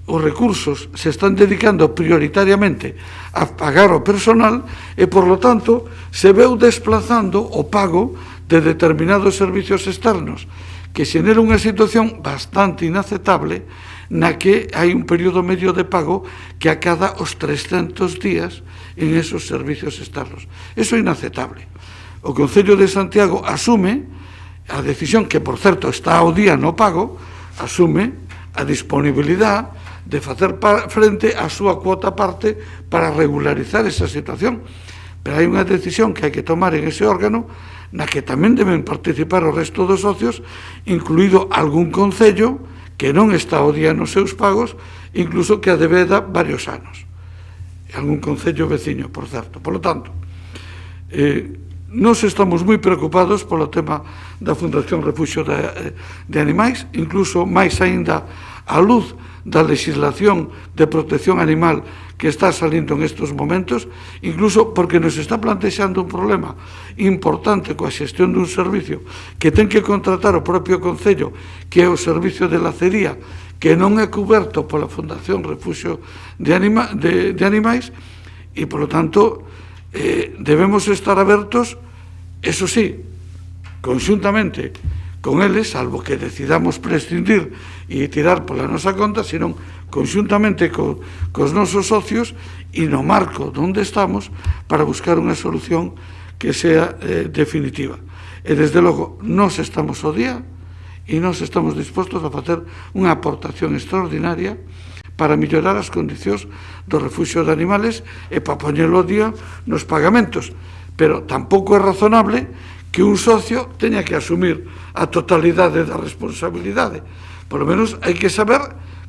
os recursos se están dedicando prioritariamente a pagar o personal e, por lo tanto, se veu desplazando o pago de determinados servicios externos, que xenera unha situación bastante inaceptable na que hai un período medio de pago que acada os 300 días en esos servicios externos. Eso é inaceptable. O Concello de Santiago asume a decisión, que por certo está ao día no pago, asume a disponibilidade de facer frente á súa cuota parte para regularizar esa situación. Pero hai unha decisión que hai que tomar en ese órgano na que tamén deben participar o resto dos socios, incluído algún concello que non está ao día nos seus pagos, incluso que a debeda varios anos. Algún concello veciño, por certo. Por lo tanto, nós estamos moi preocupados polo tema da Fundación Refuxio de Animais, incluso máis aínda á luz da legislación de protección animal que está salindo en estes momentos, incluso porque nos está plantexando un problema importante coa xestión dun servicio que ten que contratar o propio Concello, que é o servicio de lacería, que non é coberto pola Fundación Refuxio de Animais, e, polo tanto, debemos estar abertos, eso sí, conxuntamente con eles, salvo que decidamos prescindir e tirar pola nosa conta, senón conxuntamente cos nosos socios e no marco onde estamos para buscar unha solución que sea definitiva. E, desde logo, nós estamos ao día e nós estamos dispostos a facer unha aportación extraordinaria para mellorar as condicións do refuxio de animales e para poñelo ao día nos pagamentos. Pero tampouco é razonable que un socio teña que asumir a totalidade da responsabilidade. Por lo menos hai que saber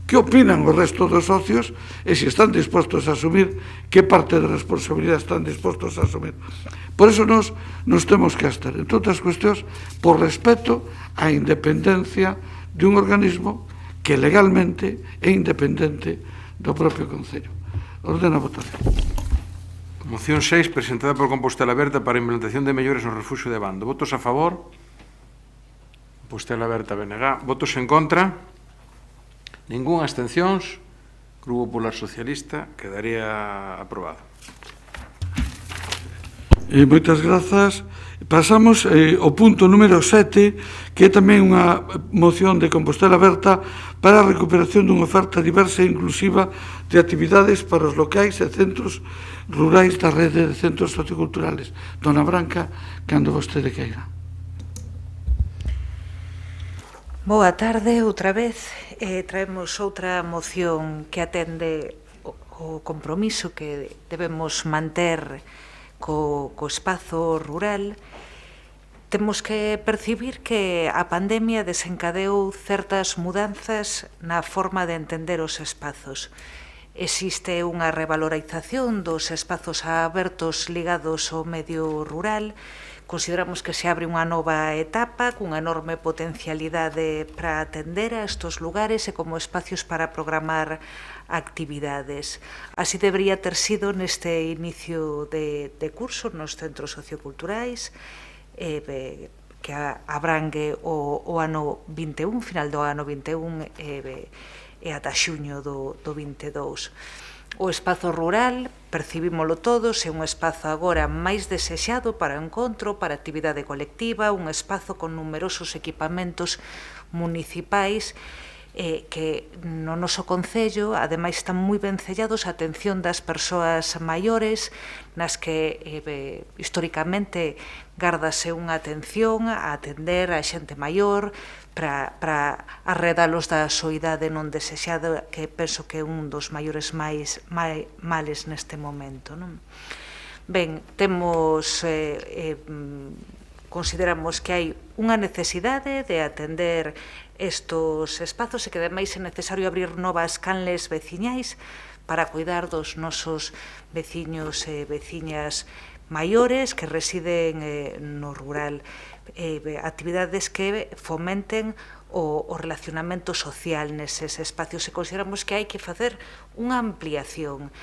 que opinan o resto dos socios e se están dispostos a asumir que parte de responsabilidade están dispostos a asumir. Por eso nos temos que estar, en todas as cuestións, por respeto á independencia de un organismo que legalmente é independente do propio Concello. Ordena a votación. Moción 6, presentada por Compostela Aberta para a implantación de mellores no refuxio de Bando. Votos a favor? Compostela Aberta, BNG. Votos en contra? Ningún. Abstencións? Grupo Popular Socialista. Quedaría aprobado. Moitas grazas. Pasamos ao punto número 7, que é tamén unha moción de Compostela Aberta para a recuperación dunha oferta diversa e inclusiva de actividades para os locais e centros rurais da rede de centros socioculturales. Dona Branca, cando vostede queira. Boa tarde, outra vez. Traemos outra moción que atende o compromiso que debemos manter co espazo rural. Temos que percibir que a pandemia desencadeou certas mudanzas na forma de entender os espazos. Existe unha revalorización dos espazos abertos ligados ao medio rural. Consideramos que se abre unha nova etapa cunha enorme potencialidade para atender a estes lugares e como espacios para programar actividades. Así debería ter sido neste inicio de curso nos centros socioculturais, que abrangue o ano 21, final do ano 21 e ata xuño do 22. O espazo rural, percibímolo todos, é un espazo agora máis desexado para o encontro, para actividade colectiva, un espazo con numerosos equipamentos municipais que no noso concello, ademais, están moi vencellados a atención das persoas maiores, nas que históricamente gárdase unha atención a atender a xente maior para arredalos da soidade non desexada, que penso que é un dos maiores males neste momento, non? Ben, consideramos que hai unha necesidade de atender estos espazos e que ademais é necesario abrir novas canles veciñais para cuidar dos nosos veciños e veciñas maiores que residen no rural, actividades que fomenten o relacionamento social neses espacios, e consideramos que hai que facer unha ampliación.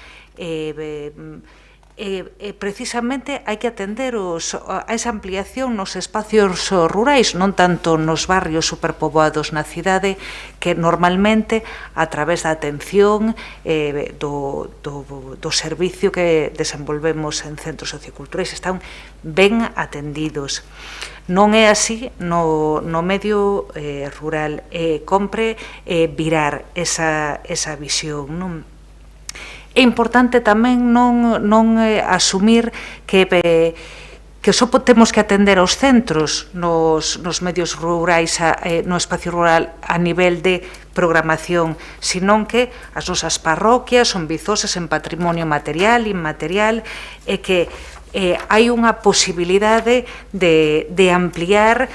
Precisamente hai que atender a esa ampliación nos espacios rurais, non tanto nos barrios superpoboados na cidade, que normalmente a través da atención do servicio que desenvolvemos en centros socioculturais están ben atendidos. Non é así no medio rural, compre virar esa visión, non? É importante tamén non asumir que só temos que atender aos centros nos medios rurais, no espacio rural a nivel de programación, senón que as nosas parroquias son vizosas en patrimonio material, inmaterial, e que hai unha posibilidade de ampliar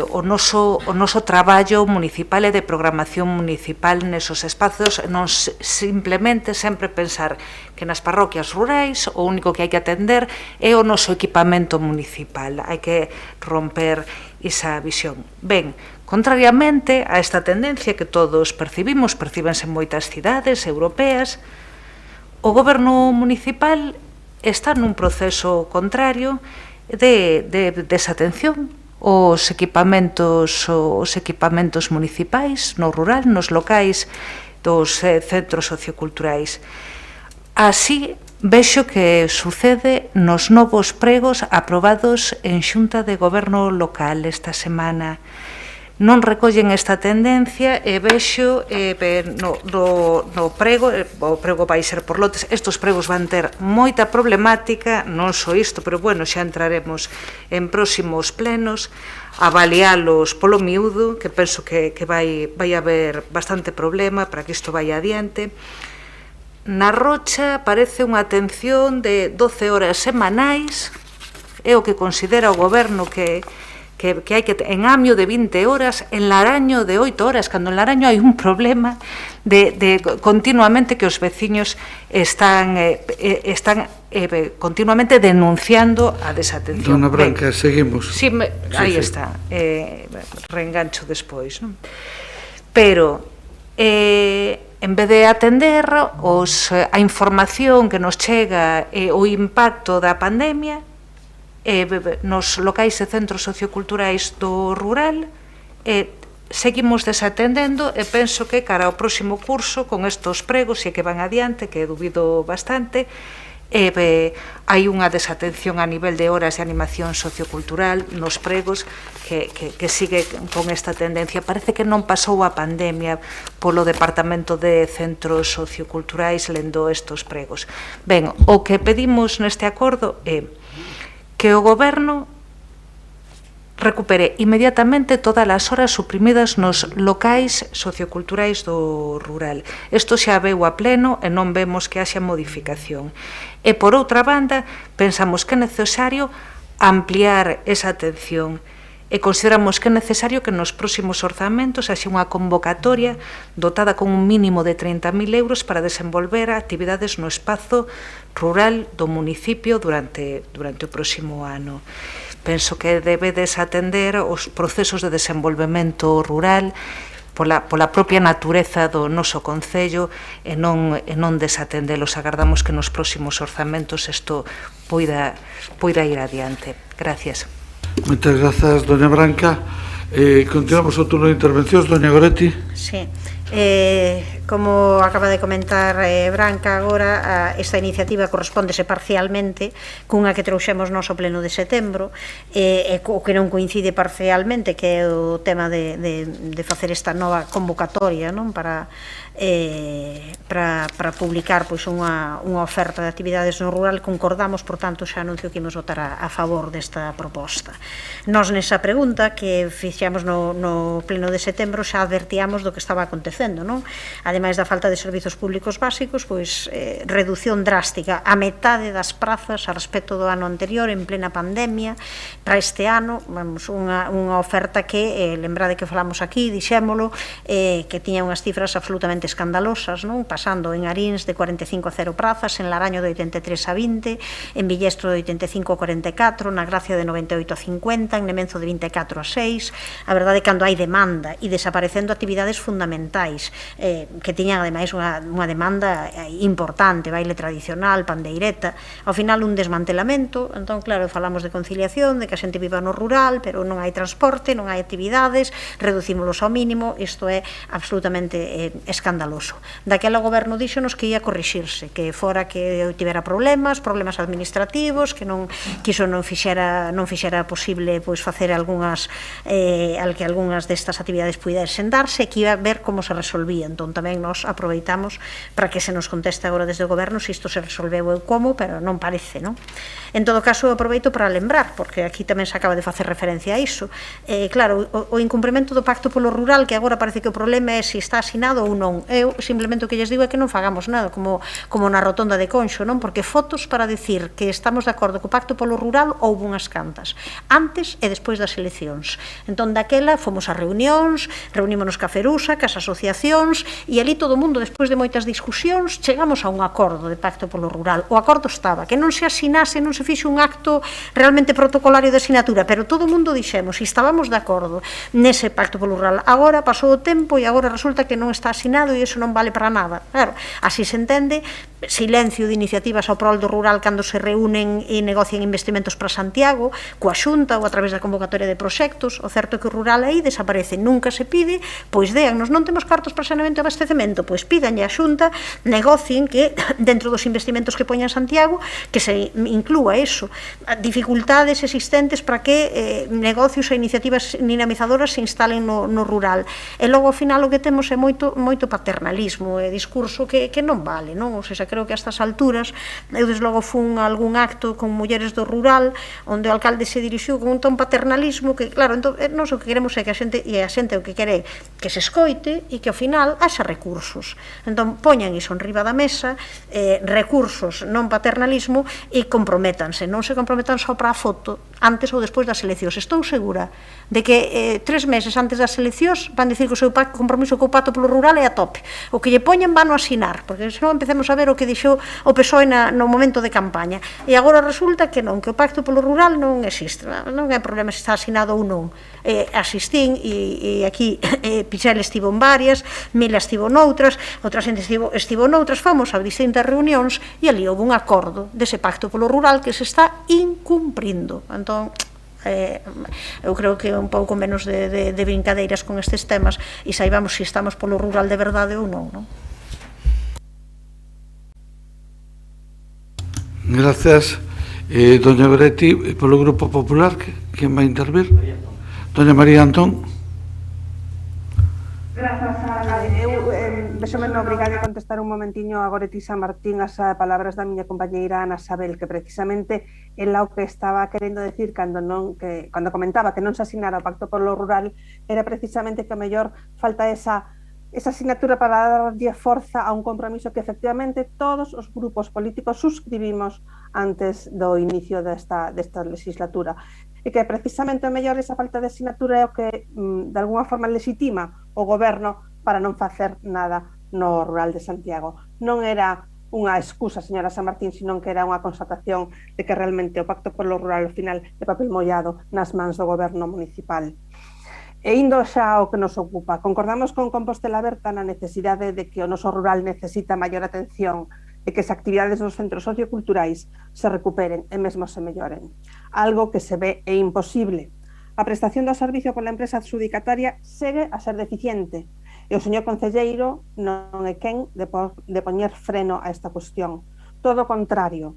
o noso traballo municipal e de programación municipal nesos espazos, non simplemente sempre pensar que nas parroquias rurais o único que hai que atender é o noso equipamento municipal. Hai que romper esa visión. Ben, contrariamente a esta tendencia que todos percíbense en moitas cidades europeas, o goberno municipal está nun proceso contrario de desatención os equipamentos municipais no rural, nos locais dos centros socioculturais. Así vexo que sucede nos novos pregos aprobados en Xunta de Goberno local esta semana. Non recollen esta tendencia e vexo no prego, o prego vai ser por lotes, estes pregos van ter moita problemática, non só isto, pero bueno, xa entraremos en próximos plenos, avalialos polo miúdo, que penso que vai haber bastante problema para que isto vai adiante. Na Rocha parece unha atención de 12 horas semanais, é o que considera o goberno que hai que en Amio de 20 horas, en Laraño de 8 horas, cando en Laraño hai un problema de continuamente que os veciños están continuamente denunciando a desatención. Dona Branca, seguimos. Sí, aí está, reengancho despois, non? Pero en vez de atender a información que nos chega e o impacto da pandemia, nos locais e centros socioculturais do rural, seguimos desatendendo e penso que cara ao próximo curso, con estes pregos e que van adiante, que dubido bastante, hai unha desatención a nivel de horas de animación sociocultural nos pregos que sigue con esta tendencia. Parece que non pasou a pandemia polo Departamento de Centros Socioculturais lendo estes pregos. Ben, o que pedimos neste acordo é que o goberno recupere inmediatamente todas as horas suprimidas nos locais socioculturais do rural. Isto xa veu a pleno e non vemos que haxa modificación. E, por outra banda, pensamos que é necesario ampliar esa atención e consideramos que é necesario que nos próximos orzamentos haxe unha convocatoria dotada con un mínimo de 30.000 euros para desenvolver actividades no espazo rural do municipio durante o próximo ano. Penso que debedes atender os procesos de desenvolvemento rural pola propia natureza do noso concello e non desatendelos. Agardamos que nos próximos orzamentos isto poida ir adiante. Gracias. Moitas grazas, doña Branca. Continuamos o turno de intervencións, doña Goretti. Sí. Como acaba de comentar Branca agora, esta iniciativa correspóndese parcialmente cunha que trouxemos nos ao pleno de setembro, e o que non coincide parcialmente, que é o tema de facer esta nova convocatoria, non, para para publicar pois unha oferta de actividades no rural. Concordamos, por tanto, xa anuncio que imos votar a favor desta proposta. Nós nesa pregunta que fixamos no pleno de setembro xa advertíamos do que estaba acontecendo, non? Ademais da falta de servizos públicos básicos, pois reducción drástica a metade das prazas a respecto do ano anterior en plena pandemia. Para este ano, vamos, unha oferta que, lembrade que falamos aquí, dixémolo, que tiña unhas cifras absolutamente escandalosas, non? Pasando en Arins de 45 a 0 prazas, en Laraño de 83 a 20, en Villestro de 85 a 44, na Gracia de 98 a 50, en Nemenzo de 24 a 6. A verdade é que cando hai demanda e desaparecendo actividades fundamentais que tiñan ademais unha demanda importante, baile tradicional, pandeireta, ao final un desmantelamento. Entón, claro, falamos de conciliación, de que a xente viva no rural, pero non hai transporte, non hai actividades, reducímolos ao mínimo. Isto é absolutamente escandaloso. Daquela o goberno díxonos que ia corrixirse, que fora que tivera problemas administrativos, que iso non fixera posible pois facer que algunhas destas actividades puidesen darse, que iba a ver como se resolvía. Entón tamén nos aproveitamos para que se nos conteste agora desde o goberno se isto se resolveu ou como, pero non parece, non? En todo caso, aproveito para lembrar, porque aquí tamén se acaba de facer referencia a iso. Claro, o incumprimento do Pacto polo Rural, que agora parece que o problema é se está asinado ou non. Eu simplemente o que lles digo é que non fagamos nada, como na rotonda de Conxo, non? Porque fotos para dicir que estamos de acordo co Pacto polo Rural houve unhas cantas, antes e despois das eleccións. Entón, daquela, fomos a reunións, reunímonos ca Ferusa, cas asociacións, e ali todo o mundo, despois de moitas discusións, chegamos a un acordo de Pacto polo Rural. O acordo estaba, que non se asinase, non se fixe un acto realmente protocolario de asinatura, pero todo o mundo dixemos, e estábamos de acordo nese Pacto polo Rural. Agora pasou o tempo e agora resulta que non está asinado e iso non vale para nada. Claro, así se entende silencio de iniciativas ao prol do rural cando se reúnen e negocian investimentos para Santiago, coa Xunta ou a través da convocatoria de proxectos. O certo é que o rural aí desaparece, nunca se pide, pois déannos, non temos cartos para saneamento e abastecemento, pois pídanlle a Xunta, negocien que dentro dos investimentos que poñan Santiago, que se inclúa eso, dificultades existentes para que negocios e iniciativas dinamizadoras se instalen no rural. E logo ao final o que temos é moito paternalismo e discurso que non vale, non? Ou seja, creo que a estas alturas, eu desde logo fun a algún acto con mulleres do rural onde o alcalde se dirixiu con un ton paternalismo que, claro, entón, nós o que queremos é que a xente o que quere que se escoite e que ao final haxa recursos. Entón, poñan iso en riba da mesa, recursos, non paternalismo, e comprométanse, non se comprometan só para a foto antes ou despois das eleccións. Estou segura de que 3 meses antes das eleccións van dicir que o seu compromiso co Pacto polo Rural é a tope. O que lle poñan van a asinar, porque senón empecemos a ver o que dixo o PSOE no momento de campaña. E agora resulta que non, que o Pacto polo Rural non existe. Non é problema se está asinado ou non. Asistín e aquí Pichel estivo en varias, Mila estivo noutras, outra xente estivo noutras, fomos a distintas reunións e ali houve un acordo dese Pacto polo Rural que se está incumprindo. Entón, eu creo que un pouco menos de brincadeiras con estes temas e saibamos se estamos polo rural de verdade ou non, non? Gracias. Doña Goretti, polo Grupo Popular, quen vai intervir? Doña María Antón. Grazas, vexome obrigada a contestar un momentiño a Goretti San Martín as palabras da miña compañeira Ana Sabel, que precisamente ela o que estaba querendo decir cando comentaba que non se asinara o Pacto polo Rural era precisamente que a mellor falta esa asignatura para darlle forza a un compromiso que efectivamente todos os grupos políticos suscribimos antes do inicio desta legislatura, e que precisamente o mellor esa falta de asignatura é o que de alguna forma legitima o goberno para non facer nada no rural de Santiago. Non era unha excusa, señora San Martín, sino que era unha constatación de que realmente o Pacto polo Rural ao final é papel mollado nas mans do goberno municipal. E indo xa ao que nos ocupa, concordamos con Compostela Aberta na necesidade de que o noso rural necesita maior atención e que as actividades dos centros socioculturais se recuperen e mesmo se melloren. Algo que se ve é imposible. A prestación do servicio pola empresa adxudicataria segue a ser deficiente e o señor concelleiro non é quen de poñer freno a esta cuestión. Todo o contrario,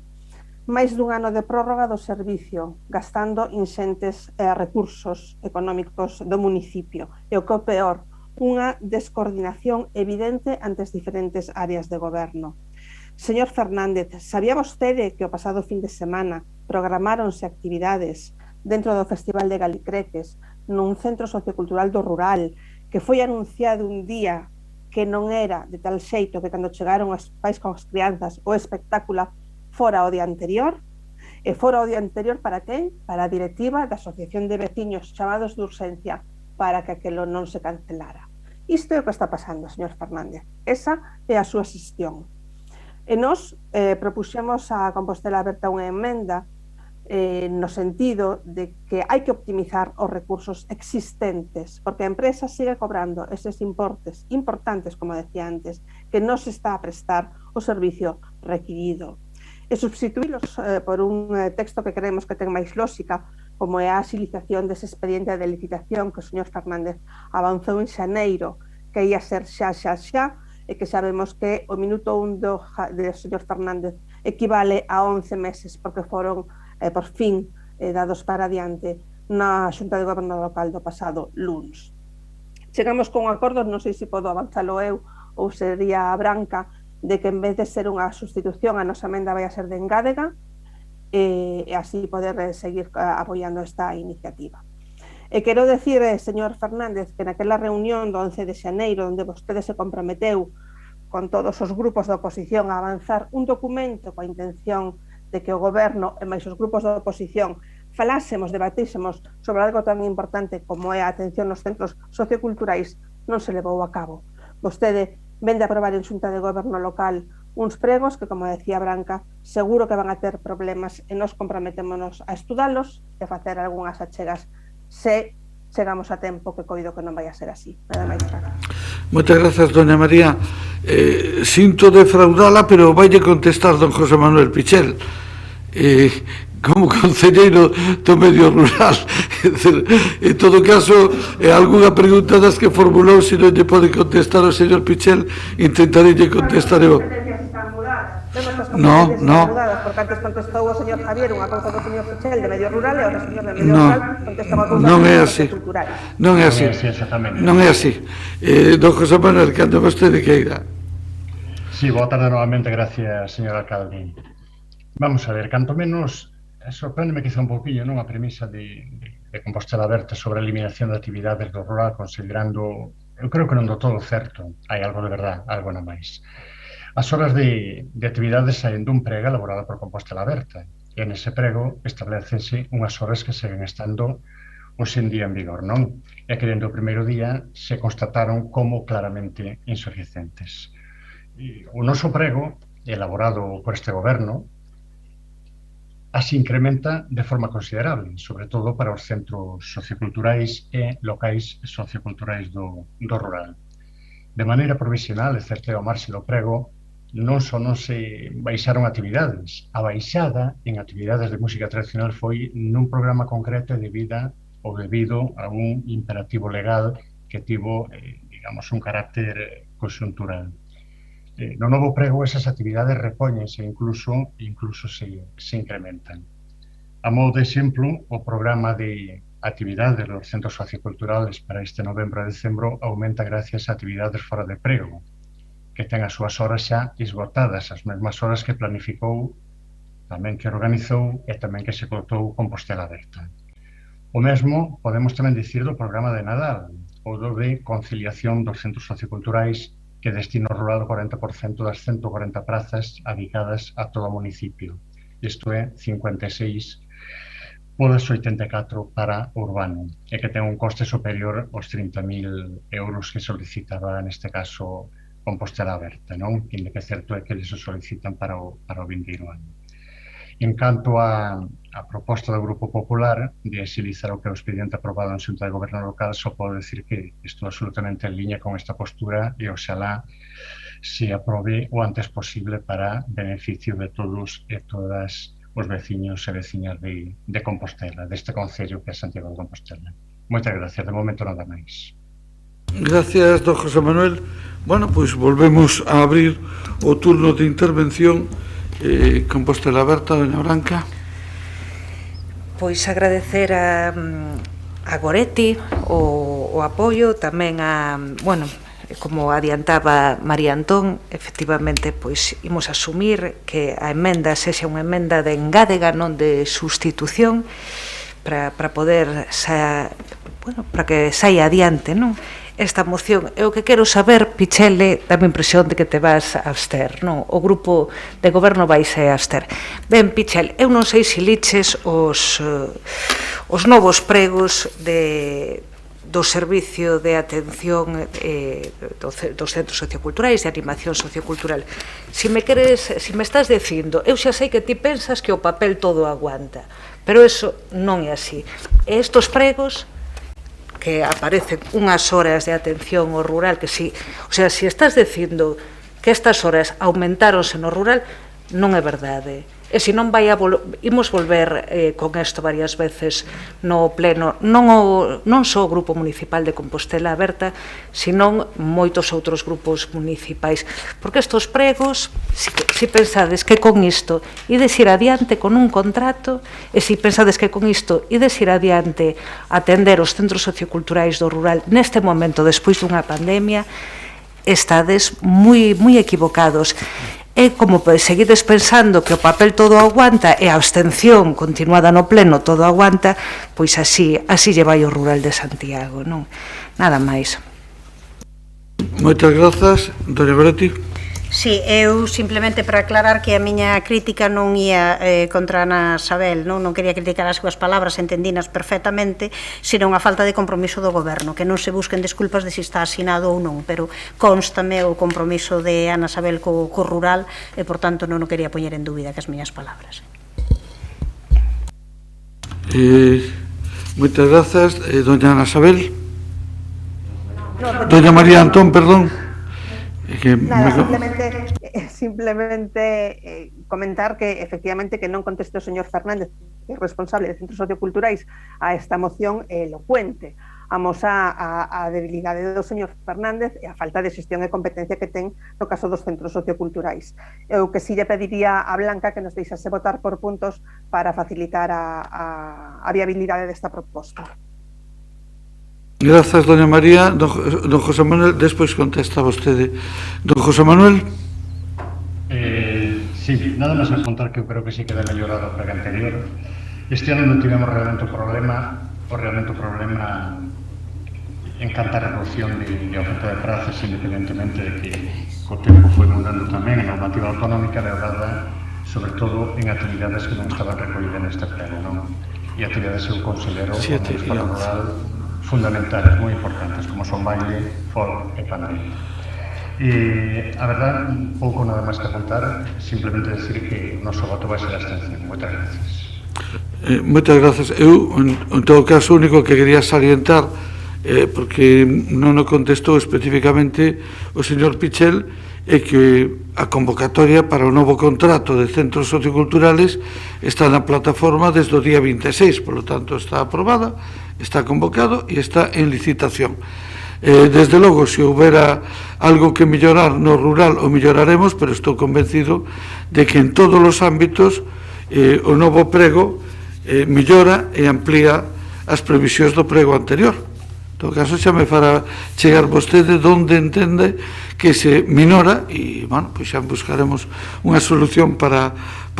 máis dun ano de prórroga do servicio, gastando inxentes recursos económicos do municipio. E o que é peor, unha descoordinación evidente ante as diferentes áreas de goberno. Señor Fernández, sabía vostede que o pasado fin de semana programáronse actividades dentro do Festival de Galicreques nun centro sociocultural do rural, que foi anunciado un día que non era de tal xeito que cando chegaron os pais con as crianzas o espectáculo fora o día anterior? E fora o día anterior para quen? Para a directiva da Asociación de Veciños chamados de urxencia para que aquilo non se cancelara. Isto é o que está pasando, señor Fernández. Esa é a súa xestión. E nós propuxemos a Compostela Aberta unha emenda no sentido de que hai que optimizar os recursos existentes, porque a empresa sigue cobrando eses importes importantes, como decía antes, que non se está a prestar o servicio requirido. E substituílos por un texto que creemos que ten máis lógica, como é a agilización dese expediente de licitación que o señor Fernández avanzou en xaneiro, que ia ser xa, e que sabemos que o minuto 1 do señor Fernández equivale a 11 meses, porque foron, por fin, dados para adiante na Xunta de Goberno Local do pasado luns. Chegamos con acordos, non sei se podo avanzalo eu ou sería a Branca, de que en vez de ser unha sustitución, a nosa emenda vai a ser de engádega, e así poder seguir apoiando esta iniciativa. E quero decir, señor Fernández, que naquela reunión do 11 de xaneiro, onde vostede se comprometeu con todos os grupos da oposición a avanzar un documento coa intención de que o goberno e máis os grupos da oposición falásemos, debatísemos sobre algo tan importante como é a atención nos centros socioculturais, non se levou a cabo. Vostede vende a aprobar en Xunta de Goberno Local uns pregos que, como decía Branca, seguro que van a ter problemas e nos comprometémonos a estudalos e facer algunhas achegas se chegamos a tempo, que coido que non vai a ser así. Nada máis. Moitas grazas, doña María. Sinto defraudala, pero vaille contestar don José Manuel Pichel. Como concelleiro do medio rural. En todo caso, algunha pregunta das que formulou, se non lle pode contestar o señor Pichel, intentarei lle contestar eu. No. Porque antes contestou o señor Javier unha cousa do señor Pichel de medio rural e o señor de medio rural contestou unha cousa non é así. Non é así. Non é así. Don José Manuel, cando vostede queira. Sí, boa tarde novamente, gracias, señor alcalde. Vamos a ver, canto menos sorpréndeme quizá un pouquinho, non, a premisa de Compostela Aberta sobre a eliminación de actividades do rural, considerando, eu creo que non do todo certo, hai algo de verdade, algo na máis. As horas de actividades saen dun prego elaborado por Compostela Aberta, e nese prego establecense unhas horas que seguen estando hoxe en día en vigor, non? E que dentro do primeiro día se constataron como claramente insuficientes. O noso prego, elaborado por este goberno, as incrementa de forma considerable, sobre todo para os centros socioculturais e locais socioculturais do rural. De maneira provisional, excepto ao marxe do prego, non só non se baixaron actividades, a baixada en actividades de música tradicional foi nun programa concreto debido a un imperativo legal que tivo, digamos, un carácter conxuntural. No novo prego, esas actividades repóñense e incluso se incrementan. A modo de exemplo, o programa de actividades dos centros socioculturales para este novembro e decembro aumenta gracias a actividades fora de prego, que ten as súas horas xa esgotadas, as mesmas horas que planificou, tamén que organizou e tamén que se cotou Compostela Aberta. O mesmo podemos tamén dicir do programa de Nadal, ou do de conciliación dos centros socioculturais que destina ao rural o 40% das 140 prazas adicadas a todo o municipio. Isto é 56 polas 84 para urbano, e que ten un coste superior aos 30.000 euros que solicitaba, neste caso, Compostela Aberta, non? Que é certo é que eles o solicitan para o vindeiro ano. En canto a proposta do Grupo Popular de exilizar o que é o expediente aprobado en Xunta de Goberno Local, só podo decir que estou absolutamente en liña con esta postura e oxalá se aprobe o antes posible para beneficio de todos e todas os veciños e veciñas de Compostela, deste concello que é Santiago de Compostela. Moitas gracias, de momento nada máis. Gracias, don José Manuel. Bueno, pois volvemos a abrir o turno de intervención. Compostela Aberta, doña Branca. Pois agradecer a Goretti o apoio, tamén a, bueno, como adiantaba María Antón, efectivamente, pois imos asumir que a emenda sexa unha emenda de engádega, non de sustitución, para poder para que saia adiante, non? Esta moción. E o que quero saber, Pichele, dame a impresión de que te vas a abster, non? O grupo de goberno vai se abster. Ben, Pichel, eu non sei se liches os novos pregos do servicio de atención dos centros socioculturais, de animación sociocultural. Se me estás dicindo, eu xa sei que ti pensas que o papel todo aguanta, pero eso non é así. E estos pregos que aparecen unhas horas de atención ao rural, que si, o sea, se estás dicindo que estas horas aumentáronse no rural, non é verdade. E se non imos volver con isto varias veces no pleno, non só o Grupo Municipal de Compostela Aberta, senón moitos outros grupos municipais, porque estes pregos, se pensades que con isto ides ir adiante con un contrato, e se pensades que con isto ides ir adiante atender os centros socioculturais do rural neste momento, despois dunha pandemia, estades moi equivocados. E como seguides pensando que o papel todo aguanta e a abstención continuada no pleno todo aguanta, pois así lle vai o rural de Santiago, non? Nada máis. Moitas grazas, doña Goretti. Sí, eu simplemente para aclarar que a miña crítica non ia contra Ana Sabel, non quería criticar as súas palabras, entendínas perfectamente, senón a falta de compromiso do goberno, que non se busquen desculpas de se está asinado ou non, pero constame o compromiso de Ana Sabel co rural e, por tanto, non o quería poñer en dúbida que as miñas palabras. Moitas grazas, doña Ana Sabel. Doña María Antón, perdón. Nada, simplemente comentar que efectivamente que non conteste o señor Fernández, que é responsable de centros socioculturais, a esta moción elocuente. Amosa a debilidade do señor Fernández e a falta de xestión e competencia que ten no caso dos centros socioculturais. Eu que si lle pediría a Blanca que nos deixase votar por puntos para facilitar a viabilidade desta proposta. Grazas, doña María. Don José Manuel, despois contesta vostede. Don José Manuel. Sí, nada máis a contar que eu creo que sí queda mellorado para que anterior. Este ano non tivemos realmente o problema en canta reducción de oferta de prazas, independentemente de que o tempo foi mudando tamén a normativa autonómica derogada, sobre todo en actividades que non estaban recollidas neste pleno, non? E actividades que eu considero para o rural fundamentales, moi importantes, como son baile, folk e panel. E, a verdad, pouco nada máis que apuntar, simplemente decir que o noso voto vai ser a abstención. Moitas gracias. Moitas grazas. Eu, en todo caso, o único que quería salientar, porque non o contestou especificamente o señor Pichel, é que a convocatoria para o novo contrato de centros socioculturales está na plataforma desde o día 26, polo tanto está aprobada, está convocado e está en licitación. Desde logo, se houbera algo que mellorar no rural, o melloraremos, pero estou convencido de que en todos os ámbitos o novo prego mellora e amplía as previsións do prego anterior. En todo caso, xa me fará chegar vostede onde entende que se minora e, bueno, pois xa buscaremos unha solución para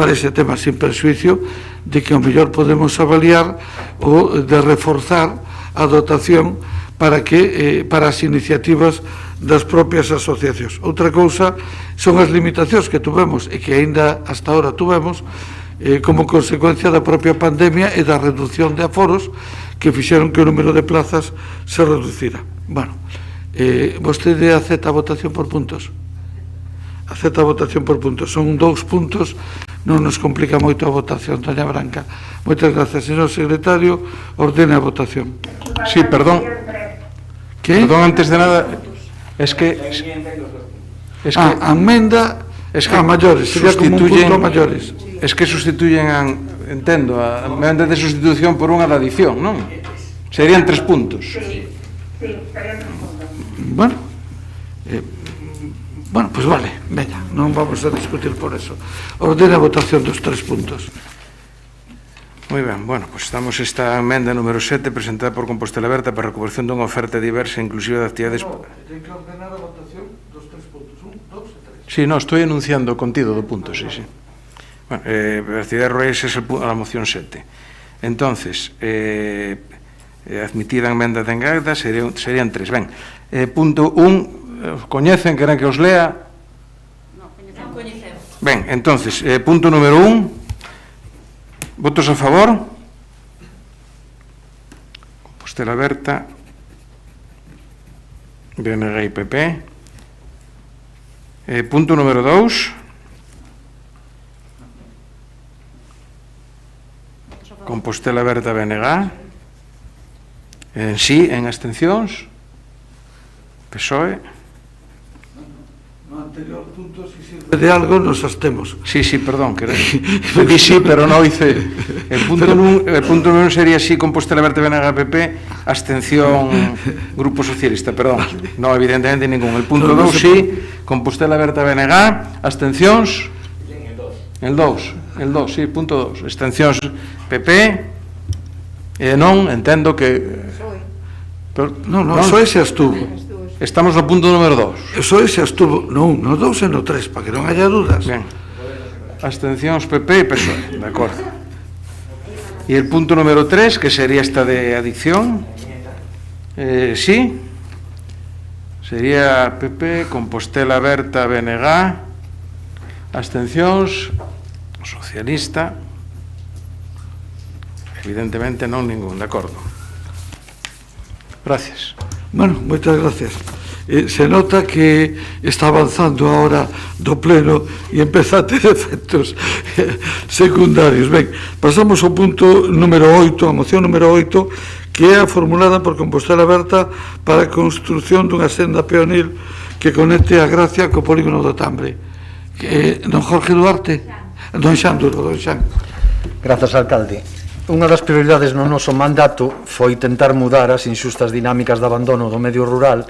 ese tema, sin persuicio de que o mellor podemos avaliar ou de reforzar a dotación para as iniciativas das propias asociacións. Outra cousa son as limitacións que tuvemos e que aínda hasta ahora tuvemos como consecuencia da propia pandemia e da reducción de aforos que fixeron que o número de plazas se reducira. Bueno, vostede acepta a votación por puntos? Acepta a votación por puntos. Son 2 puntos, non nos complica moito a votación, doña Branca. Moitas gracias, señor secretario. Ordena a votación. Sí, perdón. ¿Qué? Perdón, antes de nada, es que a enmenda a mayores, sería como un punto a mayores. Es que sustituyen, entendo, a emenda de sustitución por unha de adición, non? Serían 3 puntos. Sí, serían 3 puntos. Bueno, pues vale, veña, non vamos a discutir por eso. Ordena a votación dos 3 puntos. Moi ben, bueno, pois estamos esta emenda número 7 presentada por Compostela Aberta para a recuperación dunha oferta diversa e inclusiva de actividades... Ten que ordenar a votación dos 3 puntos, 1, 2 e 3. Sí, no, estou enunciando o contido do punto, sí, sí. Bueno, actividades rurais é a moción 7. Entonces, admitida a emenda de engada serían 3. Ben, punto 1, coñecen, queren que os lea? Non, coñecemos. Ben, entonces, punto número 1, votos a favor? Compostela Aberta, BNG e PP. Punto número 2, Compostela Aberta, BNG. Sí, en abstencións. PSOE. No anterior punto, si sirve de algo, nos abstemos. Sí, perdón, que di sí, pero no hice. El punto número sería sí, Compostela Aberta, BNG, PP, abstención Grupo Socialista, perdón. No, evidentemente ningún. El punto 2, sí, Compostela Aberta, BNG, abstencións. El 2, sí, punto 2. Abstencións PP. Non, entendo que... No, só ese abstuvo. Estamos no punto número 2. Só ese abstuvo, non, no 2 e no 3, para que non haya dudas. Ben. Abstencións PP e PSOE, de acordo. E el punto número 3, que sería esta de adicción, sí, sería PP, Compostela Aberta, BNG, abstencións, socialista, evidentemente non ningún, de acordo. Gracias. Bueno, moitas gracias. Se nota que está avanzando a hora do pleno e empeza a ter efectos secundarios. Ben, pasamos ao punto número 8, a moción número 8, que é a formulada por Compostela Aberta para a construción dunha senda peonil que conecte a Gracia co polígono do Tambre. Don Jorge Duarte? Don Xan Duro, don Xan. Grazas, alcalde. Unha das prioridades no noso mandato foi tentar mudar as inxustas dinámicas de abandono do medio rural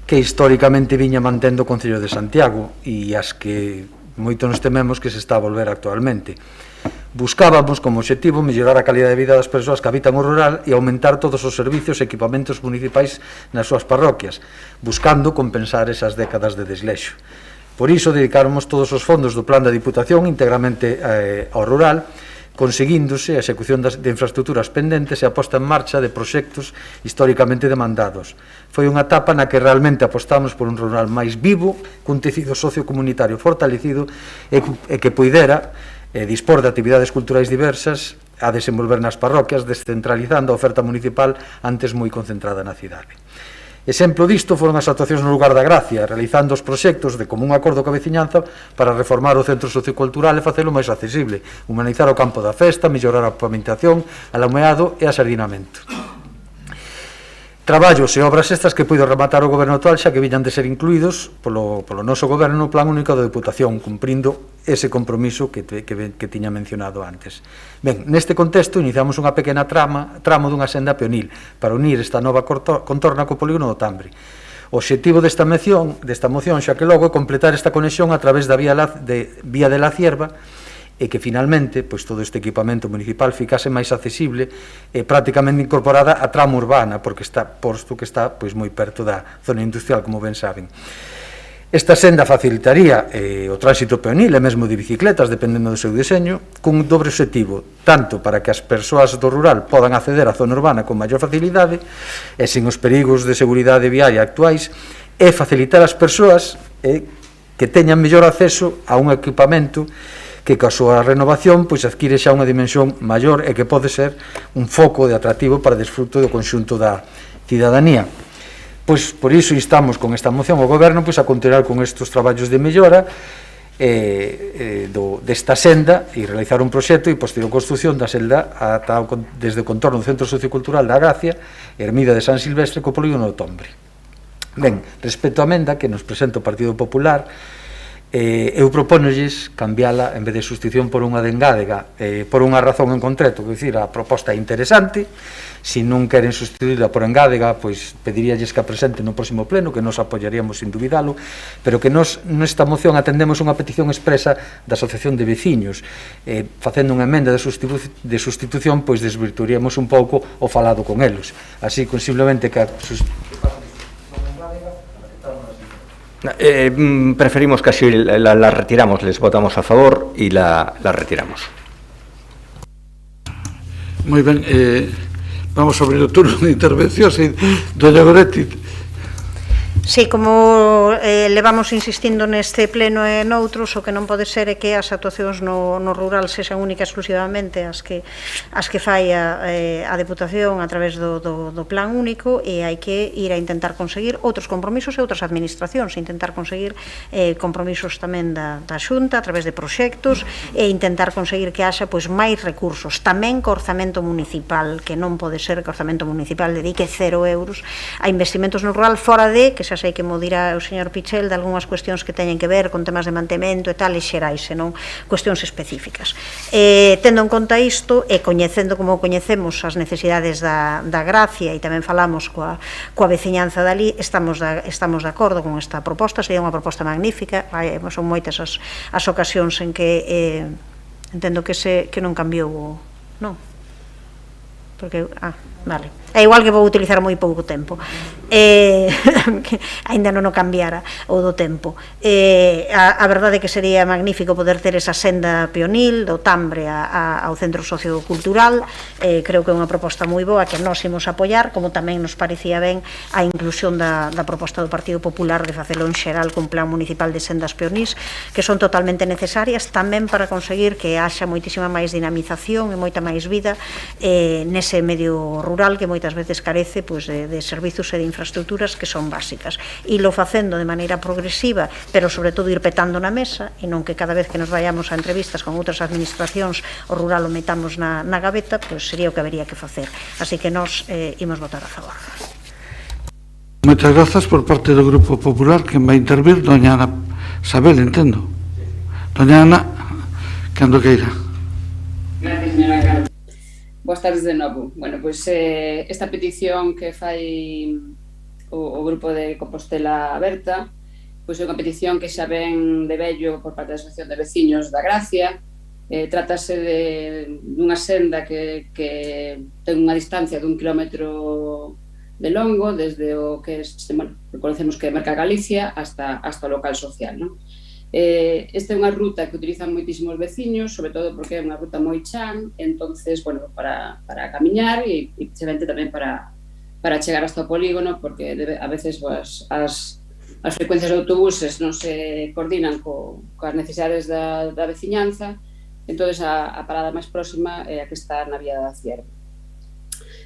que históricamente viña mantendo o Concello de Santiago e as que moito nos tememos que se está a volver actualmente. Buscábamos como obxectivo mellorar a calidad de vida das persoas que habitan o rural e aumentar todos os servicios e equipamentos municipais nas súas parroquias, buscando compensar esas décadas de desleixo. Por iso dedicáramos todos os fondos do Plan da Diputación íntegramente ao rural, conseguíndose a execución de infraestructuras pendentes e a posta en marcha de proxectos históricamente demandados. Foi unha etapa na que realmente apostamos por un rural máis vivo, cun tecido sociocomunitario fortalecido e que puidera dispor de actividades culturais diversas a desenvolver nas parroquias, descentralizando a oferta municipal antes moi concentrada na cidade. Exemplo disto foron as actuacións no lugar da Gracia, realizando os proxectos de común acordo coa veciñanza para reformar o centro sociocultural e facelo máis accesible, humanizar o campo da festa, mellorar a pavimentación, alumeado e asardinamento. Traballos e obras estas que puido rematar o goberno actual xa que viñan de ser incluídos polo noso goberno no Plan Único da Diputación, cumprindo ese compromiso que tiña mencionado antes. Ben, neste contexto iniciamos unha pequena tramo dunha senda peonil para unir esta nova contorna co polígono do Tambre. O obxectivo desta moción xa que logo é completar esta conexión a través da vía de la Cierva e que finalmente todo este equipamento municipal ficase máis accesible e prácticamente incorporada a tramo urbana, porque está moi perto da zona industrial, como ben saben. Esta senda facilitaría o tránsito peonil e mesmo de bicicletas, dependendo do seu diseño, cun dobre obxectivo, tanto para que as persoas do rural podan acceder á zona urbana con maior facilidade e sin os perigos de seguridade viaria actuais, e facilitar as persoas que teñan mellor acceso a un equipamento que coa súa renovación adquire xa unha dimensión maior e que pode ser un foco de atractivo para desfruto do conxunto da cidadanía. Por iso instamos con esta moción ao Goberno a continuar con estes traballos de mellora desta senda e realizar un proxecto e posterior construción da senda desde o contorno do Centro Sociocultural da Gracia, Ermida de San Silvestre co polígono do Tombre. Ben, respecto á emenda que nos presenta o Partido Popular, Eu propónolles cambiala en vez de sustitución por unha de engádega por unha razón en concreto, que dicir, a proposta é interesante. Se non queren sustituirla por engádega, pois pediríalles que a presenten no próximo pleno, que nos apoyaríamos sin dubidalo, pero que nos nesta moción atendemos unha petición expresa da Asociación de Veciños. Facendo unha emenda de sustitución, pois desvirtuaríamos un pouco o falado con eles. Así, simplemente que a preferimos que así la retiramos, les votamos a favor y la retiramos. Moi ben, vamos a abrir o turno de intervención. Doña Goretti. Sí, como levamos insistindo neste pleno e noutros, o que non pode ser é que as actuacións no rural sexan única exclusivamente as que fai a Deputación a través do plan único, e hai que ir a intentar conseguir outros compromisos e outras administracións, intentar conseguir compromisos tamén da Xunta a través de proxectos, e intentar conseguir que haxa máis recursos, tamén co orzamento municipal, que non pode ser que o orzamento municipal dedique 0 euros a investimentos no rural, fora de que xa sei que mo dirá o señor Pichel de algunhas cuestións que teñen que ver con temas de mantemento e tal, e xerais, senón cuestións específicas. Tendo en conta isto e coñecendo como coñecemos as necesidades da Gracia, e tamén falamos coa veciñanza dali, estamos de acordo con esta proposta. Sería unha proposta magnífica. Son moitas as ocasións en que entendo que non cambiou, non? Porque, vale. É igual que vou utilizar moi pouco tempo, aínda non o cambiara o do tempo. A verdade é que sería magnífico poder ter esa senda peonil do Tambre ao Centro Sociocultural. Creo que é unha proposta moi boa que nós imos apoiar, como tamén nos parecía ben a inclusión da proposta do Partido Popular de facelo en xeral con plan municipal de sendas peonís, que son totalmente necesarias tamén para conseguir que haxa moitísima máis dinamización e moita máis vida nese medio rural que moitas veces carece de servizos e de infraestructuras que son básicas, e lo facendo de maneira progresiva, pero sobre todo ir petando na mesa, e non que cada vez que nos vayamos a entrevistas con outras administracións o rural o metamos na gaveta, pois sería o que habería que facer. Así que nós imos votar a favor. Moitas grazas por parte do Grupo Popular. Quen vai intervir? Doña Ana Sabel, entendo. Doña Ana, cando queira. Gracias, señora Carlos. Boas tardes de novo. Bueno, pois esta petición que fai o Grupo de Compostela Aberta, pois é unha petición que xa ven de vello por parte da Asociación de Veciños da Gracia. Trátase dunha senda que ten unha distancia de 1 kilómetro de longo desde o que reconocemos que é Merca Galicia hasta o local social, non? Esta é unha ruta que utilizan moitísimos veciños, sobre todo porque é unha ruta moi chan, entonces, bueno, para camiñar e precisamente tamén para chegar hasta o polígono, porque a veces as frecuencias de autobuses non se coordinan coas necesidades da veciñanza, entonces a parada máis próxima é a que está na vía da Cierva.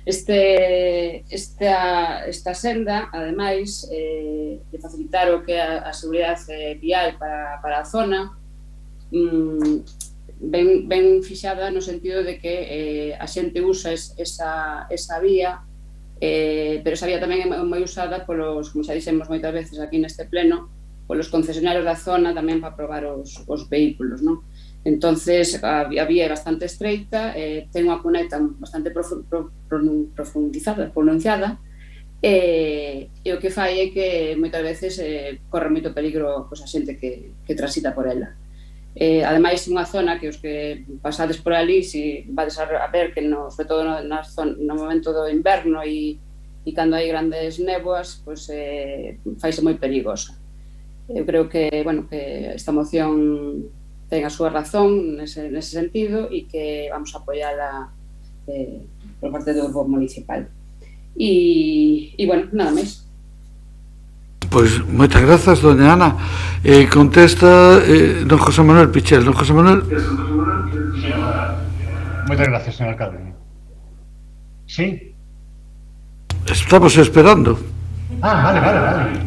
Esta senda, ademais, de facilitar o que é a seguridade vial para a zona, ben fixada no sentido de que a xente usa esa vía, pero esa vía tamén é moi usada polos, como xa dixemos moitas veces aquí neste pleno, polos concesionarios da zona tamén para probar os vehículos, non? Entonces, a vía é bastante estreita, ten unha cuneta bastante pronunciada, e o que fai é que moitas veces corre moito peligro a xente que transita por ela. Ademais, unha zona que os que pasades por ali, si vades a ver que, sobre todo no momento do inverno e cando hai grandes néboas, faise moi perigosa. Eu creo que esta moción ten a súa razón nese sentido e que vamos a apoiala por parte do Grupo Municipal. E, bueno, nada máis. Pois, moitas grazas, doña Ana. Contesta don José Manuel Pichel. Don José Manuel. Moitas gracias, señor alcalde. Sí? Estamos esperando. Vale.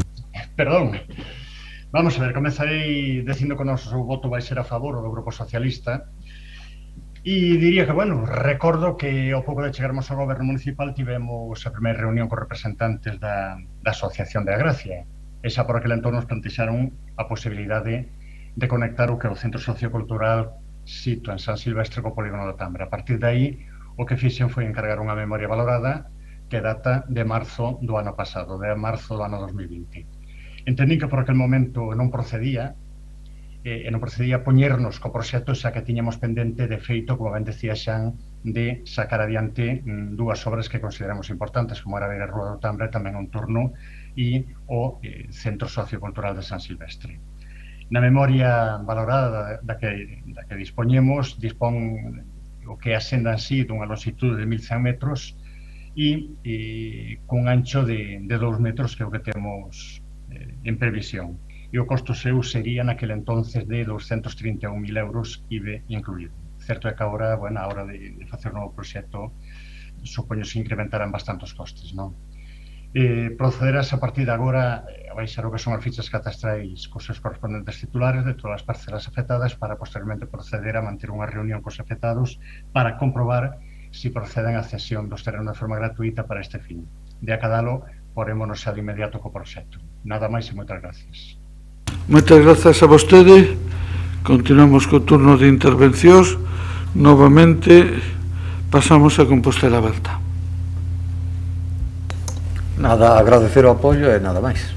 Perdón. Vamos a ver, comezarei dicindo que o noso voto vai ser a favor do Grupo Socialista, e diría que, bueno, recordo que ao pouco de chegarmos ao goberno municipal tivemos a primeira reunión cos representantes da Asociación de Gracia. Esa por aquel entón nos plantexaron a posibilidade de conectar o que é o Centro Sociocultural Sito en San Silvestre co Polígono do Tambre. A partir de aí, o que fixen foi encargar unha memoria valorada que data de marzo do ano pasado, de marzo do ano 2020. Entendín que por aquel momento non procedía poñernos co proxecto xa que tiñamos pendente de feito, como ben decía Xan, de sacar adiante dúas obras que consideramos importantes, como era a Rúa do Tambre, tamén un turno, e o Centro Sociocultural de San Silvestre. Na memoria valorada da que dispoñemos, dispón o que é a senda en sí dunha longitude de 1100 metros e cun ancho de 2 metros que é o que temos en previsión. E o costo seu sería naquele entonces de 231.000 euros IBE incluído. Certo é que agora, a hora de facer un novo proxecto, supoño se incrementarán bastante os costes, non? Procederás a partir de agora a baixar o que son as fichas catastrais cos seus correspondentes titulares de todas as parcelas afectadas para posteriormente proceder a manter unha reunión cos afectados para comprobar se proceden a cesión dos terrenos de forma gratuita para este fin. De acadalo, porémonos xa de inmediato co proxecto. Nada máis e moitas gracias. Moitas grazas a vostede. Continuamos co turno de intervencións. Novamente pasamos a Compostela Aberta. Nada, agradecer o apoio e nada máis.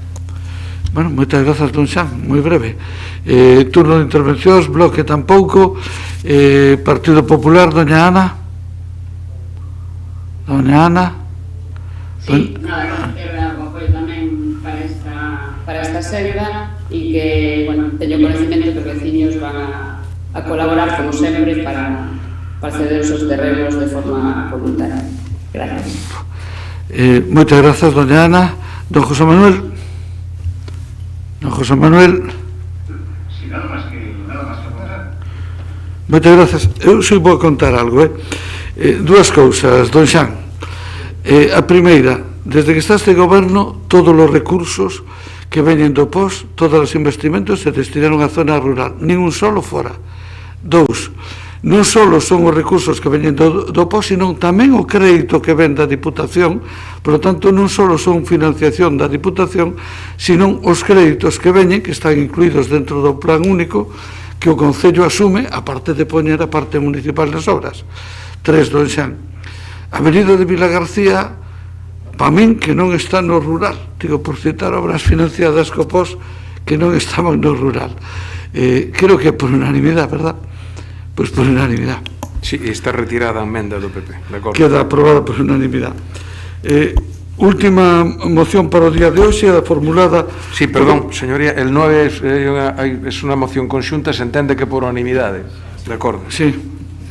Bueno, moitas grazas, don Xan, moi breve. Turno de intervencións, Bloque tampouco, Partido Popular, doña Ana. Doña Ana. Sí, nada, quero dar o apoio tamén para esta senda e que, teño conhecimento que os veciños van a colaborar, como sempre, para ceder os seus terrenos de forma voluntaria. Gracias. Moitas grazas, doña Ana. Don José Manuel. Don José Manuel. Si, nada máis que contar. Moitas grazas. Eu só vou contar algo, dúas cousas, don Xan. A primeira, desde que está este goberno, todos os recursos que veñen do POS, todos os investimentos se destinaron á zona rural, nin un solo fora. Dous, non só son os recursos que veñen do POS, sino tamén o crédito que ven da Diputación. Por lo tanto, non só son financiación da Diputación, sino os créditos que veñen, que están incluídos dentro do plan único, que o Concello asume, aparte de poñer a parte municipal das obras. 3, don Xan. Avenida de Vila García, para min, que non está no rural. Digo, por citar obras financiadas co POS que non estaban no rural. Creo que por unanimidade, verdad? Pois por unanimidade. Sí, está retirada a emenda do PP, de acordo. Queda aprobada por unanimidade. Última moción para o día de hoxe, a formulada... Sí, perdón, señoría, el 9 é unha moción conxunta, se entende que por unanimidade, de acordo. Sí,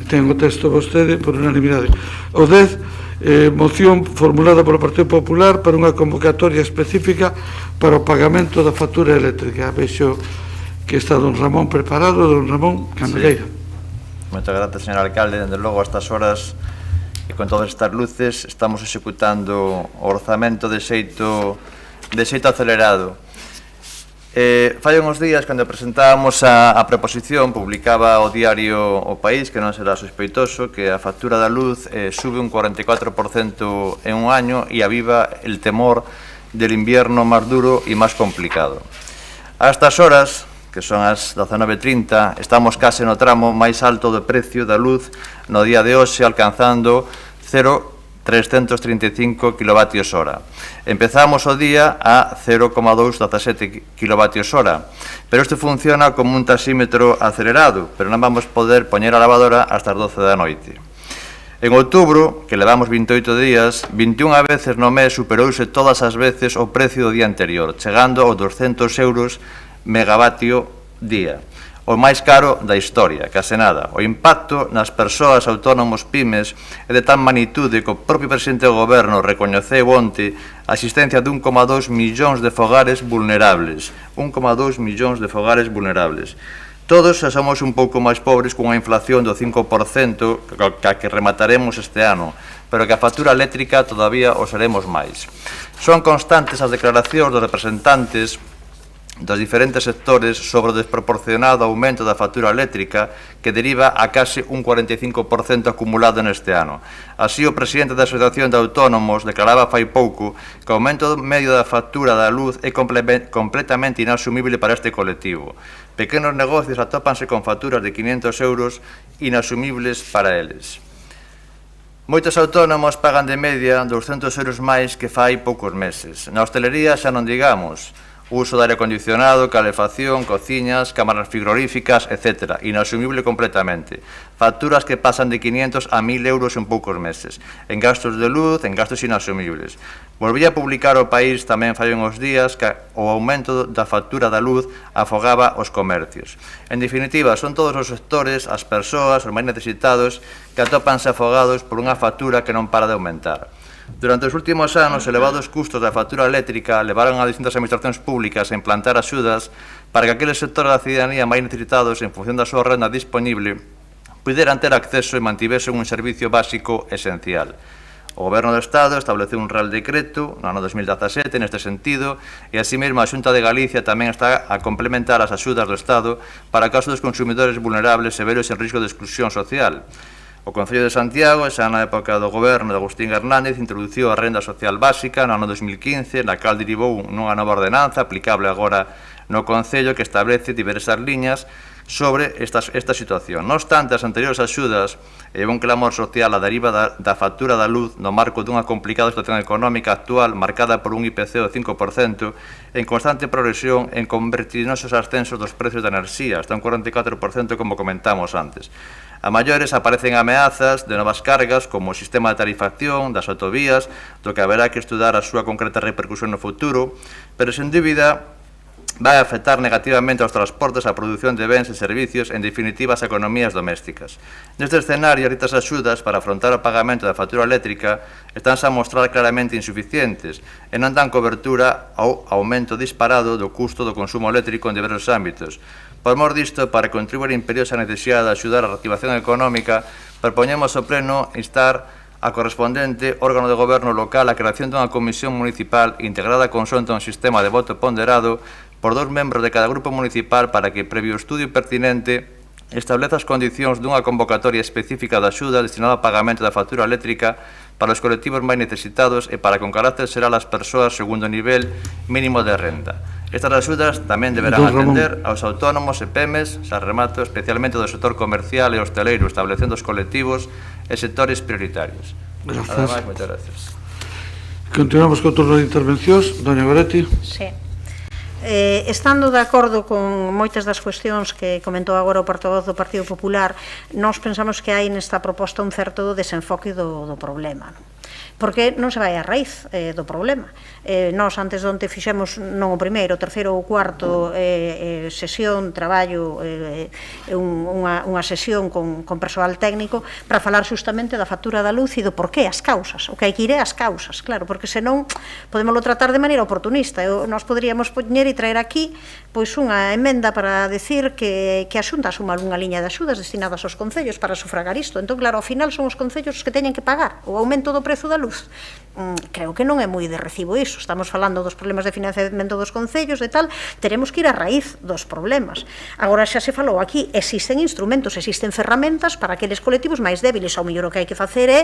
ten o texto vostede por unanimidade. O 10, moción formulada polo Partido Popular para unha convocatoria específica para o pagamento da factura eléctrica. Vexo que está don Ramón preparado. Don Ramón Candelleira. Moitas grazas, señor alcalde. Dende logo, a estas horas e con todas estas luces, estamos executando o orzamento de xeito acelerado. Fai uns días, cando presentábamos a preposición, publicaba o diario O País, que non será sospeitoso, que a factura da luz sube un 44% en un año e aviva el temor del invierno máis duro e máis complicado. A estas horas, que son as 19:30, estamos case no tramo máis alto do precio da luz no día de hoxe, alcanzando 0,335 kWh. Empezamos o día a 0,217 kWh, pero isto funciona como un taxímetro acelerado, pero non vamos poder poñer a lavadora hasta as 12 da noite. En outubro, que levamos 28 días, 21 veces no mes superouse todas as veces o precio do día anterior, chegando aos 200 euros megavatio día, o máis caro da historia, case nada. O impacto nas persoas autónomos pymes é de tan magnitude que o propio presidente do goberno recoñeceu onte a existencia de 1,2 millóns de fogares vulnerables. 1,2 millóns de fogares vulnerables. Todos xa somos un pouco máis pobres cunha inflación do 5% que remataremos este ano, pero que a factura eléctrica todavía o seremos máis. Son constantes as declaracións dos representantes dos diferentes sectores sobre o desproporcionado aumento da factura eléctrica que deriva a case un 45% acumulado neste ano. Así, o presidente da Asociación de Autónomos declaraba fai pouco que o aumento medio da factura da luz é completamente inasumible para este colectivo. Pequenos negocios atópanse con facturas de 500 euros inasumibles para eles. Moitos autónomos pagan de media 200 euros máis que fai poucos meses. Na hostelería xa non digamos. Uso de aire acondicionado, calefacción, cociñas, cámaras frigoríficas, etc. Inasumible completamente. Facturas que pasan de 500 a 1000 euros en poucos meses. En gastos de luz, en gastos inasumibles. Volví a publicar o País tamén fai uns días que o aumento da factura da luz afogaba os comercios. En definitiva, son todos os sectores, as persoas, os máis necesitados, que atópanse afogados por unha factura que non para de aumentar. Durante os últimos anos, elevados custos da factura eléctrica levaron a distintas administracións públicas a implantar axudas para que aqueles sectores da cidadanía máis necesitados, en función da súa renda disponible, puderan ter acceso e mantivesen un servicio básico esencial. O Goberno do Estado estableceu un Real Decreto no ano 2017 neste sentido e, así mesmo, a Xunta de Galicia tamén está a complementar as axudas do Estado para o caso dos consumidores vulnerables severos en risco de exclusión social. O Concello de Santiago, xa na época do goberno de Agustín Hernández, introduciu a renda social básica no ano 2015, na cal derivou nunha nova ordenanza aplicable agora no Concello que establece diversas liñas sobre esta situación. Non obstante, as anteriores axudas e un clamor social a deriva da factura da luz no marco dunha complicada situación económica actual marcada por un IPC do 5% en constante progresión en convertinosos ascensos dos precios da enerxía, hasta un 44% como comentamos antes. A maiores aparecen ameazas de novas cargas como o sistema de tarifación das autovías, do que haberá que estudar a súa concreta repercusión no futuro, pero sen dúbida vai afectar negativamente aos transportes, a produción de bens e servicios, en definitiva as economías domésticas. Neste escenario, as ditas axudas para afrontar o pagamento da factura eléctrica estánse a mostrar claramente insuficientes e non dan cobertura ao aumento disparado do custo do consumo eléctrico en diversos ámbitos. Por mor disto, para contribuir a imperiosa necesidade de axudar a reactivación económica, propoñemos ao Pleno instar a correspondente órgano de goberno local a creación dunha comisión municipal integrada consoante a un sistema de voto ponderado por 2 membros de cada grupo municipal para que, previo estudio pertinente, estableza as condicións dunha convocatoria específica de axuda destinada ao pagamento da factura eléctrica para os colectivos máis necesitados e para con carácter xeral as persoas segundo nivel mínimo de renda. Estas axudas tamén deberán atender aos autónomos e PEMES, xa remato, especialmente do sector comercial e hosteleiro, establecendo os colectivos e sectores prioritarios. Gracias. Nada máis, moitas gracias. Continuamos co turno de intervencións. Doña Goretti. Sí. Estando de acordo con moitas das cuestións que comentou agora o portavoz do Partido Popular, nós pensamos que hai nesta proposta un certo desenfoque do problema, porque non se vai á raíz do problema. Nós antes de onte fixemos non o primeiro, o terceiro ou o cuarto sesión, traballo, unha sesión con persoal técnico para falar justamente da factura da luz e do porqué, as causas, o que hai que ir é as causas, claro, porque senón podemoslo tratar de maneira oportunista. Nós poderíamos poñer e traer aquí pois unha emenda para decir que a Xunta asuma unha liña de axudas destinadas aos concellos para sufragar isto. Entón, claro, ao final son os concellos os que teñen que pagar o aumento do prezo da luz. Creo que non é moi de recibo iso. Estamos falando dos problemas de financiamento dos concellos e tal, teremos que ir á raíz dos problemas. Agora xa se falou aquí, existen instrumentos, existen ferramentas para aqueles colectivos máis débiles. Ao mellor o que hai que facer é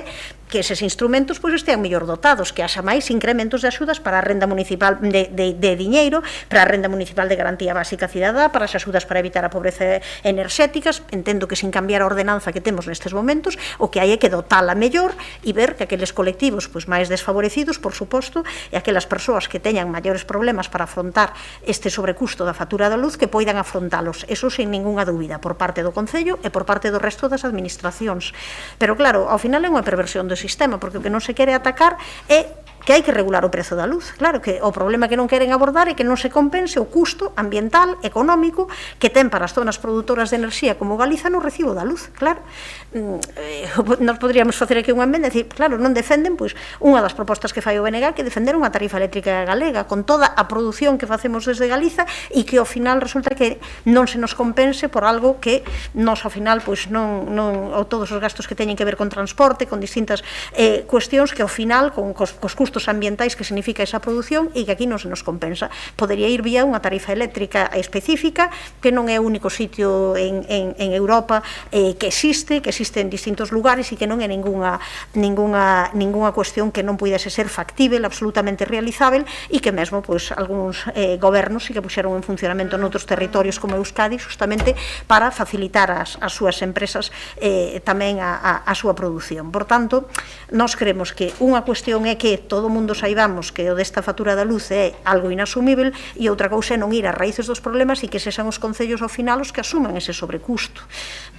que eses instrumentos pois estean mellor dotados, que haxa máis incrementos de axudas para a renda municipal de diñeiro, para a renda municipal de garantía básica cidadá, para as axudas para evitar a pobreza enerxéticas. Entendo que sin cambiar a ordenanza que temos nestes momentos, o que hai é que dotala mellor e ver que aqueles colectivos pois máis desfavorecidos, por suposto, e aquelas persoas que teñan maiores problemas para afrontar este sobrecusto da factura da luz, que poidan afrontalos. Eso sin ninguna dúbida, por parte do Concello e por parte do resto das administracións. Pero claro, ao final é unha perversión do sistema, porque o que non se quere atacar é que hai que regular o prezo da luz. Claro que o problema que non queren abordar é que non se compense o custo ambiental, económico, que ten para as zonas produtoras de enerxía como Galiza no recibo da luz. Claro, nós poderíamos facer aquí unha emenda e dicir, claro, non defenden pois unha das propostas que fai o BNG, que defender unha tarifa eléctrica galega con toda a produción que facemos desde Galiza e que ao final resulta que non se nos compense por algo que nos ao final pois non ou todos os gastos que teñen que ver con transporte, con distintas cuestións que ao final, con cos custos custos ambientais que significa esa produción e que aquí non se nos compensa. Podería ir vía unha tarifa eléctrica específica, que non é o único sitio en Europa que existe en distintos lugares e que non é ninguna cuestión que non pudese ser factível, absolutamente realizável, e que mesmo algúns gobernos sí que puxeron en funcionamento noutros territorios como Euskadi, justamente para facilitar ás súas empresas tamén a súa produción. Por tanto, nós creemos que unha cuestión é que todo o mundo saibamos que o desta factura da luz é algo inasumível e outra cousa é non ir ás raíces dos problemas e que sexan os concellos ao final os que asuman ese sobrecusto.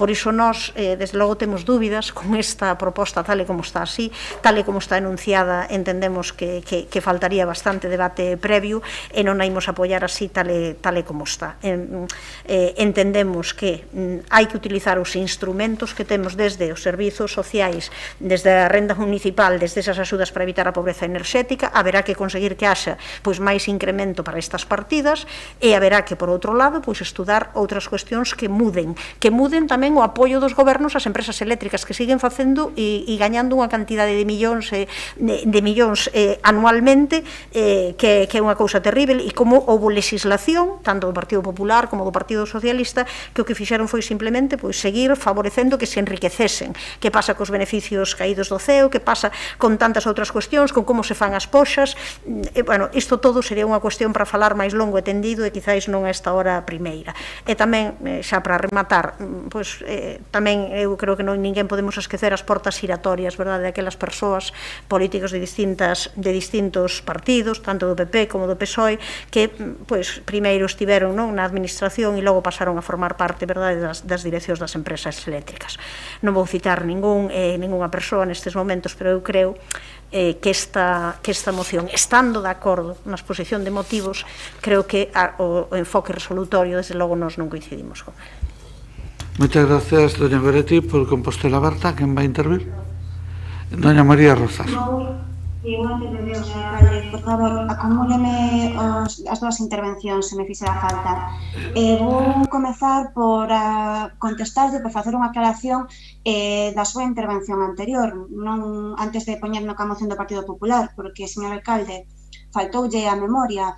Por iso nós, desde logo, temos dúbidas con esta proposta tal e como está así, tal e como está enunciada, entendemos que faltaría bastante debate previo e non a imos apoiar así tal e como está. Entendemos que hai que utilizar os instrumentos que temos desde os servizos sociais, desde a renda municipal, desde esas axudas para evitar a pobreza enerxética, haberá que conseguir que haxa máis incremento para estas partidas e haberá que, por outro lado, estudar outras cuestións que muden tamén o apoio dos gobernos ás empresas eléctricas que siguen facendo e gañando unha cantidade de millóns anualmente que é unha cousa terrible, e como houve legislación tanto do Partido Popular como do Partido Socialista que o que fixeron foi simplemente seguir favorecendo que se enriquecesen. Que pasa cos beneficios caídos do ceo, que pasa con tantas outras cuestións, con como se fan as poxas. Isto todo sería unha cuestión para falar máis longo e tendido e quizáis non a esta hora primeira. E tamén, xa para rematar, tamén eu creo que ninguén podemos esquecer as portas giratorias, verdade, de aquelas persoas políticos de distintos partidos, tanto do PP como do PSOE, que primeiro estiveron na administración e logo pasaron a formar parte, verdade, das direccións das empresas eléctricas. Non vou citar ningunha persoa nestes momentos, pero eu creo que esta moción, estando de acordo na exposición de motivos, creo que o enfoque resolutorio, desde logo, nós non coincidimos con ele. Moitas gracias, doña Goretti, por Compostela Aberta. Quen vai intervir? Doña María Rozas. Por favor, acumúleme as dúas intervencións se me fixera falta. Vou comezar por contestarlle, por facer unha aclaración da súa intervención anterior, non antes de poñerme coa moción do Partido Popular, porque, señor alcalde, faltoulle a memoria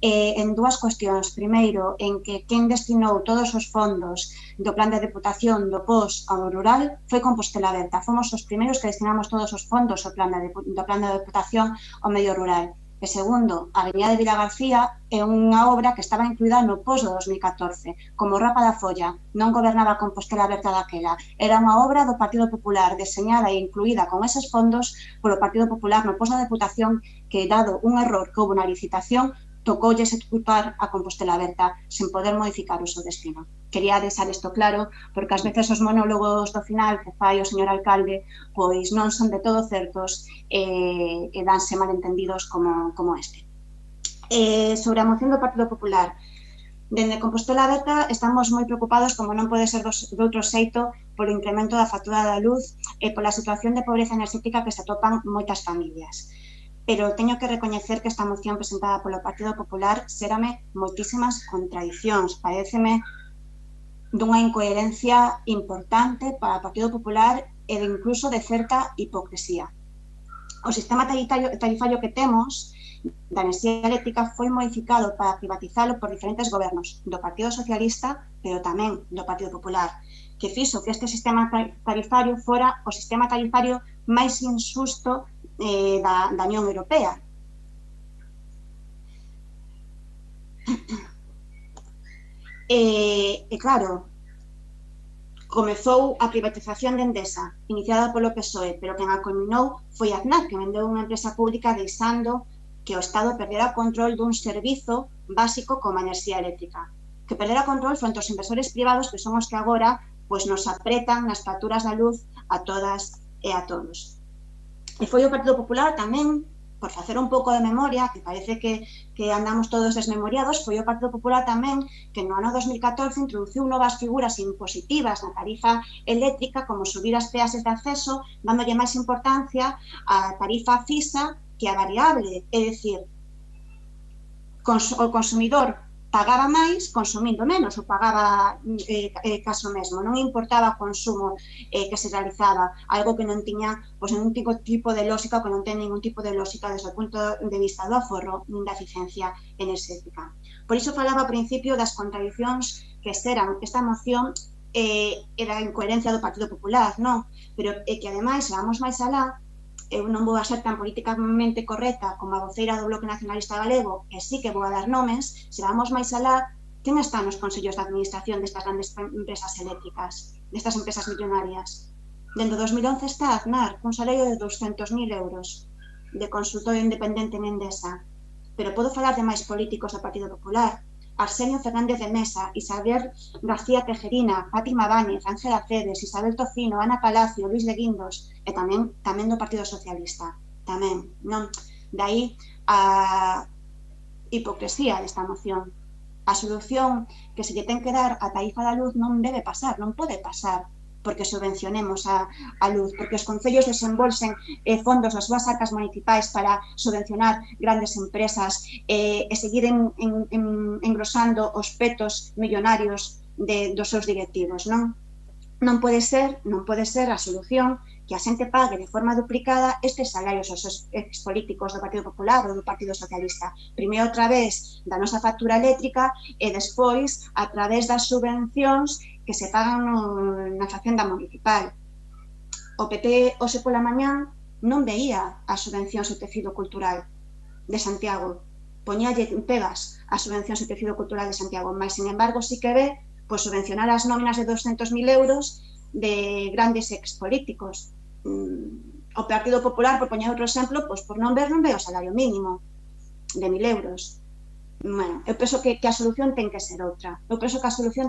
en dúas cuestións. Primeiro, en que quen destinou todos os fondos do plan de deputación do POS ao rural foi Compostela Aberta. Fomos os primeiros que destinamos todos os fondos do plan de deputación ao medio rural. E segundo, a Avenida de Vilagarcía é unha obra que estaba incluída no POS do 2014, como rapa da folla. Non gobernaba Compostela Aberta daquela. Era unha obra do Partido Popular, deseñada e incluída con eses fondos polo Partido Popular no POS da Deputación, que, dado un error que houve na licitación, tocoulle executar a Compostela Aberta sen poder modificar o seu destino. Quería deixar isto claro, porque ás veces os monólogos do final que fai o señor alcalde pois non son de todo certos e danse malentendidos como este. Sobre a moción do Partido Popular, dende Compostela Aberta estamos moi preocupados, como non pode ser de outro xeito, polo incremento da factura da luz e pola situación de pobreza enerxética que se atopan moitas familias. Pero teño que recoñecer que esta moción presentada polo Partido Popular xérame moitísimas contradicións. Paréceme dunha incoherencia importante para o Partido Popular e incluso de certa hipocresía. O sistema tarifario que temos da enerxía eléctrica foi modificado para privatizalo por diferentes gobernos do Partido Socialista, pero tamén do Partido Popular, que fixo que este sistema tarifario fora o sistema tarifario máis injusto da Unión Europea. E claro, comezou a privatización de Endesa, iniciada polo PSOE, pero quen a culminou foi Aznar, que vendeu unha empresa pública deixando que o Estado perdera o control dun servizo básico como a enerxía eléctrica. Que perdera o control fronte aos inversores privados, que son os que agora nos apretan nas facturas da luz a todas e a todos. E foi o Partido Popular tamén, por facer un pouco de memoria, que parece que andamos todos desmemoriados, foi o Partido Popular tamén que no ano 2014 introduciu novas figuras impositivas na tarifa eléctrica, como subir as peaxes de acceso, dándolle máis importancia á tarifa fixa que a variable, é dicir, o consumidor pagaba máis consumindo menos ou pagaba caso mesmo, non importaba o consumo que se realizaba, algo que non tiña ningún tipo de lógica, que non ten ningún tipo de lógica desde o punto de vista do aforro nin da eficiencia enerxética. Por iso falaba ao principio das contradicións que xeran esta moción e da incoherencia do Partido Popular, non? Pero é que ademais, se vamos máis alá, eu non vou a ser tan políticamente correcta como a voceira do Bloque Nacionalista Galego, e sí que vou a dar nomes, se vamos máis alá, quen está nos consellos de administración destas grandes empresas eléctricas, destas empresas millonarias? Dende 2011 está Aznar, cun salario de 200.000 euros, de consultor independente en Endesa. Pero podo falar de máis políticos do Partido Popular, Arsenio Fernández de Mesa, Isabel García Tejerina, Fátima Báñez, Ángela Cedes, Isabel Tocino, Ana Palacio, Luis de Guindos, e tamén do Partido Socialista. Tamén, non? Daí a hipocresía desta moción. A solución que se lle ten que dar a tarifa da luz non debe pasar, non pode pasar porque subvencionemos a luz, porque os concellos desembolsen fondos das súas arcas municipais para subvencionar grandes empresas e seguir engrosando os petos millonarios dos seus directivos, non? Non pode ser a solución que a xente pague de forma duplicada estes salarios aos expolíticos do Partido Popular ou do Partido Socialista. Primeiro a través da nosa factura eléctrica e despois a través das subvencións que se pagan na facenda municipal. O PP hoxe pola mañán non veía as subvencións do tecido cultural de Santiago. Poñalle pegas as subvencións do tecido cultural de Santiago, mas, sin embargo, sí que ve subvencionar as nóminas de 200.000 euros de grandes expolíticos. O Partido Popular, por poñer outro exemplo, por non ver o salario mínimo de 1.000 euros. Bueno, eu penso que a solución ten que ser outra. Que a solución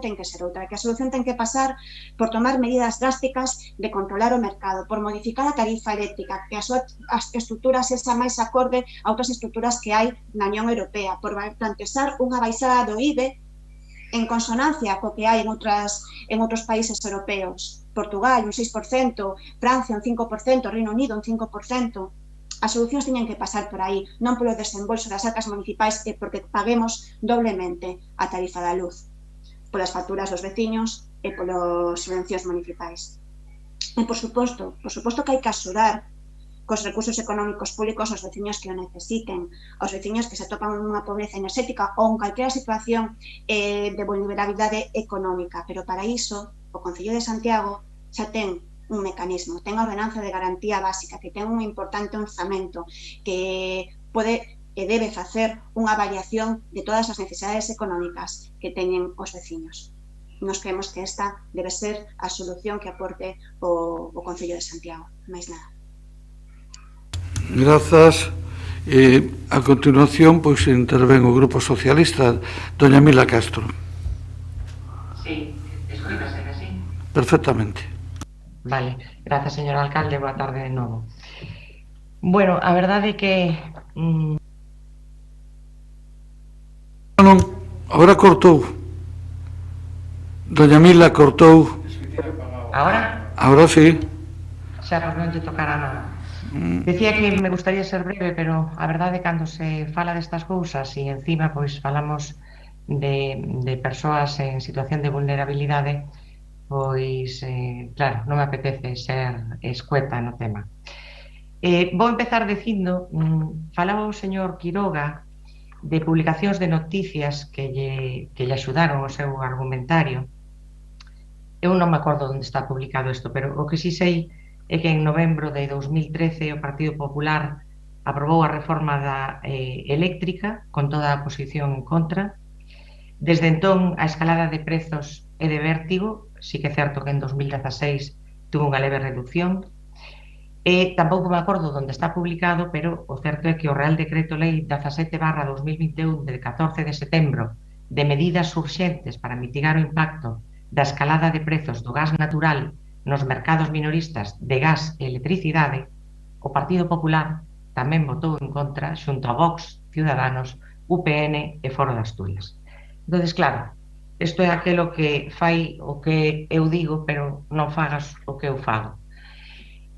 ten que pasar por tomar medidas drásticas de controlar o mercado, por modificar a tarifa eléctrica, que as estruturas sexa máis acorde a outras estruturas que hai na Unión Europea, por plantexar unha baixada do IBE en consonancia co que hai en outros países europeos. Portugal, un 6%, Francia, un 5%, Reino Unido, un 5%. As solucións teñen que pasar por aí, non polo desembolso das arcas municipais e porque paguemos doblemente a tarifa da luz, polas facturas dos veciños e polas subvencións municipais. E, por suposto que hai que axudar cos recursos económicos públicos aos veciños que o necesiten, aos veciños que se topan unha pobreza enerxética ou en calquera situación de vulnerabilidade económica. Pero para iso, o Concello de Santiago xa ten un mecanismo, ten a ordenanza de garantía básica, que ten un importante orzamento, que pode e debe facer unha avaliación de todas as necesidades económicas que teñen os veciños. Nos creemos que esta debe ser a solución que aporte o Concello de Santiago, máis nada. Grazas. A continuación, pois, intervén o Grupo Socialista, doña Mila Castro. Sí, escoitase así? Perfectamente. Vale, grazas, señor alcalde, boa tarde de novo. Bueno, a verdade é que... Non, agora cortou. Doña Mila cortou. Ahora? Ahora sí. Xa non lle tocará nada. Decía que me gustaría ser breve, pero a verdade cando se fala destas cousas e encima pois falamos de persoas en situación de vulnerabilidade, pois claro, non me apetece ser escueta no tema. Vou empezar dicindo, falaba o señor Quiroga de publicacións de noticias que lle axudaron o seu argumentario. Eu non me acordo onde está publicado isto, pero o que si sei é que en novembro de 2013 o Partido Popular aprobou a reforma da eléctrica con toda a oposición en contra. Desde entón, a escalada de prezos é de vértigo, sí que é certo que en 2016 tuvo unha leve reducción. Tampouco me acordo onde está publicado, pero o certo é que o Real Decreto Lei 17/2021 de 14 de setembro de medidas urxentes para mitigar o impacto da escalada de prezos do gas natural nos mercados minoristas de gas e electricidade, o Partido Popular tamén votou en contra xunto a Vox, Ciudadanos, UPN e Foro de Asturias. Entón, claro, isto é aquilo que fai o que eu digo, pero non fagas o que eu fago.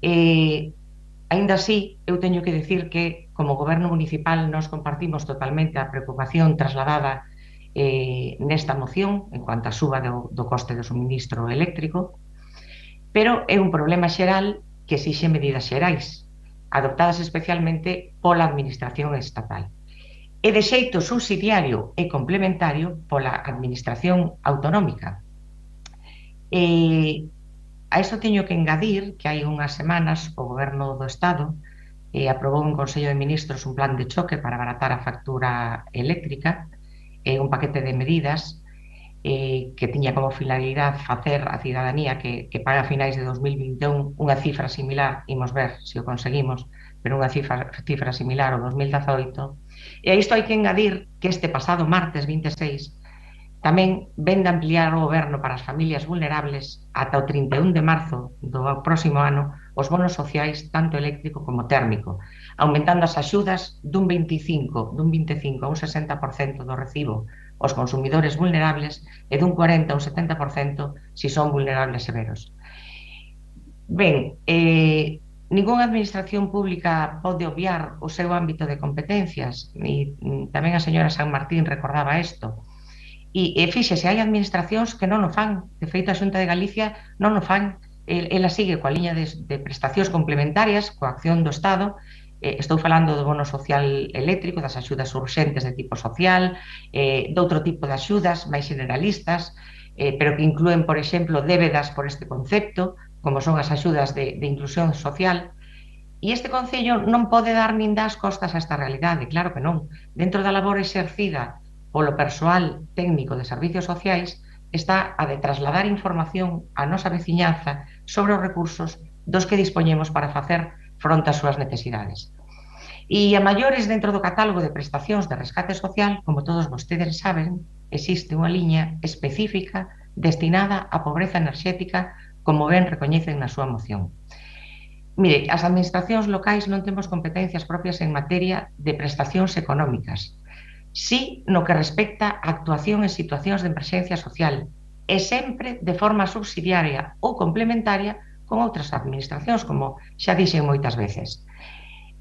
Aínda así, eu teño que decir que, como Goberno Municipal, nós compartimos totalmente a preocupación trasladada nesta moción en cuanto a suba do coste do suministro eléctrico, pero é un problema xeral que exixe medidas xerais, adoptadas especialmente pola Administración estatal, e de xeito subsidiario e complementario pola Administración autonómica. A isto teño que engadir que hai unhas semanas o Goberno do Estado aprobou en Consello de Ministros un plan de choque para abaratar a factura eléctrica, un paquete de medidas que tiña como finalidade facer a cidadanía que paga a finais de 2021 unha cifra similar, imos ver se o conseguimos, pero unha cifra similar ao 2018. E a isto hai que engadir que este pasado martes 26 tamén vende ampliar o Goberno para as familias vulnerables ata o 31 de marzo do próximo ano os bonos sociais tanto eléctrico como térmico, aumentando as axudas dun 25 a un 60% do recibo aos consumidores vulnerables e dun 40 a un 70% se son vulnerables severos. Ben, ningunha administración pública pode obviar o seu ámbito de competencias, e tamén a señora San Martín recordaba isto. E fíxese, hai administracións que non o fan. De feito, a Xunta de Galicia non o fan. Ela sigue coa liña de prestacións complementarias, coa acción do Estado. Estou falando do bono social eléctrico, das axudas urxentes de tipo social, doutro tipo de axudas máis generalistas, pero que inclúen, por exemplo, débedas por este concepto, como son as axudas de inclusión social. E este Concello non pode dar nin das costas a esta realidade, claro que non. Dentro da labor exercida polo persoal técnico de servicios sociais está a de trasladar información á nosa veciñanza sobre os recursos dos que dispoñemos para facer fronte ás súas necesidades. E a maiores dentro do catálogo de prestacións de rescate social, como todos vostedes saben, existe unha liña específica destinada á pobreza enerxética, como ben recoñecen na súa moción. Mire, as administracións locais non temos competencias propias en materia de prestacións económicas, sí no que respecta a actuación en situacións de emerxencia social e sempre de forma subsidiaria ou complementaria con outras administracións, como xa dixen moitas veces.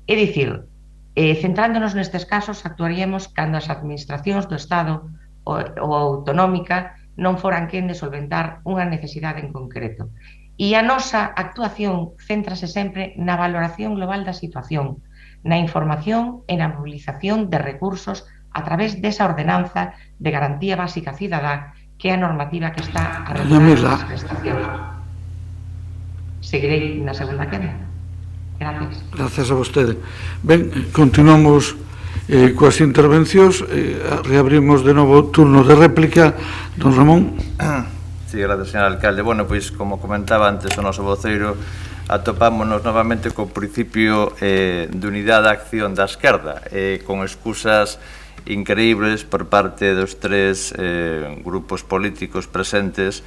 É dicir, centrándonos nestes casos, actuaríamos cando as administracións do Estado ou autonómica non foran quen de solventar unha necesidade en concreto. E a nosa actuación céntrase sempre na valoración global da situación, na información e na mobilización de recursos a través desa ordenanza de garantía básica cidadá, que é a normativa que está a regular as prestacións. Seguirei na segunda quenda. Gracias. Gracias a vostede. Ben, continuamos coas intervencións. Reabrimos de novo turno de réplica. Don Ramón. Sí, gracias, señor alcalde. Bueno, pois, como comentaba antes o noso voceiro, atopámonos novamente co principio de unidade de acción da esquerda, con excusas increíbles por parte dos tres grupos políticos presentes,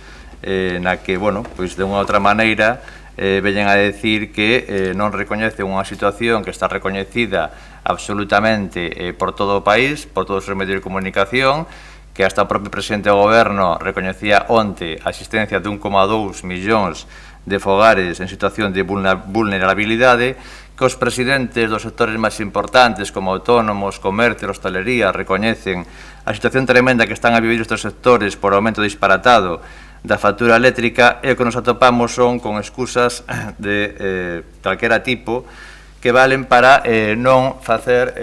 na que, bueno, pois de unha outra maneira veñen a decir que non recoñecen unha situación que está recoñecida absolutamente por todo o país, por todos os medios de comunicación, que hasta o propio presidente do Goberno recoñecía onte a existencia de 1,2 millóns de fogares en situación de vulnerabilidade, que os presidentes dos sectores máis importantes como autónomos, comercio, hostalería recoñecen a situación tremenda que están a vivir estes sectores por aumento disparatado da factura eléctrica, e o que nos atopamos son con excusas de calquera tipo que valen para non facer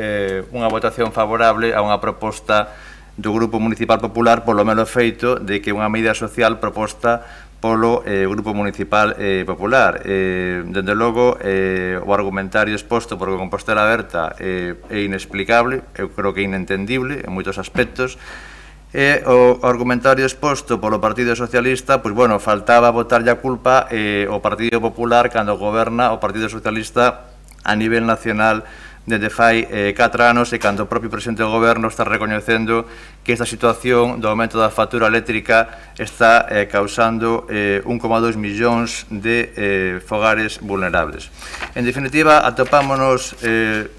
unha votación favorable a unha proposta do Grupo Municipal Popular polo mero feito de que unha medida social proposta polo Grupo Municipal Popular. Dende logo, o argumentario exposto por Compostela Aberta é inexplicable, eu creo que é inentendible en moitos aspectos, e o argumentario exposto polo Partido Socialista, pois, bueno, faltaba botarlle a culpa ao Partido Popular cando goberna o Partido Socialista a nivel nacional desde fai 4 anos, e cando o propio presidente do Goberno está recoñecendo que esta situación do aumento da factura eléctrica está causando 1,2 millóns de fogares vulnerables. En definitiva, atopámonos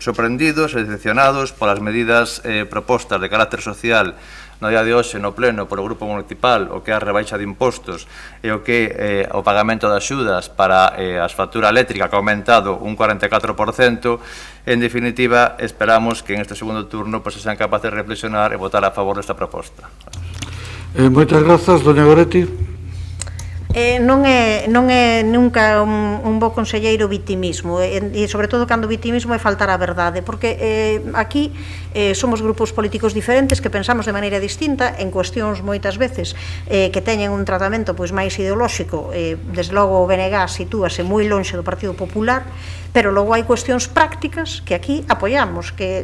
sorprendidos e decepcionados polas medidas propostas de carácter social no día de hoxe no pleno polo Grupo Municipal o que é a rebaixa de impostos e o que é o pagamento de axudas para a factura eléctrica que ha aumentado un 44%, en definitiva, esperamos que en este segundo turno se sean capaces de reflexionar e votar a favor desta proposta. Moitas grazas, doña Goretti. Non é nunca un bo conselleiro vitimismo, e sobre todo cando o vitimismo é faltar a verdade, porque aquí somos grupos políticos diferentes que pensamos de maneira distinta en cuestións moitas veces que teñen un tratamento máis ideolóxico. Desde logo o BNG sitúase moi lonxe do Partido Popular, pero logo hai cuestións prácticas que aquí apoiamos, que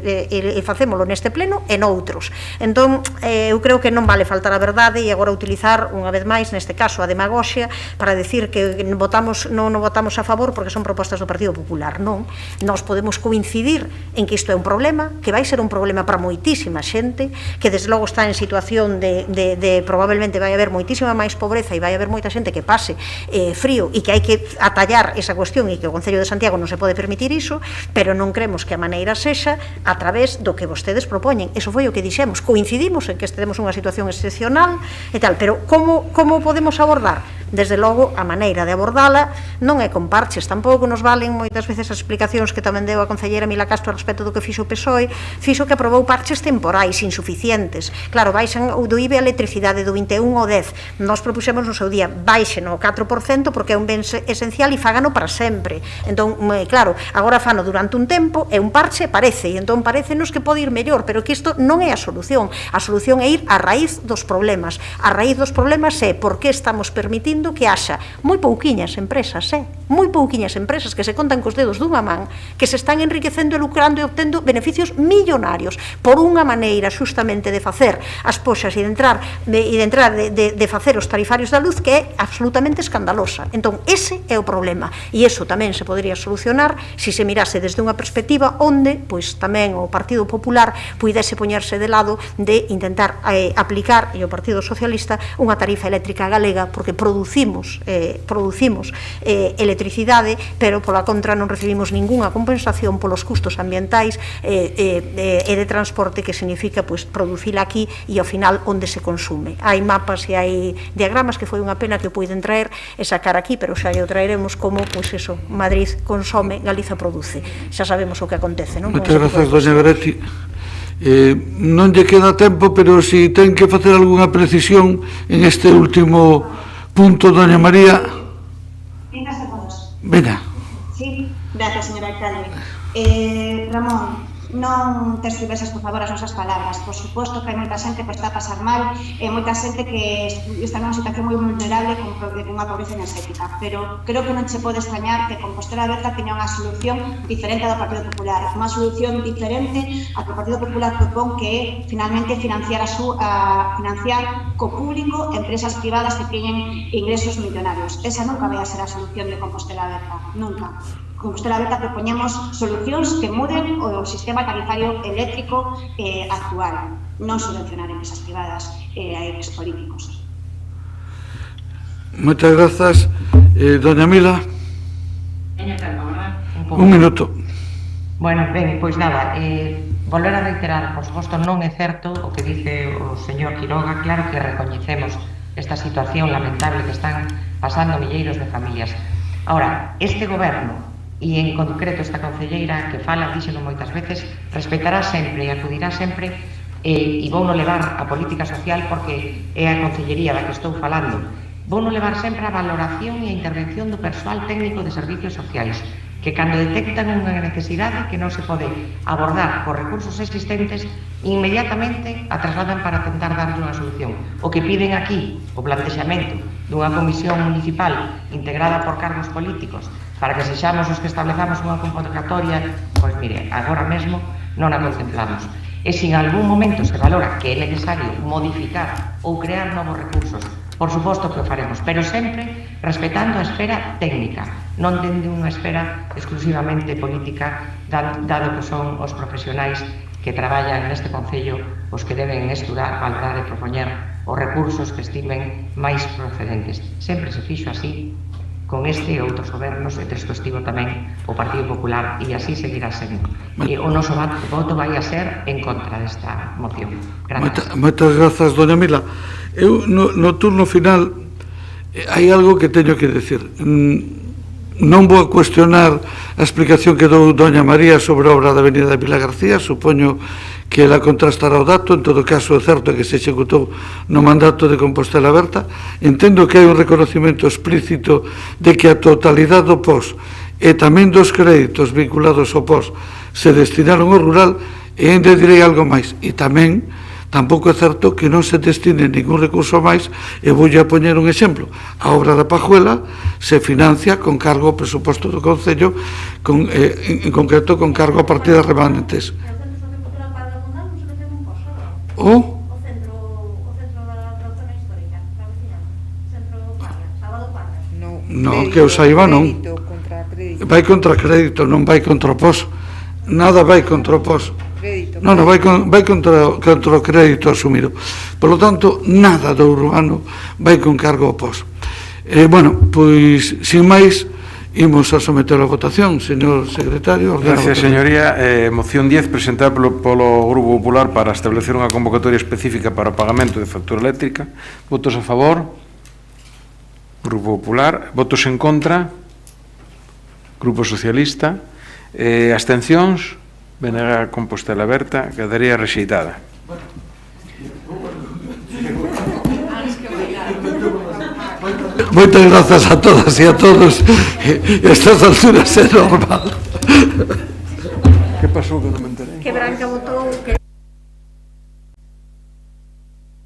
facémolo neste pleno e noutros. Entón, eu creo que non vale faltar a verdade e agora utilizar unha vez máis, neste caso, a demagoxia para decir que non votamos a favor porque son propostas do Partido Popular. Non, nós podemos coincidir en que isto é un problema, que vai ser un problema para moitísima xente, que desde logo está en situación de probablemente vai haber moitísima máis pobreza e vai haber moita xente que pase frío e que hai que atallar esa cuestión e que o Concello de Santiago non se pode permitir iso, pero non cremos que a maneira sexa a través do que vostedes propoñen. Eso foi o que dixemos, coincidimos en que estemos nunha situación excepcional e tal, pero como podemos abordar? Desde logo, a maneira de abordala non é con parches, tampouco nos valen moitas veces as explicacións que tamén deu a concelleira Mila Castro respecto do que fixo o PSOE, fixo que aprobou parches temporais, insuficientes. Claro, baixan do IBE a electricidade do 21 ao 10. Nós propuxemos no seu día, baixen o 4% porque é un ben esencial e fágano para sempre. Entón, claro, agora fano durante un tempo, é un parche, parece, e entón parecenos que pode ir mellor, pero que isto non é a solución. A solución é ir á raíz dos problemas. A raíz dos problemas é por que estamos permitindo que haxa moi pouquiñas empresas, moi pouquiñas empresas que se contan cos dedos dunha man, que se están enriquecendo e lucrando e obtendo beneficios millonarios por unha maneira xustamente de facer as poxas e de facer os tarifarios da luz que é absolutamente escandalosa. Entón, ese é o problema, e iso tamén se podería solucionar se se mirase desde unha perspectiva onde, pois tamén o Partido Popular puidese poñerse de lado de intentar aplicar, e o Partido Socialista, unha tarifa eléctrica galega, porque producimos electricidade, pero pola contra non recibimos ningunha compensación polos custos ambientais e de transporte que significa producila aquí e ao final onde se consume. Hai mapas e hai diagramas que foi unha pena que o puiden traer e sacar aquí, pero xa o traeremos como, Madrid consome, Galiza produce. Xa sabemos o que acontece, non? Moitas grazas, doña Goretti. Non lle queda tempo, pero si ten que facer algunha precisión en este último punto, doña María. Venga, segundos. Venga. Sí, gracias, señor alcalde. Ramón, non tergiversas, por favor, as nosas palabras. Por suposto que hai moita xente que está a pasar mal, e moita xente que está nunha situación moi vulnerable con unha pobreza energética, pero creo que non se pode extrañar que Compostela Aberta teña unha solución diferente a do Partido Popular, unha solución diferente a que o Partido Popular propón, que é finalmente financiar co público empresas privadas que teñen ingresos millonarios. Esa nunca vai a ser a solución de Compostela Aberta, nunca. Compostela Aberta propoñemos solucións que muden o sistema tarifario eléctrico actual, non subvencionar empresas privadas a ex políticos. Moitas grazas. Doña Mila. Un minuto. Bueno, ben, pois nada, volver a reiterar, por suposto, non é certo o que dice o señor Quiroga. Claro que recoñecemos esta situación lamentable que están pasando milleiros de familias. Ahora, este goberno e en concreto esta concelleira que fala, díxelo moitas veces, respetará sempre e acudirá sempre e vouno levar a política social porque é a concellería da que estou falando. Vouno levar sempre a valoración e a intervención do persoal técnico de servicios sociais, que cando detectan unha necesidade que non se pode abordar por recursos existentes, inmediatamente a trasladan para tentar darle unha solución. O que piden aquí, o plantexamento dunha comisión municipal integrada por cargos políticos para que sexamos os que establezamos unha convocatoria, pois mire, agora mesmo non a contemplamos. E se en algún momento se valora que é necesario modificar ou crear novos recursos, por suposto que o faremos, pero sempre respetando a esfera técnica, non dende unha esfera exclusivamente política, dado que son os profesionais que traballan neste Concello os que deben estudar, valorar e propoñer os recursos que estimen máis procedentes. Sempre se fixo así con este e outros gobernos, e texto estivo tamén o Partido Popular, e así seguirá sendo. O noso voto vai a ser en contra desta moción. Gracias. Moitas grazas, doña Mila. Eu, no turno final, hai algo que teño que decir. Non vou a cuestionar a explicación que dou doña María sobre a obra da Avenida de Vila García, supoño que ela contrastará o dato, en todo caso é certo que se executou no mandato de Compostela Aberta. Entendo que hai un reconocimento explícito de que a totalidade do POS e tamén dos créditos vinculados ao POS se destinaron ao rural, e ainda direi algo máis, e tamén tampouco é certo que non se destine ningún recurso máis, e voulle a poñer un exemplo. A obra da Pajuela se financia con cargo ao presuposto do Concello, en concreto con cargo a partidas remanentes. O non, que eu saiba non. Vai contra crédito, non vai contra o POS. Nada vai contra o POS. Non, vai contra o crédito asumido. Por lo tanto, nada do urbano vai con cargo ao POS. Bueno, pois, sin máis, imos a someter a votación, señor secretario. Gracias, señoría. Moción 10, presentada polo Grupo Popular para establecer unha convocatoria específica para o pagamento de factura eléctrica. Votos a favor? Grupo Popular. Votos en contra? Grupo Socialista. Abstencións? BNG Compostela Aberta. Quedaría rexeitada. Moitas grazas a todas e a todos. Estas alturas é normal. Que pasou que non me enterei? Que Branca votou que